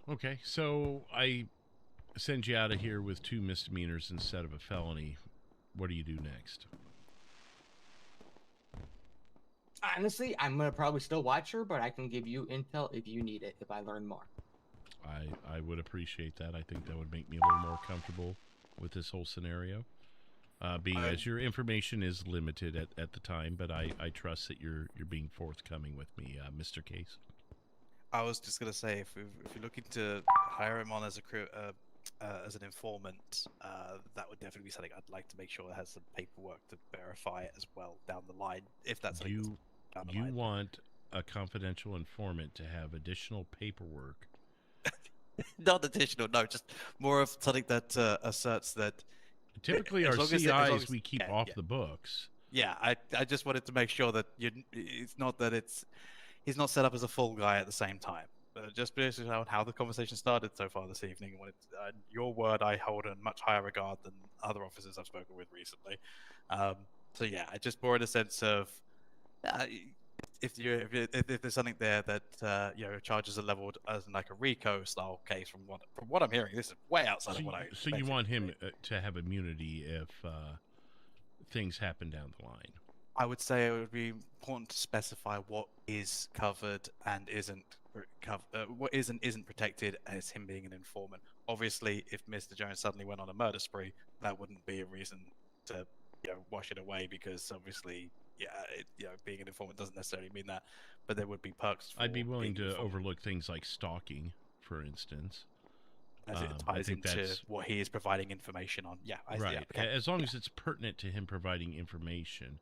Okay, so I send you out of here with 2 misdemeanors instead of a felony. What do you do next? Honestly, I'm going to probably still watch her, but I can give you intel if you need it, if I learn more. I would appreciate that. I think that would make me a little more comfortable with this whole scenario. Being as your information is limited at the time, but I trust that you're being forthcoming with me, Mr. Case. I was just gonna say, if you're looking to hire him on as as an informant, that would definitely be something I'd like to make sure it has some paperwork to verify it as well down the line, if that's something that's down the line. Want a confidential informant to have additional paperwork? Not additional, no, just more of something that asserts that. Typically, our CIs we keep off the books. Yeah, I just wanted to make sure that it's not that he's not set up as a full guy at the same time. Just based on how the conversation started so far this evening, your word I hold in much higher regard than other officers I've spoken with recently. So yeah, I just more in a sense of if there's something there that charges are leveled as like a RICO style case, from what I'm hearing, this is way outside of what I. So you want him to have immunity if things happen down the line? I would say it would be important to specify what is covered and isn't what is and isn't protected as him being an informant. Obviously, if Mr. Jones suddenly went on a murder spree, that wouldn't be a reason to wash it away, because obviously, being an informant doesn't necessarily mean that. But there would be perks. I'd be willing to overlook things like stalking, for instance. As it ties into what he is providing information on. Yeah, right. Yeah, okay. As long as it's pertinent to him providing information.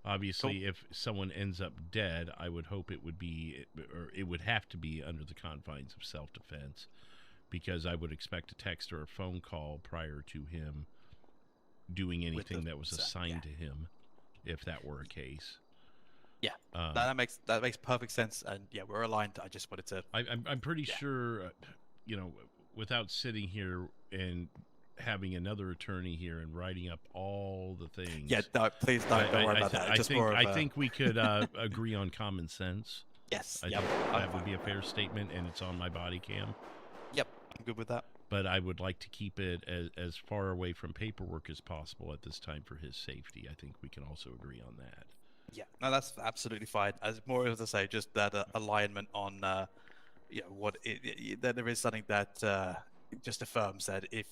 Obviously, if someone ends up dead, I would hope it would be, or it would have to be under the confines of self-defense, because I would expect a text or a phone call prior to him doing anything that was assigned to him, if that were a case. Yeah, that makes perfect sense, and yeah, we're aligned. I just wanted to. I'm pretty sure, without sitting here and having another attorney here and writing up all the things. Yeah, no, please don't worry about that. I think we could agree on common sense. Yes, I think that would be a fair statement, and it's on my body cam. Yep, I'm good with that. But I would like to keep it as far away from paperwork as possible at this time for his safety. I think we can also agree on that. Yeah, no, that's absolutely fine. As more as I say, just that alignment on, that there is something that just affirms that if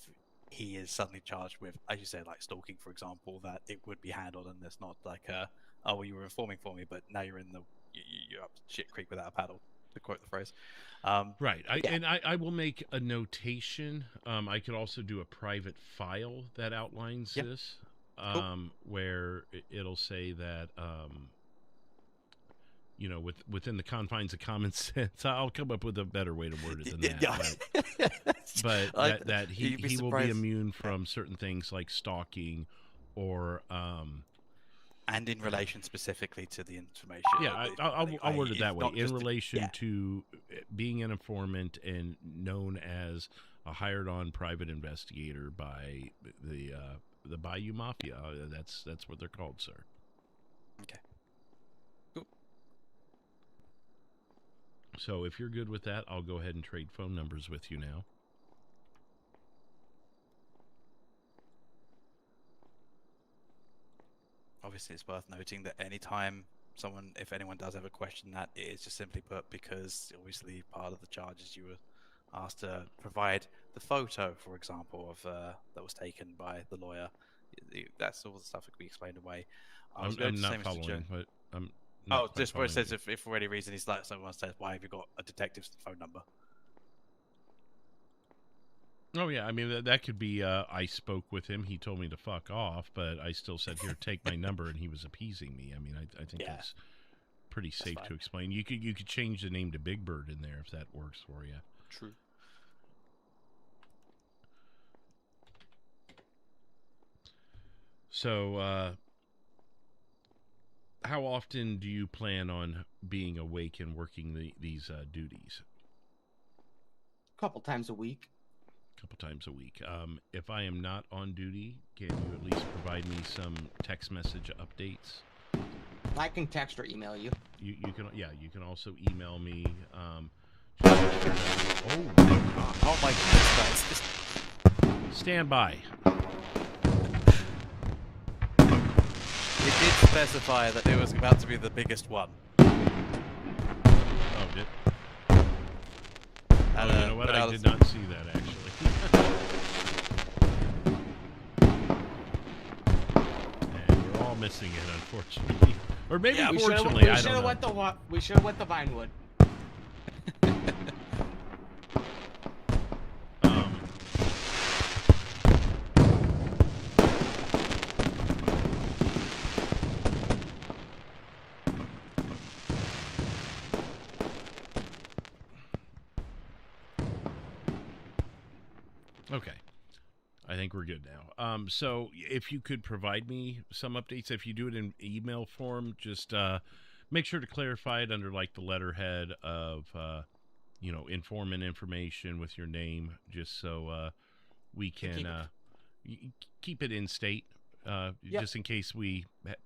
he is suddenly charged with, as you said, like stalking, for example, that it would be handled, and there's not like oh, well, you were informing for me, but now you're up shit creek without a paddle, to quote the phrase. Right. I will make a notation. I could also do a private file that outlines this, where it'll say that, within the confines of common sense. I'll come up with a better way to word it than that. But that he will be immune from certain things like stalking or and in relation specifically to the information. Yeah, I'll word it that way. In relation to being an informant and known as a hired-on private investigator by the Bayou Mafia. That's what they're called, sir. Okay. So if you're good with that, I'll go ahead and trade phone numbers with you now. Obviously, it's worth noting that anytime if anyone does have a question, that it is just simply put because obviously part of the charges you were asked to provide the photo, for example, of that was taken by the lawyer. That's all the stuff that could be explained away. I'm not following, but I'm oh, not just where it following says if for any reason he's like someone says, why have you got a detective's phone number? Oh yeah, I mean that could be. I spoke with him. He told me to fuck off, but I still said, "Here, take my number," and he was appeasing me. I mean, I think it's pretty safe to explain. You could change the name to Big Bird in there if that works for you. True. So, how often do you plan on being awake and working these duties? A couple times a week. Couple times a week. If I am not on duty, can you at least provide me some text message updates? I can text or email you. You can, yeah, you can also email me. Oh my god! Oh my goodness! Just stand by. It did specify that it was about to be the biggest one. Oh, did? And, you know what? I did not see that actually. And we're all missing it, unfortunately, or maybe fortunately. I don't know. We should have went the Vinewood. Okay. I think we're good now. So if you could provide me some updates, if you do it in email form, just make sure to clarify it under like the letterhead of, informant information with your name, just so we can keep it in state, just in case we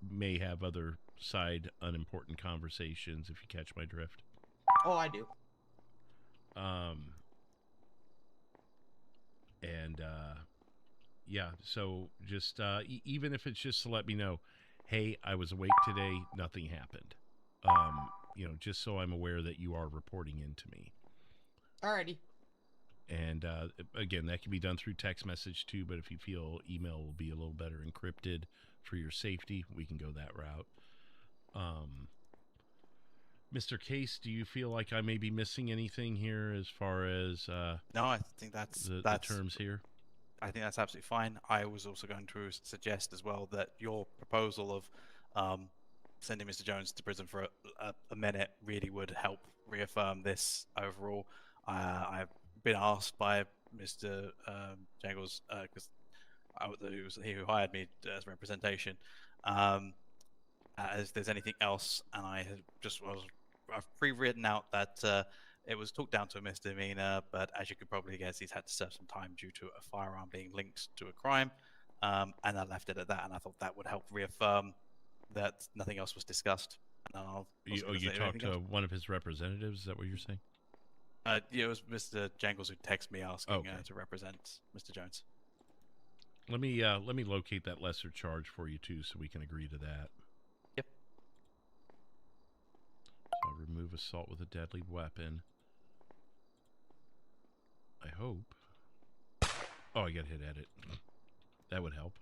may have other side unimportant conversations, if you catch my drift. Oh, I do. Yeah, so just even if it's just to let me know, hey, I was awake today, nothing happened. Just so I'm aware that you are reporting in to me. Alrighty. And again, that can be done through text message too, but if you feel email will be a little better encrypted for your safety, we can go that route. Mr. Case, do you feel like I may be missing anything here as far as no, I think that's the terms here? I think that's absolutely fine. I was also going to suggest as well that your proposal of sending Mr. Jones to prison for a minute really would help reaffirm this overall. I've been asked by Mr. Jangles, because it was he who hired me as representation, as there's anything else, and I've pre-written out that it was talked down to a misdemeanor, but as you could probably guess, he's had to serve some time due to a firearm being linked to a crime, and I left it at that, and I thought that would help reaffirm that nothing else was discussed. And you talked to one of his representatives, is that what you're saying? Yeah, it was Mr. Jangles who texted me asking to represent Mr. Jones. Let me locate that lesser charge for you too, so we can agree to that. Yep. So I'll remove assault with a deadly weapon. I hope. Oh, I gotta hit edit. That would help.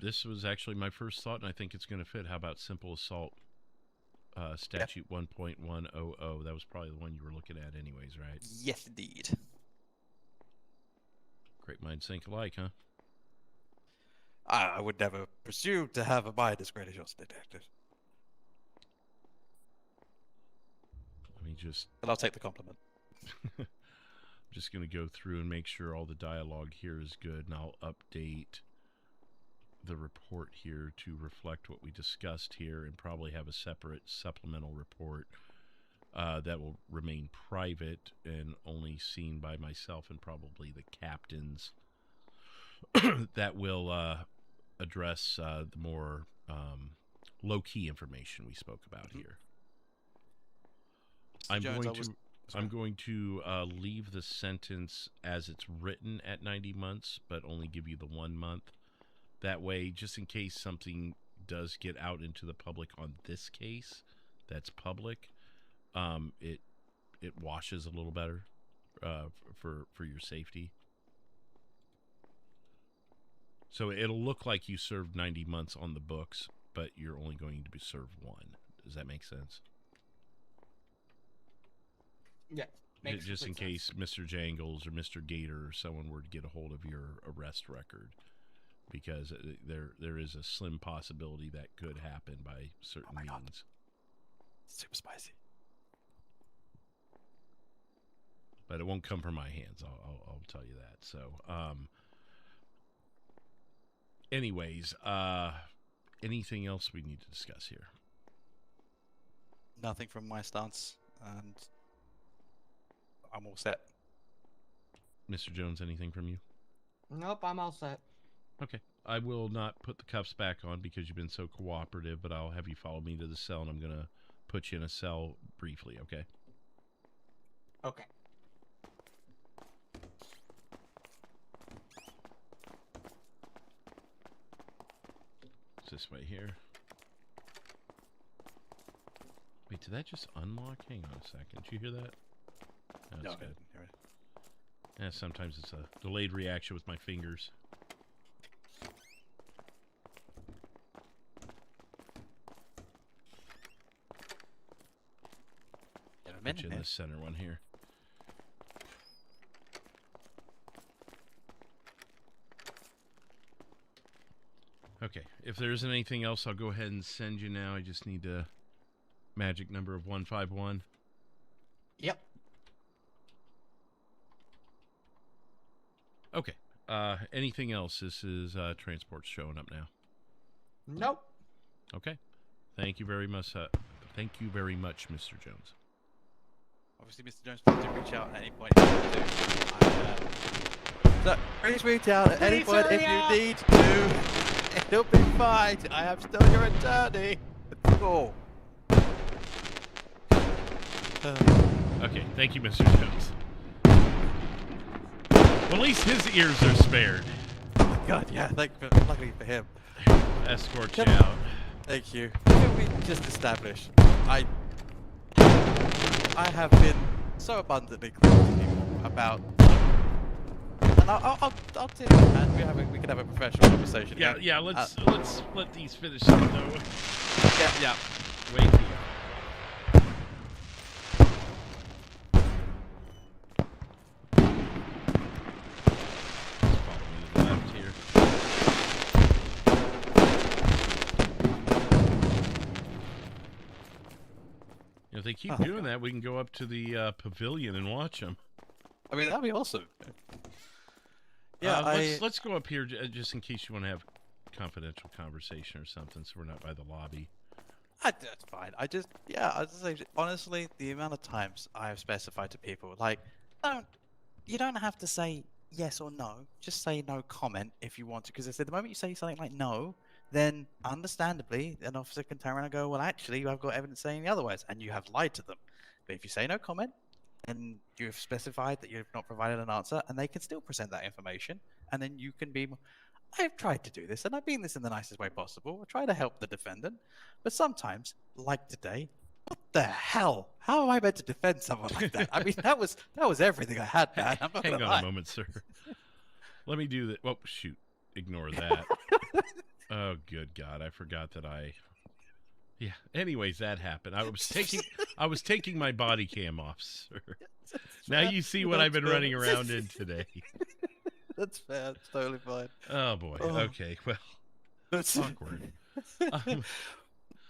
This was actually my first thought, and I think it's going to fit. How about simple assault statute 1.100? That was probably the one you were looking at anyways, right? Yes, indeed. Great minds think alike, huh? I would never presume to have a mind as great as yours, detective. Let me just... But I'll take the compliment. I'm just going to go through and make sure all the dialogue here is good, and I'll update the report here to reflect what we discussed here, and probably have a separate supplemental report that will remain private and only seen by myself and probably the captains that will address the more low-key information we spoke about here. I'm going to leave the sentence as it's written at 90 months, but only give you the 1 month. That way, just in case something does get out into the public on this case, that's public, it washes a little better for your safety. So it'll look like you served 90 months on the books, but you're only going to be served 1. Does that make sense? Yeah. Just in case Mr. Jangles or Mr. Gator or someone were to get a hold of your arrest record, because there is a slim possibility that could happen by certain means. God. Super spicy. But it won't come from my hands. I'll tell you that. So, anyways, anything else we need to discuss here? Nothing from my stance, and I'm all set. Mr. Jones, anything from you? Nope, I'm all set. Okay. I will not put the cuffs back on because you've been so cooperative, but I'll have you follow me to the cell, and I'm going to put you in a cell briefly, okay? Okay. It's this way here. Wait, did that just unlock? Hang on a second. Did you hear that? No, it's good. Yeah, sometimes it's a delayed reaction with my fingers. Put you in the center one here. Okay, if there isn't anything else, I'll go ahead and send you now. I just need a magic number of 151. Yep. Okay. Anything else? This is transport showing up now. Nope. Okay. Thank you very much. Thank you very much, Mr. Jones. Obviously, Mr. Jones, please do reach out at any point if you need to. So, please reach out at any point if you need to. It'll be fine. I am still your attorney. Cool. Okay, thank you, Mr. Jones. Well, at least his ears are spared. Oh God, yeah. Luckily for him. Escort you out. Thank you. Can we just establish? I have been so abundantly clear to people about, and I'll take my hand. We can have a professional conversation. Yeah. Let's let these finish up though. Yeah. Wait here. If they keep doing that, we can go up to the pavilion and watch them. I mean, that'd be awesome. Yeah, let's go up here just in case you want to have confidential conversation or something, so we're not by the lobby. That's fine. I just say, honestly, the amount of times I have specified to people, like, you don't have to say yes or no. Just say no comment if you want to, because the moment you say something like no, then understandably, an officer can turn around and go, well, actually, you have got evidence saying otherwise, and you have lied to them. But if you say no comment, and you've specified that you've not provided an answer, and they can still present that information, and then you can be, I've tried to do this, and I mean this in the nicest way possible. I try to help the defendant, but sometimes, like today, what the hell? How am I meant to defend someone like that? I mean, that was everything I had, man. I'm not Hang gonna on lie. a moment, sir. Let me do that. Oh, shoot. Ignore that. Oh, good God. I forgot that Yeah. Anyways, that happened. I was taking my body cam off, sir. Now you see what I've been running around in today. That's fair. It's totally fine. Oh, boy. Oh. Okay. Well, that's awkward.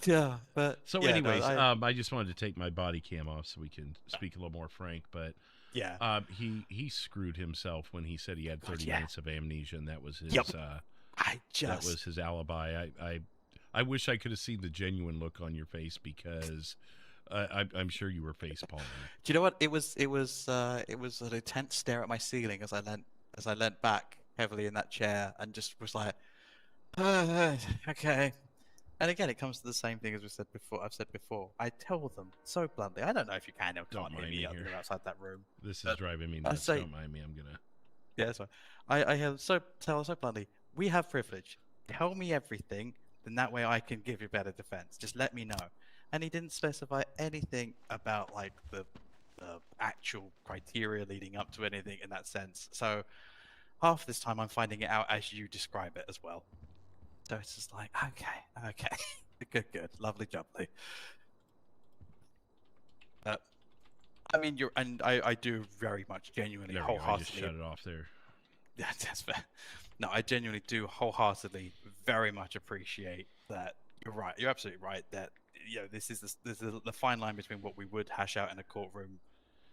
Yeah, but so yeah, anyways, no, I just wanted to take my body cam off so we can speak a little more frank, but yeah, he screwed himself when he said he had 30 minutes of amnesia, and that was his that was his alibi. I wish I could have seen the genuine look on your face, because I'm sure you were face palming. Do you know what? It was an intense stare at my ceiling as I leant back heavily in that chair and just was like, okay. And again, it comes to the same thing as I've said before. I tell them so bluntly. I don't know if you can or can't hear me outside that room. This is driving me nuts. Don't mind me. I'm gonna. Yeah, that's fine. I tell them so bluntly. We have privilege. tell me everything, then that way I can give you better defense. Just let me know. And he didn't specify anything about like the actual criteria leading up to anything in that sense. So half this time I'm finding it out as you describe it as well. So it's just like, okay, good, lovely jubbly. I mean, I do very much genuinely, There we go. I just wholeheartedly. shut it off there. Yeah, that's fair. No, I genuinely do wholeheartedly very much appreciate that. You're right. You're absolutely right that this is the fine line between what we would hash out in a courtroom,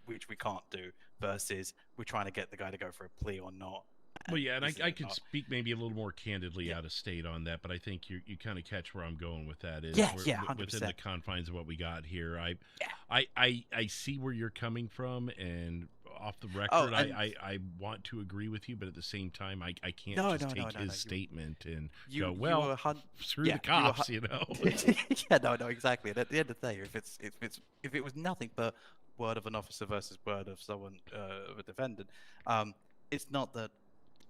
which we can't do, versus we're trying to get the guy to go for a plea or not. Well, yeah, and this I is could not. speak maybe a little more candidly out of state on that, but I think you kind of catch where I'm going with that. Is Yeah, we're, 100%. within the confines of what we got here. I see where you're coming from, and off the record, I want to agree with you, but at the same time, I can't take his statement and go, well, screw the cops, you know. Yeah, no, exactly. And at the end of the day, if it was nothing but word of an officer versus word of someone of a defendant, it's not that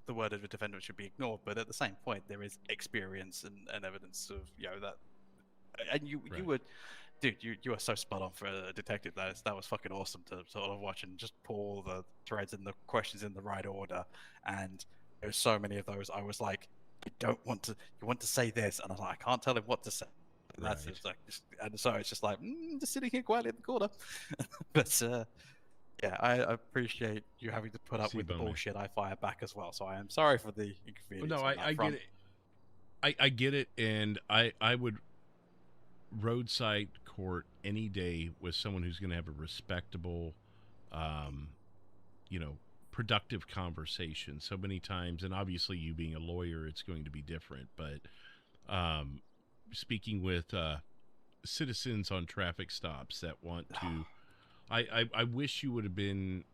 the word of a defendant should be ignored, but at the same point, there is experience and evidence of that. And you would, dude, you are so spot on for a detective. That was fucking awesome to sort of watch and just pull all the threads and the questions in the right order. And there's so many of those. I was like, you want to say this, and I was like, I can't tell him what to say. And that's it's like, and so it's just like just sitting here quietly in the corner. But yeah, I appreciate you having to put up with the bullshit I fire back as well. So I am sorry for the inconvenience. No, on that I front. get it. I get it, and I would roadside court any day with someone who's going to have a respectable, productive conversation. So many times, and obviously you being a lawyer, it's going to be different. But speaking with citizens on traffic stops that want to. I wish you would have been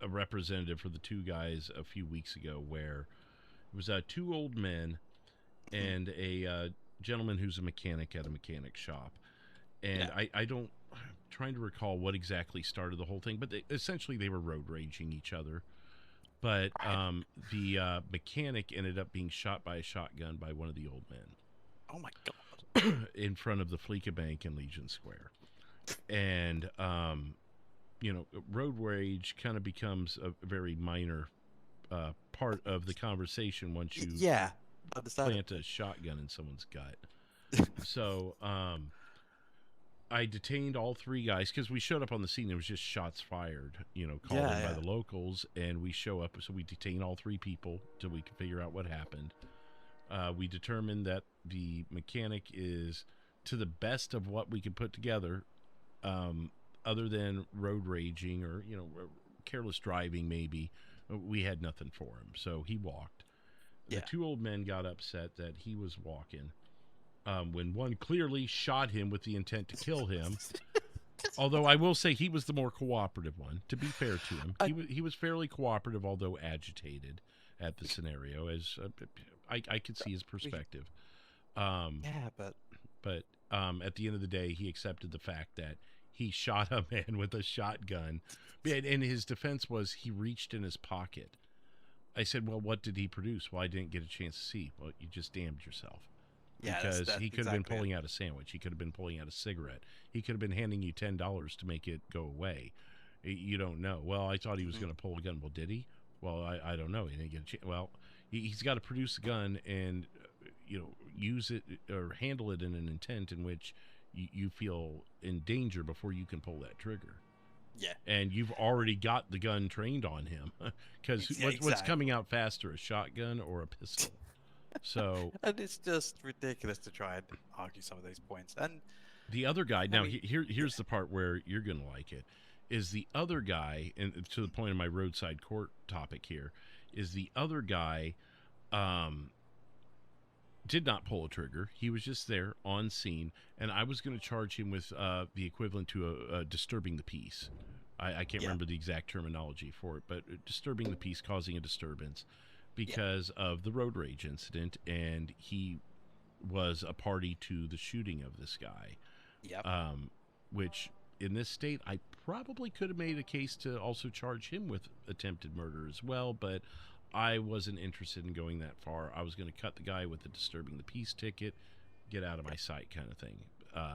a representative for the two guys a few weeks ago where it was two old men and a gentleman who's a mechanic at a mechanic shop. And I'm trying to recall what exactly started the whole thing, but essentially they were road raging each other. But the mechanic ended up being shot by a shotgun by one of the old men. Oh my God. In front of the Fleeca Bank in Legion Square. And road rage kind of becomes a very minor part of the conversation once you plant a shotgun in someone's gut. So I detained all three guys because we showed up on the scene. There was just shots fired, called in by the locals, and we show up. So we detain all three people till we can figure out what happened. We determined that the mechanic is, to the best of what we could put together, other than road raging or careless driving, maybe we had nothing for him, so he walked. The two old men got upset that he was walking when one clearly shot him with the intent to kill him. Although I will say he was the more cooperative one, to be fair to him. He was fairly cooperative, although agitated at the scenario, as I could see his perspective. But at the end of the day, he accepted the fact that he shot a man with a shotgun. And his defense was he reached in his pocket. I said, well, what did he produce? Well, I didn't get a chance to see. Well, you just damned yourself. Because he could have been pulling out a sandwich. He could have been pulling out a cigarette. He could have been handing you $10 to make it go away. You don't know. Well, I thought he was going to pull a gun. Well, did he? Well, I don't know. He didn't get a chance. Well, he's got to produce a gun and use it or handle it in an intent in which you feel in danger before you can pull that trigger. Yeah. And you've already got the gun trained on him. Because what's coming out faster, a shotgun or a pistol? So and it's just ridiculous to try and argue some of these points. And the other guy, here's the part where you're going to like it, is the other guy, and to the point of my roadside court topic here, is the other guy did not pull a trigger. He was just there on scene, and I was going to charge him with the equivalent to disturbing the peace. I can't remember the exact terminology for it, but disturbing the peace, causing a disturbance because of the road rage incident, and he was a party to the shooting of this guy. Which in this state, I probably could have made a case to also charge him with attempted murder as well, but I wasn't interested in going that far. I was going to cut the guy with the disturbing the peace ticket, get out of my sight kind of thing.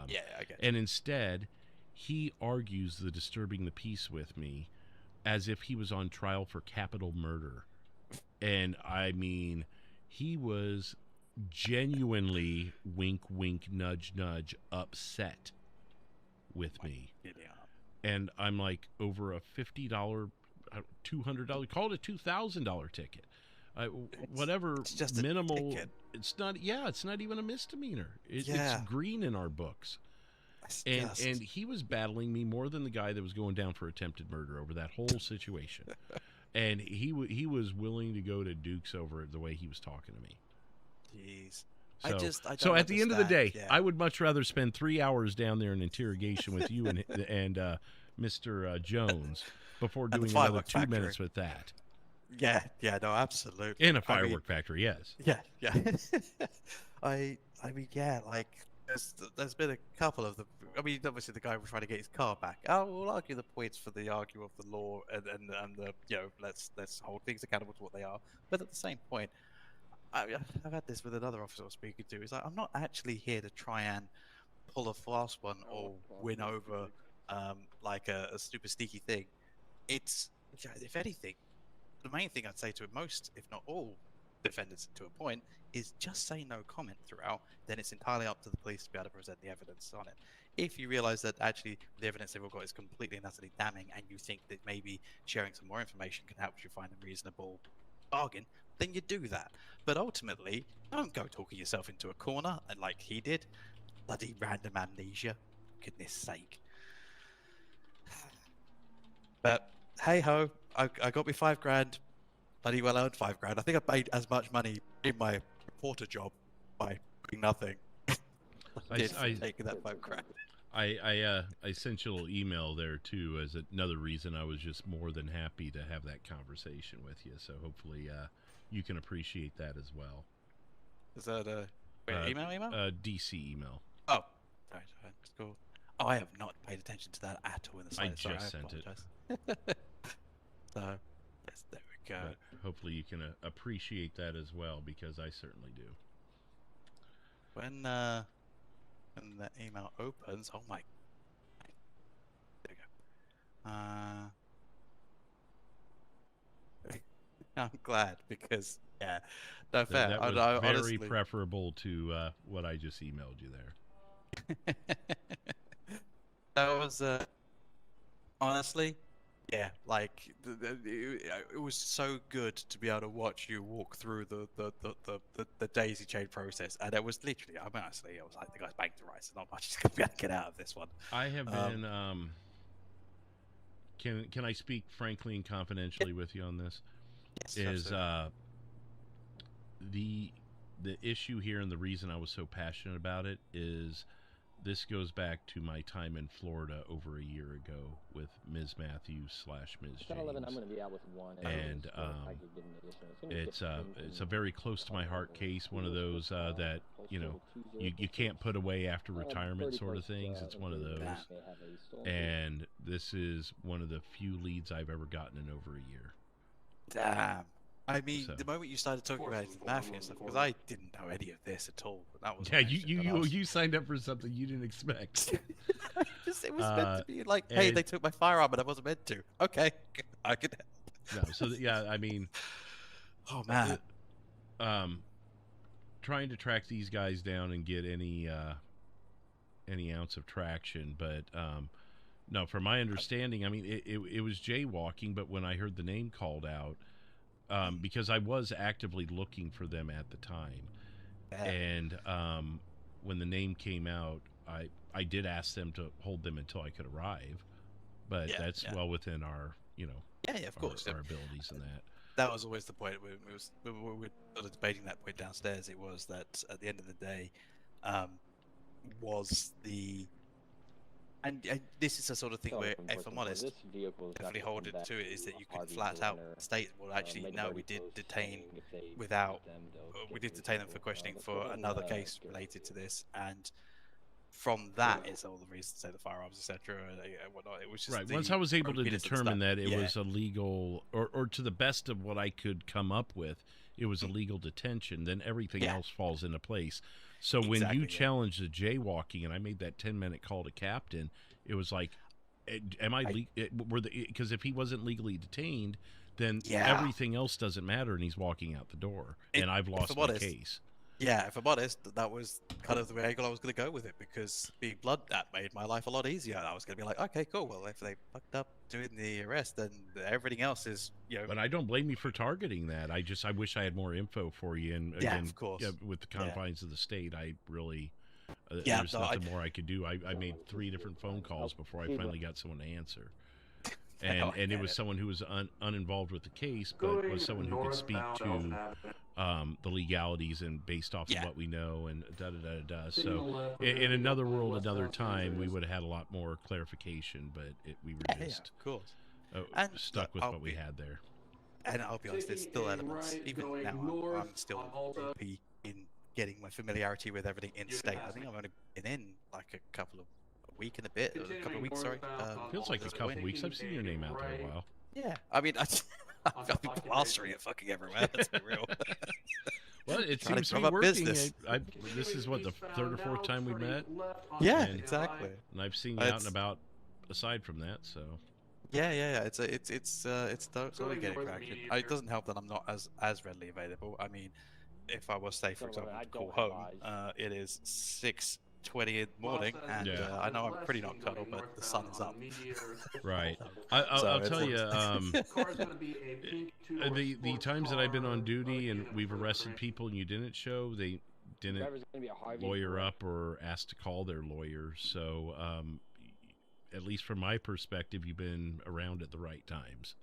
Yeah, I get And instead, he argues the disturbing the peace with me as if he was on trial for capital murder. And I mean, he was genuinely wink, wink, nudge, nudge upset with me. And I'm like, over a $50, $200, call it a $2,000 ticket. Whatever, it's just minimal. a ticket. It's not. Yeah, it's not even a misdemeanor. It's green in our books. And he was battling me more than the guy that was going down for attempted murder over that whole situation. And he was willing to go to Dukes over it the way he was talking to me. Jeez. So at the end of the day, I would much rather spend 3 hours down there in interrogation with you and Mr. Jones before doing another 2 minutes with that. Yeah, no, absolutely. In a firework factory, yes. Yeah. I mean, yeah, like there's been a couple of them. I mean, obviously the guy was trying to get his car back. We'll argue the points for the argument of the law and the let's hold things accountable to what they are. But at the same point, I've had this with another officer I was speaking to. It's like, I'm not actually here to try and pull a fast one or win over like a super sneaky thing. It's, if anything, the main thing I'd say to most, if not all, defendants to a point is just say no comment throughout. Then it's entirely up to the police to be able to present the evidence on it. If you realize that actually the evidence they've all got is completely and utterly damning, and you think that maybe sharing some more information can help you find a reasonable bargain, then you do that. But ultimately, don't go talking yourself into a corner and like he did. Bloody random amnesia, goodness sake. But hey ho, I got me $5,000. Bloody well earned $5,000. I think I made as much money in my reporter job by doing nothing. Taking that $5,000. I sent you a little email there too as another reason I was just more than happy to have that conversation with you. So hopefully you can appreciate that as well. Is that a email? DC email. Oh, sorry, that's cool. Oh, I have not paid attention to that at all in the slightest. I just sent it. So, yes, there we go. But hopefully you can appreciate that as well, because I certainly do. When that email opens, oh my, there we go. I'm glad, because yeah, no fair. That was very honestly preferable to what I just emailed you there. That was honestly, yeah, like it was so good to be able to watch you walk through the daisy chain process, and it was literally, I mean, honestly, it was like the guy's banked the rice. There's not much he's gonna be able to get out of this one. I have been. Can I speak frankly and confidentially with you on this? Yes, is the issue here, and the reason I was so passionate about it is this goes back to my time in Florida over a year ago with Ms. Matthews / Ms. James. I'm going to be out with one. And it's a very close to my heart case, one of those that you can't put away after retirement sort of things. It's one of those, and this is one of the few leads I've ever gotten in over a year. Damn. I mean, the moment you started talking about the mafia and stuff, because I didn't know any of this at all. That was you signed up for something you didn't expect. It was meant to be like, hey, they took my firearm, but I wasn't meant to. Okay, I could help. No, so yeah, I mean, oh man, trying to track these guys down and get any ounce of traction, but no, from my understanding, I mean, it was jaywalking, but when I heard the name called out. Because I was actively looking for them at the time, and when the name came out, I did ask them to hold them until I could arrive, but that's well within our of course, our abilities in that. That was always the point. We were sort of debating that point downstairs. It was that at the end of the day, was the and this is the sort of thing where, if I'm honest, definitely hold it to it, is that you could flat out state, well, actually, no, we did detain we did detain them for questioning for another case related to this, and from that is all the reasons, say the firearms, etc. And whatnot. It was just Right. the Once I was able to ropiness and determine stuff. that it was illegal, or to the best of what I could come up with, it was illegal detention, then everything else falls into place. So when you challenged the jaywalking, and I made that 10-minute call to captain, it was like, am I because if he wasn't legally detained, then everything else doesn't matter, and he's walking out the door, and I've lost my case. Yeah, if I'm honest, that was kind of the angle I was going to go with it, because being blunt, that made my life a lot easier. I was going to be like, okay, cool. Well, if they fucked up doing the arrest, then everything else is, you know. But I don't blame you for targeting that. I wish I had more info for you. And again, of course. With the confines of the state, I really there's nothing more I could do. I made 3 different phone calls before I finally got someone to answer. And it was someone who was uninvolved with the case, but was someone who could speak to the legalities and based off of what we know and da-da-da-da-da. So in another world, another time, we would have had a lot more clarification, but we were just stuck with what we had there. And I'll be honest, there's still elements. Even now, I'm still ropey in getting my familiarity with everything in state. I think I've only been in like a week and a bit, a couple of weeks, sorry. Feels like a couple of weeks. I've seen your name out there a while. Yeah, I mean, I've been plastering it fucking everywhere, let's be real. Well, it seems to be working. This is what, the 3rd or 4th time we met? Yeah, exactly. And I've seen you out and about aside from that, so. Yeah. It's totally getting traction. It doesn't help that I'm not as readily available. I mean, if I was, say, for example, to call home, it is 6:20 in the morning, and I know I'm pretty nocturnal, but the sun is up. Right. I'll tell you, the times that I've been on duty and we've arrested people and you didn't show, they didn't lawyer up or ask to call their lawyer. So at least from my perspective, you've been around at the right times.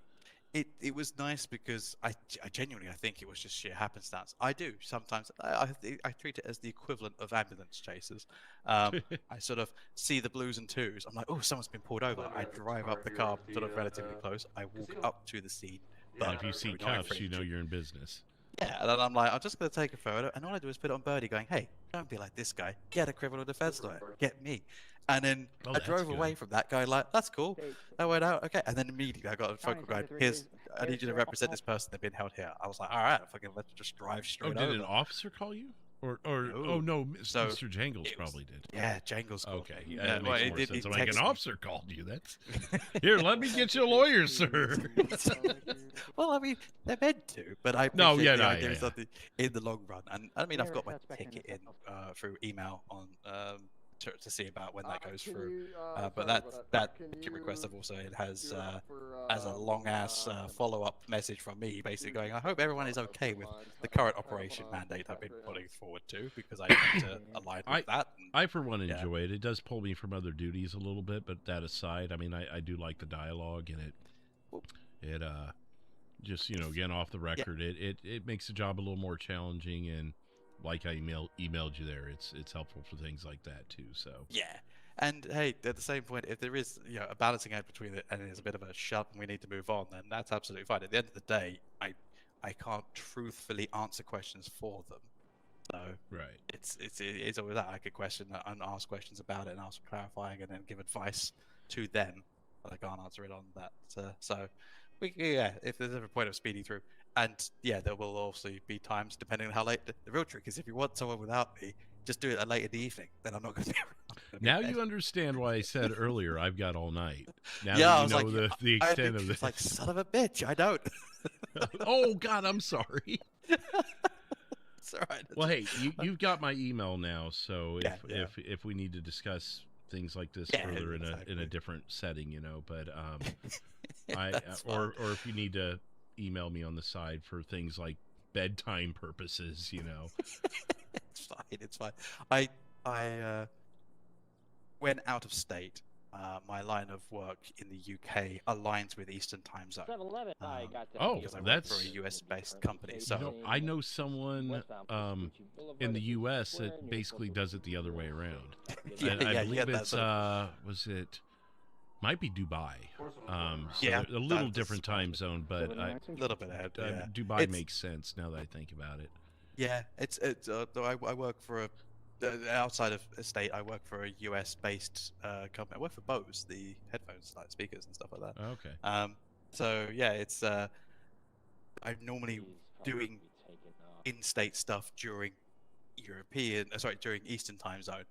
It was nice because I genuinely, I think it was just sheer happenstance. I do sometimes. I treat it as the equivalent of ambulance chasers. I sort of see the blues and twos. I'm like, oh, someone's been pulled over. I drive up the car sort of relatively close. I walk up to the scene. But if you see cuffs, you know you're in business. Yeah, and then I'm like, I'm just going to take a photo. And all I do is put it on Birdie going, hey, don't be like this guy. Get a criminal defense lawyer. Get me. And then I drove away from that guy like, that's cool. I went out, okay. And then immediately I got a phone call going, I need you to represent this person. They've been held here. I was like, all right, fucking let's just drive straight over. Did an officer call you? Or oh no, Mr. Jangles probably did. Yeah, Jangles called. Okay, yeah, that makes more sense. Like an officer called you. That's here. Let me get you a lawyer, sir. Well, I mean, they're meant to, but I there's something in the long run. And I mean, I've got my ticket in through email on to see about when that goes through. But that ticket request I've also it has a long ass follow-up message from me, basically going, I hope everyone is okay with the current operation mandate I've been putting forward to, because I need to align with that. And, I for one enjoy it. It does pull me from other duties a little bit, but that aside, I mean, I do like the dialogue, and it just, you know, again, off the record, it makes the job a little more challenging, and like I emailed you there, it's helpful for things like that too. So yeah, and hey, at the same point, if there is a balancing act between it and there's a bit of a shut and we need to move on, then that's absolutely fine. At the end of the day, I can't truthfully answer questions for them. So right, it's always that I could question and ask questions about it and ask for clarifying and then give advice to them, but I can't answer it on that. So if there's ever a point of speeding through. And yeah, there will also be times, depending on how late. The real trick is if you want someone without me, just do it late in the evening. Then I'm not going to be around. Now you understand why I said earlier I've got all night. Now that you know the extent of this. Like, son of a bitch, I don't. Oh God, I'm sorry. It's all right. Well, hey, you've got my email now, so if we need to discuss things like this further in a different setting, you know, but or if you need to email me on the side for things like bedtime purposes, you know. It's fine. I went out of state. My line of work in the UK aligns with Eastern Time Zone. Because I work for a US-based company. So you know, I know someone in the US that basically does it the other way around. I believe it's might be Dubai. So a little different time zone, but a little bit ahead. Dubai makes sense now that I think about it. Yeah, it's I work for outside of state, I work for a US-based company. I work for Bose, the headphones, like speakers and stuff like that. Okay. So yeah, it's I'm normally doing in-state stuff during during Eastern time zone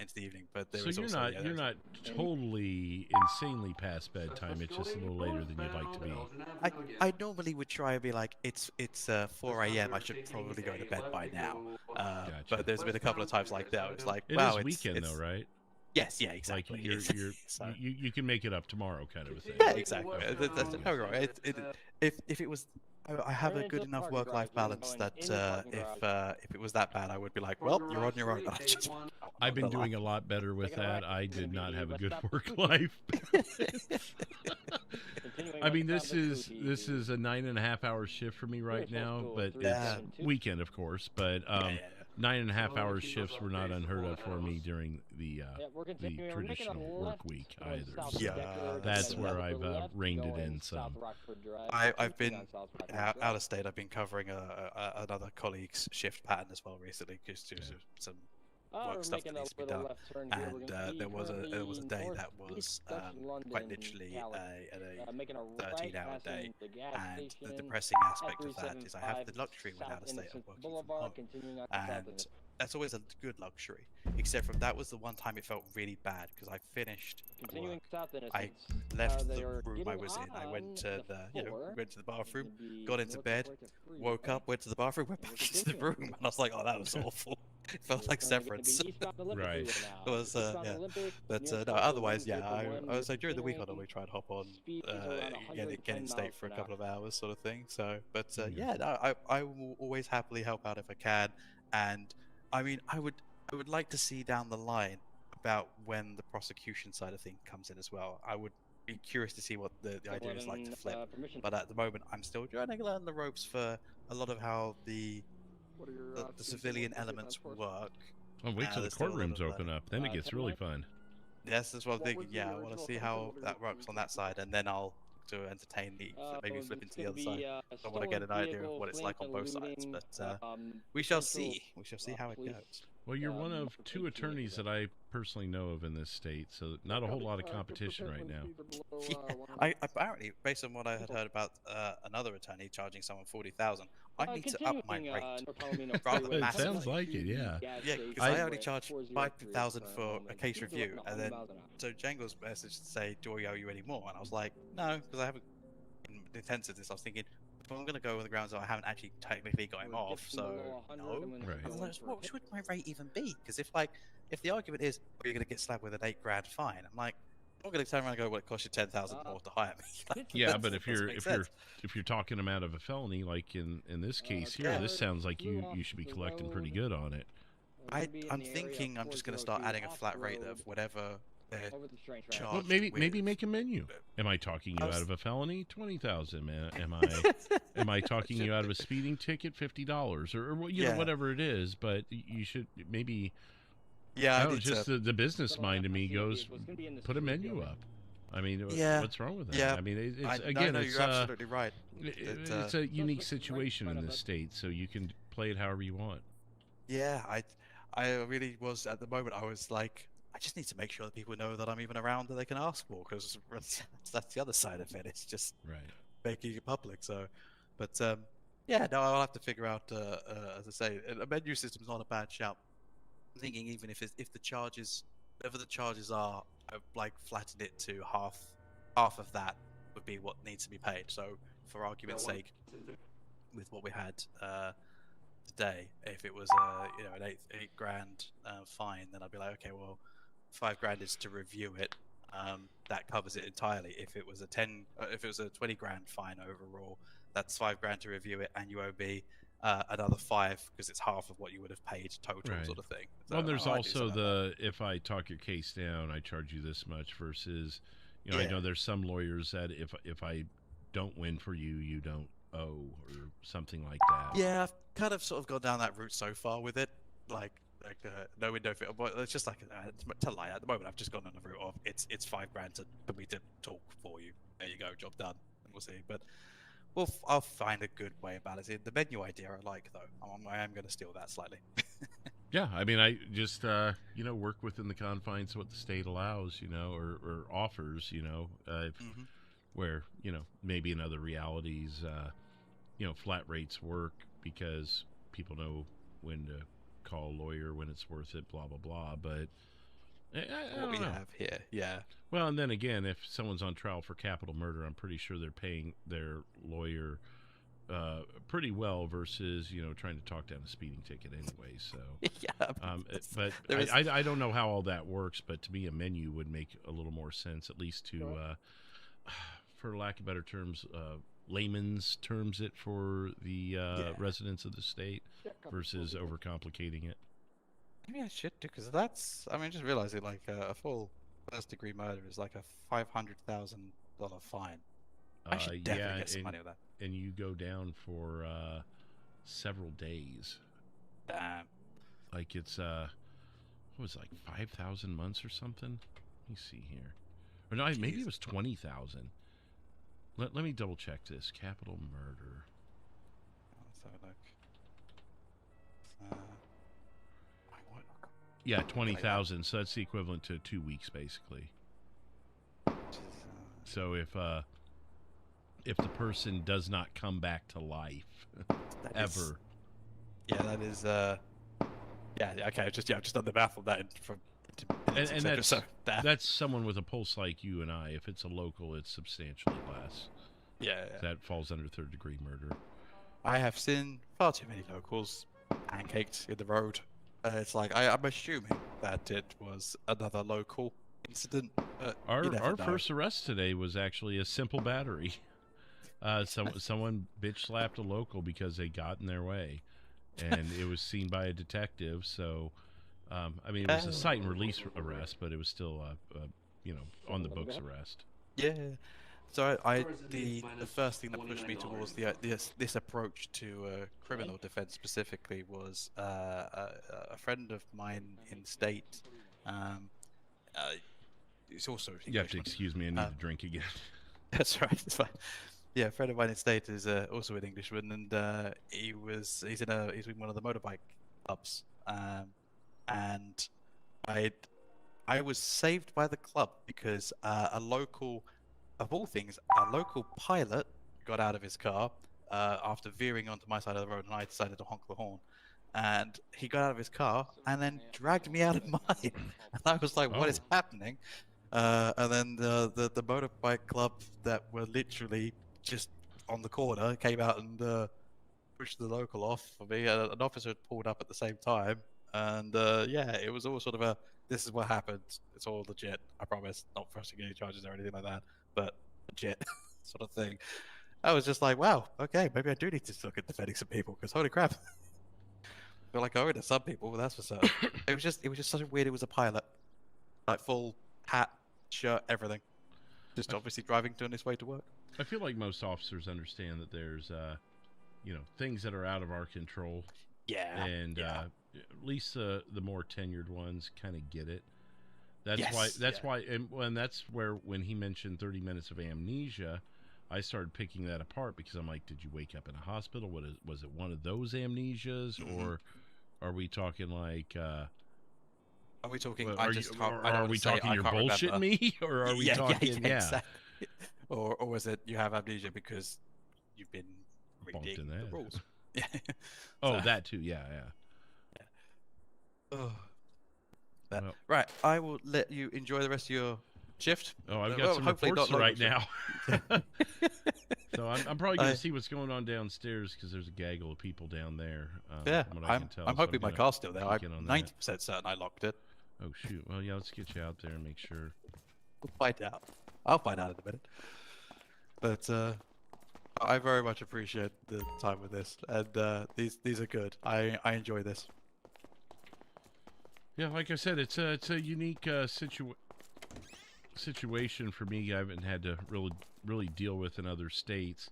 into the evening. But there So is you're also, not you're not totally insanely past bedtime. It's just a little later than you'd like to be. I normally would try and be like, it's 4 a.m. I should probably go to bed by now. But there's been a couple of times like that. It's like, It wow, is weekend though, right? Yes, yeah, exactly. Like you can make it up tomorrow, kind of a thing. Yeah, exactly. That's no wrong. If it was, I have a good enough work-life balance that if it was that bad, I would be like, well, you're on your own. I've been doing a lot better with that. I did not have a good work life. I mean, this is a 9.5 hour shift for me right now, but it's weekend, of course. But 9.5 hour shifts were not unheard of for me during the traditional work week either. Yeah, that's where I've reined it in some. I've been out of state. I've been covering another colleague's shift pattern as well recently, because there's some work stuff that needs to be done. And there was a day that was quite literally a 13-hour day. And the depressing aspect of that is I have the luxury when out of state of working from home, and that's always a good luxury. Except for that was the one time it felt really bad, because I finished work, I left the room I was in, I went to the bathroom, got into bed, woke up, went to the bathroom, went back into the room, and I was like, oh, that was awful. It felt like severance. Right. It was yeah. But no, otherwise, yeah, I was like, during the week I'd always try and hop on, get in state for a couple of hours, sort of thing. So, but yeah, no, I will always happily help out if I can. And I mean, I would like to see down the line about when the prosecution side of thing comes in as well. I would be curious to see what the idea is like to flip. But at the moment, I'm still trying to learn the ropes for a lot of how the civilian elements work. Oh, wait till the courtrooms open up. Then it gets really fun. Yes, that's what I'm thinking. Yeah, I want to see how that works on that side, and then I'll to entertain the maybe flip into the other side. I want to get an idea of what it's like on both sides, but we shall see. We shall see how it goes. Well, you're one of 2 attorneys that I personally know of in this state, so not a whole lot of competition right now. Yeah, I apparently, based on what I had heard about another attorney charging someone 40,000, I need to up my rate rather It massively. sounds like it, yeah. Yeah, because I only charge 5,000 for a case review, and then so Django's message to say, do I owe you any more? And I was like, no, because I haven't been intensive this. I was thinking, if I'm going to go on the grounds that I haven't actually technically got him off, so no. Right. I was like, what should my rate even be? Because if the argument is, oh, you're going to get slapped with an $8 grand fine, I'm like, I'm not going to turn around and go, well, it cost you 10,000 more to hire me. Yeah, but if you're talking him out of a felony, like in this case here, this sounds like you should be collecting pretty good on it. I'm thinking I'm just going to start adding a flat rate of whatever they're charged. Well, maybe make a menu. Am I talking you out of a felony? 20,000, man. Am I talking you out of a speeding ticket? $50, or you know, whatever it is. But you should maybe. Yeah, just the business mind of me goes, put a menu up. I mean, what's wrong with that? Yeah, I mean, it's you're absolutely right. It's a unique situation in this state, so you can play it however you want. Yeah, I really was at the moment. I was like, I just need to make sure that people know that I'm even around that they can ask for, because that's the other side of it. It's just making it public. So, but yeah, no, I'll have to figure out. As I say, a menu system's not a bad shout. I'm thinking even if the charges, whatever the charges are, I've like flattened it to half of that would be what needs to be paid. So for argument's sake, with what we had today, if it was an eight grand fine, then I'd be like, okay, well, $5 grand is to review it. That covers it entirely. If it was a 20 grand fine overall, that's $5 grand to review it, and you owe me another 5 because it's half of what you would have paid total, sort of thing. So, well, there's also if I talk your case down, I charge you this much versus, I know there's some lawyers that if I don't win for you, you don't owe or something like that. Yeah, I've kind of sort of gone down that route so far with it, like no window fit. But it's just like to lie. At the moment, I've just gone on the route of it's $5 grand for me to talk for you. There you go, job done. And we'll see, but. I'll find a good way of balancing. The menu idea I like, though. I am going to steal that slightly. Yeah, I mean, I just you know, work within the confines of what the state allows, you know, or offers, you know, where, you know, maybe in other realities, you know, flat rates work because people know when to call a lawyer, when it's worth it, blah blah blah. But I What we don't know. have here, yeah. Well, and then again, if someone's on trial for capital murder, I'm pretty sure they're paying their lawyer pretty well versus, you know, trying to talk down a speeding ticket anyway. So yeah, but I don't know how all that works, but to me a menu would make a little more sense, at least to for lack of better terms, layman's terms it for the residents of the state versus overcomplicating it. Maybe I should do, because that's, I mean, just realizing like a full first degree murder is like a $500,000 fine. I should definitely get some money with that. And you go down for several days. Damn. Like it's what was it, like 5,000 months or something? Let me see here. Or no, maybe it was 20,000. Let me double check this. Capital murder. Let's have a look. Yeah, 20,000. So that's the equivalent to 2 weeks, basically. So if the person does not come back to life ever, that is yeah, okay, I've just done the math on that and that's someone with a pulse like you and I. If it's a local, it's substantially less. Yeah. That falls under third degree murder. I have seen far too many locals pancaked in the road. It's like I'm assuming that it was another local incident. Our first arrest today was actually a simple battery. Someone bitch slapped a local because they got in their way, and it was seen by a detective. So, I mean, it was a cite and release arrest, but it was still you know, on the books arrest. Yeah. So the first thing that pushed me towards this approach to criminal defense specifically was a friend of mine in state. It's also You have to excuse me. I need a drink again. That's right. It's fine. Yeah, a friend of mine in state is also an Englishman, and he's in one of the motorbike clubs, and I was saved by the club because a local. Of all things, a local pilot got out of his car after veering onto my side of the road, and I decided to honk the horn. And he got out of his car and then dragged me out of mine. And I was like, "What is happening?" And then the motorbike club that were literally just on the corner came out and pushed the local off for me. An officer had pulled up at the same time, and yeah, it was all sort of this is what happened. It's all legit. I promise. Not pressing any charges or anything like that. But legit sort of thing. I was just like, wow, okay, maybe I do need to look at defending some people, because holy crap. I feel like I owe it to some people, but that's for certain. it was just such a weird. It was a pilot, like full hat, shirt, everything, just obviously driving doing his way to work. I feel like most officers understand that there's you know, things that are out of our control. Yeah. And at least the more tenured ones kind of get it. That's why, and that's where when he mentioned 30 minutes of amnesia, I started picking that apart, because I'm like, did you wake up in a hospital? Was it one of those amnesias, or are we talking like? Are we talking? Are we talking you're bullshitting me, or are we talking? Yeah. Exactly. Or was it you have amnesia because you've been reading the rules? Yeah. Oh, that too. Yeah. Oh. Right, I will let you enjoy the rest of your shift. Oh, I've got some reports to write now. So I'm probably going to see what's going on downstairs, because there's a gaggle of people down there. Yeah, from what I can tell, I'm hoping my car's still there. I'm on 90% certain I locked it. Oh, shoot. Well, yeah, let's get you out there and make sure. We'll find out. I'll find out in a minute. But I very much appreciate the time with this, and these are good. I enjoy this. Yeah, like I said, it's a unique situation for me. I haven't had to really deal with in other states.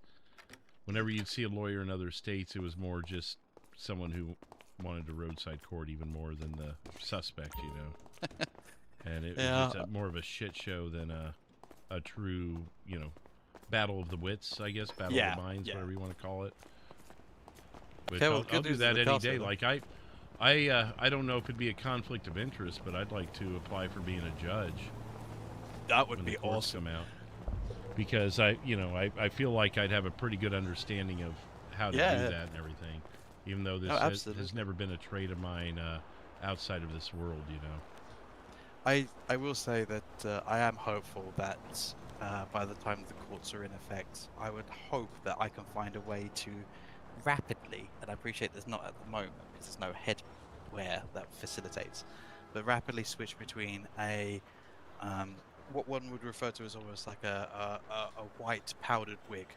Whenever you'd see a lawyer in other states, it was more just someone who wanted a roadside court even more than the suspect, you know. And it was more of a shit show than a true, you know, battle of the wits, I guess, battle of the minds, whatever you want to call it. Which I'll do that any day. Like I don't know if it'd be a conflict of interest, but I'd like to apply for being a judge. That would when be the courts awesome. come out. Because I feel like I'd have a pretty good understanding of how to do that and everything, even though this has never been a trade of mine outside of this world, you know. I will say that I am hopeful that by the time the courts are in effect, I would hope that I can find a way to rapidly, and I appreciate there's not at the moment because there's no headwear that facilitates, but rapidly switch between a what one would refer to as almost like a white powdered wig,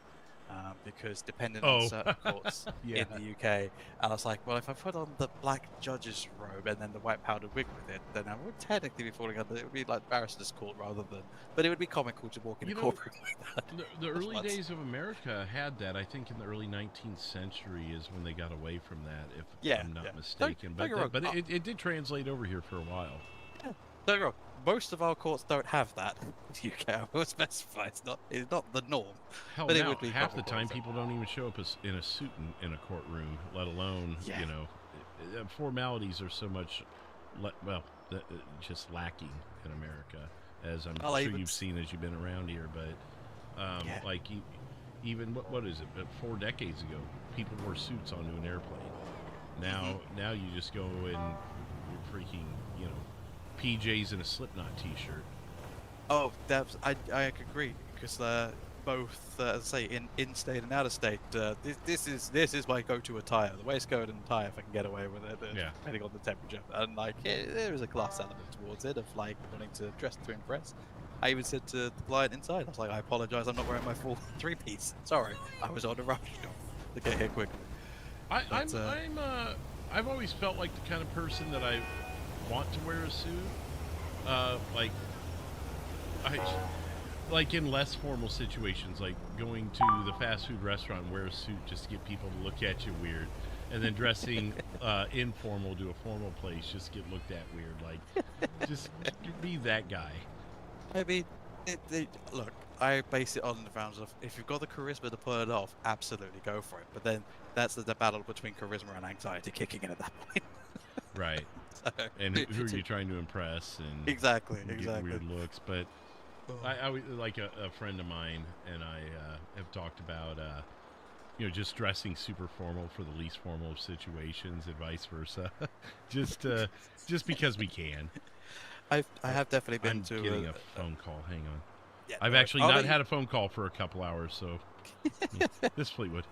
because depending on certain courts in the UK, I was like, well, if I put on the black judge's robe and then the white powdered wig with it, then I would technically be falling under. It would be like barrister's court rather than, but it would be comical to walk in a courtroom like that. The early days of America had that. I think in the early 19th century is when they got away from that, if I'm not mistaken. But it did translate over here for a while. Yeah. Don't get me wrong. Most of our courts don't have that. In the UK, I will specify, it's not the norm. Hell, but now, it would be half the time people don't even show up in a suit in a courtroom, let alone you know, formalities are so much, just lacking in America, as I'm sure you've seen as you've been around here. But like even what is it? 4 decades ago, people wore suits onto an airplane. Now you just go in freaking, you know, PJs and a Slipknot T-shirt. Oh, I agree, because both, as I say, in state and out of state, this is my go-to attire. The waistcoat and tie, if I can get away with it, depending on the temperature. And like, there is a class element towards it of like wanting to dress to impress. I even said to the client inside, I was like, I apologize, I'm not wearing my full 3-piece. Sorry, I was on a rush to get here quickly. I've always felt like the kind of person that I want to wear a suit, like in less formal situations, like going to the fast food restaurant and wear a suit just to get people to look at you weird, and then dressing informal to a formal place just get looked at weird. Like, just be that guy. I mean, look, I base it on the grounds of if you've got the charisma to pull it off, absolutely go for it. But then that's the battle between charisma and anxiety kicking in at that point. Right. And who are you trying to impress? And exactly. Get weird looks. But I like a friend of mine and I have talked about you know, just dressing super formal for the least formal of situations and vice versa. just because we can. I have definitely been I'm getting a phone call. Hang on. Yeah, I've actually not had a phone call for a couple hours, so this Fleetwood.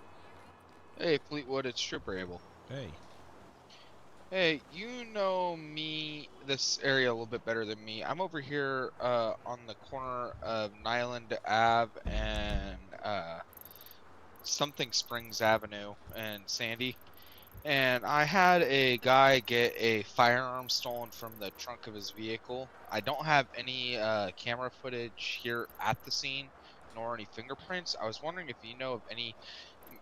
Hey Fleetwood, it's Trooper Abel. Hey. Hey, you know this area a little bit better than me. I'm over here on the corner of Nyland Ave and something Springs Avenue in Sandy. And I had a guy get a firearm stolen from the trunk of his vehicle. I don't have any camera footage here at the scene, nor any fingerprints. I was wondering if you know of any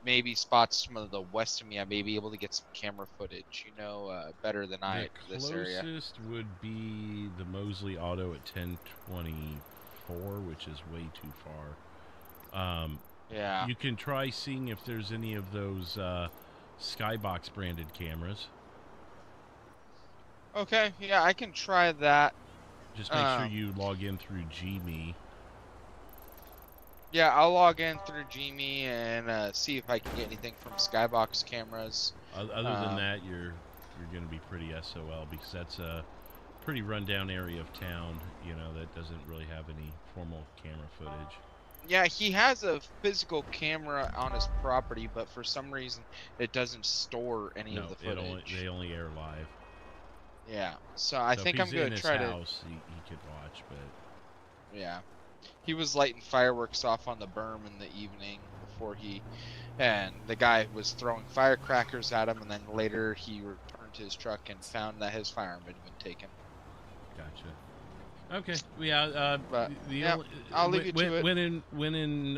maybe spots from the west of me I may be able to get some camera footage, you know, better than I for this area. The closest would be the Mosley Auto at 1024, which is way too far. Yeah. You can try seeing if there's any of those Skybox branded cameras. Okay, yeah, I can try that. Just make sure you log in through Gme. Yeah, I'll log in through Gme and see if I can get anything from Skybox cameras. Other than that, you're going to be pretty SOL, because that's a pretty rundown area of town, you know, that doesn't really have any formal camera footage. Yeah, he has a physical camera on his property, but for some reason it doesn't store any of the footage. They only air live. Yeah, so I think I'm going to try to... House, he could watch, but... Yeah. He was lighting fireworks off on the berm in the evening before and the guy was throwing firecrackers at him, and then later he returned to his truck and found that his firearm had been taken. Gotcha. Okay, yeah. I'll leave you to it. When in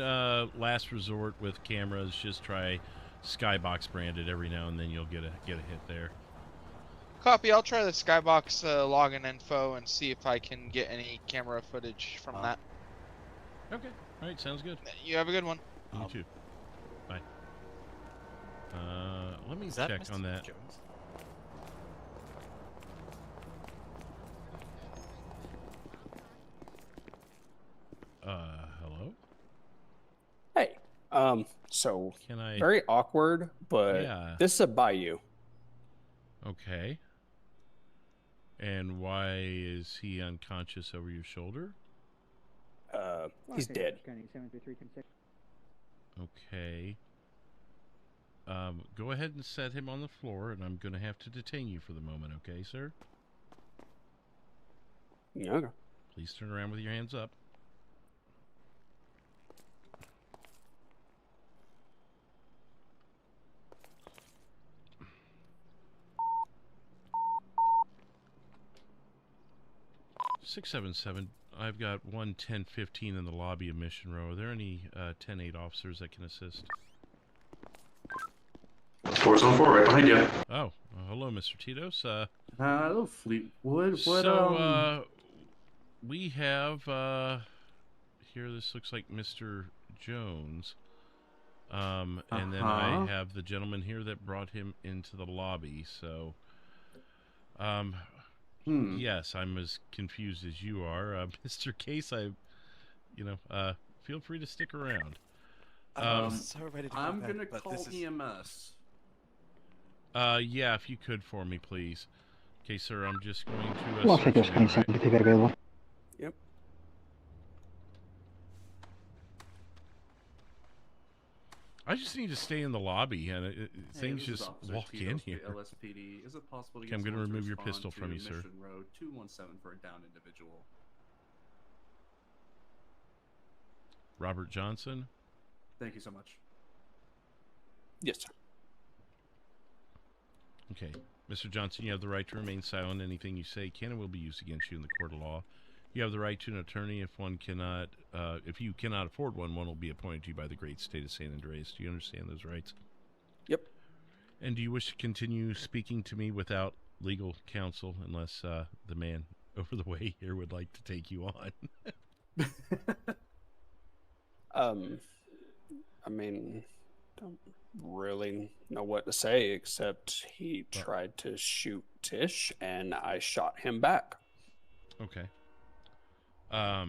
last resort with cameras, just try Skybox branded every now and then. You'll get a hit there. Copy. I'll try the Skybox login info and see if I can get any camera footage from that. Okay. All right. Sounds good. You have a good one. You too. Bye. Let me check on that. So Can I? very awkward, but Yeah. this is a bayou. Okay. And why is he unconscious over your shoulder? He's dead. Okay. Go ahead and set him on the floor, and I'm going to have to detain you for the moment, okay, sir? Okay. Please turn around with your hands up. Six, 7, I've got 11015 in the lobby of Mission Row. Are there any 10-8 officers that can assist? 404 right behind you. Oh, hello, Mr. Tito's. Hello, Fleetwood. We have here. This looks like Mr. Jones, and then I have the gentleman here that brought him into the lobby. So, yes, I'm as confused as you are, Mr. Case. Feel free to stick around. I'm so ready to I'm go gonna back, but call this is... EMS. Yeah, if you could for me, please. Okay, sir, I'm just going to... Los Angeles County 753 back available. Yep. I just need to stay in the lobby, and things Hey, this is just Officer walk Tito in for the here. LSPD. Is it possible to Okay, get I'm going to someone remove your respond pistol to from you, sir. Mission Road 217 for a downed individual? Robert Johnson? Thank you so much. Yes, sir. Okay. Mr. Johnson, you have the right to remain silent. Anything you say can and will be used against you in the court of law. You have the right to an attorney. If you cannot afford one will be appointed to you by the great state of San Andreas. Do you understand those rights? Yep. And do you wish to continue speaking to me without legal counsel, unless the man over the way here would like to take you on? I mean, don't really know what to say except he tried to shoot Tish and I shot him back. Okay.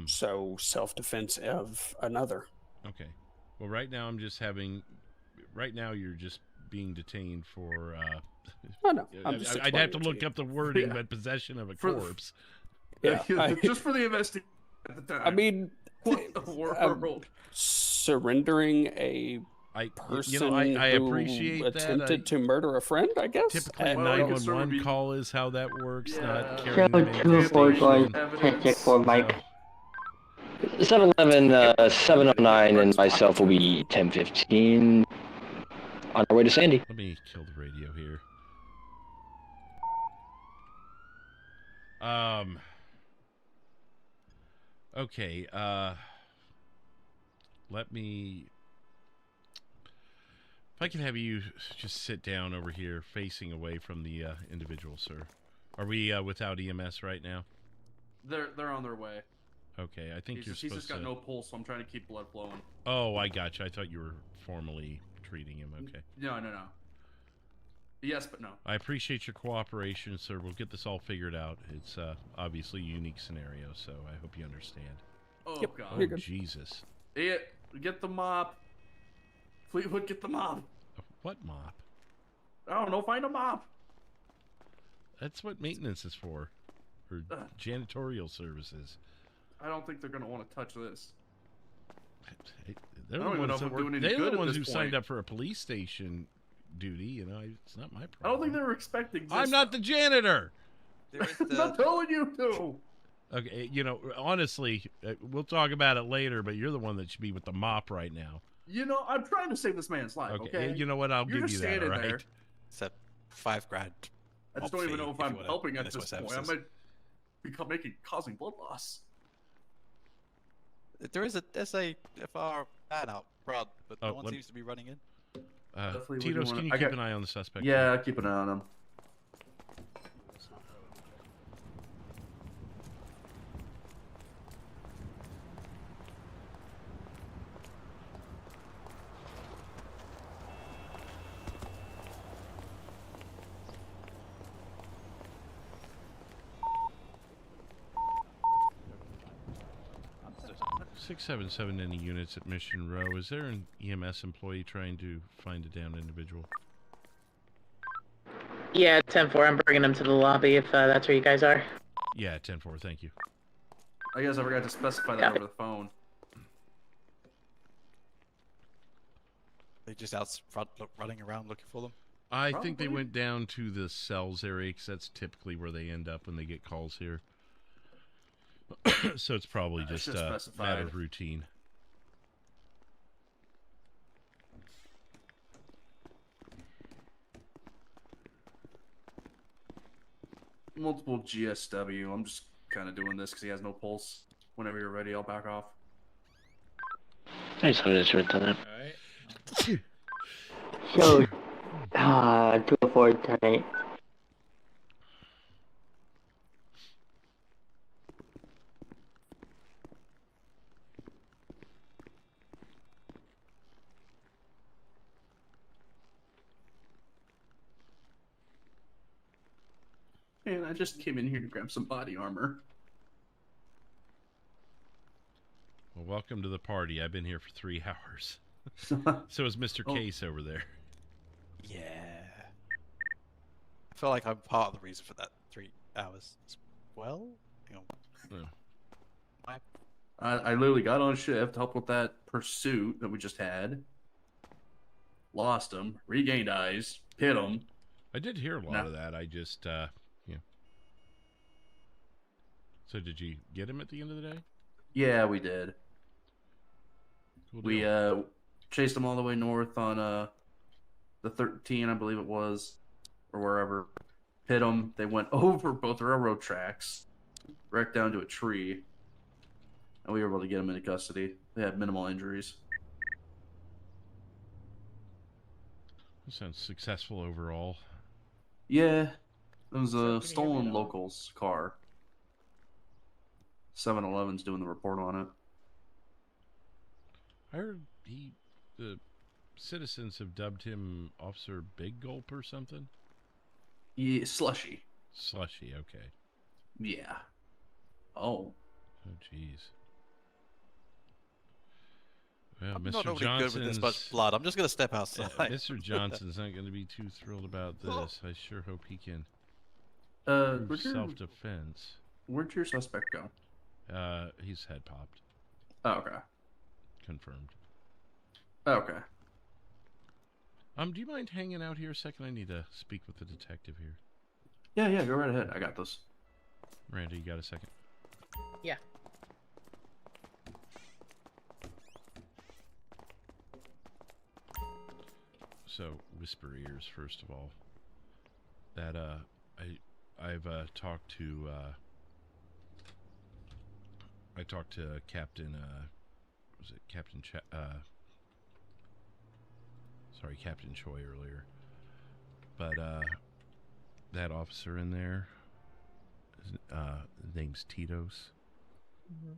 So self-defense of another. Okay. Well, right now you're just being detained for Oh, no. I'm just I'd have to explaining look you. up the wording, Yeah. but possession of a For- corpse. Yeah, just for the investigation at the time. I mean, what the world? surrendering a person I who appreciate that. attempted to murder a friend, I guess. Typically, a And- 911 call is how that works, not So carrying them into the 241, station. check for Mike. 711, 709, and myself will be 1015 on our way to Sandy. Let me kill the radio here. Okay, let me... If I can have you just sit down over here, facing away from the individual, sir. Are we without EMS right now? They're on their way. Okay, I think He's you're just supposed to... got no pulse, so I'm trying to keep blood flowing. Oh, I gotcha. I thought you were formally treating him. Okay. No. Yes, but no. I appreciate your cooperation, sir. We'll get this all figured out. It's obviously a unique scenario, so I hope you understand. Oh, Yep, God. Oh, Jesus. Get the mop. Fleetwood, get the mop. What mop? I don't know, find a mop. That's what maintenance is for. For janitorial services. I don't think they're going to want to touch this. They're I don't even know if I'm doing any they're good the at ones this who point. signed up for a police station duty, you know. It's not my problem. I don't think they were expecting this. I'm not the janitor! I'm not telling you to. Okay, you know, honestly, we'll talk about it later, but you're the one that should be with the mop right now. You know, I'm trying to save this man's life, okay? You know what? I'll You're give just you that, standing all right? there. It's a $5,000. I just don't even know if I'm helping at finish this my point. I services. might be causing blood loss. There's a FWRP man out front, but no one let- seems to be running in. Definitely Tito's, wouldn't can wanna- you I keep got- an eye on the suspect? Yeah, keep an eye on him. 677 any units at Mission Row. Is there an EMS employee trying to find a downed individual? Yeah, 10-4. I'm bringing him to the lobby if that's where you guys are. Yeah, 10-4. Thank you. I guess I forgot to specify that over the phone. They just out front running around looking for them? I think they went down to the cells area because that's typically where they end up when they get calls here. So it's probably just a matter of routine. Multiple GSW. I'm just kind of doing this because he has no pulse. Whenever you're ready, I'll back off. I just wanted to short time. Alright. So, 204 tonight. Man, I just came in here to grab some body armor. Well, welcome to the party. I've been here for 3 hours. So is Mr. Case over there. Yeah. I feel like I'm part of the reason for that 3 hours as well. Hang on. I literally got on shift, helped with that pursuit that we just had. Lost him, regained eyes, hit him. I did hear a lot of that. I just, yeah. So did you get him at the end of the day? Yeah, we did. Cool We deal. chased him all the way north on the 13, I believe it was, or wherever. Hit him. They went over both railroad tracks, wrecked down to a tree, and we were able to get him into custody. They had minimal injuries. That sounds successful overall. Yeah, it was a stolen locals car. 7-Eleven's doing the report on it. I heard the citizens have dubbed him Officer Big Gulp or something. Yeah, Slushy. Slushy, okay. Yeah. Oh. Oh, jeez. Well, I'm Mr. not really Johnson's, good with this much blood. I'm just going to step outside. Mr. Johnson's not going to be too thrilled about this. I sure hope he can Where'd your- self-defense. Where'd your suspect go? He's head popped. Oh, okay. Confirmed. Oh, okay. Do you mind hanging out here a second? I need to speak with the detective here. Yeah, go right ahead. I got this. Miranda, you got a second? Yeah. So, whisper ears, first of all. That, I've talked to, I talked to Captain, was it Captain Captain Choi earlier. But, that officer in there, his name's Tito's. Mm-hmm.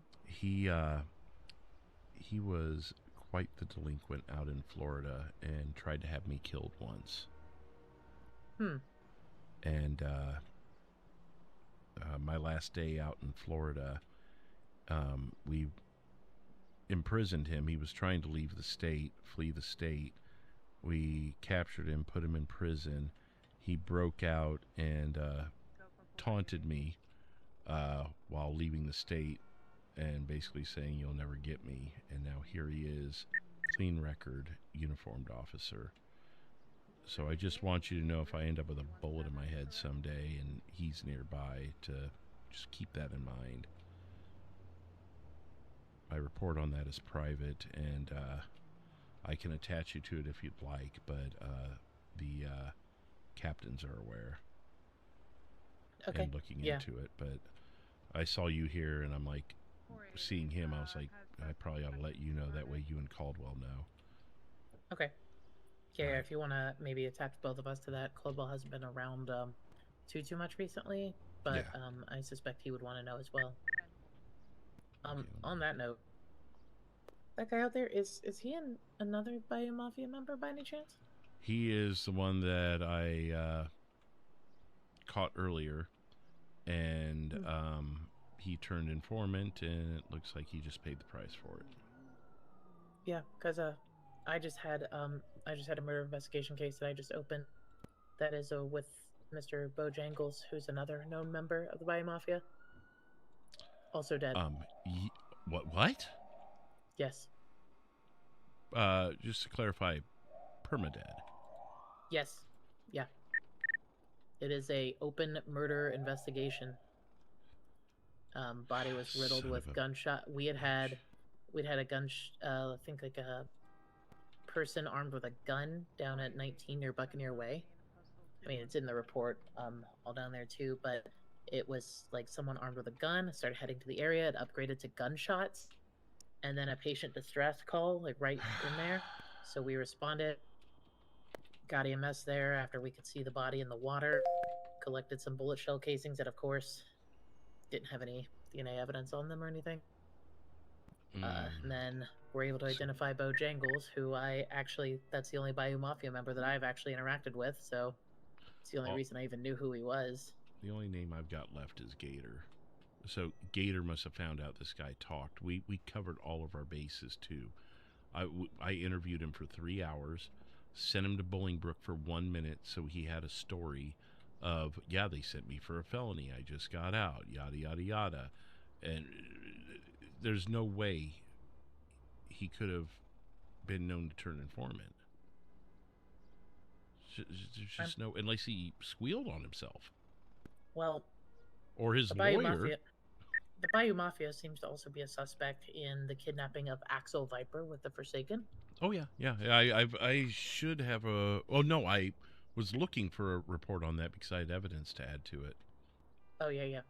He was quite the delinquent out in Florida and tried to have me killed once. And my last day out in Florida, we imprisoned him. He was trying to leave the state, flee the state. We captured him, put him in prison. He broke out and taunted me while leaving the state and basically saying, "You'll never get me." And now here he is, clean record, uniformed officer. So I just want you to know, if I end up with a bullet in my head someday and he's nearby, to just keep that in mind. My report on that is private, and I can attach you to it if you'd like, but the captains are aware and looking into it. But I saw you here, and I'm like, seeing him, I was like, I probably ought to let you know, that way you and Caldwell know. Okay. Yeah, if you want to maybe attach both of us to that. Caldwell hasn't been around too much recently, but I suspect he would want to know as well. On that note, that guy out there, is he another Bio Mafia member by any chance? He is the one that I caught earlier, and he turned informant, and it looks like he just paid the price for it. Yeah, because I just had a murder investigation case that I just opened. That is with Mr. Bojangles, who's another known member of the Bayou Mafia. Also dead. What? Yes. Just to clarify, permadead. Yes. Yeah. It is a open murder investigation. Body was riddled with gunshot. We'd had a I think like a person armed with a gun down at 19 near Buccaneer Way. I mean, it's in the report, all down there too, but it was like someone armed with a gun started heading to the area. It upgraded to gunshots, and then a patient distress call, like right in there. So we responded, got EMS there after we could see the body in the water, collected some bullet shell casings that, of course, didn't have any DNA evidence on them or anything. And then we're able to identify Bojangles, who that's the only Bayou Mafia member that I've actually interacted with, so it's the only reason I even knew who he was. The only name I've got left is Gator. So Gator must have found out this guy talked. We covered all of our bases, too. I interviewed him for 3 hours, sent him to Bolingbrook for 1 minute, so he had a story of, yeah, they sent me for a felony. I just got out, yada, yada, yada. And there's no way he could have been known to turn informant. There's just no, unless he squealed on himself. Well, or his lawyer. The Bayou Mafia seems to also be a suspect in the kidnapping of Axel Viper with the Forsaken. Oh, yeah. I should have a... Oh, no, I was looking for a report on that because I had evidence to add to it. Oh, yeah.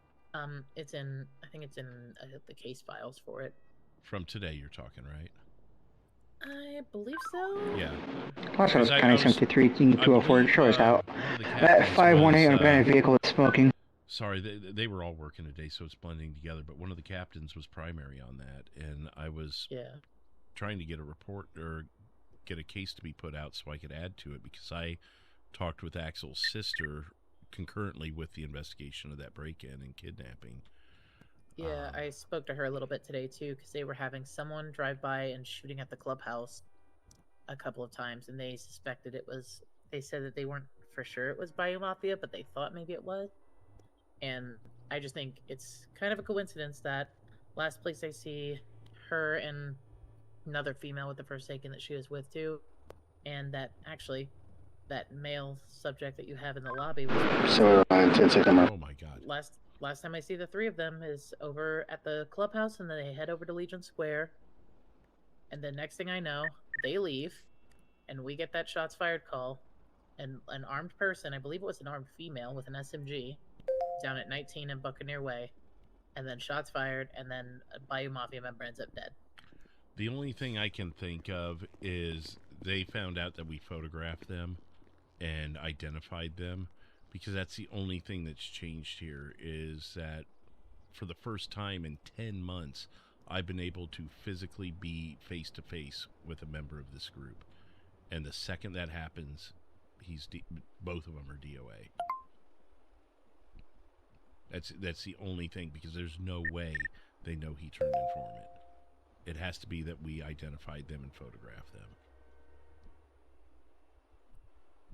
It's in... I think it's in the case files for it. From today, you're talking, right? I believe so. Yeah. Also, it's County 73, 204, shows out. That 518 abandoned vehicle is smoking. Sorry, they were all working today, so it's blending together, but one of the captains was primary on that, and I was trying to get a report or get a case to be put out so I could add to it, because I talked with Axel's sister concurrently with the investigation of that break-in and kidnapping. Yeah, I spoke to her a little bit today, too, because they were having someone drive by and shooting at the clubhouse a couple of times, and they suspected it was... They said that they weren't for sure it was Bayou Mafia, but they thought maybe it was. And I just think it's kind of a coincidence that last place I see her and another female with the Forsaken that she was with, too, and that actually that male subject that you have in the lobby was... So, oh my God. Last time I see the three of them is over at the clubhouse, and then they head over to Legion Square. And the next thing I know, they leave, and we get that shots fired call, and an armed person, I believe it was an armed female with an SMG, down at 19 and Buccaneer Way, and then shots fired, and then a Bayou Mafia member ends up dead. The only thing I can think of is they found out that we photographed them and identified them, because that's the only thing that's changed here, is that for the first time in 10 months, I've been able to physically be face-to-face with a member of this group. And the second that happens, both of them are DOA. That's the only thing, because there's no way they know he turned informant. It has to be that we identified them and photographed them.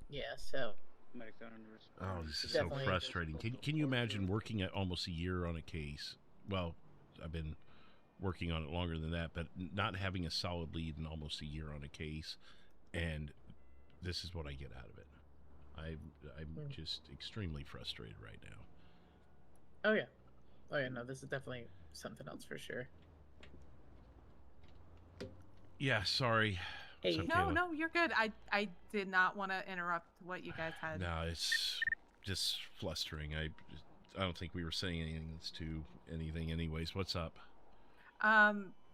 Yeah, so... Oh, this is so frustrating. Can you imagine working at almost a year on a case? Well, I've been working on it longer than that, but not having a solid lead in almost a year on a case, and this is what I get out of it. I'm just extremely frustrated right now. Oh yeah, no, this is definitely something else for sure. Yeah, sorry. Hey. No, you're good. I did not want to interrupt what you guys had. No, it's just flustering. I don't think we were saying anything that's to anything anyways. What's up?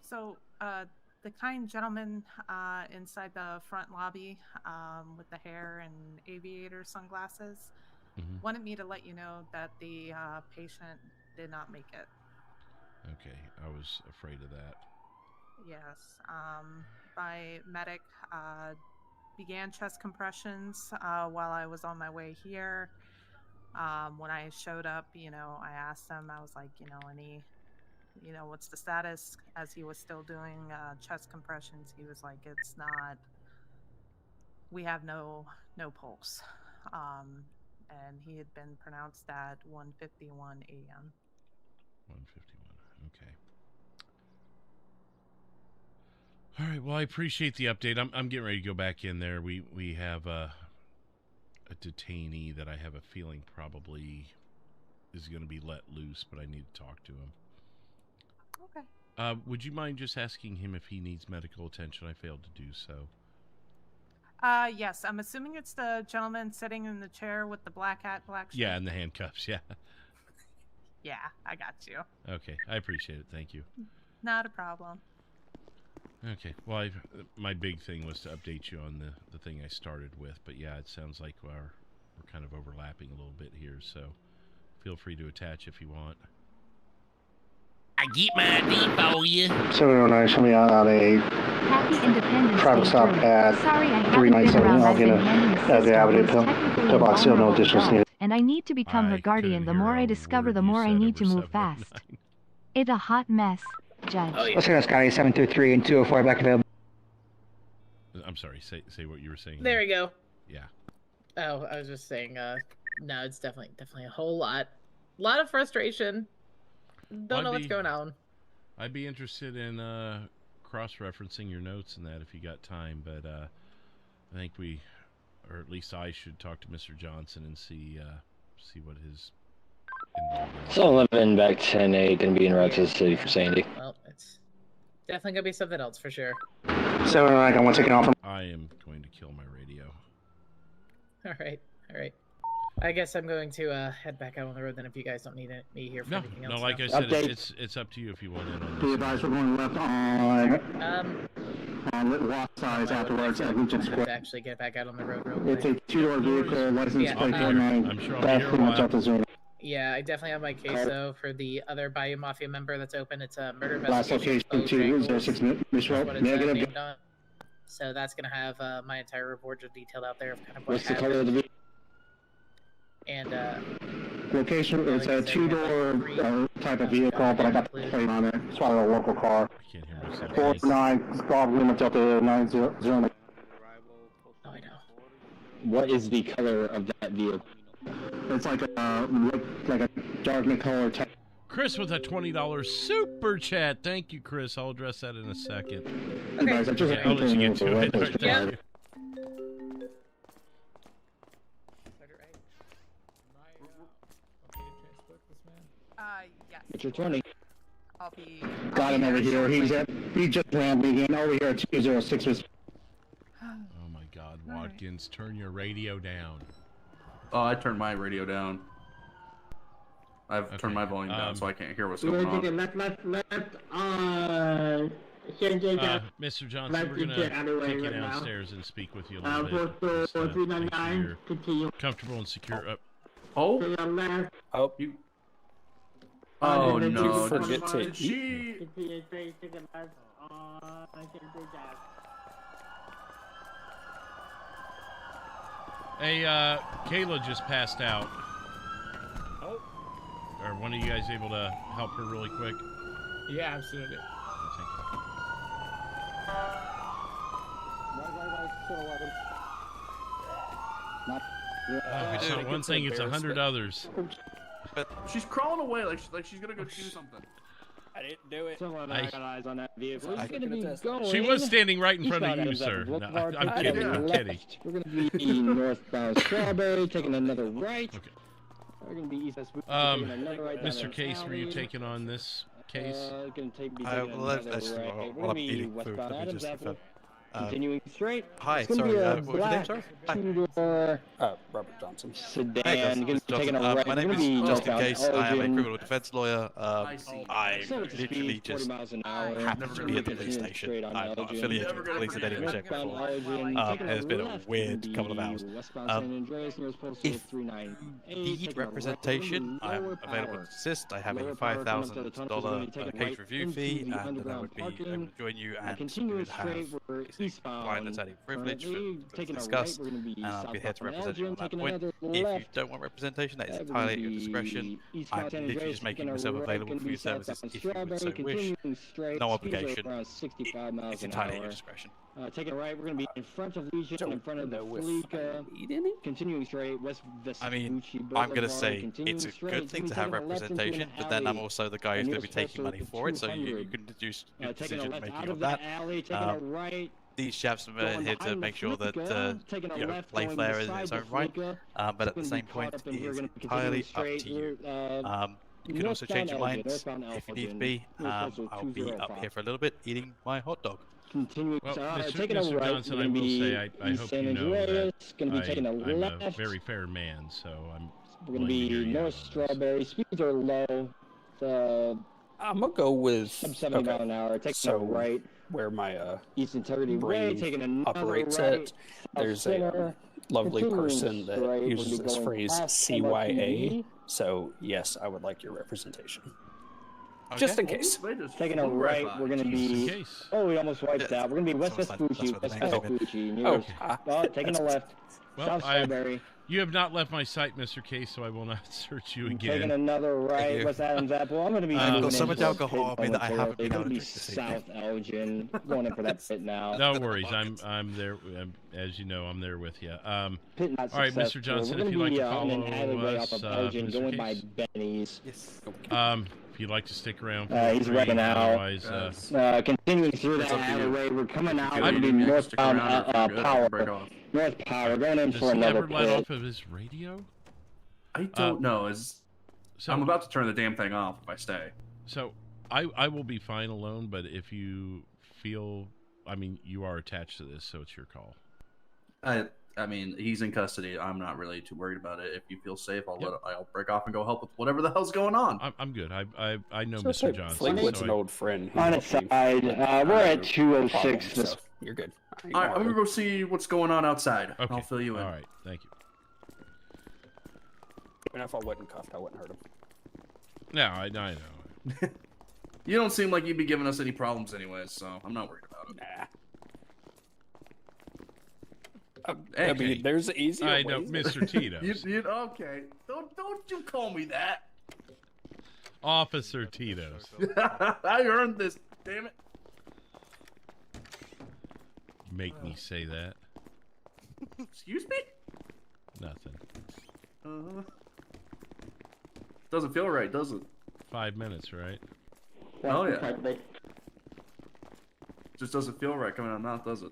So the kind gentleman inside the front lobby with the hair and aviator sunglasses wanted me to let you know that the patient did not make it. Okay, I was afraid of that. Yes. My medic began chest compressions while I was on my way here. When I showed up, I asked him, I was like, any you know, what's the status? As he was still doing chest compressions, he was like, it's not, we have no pulse. And he had been pronounced at 1:51 a.m. 1:51. Okay. All right. Well, I appreciate the update. I'm getting ready to go back in there. We have a detainee that I have a feeling probably is going to be let loose, but I need to talk to him. Okay. Would you mind just asking him if he needs medical attention? I failed to do so. Yes, I'm assuming it's the gentleman sitting in the chair with the black hat, black shirt. Yeah, and the handcuffs. Yeah. Yeah, I got you. Okay, I appreciate it. Thank you. Not a problem. Okay. Well, my big thing was to update you on the thing I started with, but yeah, it sounds like we're kind of overlapping a little bit here, so feel free to attach if you want. I get my ID for you. 709, show me out on a traffic stop at 397. I'll get the avenue pillbox seal, no additional needed. And I need to become her guardian. The more I discover, the more I need to move fast. It's a hot mess, Judge. Let's go, Scotty, 723 and 204 back available. I'm sorry, say what you were saying. There we go. Yeah. Oh, I was just saying, no, it's definitely a whole lot of frustration. Don't know what's going on. I'd be interested in cross-referencing your notes and that if you got time, but I think or at least I should talk to Mr. Johnson and see what his involvement is. So 11 back 10-8, gonna be in route to the city for Sandy. Well, it's definitely gonna be something else for sure. 709, I want to take it off. I am going to kill my radio. All right. I guess I'm going to head back out on the road then if you guys don't need me here for anything else. No, like I said, it's up to you if you want in on this. Be advised, we're going left on Little size afterwards at Regent Square. To actually get back out on the road real quick. It's a two-door vehicle, license plate 49. I'm sure I'll be here a while. Yeah, I definitely have my case though for the other Bayou Mafia member that's open. It's a murder Last investigation. location 206 Mission Road. Negative. So that's gonna have my entire report just detailed out there of kind of what What's the happened. color of the vehicle? And location, it's a two-door type of vehicle, but I got the plate on it. It's probably a local car. 49 Golf Lima Delta 90. Oh, I know. What is the color of that vehicle? It's like a dark color type. Chris with a $20 super chat. Thank you, Chris. I'll address that in a second. Okay. I'll let you get to it. Right, yeah. Yes. It's your 20. I'll be. Got him over here. He just ran in over here at 206. Oh my God, Watkins, turn your radio down. Oh, I turned my radio down. I've turned my volume down, so I can't hear what's going on. Left. Mr. Johnson, we're gonna take you downstairs and speak with you a little bit. 399, continue. Comfortable and secure. Oh, you. Oh no! no! Forget to eat. Hey, Kayla just passed out. Oh. Are one of you guys able to help her really quick? Yeah, absolutely. It's not one thing, it's 100 others. But she's crawling away like she's gonna go do something. I didn't do it. Someone got eyes on that vehicle. She was standing right in front of you, sir. No, I'm kidding. I'm kidding. We're going to be northbound Strawberry, taking another right. Okay. We're going to be east Mr. Case, were you taking on this case? While I'm eating food, let me just continuing straight. Hi, it's sorry. What was your name, sir? Two-door Robert Johnson. Sedan. Hey, Taking a right. my name is Justin Case. I am a criminal defense lawyer. I literally just happened to be at the police station. I'm not affiliated with the police at any check before. It's been a weird couple of hours. If you need representation, I'm available to assist. I have a $5,000 case review fee, and I would be able to join you, and we would have Blind attorney privilege for discuss, and I'll be here to represent you on that point. If you don't want representation, that is entirely at your discretion. I'm literally just making myself available for your services if you would so wish. No obligation. It's entirely at your discretion. Taking a right, we're going to be in front of Legion, in front of the Fleet, continuing straight, West Vespucci Boulevard. I'm going to say it's a good thing to have representation, but then I'm also the guy who's going to be taking money for it, so you can deduce your decision making on that. These chaps are here to make sure that play fair is in its own right, but at the same point, it is entirely up to you. You can also change your mind if you need to be. I'll be up here for a little bit eating my hot dog. Well, Mr. Johnson, I will say, I hope you know that I'm a very fair man, so I'm going to be North Strawberry. Speeds are low. I'm going to go with 70 mile an hour. Taking a right. Where my East Integrity Way, taking another operates right. it, there's a lovely person that uses this phrase CYA, so yes, I would like your representation. Okay. Just in case. Taking a right, we're going to be... Oh, we almost wiped out. We're going to be West Vespucci. Taking a left. South Strawberry. You have not left my site, Mr. Case, so I will not search you again. Taking another right, West Adams Apple. I'm going to be... I've got so much alcohol on me that I haven't been able to drink this evening. South Elgin. Going in for that pit now. No worries. I'm there. As you know, I'm there with you. All right, Mr. Johnson, if you'd like to follow us, Mr. Going Case. by Benny's. Yes. If you'd like to stick around, he's running out. Continuing through that alleyway, we're coming out. We're going to be northbound Power. North Power, going in for another pit. Does he ever let off of his radio? I don't know. I'm about to turn the damn thing off if I stay. So I will be fine alone, but if you feel, I mean, you are attached to this, so it's your call. I mean, he's in custody. I'm not really too worried about it. If you feel safe, I'll break off and go help with whatever the hell's going on. I'm good. I know Mr. Johnson. Fleetwood's an old friend. On its side, we're at 206. So you're good. All right, I'm gonna go see what's going on outside. Okay. I'll fill you in. All right, thank you. Even if I wasn't cuffed, I wouldn't hurt him. No, I know. You don't seem like you'd be giving us any problems anyways, so I'm not worried about it. I mean, there's easier I know, Mr. Tito's. Okay. Don't you call me that. Officer Tito's. I earned this, damn it. Make me say that. Excuse me? Nothing. Doesn't feel right, does it? 5 minutes, right? Oh, yeah. Just doesn't feel right coming out of my mouth, does it?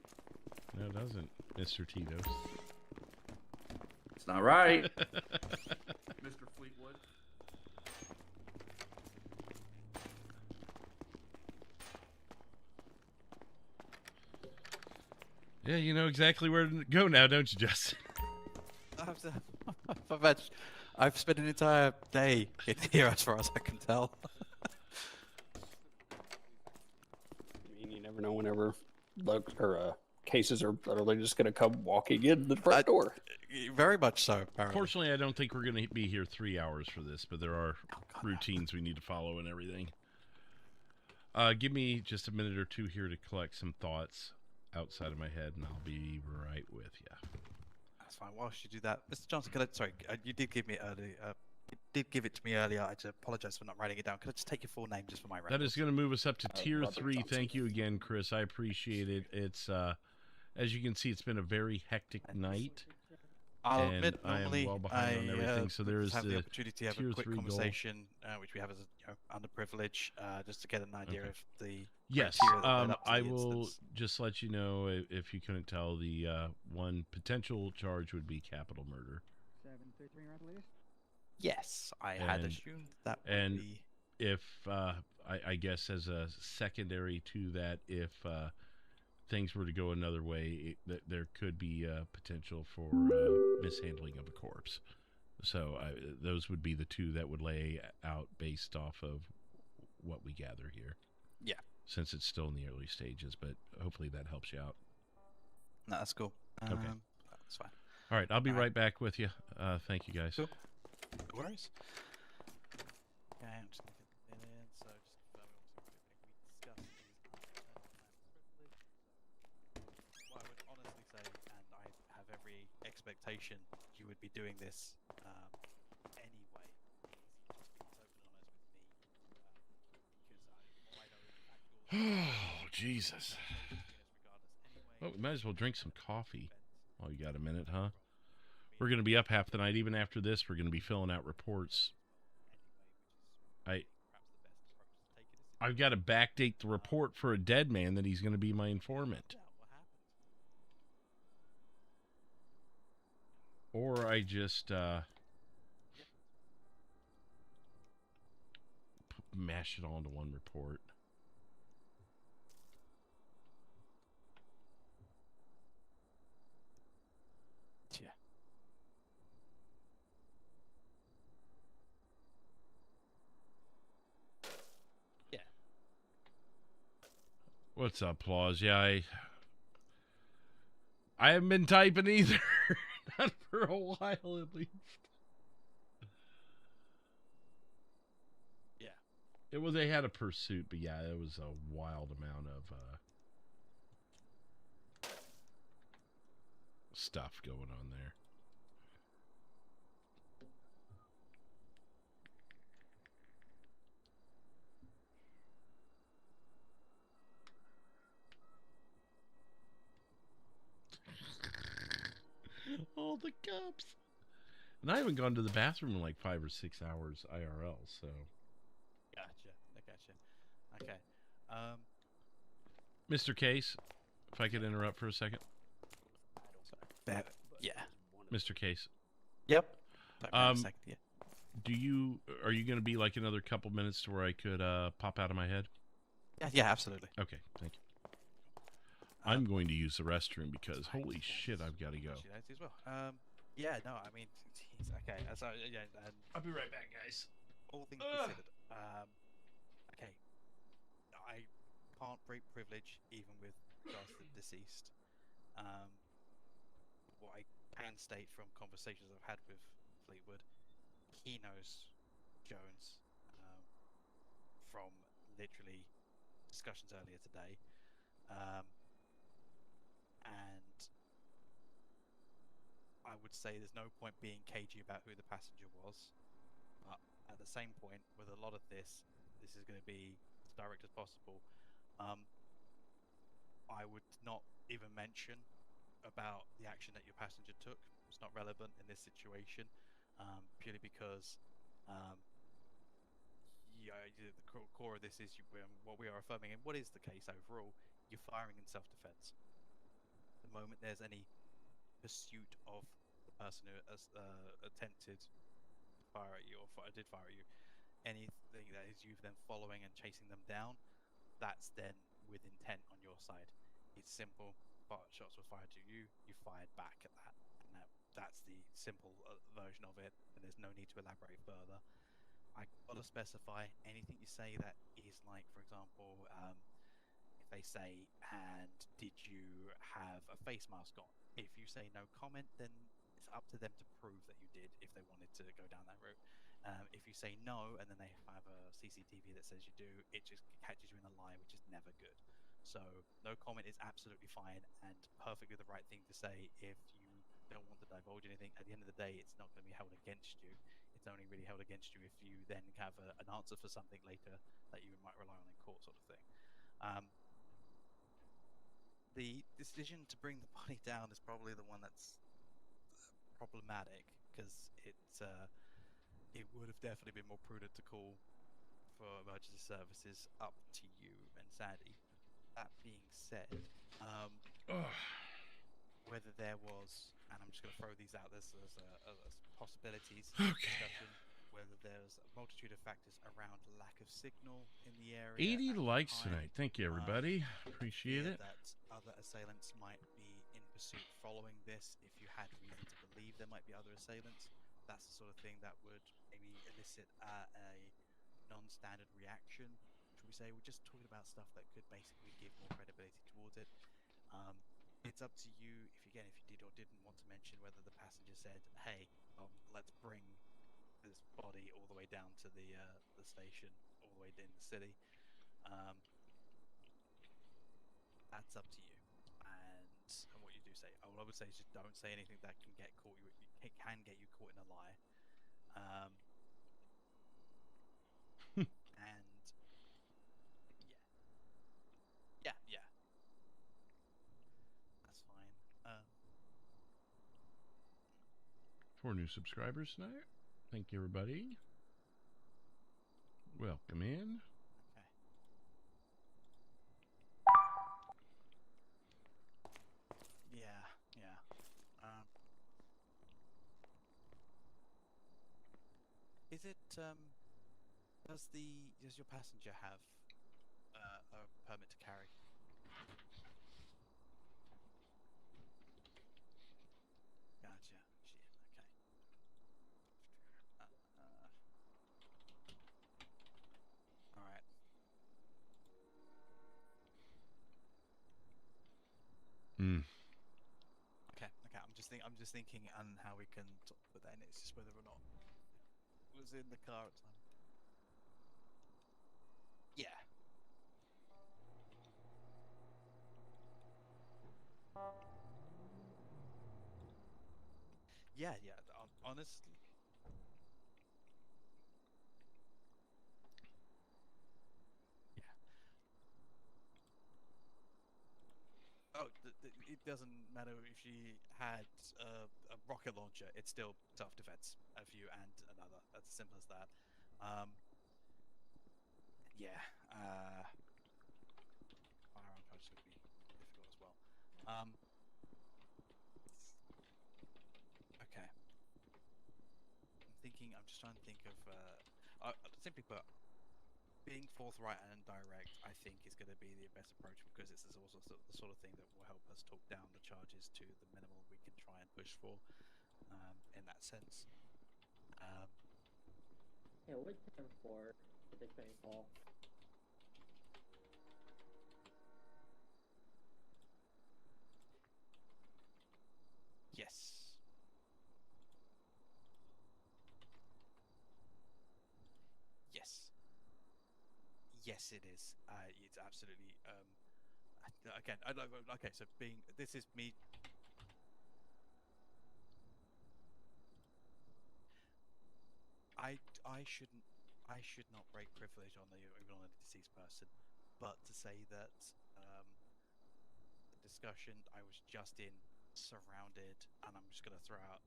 No, it doesn't, Mr. Tito's. It's not right. Mr. Fleetwood. Yeah, you know exactly where to go now, don't you, Justin? I've spent an entire day in here, as far as I can tell. I mean, you never know whenever cases are literally just going to come walking in the front door. Very much so, apparently. Fortunately, I don't think we're going to be here 3 hours for this, but there are routines we need to follow and everything. Give me just a minute or two here to collect some thoughts outside of my head, and I'll be right with you. That's fine. Whilst you do that, Mr. Johnson, you did give me earlier. You did give it to me earlier. I just apologize for not writing it down. Could I just take your full name just for my records? That is going to move us up to tier 3. Thank you again, Chris. I appreciate it. It's as you can see, it's been a very hectic night. I'll admit, normally I am well behind on everything, so there is have the opportunity to have a quick conversation, which we have as underprivileged, just to get an idea of the. Yes, I will just let you know, if you couldn't tell, the one potential charge would be capital murder. 733, I believe. Yes, I had assumed that would be. If I guess as a secondary to that, if things were to go another way, there could be potential for mishandling of a corpse. So those would be the two that would lay out based off of what we gather here. Yeah. Since it's still in the early stages, but hopefully that helps you out. No, that's cool. Okay. That's fine. All right, I'll be right back with you. Thank you, guys. Cool. No worries. Okay, I'm just going to get the in, so just we discussed expectation, you would be doing this anyway. Oh, Jesus. Well, we might as well drink some coffee while you got a minute, huh? We're going to be up half the night. Even after this, we're going to be filling out reports. I've got to backdate the report for a dead man that he's going to be my informant. Or I just mash it all into one report. Yeah. Yeah. What's up, Claus? Yeah, I haven't been typing either. Not for a while, at least. Yeah. It was, they had a pursuit, but yeah, it was a wild amount of stuff going on there. All the cups. And I haven't gone to the bathroom in like 5 or 6 hours IRL, so. Gotcha. I gotcha. Okay. Mr. Case, if I could interrupt for a second. Yeah. Mr. Case. Yep. Yeah. Are you going to be like another couple minutes to where I could pop out of my head? Yeah, absolutely. Okay, thank you. I'm going to use the restroom because holy shit, I've got to go. As well. Yeah, no, I mean, geez, okay. So, yeah, I'll be right back, guys. All things considered, okay, I can't break privilege even with regards to the deceased. What I can state from conversations I've had with Fleetwood, he knows Jones from literally discussions earlier today. And I would say there's no point being cagey about who the passenger was. But at the same point, with a lot of this is going to be as direct as possible. I would not even mention about the action that your passenger took. It's not relevant in this situation, purely because the core of this is what we are affirming, and what is the case overall. You're firing in self-defense. The moment there's any pursuit of the person who has attempted to fire at you or did fire at you, anything that is you then following and chasing them down, that's then with intent on your side. It's simple. Shots were fired to you, you fired back at that. And that's the simple version of it, and there's no need to elaborate further. I gotta specify anything you say that is like, for example, if they say, and did you have a face mask on? If you say no comment, then it's up to them to prove that you did if they wanted to go down that route. If you say no, and then they have a CCTV that says you do, it just catches you in a lie, which is never good. So no comment is absolutely fine and perfectly the right thing to say if you don't want to divulge anything. At the end of the day, it's not going to be held against you. It's only really held against you if you then have an answer for something later that you might rely on in court, sort of thing. The decision to bring the body down is probably the one that's problematic, because it would have definitely been more prudent to call for emergency services up to you and Sandy. That being said, whether there was, and I'm just going to throw these out, there's possibilities discussion, whether there's a multitude of factors around lack of signal in the area. 80 likes tonight. Thank you, everybody. Appreciate it. That other assailants might be in pursuit following this. If you had reason to believe there might be other assailants, that's the sort of thing that would maybe elicit a non-standard reaction. Should we say we're just talking about stuff that could basically give more credibility towards it. It's up to you if you did or didn't want to mention whether the passenger said, hey, let's bring this body all the way down to the station, all the way in the city. That's up to you. And and what you do say. All I would say is just don't say anything that can get caught. It can get you caught in a lie. And yeah, that's fine. 4 new subscribers tonight. Thank you, everybody. Welcome in. Okay. Yeah. Is it does your passenger have a permit to carry? Gotcha. Shit. Okay. All right. Okay. I'm just thinking on how we can put that in. It's just whether or not it was in the car at the time. Yeah. Yeah. Honestly. Yeah. Oh, it doesn't matter if she had a rocket launcher. It's still self-defense of you and another. That's as simple as that. Yeah. Firearm purchase would be difficult as well. Okay. I'm just trying to think of simply put, being forthright and direct, I think, is going to be the best approach, because it's also the sort of thing that will help us talk down the charges to the minimum we can try and push for, in that sense. Yeah, what's 10 for the phone call? Yes. Yes, it is. It's absolutely. Again, okay. So this is me. I should not break privilege on even on a deceased person, but to say that the discussion I was just in, surrounded, and I'm just going to throw out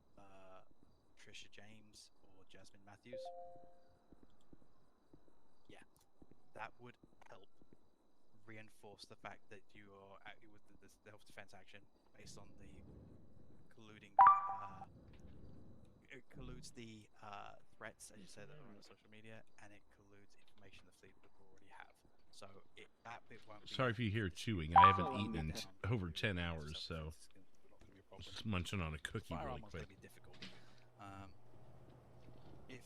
Trisha James or Jasmine Matthews. Yeah, that would help reinforce the fact that you are acting with the self-defense action based on the colluding. It colludes the threats, as you said, that are on social media, and it colludes information that Fleetwood already have. So that bit won't be. Sorry if you hear chewing. I haven't eaten in over 10 hours, so just munching on a cookie really quick. Be difficult. If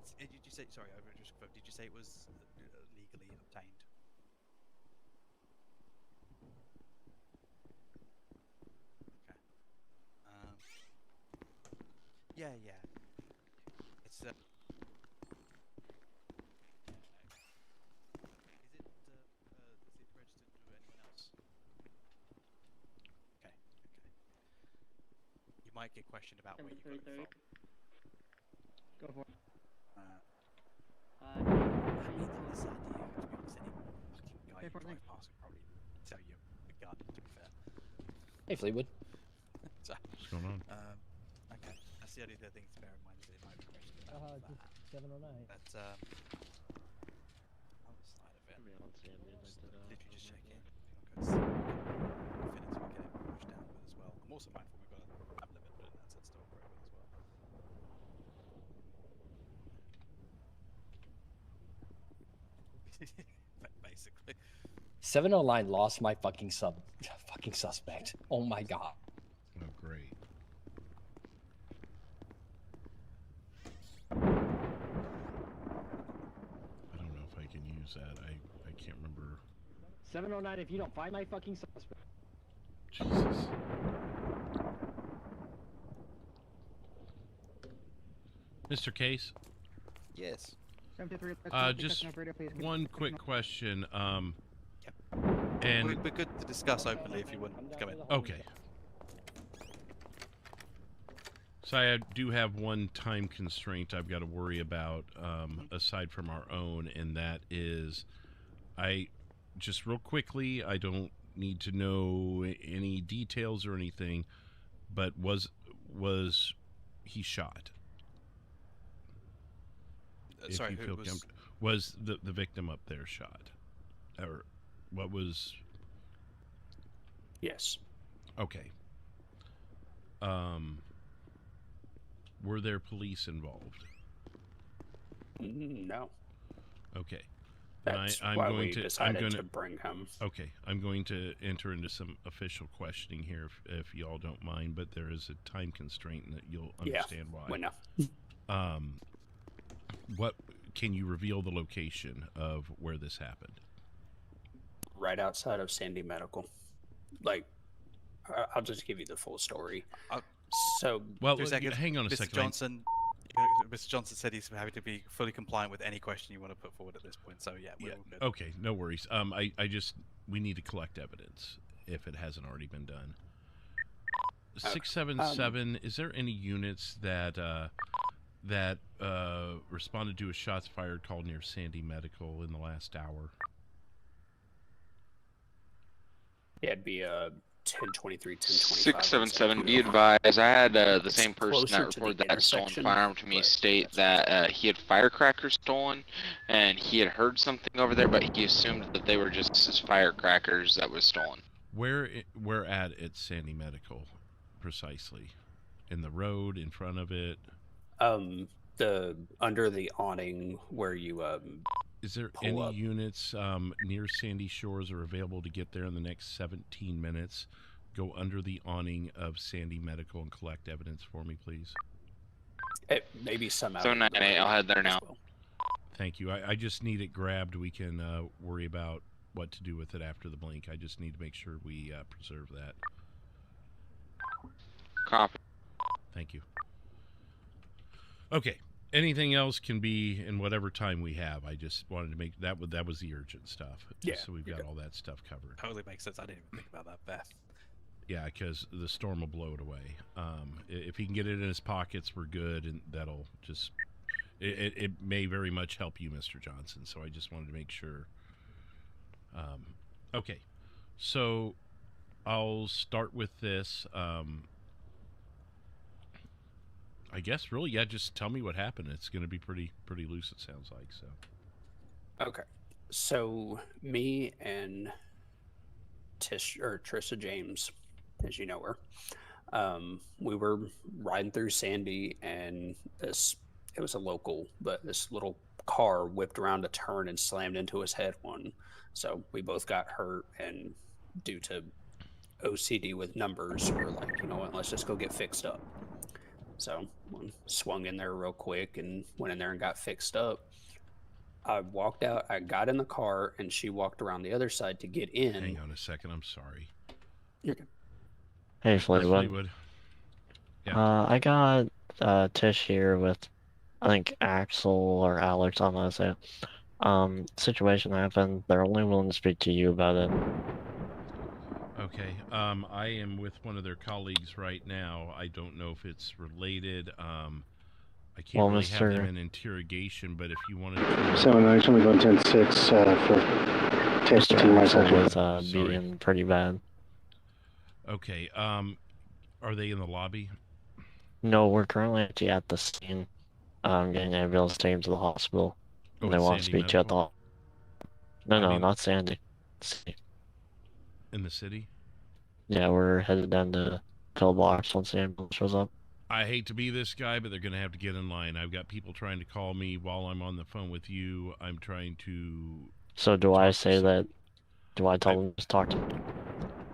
it's, did you say? Sorry, I just confirmed. Did you say it was legally obtained? Okay. Yeah. It's. Is it registered to anyone else? Okay. You might get questioned about where you got it from. Go for it. I mean, this idea, to be honest, any fucking guy you drive past could probably tell you a gun, to be fair. Hey, Fleetwood. So, what's going on? Okay, that's the only other thing to bear in mind, is that it might be registered. Just 709. That's, on the side of it. Literally just check in. Infinity, we get it pushed down with as well. I'm also mindful we've got a map limit, but in that sense, to operate with as well. Basically. 709 lost my fucking suspect. Oh my god. Oh great. I don't know if I can use that. I can't remember. 709, if you don't find my fucking suspect. Jesus. Mr. Case? Yes. Just one quick question. And we're good to discuss openly if you wouldn't come in. Okay. So I do have one time constraint I've got to worry about, aside from our own, and that is, just real quickly, I don't need to know any details or anything, but was he shot? Sorry, if you who feel was... was the victim up there shot? Or what was... Yes. Okay. Were there police involved? No. Okay. That's why we decided to bring him. Okay, I'm going to enter into some official questioning here, if you all don't mind, but there is a time constraint, and that you'll understand why. We know. What can you reveal the location of where this happened? Right outside of Sandy Medical. Like, I'll just give you the full story. So, well, hang on a Mr. second. Mr. Johnson said he's happy to be fully compliant with any question you want to put forward at this point. So yeah, we're all good. Okay, no worries. We need to collect evidence if it hasn't already been done. 677. Is there any units that responded to a shots fired call near Sandy Medical in the last hour? Yeah, it'd be 1023, 1025. 677, be advised, I had the same person that reported that stolen firearm to me state that he had firecrackers stolen, and he had heard something over there, but he assumed that they were just his firecrackers that was stolen. Where at Sandy Medical, precisely? In the road, in front of it? The under the awning where you Is there any units near Sandy Shores are available to get there in the next 17 minutes? Go under the awning of Sandy Medical and collect evidence for me, please. Maybe some out. 798, I'll head there now. Thank you. I just need it grabbed. We can worry about what to do with it after the blink. I just need to make sure we preserve that. Copy. Thank you. Okay. Anything else can be in whatever time we have. I just wanted to make that was the urgent stuff. Yeah, so we've got all that stuff covered. Totally makes sense. I didn't even think about that, Beth. Yeah, because the storm will blow it away. If he can get it in his pockets, we're good, and that'll just... It may very much help you, Mr. Johnson, so I just wanted to make sure. Okay, so I'll start with this. I guess, really, yeah, just tell me what happened. It's going to be pretty loose, it sounds like, so. Okay. So, me and Trissa James, as you know her, we were riding through Sandy, and it was a local, but this little car whipped around a turn and slammed into his head one. So, we both got hurt, and due to OCD with numbers, we're like, you know what, let's just go get fixed up. So, swung in there real quick and went in there and got fixed up. I walked out, I got in the car, and she walked around the other side to get in. Hang on a second, I'm sorry. You're good. Hey, Fleetwood. Yeah. I got Tish here with, I think, Axel or Alex, I'm going to say. Situation happened. They're only willing to speak to you about it. Okay, I am with one of their colleagues right now. I don't know if it's related. I can't really have them in interrogation, but if you wanted to... 79, somebody going 10-6 for test to myself. Was being pretty bad. Okay, are they in the lobby? No, we're currently actually at the scene. Getting ambulance taken to the hospital. Oh, they want to Sandy speak to you at the... No, not Sandy. In the city? Yeah, we're headed down to Pillbox once the ambulance shows up. I hate to be this guy, but they're going to have to get in line. I've got people trying to call me while I'm on the phone with you. I'm trying to... So do I say that... Do I tell them to talk to them?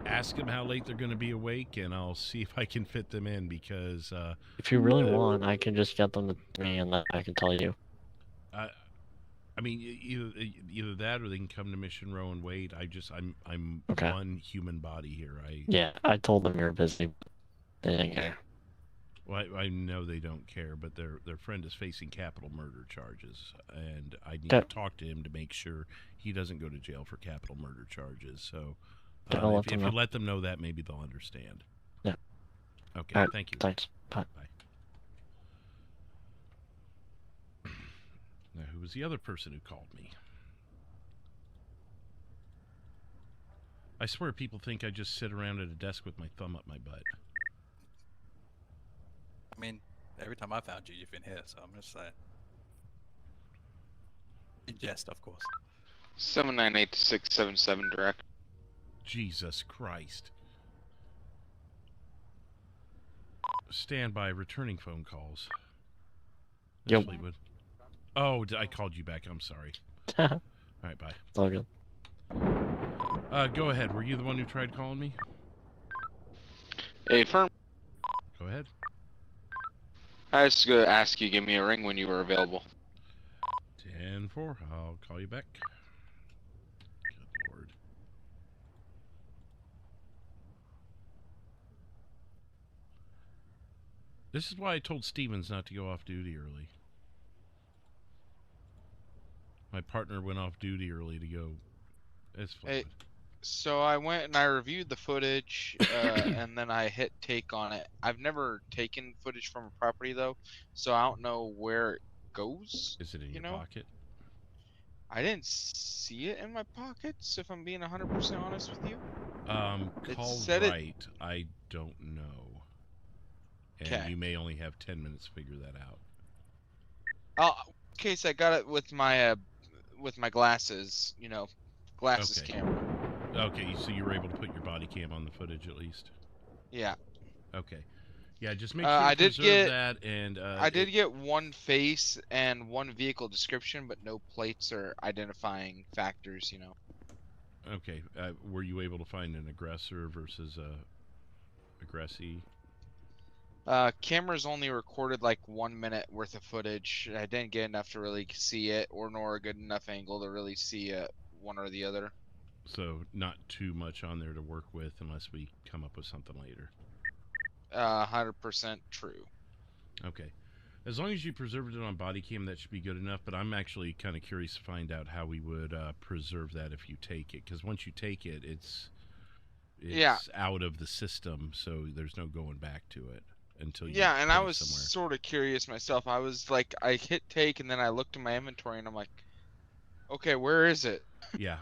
Ask them how late they're going to be awake, and I'll see if I can fit them in, because... if you really want, I can just get them to me, and then I can tell you. I mean, either that, or they can come to Mission Row and wait. I'm okay. One human body here. Yeah, I told them you're busy. They didn't care. Well, I know they don't care, but their friend is facing capital murder charges, and I need Okay. to talk to him to make sure he doesn't go to jail for capital murder charges. So, I'll let if them you know. let them know that, maybe they'll understand. Yeah. Okay. All right, Thank you. Thanks. Bye. Now, who was the other person who called me? I swear people think I just sit around at a desk with my thumb up my butt. I mean, every time I found you, you've been here, so I'm just saying. In jest, of course. 798-677 direct. Jesus Christ. Stand by, returning phone calls. Yep. Fleetwood. Oh, I called you back. I'm sorry. All right, bye. It's all good. Go ahead. Were you the one who tried calling me? Hey, firm. Go ahead. I was going to ask you to give me a ring when you were available. 10-4. I'll call you back. Good Lord. This is why I told Stevens not to go off duty early. My partner went off duty early to go. It's Fleetwood. Hey, so I went and I reviewed the footage, and then I hit take on it. I've never taken footage from a property though, so I don't know where it goes. Is it in your pocket? I didn't see it in my pockets, if I'm being 100% honest with you. Call right. I don't know. And 'Kay. you may only have 10 minutes to figure that out. In case I got it with my glasses, you know, glasses Okay. camera. Okay, so you were able to put your body cam on the footage at least? Yeah. Okay. Yeah, just make sure I you did preserve get that, and I did get one face and one vehicle description, but no plates or identifying factors, you know. Okay. Were you able to find an aggressor versus a aggressee? Cameras only recorded like 1 minute worth of footage. I didn't get enough to really see it, or nor a good enough angle to really see one or the other. So not too much on there to work with unless we come up with something later. 100% true. Okay. As long as you preserved it on body cam, that should be good enough, but I'm actually kind of curious to find out how we would preserve that if you take it, because once you take it, it's out of the system, so there's no going back to it until you and put I it was somewhere. sort of curious myself. I was like, I hit take and then I looked in my inventory and I'm like, okay, where is it? Yeah,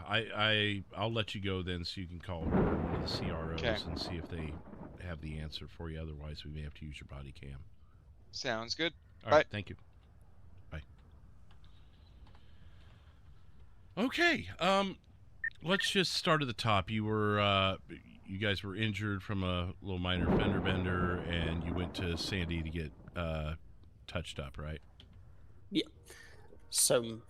I'll let you go then, so you can call one of the CROs and see if they have the answer for you. Otherwise, we may have to use your body cam. Sounds good. All right, thank you. Bye. Okay, let's just start at the top. You were, you guys were injured from a little minor fender bender, and you went to Sandy to get touched up, right? Yeah. So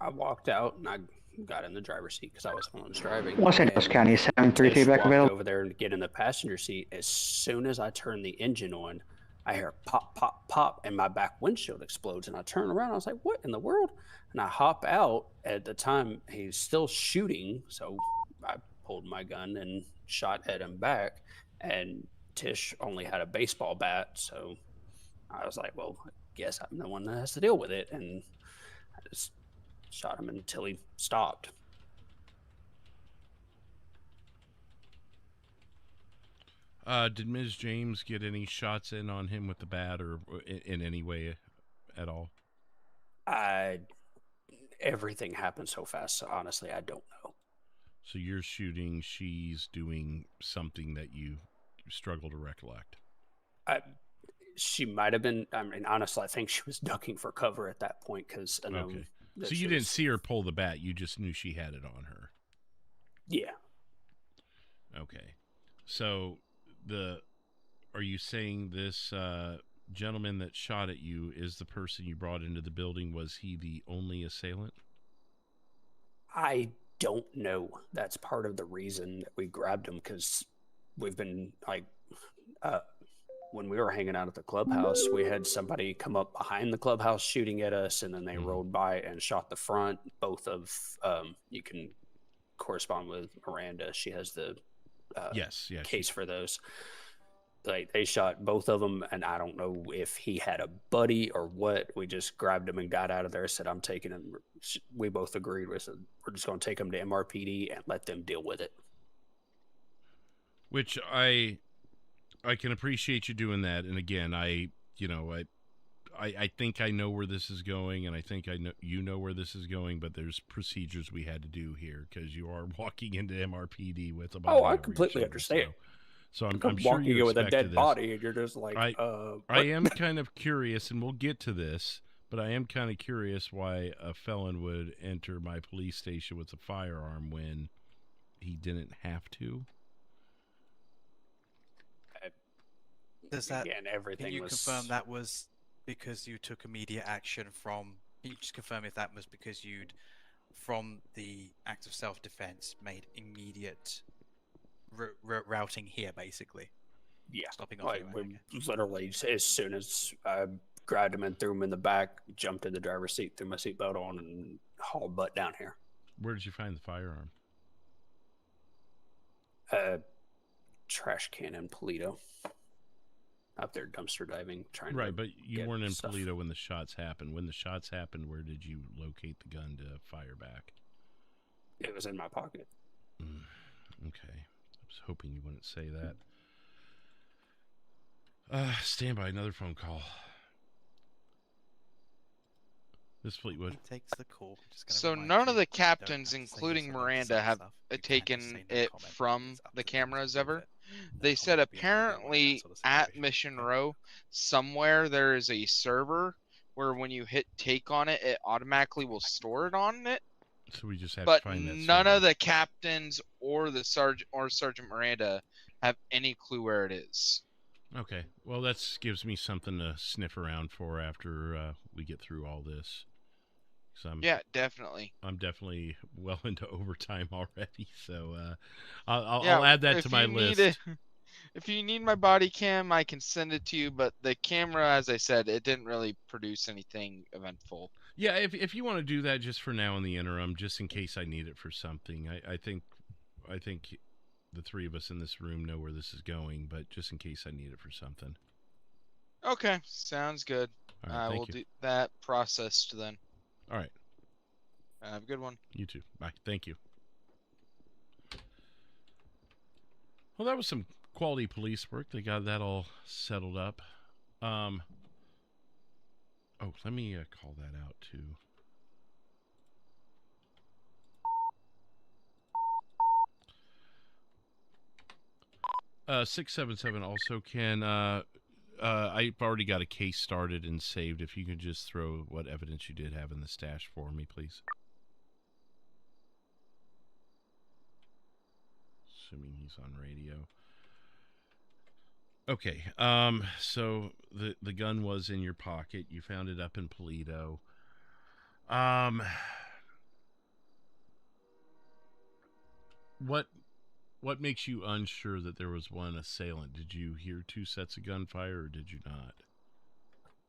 I walked out and I got in the driver's seat because I was the one who was driving. Los Angeles County, 733 Tish back walked available. over there and get in the passenger seat. As soon as I turn the engine on, I hear pop, pop, pop, and my back windshield explodes. And I turn around. I was like, what in the world? And I hop out. At the time, he's still shooting. So I pulled my gun and shot at him back. And Tish only had a baseball bat. So I was like, well, I guess I'm the one that has to deal with it. And I just shot him until he stopped. Did Ms. James get any shots in on him with the bat or in any way at all? Everything happened so fast, so honestly, I don't know. So you're shooting, she's doing something that you struggle to recollect. She might have been, I mean, honestly, I think she was ducking for cover at that point because I know. Okay. So you didn't see her pull the bat, you just knew she had it on her. Yeah. Okay. So are you saying this gentleman that shot at you is the person you brought into the building? Was he the only assailant? I don't know. That's part of the reason that we grabbed him, because we've been like, when we were hanging out at the clubhouse, we had somebody come up behind the clubhouse shooting at us, and then they rode by and shot the front. Both of, you can correspond with Miranda. She has the yes, case for those. Like they shot both of them, and I don't know if he had a buddy or what. We just grabbed him and got out of there. Said, "I'm taking him." We both agreed. We said, "We're just going to take him to MRPD and let them deal with it." Which I can appreciate you doing that. And again, I think I know where this is going, and I think I know where this is going. But there's procedures we had to do here because you are walking into MRPD with a body. Oh, I completely understand. So I'm sure walking you with a dead this. body, and you're just like, I am kind of curious, and we'll get to this, but I am kind of curious why a felon would enter my police station with a firearm when he didn't have to. Does that? Again, everything Can you was... confirm that was because you took immediate action from? Can you just confirm if that was because you'd, from the act of self-defense, made immediate routing here, basically? Yeah. Stopping off. Like, literally, as soon as I grabbed him and threw him in the back, jumped in the driver's seat, threw my seatbelt on, and hauled butt down here. Where did you find the firearm? Trash can in Polito. Out there dumpster diving, trying right, to but you weren't in stuff. Polito when the shots happened. When the shots happened, where did you locate the gun to fire back? It was in my pocket. Okay. I was hoping you wouldn't say that. Stand by, another phone call. Miss Fleetwood. Takes the call. So none of the captains, including Miranda, have taken it from the cameras ever. They said apparently at Mission Row, somewhere there is a server where when you hit take on it, it automatically will store it on it. So we just have to find that But none server. of the captains or the Sergeant Miranda have any clue where it is. Okay. Well, that gives me something to sniff around for after we get through all this. Yeah, definitely. I'm definitely well into overtime already, so I'll add that to my list. If you need my body cam, I can send it to you, but the camera, as I said, it didn't really produce anything eventful. Yeah, if you want to do that just for now in the interim, just in case I need it for something. I think the three of us in this room know where this is going, but just in case I need it for something. Okay, sounds good. All right, we'll do that processed then. All right. Have a good one. You too. Bye. Thank you. Well, that was some quality police work. They got that all settled up. Oh, let me call that out too. Uh, 677 also can. I've already got a case started and saved. If you could just throw what evidence you did have in the stash for me, please. Assuming he's on radio. Okay. So the gun was in your pocket. You found it up in Polito. What makes you unsure that there was one assailant? Did you hear two sets of gunfire, or did you not?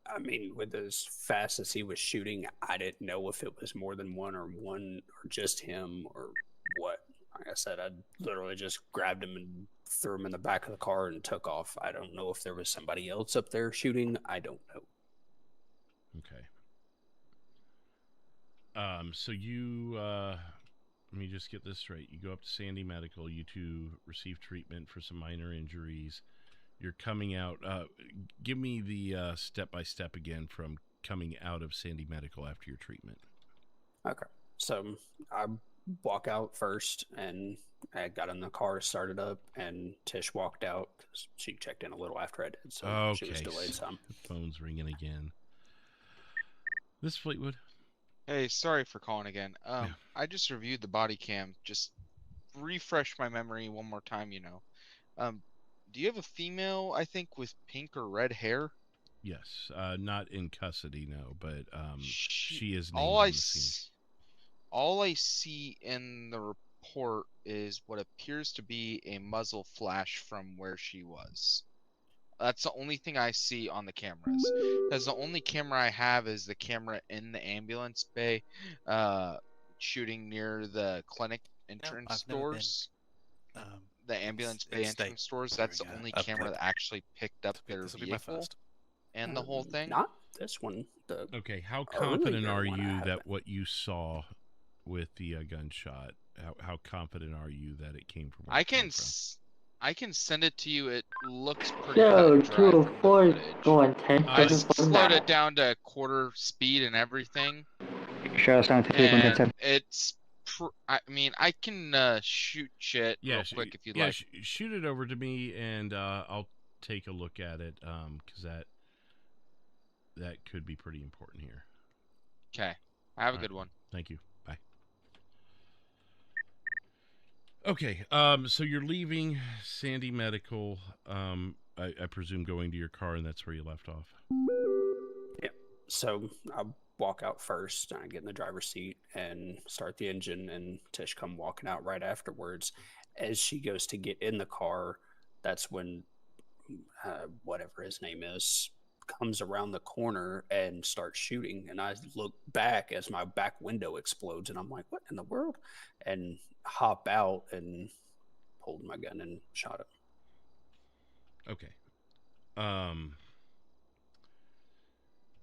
I mean, with as fast as he was shooting, I didn't know if it was more than one or just him or what. Like I said, I literally just grabbed him and threw him in the back of the car and took off. I don't know if there was somebody else up there shooting. I don't know. Okay. So you, let me just get this straight. You go up to Sandy Medical. You two receive treatment for some minor injuries. You're coming out. Give me the step-by-step again from coming out of Sandy Medical after your treatment. Okay. So I walk out first, and I got in the car, started up, and Tish walked out because she checked in a little after I did, so she was delayed some. Phone's ringing again. This Fleetwood. Hey, sorry for calling again. I just reviewed the body cam. Just refresh my memory one more time, you know. Do you have a female, I think, with pink or red hair? Yes. Not in custody, no, but she is named all on I the scene. All I see in the report is what appears to be a muzzle flash from where she was. That's the only thing I see on the cameras. Because the only camera I have is the camera in the ambulance bay, shooting near the clinic entrance doors. the ambulance bay entrance doors. That's the only camera that actually picked up their vehicle and the whole thing. Not this one. Okay, how confident are you that what you saw with the gunshot? How confident are you that it came from? I can send it to you. It looks pretty Yo, cut and dry from the 204 footage. going 10 I seconds for slowed now. it down to quarter speed and everything. Show us down to 3.10. And it's, I mean, I can shoot shit real quick if you'd like. Shoot it over to me, and I'll take a look at it, because that could be pretty important here. Okay. Have a good one. Thank you. Bye. Okay, so you're leaving Sandy Medical, I presume going to your car, and that's where you left off. Yeah, so I walk out first, and I get in the driver's seat and start the engine, and Tish come walking out right afterwards. As she goes to get in the car, that's when whatever his name is comes around the corner and starts shooting, and I look back as my back window explodes, and I'm like, what in the world? And hop out and pulled my gun and shot him. Okay.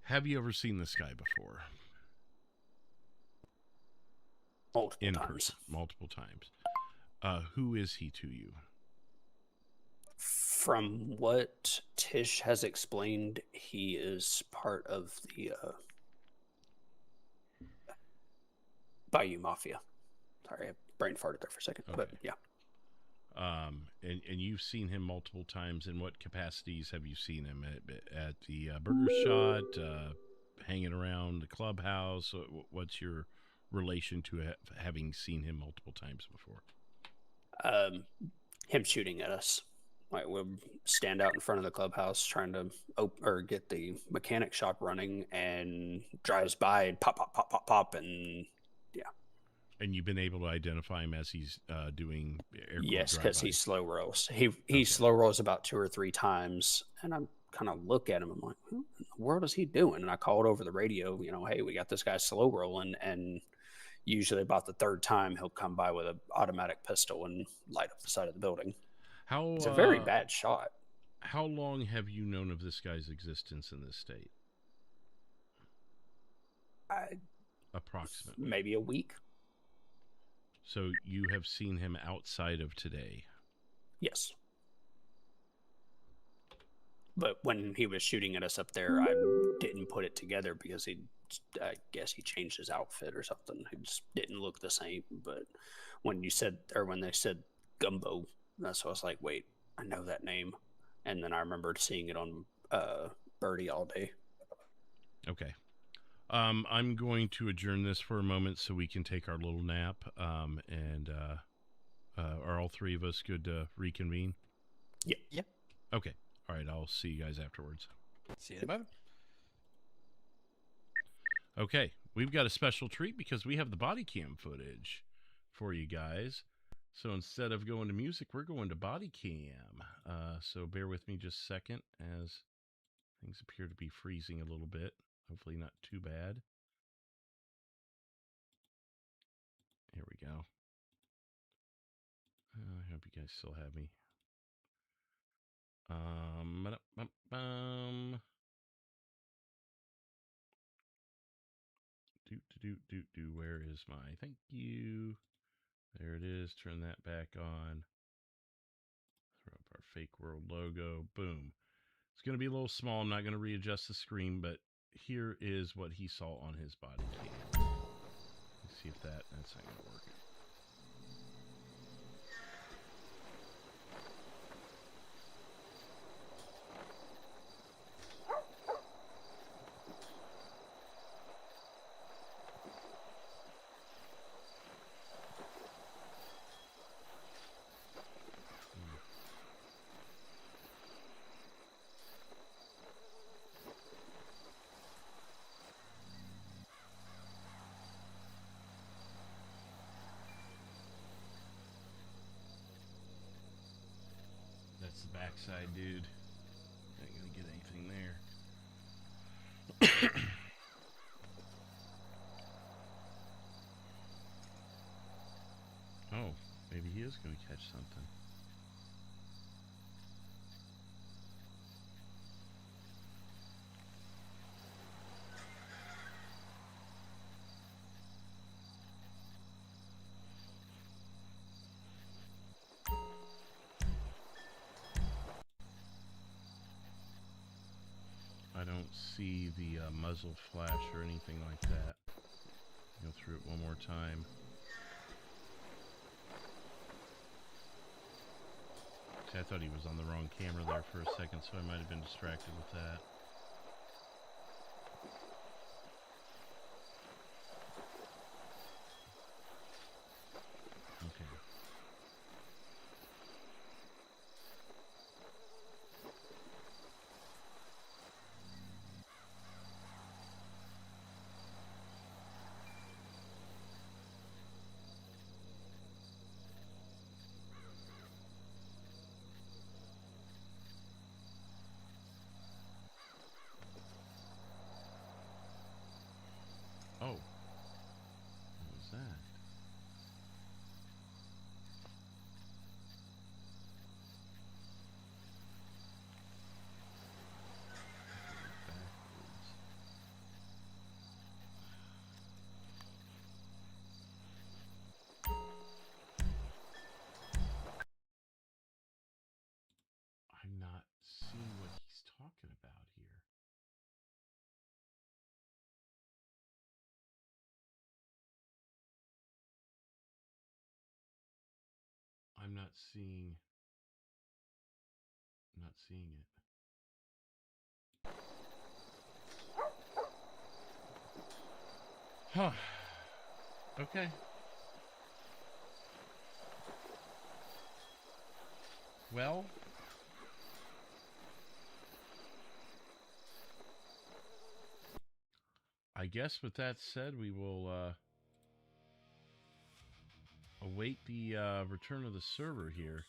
Have you ever seen this guy before? Multiple times. Who is he to you? From what Tish has explained, he is part of the Bayou Mafia. Sorry, I brain farted there for a second, but yeah. And you've seen him multiple times. In what capacities have you seen him? At the Burger Shot, hanging around the clubhouse? What's your relation to having seen him multiple times before? Him shooting at us. Like, we'll stand out in front of the clubhouse trying to get the mechanic shop running, and drives by and pop, pop, pop, pop, pop, and yeah. And you've been able to identify him as he's doing air quote yes, because he slow rolls. He slow rolls about 2 or 3 times, and I'm kind of look at him. I'm like, what in the world is he doing? And I called over the radio, hey, we got this guy slow rolling, and usually about the 3rd time he'll come by with an automatic pistol and light up the side of the building. It's a very bad shot. How long have you known of this guy's existence in this state? Approximately. Maybe a week. So you have seen him outside of today? Yes. But when he was shooting at us up there, I didn't put it together because I guess he changed his outfit or something. He just didn't look the same. But when they said Gumbo, that's what I was like, wait, I know that name. And then I remembered seeing it on Birdie all day. Okay. I'm going to adjourn this for a moment so we can take our little nap. Are all 3 of us good to reconvene? Yep. Yep. Okay. All right. I'll see you guys afterwards. See you in a moment. Okay. We've got a special treat because we have the body cam footage for you guys. So instead of going to music, we're going to body cam. So bear with me just a second as things appear to be freezing a little bit. Hopefully not too bad. Here we go. I hope you guys still have me. Where is my thank you? There it is. Turn that back on. Throw up our fake world logo. Boom. It's going to be a little small. I'm not going to readjust the screen, but here is what he saw on his body cam. Let's see if that's not going to work. That's the backside, dude. Not gonna get anything there. Oh, maybe he is gonna catch something. see the muzzle flash or anything like that. Go through it one more time. See, I thought he was on the wrong camera there for a second, so I might have been distracted with that. Okay. Oh. What was that? I'm not seeing what he's talking about here. I'm not seeing it. Huh. Okay. Well, I guess with that said, we will await the return of the server here.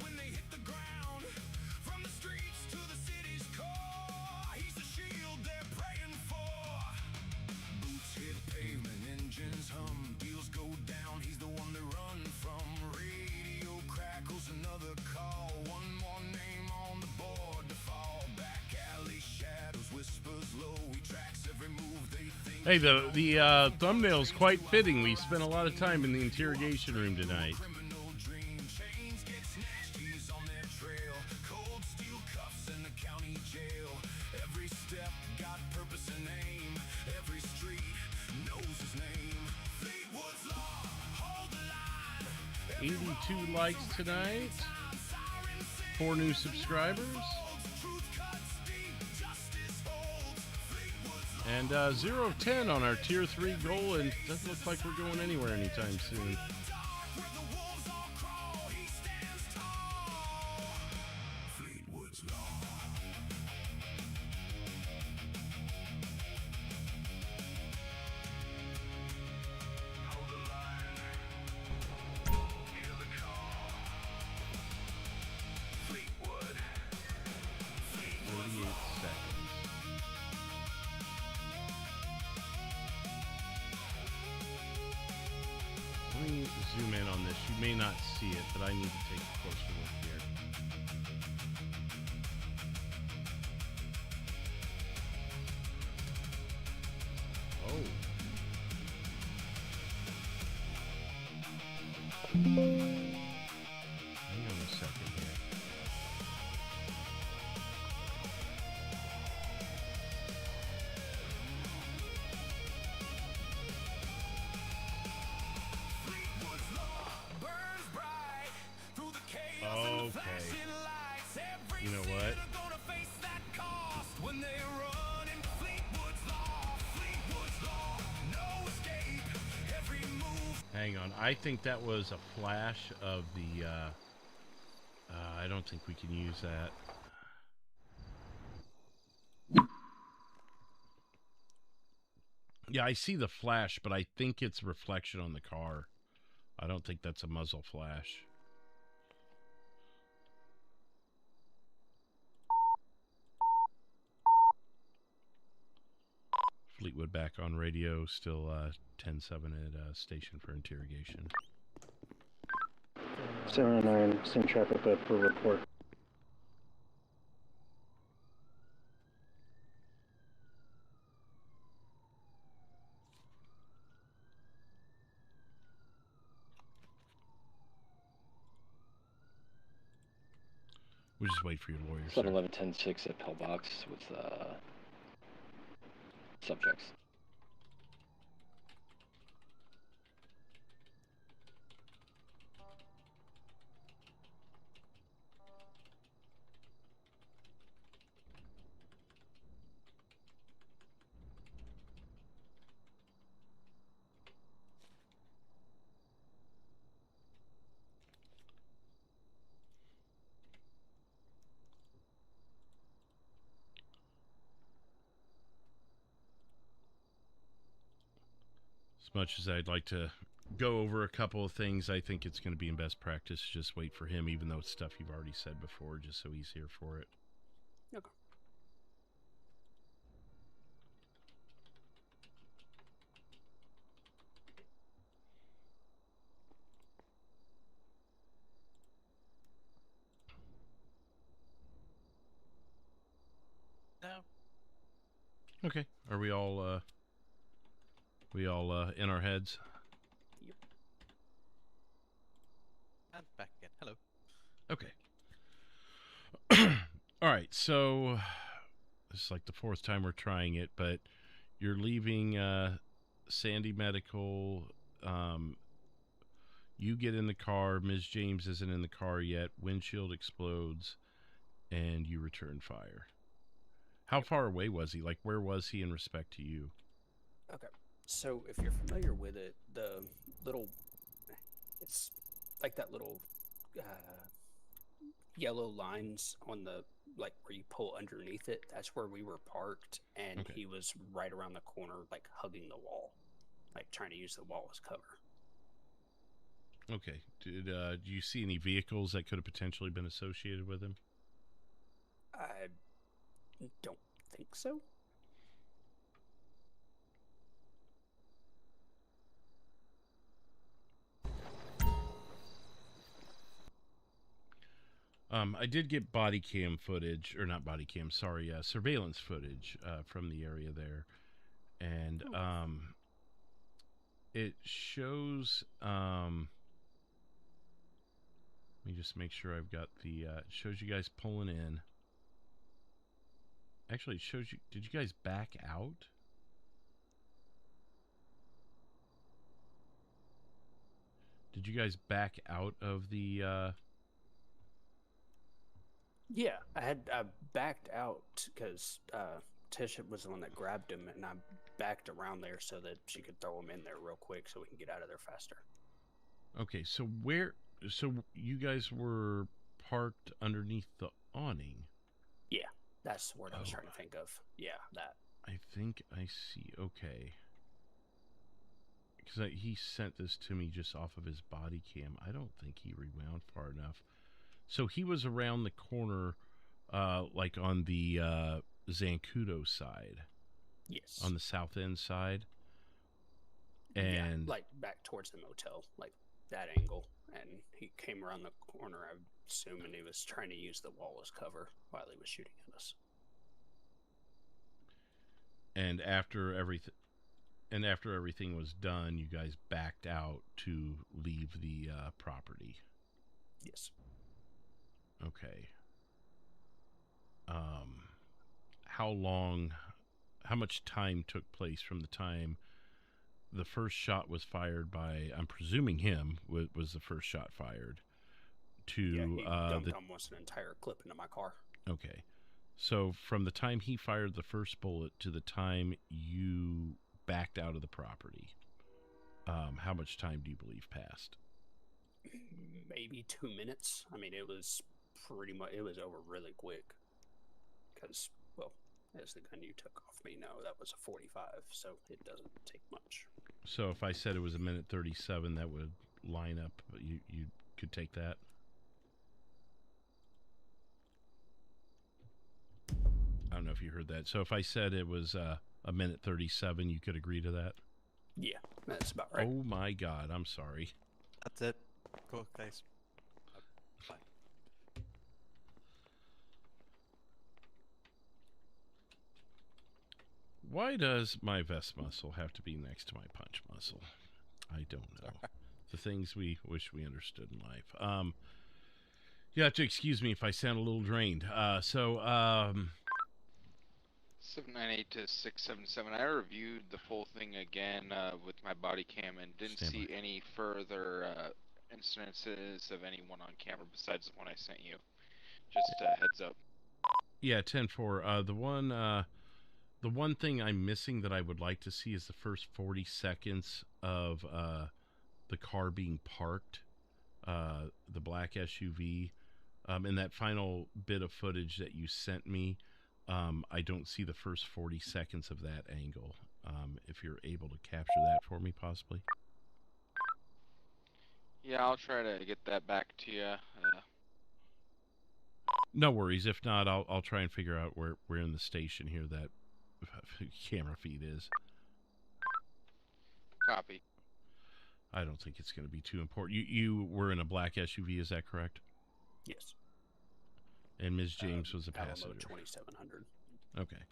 When they hit the ground, from the streets to the city's core, he's the shield they're praying for. Boots hit pavement, engines hum, deals go down, he's the one they run from. Radio crackles, another call, one more name on the board to fall. Back alley shadows, whispers low, he tracks every move they think. Hey, the thumbnail's quite fitting. We spent a lot of time in the interrogation room tonight. Jail. Every step got purpose and aim. Every street knows his name. Fleetwood's law, hold the line. 82 likes tonight. 4 new subscribers. And 0 of 10 on our tier 3 goal, and doesn't look like we're going anywhere anytime soon. Let me zoom in on this. You may not see it, but I need to take a closer look here. Oh. Hang on a second here. Okay. You know what? Hang on. I think that was a flash of the, I don't think we can use that. Yeah, I see the flash, but I think it's reflection on the car. I don't think that's a muzzle flash. Fleetwood back on radio, still 10-7 at station for interrogation. 709, same traffic but for report. We'll just wait for your lawyer, 7-11-10-6 at pillbox with subjects. As much as I'd like to go over a couple of things, I think it's going to be in best practice to just wait for him, even though it's stuff you've already said before, just so he's here for it. Okay. No. Okay. Are we all in our heads? Yep. And back again. Hello. Okay. All right. So this is like the fourth time we're trying it, but you're leaving Sandy Medical. You get in the car. Ms. James isn't in the car yet. Windshield explodes, and you return fire. How far away was he? Like, where was he in respect to you? Okay. So if you're familiar with it, the little, it's like that little yellow lines on the, like where you pull underneath it, that's where we were parked, and Okay. he was right around the corner, like hugging the wall, like trying to use the wall as cover. Okay. Do you see any vehicles that could have potentially been associated with him? I don't think so. I did get body cam footage, or not body cam, sorry, surveillance footage from the area there. And it shows, let me just make sure I've got the, it shows you guys pulling in. Actually, it shows you, did you guys back out? Did you guys back out of the, Yeah, I backed out because Tish was the one that grabbed him, and I backed around there so that she could throw him in there real quick so we can get out of there faster. Okay, so so you guys were parked underneath the awning? Yeah, that's the word I was trying to think of. Yeah, that. I think I see, okay. Because he sent this to me just off of his body cam. I don't think he rewound far enough. So he was around the corner, like on the Zancudo side. Yes. On the south end side. And yeah, like back towards the motel, like that angle. And he came around the corner, I assume, and he was trying to use the wall as cover while he was shooting at us. And after everything was done, you guys backed out to leave the property. Yes. Okay. How much time took place from the time the first shot was fired by, I'm presuming him was the first shot fired, to he dumped almost an entire clip into my car. Okay. So from the time he fired the first bullet to the time you backed out of the property, how much time do you believe passed? Maybe 2 minutes. I mean, it was pretty much, it was over really quick. Because, well, as the gun you took off me. No, that was a 45, so it doesn't take much. So if I said it was a minute 37, that would line up. You could take that. I don't know if you heard that. So if I said it was a minute 37, you could agree to that? Yeah, that's about right. Oh my God, I'm sorry. That's it. Cool case. Fine. Why does my vest muscle have to be next to my punch muscle? I don't know. The things we wish we understood in life. You have to excuse me if I sound a little drained. 798 to 677. I reviewed the full thing again with my body cam and didn't see any further incidences of anyone on camera besides the one I sent you. Just a heads up. Yeah, 10-4. The one thing I'm missing that I would like to see is the first 40 seconds of the car being parked, the black SUV. In that final bit of footage that you sent me, I don't see the first 40 seconds of that angle. If you're able to capture that for me, possibly. Yeah, I'll try to get that back to you. No worries. If not, I'll try and figure out where in the station here that camera feed is. Copy. I don't think it's going to be too important. You were in a black SUV, is that correct? Yes. And Ms. James was the Alamo passenger. 2700. Okay.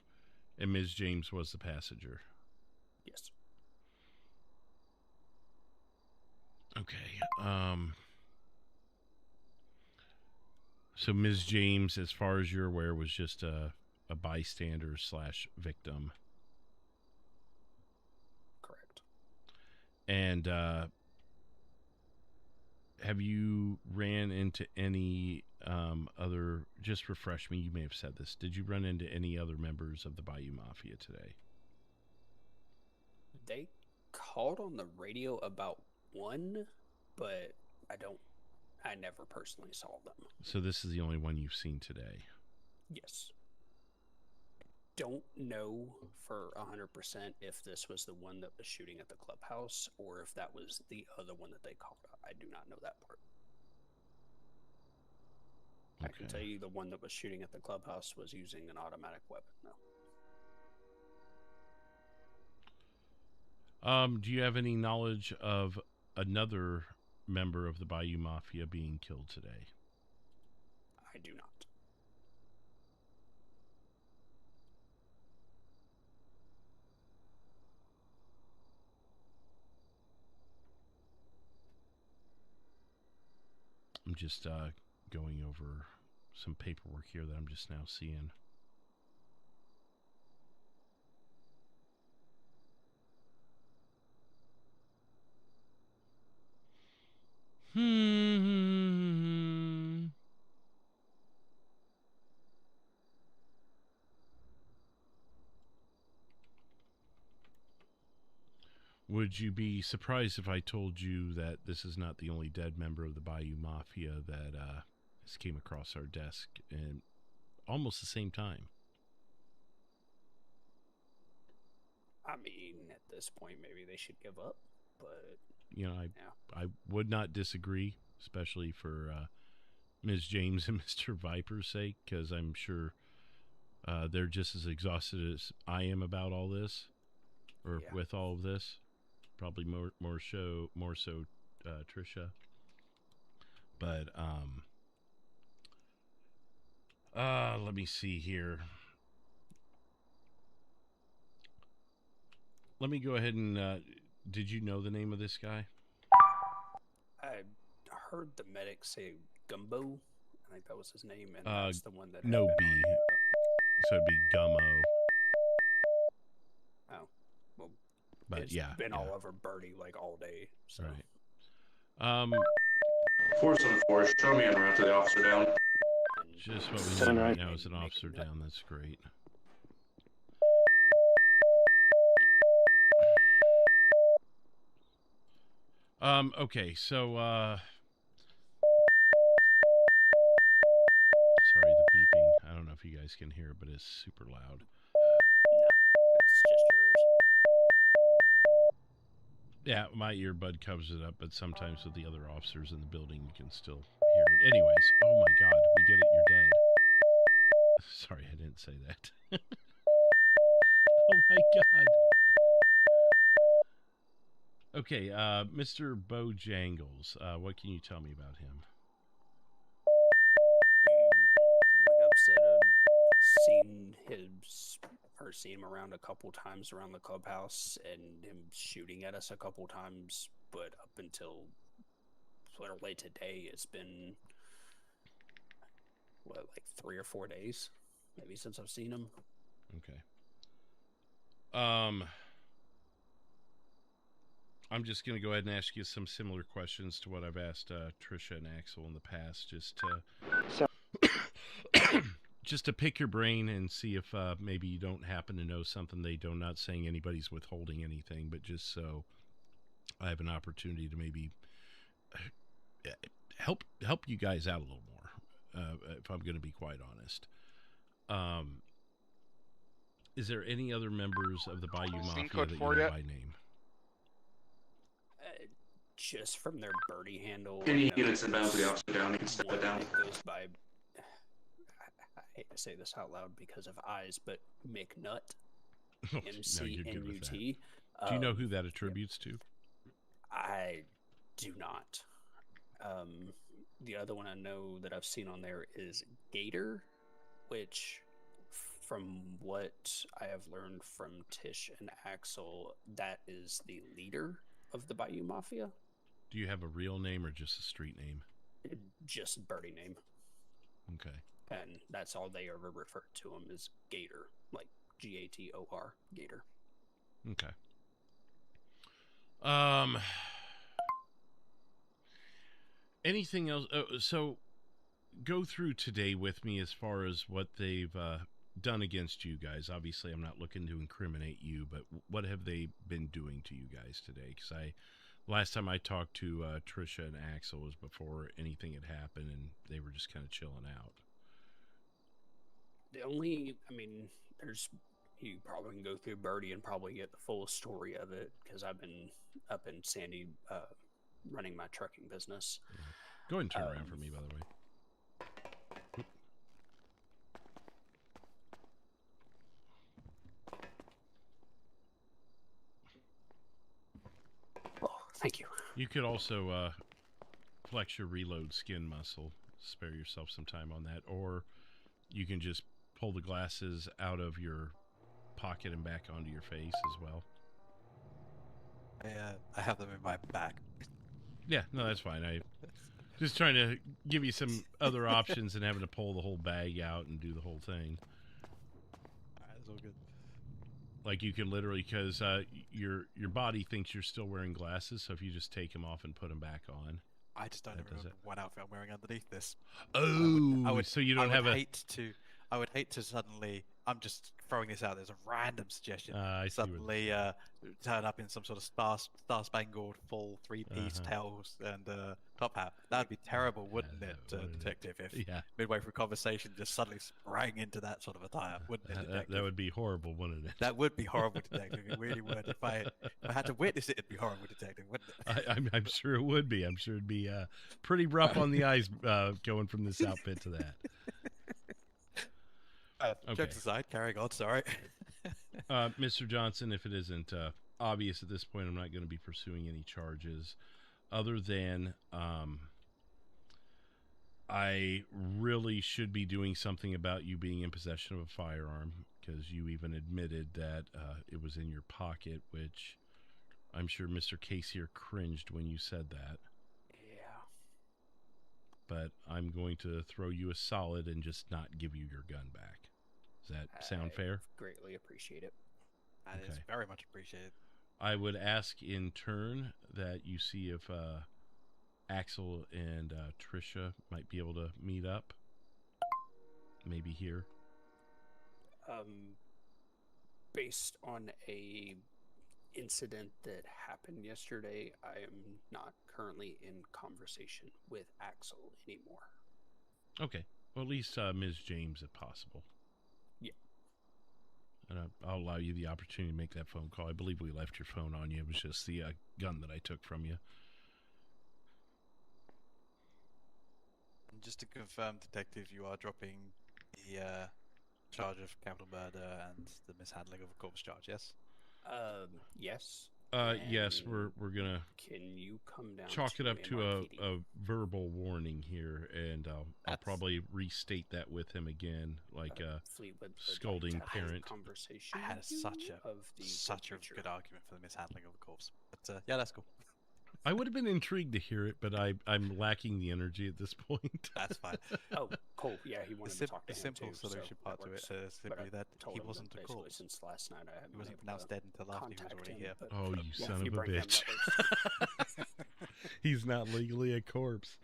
And Ms. James was the passenger. Yes. Okay. So Ms. James, as far as you're aware, was just a bystander / victim. Correct. And have you ran into any other, just refresh me, you may have said this, did you run into any other members of the Bayou Mafia today? They called on the radio about one, but I never personally saw them. So this is the only one you've seen today? Yes. Don't know for 100% if this was the one that was shooting at the clubhouse or if that was the other one that they called out. I do not know that part. Okay. I can tell you the one that was shooting at the clubhouse was using an automatic weapon, though. Do you have any knowledge of another member of the Bayou Mafia being killed today? I do not. I'm just going over some paperwork here that I'm just now seeing. Would you be surprised if I told you that this is not the only dead member of the Bayou Mafia that has came across our desk in almost the same time? I mean, at this point, maybe they should give up, but... You know, I would not disagree, especially for Ms. James and Mr. Viper's sake, because I'm sure they're just as exhausted as I am about all this, or with all of this. Probably more so Trisha. But let me see here. Let me go ahead and did you know the name of this guy? I heard the medic say Gumbo. I think that was his name, and that's the one that... No B. So it'd be Gummo. Oh. Well, but it's been all over Birdie like all day. So. Right. 474, show me en route to the officer down. Just what we need right now is an officer down. That's great. Okay, so sorry, the beeping. I don't know if you guys can hear it, but it's super loud. Yeah, my earbud covers it up, but sometimes with the other officers in the building, you can still hear it. Anyways, oh my God, we get it, you're dead. Sorry, I didn't say that. Oh my God. Okay, Mr. Bojangles, what can you tell me about him? Like I've said, seen him around a couple times around the clubhouse, and him shooting at us a couple times. But up until literally today, it's been like 3 or 4 days, maybe, since I've seen him. Okay. I'm just going to go ahead and ask you some similar questions to what I've asked Trisha and Axel in the past, just to just to pick your brain and see if maybe you don't happen to know something they don't. Not saying anybody's withholding anything, but just so I have an opportunity to maybe help you guys out a little more, if I'm going to be quite honest. Is there any other members of the Bayou Mafia that you know by name? Just from their birdie handle. Any units inbound to the officer down, step it down. It goes by, I hate to say this out loud because of eyes, but McNut. M-C-N-U-T. Do you know who that attributes to? I do not. The other one I know that I've seen on there is Gator, which, from what I have learned from Tish and Axel, that is the leader of the Bayou Mafia. Do you have a real name or just a street name? Just birdie name. Okay. And that's all they ever refer to him as Gator, like G-A-T-O-R, Gator. Okay. Anything else? So go through today with me as far as what they've done against you guys. Obviously, I'm not looking to incriminate you, but what have they been doing to you guys today? Because last time I talked to Trisha and Axel was before anything had happened, and they were just kind of chilling out. You probably can go through Birdie and probably get the full story of it, because I've been up in Sandy running my trucking business. Go ahead and turn around for me, by the way. Thank you. You could also flex your reload skin muscle, spare yourself some time on that, or you can just pull the glasses out of your pocket and back onto your face as well. I have them in my back. Yeah, no, that's fine. I just trying to give you some other options than having to pull the whole bag out and do the whole thing. Alright, it's all good. Like you can literally, because your body thinks you're still wearing glasses, so if you just take them off and put them back on. I just don't remember what outfit I'm wearing underneath this. Oh, so you don't have I would hate to suddenly. I'm just throwing this out. There's a random suggestion. Suddenly turn up in some sort of star-spangled full three-piece tails and top hat. That would be terrible, wouldn't it, Detective? If midway through conversation just suddenly sprang into that sort of attire, wouldn't it, Detective? That would be horrible, wouldn't it? That would be horrible, Detective. It really would. If I had to witness it, it'd be horrible, Detective, wouldn't it? I'm sure it would be. I'm sure it'd be pretty rough on the eyes going from this outfit to that. Jokes aside, carrying on, sorry. Mr. Johnson, if it isn't obvious at this point, I'm not going to be pursuing any charges other than I really should be doing something about you being in possession of a firearm, because you even admitted that it was in your pocket, which I'm sure Mr. Case here cringed when you said that. Yeah. But I'm going to throw you a solid and just not give you your gun back. Does that sound fair? Greatly appreciate it. That is very much appreciated. I would ask in turn that you see if Axel and Trisha might be able to meet up. Maybe here. Based on a incident that happened yesterday, I am not currently in conversation with Axel anymore. Okay. Well, at least Ms. James, if possible. Yeah. And I'll allow you the opportunity to make that phone call. I believe we left your phone on you. It was just the gun that I took from you. And just to confirm, Detective, you are dropping the charge of capital murder and the mishandling of a corpse charge, yes? Yes. Yes, we're gonna. Can you come down? Chalk it up to a verbal warning here, and I'll probably restate that with him again, like a scolding parent. I had such a good argument for the mishandling of the corpse, but yeah, that's cool. I would have been intrigued to hear it, but I'm lacking the energy at this point. That's fine. Oh, cool. Yeah, he wanted to talk to the him simple too, solution part to it is simply that he wasn't a basically corpse. since last night I haven't He wasn't been able pronounced to dead until after he was already here. Oh, you yeah, son if of you a bring him, bitch. that He's not legally a corpse.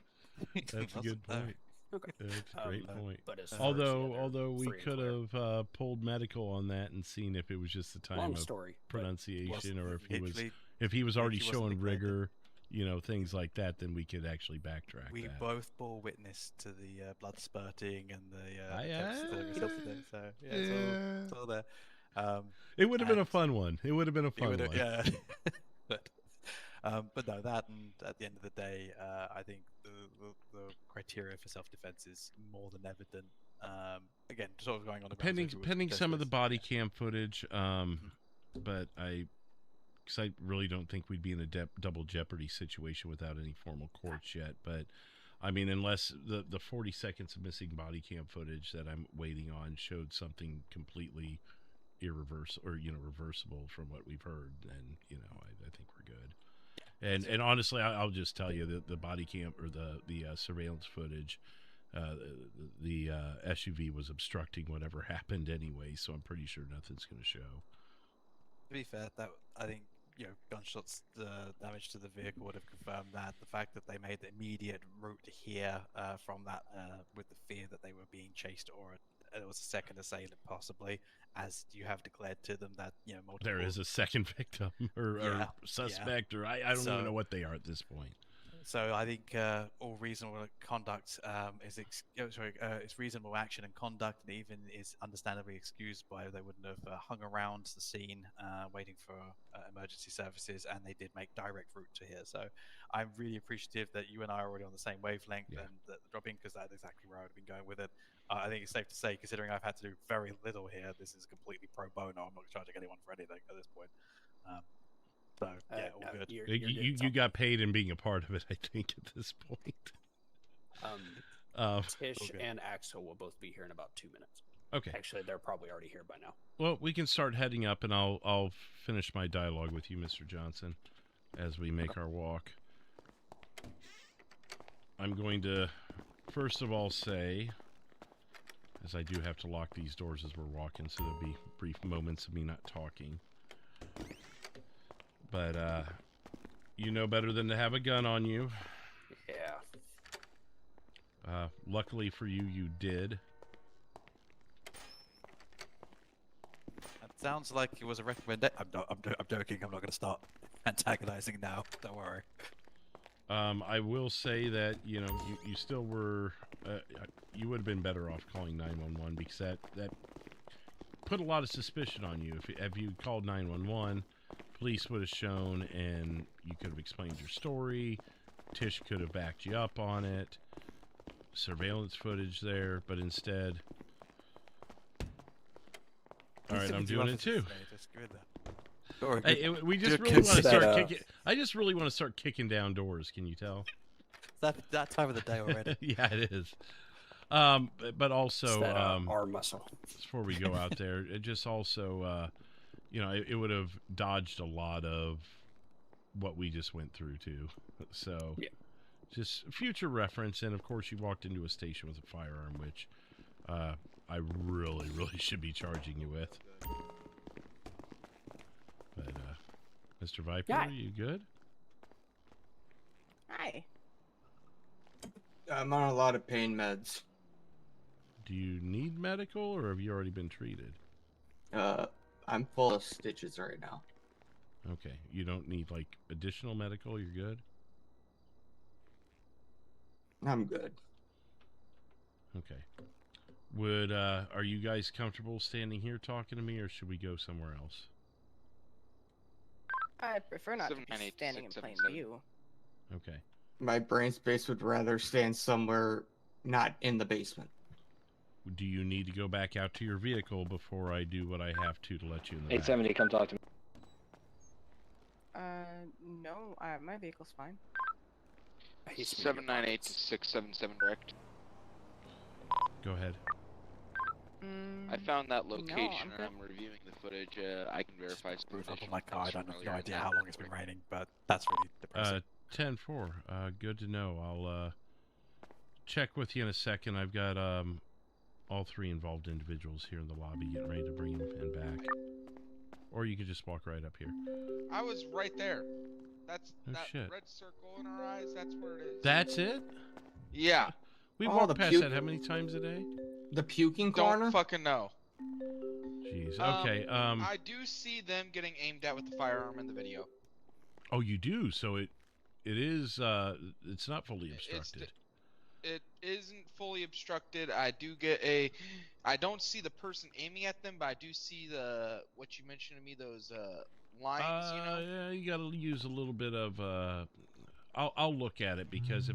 That's a good wasn't, point. Okay. That's a great point. But as far as the Although we free and could clear. have pulled medical on that and seen if it was just the time Long of story, but pronunciation, or literally, if he was already if he wasn't showing declared rigor, things like that, then we could actually backtrack. We that. both bore witness to the blood spurting and the attempts to result in it. So yeah, it's all there. It would have been a fun one. It would have been a fun one. Yeah. But no, that, and at the end of the day, I think the criteria for self-defense is more than evident. Again, sort of going on pending some of the body cam footage, but because I really don't think we'd be in a double jeopardy situation without any formal courts yet. But I mean, unless the 40 seconds of missing body cam footage that I'm waiting on showed something completely irreversible or reversible from what we've heard, then I think we're good. And honestly, I'll just tell you that the body cam or the surveillance footage, the SUV was obstructing whatever happened anyway, so I'm pretty sure nothing's going to show. To be fair, that I think gunshots, the damage to the vehicle would have confirmed that. The fact that they made the immediate route here from that, with the fear that they were being chased, or it was a second assailant possibly, as you have declared to them that multiple... There is a second victim or suspect, or I don't even know what they are at this point. So I think all reasonable conduct is reasonable action and conduct, and even is understandably excused by they wouldn't have hung around the scene waiting for emergency services, and they did make direct route to here. So I'm really appreciative that you and I are already on the same wavelength and the dropping, because that's exactly where I would have been going with it. I think it's safe to say, considering I've had to do very little here, this is completely pro bono. I'm not charging anyone for anything at this point. So yeah, all good. You got paid in being a part of it, I think, at this point. Tish and Axel will both be here in about 2 minutes. Okay. Actually, they're probably already here by now. Well, we can start heading up, and I'll finish my dialogue with you, Mr. Johnson, as we make our walk. I'm going to first of all say, as I do have to lock these doors as we're walking, so there'll be brief moments of me not talking. But, you know better than to have a gun on you. Yeah. Luckily for you, you did. That sounds like it was a recommendation. I'm joking. I'm not going to start antagonizing now. Don't worry. I will say that, you still were... you would have been better off calling 911, because that put a lot of suspicion on you. If you called 911... police would have shown, and you could have explained your story. Tish could have backed you up on it. Surveillance footage there, but instead... Alright, I'm doing it too. We just really want to start kicking... I just really want to start kicking down doors, can you tell? That time of the day already. Yeah, it is. But also... arm muscle. Before we go out there, it just also... it would have dodged a lot of what we just went through, too. So, just future reference. And, of course, you walked into a station with a firearm, which I really, really should be charging you with. But, Mr. Viper, are you good? Hi. I'm on a lot of pain meds. Do you need medical, or have you already been treated? I'm full of stitches right now. Okay, you don't need additional medical. You're good. I'm good. Okay. Would are you guys comfortable standing here talking to me, or should we go somewhere else? I prefer not to be standing in plain view. Okay. My brain space would rather stand somewhere not in the basement. Do you need to go back out to your vehicle before I do what I have to let you in the 870, come talk to me. No, my vehicle's fine. 798 to 677 direct. Go ahead. I found that location I'm and good. I'm reviewing the footage. I can verify some Roof up on additional my car. I things don't from have no earlier idea in how that. long it's been raining, but that's really depressing. 10-4. Good to know. I'll check with you in a second. I've got all three involved individuals here in the lobby getting ready to bring them in back. Or you could just walk right up here. I was right there. That's Oh, that shit. red circle in our eyes. That's where it is. That's it? Yeah. We Oh, walk the past puke- that how many times a day? The puking corner? Don't fucking know. Jeez. Okay. I do see them getting aimed at with the firearm in the video. Oh, you do. So it is. It's not fully obstructed. It isn't fully obstructed. I do get a. I don't see the person aiming at them, but I do see the what you mentioned to me. Those lines. You know. Yeah, you got to use a little bit of. I'll look at it because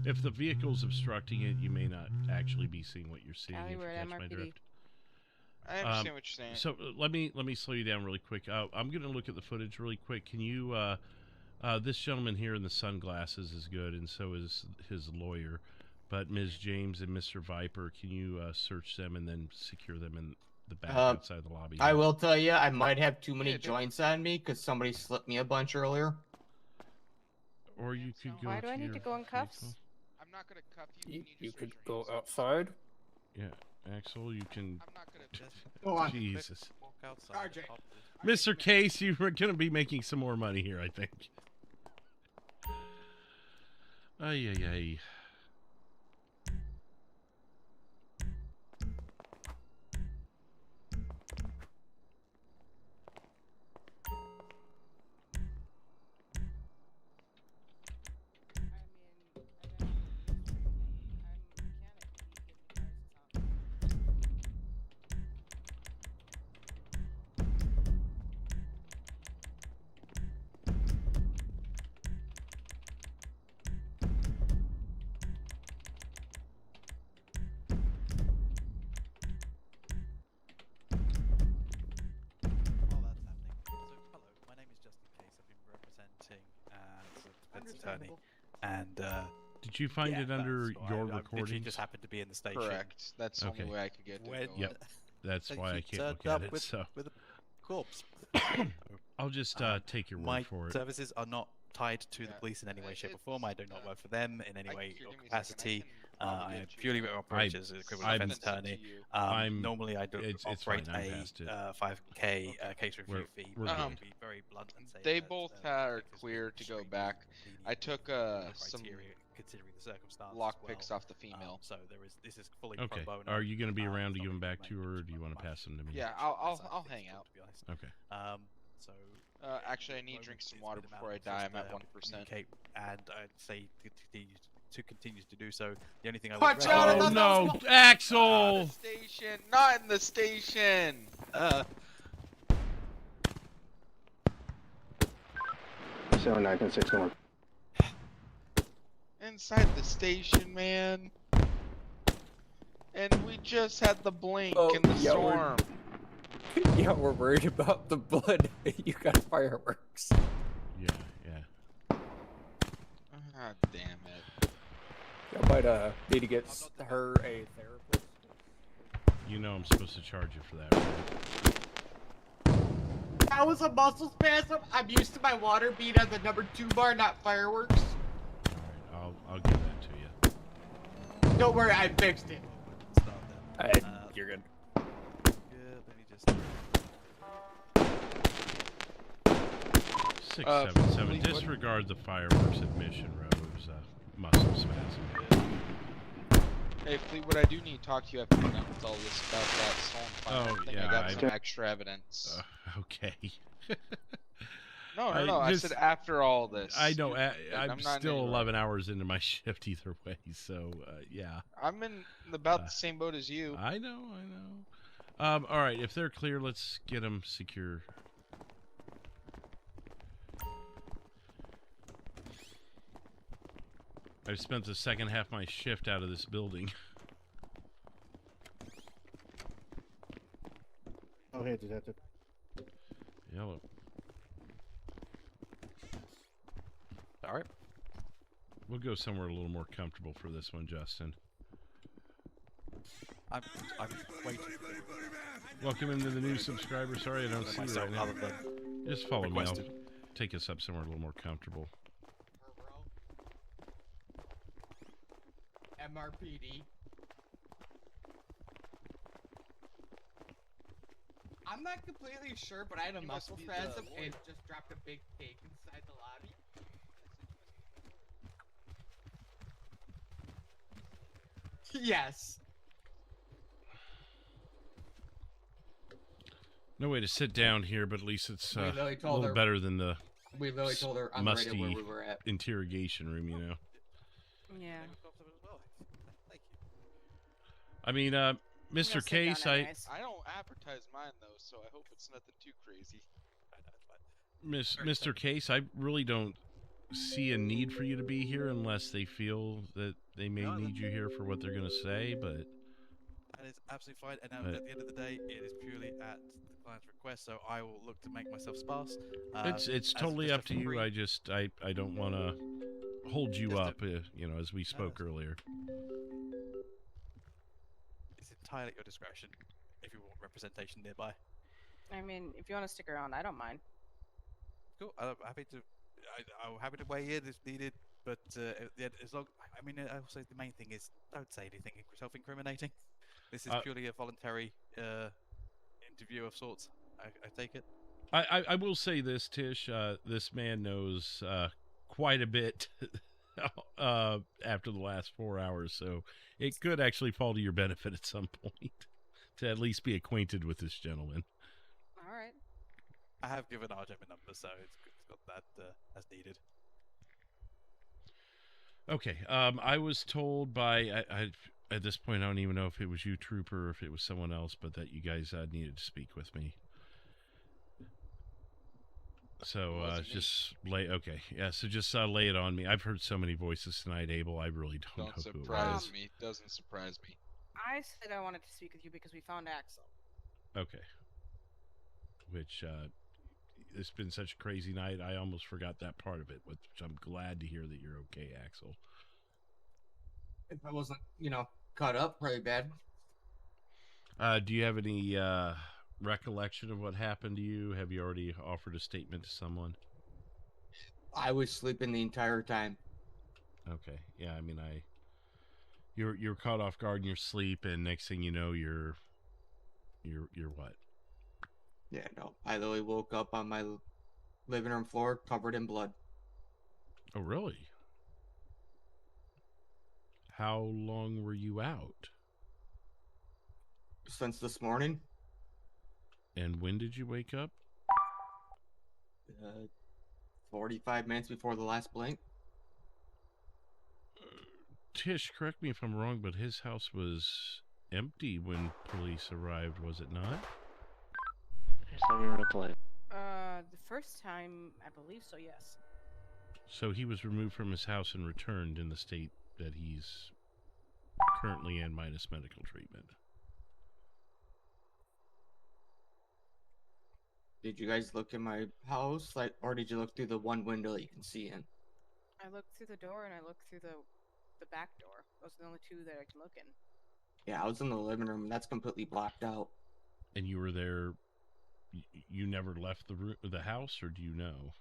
if the vehicle's obstructing it, you may not actually be seeing what you're seeing. If you catch my drift. I understand what you're saying. So let me slow you down really quick. I'm going to look at the footage really quick. Can you? This gentleman here in the sunglasses is good, and so is his lawyer. But Ms. James and Mr. Viper, can you search them and then secure them in the back outside the lobby? I will tell you, I might have too many joints on me because somebody slipped me a bunch earlier. Or you could go. Why do I need to go in cuffs? I'm not gonna cuff you. You could go outside. Yeah, Axel, you can. I'm not gonna. Go on. Jesus. Walk outside. RJ. Mr. Case, you're going to be making some more money here, I think. Ay, ay, ay. Attorney, and did you find it under your recording? Just happened to be in the station. Correct. That's the only way I could get to it. Yep. That's why I can't look up at it. with, So with a corpse. I'll just take your word for it. My services are not tied to the police in any way, shape, or form. I do not work for them in any way or capacity. I am purely operate as a criminal defense attorney. Normally, I do operate a 5K case review fee. But be very blunt and say they that, both are clear to go back. I took some considering the circumstances. lock picks off the female. So this is fully Okay. pro bono. Are you going to be around to give them back to her, or do you want to pass them to me? Yeah, I'll hang out. To be honest. Okay. So actually, I need to drink some water before I die. I'm at 1%. And I'd say to continue to do so. The only thing I Watch would out! Oh no, Axel! Station, not in the station. 7961. Inside the station, man. And we just had the blink in the storm. Yeah, we're worried about the blood. You got fireworks. Yeah. Ah, damn it. I might need to get her a therapist. You know I'm supposed to charge you for that, right? That was a muscle spasm. I'm used to my water being on the number 2 bar, not fireworks. Alright, I'll give that to you. Don't worry, I fixed it. You're good. Let me just. 677. Disregard the fireworks admission, Rose. Muscle spasm. Hey, Fleetwood, I do need to talk to you after we're done with all this about that stolen fire thing. yeah, I got some extra evidence. Okay. No. I said after all this. I know. I'm not still anywhere. 11 hours into my shift either way, so yeah. I'm in about the same boat as you. I know. All right, if they're clear, let's get them secure. I've spent the second half of my shift out of this building. Oh, hey, detective. Hello. All right. We'll go somewhere a little more comfortable for this one, Justin. I'm waiting. Welcome into the new subscriber. Sorry I don't see you right now. Just follow me. I'll take us up somewhere a little more comfortable. MRPD. I'm not completely sure, but I had a muscle spasm and just dropped a big cake inside the lobby. Yes. No way to sit down here, but at least it's a literally told little her- better than the we literally told her on the radio musty where we were at. interrogation room, you know. Yeah. I mean, Mr. Case, I don't advertise mine though, so I hope it's nothing too crazy. Mr. Case, I really don't see a need for you to be here unless they feel that they may need you here for what they're going to say, but That is absolutely fine. And at the end of the day, it is purely at the client's request, so I will look to make myself sparse. it's totally up to you. I don't want to hold you up, you know, as we spoke earlier. It's entirely at your discretion if you want representation nearby. I mean, if you want to stick around, I don't mind. Cool. I'm happy to. I'm happy to weigh in if needed, but as long. I mean, also the main thing is don't say anything self-incriminating. This is purely a voluntary interview of sorts. I take it. I will say this, Tish. This man knows quite a bit after the last 4 hours, so it could actually fall to your benefit at some point to at least be acquainted with this gentleman. All right. I have given RJ a number, so it's got that as needed. Okay. I was told by I at this point I don't even know if it was you, Trooper, or if it was someone else, but that you guys needed to speak with me. So just lay it on me. I've heard so many voices tonight, Abel. I really don't know who it was. Doesn't surprise me. I said I wanted to speak with you because we found Axel. Okay. Which it's been such a crazy night, I almost forgot that part of it, which I'm glad to hear that you're okay, Axel. If I wasn't, caught up really bad. Do you have any recollection of what happened to you? Have you already offered a statement to someone? I was sleeping the entire time. Okay. Yeah, I mean, you're caught off guard in your sleep, and next thing you know, you're what? Yeah, no. I literally woke up on my living room floor covered in blood. Oh, really? How long were you out? Since this morning. And when did you wake up? 45 minutes before the last blink. Tish, correct me if I'm wrong, but his house was empty when police arrived, was it not? The first time, I believe so, yes. So he was removed from his house and returned in the state that he's currently in, minus medical treatment. Did you guys look in my house, or did you look through the one window that you can see in? I looked through the door and I looked through the back door. Those are the only two that I can look in. Yeah, I was in the living room, and that's completely blocked out. And you were there. You never left the house, or do you know?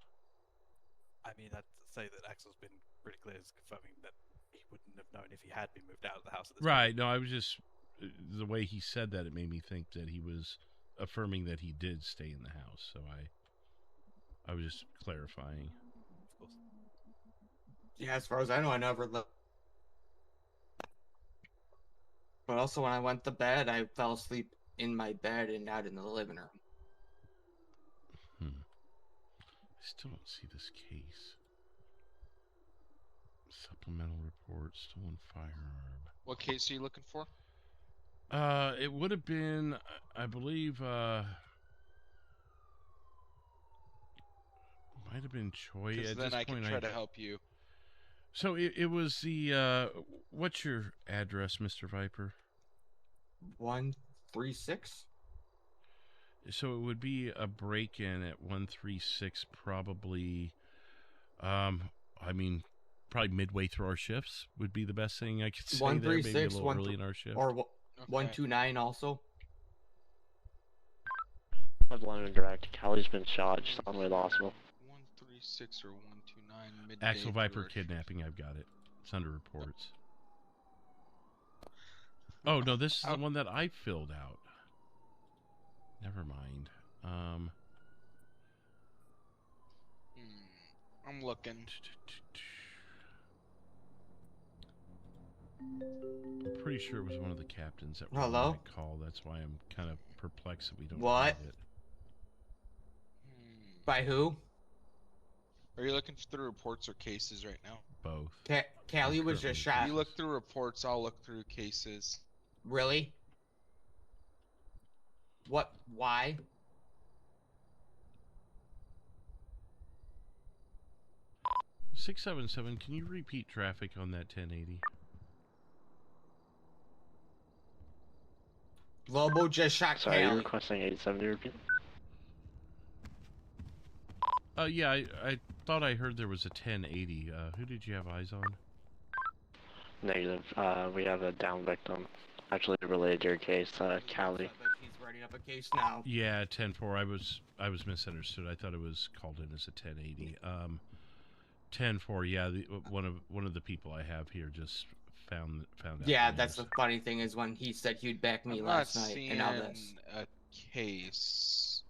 I mean, I'd say that Axel's been pretty clear as confirming that he wouldn't have known if he had been moved out of the house at this Right. point. No, I was just the way he said that, it made me think that he was affirming that he did stay in the house. So I was just clarifying. Of course. Yeah, as far as I know, I never left. But also, when I went to bed, I fell asleep in my bed and not in the living room. still don't see this case. Supplemental report, stolen firearm. What case are you looking for? It would have been, I believe, might have been Choi. Because At then this I point, can try to help you. So it was the, what's your address, Mr. Viper? 136? So it would be a break-in at 136, probably, I mean, probably midway through our shifts would be the best thing I could say there. Maybe a little early in our shift. Or 129 also. I've London direct. Callie's been shot. She's on the way to the hospital. 136 or 129 midday. Axel Viper kidnapping. I've got it. It's under reports. Oh no, this is the one that I filled out. Never mind. I'm looking. I'm pretty sure it was one of the captains that Hello? on that call. That's why I'm kind of perplexed that we don't What? have it. By who? Are you looking through reports or cases right now? Both. Callie was just shot. You look through reports, I'll look through cases. Really? What? Why? $677. Can you repeat traffic on that 1080? Lobo just shot Sorry, you're Callie. requesting 870 repeat? Yeah, I thought I heard there was a 1080. Who did you have eyes on? Negative. We have a down victim. Actually related to your case, Callie. He's writing up a case now. Yeah, 10-4. I was misunderstood. I thought it was called in as a 1080. 10-4. Yeah, one of the people I have here just found out. Yeah, that's the funny thing is when he said he'd back me last night, and now this. A case.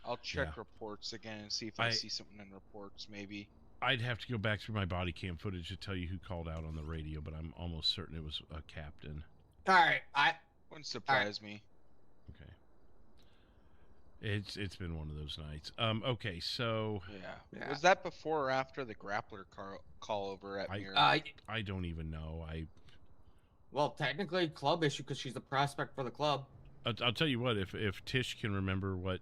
I'll check reports again and see if I see something in reports, maybe. I'd have to go back through my body cam footage to tell you who called out on the radio, but I'm almost certain it was a captain. Alright, wouldn't surprise me. Okay. It's been one of those nights. Okay, so Yeah. Was that before or after the grappler call over at Mirror? I don't even know. Well, technically club issue because she's a prospect for the club. I'll tell you what, if Tish can remember what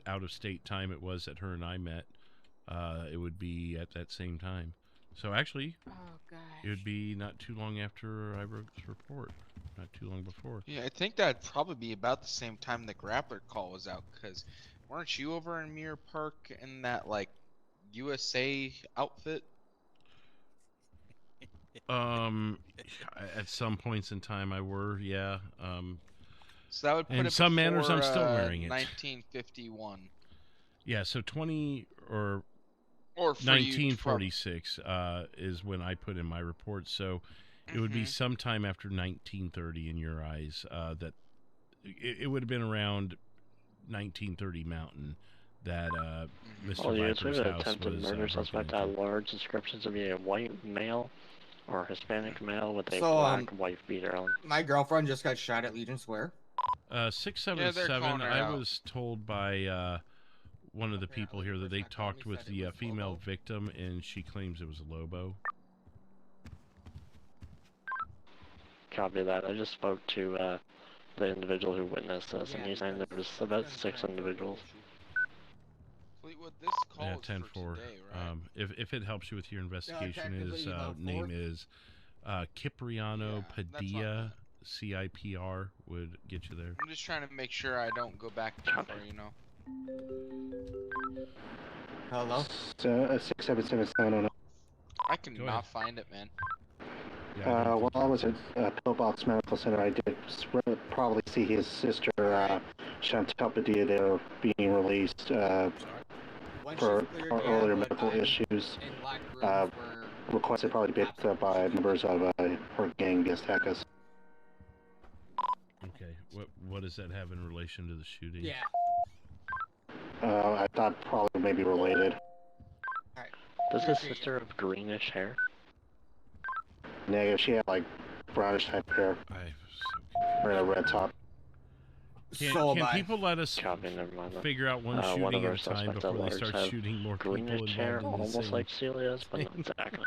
out-of-state time it was that her and I met, it would be at that same time. So actually, it would be not too long after I wrote this report. Not too long before. Yeah, I think that'd probably be about the same time the grappler call was out, because weren't you over in Mirror Park in that, like, USA outfit? At some points in time I were, yeah. So that would put in it some manners I'm before, still wearing it. 1951. Yeah, so 20 or for 1946 is when I put in my report. So it would be sometime after 1930 in your eyes. That it would have been around 1930 Mountain that Mr. Yes, we Viper's have an house attempted was murder suspect broken at large. Descriptions of a white male or Hispanic male with a So, black wife beater on. My girlfriend just got shot at Legion Square. 677. I was told by one of the people here that they talked with the female victim, and she claims it was a Lobo. Copy that. I just spoke to the individual who witnessed this, and he's saying there was about 6 individuals. Fleetwood, this call Yeah, is 10-4. for today, right? If it helps you with your investigation, technically, his you know, name fourth. is Cipriano Padilla. CIPR would get you there. I'm just trying to make sure I don't go back too far, you know. Hello? 67770. I can not find it, man. While I was at Pillbox Medical Center, I did probably see his sister, Chantal Padilla, there being released for earlier medical issues. Requested probably picked up by members of her gang, Aztecas. Okay, what does that have in relation to the shooting? Yeah. I thought probably maybe related. Does his sister have greenish hair? Negative, she had like brownish type hair. Or a red top. Can people let us Copy, never mind that. figure out one One shooting of at our a time suspect before they alerts start have shooting more greenish people hair, involved in the almost same like Celia's, but not thing? exactly.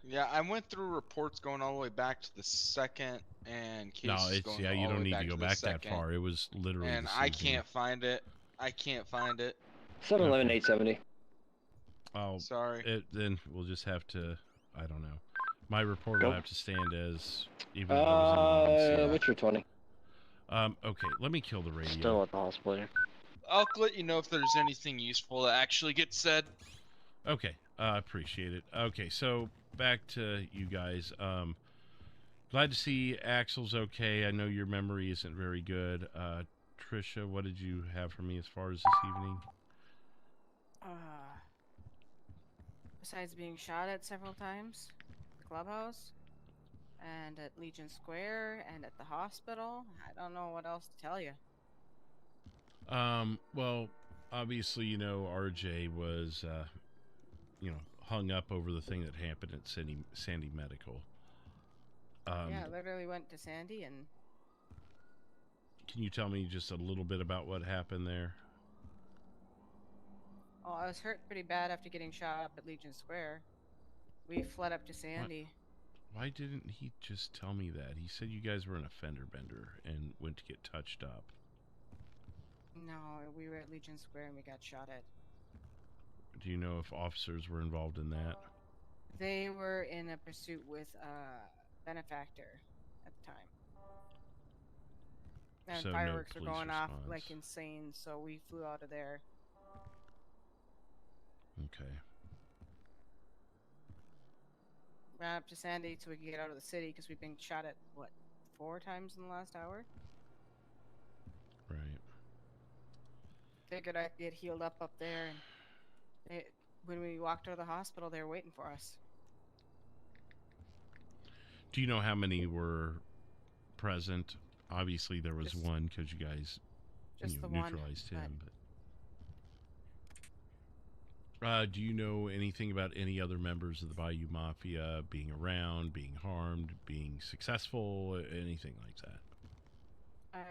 Yeah, I went through reports going all the way back to the second, and No, cases it's going yeah. You all the don't way need to back go to the back that second. far. It was literally And this I evening. can't find it. I can't find it. 711 870. Oh, sorry. Then we'll just have to. I don't know. My report Go. will have to stand as even though I was in the What's your 20? Okay, let me kill the radio. Still at the hospital. I'll let you know if there's anything useful that actually gets said. Okay, appreciate it. Okay, so back to you guys. Glad to see Axel's okay. I know your memory isn't very good. Trisha, what did you have for me as far as this evening? Besides being shot at several times, the clubhouse, and at Legion Square, and at the hospital, I don't know what else to tell you. Well, obviously, you know, RJ was, you know, hung up over the thing that happened at Sandy Medical. Yeah, I literally went to Sandy and... Can you tell me just a little bit about what happened there? Oh, I was hurt pretty bad after getting shot up at Legion Square. We fled up to Sandy. Why didn't he just tell me that? He said you guys were in a fender bender and went to get touched up. No, we were at Legion Square and we got shot at. Do you know if officers were involved in that? They were in a pursuit with a benefactor at the time. And So no fireworks were police going off response. like insane, so we flew out of there. Okay. Ran up to Sandy so we could get out of the city because we've been shot at, what, 4 times in the last hour? Right. Figured I'd get healed up there, and when we walked out of the hospital, they were waiting for us. Do you know how many were present? Obviously, there was Just- one because you guys just the one, neutralized him. But do you know anything about any other members of the Bayou Mafia being around, being harmed, being successful, anything like that?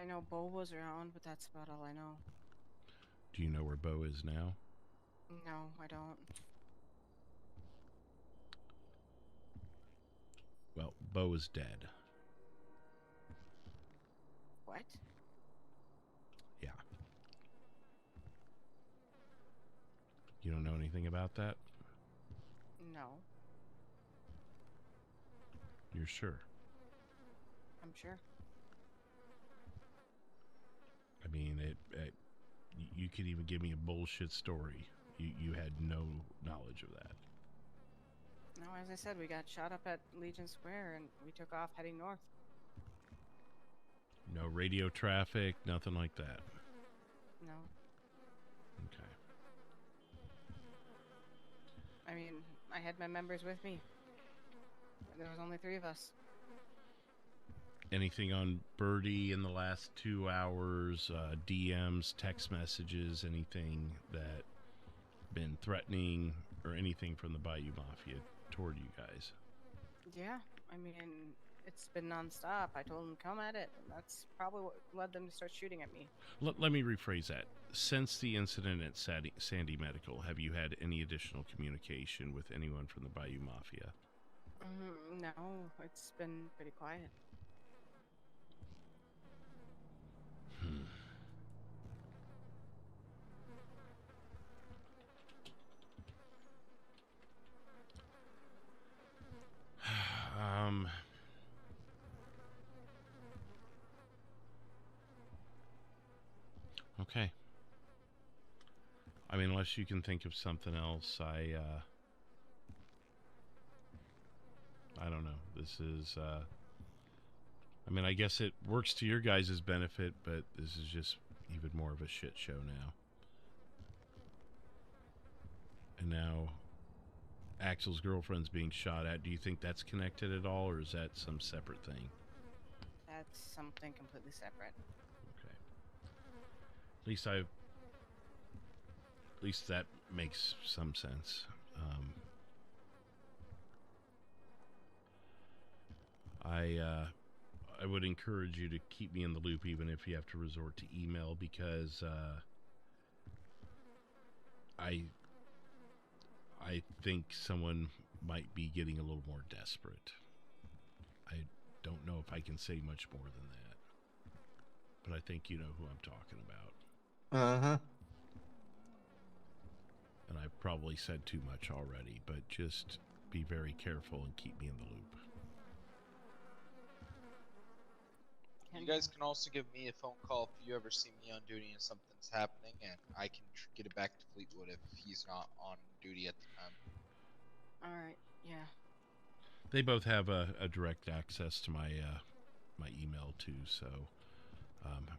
I know Bo was around, but that's about all I know. Do you know where Bo is now? No, I don't. Well, Bo is dead. What? Yeah. You don't know anything about that? No, You're sure? I'm sure. I mean, you could even give me a bullshit story. You had no knowledge of that. No, as I said, we got shot up at Legion Square and we took off heading north. No radio traffic, nothing like that. No. Okay. I mean, I had my members with me. There was only 3 of us. Anything on Birdie in the last 2 hours? DMs, text messages, anything that been threatening or anything from the Bayou Mafia toward you guys? Yeah, I mean, it's been nonstop. I told them, come at it. And that's probably what led them to start shooting at me. Let me rephrase that. Since the incident at Sandy Medical, have you had any additional communication with anyone from the Bayou Mafia? No, it's been pretty quiet. Okay. I mean, unless you can think of something else, I don't know. This is, I mean, I guess it works to your guys' benefit, but this is just even more of a shit show now. And now Axel's girlfriend's being shot at. Do you think that's connected at all, or is that some separate thing? That's something completely separate. Okay. At least that makes some sense. I would encourage you to keep me in the loop, even if you have to resort to email, because I think someone might be getting a little more desperate. I don't know if I can say much more than that, but I think you know who I'm talking about. Uh-huh. And I've probably said too much already, but just be very careful and keep me in the loop. You guys can also give me a phone call if you ever see me on duty and something's happening, and I can get it back to Fleetwood if he's not on duty at the time. Alright, yeah. They both have a direct access to my my email too, so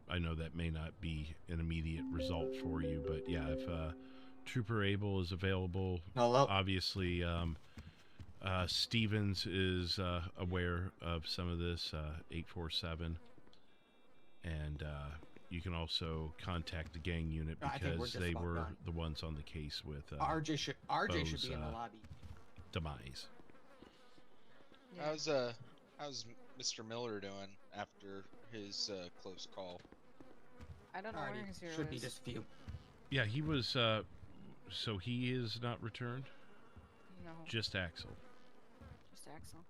I know that may not be an immediate result for you, but yeah, if Trooper Abel is available, obviously Stevens is aware of some of this, 847, and you can also contact the gang unit because they were the ones on the case with RJ should be in the lobby. Demise. How's Mr. Miller doing after his close call? I don't know where his hero should be is. just few. Yeah, he was. So he is not returned. No. Just Axel. Just Axel.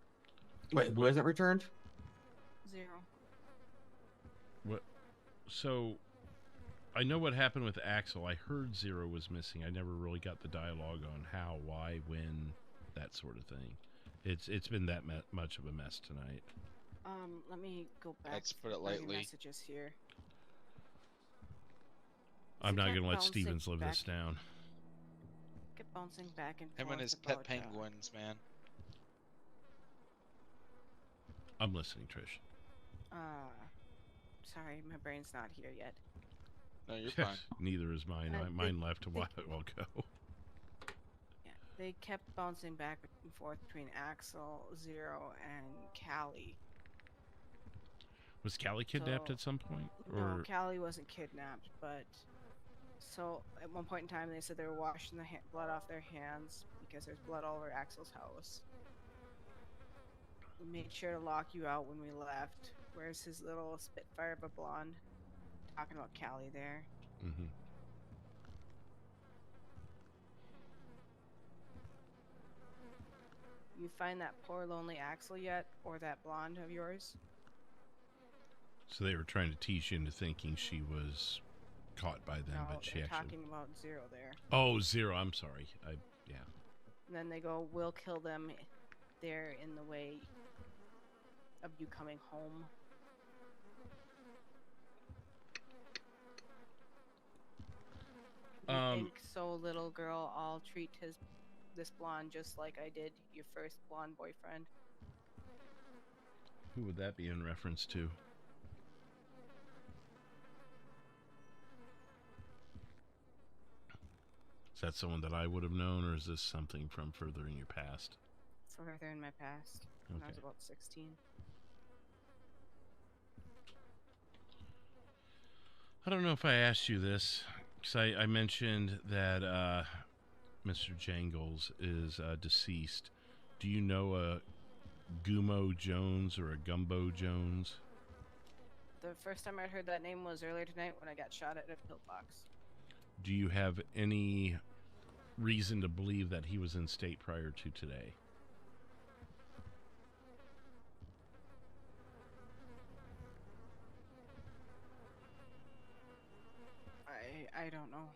Wait, who hasn't returned? 0. What? So I know what happened with Axel. I heard 0 was missing. I never really got the dialogue on how, why, when, that sort of thing. It's been that much of a mess tonight. Let me go back. Let's put it to my lightly. Messages here. I'm not kept going to let bouncing Stevens live back. this down. Kept bouncing back and Him forth and his pet about, penguins, man. I'm listening, Trish. Sorry, my brain's not here yet. No, you're fine. Neither is mine. Mine left a while ago. Yeah, they kept bouncing back and forth between Axel, 0, and Callie. Was Callie kidnapped at some point? No, Callie wasn't kidnapped, but so at one point in time they said they were washing the blood off their hands because there's blood all over Axel's house. We made sure to lock you out when we left. Where's his little Spitfire of a blonde? Talking about Callie there. Mm-hmm. You find that poor lonely Axel yet, or that blonde of yours? So they were trying to tease you into thinking she was caught by them, No, but she they're actually. talking about 0 there. Oh, 0. I'm sorry. Yeah. And then they go, "We'll kill them. They're in the way of you coming home." You think so, little girl? I'll treat this blonde just like I did your first blonde boyfriend. Who would that be in reference to? Is that someone that I would have known, or is this something from further in your past? Further in my past, when I was about 16. I don't know if I asked you this, because I mentioned that Mr. Jangles is deceased. Do you know a Gumo Jones or a Gumbo Jones? The first time I heard that name was earlier tonight when I got shot at a pillbox. Do you have any reason to believe that he was in state prior to today? I don't know.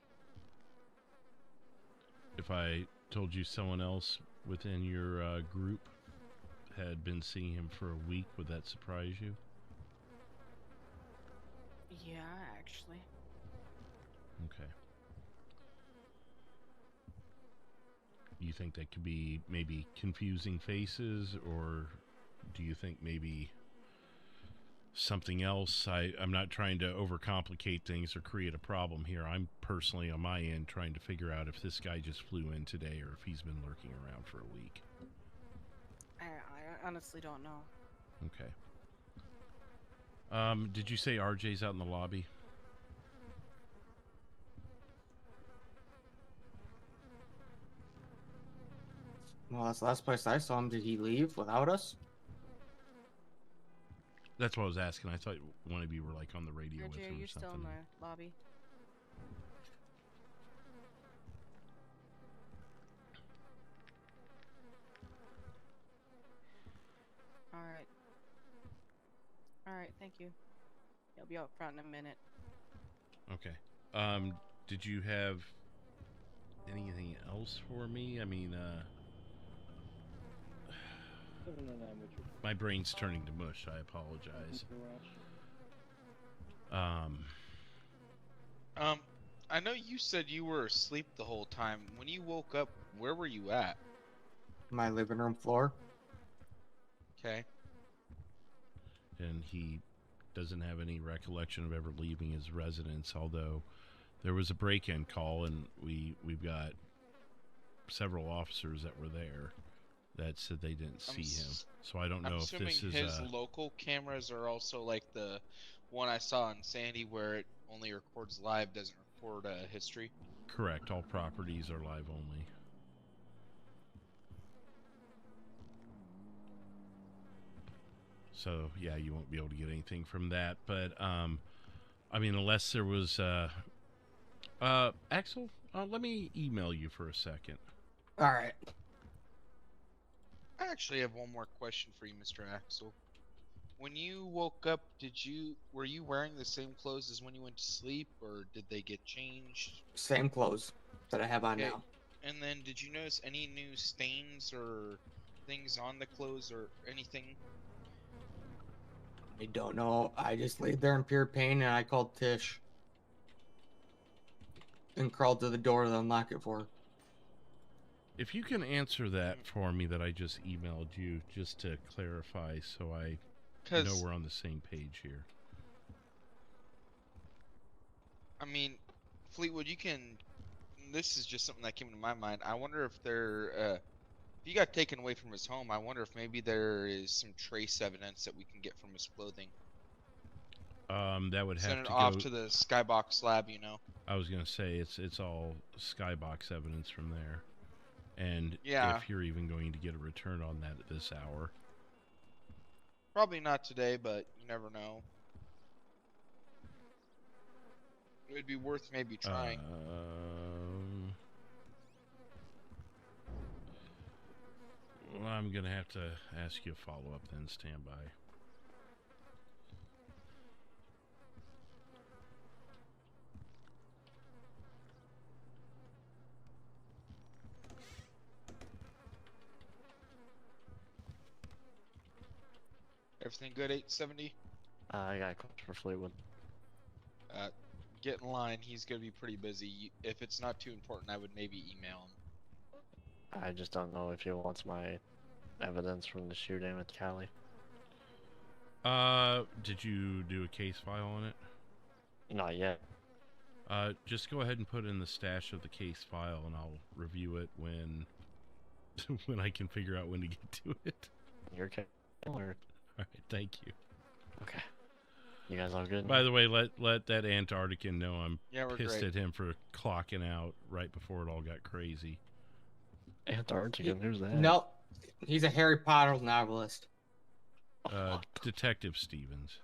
If I told you someone else within your group had been seeing him for a week, would that surprise you? Yeah, actually. Okay. You think that could be maybe confusing faces, or do you think maybe something else? I'm not trying to overcomplicate things or create a problem here. I'm personally on my end trying to figure out if this guy just flew in today or if he's been lurking around for a week. I honestly don't know. Okay. Did you say RJ's out in the lobby? Well, that's the last place I saw him. Did he leave without us? That's what I was asking. I thought one of you were like on the radio with him or you're something. still in the lobby. Alright. Alright, thank you. He'll be out front in a minute. Okay. Did you have anything else for me? I mean, my brain's turning to mush. I apologize. I know you said you were asleep the whole time. When you woke up, where were you at? My living room floor. Okay. And he doesn't have any recollection of ever leaving his residence, although there was a break-in call, and we've got several officers that were there that said they didn't see him. So I don't know if this is his local cameras are also like the one I saw in Sandy, where it only records live, doesn't record history. correct. All properties are live only. So yeah, you won't be able to get anything from that. But I mean, unless there was Axel, let me email you for a second. All right. I actually have one more question for you, Mr. Axel. When you woke up, were you wearing the same clothes as when you went to sleep, or did they get changed? Same clothes that I have on now. And then did you notice any new stains or things on the clothes or anything? I don't know. I just laid there in pure pain, and I called Tish and crawled to the door to unlock it for her. If you can answer that for me that I just emailed you, just to clarify, so I know we're on the same page here. I mean, Fleetwood, this is just something that came to my mind. I wonder if if he got taken away from his home, I wonder if maybe there is some trace evidence that we can get from his clothing. That would have Send it to off go to the Skybox lab, you know. I was gonna say it's all Skybox evidence from there, and Yeah. if you're even going to get a return on that at this hour. Probably not today, but you never know. It would be worth maybe trying. Well, I'm gonna have to ask you a follow-up then. Stand by. Everything good, 870? I got a question for Fleetwood. Get in line. He's going to be pretty busy. If it's not too important, I would maybe email him. I just don't know if he wants my evidence from the shooting with Callie. Did you do a case file on it? Not yet. Just go ahead and put it in the stash of the case file, and I'll review it when when I can figure out when to get to it. You're okay. All right, thank you. Okay. You guys all good? By the way, let that Antarctican know I'm we're pissed great. at him for clocking out right before it all got crazy. Antarctican, who's that? Nope. He's a Harry Potter novelist. Detective Stevens.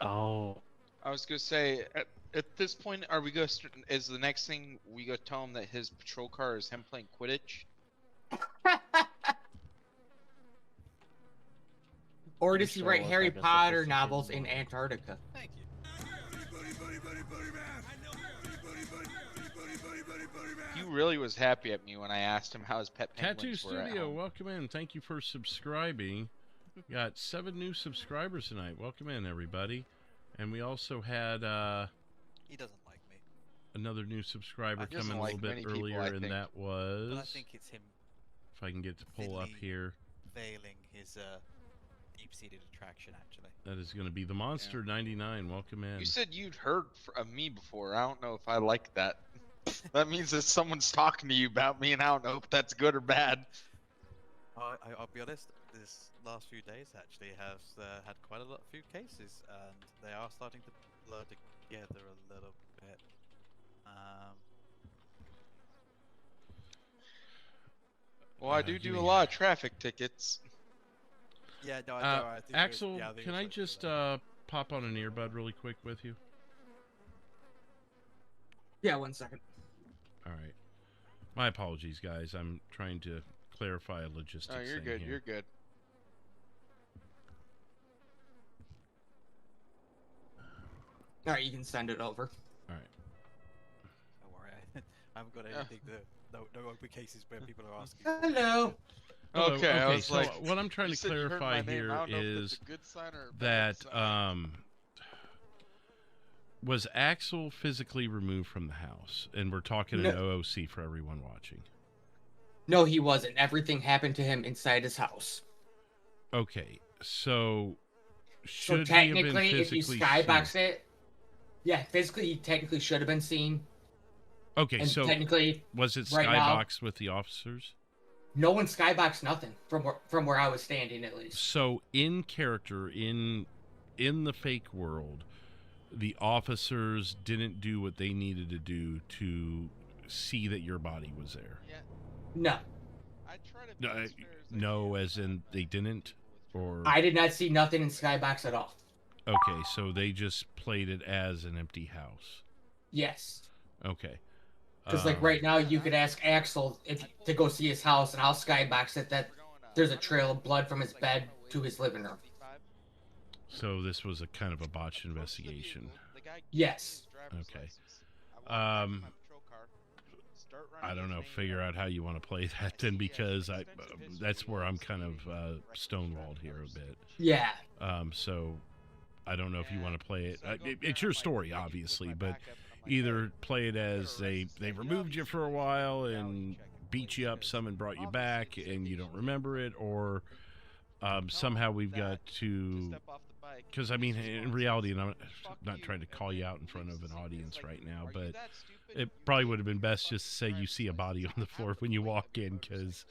Oh. I was going to say, at this point, is the next thing we go tell him that his patrol car is him playing Quidditch? Or does he write Harry Potter novels in Antarctica? Thank you. He really was happy at me when I asked him how his pet penguins Tattoo were at Studio, home. welcome in. Thank you for subscribing. Got 7 new subscribers tonight. Welcome in, everybody. And we also had he doesn't like me. Another new subscriber He doesn't come in a like little bit many people, earlier, I and think. that was. But I think it's him. If I can get to pull up here. Veiling his deep-seated attraction, actually. That is going to be the Monster 99. Welcome in. You said you'd heard of me before. I don't know if I like that. That means that someone's talking to you about me, and I don't know if that's good or bad. I'll be honest, this last few days actually have had quite a few cases, and they are starting to blur together a little bit. Well, I do a lot of traffic tickets. Yeah, no, I think Axel, yeah, I think can I just pop on an earbud really quick with you? Yeah, 1 second. All right. My apologies, guys. I'm trying to clarify a logistics Oh, you're thing good. here. You're good. All right, you can send it over. All right. Don't worry, I haven't got anything no open cases where people are asking. Hello. Hello. Okay, I was so like, what I'm trying you to said you heard clarify my name. here I don't know if that's is a good sign or a bad that sign. was Axel physically removed from the house, and we're talking No. an OOC for everyone watching. No, he wasn't. Everything happened to him inside his house. Okay, so So should he have been technically, if you physically skybox seen? it, yeah, physically he technically should have been seen. Okay, And so technically, was it right now- skyboxed with the officers? No one skyboxed nothing from where I was standing, at least. So in character, in the fake world, the officers didn't do what they needed to do to see that your body was there. No. No, as in they didn't, or I did not see nothing in skybox at all. okay, so they just played it as an empty house. Yes. Okay. Because like right now, you could ask Axel to go see his house, and I'll skybox it that there's a trail of blood from his bed to his living room. So this was a kind of a botched investigation. Yes. Okay. I don't know. Figure out how you want to play that then, because that's where I'm kind of stonewalled here a bit. Yeah. So I don't know if you want to play it. It's your story, obviously, but either play it as they removed you for a while and beat you up some and brought you back and you don't remember it, or somehow we've got to, because I mean in reality, and I'm not trying to call you out in front of an audience right now, but it probably would have been best just to say you see a body on the floor when you walk in, because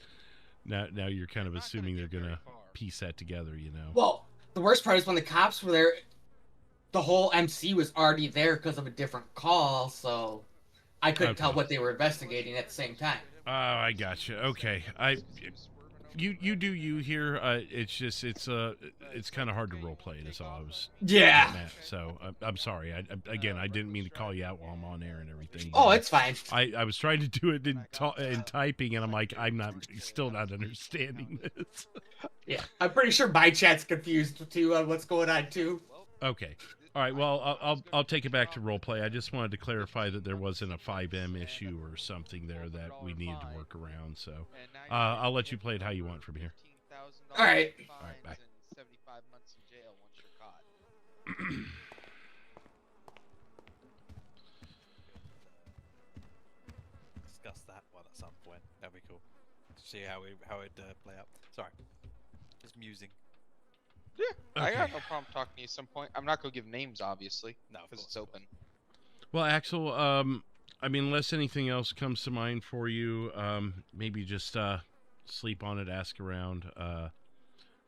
now you're kind of assuming they're gonna piece that together, you know. Well, the worst part is when the cops were there, the whole MC was already there because of a different call, so I couldn't tell what they were investigating at the same time. Oh, I gotcha. Okay, you do you here. It's just it's kind of hard to role play. That's all I was. Yeah. getting at. So I'm sorry. Again, I didn't mean to call you out while I'm on air and everything. Oh, it's fine. I was trying to do it in typing, and I'm like, still not understanding this. Yeah, I'm pretty sure my chat's confused too on what's going on too. Okay. All right. Well, I'll take it back to roleplay. I just wanted to clarify that there wasn't a FiveM issue or something there that we needed to work around. So I'll let you play it how you want from here. All right. All right. Bye. 75 months in jail once you're caught. Discuss that one at some point. That'd be cool. See how it play out. Sorry, just musing. Yeah, I got no problem talking to you at some point. I'm not gonna give names, obviously, because it's open. Well, Axel, I mean, unless anything else comes to mind for you, maybe just sleep on it, ask around,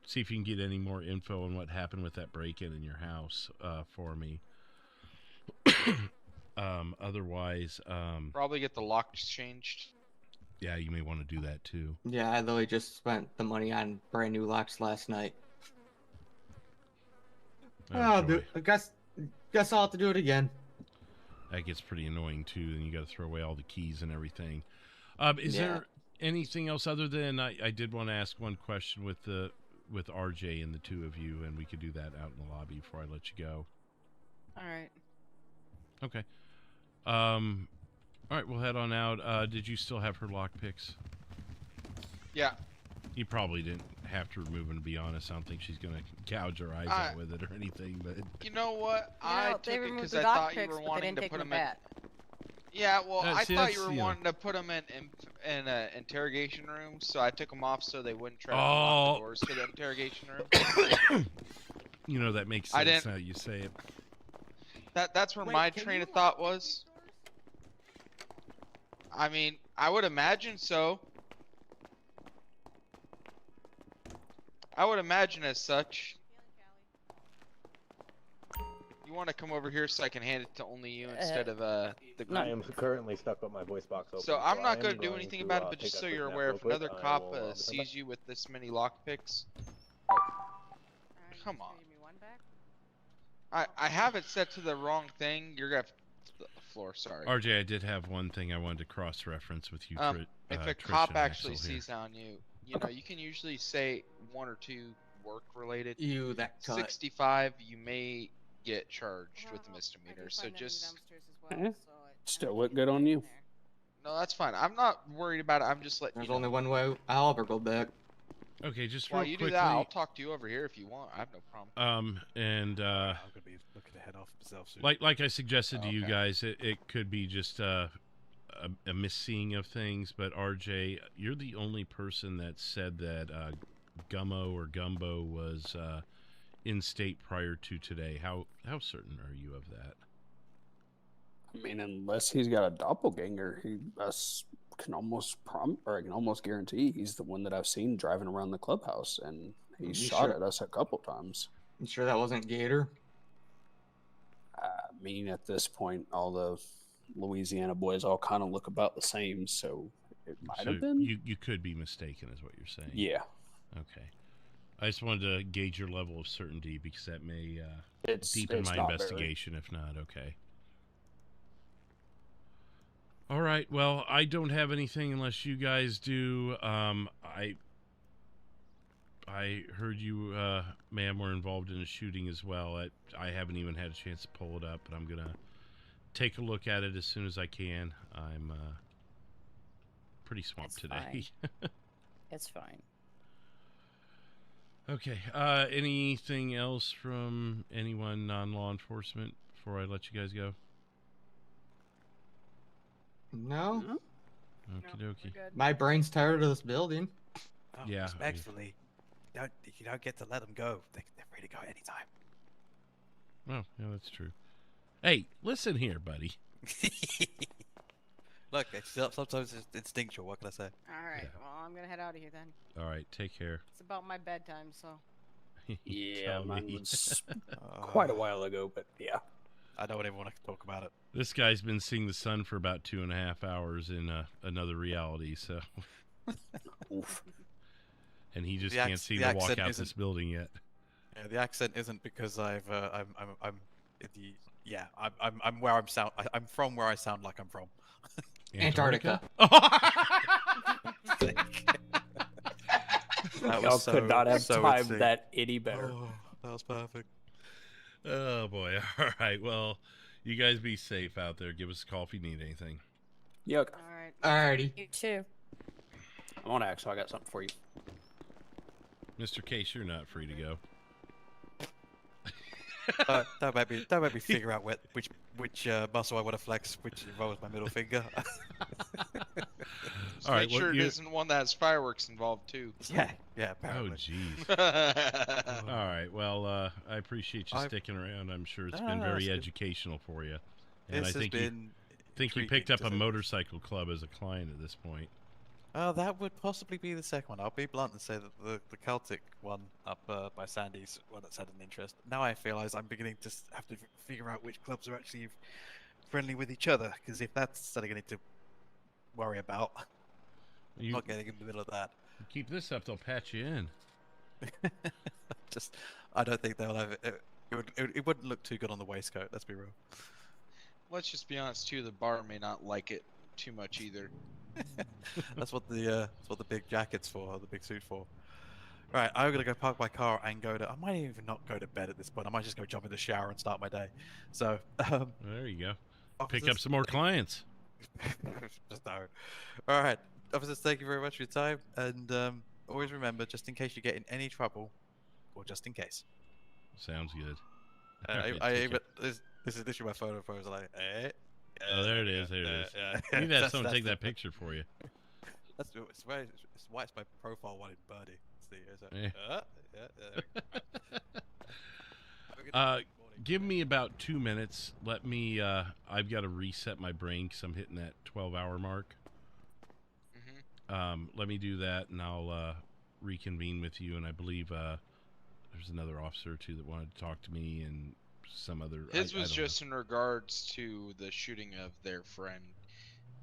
see if you can get any more info on what happened with that break-in in your house for me. Otherwise, Probably get the locks changed. yeah, you may want to do that too. Yeah, I literally just spent the money on brand new locks last night. I guess I'll have to do it again. That gets pretty annoying too, and you got to throw away all the keys and everything. Is there anything else other than I did want to ask one question with RJ and the two of you, and we could do that out in the lobby before I let you go. All right. Okay. All right, we'll head on out. Did you still have her lockpicks? Yeah. You probably didn't have to remove them, to be honest. I don't think she's going to gouge her eyes out with it or anything. But You know what? Yeah, I they took it removed because the I dock thought you picks, were but they wanting didn't to take put them them in. back. Yeah, well, I see, thought you were that's, wanting to put them in interrogation rooms, so I took them off so they wouldn't try to unlock the doors to the interrogation room. you know, that makes I sense didn't- now you say it. That's where my train of thought was. I mean, I would imagine so. I would imagine as such. You want to come over here so I can hand it to only you instead of the group? I am currently stuck with my voice box open. So I'm not I going am to do anything to, about it, but take just a so quick you're nap aware, real if quick. another I cop will, sees you with this many lockpicks, Come on. I have it set to the wrong thing. You're gonna have the floor. Sorry. RJ, I did have one thing I wanted to cross-reference with you. If a Trish cop and actually Axel here. sees on you, you know, you can usually say 1 or 2 work-related. You that cunt. 65, you may get charged with a misdemeanor. So just. Still look good on you. No, that's fine. I'm not worried about it. I'm just letting There's you know. only one way I'll ever go back. Okay, just While real you quickly. do that, I'll talk to you over here if you want. I have no problem. I'm gonna be looking to head off myself soon. Like I suggested to you guys, it could be just a misseeing of things. But RJ, you're the only person that said that Gumbo was in state prior to today. How certain are you of that? I mean, unless he's got a doppelganger, I can almost guarantee he's the one that I've seen driving around the clubhouse, and he shot at us a couple times. You sure that wasn't Gator? I mean, at this point, all the Louisiana boys all kind of look about the same, so it might have been. You could be mistaken, is what you're saying. Yeah. Okay. I just wanted to gauge your level of certainty because that may deepen it's my not investigation. If not, okay. All right. Well, I don't have anything unless you guys do. I heard you, ma'am, were involved in a shooting as well. I haven't even had a chance to pull it up, but I'm gonna take a look at it as soon as I can. I'm pretty swamped today. It's fine. Okay. Anything else from anyone non-law enforcement before I let you guys go? No. Okie dokie. My brain's tired of this building. Oh, Yeah. Respectfully, you don't get to let them go. They're free to go anytime. Oh, yeah, that's true. Hey, listen here, buddy. Look, sometimes it's instinctual. What can I say? All right. Well, I'm gonna head out of here then. All right, take care. It's about my bedtime, so. Yeah, Tell mine me. was quite a while ago, but yeah. I don't even want to talk about it. This guy's been seeing the sun for about 2.5 hours in another reality, so. Oof. And he just can't seem to walk out this building yet. Yeah, the accent isn't because I'm where I'm from where I sound like I'm from. Antarctica. Y'all could not have timed that any better. Oh, that was perfect. Oh boy! All right. Well, you guys be safe out there. Give us a call if you need anything. Yuck. All right. Alrighty. You too. I'm on Axel. I got something for you. Mr. Case, you're not free to go. Don't make me figure out which muscle I want to flex, which involves my middle finger. All right, make sure it isn't one that has fireworks involved too. Yeah, apparently. Oh, jeez. All right, well, I appreciate you sticking around. I'm sure it's been very educational for you. And I think you picked up a motorcycle club as a client at this point. Oh, that would possibly be the second one. I'll be blunt and say that the Celtic one up by Sandy's one that's had an interest. Now I realize I'm beginning to have to figure out which clubs are actually friendly with each other, because if that's something I need to worry about, I'm not getting in the middle of that. Keep this up, they'll patch you in. I don't think they'll have it. It wouldn't look too good on the waistcoat, let's be real. Let's just be honest too, the bar may not like it too much either. That's what the big jacket's for, the big suit for. Right, I'm gonna go park my car and go to. I might even not go to bed at this point. I might just go jump in the shower and start my day. So there you go. Pick up some more clients. Just no. All right, officers, thank you very much for your time, and always remember, just in case you get in any trouble, or just in case. Sounds good. This is literally my photo. I was like, eh. Oh, there it is. There it is. You need to have someone take that picture for you. It's why it's my profile one in Birdie. Give me about 2 minutes. Let me. I've got to reset my brain because I'm hitting that 12-hour mark. Let me do that, and I'll reconvene with you. And I believe there's another officer or two that wanted to talk to me, and some other. His was just in regards to the shooting of their friend.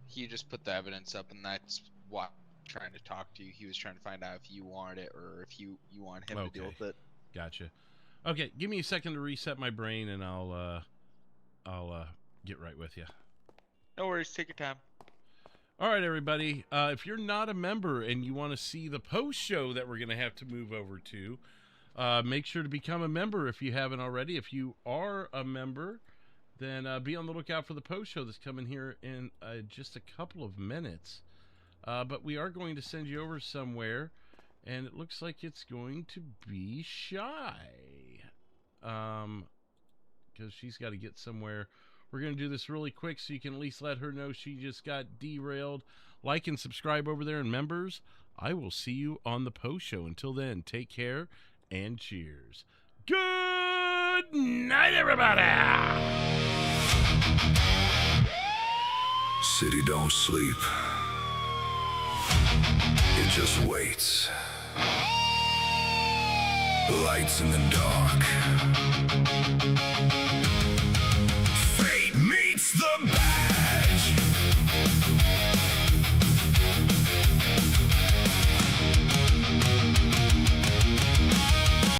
He just put the evidence up, and that's what trying to talk to you. He was trying to find out if you wanted it or if you want him to deal with it. Gotcha. Okay, give me a second to reset my brain, and I'll get right with you. No worries. Take your time. All right, everybody. If you're not a member and you want to see the post show that we're going to have to move over to, make sure to become a member if you haven't already. If you are a member, then be on the lookout for the post show that's coming here in just a couple of minutes. But we are going to send you over somewhere, and it looks like it's going to be Shy. Because she's got to get somewhere. We're going to do this really quick so you can at least let her know she just got derailed. Like and subscribe over there, and members, I will see you on the post show. Until then, take care and cheers. Good night, everybody! City don't sleep. It just waits. Lights in the dark. Fate